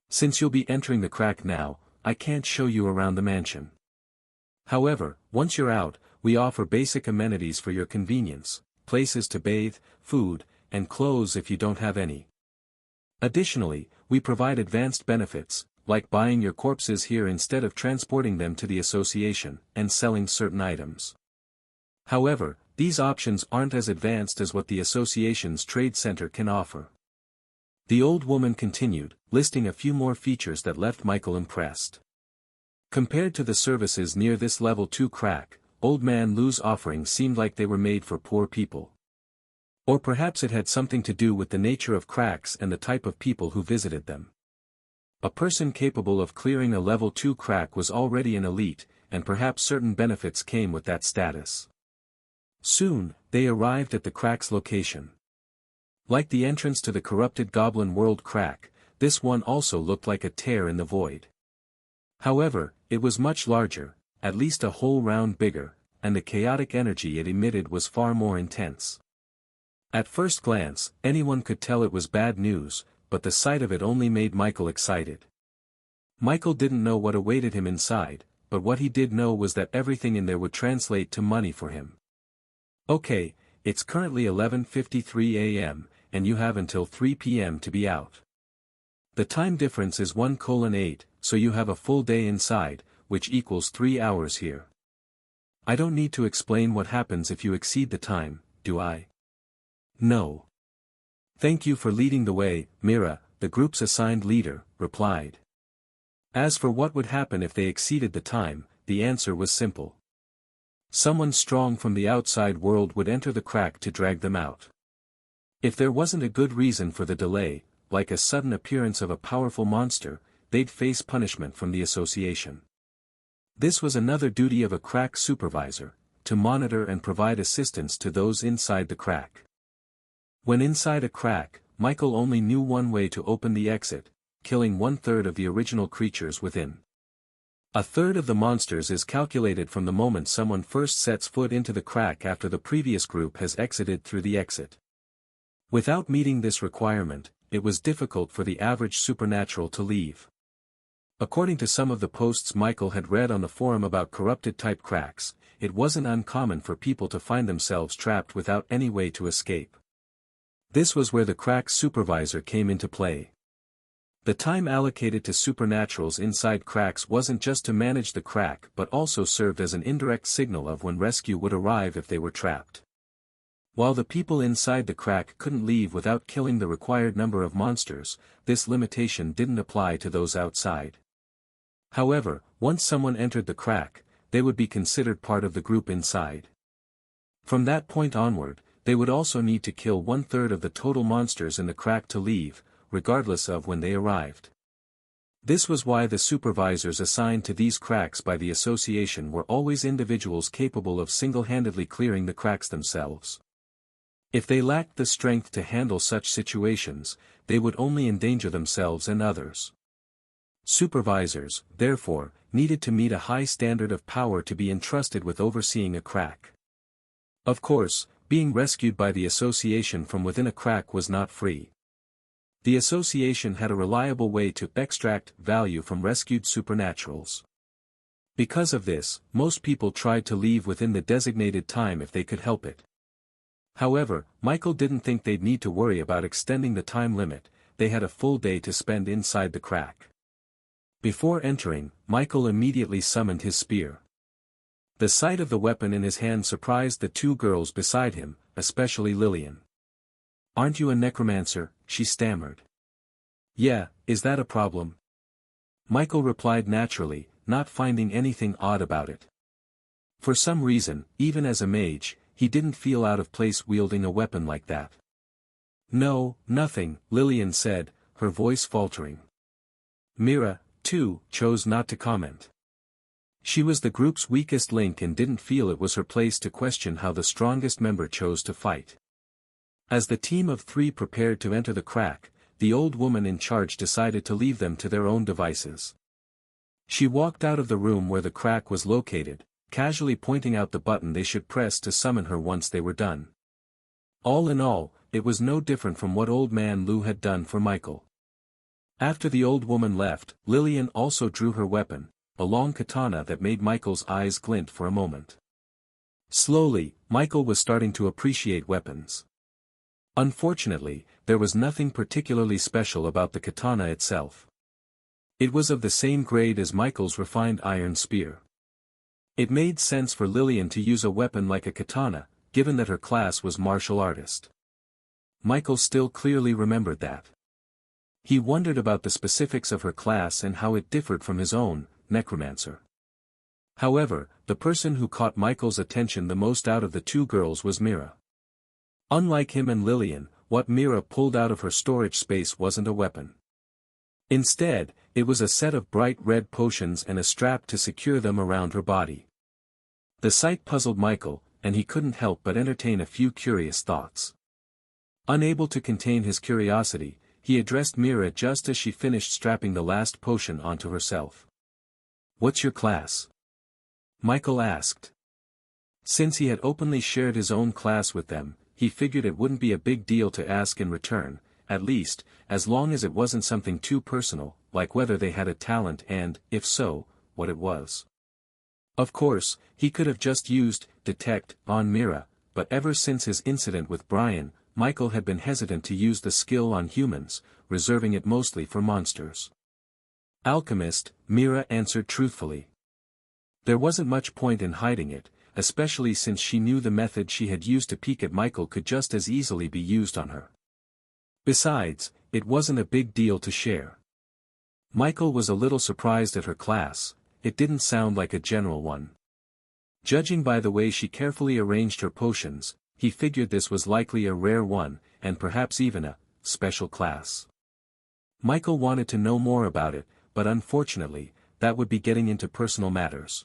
Since you'll be entering the crack now, I can't show you around the mansion. However, once you're out, we offer basic amenities for your convenience, places to bathe, food, and clothes if you don't have any. Additionally, we provide advanced benefits, like buying your corpses here instead of transporting them to the association, and selling certain items. However, these options aren't as advanced as what the association's trade center can offer. The old woman continued, listing a few more features that left Michael impressed. Compared to the services near this level 2 crack, Old Man Lou's offerings seemed like they were made for poor people. Or perhaps it had something to do with the nature of cracks and the type of people who visited them. A person capable of clearing a level 2 crack was already an elite, and perhaps certain benefits came with that status. Soon, they arrived at the crack's location. Like the entrance to the corrupted Goblin World crack, this one also looked like a tear in the void. However, it was much larger, at least a whole round bigger, and the chaotic energy it emitted was far more intense. At first glance, anyone could tell it was bad news, but the sight of it only made Michael excited. Michael didn't know what awaited him inside, but what he did know was that everything in there would translate to money for him. Okay, it's currently 11:53 a.m., and you have until 3 p.m. to be out. The time difference is 1:8, so you have a full day inside, which equals 3 hours here. I don't need to explain what happens if you exceed the time, do I? No. Thank you for leading the way, Mira, the group's assigned leader, replied. As for what would happen if they exceeded the time, the answer was simple. Someone strong from the outside world would enter the crack to drag them out. If there wasn't a good reason for the delay, like a sudden appearance of a powerful monster, they'd face punishment from the association. This was another duty of a crack supervisor, to monitor and provide assistance to those inside the crack. When inside a crack, Michael only knew one way to open the exit, killing 1/3 of the original creatures within. 1/3 of the monsters is calculated from the moment someone first sets foot into the crack after the previous group has exited through the exit. Without meeting this requirement, it was difficult for the average supernatural to leave. According to some of the posts Michael had read on the forum about corrupted-type cracks, it wasn't uncommon for people to find themselves trapped without any way to escape. This was where the crack supervisor came into play. The time allocated to supernaturals inside cracks wasn't just to manage the crack but also served as an indirect signal of when rescue would arrive if they were trapped. While the people inside the crack couldn't leave without killing the required number of monsters, this limitation didn't apply to those outside. However, once someone entered the crack, they would be considered part of the group inside. From that point onward, they would also need to kill 1/3 of the total monsters in the crack to leave, regardless of when they arrived. This was why the supervisors assigned to these cracks by the association were always individuals capable of single-handedly clearing the cracks themselves. If they lacked the strength to handle such situations, they would only endanger themselves and others. Supervisors, therefore, needed to meet a high standard of power to be entrusted with overseeing a crack. Of course, being rescued by the association from within a crack was not free. The association had a reliable way to extract value from rescued supernaturals. Because of this, most people tried to leave within the designated time if they could help it. However, Michael didn't think they'd need to worry about extending the time limit, they had a full day to spend inside the crack. Before entering, Michael immediately summoned his spear. The sight of the weapon in his hand surprised the 2 girls beside him, especially Lillian. "Aren't you a necromancer?" she stammered. "Yeah, is that a problem?" Michael replied naturally, not finding anything odd about it. For some reason, even as a mage, he didn't feel out of place wielding a weapon like that. "No, nothing," Lillian said, her voice faltering. Mira, too, chose not to comment. She was the group's weakest link and didn't feel it was her place to question how the strongest member chose to fight. As the team of 3 prepared to enter the crack, the old woman in charge decided to leave them to their own devices. She walked out of the room where the crack was located, casually pointing out the button they should press to summon her once they were done. All in all, it was no different from what Old Man Lou had done for Michael. After the old woman left, Lillian also drew her weapon, a long katana that made Michael's eyes glint for a moment. Slowly, Michael was starting to appreciate weapons. Unfortunately, there was nothing particularly special about the katana itself. It was of the same grade as Michael's refined iron spear. It made sense for Lillian to use a weapon like a katana, given that her class was martial artist. Michael still clearly remembered that. He wondered about the specifics of her class and how it differed from his own, Necromancer. However, the person who caught Michael's attention the most out of the two girls was Mira. Unlike him and Lillian, what Mira pulled out of her storage space wasn't a weapon. Instead, it was a set of bright red potions and a strap to secure them around her body. The sight puzzled Michael, and he couldn't help but entertain a few curious thoughts. Unable to contain his curiosity, he addressed Mira just as she finished strapping the last potion onto herself. "What's your class?" Michael asked. Since he had openly shared his own class with them, he figured it wouldn't be a big deal to ask in return, at least, as long as it wasn't something too personal, like whether they had a talent and, if so, what it was. Of course, he could have just used detect on Mira, but ever since his incident with Brian, Michael had been hesitant to use the skill on humans, reserving it mostly for monsters. Alchemist, Mira answered truthfully. There wasn't much point in hiding it, especially since she knew the method she had used to peek at Michael could just as easily be used on her. Besides, it wasn't a big deal to share. Michael was a little surprised at her class, it didn't sound like a general one. Judging by the way she carefully arranged her potions, he figured this was likely a rare one, and perhaps even a special class. Michael wanted to know more about it, but unfortunately, that would be getting into personal matters.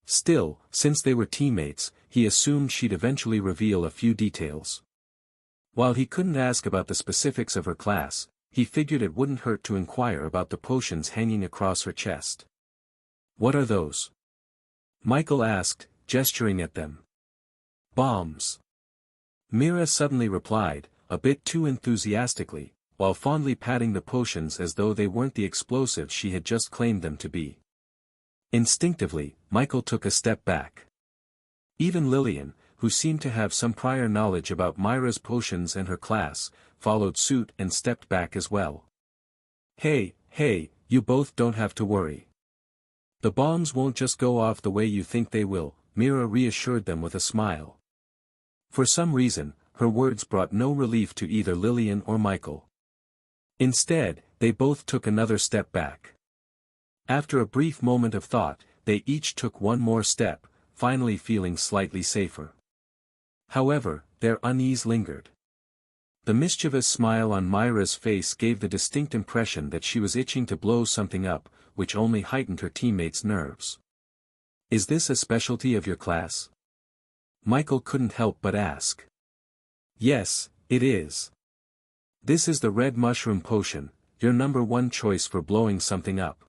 Still, since they were teammates, he assumed she'd eventually reveal a few details. While he couldn't ask about the specifics of her class, he figured it wouldn't hurt to inquire about the potions hanging across her chest. "What are those?" Michael asked, gesturing at them. "Bombs." Mira suddenly replied, a bit too enthusiastically, while fondly patting the potions as though they weren't the explosives she had just claimed them to be. Instinctively, Michael took a step back. Even Lillian, who seemed to have some prior knowledge about Mira's potions and her class, followed suit and stepped back as well. Hey, you both don't have to worry. The bombs won't just go off the way you think they will," Mira reassured them with a smile. For some reason, her words brought no relief to either Lillian or Michael. Instead, they both took another step back. After a brief moment of thought, they each took one more step, finally feeling slightly safer. However, their unease lingered. The mischievous smile on Myra's face gave the distinct impression that she was itching to blow something up, which only heightened her teammates' nerves. "Is this a specialty of your class?" Michael couldn't help but ask. "Yes, it is. This is the red mushroom potion, your number one choice for blowing something up."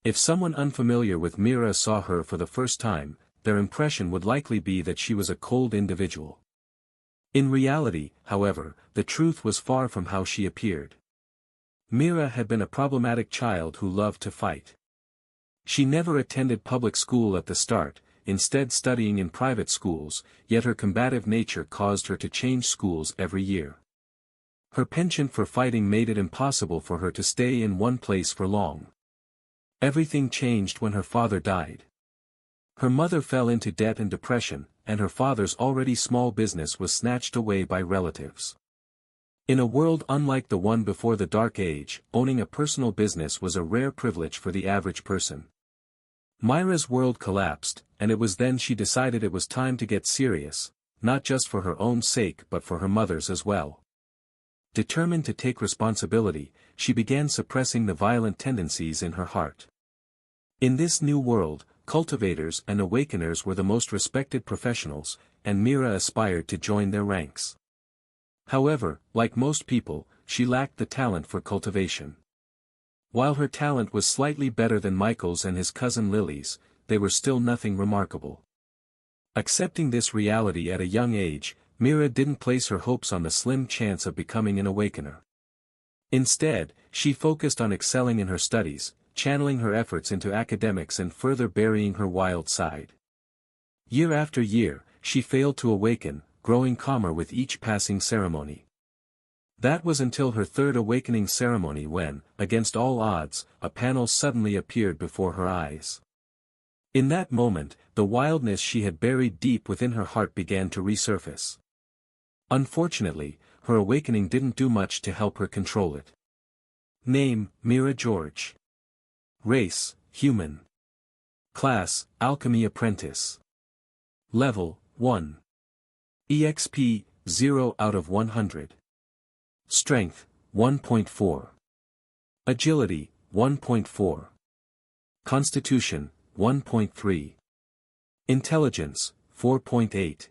If someone unfamiliar with Mira saw her for the first time, their impression would likely be that she was a cold individual. In reality, however, the truth was far from how she appeared. Mira had been a problematic child who loved to fight. She never attended public school at the start, instead studying in private schools, yet her combative nature caused her to change schools every year. Her penchant for fighting made it impossible for her to stay in one place for long. Everything changed when her father died. Her mother fell into debt and depression, and her father's already small business was snatched away by relatives. In a world unlike the one before the Dark Age, owning a personal business was a rare privilege for the average person. Myra's world collapsed, and it was then she decided it was time to get serious, not just for her own sake but for her mother's as well. Determined to take responsibility, she began suppressing the violent tendencies in her heart. In this new world, cultivators and awakeners were the most respected professionals, and Mira aspired to join their ranks. However, like most people, she lacked the talent for cultivation. While her talent was slightly better than Michael's and his cousin Lily's, they were still nothing remarkable. Accepting this reality at a young age, Mira didn't place her hopes on the slim chance of becoming an awakener. Instead, she focused on excelling in her studies, channeling her efforts into academics and further burying her wild side. Year after year, she failed to awaken, growing calmer with each passing ceremony. That was until her third awakening ceremony when, against all odds, a panel suddenly appeared before her eyes. In that moment, the wildness she had buried deep within her heart began to resurface. Unfortunately, her awakening didn't do much to help her control it. Name, Mira George. Race, human. Class, alchemy apprentice. Level, 1. EXP, 0 out of 100. Strength, 1.4. Agility, 1.4. Constitution, 1.3. Intelligence, 4.8.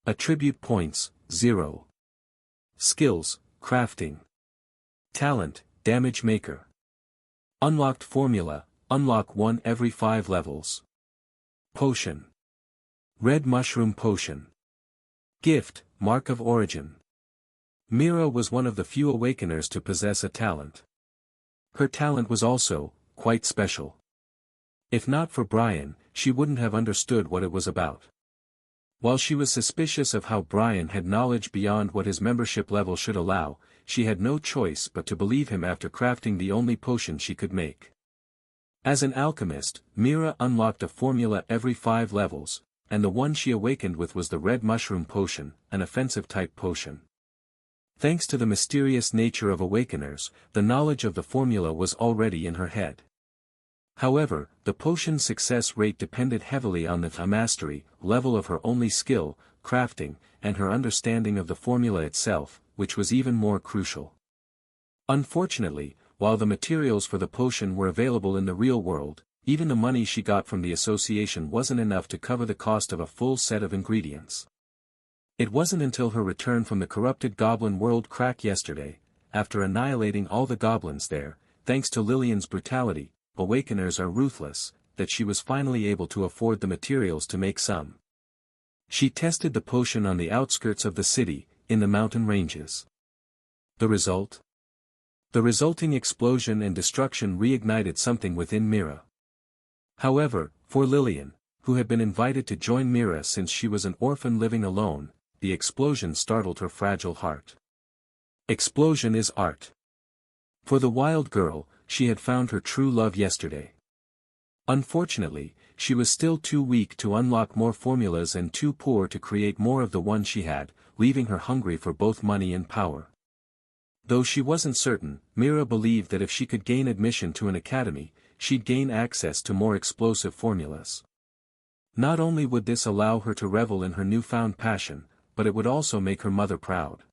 Attribute points, 0. Skills, crafting. Talent, damage maker. Unlocked formula, unlock 1 every 5 levels. Potion. Red mushroom potion. Gift, mark of origin. Mira was one of the few awakeners to possess a talent. Her talent was also, quite special. If not for Brian, she wouldn't have understood what it was about. While she was suspicious of how Brian had knowledge beyond what his membership level should allow, she had no choice but to believe him after crafting the only potion she could make. As an alchemist, Mira unlocked a formula every 5 levels, and the one she awakened with was the red mushroom potion, an offensive-type potion. Thanks to the mysterious nature of awakeners, the knowledge of the formula was already in her head. However, the potion's success rate depended heavily on the mastery level of her only skill, crafting, and her understanding of the formula itself, which was even more crucial. Unfortunately, while the materials for the potion were available in the real world, even the money she got from the association wasn't enough to cover the cost of a full set of ingredients. It wasn't until her return from the corrupted goblin world crack yesterday, after annihilating all the goblins there, thanks to Lillian's brutality, awakeners are ruthless, that she was finally able to afford the materials to make some. She tested the potion on the outskirts of the city, in the mountain ranges. The result? The resulting explosion and destruction reignited something within Mira. However, for Lillian, who had been invited to join Mira since she was an orphan living alone, the explosion startled her fragile heart. Explosion is art. For the wild girl, she had found her true love yesterday. Unfortunately, she was still too weak to unlock more formulas and too poor to create more of the one she had, leaving her hungry for both money and power. Though she wasn't certain, Mira believed that if she could gain admission to an academy, she'd gain access to more explosive formulas. Not only would this allow her to revel in her newfound passion, but it would also make her mother proud.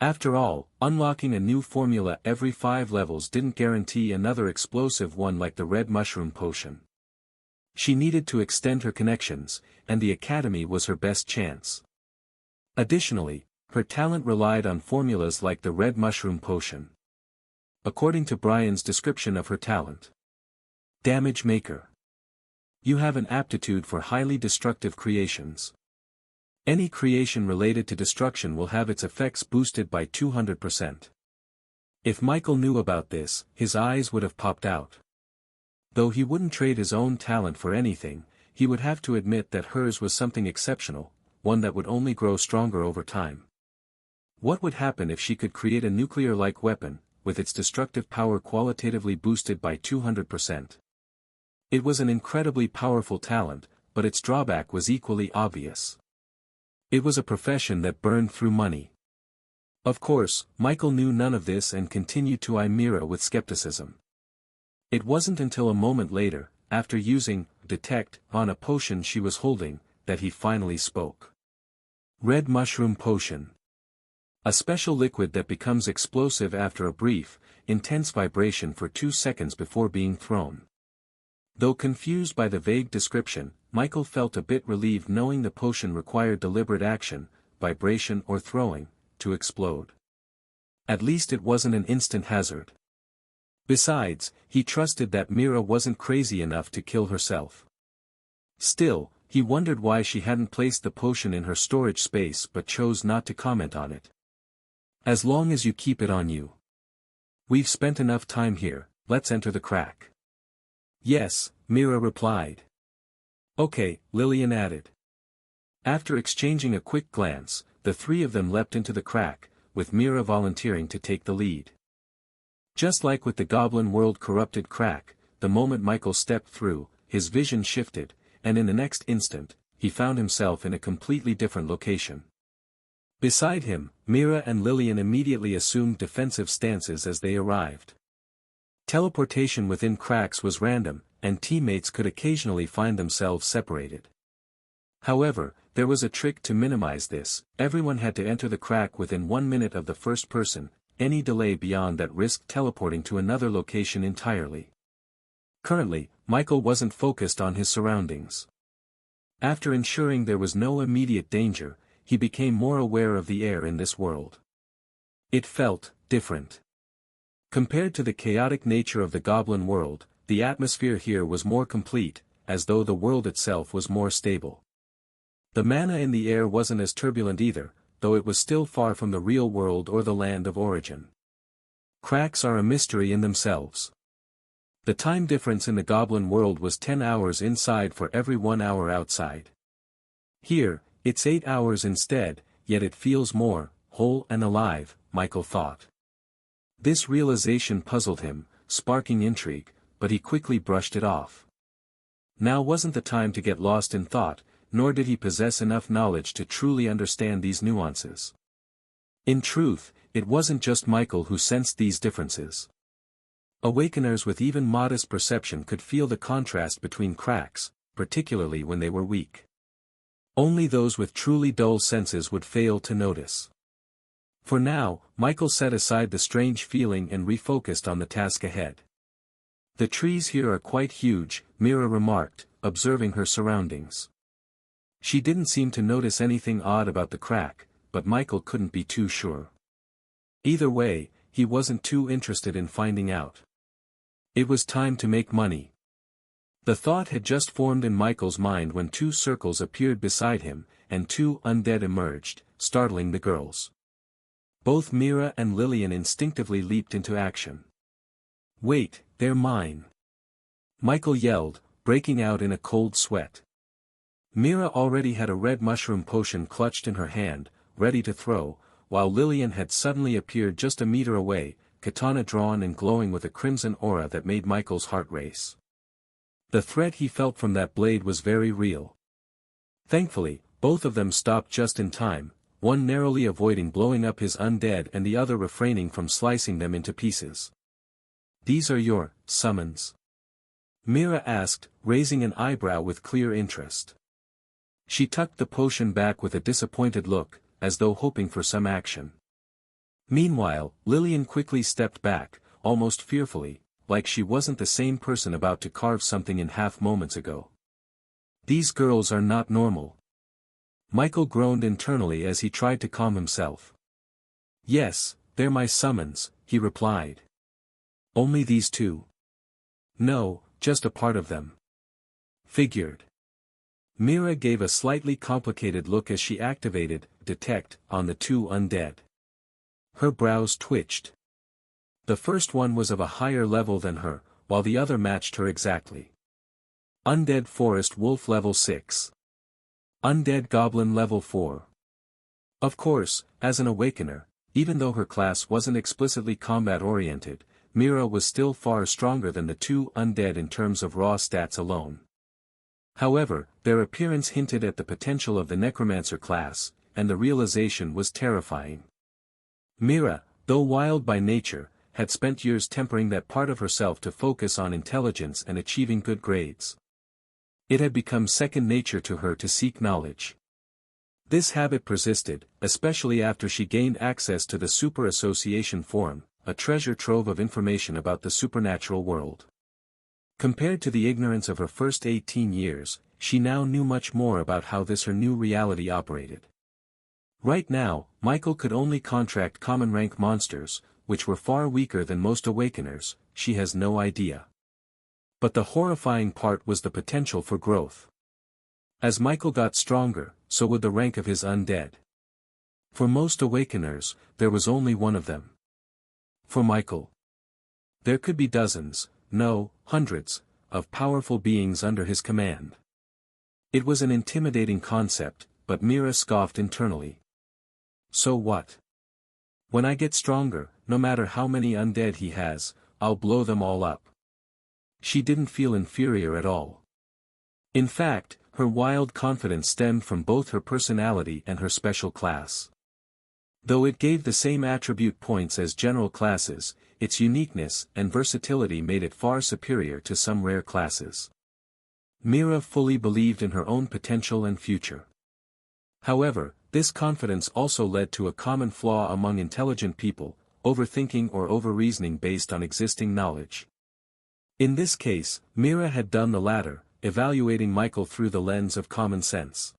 After all, unlocking a new formula every 5 levels didn't guarantee another explosive one like the red mushroom potion. She needed to extend her connections, and the academy was her best chance. Additionally, her talent relied on formulas like the red mushroom potion. According to Brian's description of her talent. Damage maker. You have an aptitude for highly destructive creations. Any creation related to destruction will have its effects boosted by 200%. If Michael knew about this, his eyes would have popped out. Though he wouldn't trade his own talent for anything, he would have to admit that hers was something exceptional, one that would only grow stronger over time. What would happen if she could create a nuclear-like weapon, with its destructive power qualitatively boosted by 200%? It was an incredibly powerful talent, but its drawback was equally obvious. It was a profession that burned through money. Of course, Michael knew none of this and continued to eye Mira with skepticism. It wasn't until a moment later, after using detect on a potion she was holding, that he finally spoke. Red mushroom potion. A special liquid that becomes explosive after a brief, intense vibration for 2 seconds before being thrown. Though confused by the vague description, Michael felt a bit relieved knowing the potion required deliberate action, vibration or throwing, to explode. At least it wasn't an instant hazard. Besides, he trusted that Mira wasn't crazy enough to kill herself. Still, he wondered why she hadn't placed the potion in her storage space but chose not to comment on it. As long as you keep it on you. We've spent enough time here, let's enter the crack. Yes, Mira replied. Okay, Lillian added. After exchanging a quick glance, the 3 of them leapt into the crack, with Mira volunteering to take the lead. Just like with the goblin world corrupted crack, the moment Michael stepped through, his vision shifted, and in the next instant, he found himself in a completely different location. Beside him, Mira and Lillian immediately assumed defensive stances as they arrived. Teleportation within cracks was random, and teammates could occasionally find themselves separated. However, there was a trick to minimize this: everyone had to enter the crack within 1 minute of the first person. Any delay beyond that risked teleporting to another location entirely. Currently, Michael wasn't focused on his surroundings. After ensuring there was no immediate danger, he became more aware of the air in this world. It felt different. Compared to the chaotic nature of the goblin world, the atmosphere here was more complete, as though the world itself was more stable. The mana in the air wasn't as turbulent either, though it was still far from the real world or the land of origin. Cracks are a mystery in themselves. The time difference in the goblin world was 10 hours inside for every 1 hour outside. Here, it's 8 hours instead, yet it feels more whole and alive, Michael thought. This realization puzzled him, sparking intrigue, but he quickly brushed it off. Now wasn't the time to get lost in thought, nor did he possess enough knowledge to truly understand these nuances. In truth, it wasn't just Michael who sensed these differences. Awakeners with even modest perception could feel the contrast between cracks, particularly when they were weak. Only those with truly dull senses would fail to notice. For now, Michael set aside the strange feeling and refocused on the task ahead. "The trees here are quite huge," Mira remarked, observing her surroundings. She didn't seem to notice anything odd about the crack, but Michael couldn't be too sure. Either way, he wasn't too interested in finding out. It was time to make money. The thought had just formed in Michael's mind when 2 circles appeared beside him, and 2 undead emerged, startling the girls. Both Mira and Lillian instinctively leaped into action. "Wait, they're mine!" Michael yelled, breaking out in a cold sweat. Mira already had a red mushroom potion clutched in her hand, ready to throw, while Lillian had suddenly appeared just a meter away, katana drawn and glowing with a crimson aura that made Michael's heart race. The threat he felt from that blade was very real. Thankfully, both of them stopped just in time, one narrowly avoiding blowing up his undead and the other refraining from slicing them into pieces. "These are your summons?" Mira asked, raising an eyebrow with clear interest. She tucked the potion back with a disappointed look, as though hoping for some action. Meanwhile, Lillian quickly stepped back, almost fearfully, like she wasn't the same person about to carve something in half moments ago. "These girls are not normal." Michael groaned internally as he tried to calm himself. "Yes, they're my summons," he replied. "Only these 2?" "No, just a part of them." "Figured." Mira gave a slightly complicated look as she activated Detect on the 2 undead. Her brows twitched. The first one was of a higher level than her, while the other matched her exactly. Undead Forest Wolf level 6. Undead Goblin level 4. Of course, as an awakener, even though her class wasn't explicitly combat-oriented, Mira was still far stronger than the 2 undead in terms of raw stats alone. However, their appearance hinted at the potential of the Necromancer class, and the realization was terrifying. Mira, though wild by nature, had spent years tempering that part of herself to focus on intelligence and achieving good grades. It had become second nature to her to seek knowledge. This habit persisted, especially after she gained access to the Super Association Forum, a treasure trove of information about the supernatural world. Compared to the ignorance of her first 18 years, she now knew much more about how this her new reality operated. Right now, Michael could only contract common rank monsters, which were far weaker than most awakeners. She has no idea. But the horrifying part was the potential for growth. As Michael got stronger, so would the rank of his undead. For most awakeners, there was only one of them. For Michael, there could be dozens, no, hundreds, of powerful beings under his command. It was an intimidating concept, but Mira scoffed internally. So what? When I get stronger, no matter how many undead he has, I'll blow them all up. She didn't feel inferior at all. In fact, her wild confidence stemmed from both her personality and her special class. Though it gave the same attribute points as general classes, its uniqueness and versatility made it far superior to some rare classes. Mira fully believed in her own potential and future. However, this confidence also led to a common flaw among intelligent people: overthinking or over-reasoning based on existing knowledge. In this case, Mira had done the latter, evaluating Michael through the lens of common sense.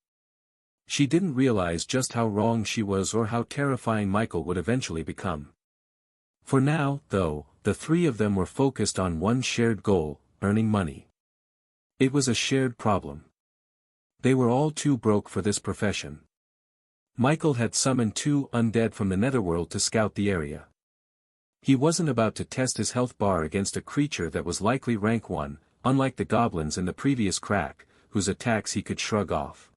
She didn't realize just how wrong she was or how terrifying Michael would eventually become. For now, though, the three of them were focused on one shared goal: earning money. It was a shared problem. They were all too broke for this profession. Michael had summoned 2 undead from the netherworld to scout the area. He wasn't about to test his health bar against a creature that was likely rank 1, unlike the goblins in the previous crack, whose attacks he could shrug off.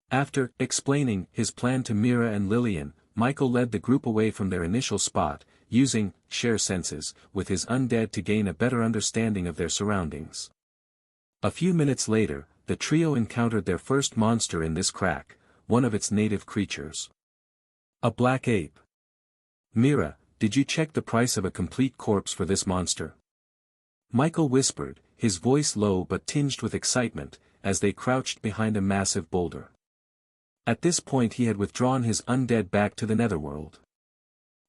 After explaining his plan to Mira and Lillian, Michael led the group away from their initial spot, using share senses with his undead to gain a better understanding of their surroundings. A few minutes later, the trio encountered their first monster in this crack, one of its native creatures. A black ape. Mira, did you check the price of a complete corpse for this monster? Michael whispered, his voice low but tinged with excitement, as they crouched behind a massive boulder. At this point he had withdrawn his undead back to the netherworld.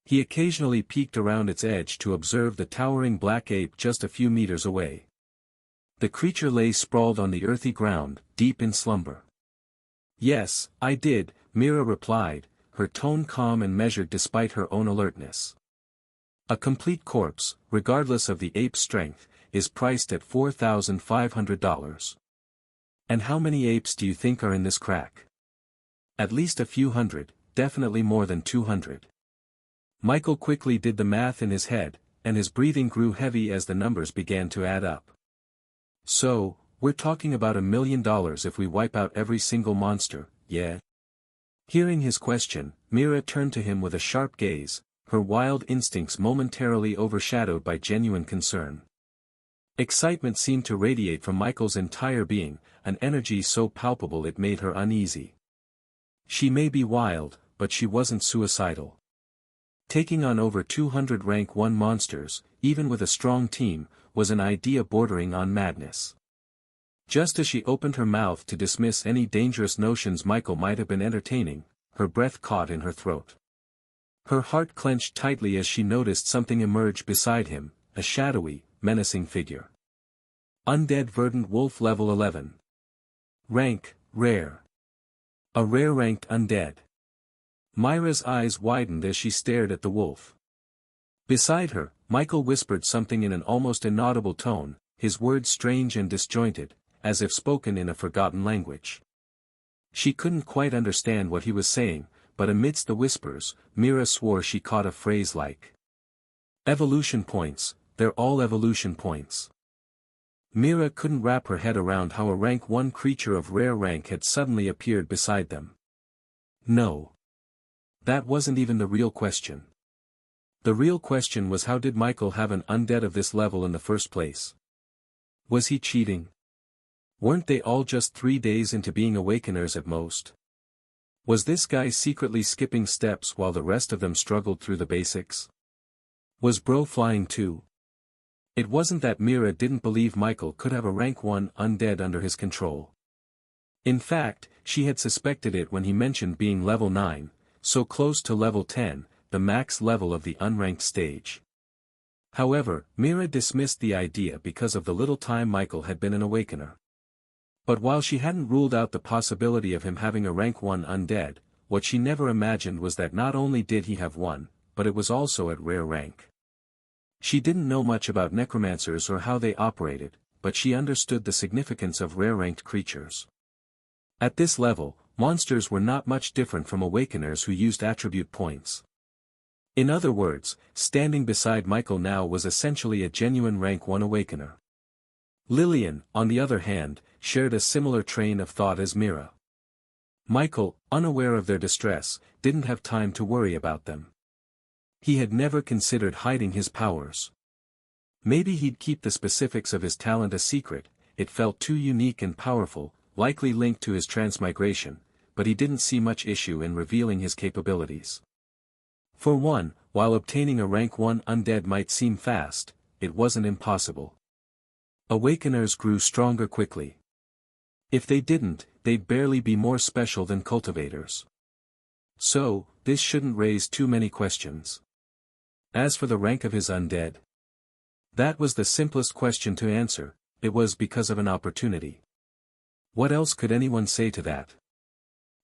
He occasionally peeked around its edge to observe the towering black ape just a few meters away. The creature lay sprawled on the earthy ground, deep in slumber. Yes, I did, Mira replied, her tone calm and measured despite her own alertness. A complete corpse, regardless of the ape's strength, is priced at $4,500. And how many apes do you think are in this crack? At least a few hundred, definitely more than 200. Michael quickly did the math in his head, and his breathing grew heavy as the numbers began to add up. So, we're talking about $1 million if we wipe out every single monster, yeah? Hearing his question, Mira turned to him with a sharp gaze, her wild instincts momentarily overshadowed by genuine concern. Excitement seemed to radiate from Michael's entire being, an energy so palpable it made her uneasy. She may be wild, but she wasn't suicidal. Taking on over 200 rank 1 monsters, even with a strong team, was an idea bordering on madness. Just as she opened her mouth to dismiss any dangerous notions Michael might have been entertaining, her breath caught in her throat. Her heart clenched tightly as she noticed something emerge beside him, a shadowy, menacing figure. Undead Verdant Wolf Level 11. Rank, Rare. A rare-ranked undead. Myra's eyes widened as she stared at the wolf. Beside her, Michael whispered something in an almost inaudible tone, his words strange and disjointed, as if spoken in a forgotten language. She couldn't quite understand what he was saying, but amidst the whispers, Mira swore she caught a phrase like, "Evolution points, they're all evolution points." Mira couldn't wrap her head around how a rank 1 creature of rare rank had suddenly appeared beside them. No. That wasn't even the real question. The real question was, how did Michael have an undead of this level in the first place? Was he cheating? Weren't they all just 3 days into being awakeners at most? Was this guy secretly skipping steps while the rest of them struggled through the basics? Was bro flying too? It wasn't that Mira didn't believe Michael could have a rank 1 undead under his control. In fact, she had suspected it when he mentioned being level 9, so close to level 10, the max level of the unranked stage. However, Mira dismissed the idea because of the little time Michael had been an awakener. But while she hadn't ruled out the possibility of him having a rank 1 undead, what she never imagined was that not only did he have one, but it was also at rare rank. She didn't know much about necromancers or how they operated, but she understood the significance of rare-ranked creatures. At this level, monsters were not much different from awakeners who used attribute points. In other words, standing beside Michael now was essentially a genuine rank 1 awakener. Lillian, on the other hand, shared a similar train of thought as Mira. Michael, unaware of their distress, didn't have time to worry about them. He had never considered hiding his powers. Maybe he'd keep the specifics of his talent a secret, it felt too unique and powerful, likely linked to his transmigration, but he didn't see much issue in revealing his capabilities. For one, while obtaining a rank 1 undead might seem fast, it wasn't impossible. Awakeners grew stronger quickly. If they didn't, they'd barely be more special than cultivators. So, this shouldn't raise too many questions. As for the rank of his undead, that was the simplest question to answer. It was because of an opportunity. What else could anyone say to that?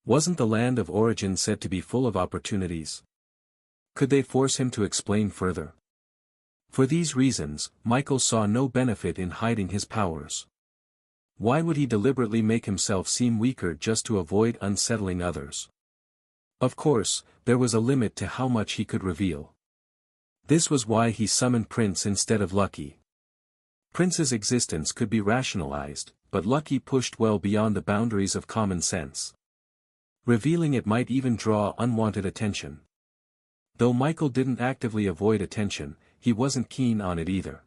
Wasn't the land of origin said to be full of opportunities? Could they force him to explain further? For these reasons, Michael saw no benefit in hiding his powers. Why would he deliberately make himself seem weaker just to avoid unsettling others? Of course, there was a limit to how much he could reveal. This was why he summoned Prince instead of Lucky. Prince's existence could be rationalized, but Lucky pushed well beyond the boundaries of common sense. Revealing it might even draw unwanted attention. Though Michael didn't actively avoid attention, he wasn't keen on it either.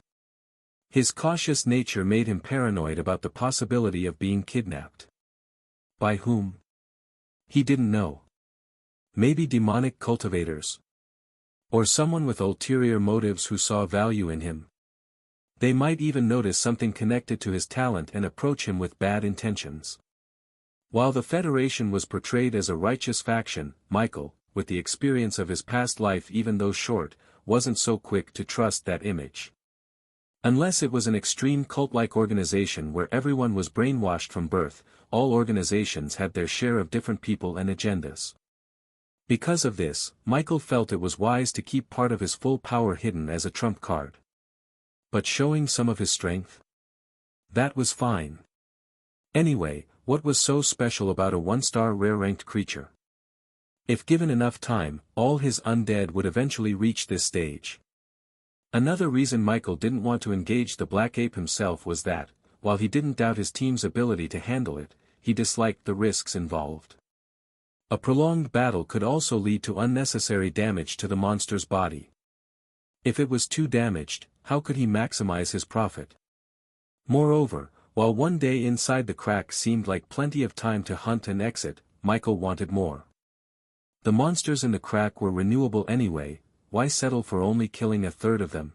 His cautious nature made him paranoid about the possibility of being kidnapped. By whom? He didn't know. Maybe demonic cultivators. Or someone with ulterior motives who saw value in him. They might even notice something connected to his talent and approach him with bad intentions. While the Federation was portrayed as a righteous faction, Michael, with the experience of his past life even though short, wasn't so quick to trust that image. Unless it was an extreme cult-like organization where everyone was brainwashed from birth, all organizations had their share of different people and agendas. Because of this, Michael felt it was wise to keep part of his full power hidden as a trump card. But showing some of his strength? That was fine. Anyway, what was so special about a one-star rare-ranked creature? If given enough time, all his undead would eventually reach this stage. Another reason Michael didn't want to engage the Black Ape himself was that, while he didn't doubt his team's ability to handle it, he disliked the risks involved. A prolonged battle could also lead to unnecessary damage to the monster's body. If it was too damaged, how could he maximize his profit? Moreover, while one day inside the crack seemed like plenty of time to hunt and exit, Michael wanted more. The monsters in the crack were renewable anyway, why settle for only killing a third of them?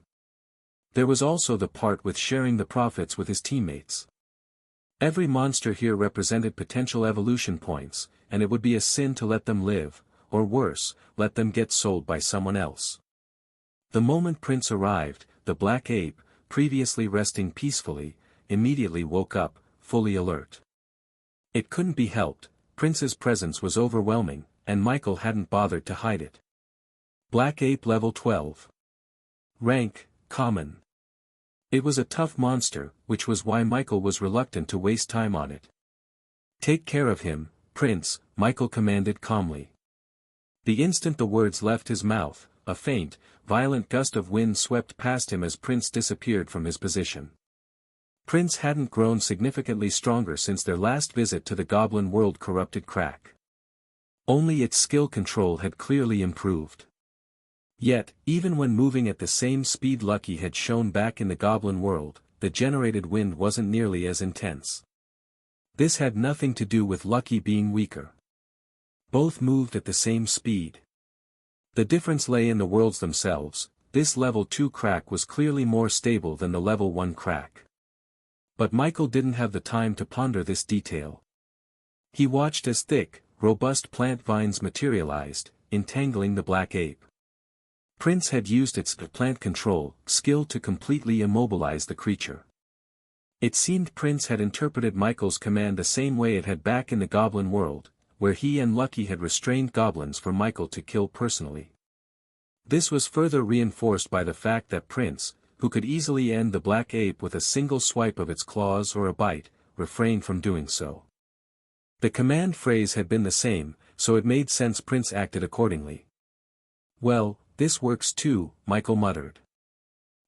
There was also the part with sharing the profits with his teammates. Every monster here represented potential evolution points, and it would be a sin to let them live, or worse, let them get sold by someone else. The moment Prince arrived, the Black Ape, previously resting peacefully, immediately woke up, fully alert. It couldn't be helped, Prince's presence was overwhelming, and Michael hadn't bothered to hide it. Black Ape level 12. Rank, common. It was a tough monster, which was why Michael was reluctant to waste time on it. Take care of him, Prince, Michael commanded calmly. The instant the words left his mouth, a faint, violent gust of wind swept past him as Prince disappeared from his position. Prince hadn't grown significantly stronger since their last visit to the Goblin World corrupted crack. Only its skill control had clearly improved. Yet, even when moving at the same speed Lucky had shown back in the Goblin World, the generated wind wasn't nearly as intense. This had nothing to do with Lucky being weaker. Both moved at the same speed. The difference lay in the worlds themselves. This level 2 crack was clearly more stable than the level 1 crack. But Michael didn't have the time to ponder this detail. He watched as thick, robust plant vines materialized, entangling the Black Ape. Prince had used its plant control skill to completely immobilize the creature. It seemed Prince had interpreted Michael's command the same way it had back in the Goblin World, where he and Lucky had restrained goblins for Michael to kill personally. This was further reinforced by the fact that Prince, who could easily end the Black Ape with a single swipe of its claws or a bite, refrained from doing so. The command phrase had been the same, so it made sense Prince acted accordingly. Well, this works too, Michael muttered.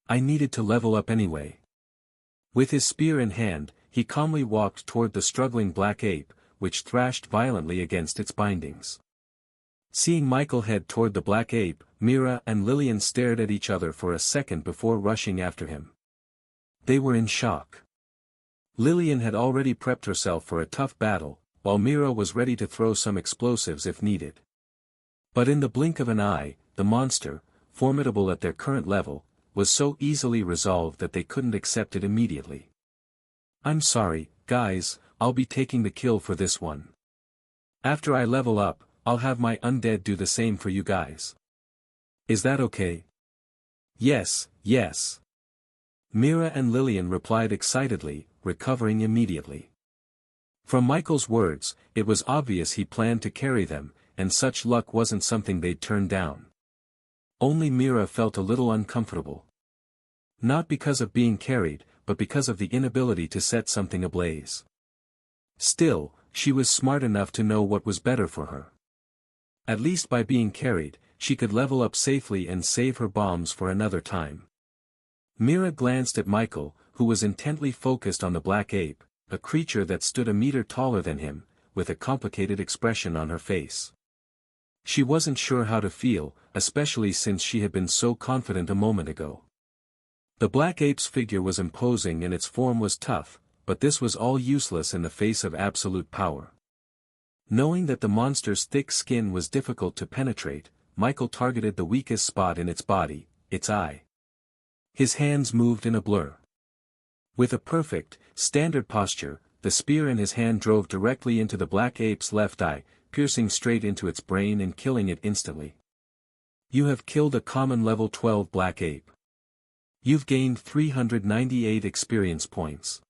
I needed to level up anyway. With his spear in hand, he calmly walked toward the struggling Black Ape, which thrashed violently against its bindings. Seeing Michael head toward the Black Ape, Mira and Lillian stared at each other for a second before rushing after him. They were in shock. Lillian had already prepped herself for a tough battle, while Mira was ready to throw some explosives if needed. But in the blink of an eye, the monster, formidable at their current level, was so easily resolved that they couldn't accept it immediately. "I'm sorry, guys, I'll be taking the kill for this one. After I level up, I'll have my undead do the same for you guys. Is that okay?" "Yes, yes." Mira and Lillian replied excitedly, recovering immediately. From Michael's words, it was obvious he planned to carry them, and such luck wasn't something they'd turn down. Only Mira felt a little uncomfortable. Not because of being carried, but because of the inability to set something ablaze. Still, she was smart enough to know what was better for her. At least by being carried, she could level up safely and save her bombs for another time. Mira glanced at Michael, who was intently focused on the black ape, a creature that stood a meter taller than him, with a complicated expression on her face. She wasn't sure how to feel, especially since she had been so confident a moment ago. The black ape's figure was imposing and its form was tough, but this was all useless in the face of absolute power. Knowing that the monster's thick skin was difficult to penetrate, Michael targeted the weakest spot in its body, its eye. His hands moved in a blur. With a perfect, standard posture, the spear in his hand drove directly into the black ape's left eye, piercing straight into its brain and killing it instantly. You have killed a common level 12 black ape. You've gained 398 experience points.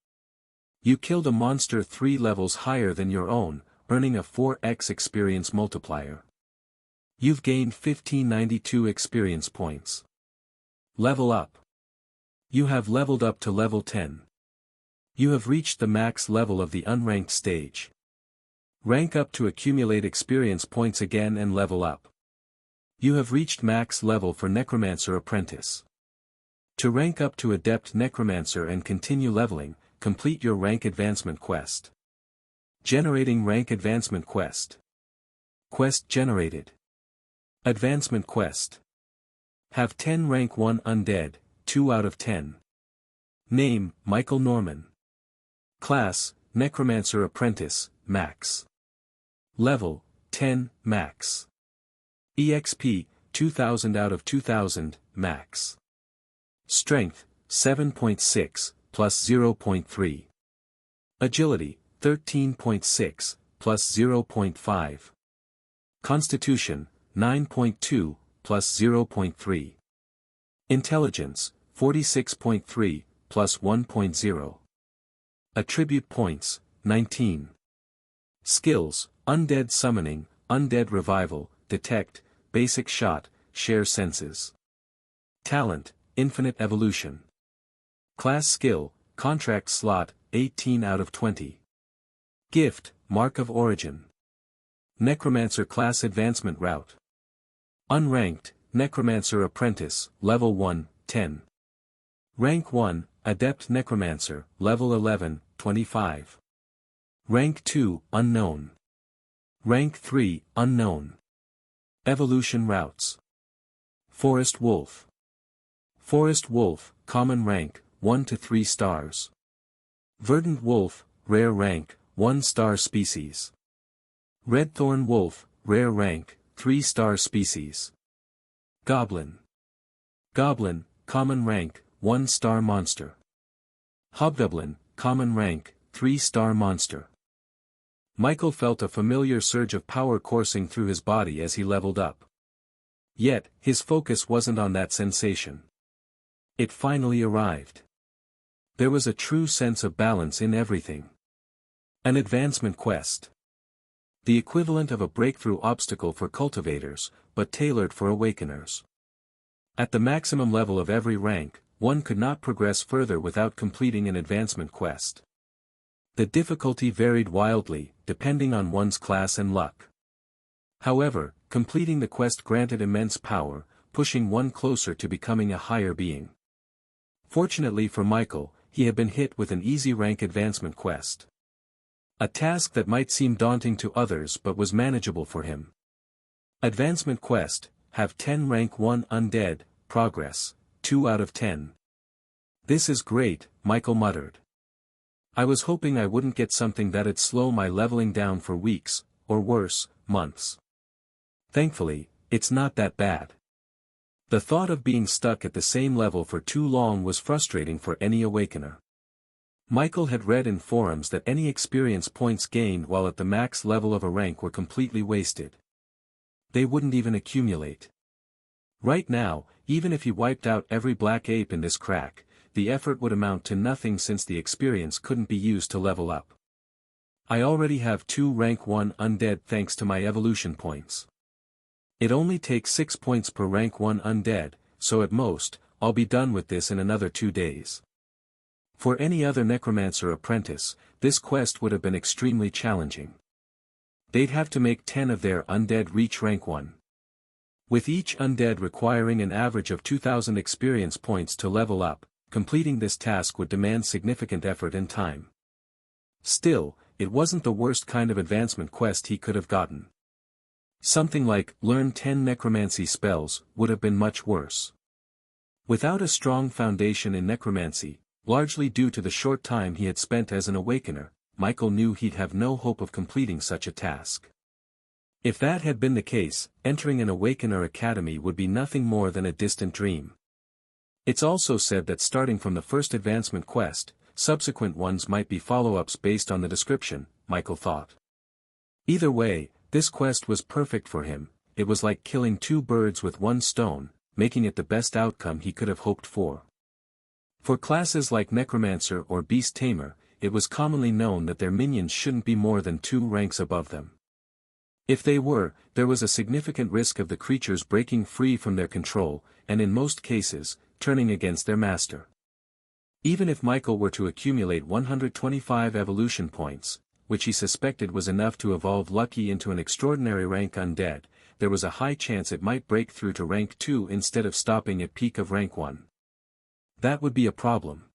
You killed a monster 3 levels higher than your own, earning a 4x experience multiplier. You've gained 1592 experience points. Level up. You have leveled up to level 10. You have reached the max level of the unranked stage. Rank up to accumulate experience points again and level up. You have reached max level for Necromancer Apprentice. To rank up to Adept Necromancer and continue leveling, complete your rank advancement quest. Generating rank advancement quest. Quest generated. Advancement quest. Have 10 rank 1 undead, 2 out of 10. Name, Michael Norman. Class, Necromancer Apprentice, Max. Level, 10, Max. EXP, 2000 out of 2000, Max. Strength, 7.6, plus 0.3. Agility, 13.6, plus 0.5. Constitution, 9.2, plus 0.3. Intelligence, 46.3, plus 1.0. Attribute points, 19. Skills, Undead Summoning, Undead Revival, Detect, Basic Shot, Share Senses. Talent, Infinite Evolution. Class Skill, Contract Slot, 18 out of 20. Gift, Mark of Origin. Necromancer Class Advancement Route. Unranked, Necromancer Apprentice, Level 1, 10. Rank 1, Adept Necromancer, Level 11, 25. Rank 2, Unknown. Rank 3, Unknown. Evolution Routes. Forest Wolf. Forest Wolf, Common Rank, 1 to 3 stars. Verdant Wolf, Rare Rank, 1 star species. Redthorn Wolf, Rare Rank, 3 star species. Goblin. Goblin, Common Rank, 1 star monster. Hobgoblin, Common Rank, 3 star monster. Michael felt a familiar surge of power coursing through his body as he leveled up. Yet, his focus wasn't on that sensation. It finally arrived. There was a true sense of balance in everything. An advancement quest. The equivalent of a breakthrough obstacle for cultivators, but tailored for awakeners. At the maximum level of every rank, one could not progress further without completing an advancement quest. The difficulty varied wildly, depending on one's class and luck. However, completing the quest granted immense power, pushing one closer to becoming a higher being. Fortunately for Michael, he had been hit with an easy rank advancement quest. A task that might seem daunting to others but was manageable for him. Advancement quest, have 10 rank 1 undead, progress, 2 out of 10. This is great, Michael muttered. I was hoping I wouldn't get something that'd slow my leveling down for weeks, or worse, months. Thankfully, it's not that bad. The thought of being stuck at the same level for too long was frustrating for any awakener. Michael had read in forums that any experience points gained while at the max level of a rank were completely wasted. They wouldn't even accumulate. Right now, even if he wiped out every black ape in this crack, the effort would amount to nothing since the experience couldn't be used to level up. I already have 2 rank 1 undead thanks to my evolution points. It only takes 6 points per rank 1 undead, so at most, I'll be done with this in another 2 days. For any other Necromancer apprentice, this quest would have been extremely challenging. They'd have to make 10 of their undead reach rank 1. With each undead requiring an average of 2,000 experience points to level up, completing this task would demand significant effort and time. Still, it wasn't the worst kind of advancement quest he could have gotten. Something like, learn 10 necromancy spells, would have been much worse. Without a strong foundation in necromancy, largely due to the short time he had spent as an awakener, Michael knew he'd have no hope of completing such a task. If that had been the case, entering an awakener academy would be nothing more than a distant dream. It's also said that starting from the first advancement quest, subsequent ones might be follow-ups based on the description, Michael thought. Either way, this quest was perfect for him. It was like killing 2 birds with 1 stone, making it the best outcome he could have hoped for. For classes like Necromancer or Beast Tamer, it was commonly known that their minions shouldn't be more than 2 ranks above them. If they were, there was a significant risk of the creatures breaking free from their control, and in most cases, turning against their master. Even if Michael were to accumulate 125 evolution points, which he suspected was enough to evolve Lucky into an extraordinary rank undead, there was a high chance it might break through to rank 2 instead of stopping at peak of rank 1. That would be a problem.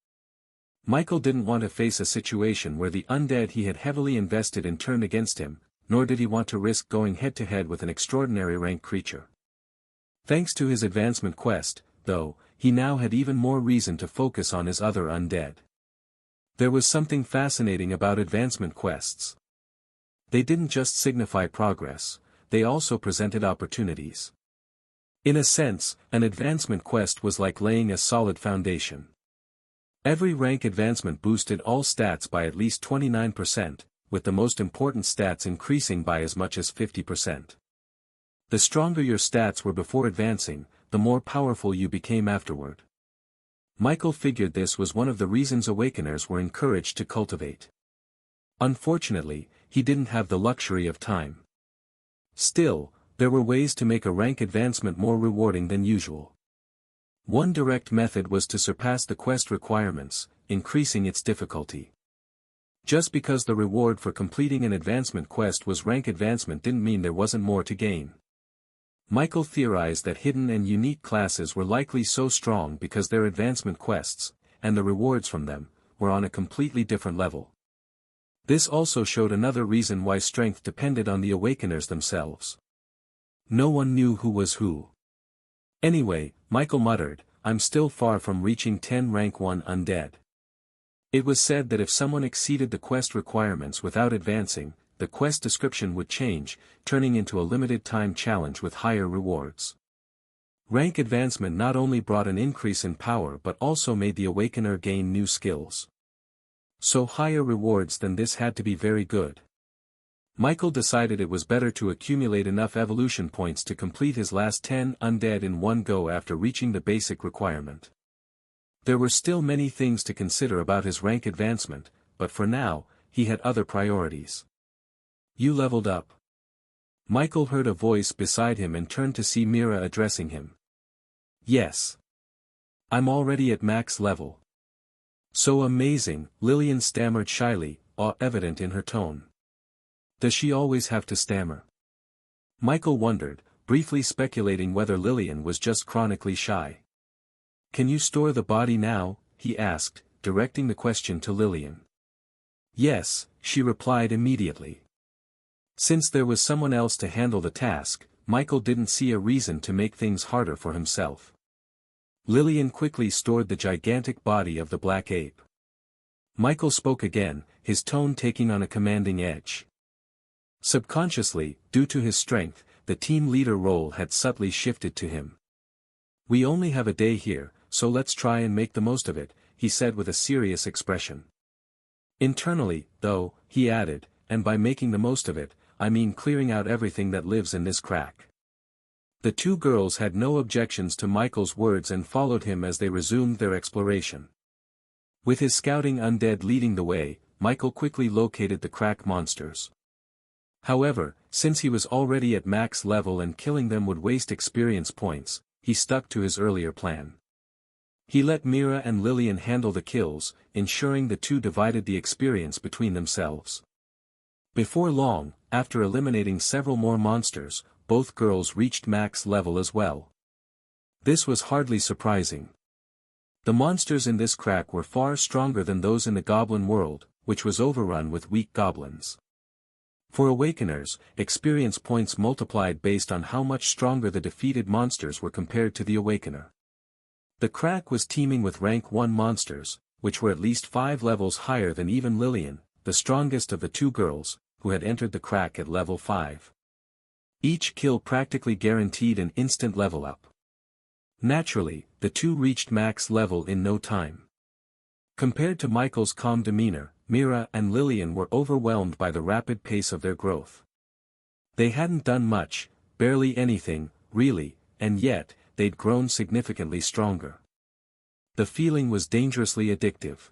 Michael didn't want to face a situation where the undead he had heavily invested in turned against him, nor did he want to risk going head-to-head with an extraordinary rank creature. Thanks to his advancement quest, though, he now had even more reason to focus on his other undead. There was something fascinating about advancement quests. They didn't just signify progress, they also presented opportunities. In a sense, an advancement quest was like laying a solid foundation. Every rank advancement boosted all stats by at least 29%, with the most important stats increasing by as much as 50%. The stronger your stats were before advancing, the more powerful you became afterward. Michael figured this was one of the reasons awakeners were encouraged to cultivate. Unfortunately, he didn't have the luxury of time. Still, there were ways to make a rank advancement more rewarding than usual. One direct method was to surpass the quest requirements, increasing its difficulty. Just because the reward for completing an advancement quest was rank advancement didn't mean there wasn't more to gain. Michael theorized that hidden and unique classes were likely so strong because their advancement quests, and the rewards from them, were on a completely different level. This also showed another reason why strength depended on the awakeners themselves. No one knew who was who. Anyway, Michael muttered, I'm still far from reaching 10 rank 1 undead. It was said that if someone exceeded the quest requirements without advancing, the quest description would change, turning into a limited-time challenge with higher rewards. Rank advancement not only brought an increase in power but also made the awakener gain new skills. So higher rewards than this had to be very good. Michael decided it was better to accumulate enough evolution points to complete his last 10 undead in one go after reaching the basic requirement. There were still many things to consider about his rank advancement, but for now, he had other priorities. You leveled up. Michael heard a voice beside him and turned to see Mira addressing him. Yes. I'm already at max level. So amazing, Lillian stammered shyly, awe evident in her tone. Does she always have to stammer? Michael wondered, briefly speculating whether Lillian was just chronically shy. Can you store the body now? He asked, directing the question to Lillian. Yes, she replied immediately. Since there was someone else to handle the task, Michael didn't see a reason to make things harder for himself. Lillian quickly stored the gigantic body of the black ape. Michael spoke again, his tone taking on a commanding edge. Subconsciously, due to his strength, the team leader role had subtly shifted to him. "We only have a day here, so let's try and make the most of it," he said with a serious expression. Internally, though, he added, "and by making the most of it, I mean clearing out everything that lives in this crack." The two girls had no objections to Michael's words and followed him as they resumed their exploration. With his scouting undead leading the way, Michael quickly located the crack monsters. However, since he was already at max level and killing them would waste experience points, he stuck to his earlier plan. He let Mira and Lillian handle the kills, ensuring the two divided the experience between themselves. Before long, after eliminating several more monsters, both girls reached max level as well. This was hardly surprising. The monsters in this crack were far stronger than those in the goblin world, which was overrun with weak goblins. For awakeners, experience points multiplied based on how much stronger the defeated monsters were compared to the awakener. The crack was teeming with rank 1 monsters, which were at least 5 levels higher than even Lillian, the strongest of the two girls, who had entered the crack at level 5. Each kill practically guaranteed an instant level up. Naturally, the two reached max level in no time. Compared to Michael's calm demeanor, Mira and Lillian were overwhelmed by the rapid pace of their growth. They hadn't done much, barely anything, really, and yet, they'd grown significantly stronger. The feeling was dangerously addictive.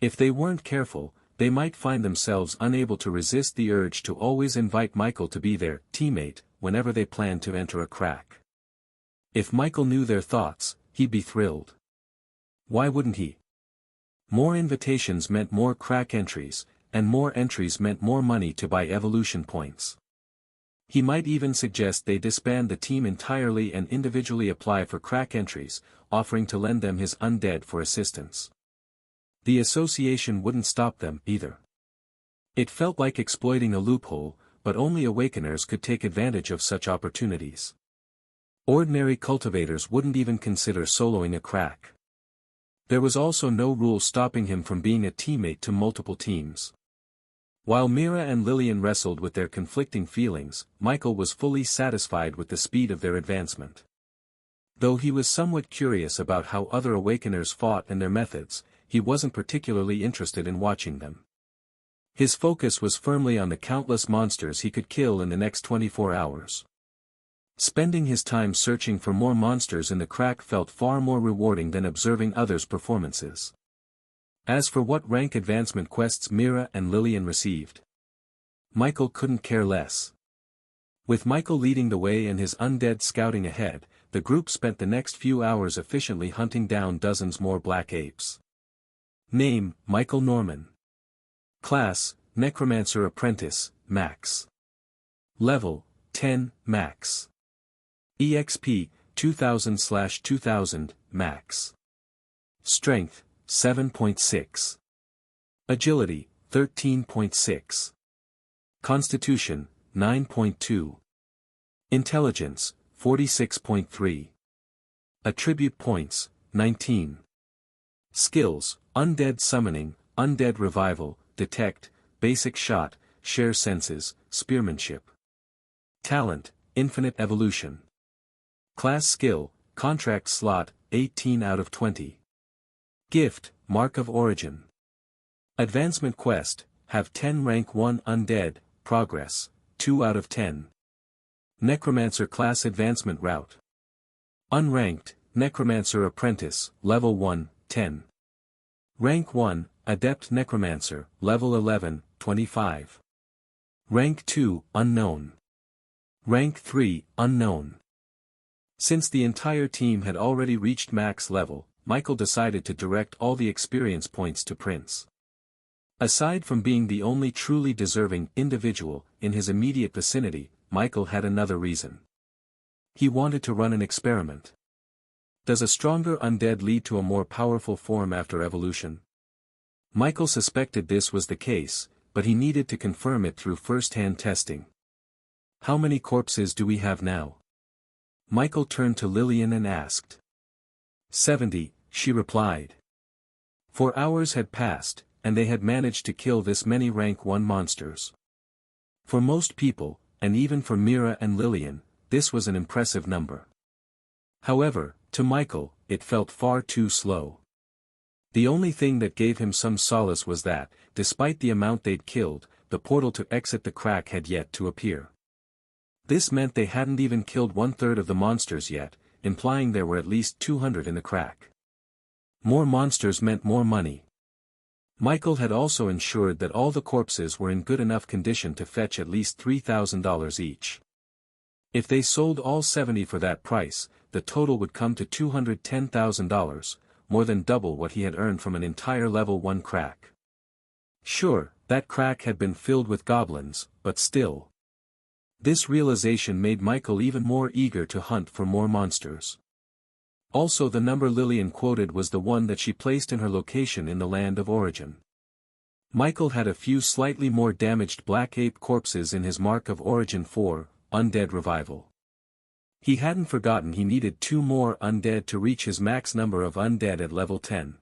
If they weren't careful, they might find themselves unable to resist the urge to always invite Michael to be their teammate whenever they planned to enter a crack. If Michael knew their thoughts, he'd be thrilled. Why wouldn't he? More invitations meant more crack entries, and more entries meant more money to buy evolution points. He might even suggest they disband the team entirely and individually apply for crack entries, offering to lend them his undead for assistance. The association wouldn't stop them, either. It felt like exploiting a loophole, but only awakeners could take advantage of such opportunities. Ordinary cultivators wouldn't even consider soloing a crack. There was also no rule stopping him from being a teammate to multiple teams. While Mira and Lillian wrestled with their conflicting feelings, Michael was fully satisfied with the speed of their advancement. Though he was somewhat curious about how other awakeners fought and their methods, he wasn't particularly interested in watching them. His focus was firmly on the countless monsters he could kill in the next 24 hours. Spending his time searching for more monsters in the crack felt far more rewarding than observing others' performances. As for what rank advancement quests Mira and Lillian received, Michael couldn't care less. With Michael leading the way and his undead scouting ahead, the group spent the next few hours efficiently hunting down dozens more black apes. Name, Michael Norman. Class, Necromancer Apprentice, Max. Level, 10, Max. EXP, 2000/2000, Max. Strength, 7.6. Agility, 13.6. Constitution, 9.2. Intelligence, 46.3. Attribute points, 19. Skills, Undead Summoning, Undead Revival, Detect, Basic Shot, Share Senses, Spearmanship. Talent, Infinite Evolution. Class Skill, Contract Slot, 18 out of 20. Gift, Mark of Origin. Advancement Quest, have 10 Rank 1 Undead, Progress, 2 out of 10. Necromancer Class Advancement Route. Unranked, Necromancer Apprentice, Level 1, 10. Rank 1, Adept Necromancer, Level 11, 25. Rank 2, Unknown. Rank 3, Unknown. Since the entire team had already reached max level, Michael decided to direct all the experience points to Prince. Aside from being the only truly deserving individual in his immediate vicinity, Michael had another reason. He wanted to run an experiment. Does a stronger undead lead to a more powerful form after evolution? Michael suspected this was the case, but he needed to confirm it through first-hand testing. How many corpses do we have now? Michael turned to Lillian and asked. 70, she replied. 4 hours had passed, and they had managed to kill this many rank 1 monsters. For most people, and even for Mira and Lillian, this was an impressive number. However, to Michael, it felt far too slow. The only thing that gave him some solace was that, despite the amount they'd killed, the portal to exit the crack had yet to appear. This meant they hadn't even killed 1/3 of the monsters yet, implying there were at least 200 in the crack. More monsters meant more money. Michael had also ensured that all the corpses were in good enough condition to fetch at least $3,000 each. If they sold all 70 for that price, the total would come to $210,000, more than double what he had earned from an entire level 1 crack. Sure, that crack had been filled with goblins, but still. This realization made Michael even more eager to hunt for more monsters. Also, the number Lillian quoted was the one that she placed in her location in the land of origin. Michael had a few slightly more damaged black ape corpses in his mark of origin for Undead Revival. He hadn't forgotten he needed 2 more undead to reach his max number of undead at level 10.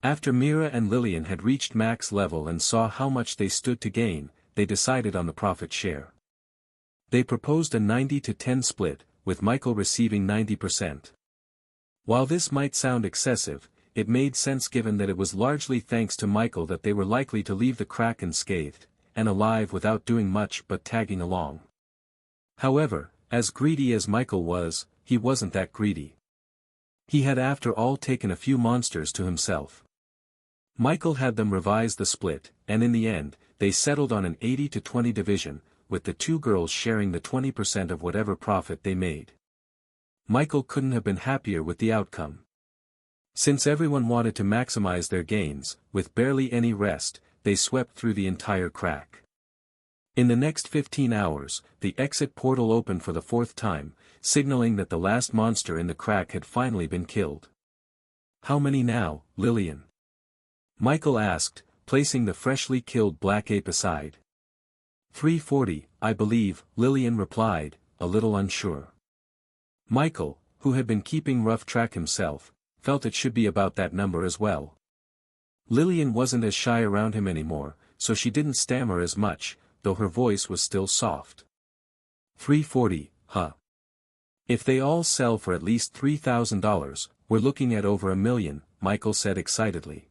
After Mira and Lillian had reached max level and saw how much they stood to gain, they decided on the profit share. They proposed a 90-10 split, with Michael receiving 90%. While this might sound excessive, it made sense given that it was largely thanks to Michael that they were likely to leave the crack unscathed, and alive without doing much but tagging along. However, as greedy as Michael was, he wasn't that greedy. He had after all taken a few monsters to himself. Michael had them revise the split, and in the end, they settled on an 80-20 division, with the 2 girls sharing the 20% of whatever profit they made. Michael couldn't have been happier with the outcome. Since everyone wanted to maximize their gains, with barely any rest, they swept through the entire crack. In the next 15 hours, the exit portal opened for the 4th time, signaling that the last monster in the crack had finally been killed. How many now, Lillian? Michael asked, placing the freshly killed black ape aside. 340, I believe, Lillian replied, a little unsure. Michael, who had been keeping rough track himself, felt it should be about that number as well. Lillian wasn't as shy around him anymore, so she didn't stammer as much, though her voice was still soft. 340, huh? If they all sell for at least $3,000, we're looking at over $1 million, Michael said excitedly.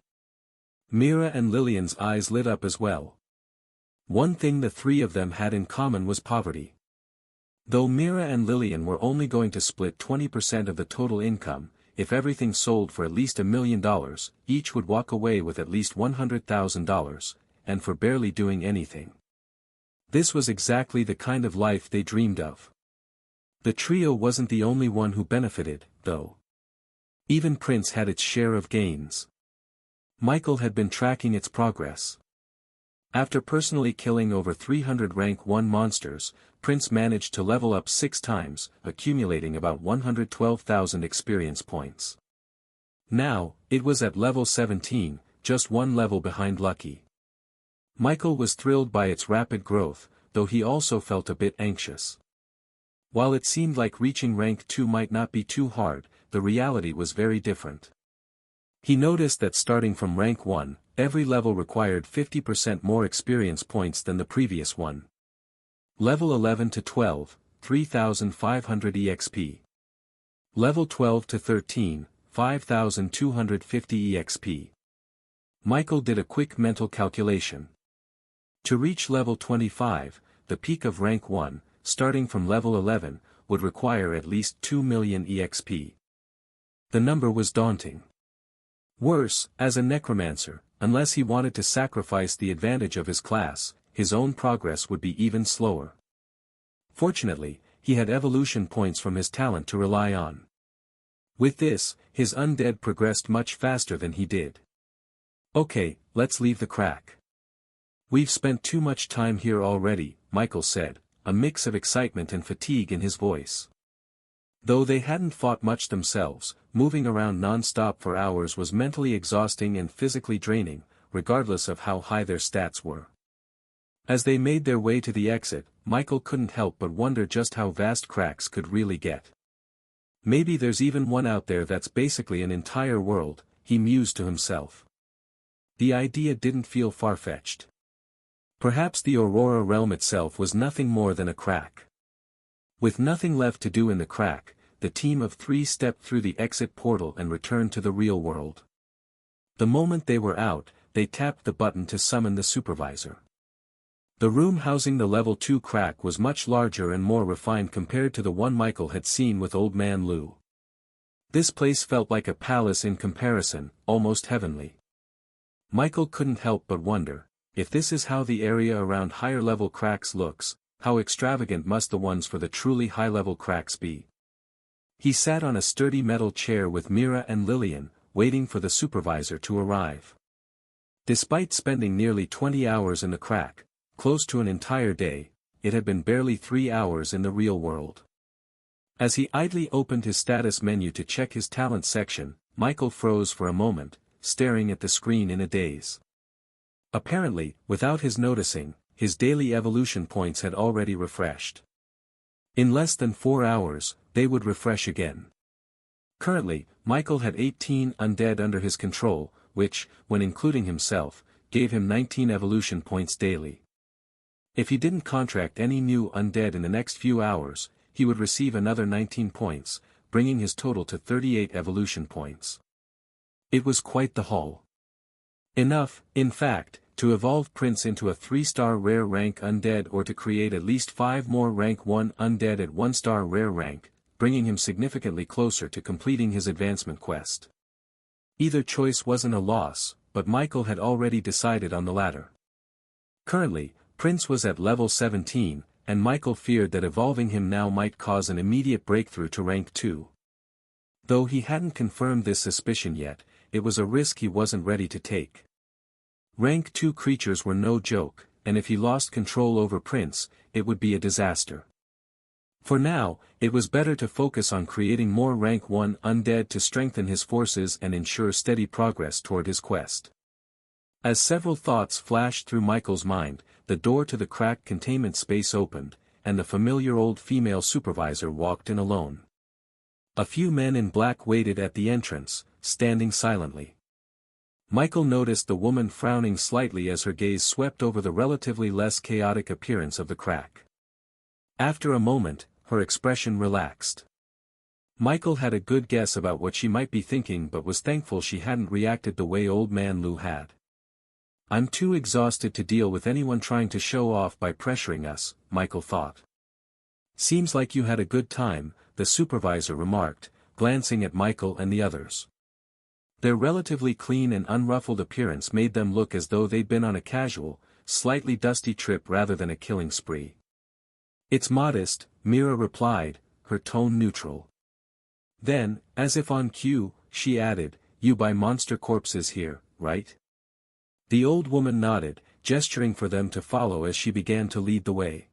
Mira and Lillian's eyes lit up as well. One thing the 3 of them had in common was poverty. Though Mira and Lillian were only going to split 20% of the total income, if everything sold for at least $1 million, each would walk away with at least $100,000, and for barely doing anything. This was exactly the kind of life they dreamed of. The trio wasn't the only one who benefited, though. Even Prince had its share of gains. Michael had been tracking its progress. After personally killing over 300 rank 1 monsters, Prince managed to level up 6 times, accumulating about 112,000 experience points. Now, it was at level 17, just 1 level behind Lucky. Michael was thrilled by its rapid growth, though he also felt a bit anxious. While it seemed like reaching rank 2 might not be too hard, the reality was very different. He noticed that starting from rank 1, every level required 50% more experience points than the previous one. Level 11 to 12, 3,500 EXP. Level 12 to 13, 5,250 EXP. Michael did a quick mental calculation. To reach level 25, the peak of rank 1, starting from level 11, would require at least 2 million EXP. The number was daunting. Worse, as a necromancer, unless he wanted to sacrifice the advantage of his class, his own progress would be even slower. Fortunately, he had evolution points from his talent to rely on. With this, his undead progressed much faster than he did. Okay, let's leave the crack. We've spent too much time here already, Michael said, a mix of excitement and fatigue in his voice. Though they hadn't fought much themselves, moving around non-stop for hours was mentally exhausting and physically draining, regardless of how high their stats were. As they made their way to the exit, Michael couldn't help but wonder just how vast cracks could really get. Maybe there's even one out there that's basically an entire world, he mused to himself. The idea didn't feel far-fetched. Perhaps the Aurora realm itself was nothing more than a crack. With nothing left to do in the crack, the team of 3 stepped through the exit portal and returned to the real world. The moment they were out, they tapped the button to summon the supervisor. The room housing the level 2 crack was much larger and more refined compared to the one Michael had seen with Old Man Lou. This place felt like a palace in comparison, almost heavenly. Michael couldn't help but wonder, if this is how the area around higher-level cracks looks, how extravagant must the ones for the truly high-level cracks be? He sat on a sturdy metal chair with Mira and Lillian, waiting for the supervisor to arrive. Despite spending nearly 20 hours in the crack, close to an entire day, it had been barely 3 hours in the real world. As he idly opened his status menu to check his talent section, Michael froze for a moment, staring at the screen in a daze. Apparently, without his noticing, his daily evolution points had already refreshed. In less than 4 hours, they would refresh again. Currently, Michael had 18 undead under his control, which, when including himself, gave him 19 evolution points daily. If he didn't contract any new undead in the next few hours, he would receive another 19 points, bringing his total to 38 evolution points. It was quite the haul. Enough, in fact, to evolve Prince into a 3-star rare rank undead or to create at least 5 more rank 1 undead at 1-star rare rank, bringing him significantly closer to completing his advancement quest. Either choice wasn't a loss, but Michael had already decided on the latter. Currently, Prince was at level 17, and Michael feared that evolving him now might cause an immediate breakthrough to rank 2. Though he hadn't confirmed this suspicion yet, it was a risk he wasn't ready to take. Rank 2 creatures were no joke, and if he lost control over Prince, it would be a disaster. For now, it was better to focus on creating more rank 1 undead to strengthen his forces and ensure steady progress toward his quest. As several thoughts flashed through Michael's mind, the door to the crack containment space opened, and the familiar old female supervisor walked in alone. A few men in black waited at the entrance, standing silently. Michael noticed the woman frowning slightly as her gaze swept over the relatively less chaotic appearance of the crack. After a moment, her expression relaxed. Michael had a good guess about what she might be thinking but was thankful she hadn't reacted the way Old Man Lou had. "I'm too exhausted to deal with anyone trying to show off by pressuring us," Michael thought. "Seems like you had a good time," the supervisor remarked, glancing at Michael and the others. Their relatively clean and unruffled appearance made them look as though they'd been on a casual, slightly dusty trip rather than a killing spree. "It's modest," Mira replied, her tone neutral. Then, as if on cue, she added, "You buy monster corpses here, right?" The old woman nodded, gesturing for them to follow as she began to lead the way.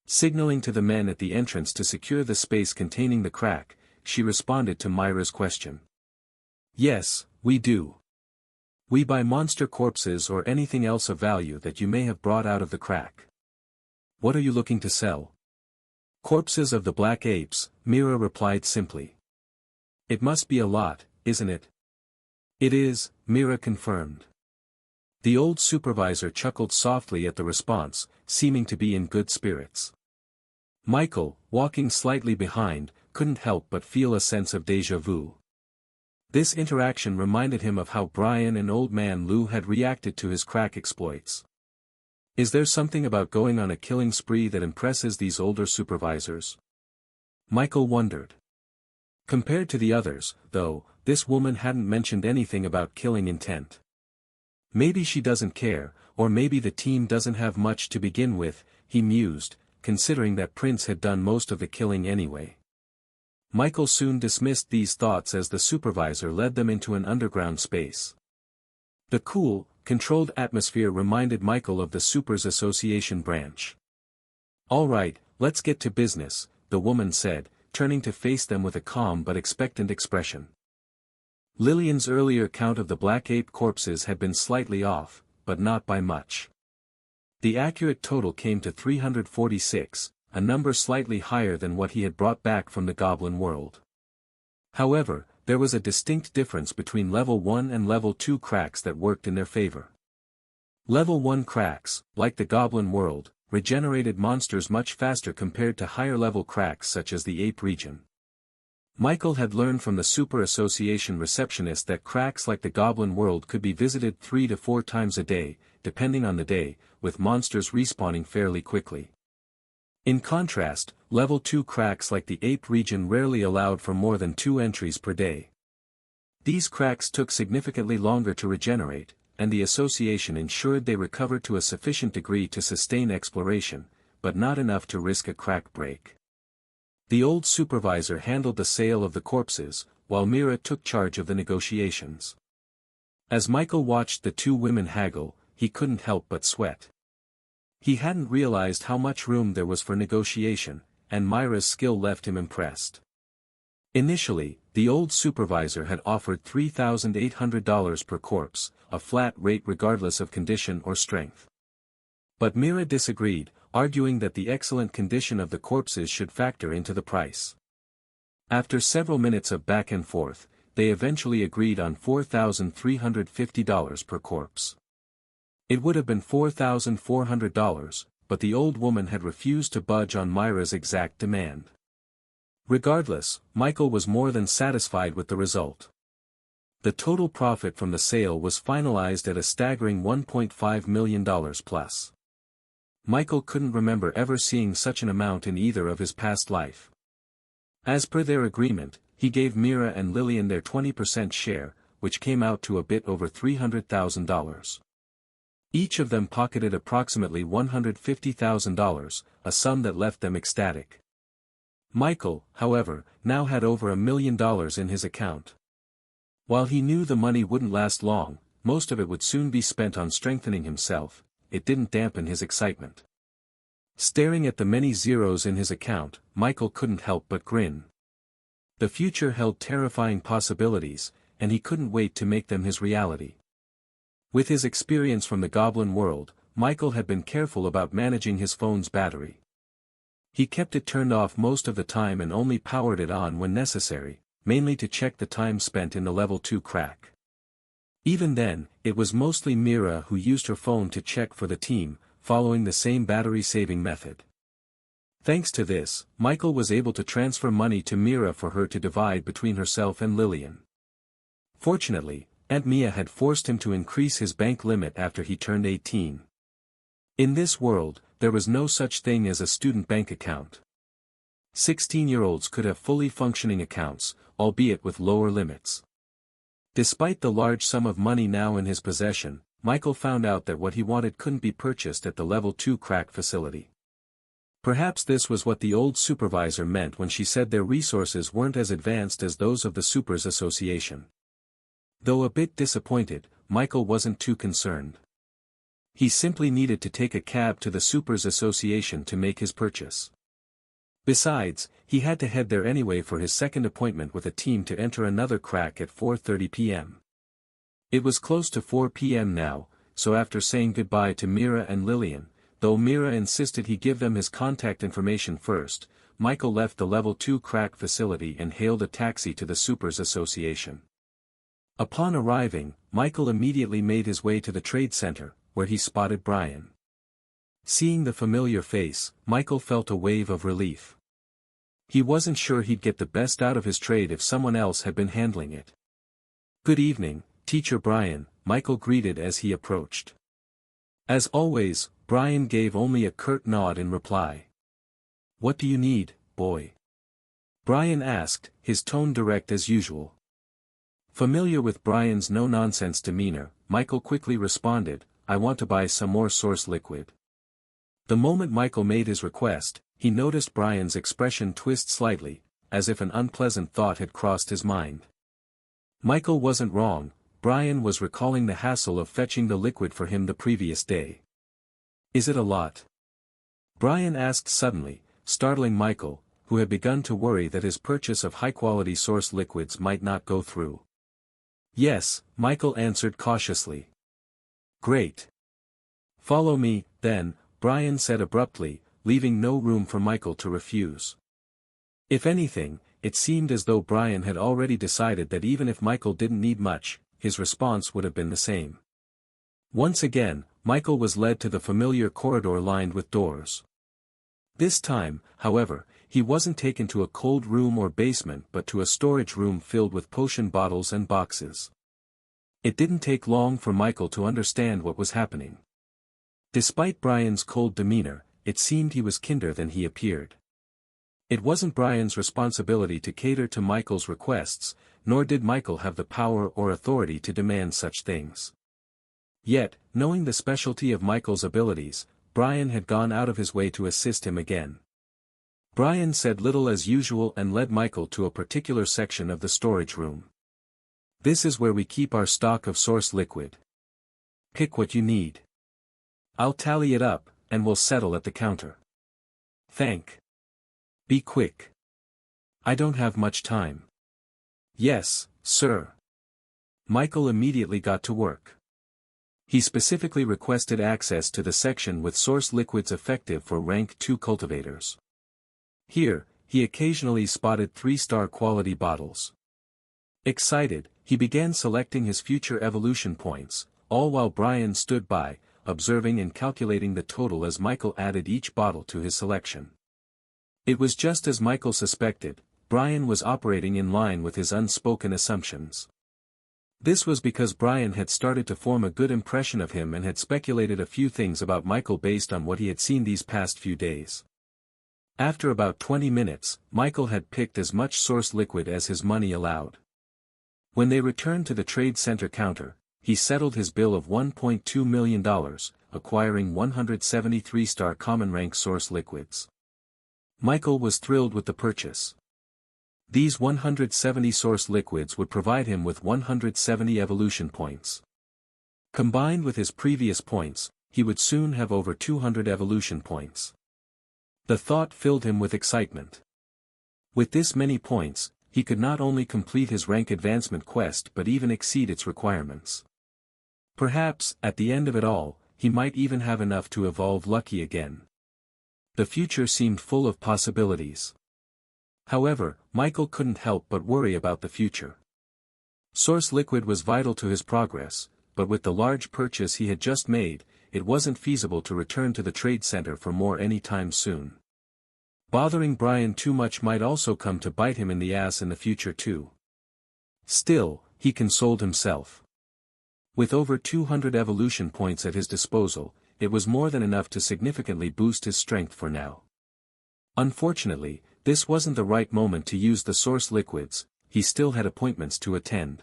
Signaling to the men at the entrance to secure the space containing the crack, she responded to Myra's question. "Yes, we do. We buy monster corpses or anything else of value that you may have brought out of the crack." "What are you looking to sell?" "Corpses of the black apes," Mira replied simply. "It must be a lot, isn't it?" "It is," Mira confirmed. The old supervisor chuckled softly at the response, seeming to be in good spirits. Michael, walking slightly behind, couldn't help but feel a sense of déjà vu. This interaction reminded him of how Brian and Old Man Lou had reacted to his crack exploits. Is there something about going on a killing spree that impresses these older supervisors? Michael wondered. Compared to the others, though, this woman hadn't mentioned anything about killing intent. Maybe she doesn't care, or maybe the team doesn't have much to begin with, he mused, considering that Prince had done most of the killing anyway. Michael soon dismissed these thoughts as the supervisor led them into an underground space. The cool, controlled atmosphere reminded Michael of the Supers Association branch. "All right, let's get to business," the woman said, turning to face them with a calm but expectant expression. Lillian's earlier count of the black ape corpses had been slightly off, but not by much. The accurate total came to 346, a number slightly higher than what he had brought back from the goblin world. However, there was a distinct difference between level 1 and level 2 cracks that worked in their favor. Level 1 cracks, like the goblin world, regenerated monsters much faster compared to higher level cracks such as the ape region. Michael had learned from the Super Association receptionist that cracks like the goblin world could be visited 3 to 4 times a day, depending on the day, with monsters respawning fairly quickly. In contrast, level 2 cracks like the ape region rarely allowed for more than 2 entries per day. These cracks took significantly longer to regenerate, and the association ensured they recovered to a sufficient degree to sustain exploration, but not enough to risk a crack break. The old supervisor handled the sale of the corpses, while Mira took charge of the negotiations. As Michael watched the two women haggle, he couldn't help but sweat. He hadn't realized how much room there was for negotiation, and Myra's skill left him impressed. Initially, the old supervisor had offered $3,800 per corpse, a flat rate regardless of condition or strength. But Mira disagreed, arguing that the excellent condition of the corpses should factor into the price. After several minutes of back and forth, they eventually agreed on $4,350 per corpse. It would have been $4,400, but the old woman had refused to budge on Myra's exact demand. Regardless, Michael was more than satisfied with the result. The total profit from the sale was finalized at a staggering $1.5 million plus. Michael couldn't remember ever seeing such an amount in either of his past life. As per their agreement, he gave Mira and Lillian their 20% share, which came out to a bit over $300,000. Each of them pocketed approximately $150,000, a sum that left them ecstatic. Michael, however, now had over $1 million in his account. While he knew the money wouldn't last long, most of it would soon be spent on strengthening himself, it didn't dampen his excitement. Staring at the many zeros in his account, Michael couldn't help but grin. The future held terrifying possibilities, and he couldn't wait to make them his reality. With his experience from the goblin world, Michael had been careful about managing his phone's battery. He kept it turned off most of the time and only powered it on when necessary, mainly to check the time spent in the level 2 crack. Even then, it was mostly Mira who used her phone to check for the team, following the same battery-saving method. Thanks to this, Michael was able to transfer money to Mira for her to divide between herself and Lillian. Fortunately, Aunt Mia had forced him to increase his bank limit after he turned 18. In this world, there was no such thing as a student bank account. 16-year-olds could have fully functioning accounts, albeit with lower limits. Despite the large sum of money now in his possession, Michael found out that what he wanted couldn't be purchased at the level 2 crack facility. Perhaps this was what the old supervisor meant when she said their resources weren't as advanced as those of the Supers Association. Though a bit disappointed, Michael wasn't too concerned. He simply needed to take a cab to the Supers Association to make his purchase. Besides, he had to head there anyway for his second appointment with a team to enter another crack at 4:30 p.m. It was close to 4 p.m. now, so after saying goodbye to Mira and Lillian, though Mira insisted he give them his contact information first, Michael left the level 2 crack facility and hailed a taxi to the Supers Association. Upon arriving, Michael immediately made his way to the trade center, where he spotted Brian. Seeing the familiar face, Michael felt a wave of relief. He wasn't sure he'd get the best out of his trade if someone else had been handling it. "Good evening, Teacher Brian," Michael greeted as he approached. As always, Brian gave only a curt nod in reply. "What do you need, boy?" Brian asked, his tone direct as usual. Familiar with Brian's no-nonsense demeanor, Michael quickly responded, "I want to buy some more source liquid." The moment Michael made his request, he noticed Brian's expression twist slightly, as if an unpleasant thought had crossed his mind. Michael wasn't wrong, Brian was recalling the hassle of fetching the liquid for him the previous day. "Is it a lot?" Brian asked suddenly, startling Michael, who had begun to worry that his purchase of high-quality source liquids might not go through. "Yes," Michael answered cautiously. "Great. Follow me, then, Brian said abruptly, leaving no room for Michael to refuse. If anything, it seemed as though Brian had already decided that even if Michael didn't need much, his response would have been the same. Once again, Michael was led to the familiar corridor lined with doors. This time, however, he wasn't taken to a cold room or basement but to a storage room filled with potion bottles and boxes. It didn't take long for Michael to understand what was happening. Despite Brian's cold demeanor, it seemed he was kinder than he appeared. It wasn't Brian's responsibility to cater to Michael's requests, nor did Michael have the power or authority to demand such things. Yet, knowing the specialty of Michael's abilities, Brian had gone out of his way to assist him again. Brian said little as usual and led Michael to a particular section of the storage room. This is where we keep our stock of source liquid. Pick what you need. I'll tally it up, and we'll settle at the counter. Be quick. I don't have much time. Yes, sir. Michael immediately got to work. He specifically requested access to the section with source liquids effective for rank 2 cultivators. Here, he occasionally spotted 3-star quality bottles. Excited, he began selecting his future evolution points, all while Brian stood by, observing and calculating the total as Michael added each bottle to his selection. It was just as Michael suspected, Brian was operating in line with his unspoken assumptions. This was because Brian had started to form a good impression of him and had speculated a few things about Michael based on what he had seen these past few days. After about 20 minutes, Michael had picked as much source liquid as his money allowed. When they returned to the trade center counter, he settled his bill of $1.2 million, acquiring 173-star common rank source liquids. Michael was thrilled with the purchase. These 170 source liquids would provide him with 170 evolution points. Combined with his previous points, he would soon have over 200 evolution points. The thought filled him with excitement. With this many points, he could not only complete his rank advancement quest but even exceed its requirements. Perhaps, at the end of it all, he might even have enough to evolve Lucky again. The future seemed full of possibilities. However, Michael couldn't help but worry about the future. Source liquid was vital to his progress, but with the large purchase he had just made, it wasn't feasible to return to the trade center for more anytime soon. Bothering Brian too much might also come to bite him in the ass in the future too. Still, he consoled himself. With over 200 evolution points at his disposal, it was more than enough to significantly boost his strength for now. Unfortunately, this wasn't the right moment to use the source liquids, he still had appointments to attend.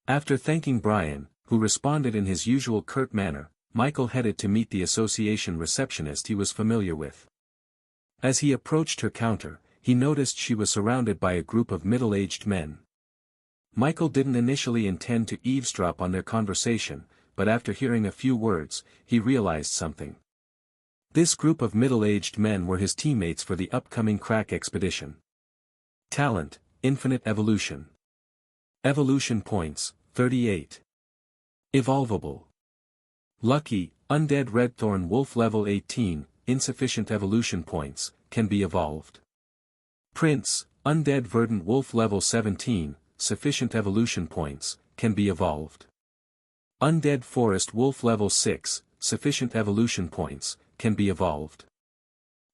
After thanking Brian, who responded in his usual curt manner, Michael headed to meet the association receptionist he was familiar with. As he approached her counter, he noticed she was surrounded by a group of middle-aged men. Michael didn't initially intend to eavesdrop on their conversation, but after hearing a few words, he realized something. This group of middle-aged men were his teammates for the upcoming crack expedition. Talent, infinite evolution. Evolution points, 38. Evolvable. Lucky, Undead Redthorn Wolf level 18, insufficient evolution points, can be evolved. Prince, Undead Verdant Wolf level 17, sufficient evolution points, can be evolved. Undead Forest Wolf level 6, sufficient evolution points, can be evolved.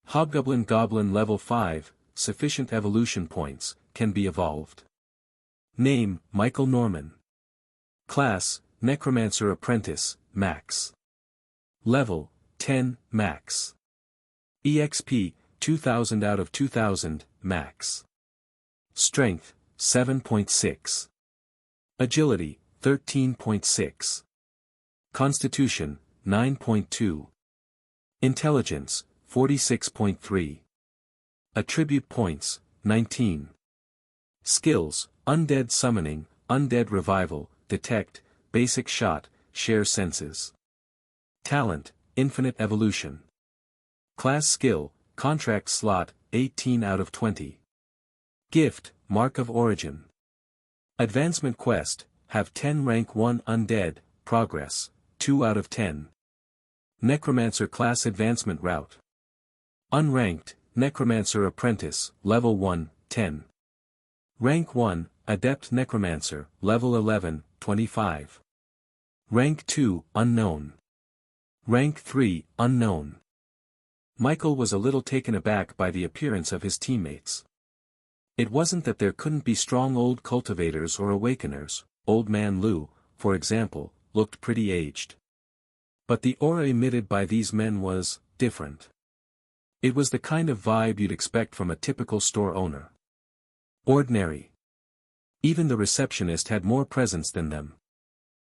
Hobgoblin Goblin level 5, sufficient evolution points, can be evolved. Name, Michael Norman. Class, Necromancer Apprentice, Max. Level, 10, Max. EXP, 2000 out of 2000, Max. Strength, 7.6. Agility, 13.6. Constitution, 9.2. Intelligence, 46.3. Attribute points, 19. Skills, Undead Summoning, Undead Revival, Detect, Basic Shot, Share Senses. Talent, Infinite Evolution. Class Skill, Contract Slot, 18 out of 20. Gift, Mark of Origin. Advancement Quest, have 10 rank 1 Undead, Progress, 2 out of 10. Necromancer Class Advancement Route. Unranked, Necromancer Apprentice, Level 1, 10. Rank 1, Adept Necromancer, Level 11, 25. Rank 2, Unknown. Rank 3, Unknown. Michael was a little taken aback by the appearance of his teammates. It wasn't that there couldn't be strong old cultivators or awakeners. Old Man Lou, for example, looked pretty aged. But the aura emitted by these men was different. It was the kind of vibe you'd expect from a typical store owner. Ordinary. Even the receptionist had more presence than them.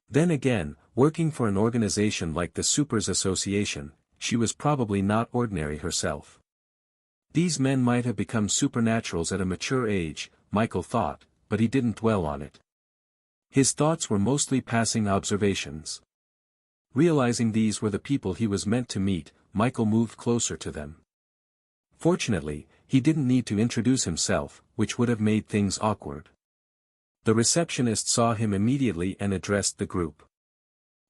Then again, working for an organization like the Supers Association, she was probably not ordinary herself. These men might have become supernaturals at a mature age, Michael thought, but he didn't dwell on it. His thoughts were mostly passing observations. Realizing these were the people he was meant to meet, Michael moved closer to them. Fortunately, he didn't need to introduce himself, which would have made things awkward. The receptionist saw him immediately and addressed the group.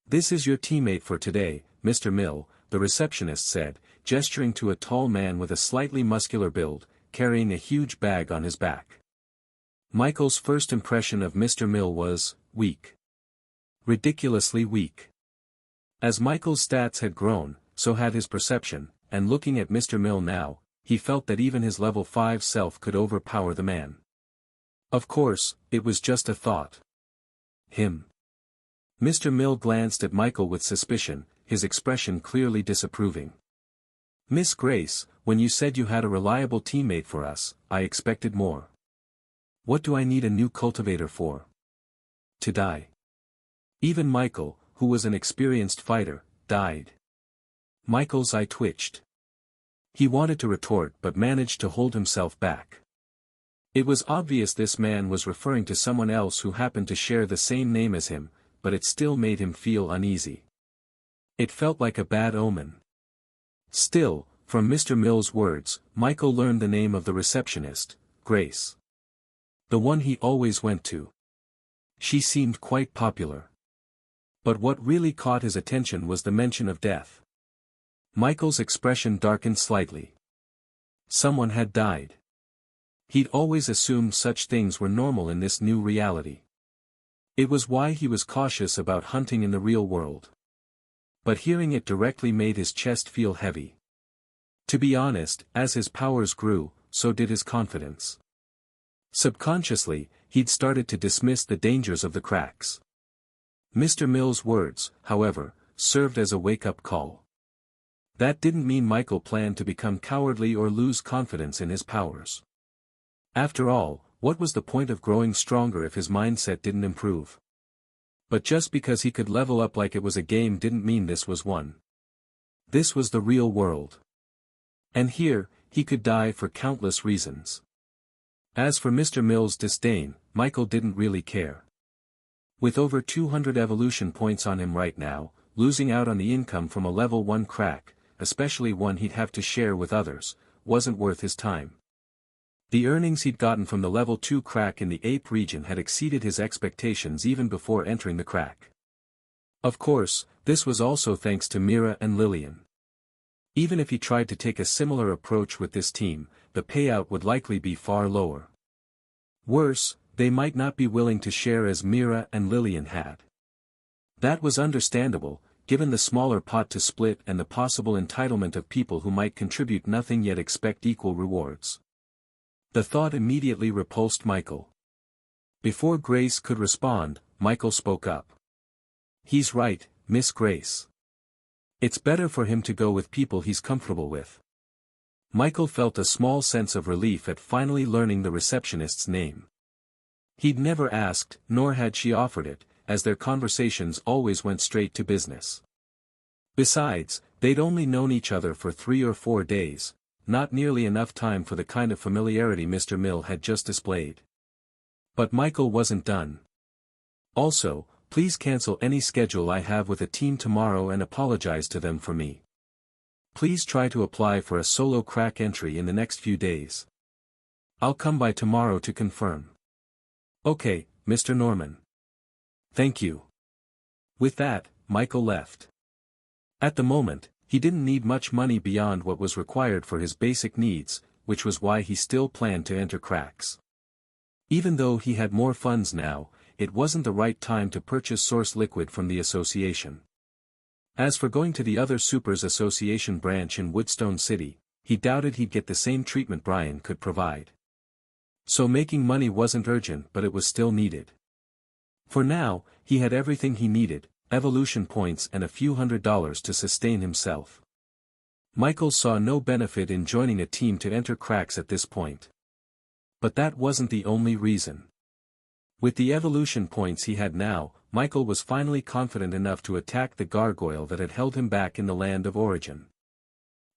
"This is your teammate for today, Mr. Mill," the receptionist said, gesturing to a tall man with a slightly muscular build, carrying a huge bag on his back. Michael's first impression of Mr. Mill was weak. Ridiculously weak. As Michael's stats had grown, so had his perception, and looking at Mr. Mill now, he felt that even his level 5 self could overpower the man. Of course, it was just a thought. Him. Mr. Mill glanced at Michael with suspicion, his expression clearly disapproving. "Miss Grace, when you said you had a reliable teammate for us, I expected more. What do I need a new cultivator for? To die?" Even Michael, who was an experienced fighter, died. Michael's eye twitched. He wanted to retort but managed to hold himself back. It was obvious this man was referring to someone else who happened to share the same name as him, but it still made him feel uneasy. It felt like a bad omen. Still, from Mr. Mill's words, Michael learned the name of the receptionist, Grace. The one he always went to. She seemed quite popular. But what really caught his attention was the mention of death. Michael's expression darkened slightly. Someone had died. He'd always assumed such things were normal in this new reality. It was why he was cautious about hunting in the real world. But hearing it directly made his chest feel heavy. To be honest, as his powers grew, so did his confidence. Subconsciously, he'd started to dismiss the dangers of the cracks. Mr. Mill's words, however, served as a wake-up call. That didn't mean Michael planned to become cowardly or lose confidence in his powers. After all, what was the point of growing stronger if his mindset didn't improve? But just because he could level up like it was a game didn't mean this was one. This was the real world. And here, he could die for countless reasons. As for Mr. Mill's disdain, Michael didn't really care. With over 200 evolution points on him right now, losing out on the income from a level 1 crack, especially one he'd have to share with others, wasn't worth his time. The earnings he'd gotten from the level 2 crack in the Ape region had exceeded his expectations even before entering the crack. Of course, this was also thanks to Mira and Lillian. Even if he tried to take a similar approach with this team, the payout would likely be far lower. Worse, they might not be willing to share as Mira and Lillian had. That was understandable, given the smaller pot to split and the possible entitlement of people who might contribute nothing yet expect equal rewards. The thought immediately repulsed Michael. Before Grace could respond, Michael spoke up. "He's right, Miss Grace. It's better for him to go with people he's comfortable with." Michael felt a small sense of relief at finally learning the receptionist's name. He'd never asked, nor had she offered it, as their conversations always went straight to business. Besides, they'd only known each other for 3 or 4 days. Not nearly enough time for the kind of familiarity Mr. Mill had just displayed. But Michael wasn't done. "Also, please cancel any schedule I have with a team tomorrow and apologize to them for me. Please try to apply for a solo crack entry in the next few days. I'll come by tomorrow to confirm." "Okay, Mr. Norman. Thank you." With that, Michael left. At the moment, he didn't need much money beyond what was required for his basic needs, which was why he still planned to enter cracks. Even though he had more funds now, it wasn't the right time to purchase source liquid from the association. As for going to the other Supers Association branch in Woodstone City, he doubted he'd get the same treatment Brian could provide. So making money wasn't urgent, but it was still needed. For now, he had everything he needed, evolution points and a few $100s to sustain himself. Michael saw no benefit in joining a team to enter cracks at this point. But that wasn't the only reason. With the evolution points he had now, Michael was finally confident enough to attack the gargoyle that had held him back in the land of origin.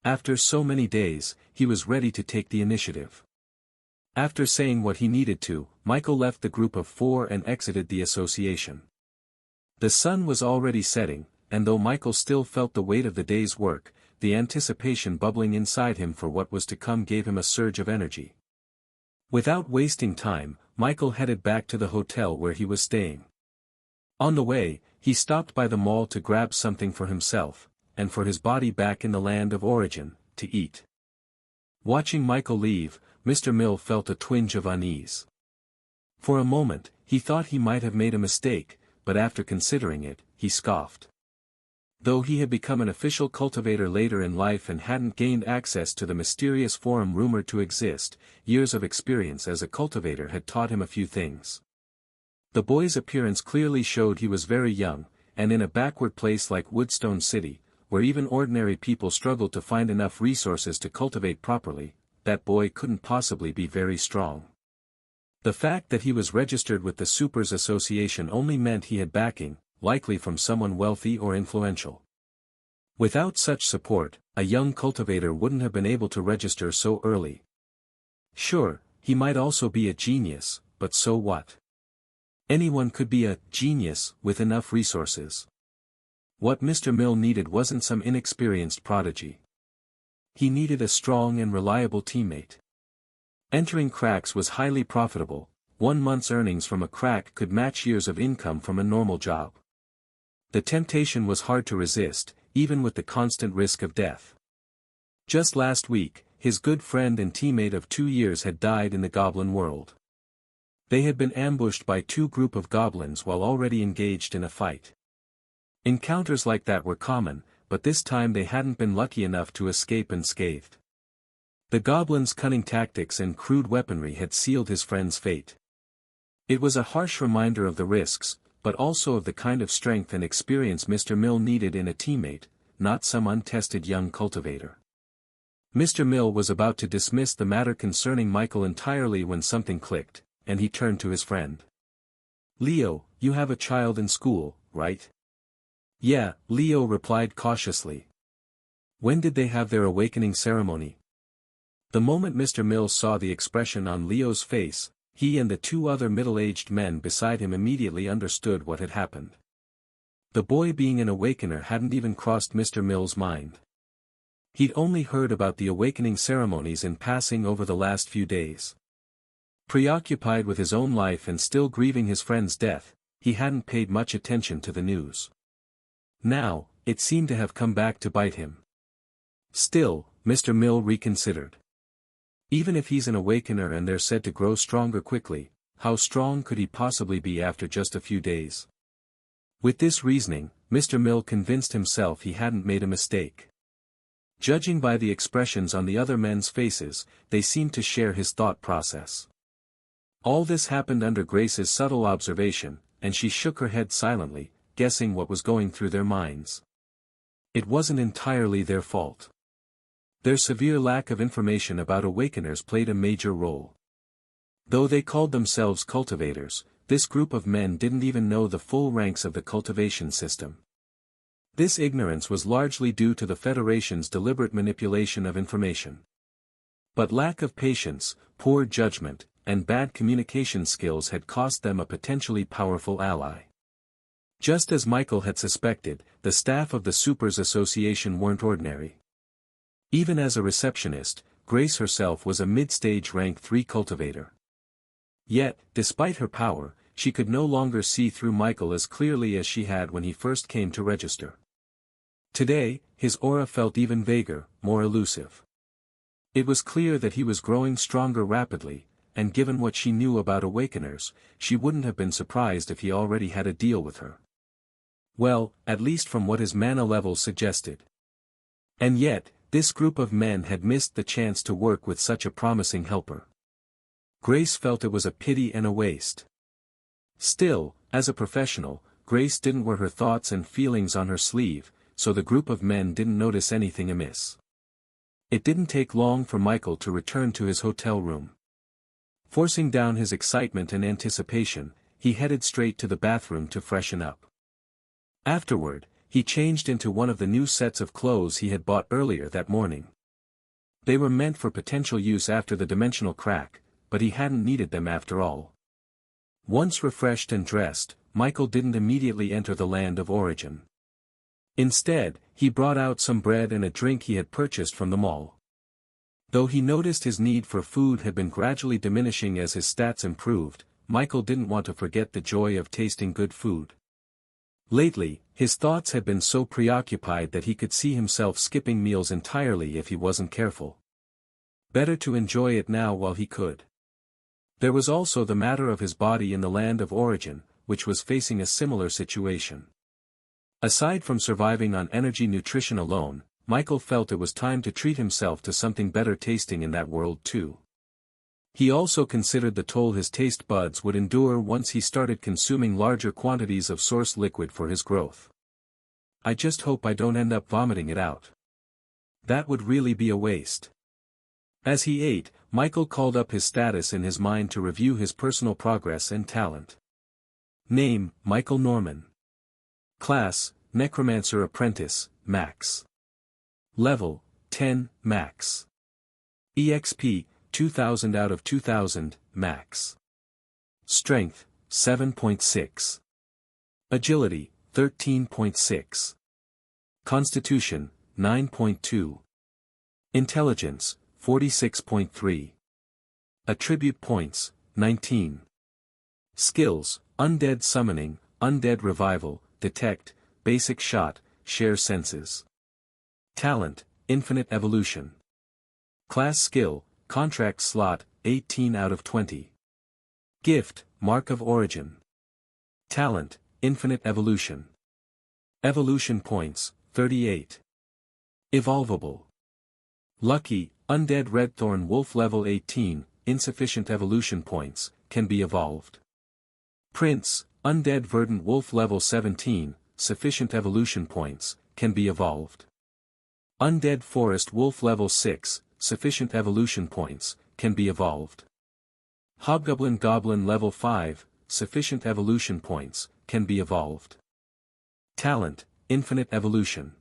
After so many days, he was ready to take the initiative. After saying what he needed to, Michael left the group of 4 and exited the association. The sun was already setting, and though Michael still felt the weight of the day's work, the anticipation bubbling inside him for what was to come gave him a surge of energy. Without wasting time, Michael headed back to the hotel where he was staying. On the way, he stopped by the mall to grab something for himself, and for his body back in the land of origin, to eat. Watching Michael leave, Mr. Mill felt a twinge of unease. For a moment, he thought he might have made a mistake, but after considering it, he scoffed. Though he had become an official cultivator later in life and hadn't gained access to the mysterious forum rumored to exist, years of experience as a cultivator had taught him a few things. The boy's appearance clearly showed he was very young, and in a backward place like Woodstone City, where even ordinary people struggled to find enough resources to cultivate properly, that boy couldn't possibly be very strong. The fact that he was registered with the Supers Association only meant he had backing, likely from someone wealthy or influential. Without such support, a young cultivator wouldn't have been able to register so early. Sure, he might also be a genius, but so what? Anyone could be a genius with enough resources. What Mr. Mill needed wasn't some inexperienced prodigy. He needed a strong and reliable teammate. Entering cracks was highly profitable. 1 month's earnings from a crack could match years of income from a normal job. The temptation was hard to resist, even with the constant risk of death. Just last week, his good friend and teammate of 2 years had died in the goblin world. They had been ambushed by 2 groups of goblins while already engaged in a fight. Encounters like that were common, but this time they hadn't been lucky enough to escape unscathed. The goblins' cunning tactics and crude weaponry had sealed his friend's fate. It was a harsh reminder of the risks, but also of the kind of strength and experience Mr. Mill needed in a teammate, not some untested young cultivator. Mr. Mill was about to dismiss the matter concerning Michael entirely when something clicked, and he turned to his friend. "Leo, you have a child in school, right?" "Yeah," Leo replied cautiously. "When did they have their awakening ceremony?" The moment Mr. Mill saw the expression on Leo's face, he and the 2 other middle-aged men beside him immediately understood what had happened. The boy being an awakener hadn't even crossed Mr. Mill's mind. He'd only heard about the awakening ceremonies in passing over the last few days. Preoccupied with his own life and still grieving his friend's death, he hadn't paid much attention to the news. Now, it seemed to have come back to bite him. Still, Mr. Mill reconsidered. Even if he's an awakener and they're said to grow stronger quickly, how strong could he possibly be after just a few days? With this reasoning, Mr. Mill convinced himself he hadn't made a mistake. Judging by the expressions on the other men's faces, they seemed to share his thought process. All this happened under Grace's subtle observation, and she shook her head silently, guessing what was going through their minds. It wasn't entirely their fault. Their severe lack of information about awakeners played a major role. Though they called themselves cultivators, this group of men didn't even know the full ranks of the cultivation system. This ignorance was largely due to the Federation's deliberate manipulation of information. But lack of patience, poor judgment, and bad communication skills had cost them a potentially powerful ally. Just as Michael had suspected, the staff of the Supers Association weren't ordinary. Even as a receptionist, Grace herself was a mid-stage rank 3 cultivator. Yet, despite her power, she could no longer see through Michael as clearly as she had when he first came to register. Today, his aura felt even vaguer, more elusive. It was clear that he was growing stronger rapidly, and given what she knew about awakeners, she wouldn't have been surprised if he already had a deal with her. Well, at least from what his mana level suggested. And yet, this group of men had missed the chance to work with such a promising helper. Grace felt it was a pity and a waste. Still, as a professional, Grace didn't wear her thoughts and feelings on her sleeve, so the group of men didn't notice anything amiss. It didn't take long for Michael to return to his hotel room. Forcing down his excitement and anticipation, he headed straight to the bathroom to freshen up. Afterward, he changed into one of the new sets of clothes he had bought earlier that morning. They were meant for potential use after the dimensional crack, but he hadn't needed them after all. Once refreshed and dressed, Michael didn't immediately enter the land of origin. Instead, he brought out some bread and a drink he had purchased from the mall. Though he noticed his need for food had been gradually diminishing as his stats improved, Michael didn't want to forget the joy of tasting good food. Lately, his thoughts had been so preoccupied that he could see himself skipping meals entirely if he wasn't careful. Better to enjoy it now while he could. There was also the matter of his body in the land of origin, which was facing a similar situation. Aside from surviving on energy nutrition alone, Michael felt it was time to treat himself to something better tasting in that world too. He also considered the toll his taste buds would endure once he started consuming larger quantities of source liquid for his growth. I just hope I don't end up vomiting it out. That would really be a waste. As he ate, Michael called up his status in his mind to review his personal progress and talent. Name, Michael Norman. Class, Necromancer Apprentice, Max. Level, 10, Max. EXP, 2000 out of 2000, Max. Strength, 7.6. Agility, 13.6. Constitution, 9.2. Intelligence, 46.3. Attribute points, 19. Skills, Undead Summoning, Undead Revival, Detect, Basic Shot, Share Senses. Talent, Infinite Evolution. Class Skill, Contract Slot, 18 out of 20. Gift, Mark of Origin. Talent, Infinite Evolution. Evolution Points, 38. Evolvable. Lucky, Undead Redthorn Wolf Level 18, Insufficient Evolution Points, can be evolved. Prince, Undead Verdant Wolf Level 17, Sufficient Evolution Points, can be evolved. Undead Forest Wolf Level 6, Sufficient Evolution Points, can be evolved. Hobgoblin Goblin Level 5, Sufficient Evolution Points, can be evolved. Talent, Infinite Evolution.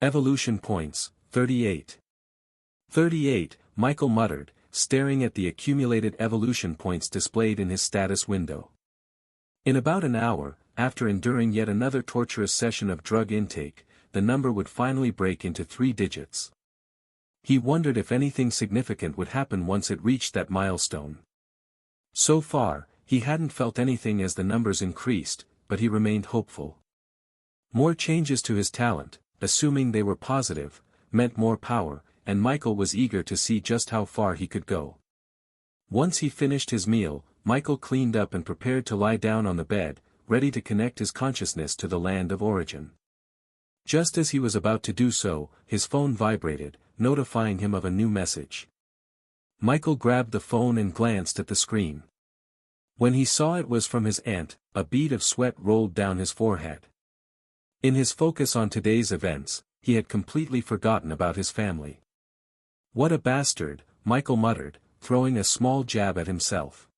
Evolution Points, 38. 38, Michael muttered, staring at the accumulated evolution points displayed in his status window. In about an hour, after enduring yet another torturous session of drug intake, the number would finally break into 3 digits. He wondered if anything significant would happen once it reached that milestone. So far, he hadn't felt anything as the numbers increased, but he remained hopeful. More changes to his talent, assuming they were positive, meant more power, and Michael was eager to see just how far he could go. Once he finished his meal, Michael cleaned up and prepared to lie down on the bed, ready to connect his consciousness to the land of origin. Just as he was about to do so, his phone vibrated, notifying him of a new message. Michael grabbed the phone and glanced at the screen. When he saw it was from his aunt, a bead of sweat rolled down his forehead. In his focus on today's events, he had completely forgotten about his family. What a bastard, Michael muttered, throwing a small jab at himself.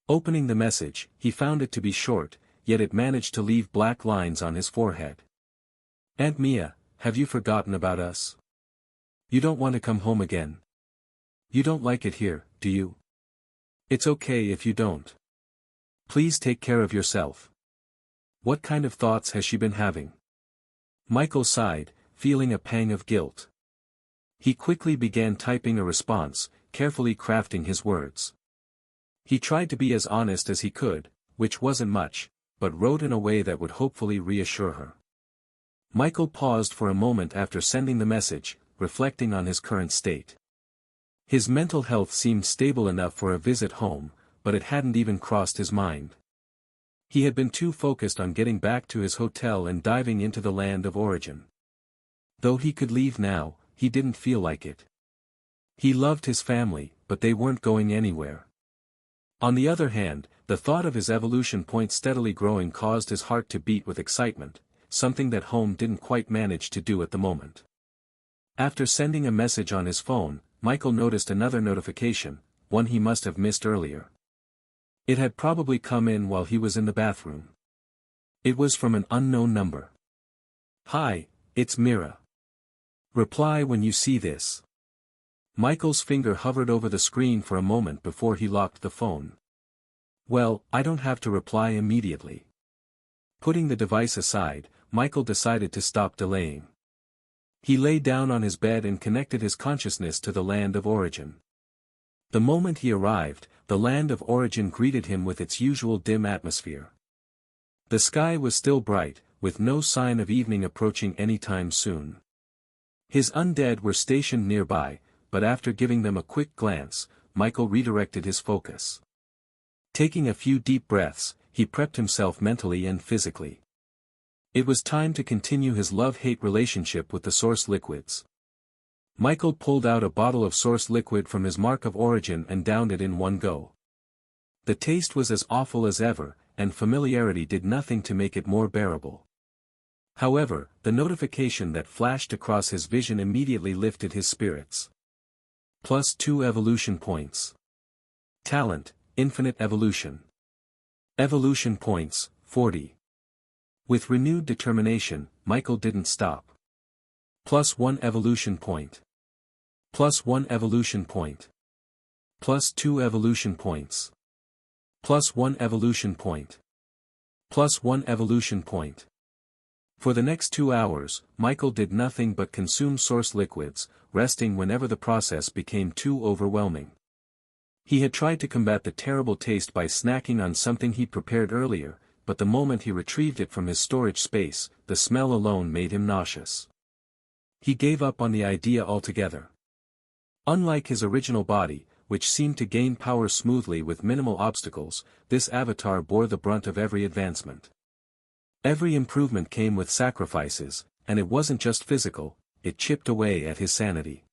Opening the message, he found it to be short, yet it managed to leave black lines on his forehead. Aunt Mia, have you forgotten about us? You don't want to come home again? You don't like it here, do you? It's okay if you don't. Please take care of yourself. What kind of thoughts has she been having? Michael sighed, feeling a pang of guilt. He quickly began typing a response, carefully crafting his words. He tried to be as honest as he could, which wasn't much, but wrote in a way that would hopefully reassure her. Michael paused for a moment after sending the message, reflecting on his current state. His mental health seemed stable enough for a visit home, but it hadn't even crossed his mind. He had been too focused on getting back to his hotel and diving into the land of origin. Though he could leave now, he didn't feel like it. He loved his family, but they weren't going anywhere. On the other hand, the thought of his evolution point steadily growing caused his heart to beat with excitement, something that home didn't quite manage to do at the moment. After sending a message on his phone, Michael noticed another notification, one he must have missed earlier. It had probably come in while he was in the bathroom. It was from an unknown number. "Hi, it's Mira. Reply when you see this." Michael's finger hovered over the screen for a moment before he locked the phone. "Well, I don't have to reply immediately." Putting the device aside, Michael decided to stop delaying. He lay down on his bed and connected his consciousness to the land of origin. The moment he arrived, the land of origin greeted him with its usual dim atmosphere. The sky was still bright, with no sign of evening approaching anytime soon. His undead were stationed nearby, but after giving them a quick glance, Michael redirected his focus. Taking a few deep breaths, he prepped himself mentally and physically. It was time to continue his love-hate relationship with the source liquids. Michael pulled out a bottle of source liquid from his mark of origin and downed it in one go. The taste was as awful as ever, and familiarity did nothing to make it more bearable. However, the notification that flashed across his vision immediately lifted his spirits. +2 evolution points. Talent, infinite evolution. Evolution points, 40. With renewed determination, Michael didn't stop. +1 evolution point. +1 evolution point. +2 evolution points. +1 evolution point. +1 evolution point. For the next 2 hours, Michael did nothing but consume source liquids, resting whenever the process became too overwhelming. He had tried to combat the terrible taste by snacking on something he'd prepared earlier, but the moment he retrieved it from his storage space, the smell alone made him nauseous. He gave up on the idea altogether. Unlike his original body, which seemed to gain power smoothly with minimal obstacles, this avatar bore the brunt of every advancement. Every improvement came with sacrifices, and it wasn't just physical, it chipped away at his sanity.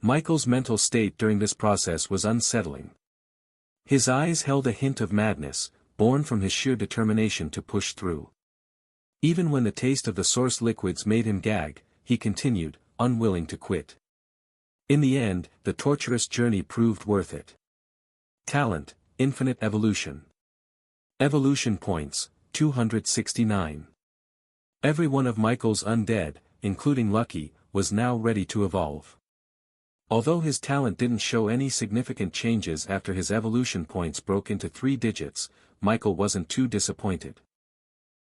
Michael's mental state during this process was unsettling. His eyes held a hint of madness, born from his sheer determination to push through. Even when the taste of the source liquids made him gag, he continued, unwilling to quit. In the end, the torturous journey proved worth it. Talent, infinite evolution. Evolution points, 269. Every one of Michael's undead, including Lucky, was now ready to evolve. Although his talent didn't show any significant changes after his evolution points broke into 3 digits, Michael wasn't too disappointed.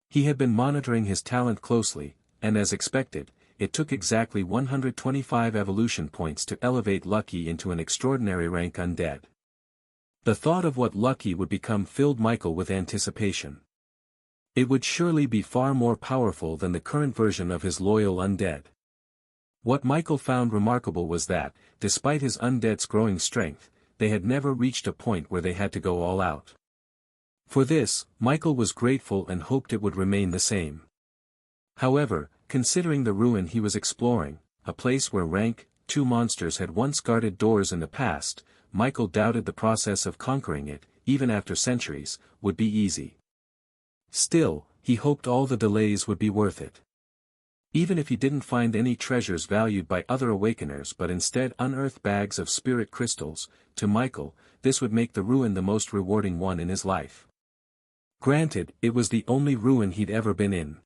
He had been monitoring his talent closely, and as expected, it took exactly 125 evolution points to elevate Lucky into an extraordinary rank undead. The thought of what Lucky would become filled Michael with anticipation. It would surely be far more powerful than the current version of his loyal undead. What Michael found remarkable was that, despite his undead's growing strength, they had never reached a point where they had to go all out. For this, Michael was grateful and hoped it would remain the same. However, considering the ruin he was exploring, a place where rank 2 monsters had once guarded doors in the past, Michael doubted the process of conquering it, even after centuries, would be easy. Still, he hoped all the delays would be worth it. Even if he didn't find any treasures valued by other awakeners but instead unearthed bags of spirit crystals, to Michael, this would make the ruin the most rewarding one in his life. Granted, it was the only ruin he'd ever been in.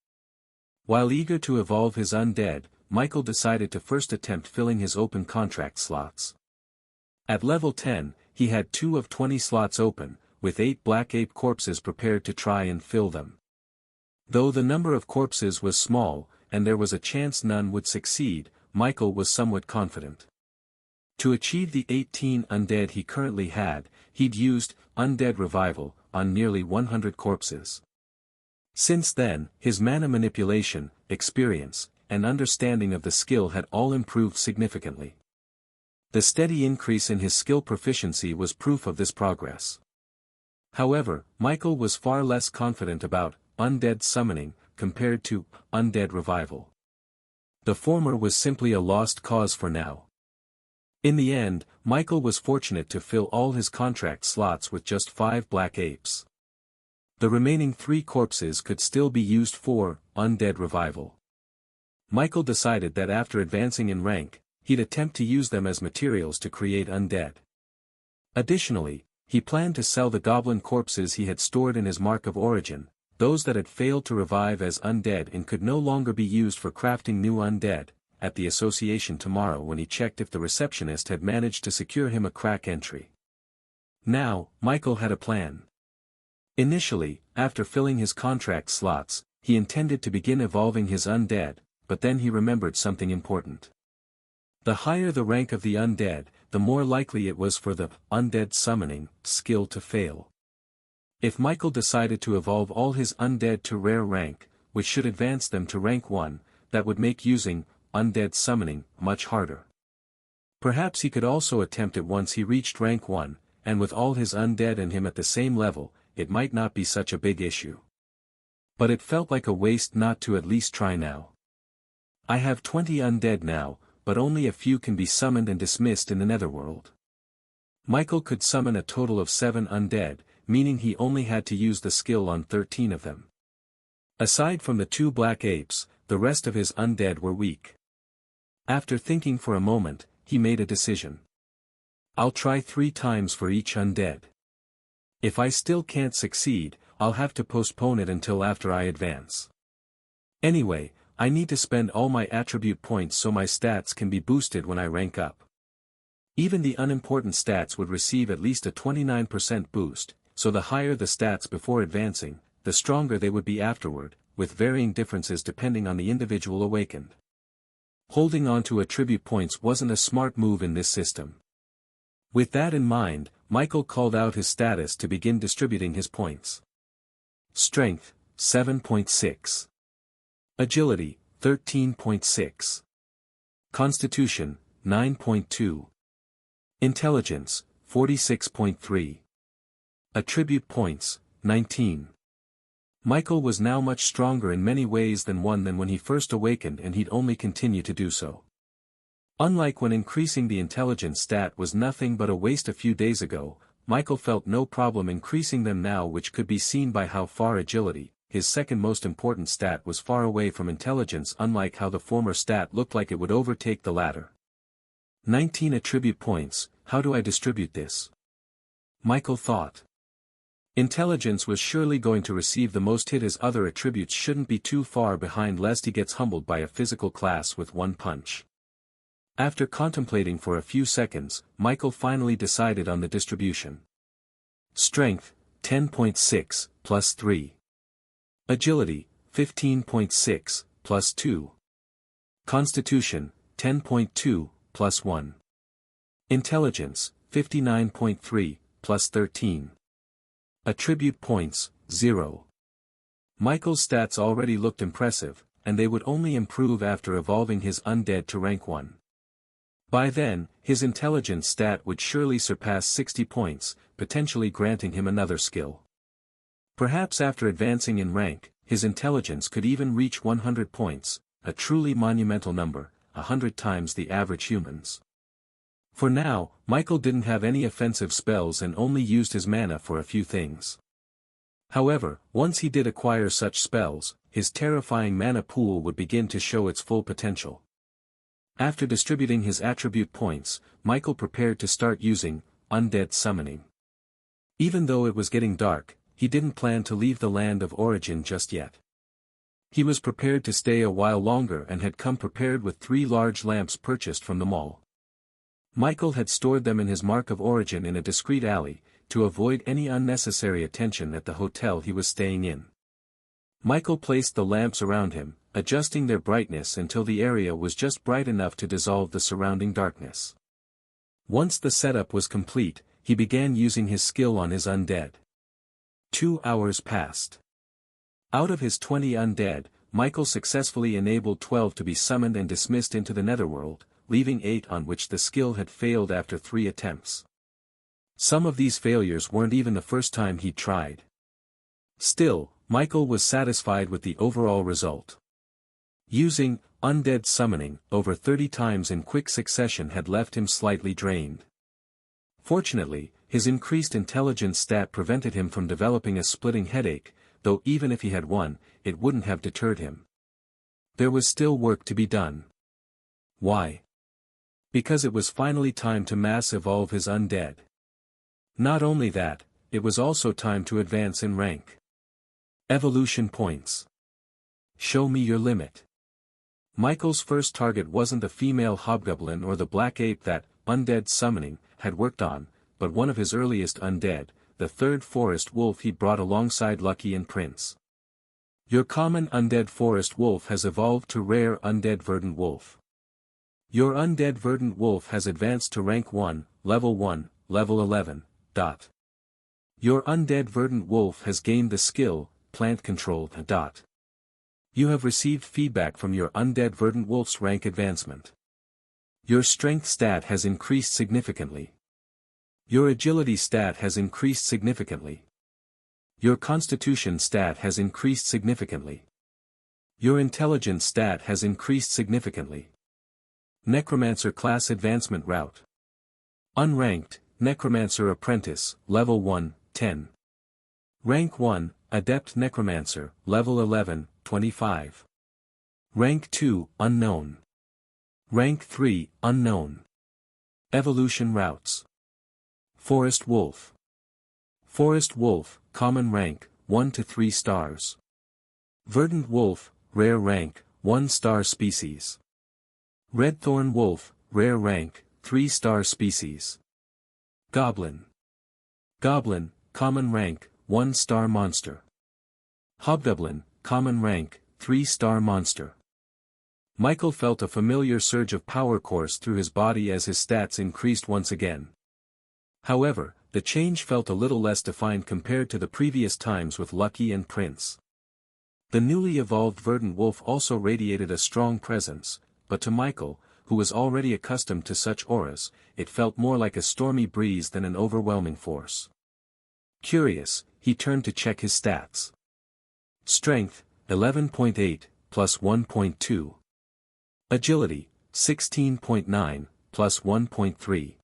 While eager to evolve his undead, Michael decided to first attempt filling his open contract slots. At level 10, he had 2 of 20 slots open, with 8 black ape corpses prepared to try and fill them. Though the number of corpses was small, and there was a chance none would succeed, Michael was somewhat confident. To achieve the 18 undead he currently had, he'd used Undead Revival on nearly 100 corpses. Since then, his mana manipulation, experience, and understanding of the skill had all improved significantly. The steady increase in his skill proficiency was proof of this progress. However, Michael was far less confident about undead summoning compared to undead revival. The former was simply a lost cause for now. In the end, Michael was fortunate to fill all his contract slots with just 5 black apes. The remaining 3 corpses could still be used for undead revival. Michael decided that after advancing in rank, he'd attempt to use them as materials to create undead. Additionally, he planned to sell the goblin corpses he had stored in his Mark of Origin, those that had failed to revive as undead and could no longer be used for crafting new undead, at the association tomorrow when he checked if the receptionist had managed to secure him a crack entry. Now, Michael had a plan. Initially, after filling his contract slots, he intended to begin evolving his undead, but then he remembered something important. The higher the rank of the undead, the more likely it was for the undead summoning skill to fail. If Michael decided to evolve all his undead to rare rank, which should advance them to rank 1, that would make using undead summoning much harder. Perhaps he could also attempt it once he reached rank 1, and with all his undead and him at the same level, it might not be such a big issue. But it felt like a waste not to at least try now. I have 20 undead now, but only a few can be summoned and dismissed in the netherworld. Michael could summon a total of 7 undead, meaning he only had to use the skill on 13 of them. Aside from the 2 black apes, the rest of his undead were weak. After thinking for a moment, he made a decision. I'll try 3 times for each undead. If I still can't succeed, I'll have to postpone it until after I advance. Anyway, I need to spend all my attribute points so my stats can be boosted when I rank up. Even the unimportant stats would receive at least a 29% boost, so the higher the stats before advancing, the stronger they would be afterward, with varying differences depending on the individual awakened. Holding on to attribute points wasn't a smart move in this system. With that in mind, Michael called out his status to begin distributing his points. Strength, 7.6. Agility, 13.6. Constitution, 9.2. Intelligence, 46.3. Attribute points, 19. Michael was now much stronger in many ways than when he first awakened, and he'd only continue to do so. Unlike when increasing the intelligence stat was nothing but a waste a few days ago, Michael felt no problem increasing them now, which could be seen by how far agility, his second most important stat, was far away from intelligence, unlike how the former stat looked like it would overtake the latter. 19 attribute points, how do I distribute this? Michael thought. Intelligence was surely going to receive the most hit, his other attributes shouldn't be too far behind lest he gets humbled by a physical class with one punch. After contemplating for a few seconds, Michael finally decided on the distribution. Strength, 10.6, plus 3. Agility, 15.6, plus 2. Constitution, 10.2, plus 1. Intelligence, 59.3, plus 13. Attribute points, 0. Michael's stats already looked impressive, and they would only improve after evolving his undead to rank 1. By then, his intelligence stat would surely surpass 60 points, potentially granting him another skill. Perhaps after advancing in rank, his intelligence could even reach 100 points, a truly monumental number, 100 times the average human's. For now, Michael didn't have any offensive spells and only used his mana for a few things. However, once he did acquire such spells, his terrifying mana pool would begin to show its full potential. After distributing his attribute points, Michael prepared to start using undead summoning. Even though it was getting dark, he didn't plan to leave the land of origin just yet. He was prepared to stay a while longer and had come prepared with 3 large lamps purchased from the mall. Michael had stored them in his Mark of Origin in a discreet alley, to avoid any unnecessary attention at the hotel he was staying in. Michael placed the lamps around him, adjusting their brightness until the area was just bright enough to dissolve the surrounding darkness. Once the setup was complete, he began using his skill on his undead. 2 hours passed. Out of his 20 undead, Michael successfully enabled 12 to be summoned and dismissed into the netherworld, leaving 8 on which the skill had failed after 3 attempts. Some of these failures weren't even the first time he'd tried. Still, Michael was satisfied with the overall result. Using undead summoning over 30 times in quick succession had left him slightly drained. Fortunately, his increased intelligence stat prevented him from developing a splitting headache, though even if he had won, it wouldn't have deterred him. There was still work to be done. Why? Because it was finally time to mass evolve his undead. Not only that, it was also time to advance in rank. Evolution points. Show me your limit. Michael's first target wasn't the female hobgoblin or the black ape that, undead summoning, had worked on, but one of his earliest undead, the third forest wolf he brought alongside Lucky and Prince. Your common undead forest wolf has evolved to rare undead verdant wolf. Your undead verdant wolf has advanced to rank 1, level 11. Your undead verdant wolf has gained the skill, plant control. You have received feedback from your undead verdant wolf's rank advancement. Your strength stat has increased significantly. Your agility stat has increased significantly. Your constitution stat has increased significantly. Your intelligence stat has increased significantly. Necromancer class advancement route. Unranked, Necromancer Apprentice, level 1, 10. Rank 1, Adept Necromancer, level 11, 25. Rank 2, Unknown. Rank 3, Unknown. Evolution routes. Forest Wolf. Forest Wolf, common rank, 1 to 3 stars. Verdant Wolf, rare rank, 1 star species. Redthorn Wolf, rare rank, 3 star species. Goblin. Goblin, common rank, 1 star monster. Hobgoblin, common rank, 3 star monster. Michael felt a familiar surge of power course through his body as his stats increased once again. However, the change felt a little less defined compared to the previous times with Lucky and Prince. The newly evolved verdant wolf also radiated a strong presence, but to Michael, who was already accustomed to such auras, it felt more like a stormy breeze than an overwhelming force. Curious, he turned to check his stats. Strength, 11.8, plus 1.2. Agility, 16.9, plus 1.3.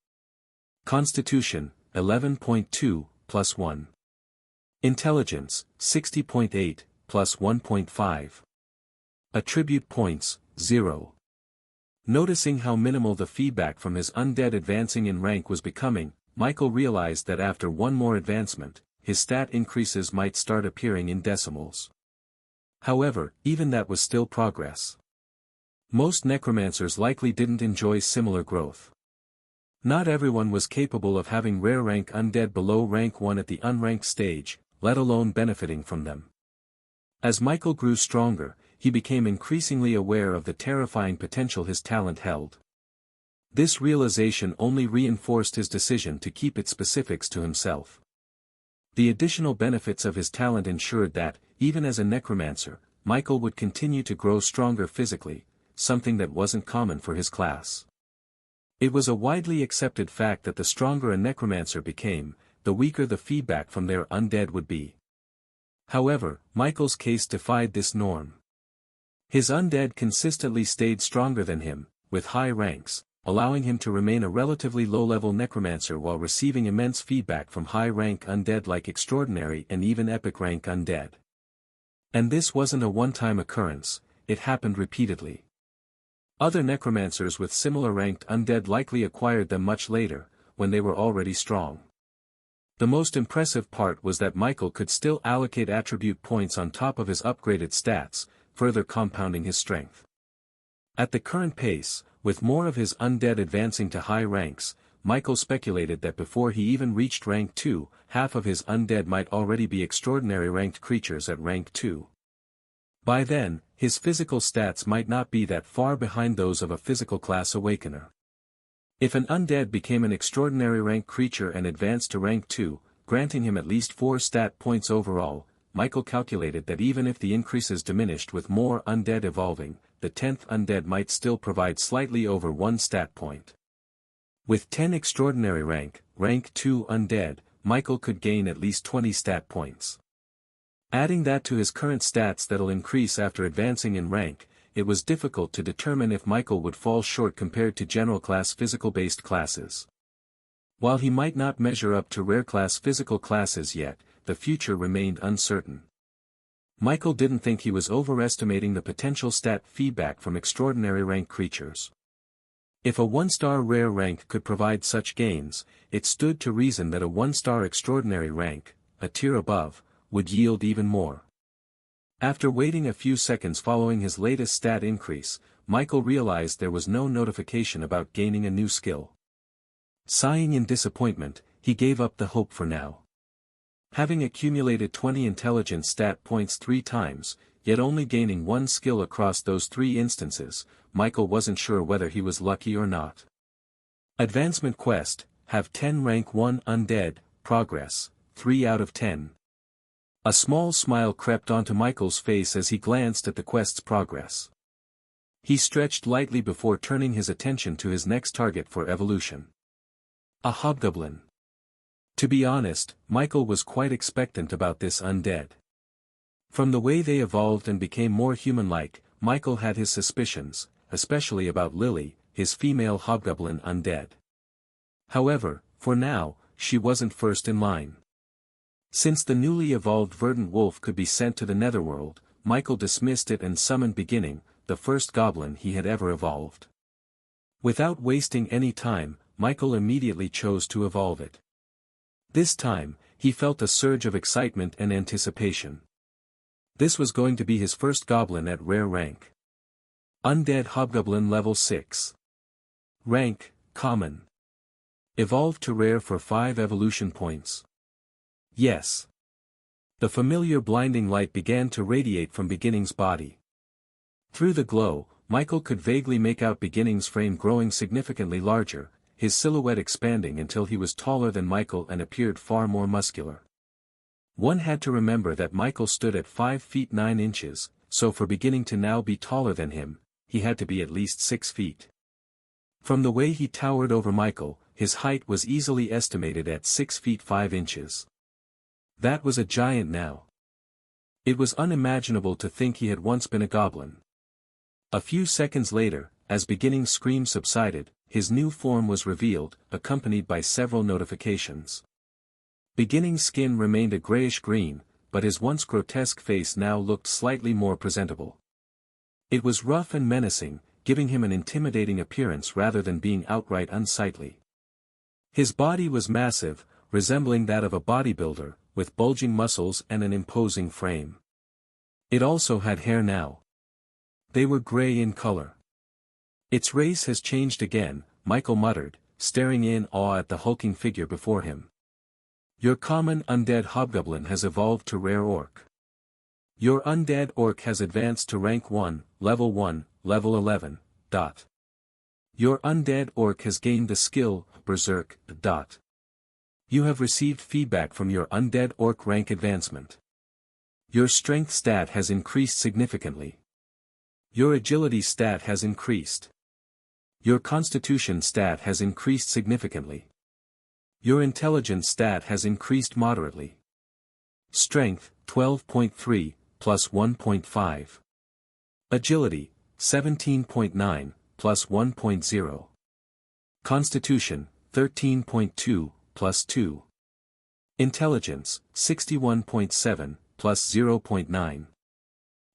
Constitution, 11.2, plus 1. Intelligence, 60.8, plus 1.5. Attribute points, 0. Noticing how minimal the feedback from his undead advancing in rank was becoming, Michael realized that after one more advancement, his stat increases might start appearing in decimals. However, even that was still progress. Most necromancers likely didn't enjoy similar growth. Not everyone was capable of having rare rank undead below rank 1 at the unranked stage, let alone benefiting from them. As Michael grew stronger, he became increasingly aware of the terrifying potential his talent held. This realization only reinforced his decision to keep its specifics to himself. The additional benefits of his talent ensured that, even as a necromancer, Michael would continue to grow stronger physically, something that wasn't common for his class. It was a widely accepted fact that the stronger a necromancer became, the weaker the feedback from their undead would be. However, Michael's case defied this norm. His undead consistently stayed stronger than him, with high ranks, allowing him to remain a relatively low-level necromancer while receiving immense feedback from high-rank undead like extraordinary and even epic rank undead. And this wasn't a one-time occurrence, it happened repeatedly. Other necromancers with similar ranked undead likely acquired them much later, when they were already strong. The most impressive part was that Michael could still allocate attribute points on top of his upgraded stats, further compounding his strength. At the current pace, with more of his undead advancing to high ranks, Michael speculated that before he even reached rank 2, half of his undead might already be extraordinary ranked creatures at rank 2. By then, his physical stats might not be that far behind those of a physical class awakener. If an undead became an extraordinary rank creature and advanced to rank 2, granting him at least 4 stat points overall, Michael calculated that even if the increases diminished with more undead evolving, the 10th undead might still provide slightly over 1 stat point. With 10 extraordinary rank 2 undead, Michael could gain at least 20 stat points. Adding that to his current stats that'll increase after advancing in rank, it was difficult to determine if Michael would fall short compared to general class physical-based classes. While he might not measure up to rare class physical classes yet, the future remained uncertain. Michael didn't think he was overestimating the potential stat feedback from extraordinary rank creatures. If a 1-star rare rank could provide such gains, it stood to reason that a 1-star extraordinary rank, a tier above, would yield even more. After waiting a few seconds following his latest stat increase, Michael realized there was no notification about gaining a new skill. Sighing in disappointment, he gave up the hope for now. Having accumulated 20 intelligence stat points 3 times, yet only gaining 1 skill across those 3 instances, Michael wasn't sure whether he was lucky or not. Advancement Quest, have 10 rank 1 undead, progress, 3 out of 10. A small smile crept onto Michael's face as he glanced at the quest's progress. He stretched lightly before turning his attention to his next target for evolution. A hobgoblin. To be honest, Michael was quite expectant about this undead. From the way they evolved and became more human-like, Michael had his suspicions, especially about Lily, his female hobgoblin undead. However, for now, she wasn't first in line. Since the newly evolved verdant wolf could be sent to the netherworld, Michael dismissed it and summoned Beginning, the first goblin he had ever evolved. Without wasting any time, Michael immediately chose to evolve it. This time, he felt a surge of excitement and anticipation. This was going to be his first goblin at rare rank. Undead Hobgoblin level 6. Rank, common. Evolved to rare for 5 evolution points. Yes. The familiar blinding light began to radiate from Beginning's body. Through the glow, Michael could vaguely make out Beginning's frame growing significantly larger, his silhouette expanding until he was taller than Michael and appeared far more muscular. One had to remember that Michael stood at 5 feet 9 inches, so for Beginning to now be taller than him, he had to be at least 6 feet. From the way he towered over Michael, his height was easily estimated at 6 feet 5 inches. That was a giant now. It was unimaginable to think he had once been a goblin. A few seconds later, as Beginning's scream subsided, his new form was revealed, accompanied by several notifications. Beginning's skin remained a grayish-green, but his once grotesque face now looked slightly more presentable. It was rough and menacing, giving him an intimidating appearance rather than being outright unsightly. His body was massive, resembling that of a bodybuilder, with bulging muscles and an imposing frame. It also had hair now. They were gray in color. Its race has changed again, Michael muttered, staring in awe at the hulking figure before him. Your common undead hobgoblin has evolved to rare orc. Your undead orc has advanced to rank 1, level 11. Your undead orc has gained the skill, berserk. You have received feedback from your undead orc rank advancement. Your strength stat has increased significantly. Your agility stat has increased. Your constitution stat has increased significantly. Your intelligence stat has increased moderately. Strength, 12.3, plus 1.5. Agility, 17.9, plus 1.0. Constitution, 13.2, plus 2. Intelligence, 61.7, plus 0.9.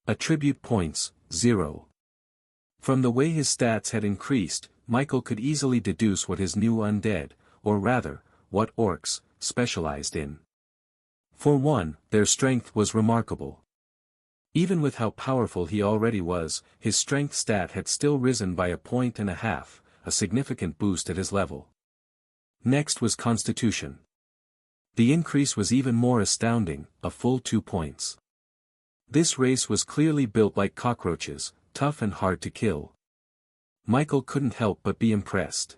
Attribute points, 0. From the way his stats had increased, Michael could easily deduce what his new undead, or rather, what orcs, specialized in. For one, their strength was remarkable. Even with how powerful he already was, his strength stat had still risen by 1.5 points, a significant boost at his level. Next was Constitution. The increase was even more astounding, a full 2 points. This race was clearly built like cockroaches, tough and hard to kill. Michael couldn't help but be impressed.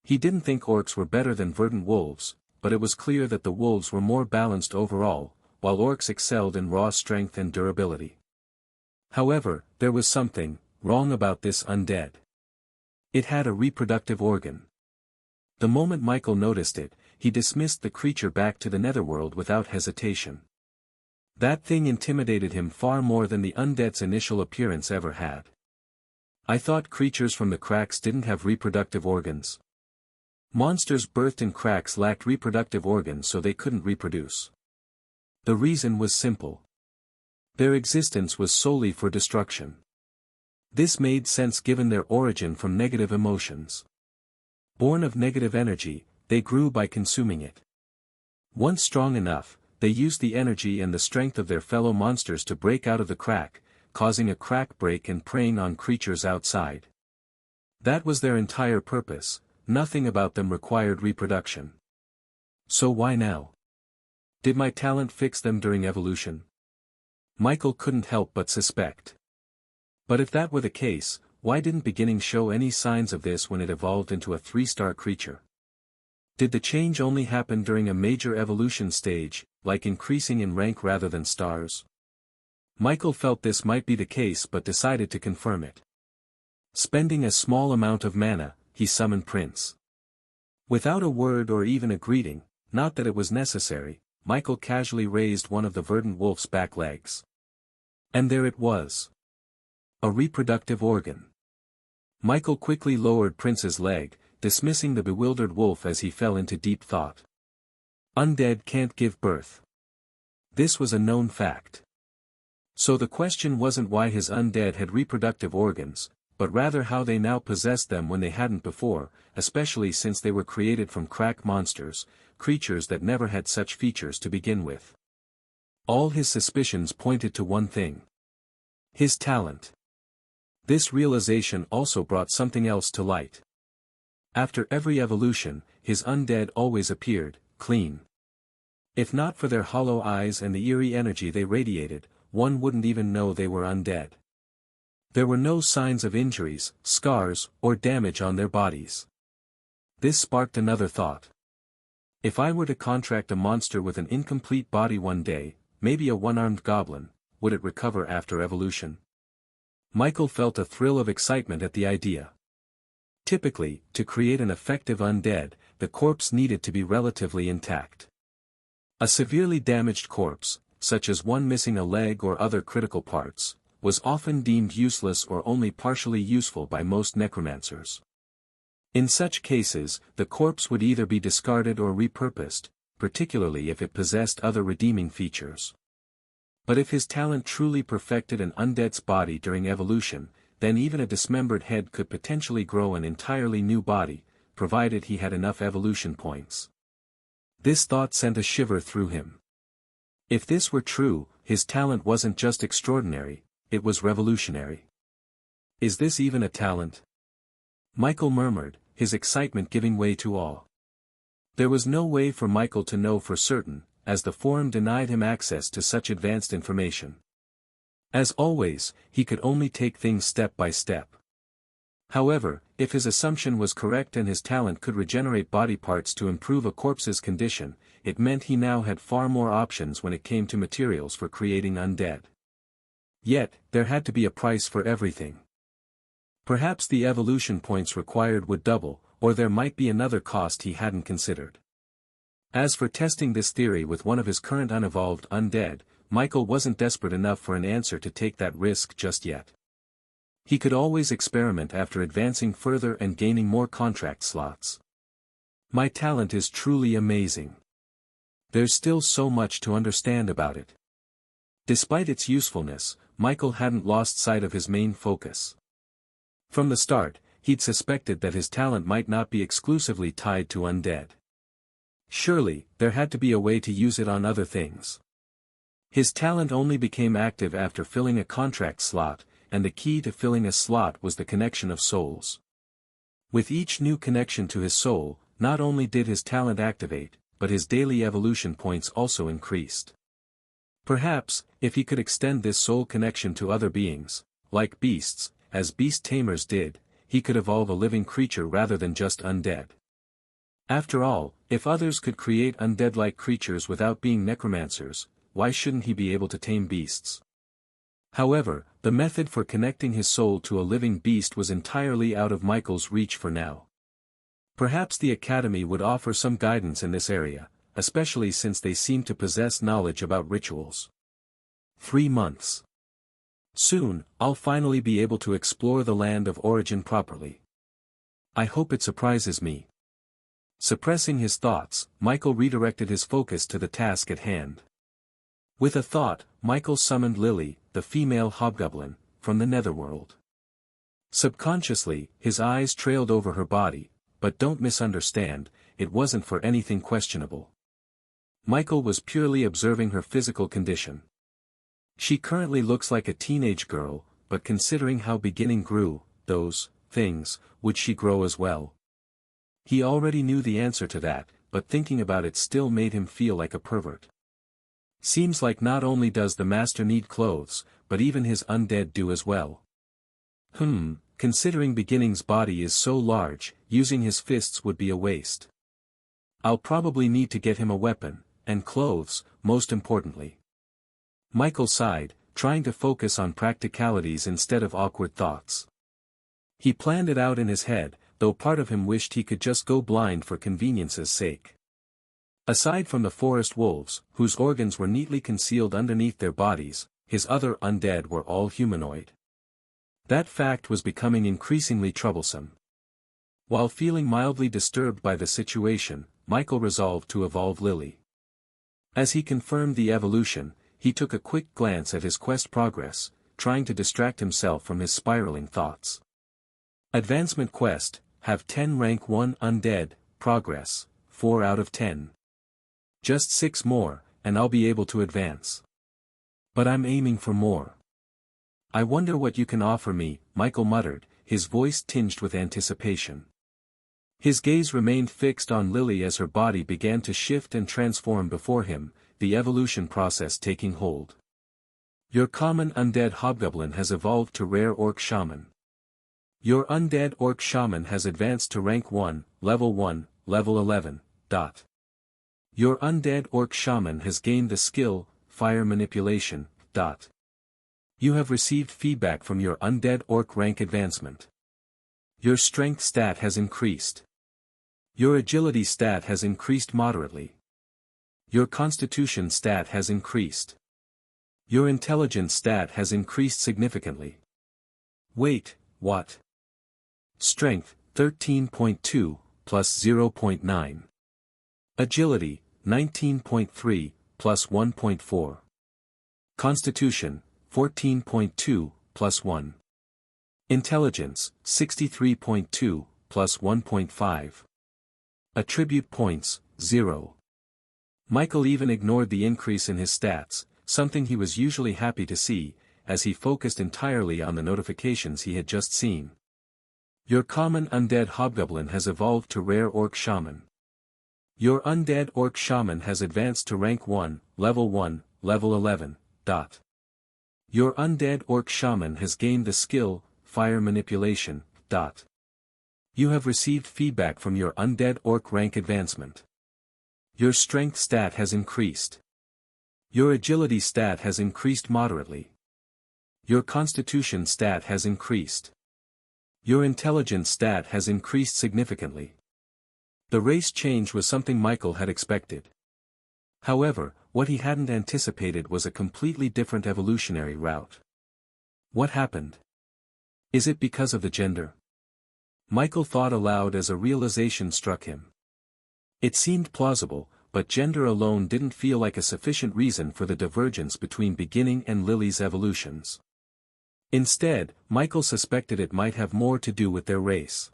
He didn't think orcs were better than verdant wolves, but it was clear that the wolves were more balanced overall, while orcs excelled in raw strength and durability. However, there was something wrong about this undead. It had a reproductive organ. The moment Michael noticed it, he dismissed the creature back to the netherworld without hesitation. That thing intimidated him far more than the undead's initial appearance ever had. I thought creatures from the cracks didn't have reproductive organs. Monsters birthed in cracks lacked reproductive organs, so they couldn't reproduce. The reason was simple. Their existence was solely for destruction. This made sense given their origin from negative emotions. Born of negative energy, they grew by consuming it. Once strong enough, they used the energy and the strength of their fellow monsters to break out of the crack, causing a crack break and preying on creatures outside. That was their entire purpose. Nothing about them required reproduction. So why now? Did my talent fix them during evolution? Michael couldn't help but suspect. But if that were the case, why didn't beginning show any signs of this when it evolved into a 3-star creature? Did the change only happen during a major evolution stage, like increasing in rank rather than stars? Michael felt this might be the case but decided to confirm it. Spending a small amount of mana, he summoned Prince. Without a word or even a greeting, not that it was necessary, Michael casually raised one of the verdant wolf's back legs. And there it was. A reproductive organ. Michael quickly lowered Prince's leg, dismissing the bewildered wolf as he fell into deep thought. Undead can't give birth. This was a known fact. So the question wasn't why his undead had reproductive organs, but rather how they now possessed them when they hadn't before, especially since they were created from crack monsters, creatures that never had such features to begin with. All his suspicions pointed to one thing. His talent. This realization also brought something else to light. After every evolution, his undead always appeared clean. If not for their hollow eyes and the eerie energy they radiated, one wouldn't even know they were undead. There were no signs of injuries, scars, or damage on their bodies. This sparked another thought. If I were to contract a monster with an incomplete body one day, maybe a one-armed goblin, would it recover after evolution? Michael felt a thrill of excitement at the idea. Typically, to create an effective undead, the corpse needed to be relatively intact. A severely damaged corpse, such as one missing a leg or other critical parts, was often deemed useless or only partially useful by most necromancers. In such cases, the corpse would either be discarded or repurposed, particularly if it possessed other redeeming features. But if his talent truly perfected an undead's body during evolution, then even a dismembered head could potentially grow an entirely new body, provided he had enough evolution points. This thought sent a shiver through him. If this were true, his talent wasn't just extraordinary, it was revolutionary. Is this even a talent? Michael murmured, his excitement giving way to awe. There was no way for Michael to know for certain, as the forum denied him access to such advanced information. As always, he could only take things step by step. However, if his assumption was correct and his talent could regenerate body parts to improve a corpse's condition, it meant he now had far more options when it came to materials for creating undead. Yet, there had to be a price for everything. Perhaps the evolution points required would double, or there might be another cost he hadn't considered. As for testing this theory with one of his current unevolved undead, Michael wasn't desperate enough for an answer to take that risk just yet. He could always experiment after advancing further and gaining more contract slots. My talent is truly amazing. There's still so much to understand about it. Despite its usefulness, Michael hadn't lost sight of his main focus. From the start, he'd suspected that his talent might not be exclusively tied to undead. Surely, there had to be a way to use it on other things. His talent only became active after filling a contract slot, and the key to filling a slot was the connection of souls. With each new connection to his soul, not only did his talent activate, but his daily evolution points also increased. Perhaps, if he could extend this soul connection to other beings, like beasts, as beast tamers did, he could evolve a living creature rather than just undead. After all, if others could create undead-like creatures without being necromancers, why shouldn't he be able to tame beasts? However, the method for connecting his soul to a living beast was entirely out of Michael's reach for now. Perhaps the Academy would offer some guidance in this area, especially since they seem to possess knowledge about rituals. 3 months. Soon, I'll finally be able to explore the land of origin properly. I hope it surprises me. Suppressing his thoughts, Michael redirected his focus to the task at hand. With a thought, Michael summoned Lily, the female hobgoblin, from the netherworld. Subconsciously, his eyes trailed over her body, but don't misunderstand, it wasn't for anything questionable. Michael was purely observing her physical condition. She currently looks like a teenage girl, but considering how beginning grew, those things, would she grow as well? He already knew the answer to that, but thinking about it still made him feel like a pervert. Seems like not only does the master need clothes, but even his undead do as well. Considering beginning's body is so large, using his fists would be a waste. I'll probably need to get him a weapon, and clothes, most importantly. Michael sighed, trying to focus on practicalities instead of awkward thoughts. He planned it out in his head, though part of him wished he could just go blind for convenience's sake. Aside from the forest wolves, whose organs were neatly concealed underneath their bodies, his other undead were all humanoid. That fact was becoming increasingly troublesome. While feeling mildly disturbed by the situation, Michael resolved to evolve Lily. As he confirmed the evolution, he took a quick glance at his quest progress, trying to distract himself from his spiraling thoughts. Advancement quest, have 10 rank 1 undead, progress, 4 out of 10. Just 6 more, and I'll be able to advance. But I'm aiming for more. I wonder what you can offer me, Michael muttered, his voice tinged with anticipation. His gaze remained fixed on Lily as her body began to shift and transform before him, the evolution process taking hold. Your common undead hobgoblin has evolved to rare orc shaman. Your undead orc shaman has advanced to rank 1, level 11. Your undead orc shaman has gained the skill, fire manipulation. You have received feedback from your undead orc rank advancement. Your strength stat has increased. Your agility stat has increased moderately. Your constitution stat has increased. Your intelligence stat has increased significantly. Wait, what? Strength, 13.2, plus 0.9. Agility, 19.3, plus 1.4. Constitution, 14.2, plus 1. Intelligence, 63.2, plus 1.5. Attribute points, 0. Michael even ignored the increase in his stats, something he was usually happy to see, as he focused entirely on the notifications he had just seen. Your common undead hobgoblin has evolved to rare orc shaman. Your undead orc shaman has advanced to rank 1, level 11. Your undead orc shaman has gained the skill, fire manipulation. You have received feedback from your undead orc rank advancement. Your strength stat has increased. Your agility stat has increased moderately. Your constitution stat has increased. Your intelligence stat has increased significantly. The race change was something Michael had expected. However, what he hadn't anticipated was a completely different evolutionary route. What happened? Is it because of the gender? Michael thought aloud as a realization struck him. It seemed plausible, but gender alone didn't feel like a sufficient reason for the divergence between beginning and Lily's evolutions. Instead, Michael suspected it might have more to do with their race.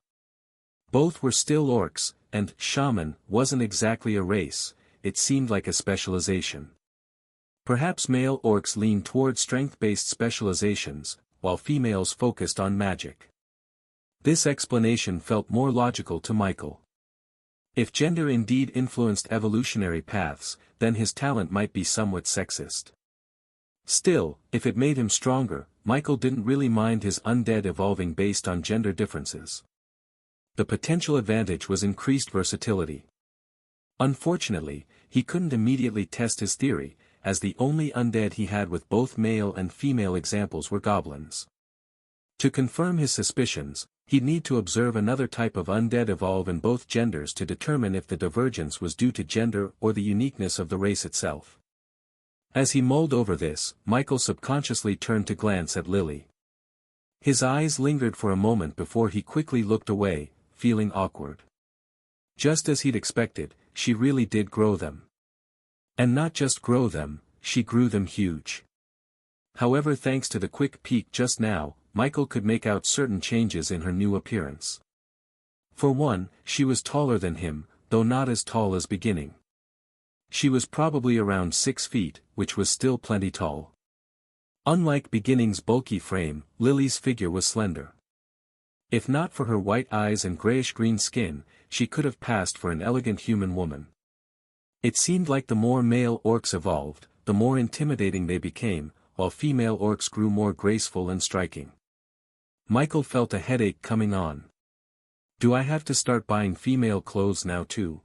Both were still orcs, and shaman wasn't exactly a race, it seemed like a specialization. Perhaps male orcs leaned toward strength-based specializations, while females focused on magic. This explanation felt more logical to Michael. If gender indeed influenced evolutionary paths, then his talent might be somewhat sexist. Still, if it made him stronger, Michael didn't really mind his undead evolving based on gender differences. The potential advantage was increased versatility. Unfortunately, he couldn't immediately test his theory, as the only undead he had with both male and female examples were goblins. To confirm his suspicions, he'd need to observe another type of undead evolve in both genders to determine if the divergence was due to gender or the uniqueness of the race itself. As he mulled over this, Michael subconsciously turned to glance at Lily. His eyes lingered for a moment before he quickly looked away, feeling awkward. Just as he'd expected, she really did grow them. And not just grow them, she grew them huge. However, thanks to the quick peek just now, Michael could make out certain changes in her new appearance. For one, she was taller than him, though not as tall as beginning. She was probably around 6 feet, which was still plenty tall. Unlike beginning's bulky frame, Lily's figure was slender. If not for her white eyes and grayish-green skin, she could have passed for an elegant human woman. It seemed like the more male orcs evolved, the more intimidating they became, while female orcs grew more graceful and striking. Michael felt a headache coming on. Do I have to start buying female clothes now too?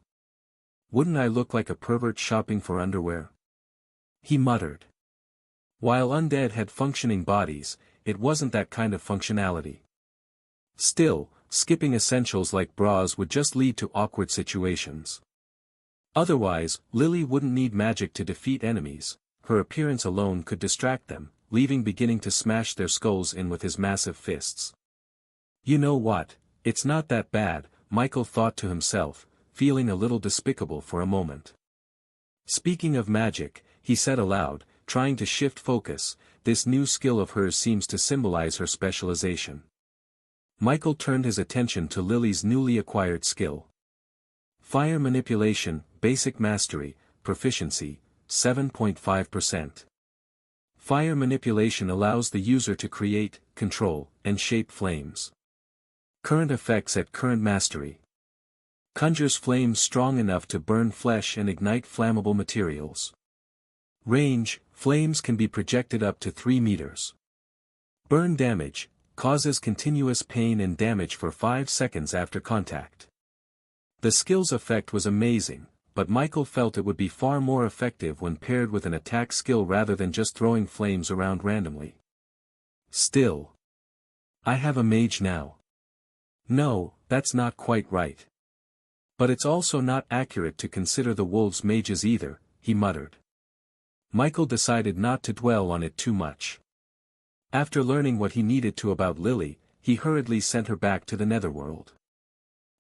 Wouldn't I look like a pervert shopping for underwear? He muttered. While undead had functioning bodies, it wasn't that kind of functionality. Still, skipping essentials like bras would just lead to awkward situations. Otherwise, Lily wouldn't need magic to defeat enemies, her appearance alone could distract them, leaving beginning to smash their skulls in with his massive fists. You know what, it's not that bad, Michael thought to himself, feeling a little despicable for a moment. Speaking of magic, he said aloud, trying to shift focus, this new skill of hers seems to symbolize her specialization. Michael turned his attention to Lily's newly acquired skill. Fire manipulation, basic mastery, proficiency, 7.5%. Fire manipulation allows the user to create, control, and shape flames. Current effects at current mastery. Conjures flames strong enough to burn flesh and ignite flammable materials. Range, flames can be projected up to 3 meters. Burn damage, causes continuous pain and damage for 5 seconds after contact. The skill's effect was amazing, but Michael felt it would be far more effective when paired with an attack skill rather than just throwing flames around randomly. Still. I have a mage now. No, that's not quite right. But it's also not accurate to consider the wolves mages either, he muttered. Michael decided not to dwell on it too much. After learning what he needed to about Lily, he hurriedly sent her back to the netherworld.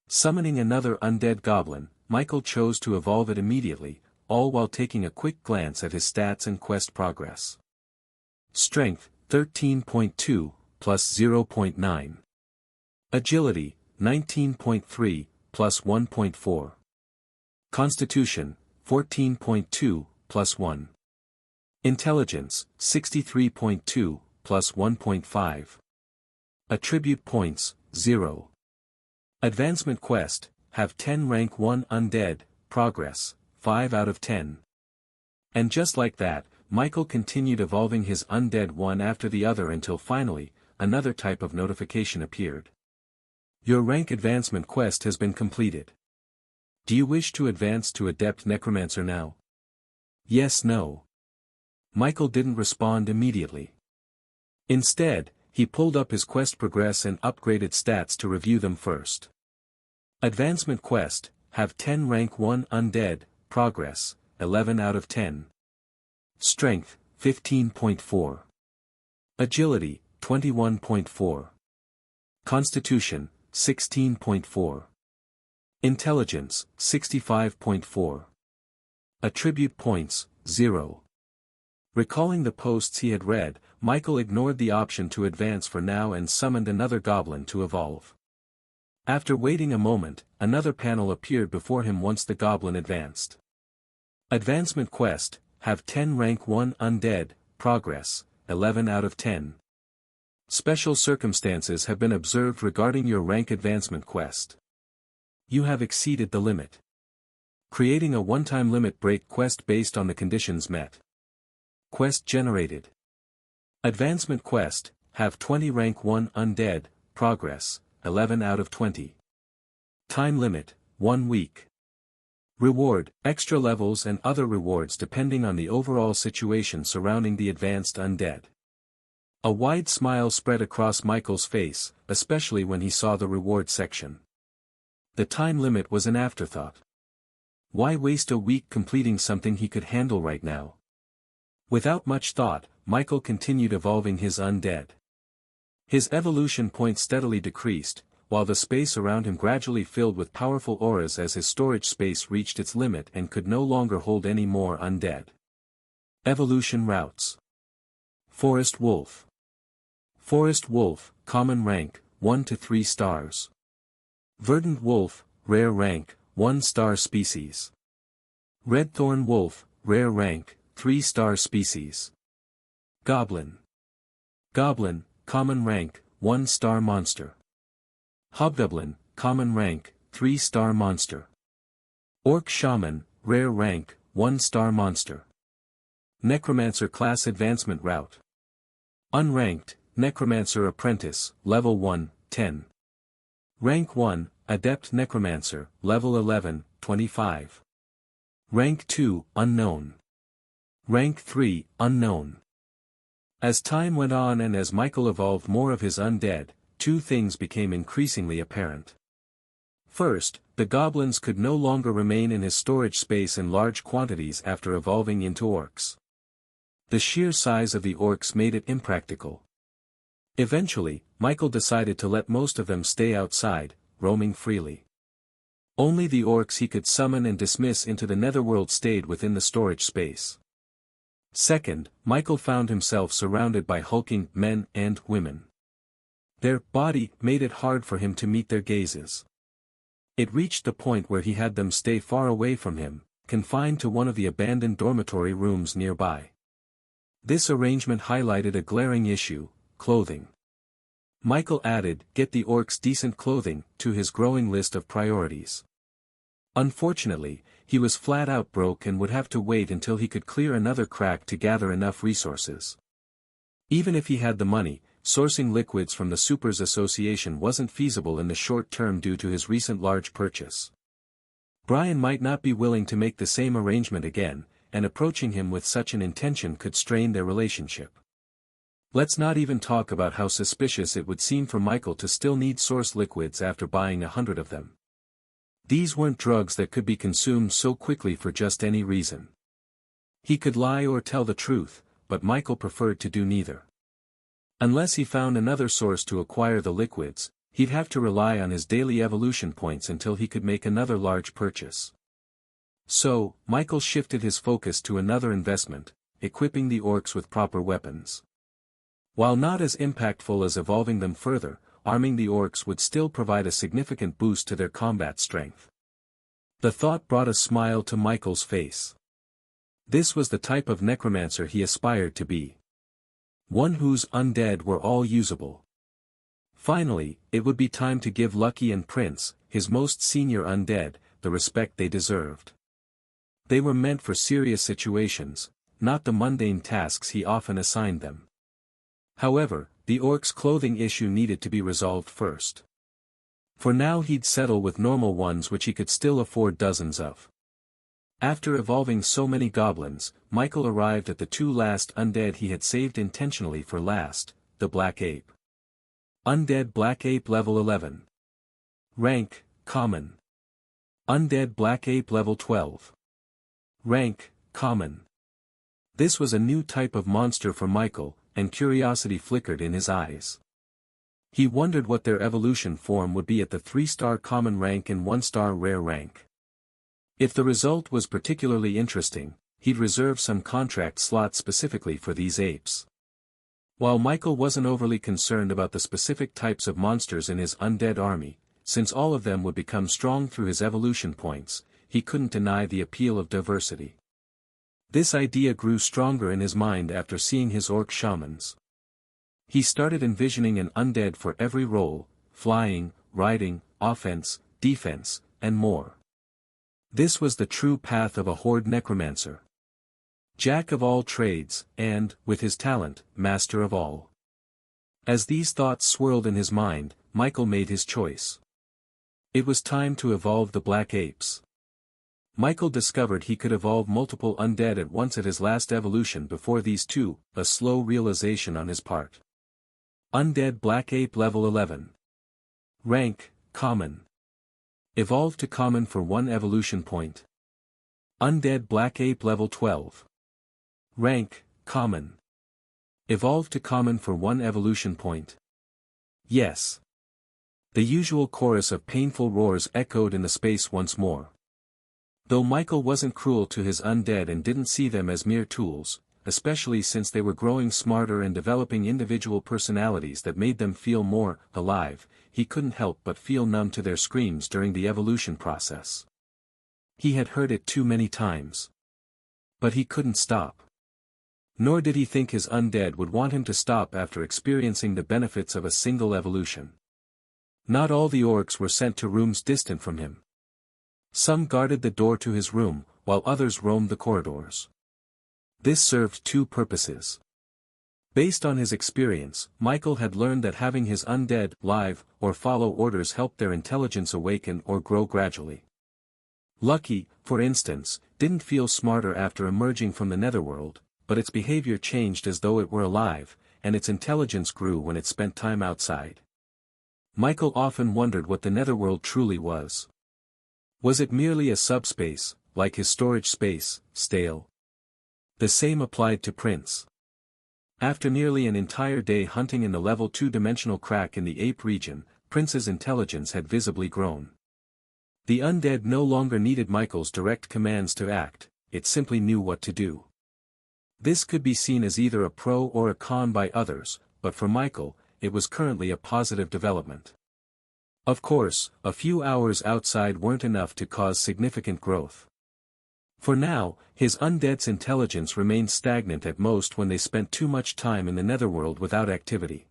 Summoning another undead goblin, Michael chose to evolve it immediately, all while taking a quick glance at his stats and quest progress. Strength, 13.2, plus 0.9. Agility, 19.3, plus 1.4. Constitution, 14.2, plus 1. Intelligence, 63.2, plus 1.5. Attribute points, 0. Advancement quest, have 10 rank 1 undead, progress, 5 out of 10. And just like that, Michael continued evolving his undead one after the other until finally, another type of notification appeared. Your rank advancement quest has been completed. Do you wish to advance to Adept Necromancer now? Yes, no. Michael didn't respond immediately. Instead, he pulled up his quest progress and upgraded stats to review them first. Advancement quest, have 10 rank 1 undead, progress, 11 out of 10. Strength, 15.4. Agility, 21.4. Constitution, 16.4. Intelligence, 65.4. Attribute points, 0. Recalling the posts he had read, Michael ignored the option to advance for now and summoned another goblin to evolve. After waiting a moment, another panel appeared before him once the goblin advanced. Advancement quest, have 10 rank 1 undead, progress, 11 out of 10. Special circumstances have been observed regarding your rank advancement quest. You have exceeded the limit. Creating a one-time limit break quest based on the conditions met. Quest generated. Advancement quest, have 20 rank 1 undead, progress, 11 out of 20. Time limit, 1 week. Reward, extra levels and other rewards depending on the overall situation surrounding the advanced undead. A wide smile spread across Michael's face, especially when he saw the reward section. The time limit was an afterthought. Why waste a week completing something he could handle right now? Without much thought, Michael continued evolving his undead. His evolution point steadily decreased, while the space around him gradually filled with powerful auras as his storage space reached its limit and could no longer hold any more undead. Evolution routes. Forest Wolf. Forest Wolf, common rank, 1 to 3 stars. Verdant Wolf, rare rank, 1-star species. Redthorn Wolf, rare rank, 3-star species. Goblin. Goblin, common rank, 1-star monster. Hobgoblin, common rank, 3-star monster. Orc Shaman, rare rank, 1-star monster. Necromancer class advancement route. Unranked, Necromancer Apprentice, level 1, 10. Rank 1, Adept Necromancer, level 11, 25. Rank 2, Unknown. Rank 3, Unknown. As time went on and as Michael evolved more of his undead, two things became increasingly apparent. First, the goblins could no longer remain in his storage space in large quantities after evolving into orcs. The sheer size of the orcs made it impractical. Eventually, Michael decided to let most of them stay outside, roaming freely. Only the orcs he could summon and dismiss into the netherworld stayed within the storage space. Second, Michael found himself surrounded by hulking men and women. Their body made it hard for him to meet their gazes. It reached the point where he had them stay far away from him, confined to one of the abandoned dormitory rooms nearby. This arrangement highlighted a glaring issue: clothing. Michael added, "Get the orcs decent clothing," to his growing list of priorities. Unfortunately, he was flat out broke and would have to wait until he could clear another crack to gather enough resources. Even if he had the money, sourcing liquids from the Supers Association wasn't feasible in the short term due to his recent large purchase. Brian might not be willing to make the same arrangement again, and approaching him with such an intention could strain their relationship. Let's not even talk about how suspicious it would seem for Michael to still need source liquids after buying 100 of them. These weren't drugs that could be consumed so quickly for just any reason. He could lie or tell the truth, but Michael preferred to do neither. Unless he found another source to acquire the liquids, he'd have to rely on his daily evolution points until he could make another large purchase. So, Michael shifted his focus to another investment, equipping the orcs with proper weapons. While not as impactful as evolving them further, arming the orcs would still provide a significant boost to their combat strength. The thought brought a smile to Michael's face. This was the type of necromancer he aspired to be. One whose undead were all usable. Finally, it would be time to give Lucky and Prince, his most senior undead, the respect they deserved. They were meant for serious situations, not the mundane tasks he often assigned them. However, the orc's clothing issue needed to be resolved first. For now he'd settle with normal ones which he could still afford dozens of. After evolving so many goblins, Michael arrived at the two last undead he had saved intentionally for last, the Black Ape. Undead Black Ape level 11. Rank, Common. Undead Black Ape level 12. Rank, Common. This was a new type of monster for Michael, and curiosity flickered in his eyes. He wondered what their evolution form would be at the 3-star common rank and 1-star rare rank. If the result was particularly interesting, he'd reserve some contract slots specifically for these apes. While Michael wasn't overly concerned about the specific types of monsters in his undead army, since all of them would become strong through his evolution points, he couldn't deny the appeal of diversity. This idea grew stronger in his mind after seeing his orc shamans. He started envisioning an undead for every role: flying, riding, offense, defense, and more. This was the true path of a horde necromancer. Jack of all trades, and, with his talent, master of all. As these thoughts swirled in his mind, Michael made his choice. It was time to evolve the Black Apes. Michael discovered he could evolve multiple undead at once at his last evolution before these two, a slow realization on his part. Undead Black Ape level 11. Rank, Common. Evolve to Common for 1 evolution point. Undead Black Ape level 12. Rank, Common. Evolve to Common for 1 evolution point. Yes. The usual chorus of painful roars echoed in the space once more. Though Michael wasn't cruel to his undead and didn't see them as mere tools, especially since they were growing smarter and developing individual personalities that made them feel more alive, he couldn't help but feel numb to their screams during the evolution process. He had heard it too many times. But he couldn't stop. Nor did he think his undead would want him to stop after experiencing the benefits of a single evolution. Not all the orcs were sent to rooms distant from him. Some guarded the door to his room, while others roamed the corridors. This served 2 purposes. Based on his experience, Michael had learned that having his undead live or follow orders helped their intelligence awaken or grow gradually. Lucky, for instance, didn't feel smarter after emerging from the netherworld, but its behavior changed as though it were alive, and its intelligence grew when it spent time outside. Michael often wondered what the netherworld truly was. Was it merely a subspace, like his storage space, stale? The same applied to Prince. After nearly an entire day hunting in the level 2-dimensional crack in the ape region, Prince's intelligence had visibly grown. The undead no longer needed Michael's direct commands to act, it simply knew what to do. This could be seen as either a pro or a con by others, but for Michael, it was currently a positive development. Of course, a few hours outside weren't enough to cause significant growth. For now, his undead's intelligence remained stagnant at most when they spent too much time in the netherworld without activity.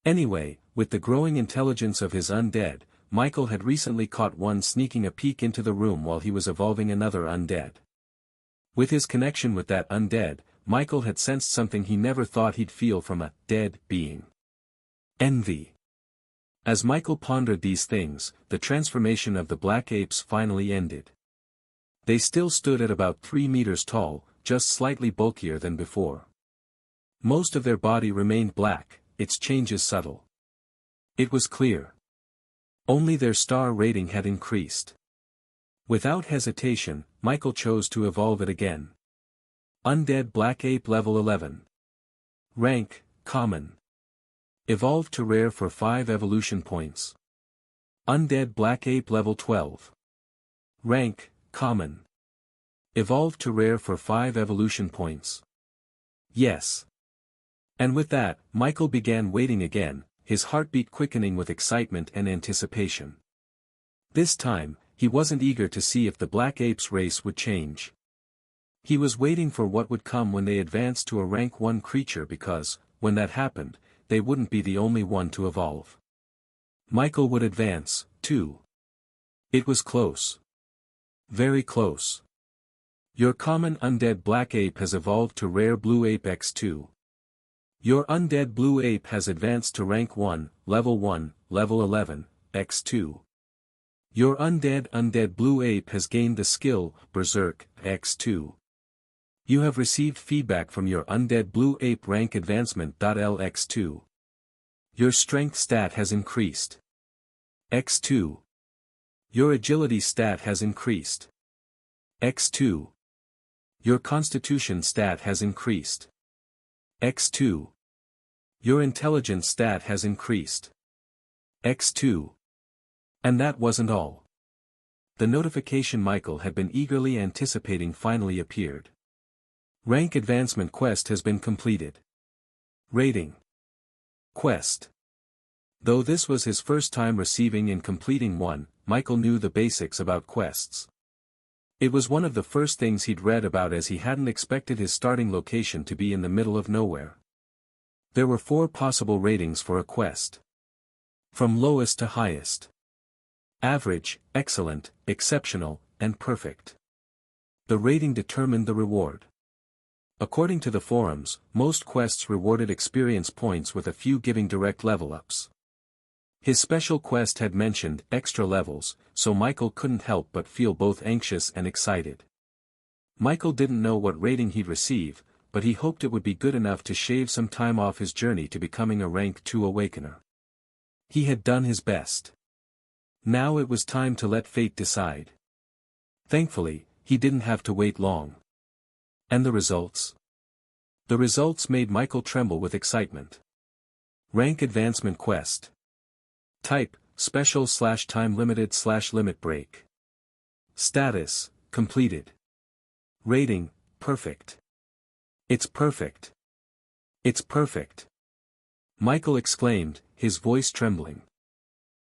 Anyway, with the growing intelligence of his undead, Michael had recently caught one sneaking a peek into the room while he was evolving another undead. With his connection with that undead, Michael had sensed something he never thought he'd feel from a dead being. Envy. As Michael pondered these things, the transformation of the black apes finally ended. They still stood at about 3 meters tall, just slightly bulkier than before. Most of their body remained black, its changes subtle. It was clear. Only their star rating had increased. Without hesitation, Michael chose to evolve it again. Undead Black Ape level 11. Rank, Common. Evolved to Rare for 5 evolution points. Undead Black Ape level 12. Rank, Common. Evolved to Rare for 5 evolution points. Yes. And with that, Michael began waiting again, his heartbeat quickening with excitement and anticipation. This time, he wasn't eager to see if the Black Apes race would change. He was waiting for what would come when they advanced to a rank 1 creature because, when that happened, they wouldn't be the only one to evolve. Michael would advance, too. It was close. Very close. Your common undead black ape has evolved to rare blue ape X2. Your undead blue ape has advanced to rank 1, level 11, X2. Your undead blue ape has gained the skill, Berserk, X2. You have received feedback from your undead blue ape rank advancement. LX2. Your strength stat has increased. X2. Your agility stat has increased. X2. Your constitution stat has increased. X2. Your intelligence stat has increased. X2. And that wasn't all. The notification Michael had been eagerly anticipating finally appeared. Rank advancement quest has been completed. Rating. Quest. Though this was his first time receiving and completing one, Michael knew the basics about quests. It was one of the first things he'd read about as he hadn't expected his starting location to be in the middle of nowhere. There were 4 possible ratings for a quest. From lowest to highest. Average, excellent, exceptional, and perfect. The rating determined the reward. According to the forums, most quests rewarded experience points with a few giving direct level ups. His special quest had mentioned extra levels, so Michael couldn't help but feel both anxious and excited. Michael didn't know what rating he'd receive, but he hoped it would be good enough to shave some time off his journey to becoming a rank 2 awakener. He had done his best. Now it was time to let fate decide. Thankfully, he didn't have to wait long. And the results? The results made Michael tremble with excitement. Rank Advancement Quest. Type, Special/Time Limited/Limit Break. Status, Completed. Rating, Perfect. It's perfect. It's perfect. Michael exclaimed, his voice trembling.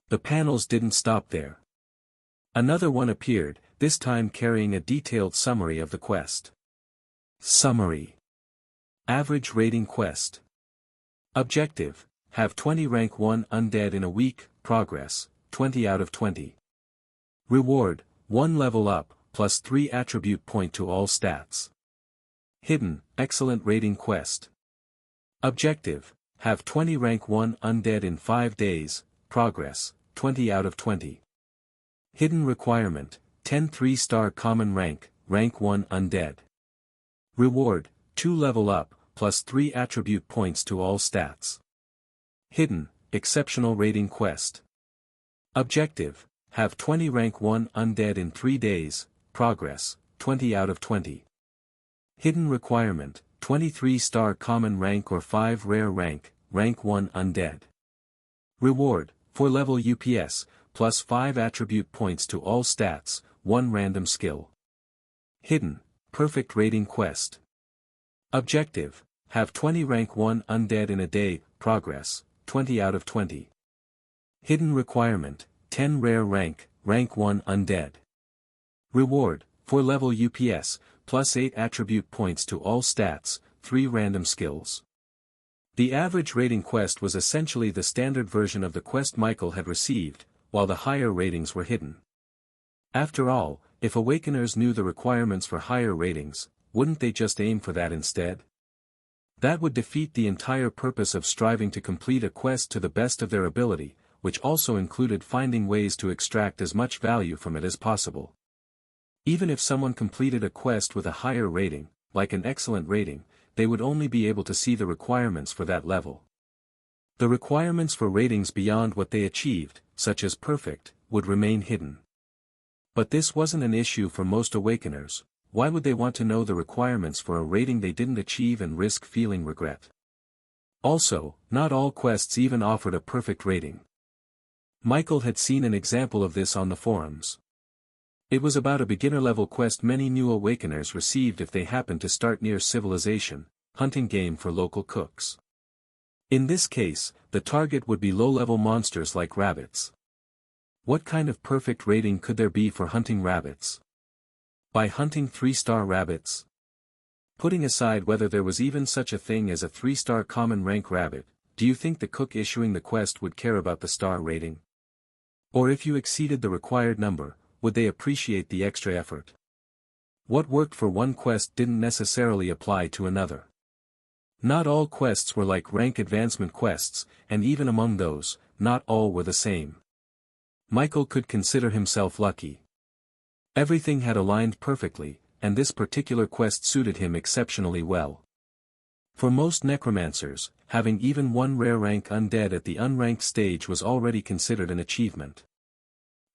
The panels didn't stop there. Another one appeared, this time carrying a detailed summary of the quest. Summary. Average rating quest. Objective, have 20 rank 1 undead in a week, progress, 20 out of 20. Reward, 1 level up, plus 3 attribute point to all stats. Hidden, excellent rating quest. Objective, have 20 rank 1 undead in 5 days, progress, 20 out of 20. Hidden requirement, 10 3-star common rank 1 undead. Reward, 2 level up, plus 3 attribute points to all stats. Hidden, exceptional rating quest. Objective, have 20 rank 1 undead in 3 days, progress, 20 out of 20. Hidden requirement, 23-star common rank or 5 rare rank 1 undead. Reward, 4 level UPS, plus 5 attribute points to all stats, 1 random skill. Hidden, perfect rating quest. Objective, have 20 rank 1 undead in a day, progress, 20 out of 20. Hidden requirement, 10 rare rank 1 undead. Reward, 4 level UPS, plus 8 attribute points to all stats, 3 random skills. The average rating quest was essentially the standard version of the quest Michael had received, while the higher ratings were hidden. After all, if awakeners knew the requirements for higher ratings, wouldn't they just aim for that instead? That would defeat the entire purpose of striving to complete a quest to the best of their ability, which also included finding ways to extract as much value from it as possible. Even if someone completed a quest with a higher rating, like an excellent rating, they would only be able to see the requirements for that level. The requirements for ratings beyond what they achieved, such as perfect, would remain hidden. But this wasn't an issue for most awakeners. Why would they want to know the requirements for a rating they didn't achieve and risk feeling regret? Also, not all quests even offered a perfect rating. Michael had seen an example of this on the forums. It was about a beginner-level quest many new awakeners received if they happened to start near civilization, hunting game for local cooks. In this case, the target would be low-level monsters like rabbits. What kind of perfect rating could there be for hunting rabbits? By hunting 3-star rabbits? Putting aside whether there was even such a thing as a 3-star common rank rabbit, do you think the cook issuing the quest would care about the star rating? Or if you exceeded the required number, would they appreciate the extra effort? What worked for one quest didn't necessarily apply to another. Not all quests were like rank advancement quests, and even among those, not all were the same. Michael could consider himself lucky. Everything had aligned perfectly, and this particular quest suited him exceptionally well. For most necromancers, having even 1 rare rank undead at the unranked stage was already considered an achievement.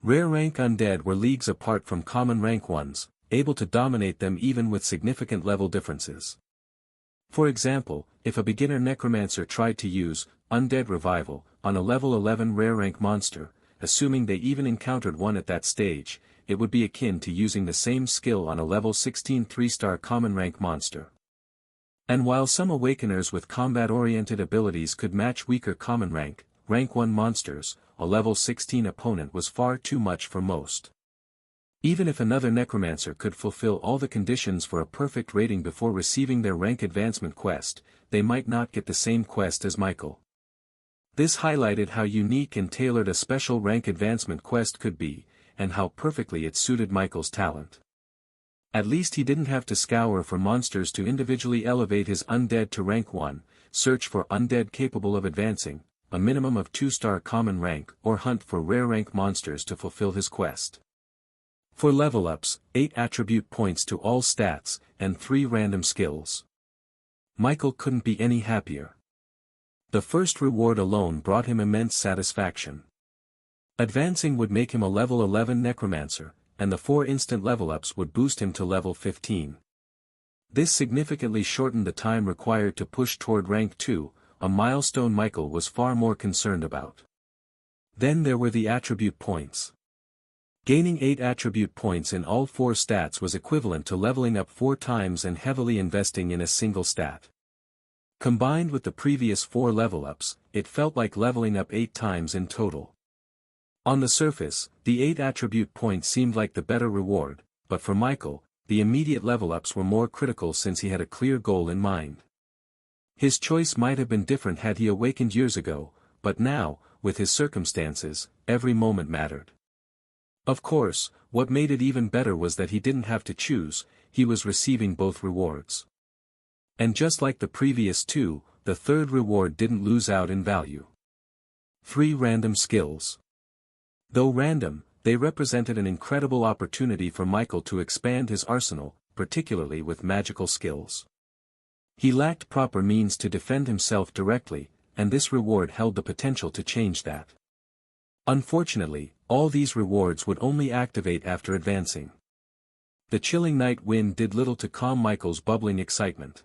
Rare rank undead were leagues apart from common rank ones, able to dominate them even with significant level differences. For example, if a beginner necromancer tried to use Undead Revival on a level 11 rare rank monster, assuming they even encountered one at that stage, it would be akin to using the same skill on a level 16 3-star common rank monster. And while some awakeners with combat-oriented abilities could match weaker common rank 1 monsters, a level 16 opponent was far too much for most. Even if another necromancer could fulfill all the conditions for a perfect rating before receiving their rank advancement quest, they might not get the same quest as Michael. This highlighted how unique and tailored a special rank advancement quest could be, and how perfectly it suited Michael's talent. At least he didn't have to scour for monsters to individually elevate his undead to rank 1, search for undead capable of advancing, a minimum of 2-star common rank or hunt for rare rank monsters to fulfill his quest. For level ups, 8 attribute points to all stats, and 3 random skills. Michael couldn't be any happier. The first reward alone brought him immense satisfaction. Advancing would make him a level 11 Necromancer, and the 4 instant level ups would boost him to level 15. This significantly shortened the time required to push toward rank 2, a milestone Michael was far more concerned about. Then there were the attribute points. Gaining 8 attribute points in all 4 stats was equivalent to leveling up 4 times and heavily investing in a single stat. Combined with the previous 4 level ups, it felt like leveling up 8 times in total. On the surface, the 8 attribute points seemed like the better reward, but for Michael, the immediate level ups were more critical since he had a clear goal in mind. His choice might have been different had he awakened years ago, but now, with his circumstances, every moment mattered. Of course, what made it even better was that he didn't have to choose, he was receiving both rewards. And just like the previous 2, the third reward didn't lose out in value. 3 random skills. Though random, they represented an incredible opportunity for Michael to expand his arsenal, particularly with magical skills. He lacked proper means to defend himself directly, and this reward held the potential to change that. Unfortunately, all these rewards would only activate after advancing. The chilling night wind did little to calm Michael's bubbling excitement.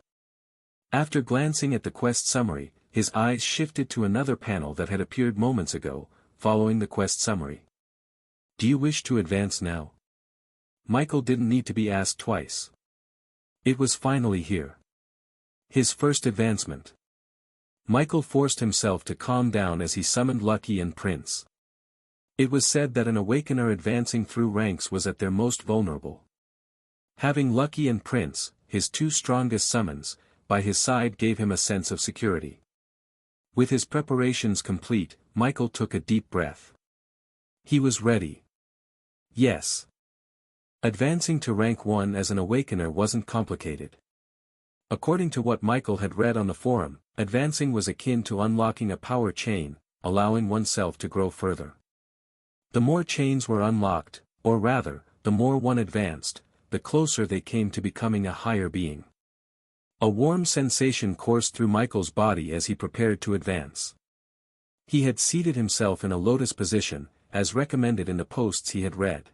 After glancing at the quest summary, his eyes shifted to another panel that had appeared moments ago, following the quest summary. Do you wish to advance now? Michael didn't need to be asked twice. It was finally here. His first advancement. Michael forced himself to calm down as he summoned Lucky and Prince. It was said that an awakener advancing through ranks was at their most vulnerable. Having Lucky and Prince, his 2 strongest summons, by his side gave him a sense of security. With his preparations complete, Michael took a deep breath. He was ready. Yes. Advancing to rank 1 as an awakener wasn't complicated. According to what Michael had read on the forum, advancing was akin to unlocking a power chain, allowing oneself to grow further. The more chains were unlocked, or rather, the more one advanced, the closer they came to becoming a higher being. A warm sensation coursed through Michael's body as he prepared to advance. He had seated himself in a lotus position, as recommended in the posts he had read.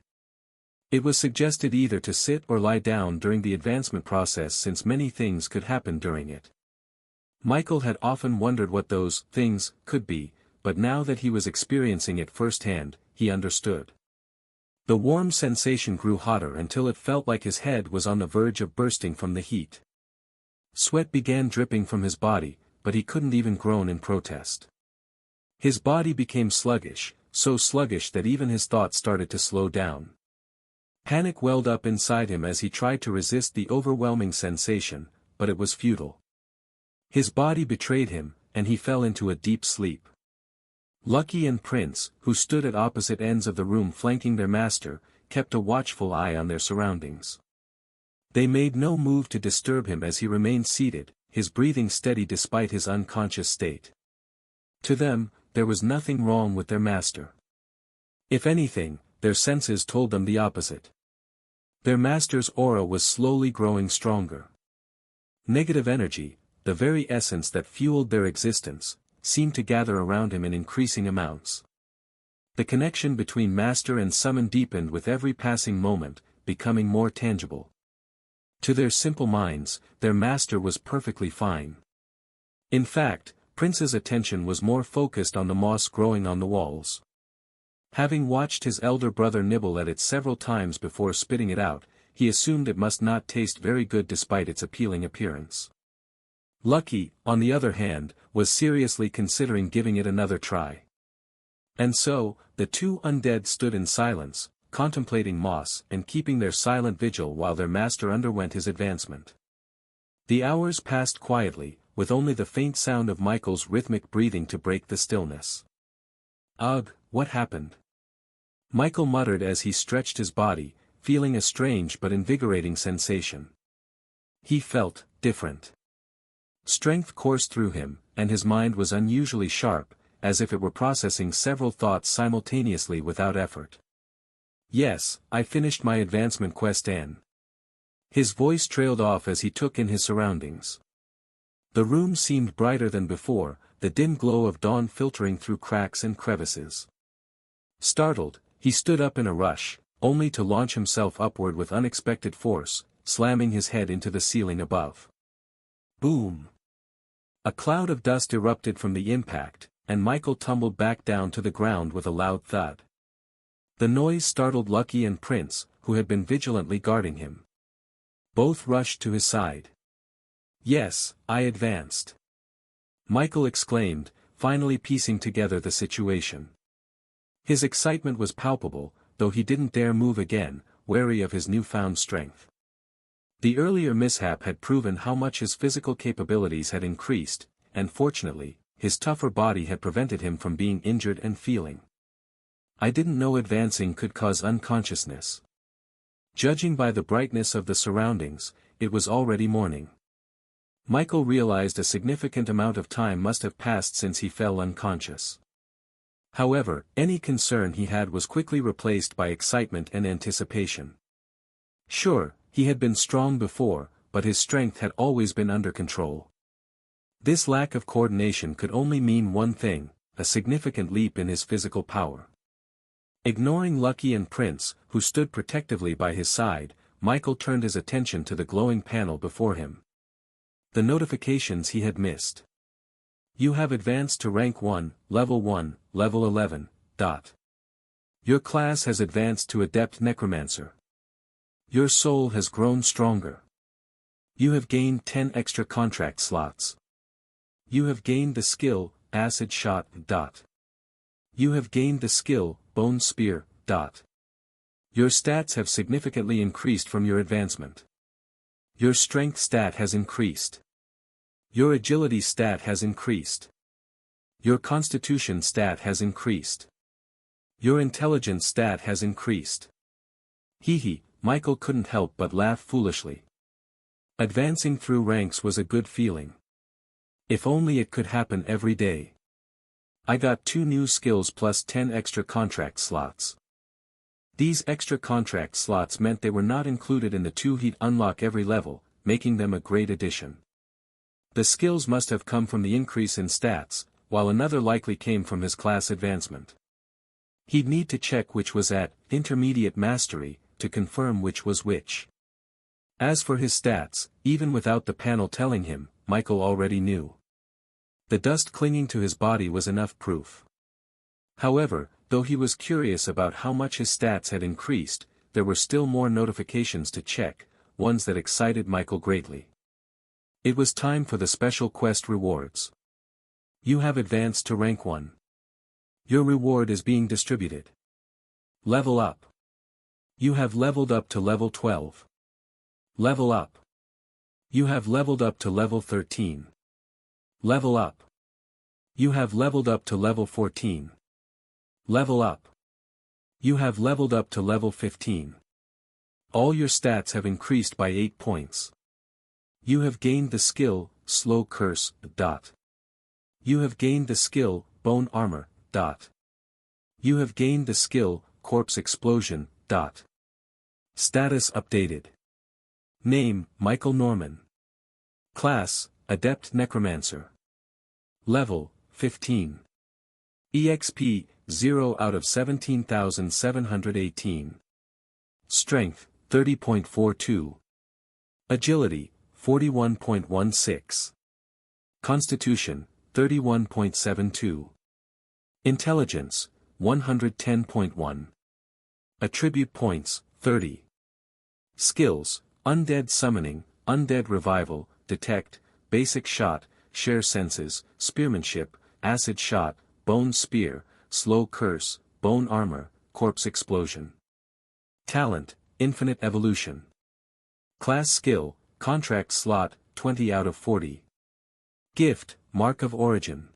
It was suggested either to sit or lie down during the advancement process since many things could happen during it. Michael had often wondered what those things could be, but now that he was experiencing it firsthand, he understood. The warm sensation grew hotter until it felt like his head was on the verge of bursting from the heat. Sweat began dripping from his body, but he couldn't even groan in protest. His body became sluggish, so sluggish that even his thoughts started to slow down. Panic welled up inside him as he tried to resist the overwhelming sensation, but it was futile. His body betrayed him, and he fell into a deep sleep. Lucky and Prince, who stood at opposite ends of the room flanking their master, kept a watchful eye on their surroundings. They made no move to disturb him as he remained seated, his breathing steady despite his unconscious state. To them, there was nothing wrong with their master. If anything, their senses told them the opposite. Their master's aura was slowly growing stronger. Negative energy, the very essence that fueled their existence, seemed to gather around him in increasing amounts. The connection between master and summon deepened with every passing moment, becoming more tangible. To their simple minds, their master was perfectly fine. In fact, Prince's attention was more focused on the moss growing on the walls. Having watched his elder brother nibble at it several times before spitting it out, he assumed it must not taste very good despite its appealing appearance. Lucky, on the other hand, was seriously considering giving it another try. And so, the 2 undead stood in silence, contemplating moss and keeping their silent vigil while their master underwent his advancement. The hours passed quietly, with only the faint sound of Michael's rhythmic breathing to break the stillness. Ugh, what happened? Michael muttered as he stretched his body, feeling a strange but invigorating sensation. He felt different. Strength coursed through him, and his mind was unusually sharp, as if it were processing several thoughts simultaneously without effort. Yes, I finished my advancement quest N. His voice trailed off as he took in his surroundings. The room seemed brighter than before, the dim glow of dawn filtering through cracks and crevices. Startled, he stood up in a rush, only to launch himself upward with unexpected force, slamming his head into the ceiling above. Boom! A cloud of dust erupted from the impact, and Michael tumbled back down to the ground with a loud thud. The noise startled Lucky and Prince, who had been vigilantly guarding him. Both rushed to his side. Yes, I advanced. Michael exclaimed, finally piecing together the situation. His excitement was palpable, though he didn't dare move again, wary of his newfound strength. The earlier mishap had proven how much his physical capabilities had increased, and fortunately, his tougher body had prevented him from being injured and feeling. I didn't know advancing could cause unconsciousness. Judging by the brightness of the surroundings, it was already morning. Michael realized a significant amount of time must have passed since he fell unconscious. However, any concern he had was quickly replaced by excitement and anticipation. Sure, he had been strong before, but his strength had always been under control. This lack of coordination could only mean one thing, a significant leap in his physical power. Ignoring Lucky and Prince, who stood protectively by his side, Michael turned his attention to the glowing panel before him. The notifications he had missed. You have advanced to rank 1, level 11. Your class has advanced to Adept Necromancer. Your soul has grown stronger. You have gained 10 extra contract slots. You have gained the skill, Acid Shot. You have gained the skill, Bone Spear. Your stats have significantly increased from your advancement. Your strength stat has increased. Your agility stat has increased. Your constitution stat has increased. Your intelligence stat has increased. Hee, Michael couldn't help but laugh foolishly. Advancing through ranks was a good feeling. If only it could happen every day. I got 2 new skills plus 10 extra contract slots. These extra contract slots meant they were not included in the 2 he'd unlock every level, making them a great addition. The skills must have come from the increase in stats, while another likely came from his class advancement. He'd need to check which was at Intermediate Mastery, to confirm which was which. As for his stats, even without the panel telling him, Michael already knew. The dust clinging to his body was enough proof. However, though he was curious about how much his stats had increased, there were still more notifications to check, ones that excited Michael greatly. It was time for the special quest rewards. You have advanced to rank 1. Your reward is being distributed. Level up. You have leveled up to level 12. Level up. You have leveled up to level 13. Level up. You have leveled up to level 14. Level up. You have leveled up to level 15. All your stats have increased by 8 points. You have gained the skill, Slow Curse. You have gained the skill, Bone Armor. You have gained the skill, Corpse Explosion. Status updated. Name, Michael Norman. Class, Adept Necromancer. Level, 15. EXP, 0 out of 17,718. Strength, 30.42. Agility, 41.16. Constitution, 31.72. Intelligence, 110.1. Attribute points, 30. Skills, Undead Summoning, Undead Revival, Detect, Basic Shot, Share Senses, Spearmanship, Acid Shot, Bone Spear, Slow Curse, Bone Armor, Corpse Explosion. Talent, Infinite Evolution. Class Skill, Contract Slot, 20 out of 40. Gift, Mark of Origin.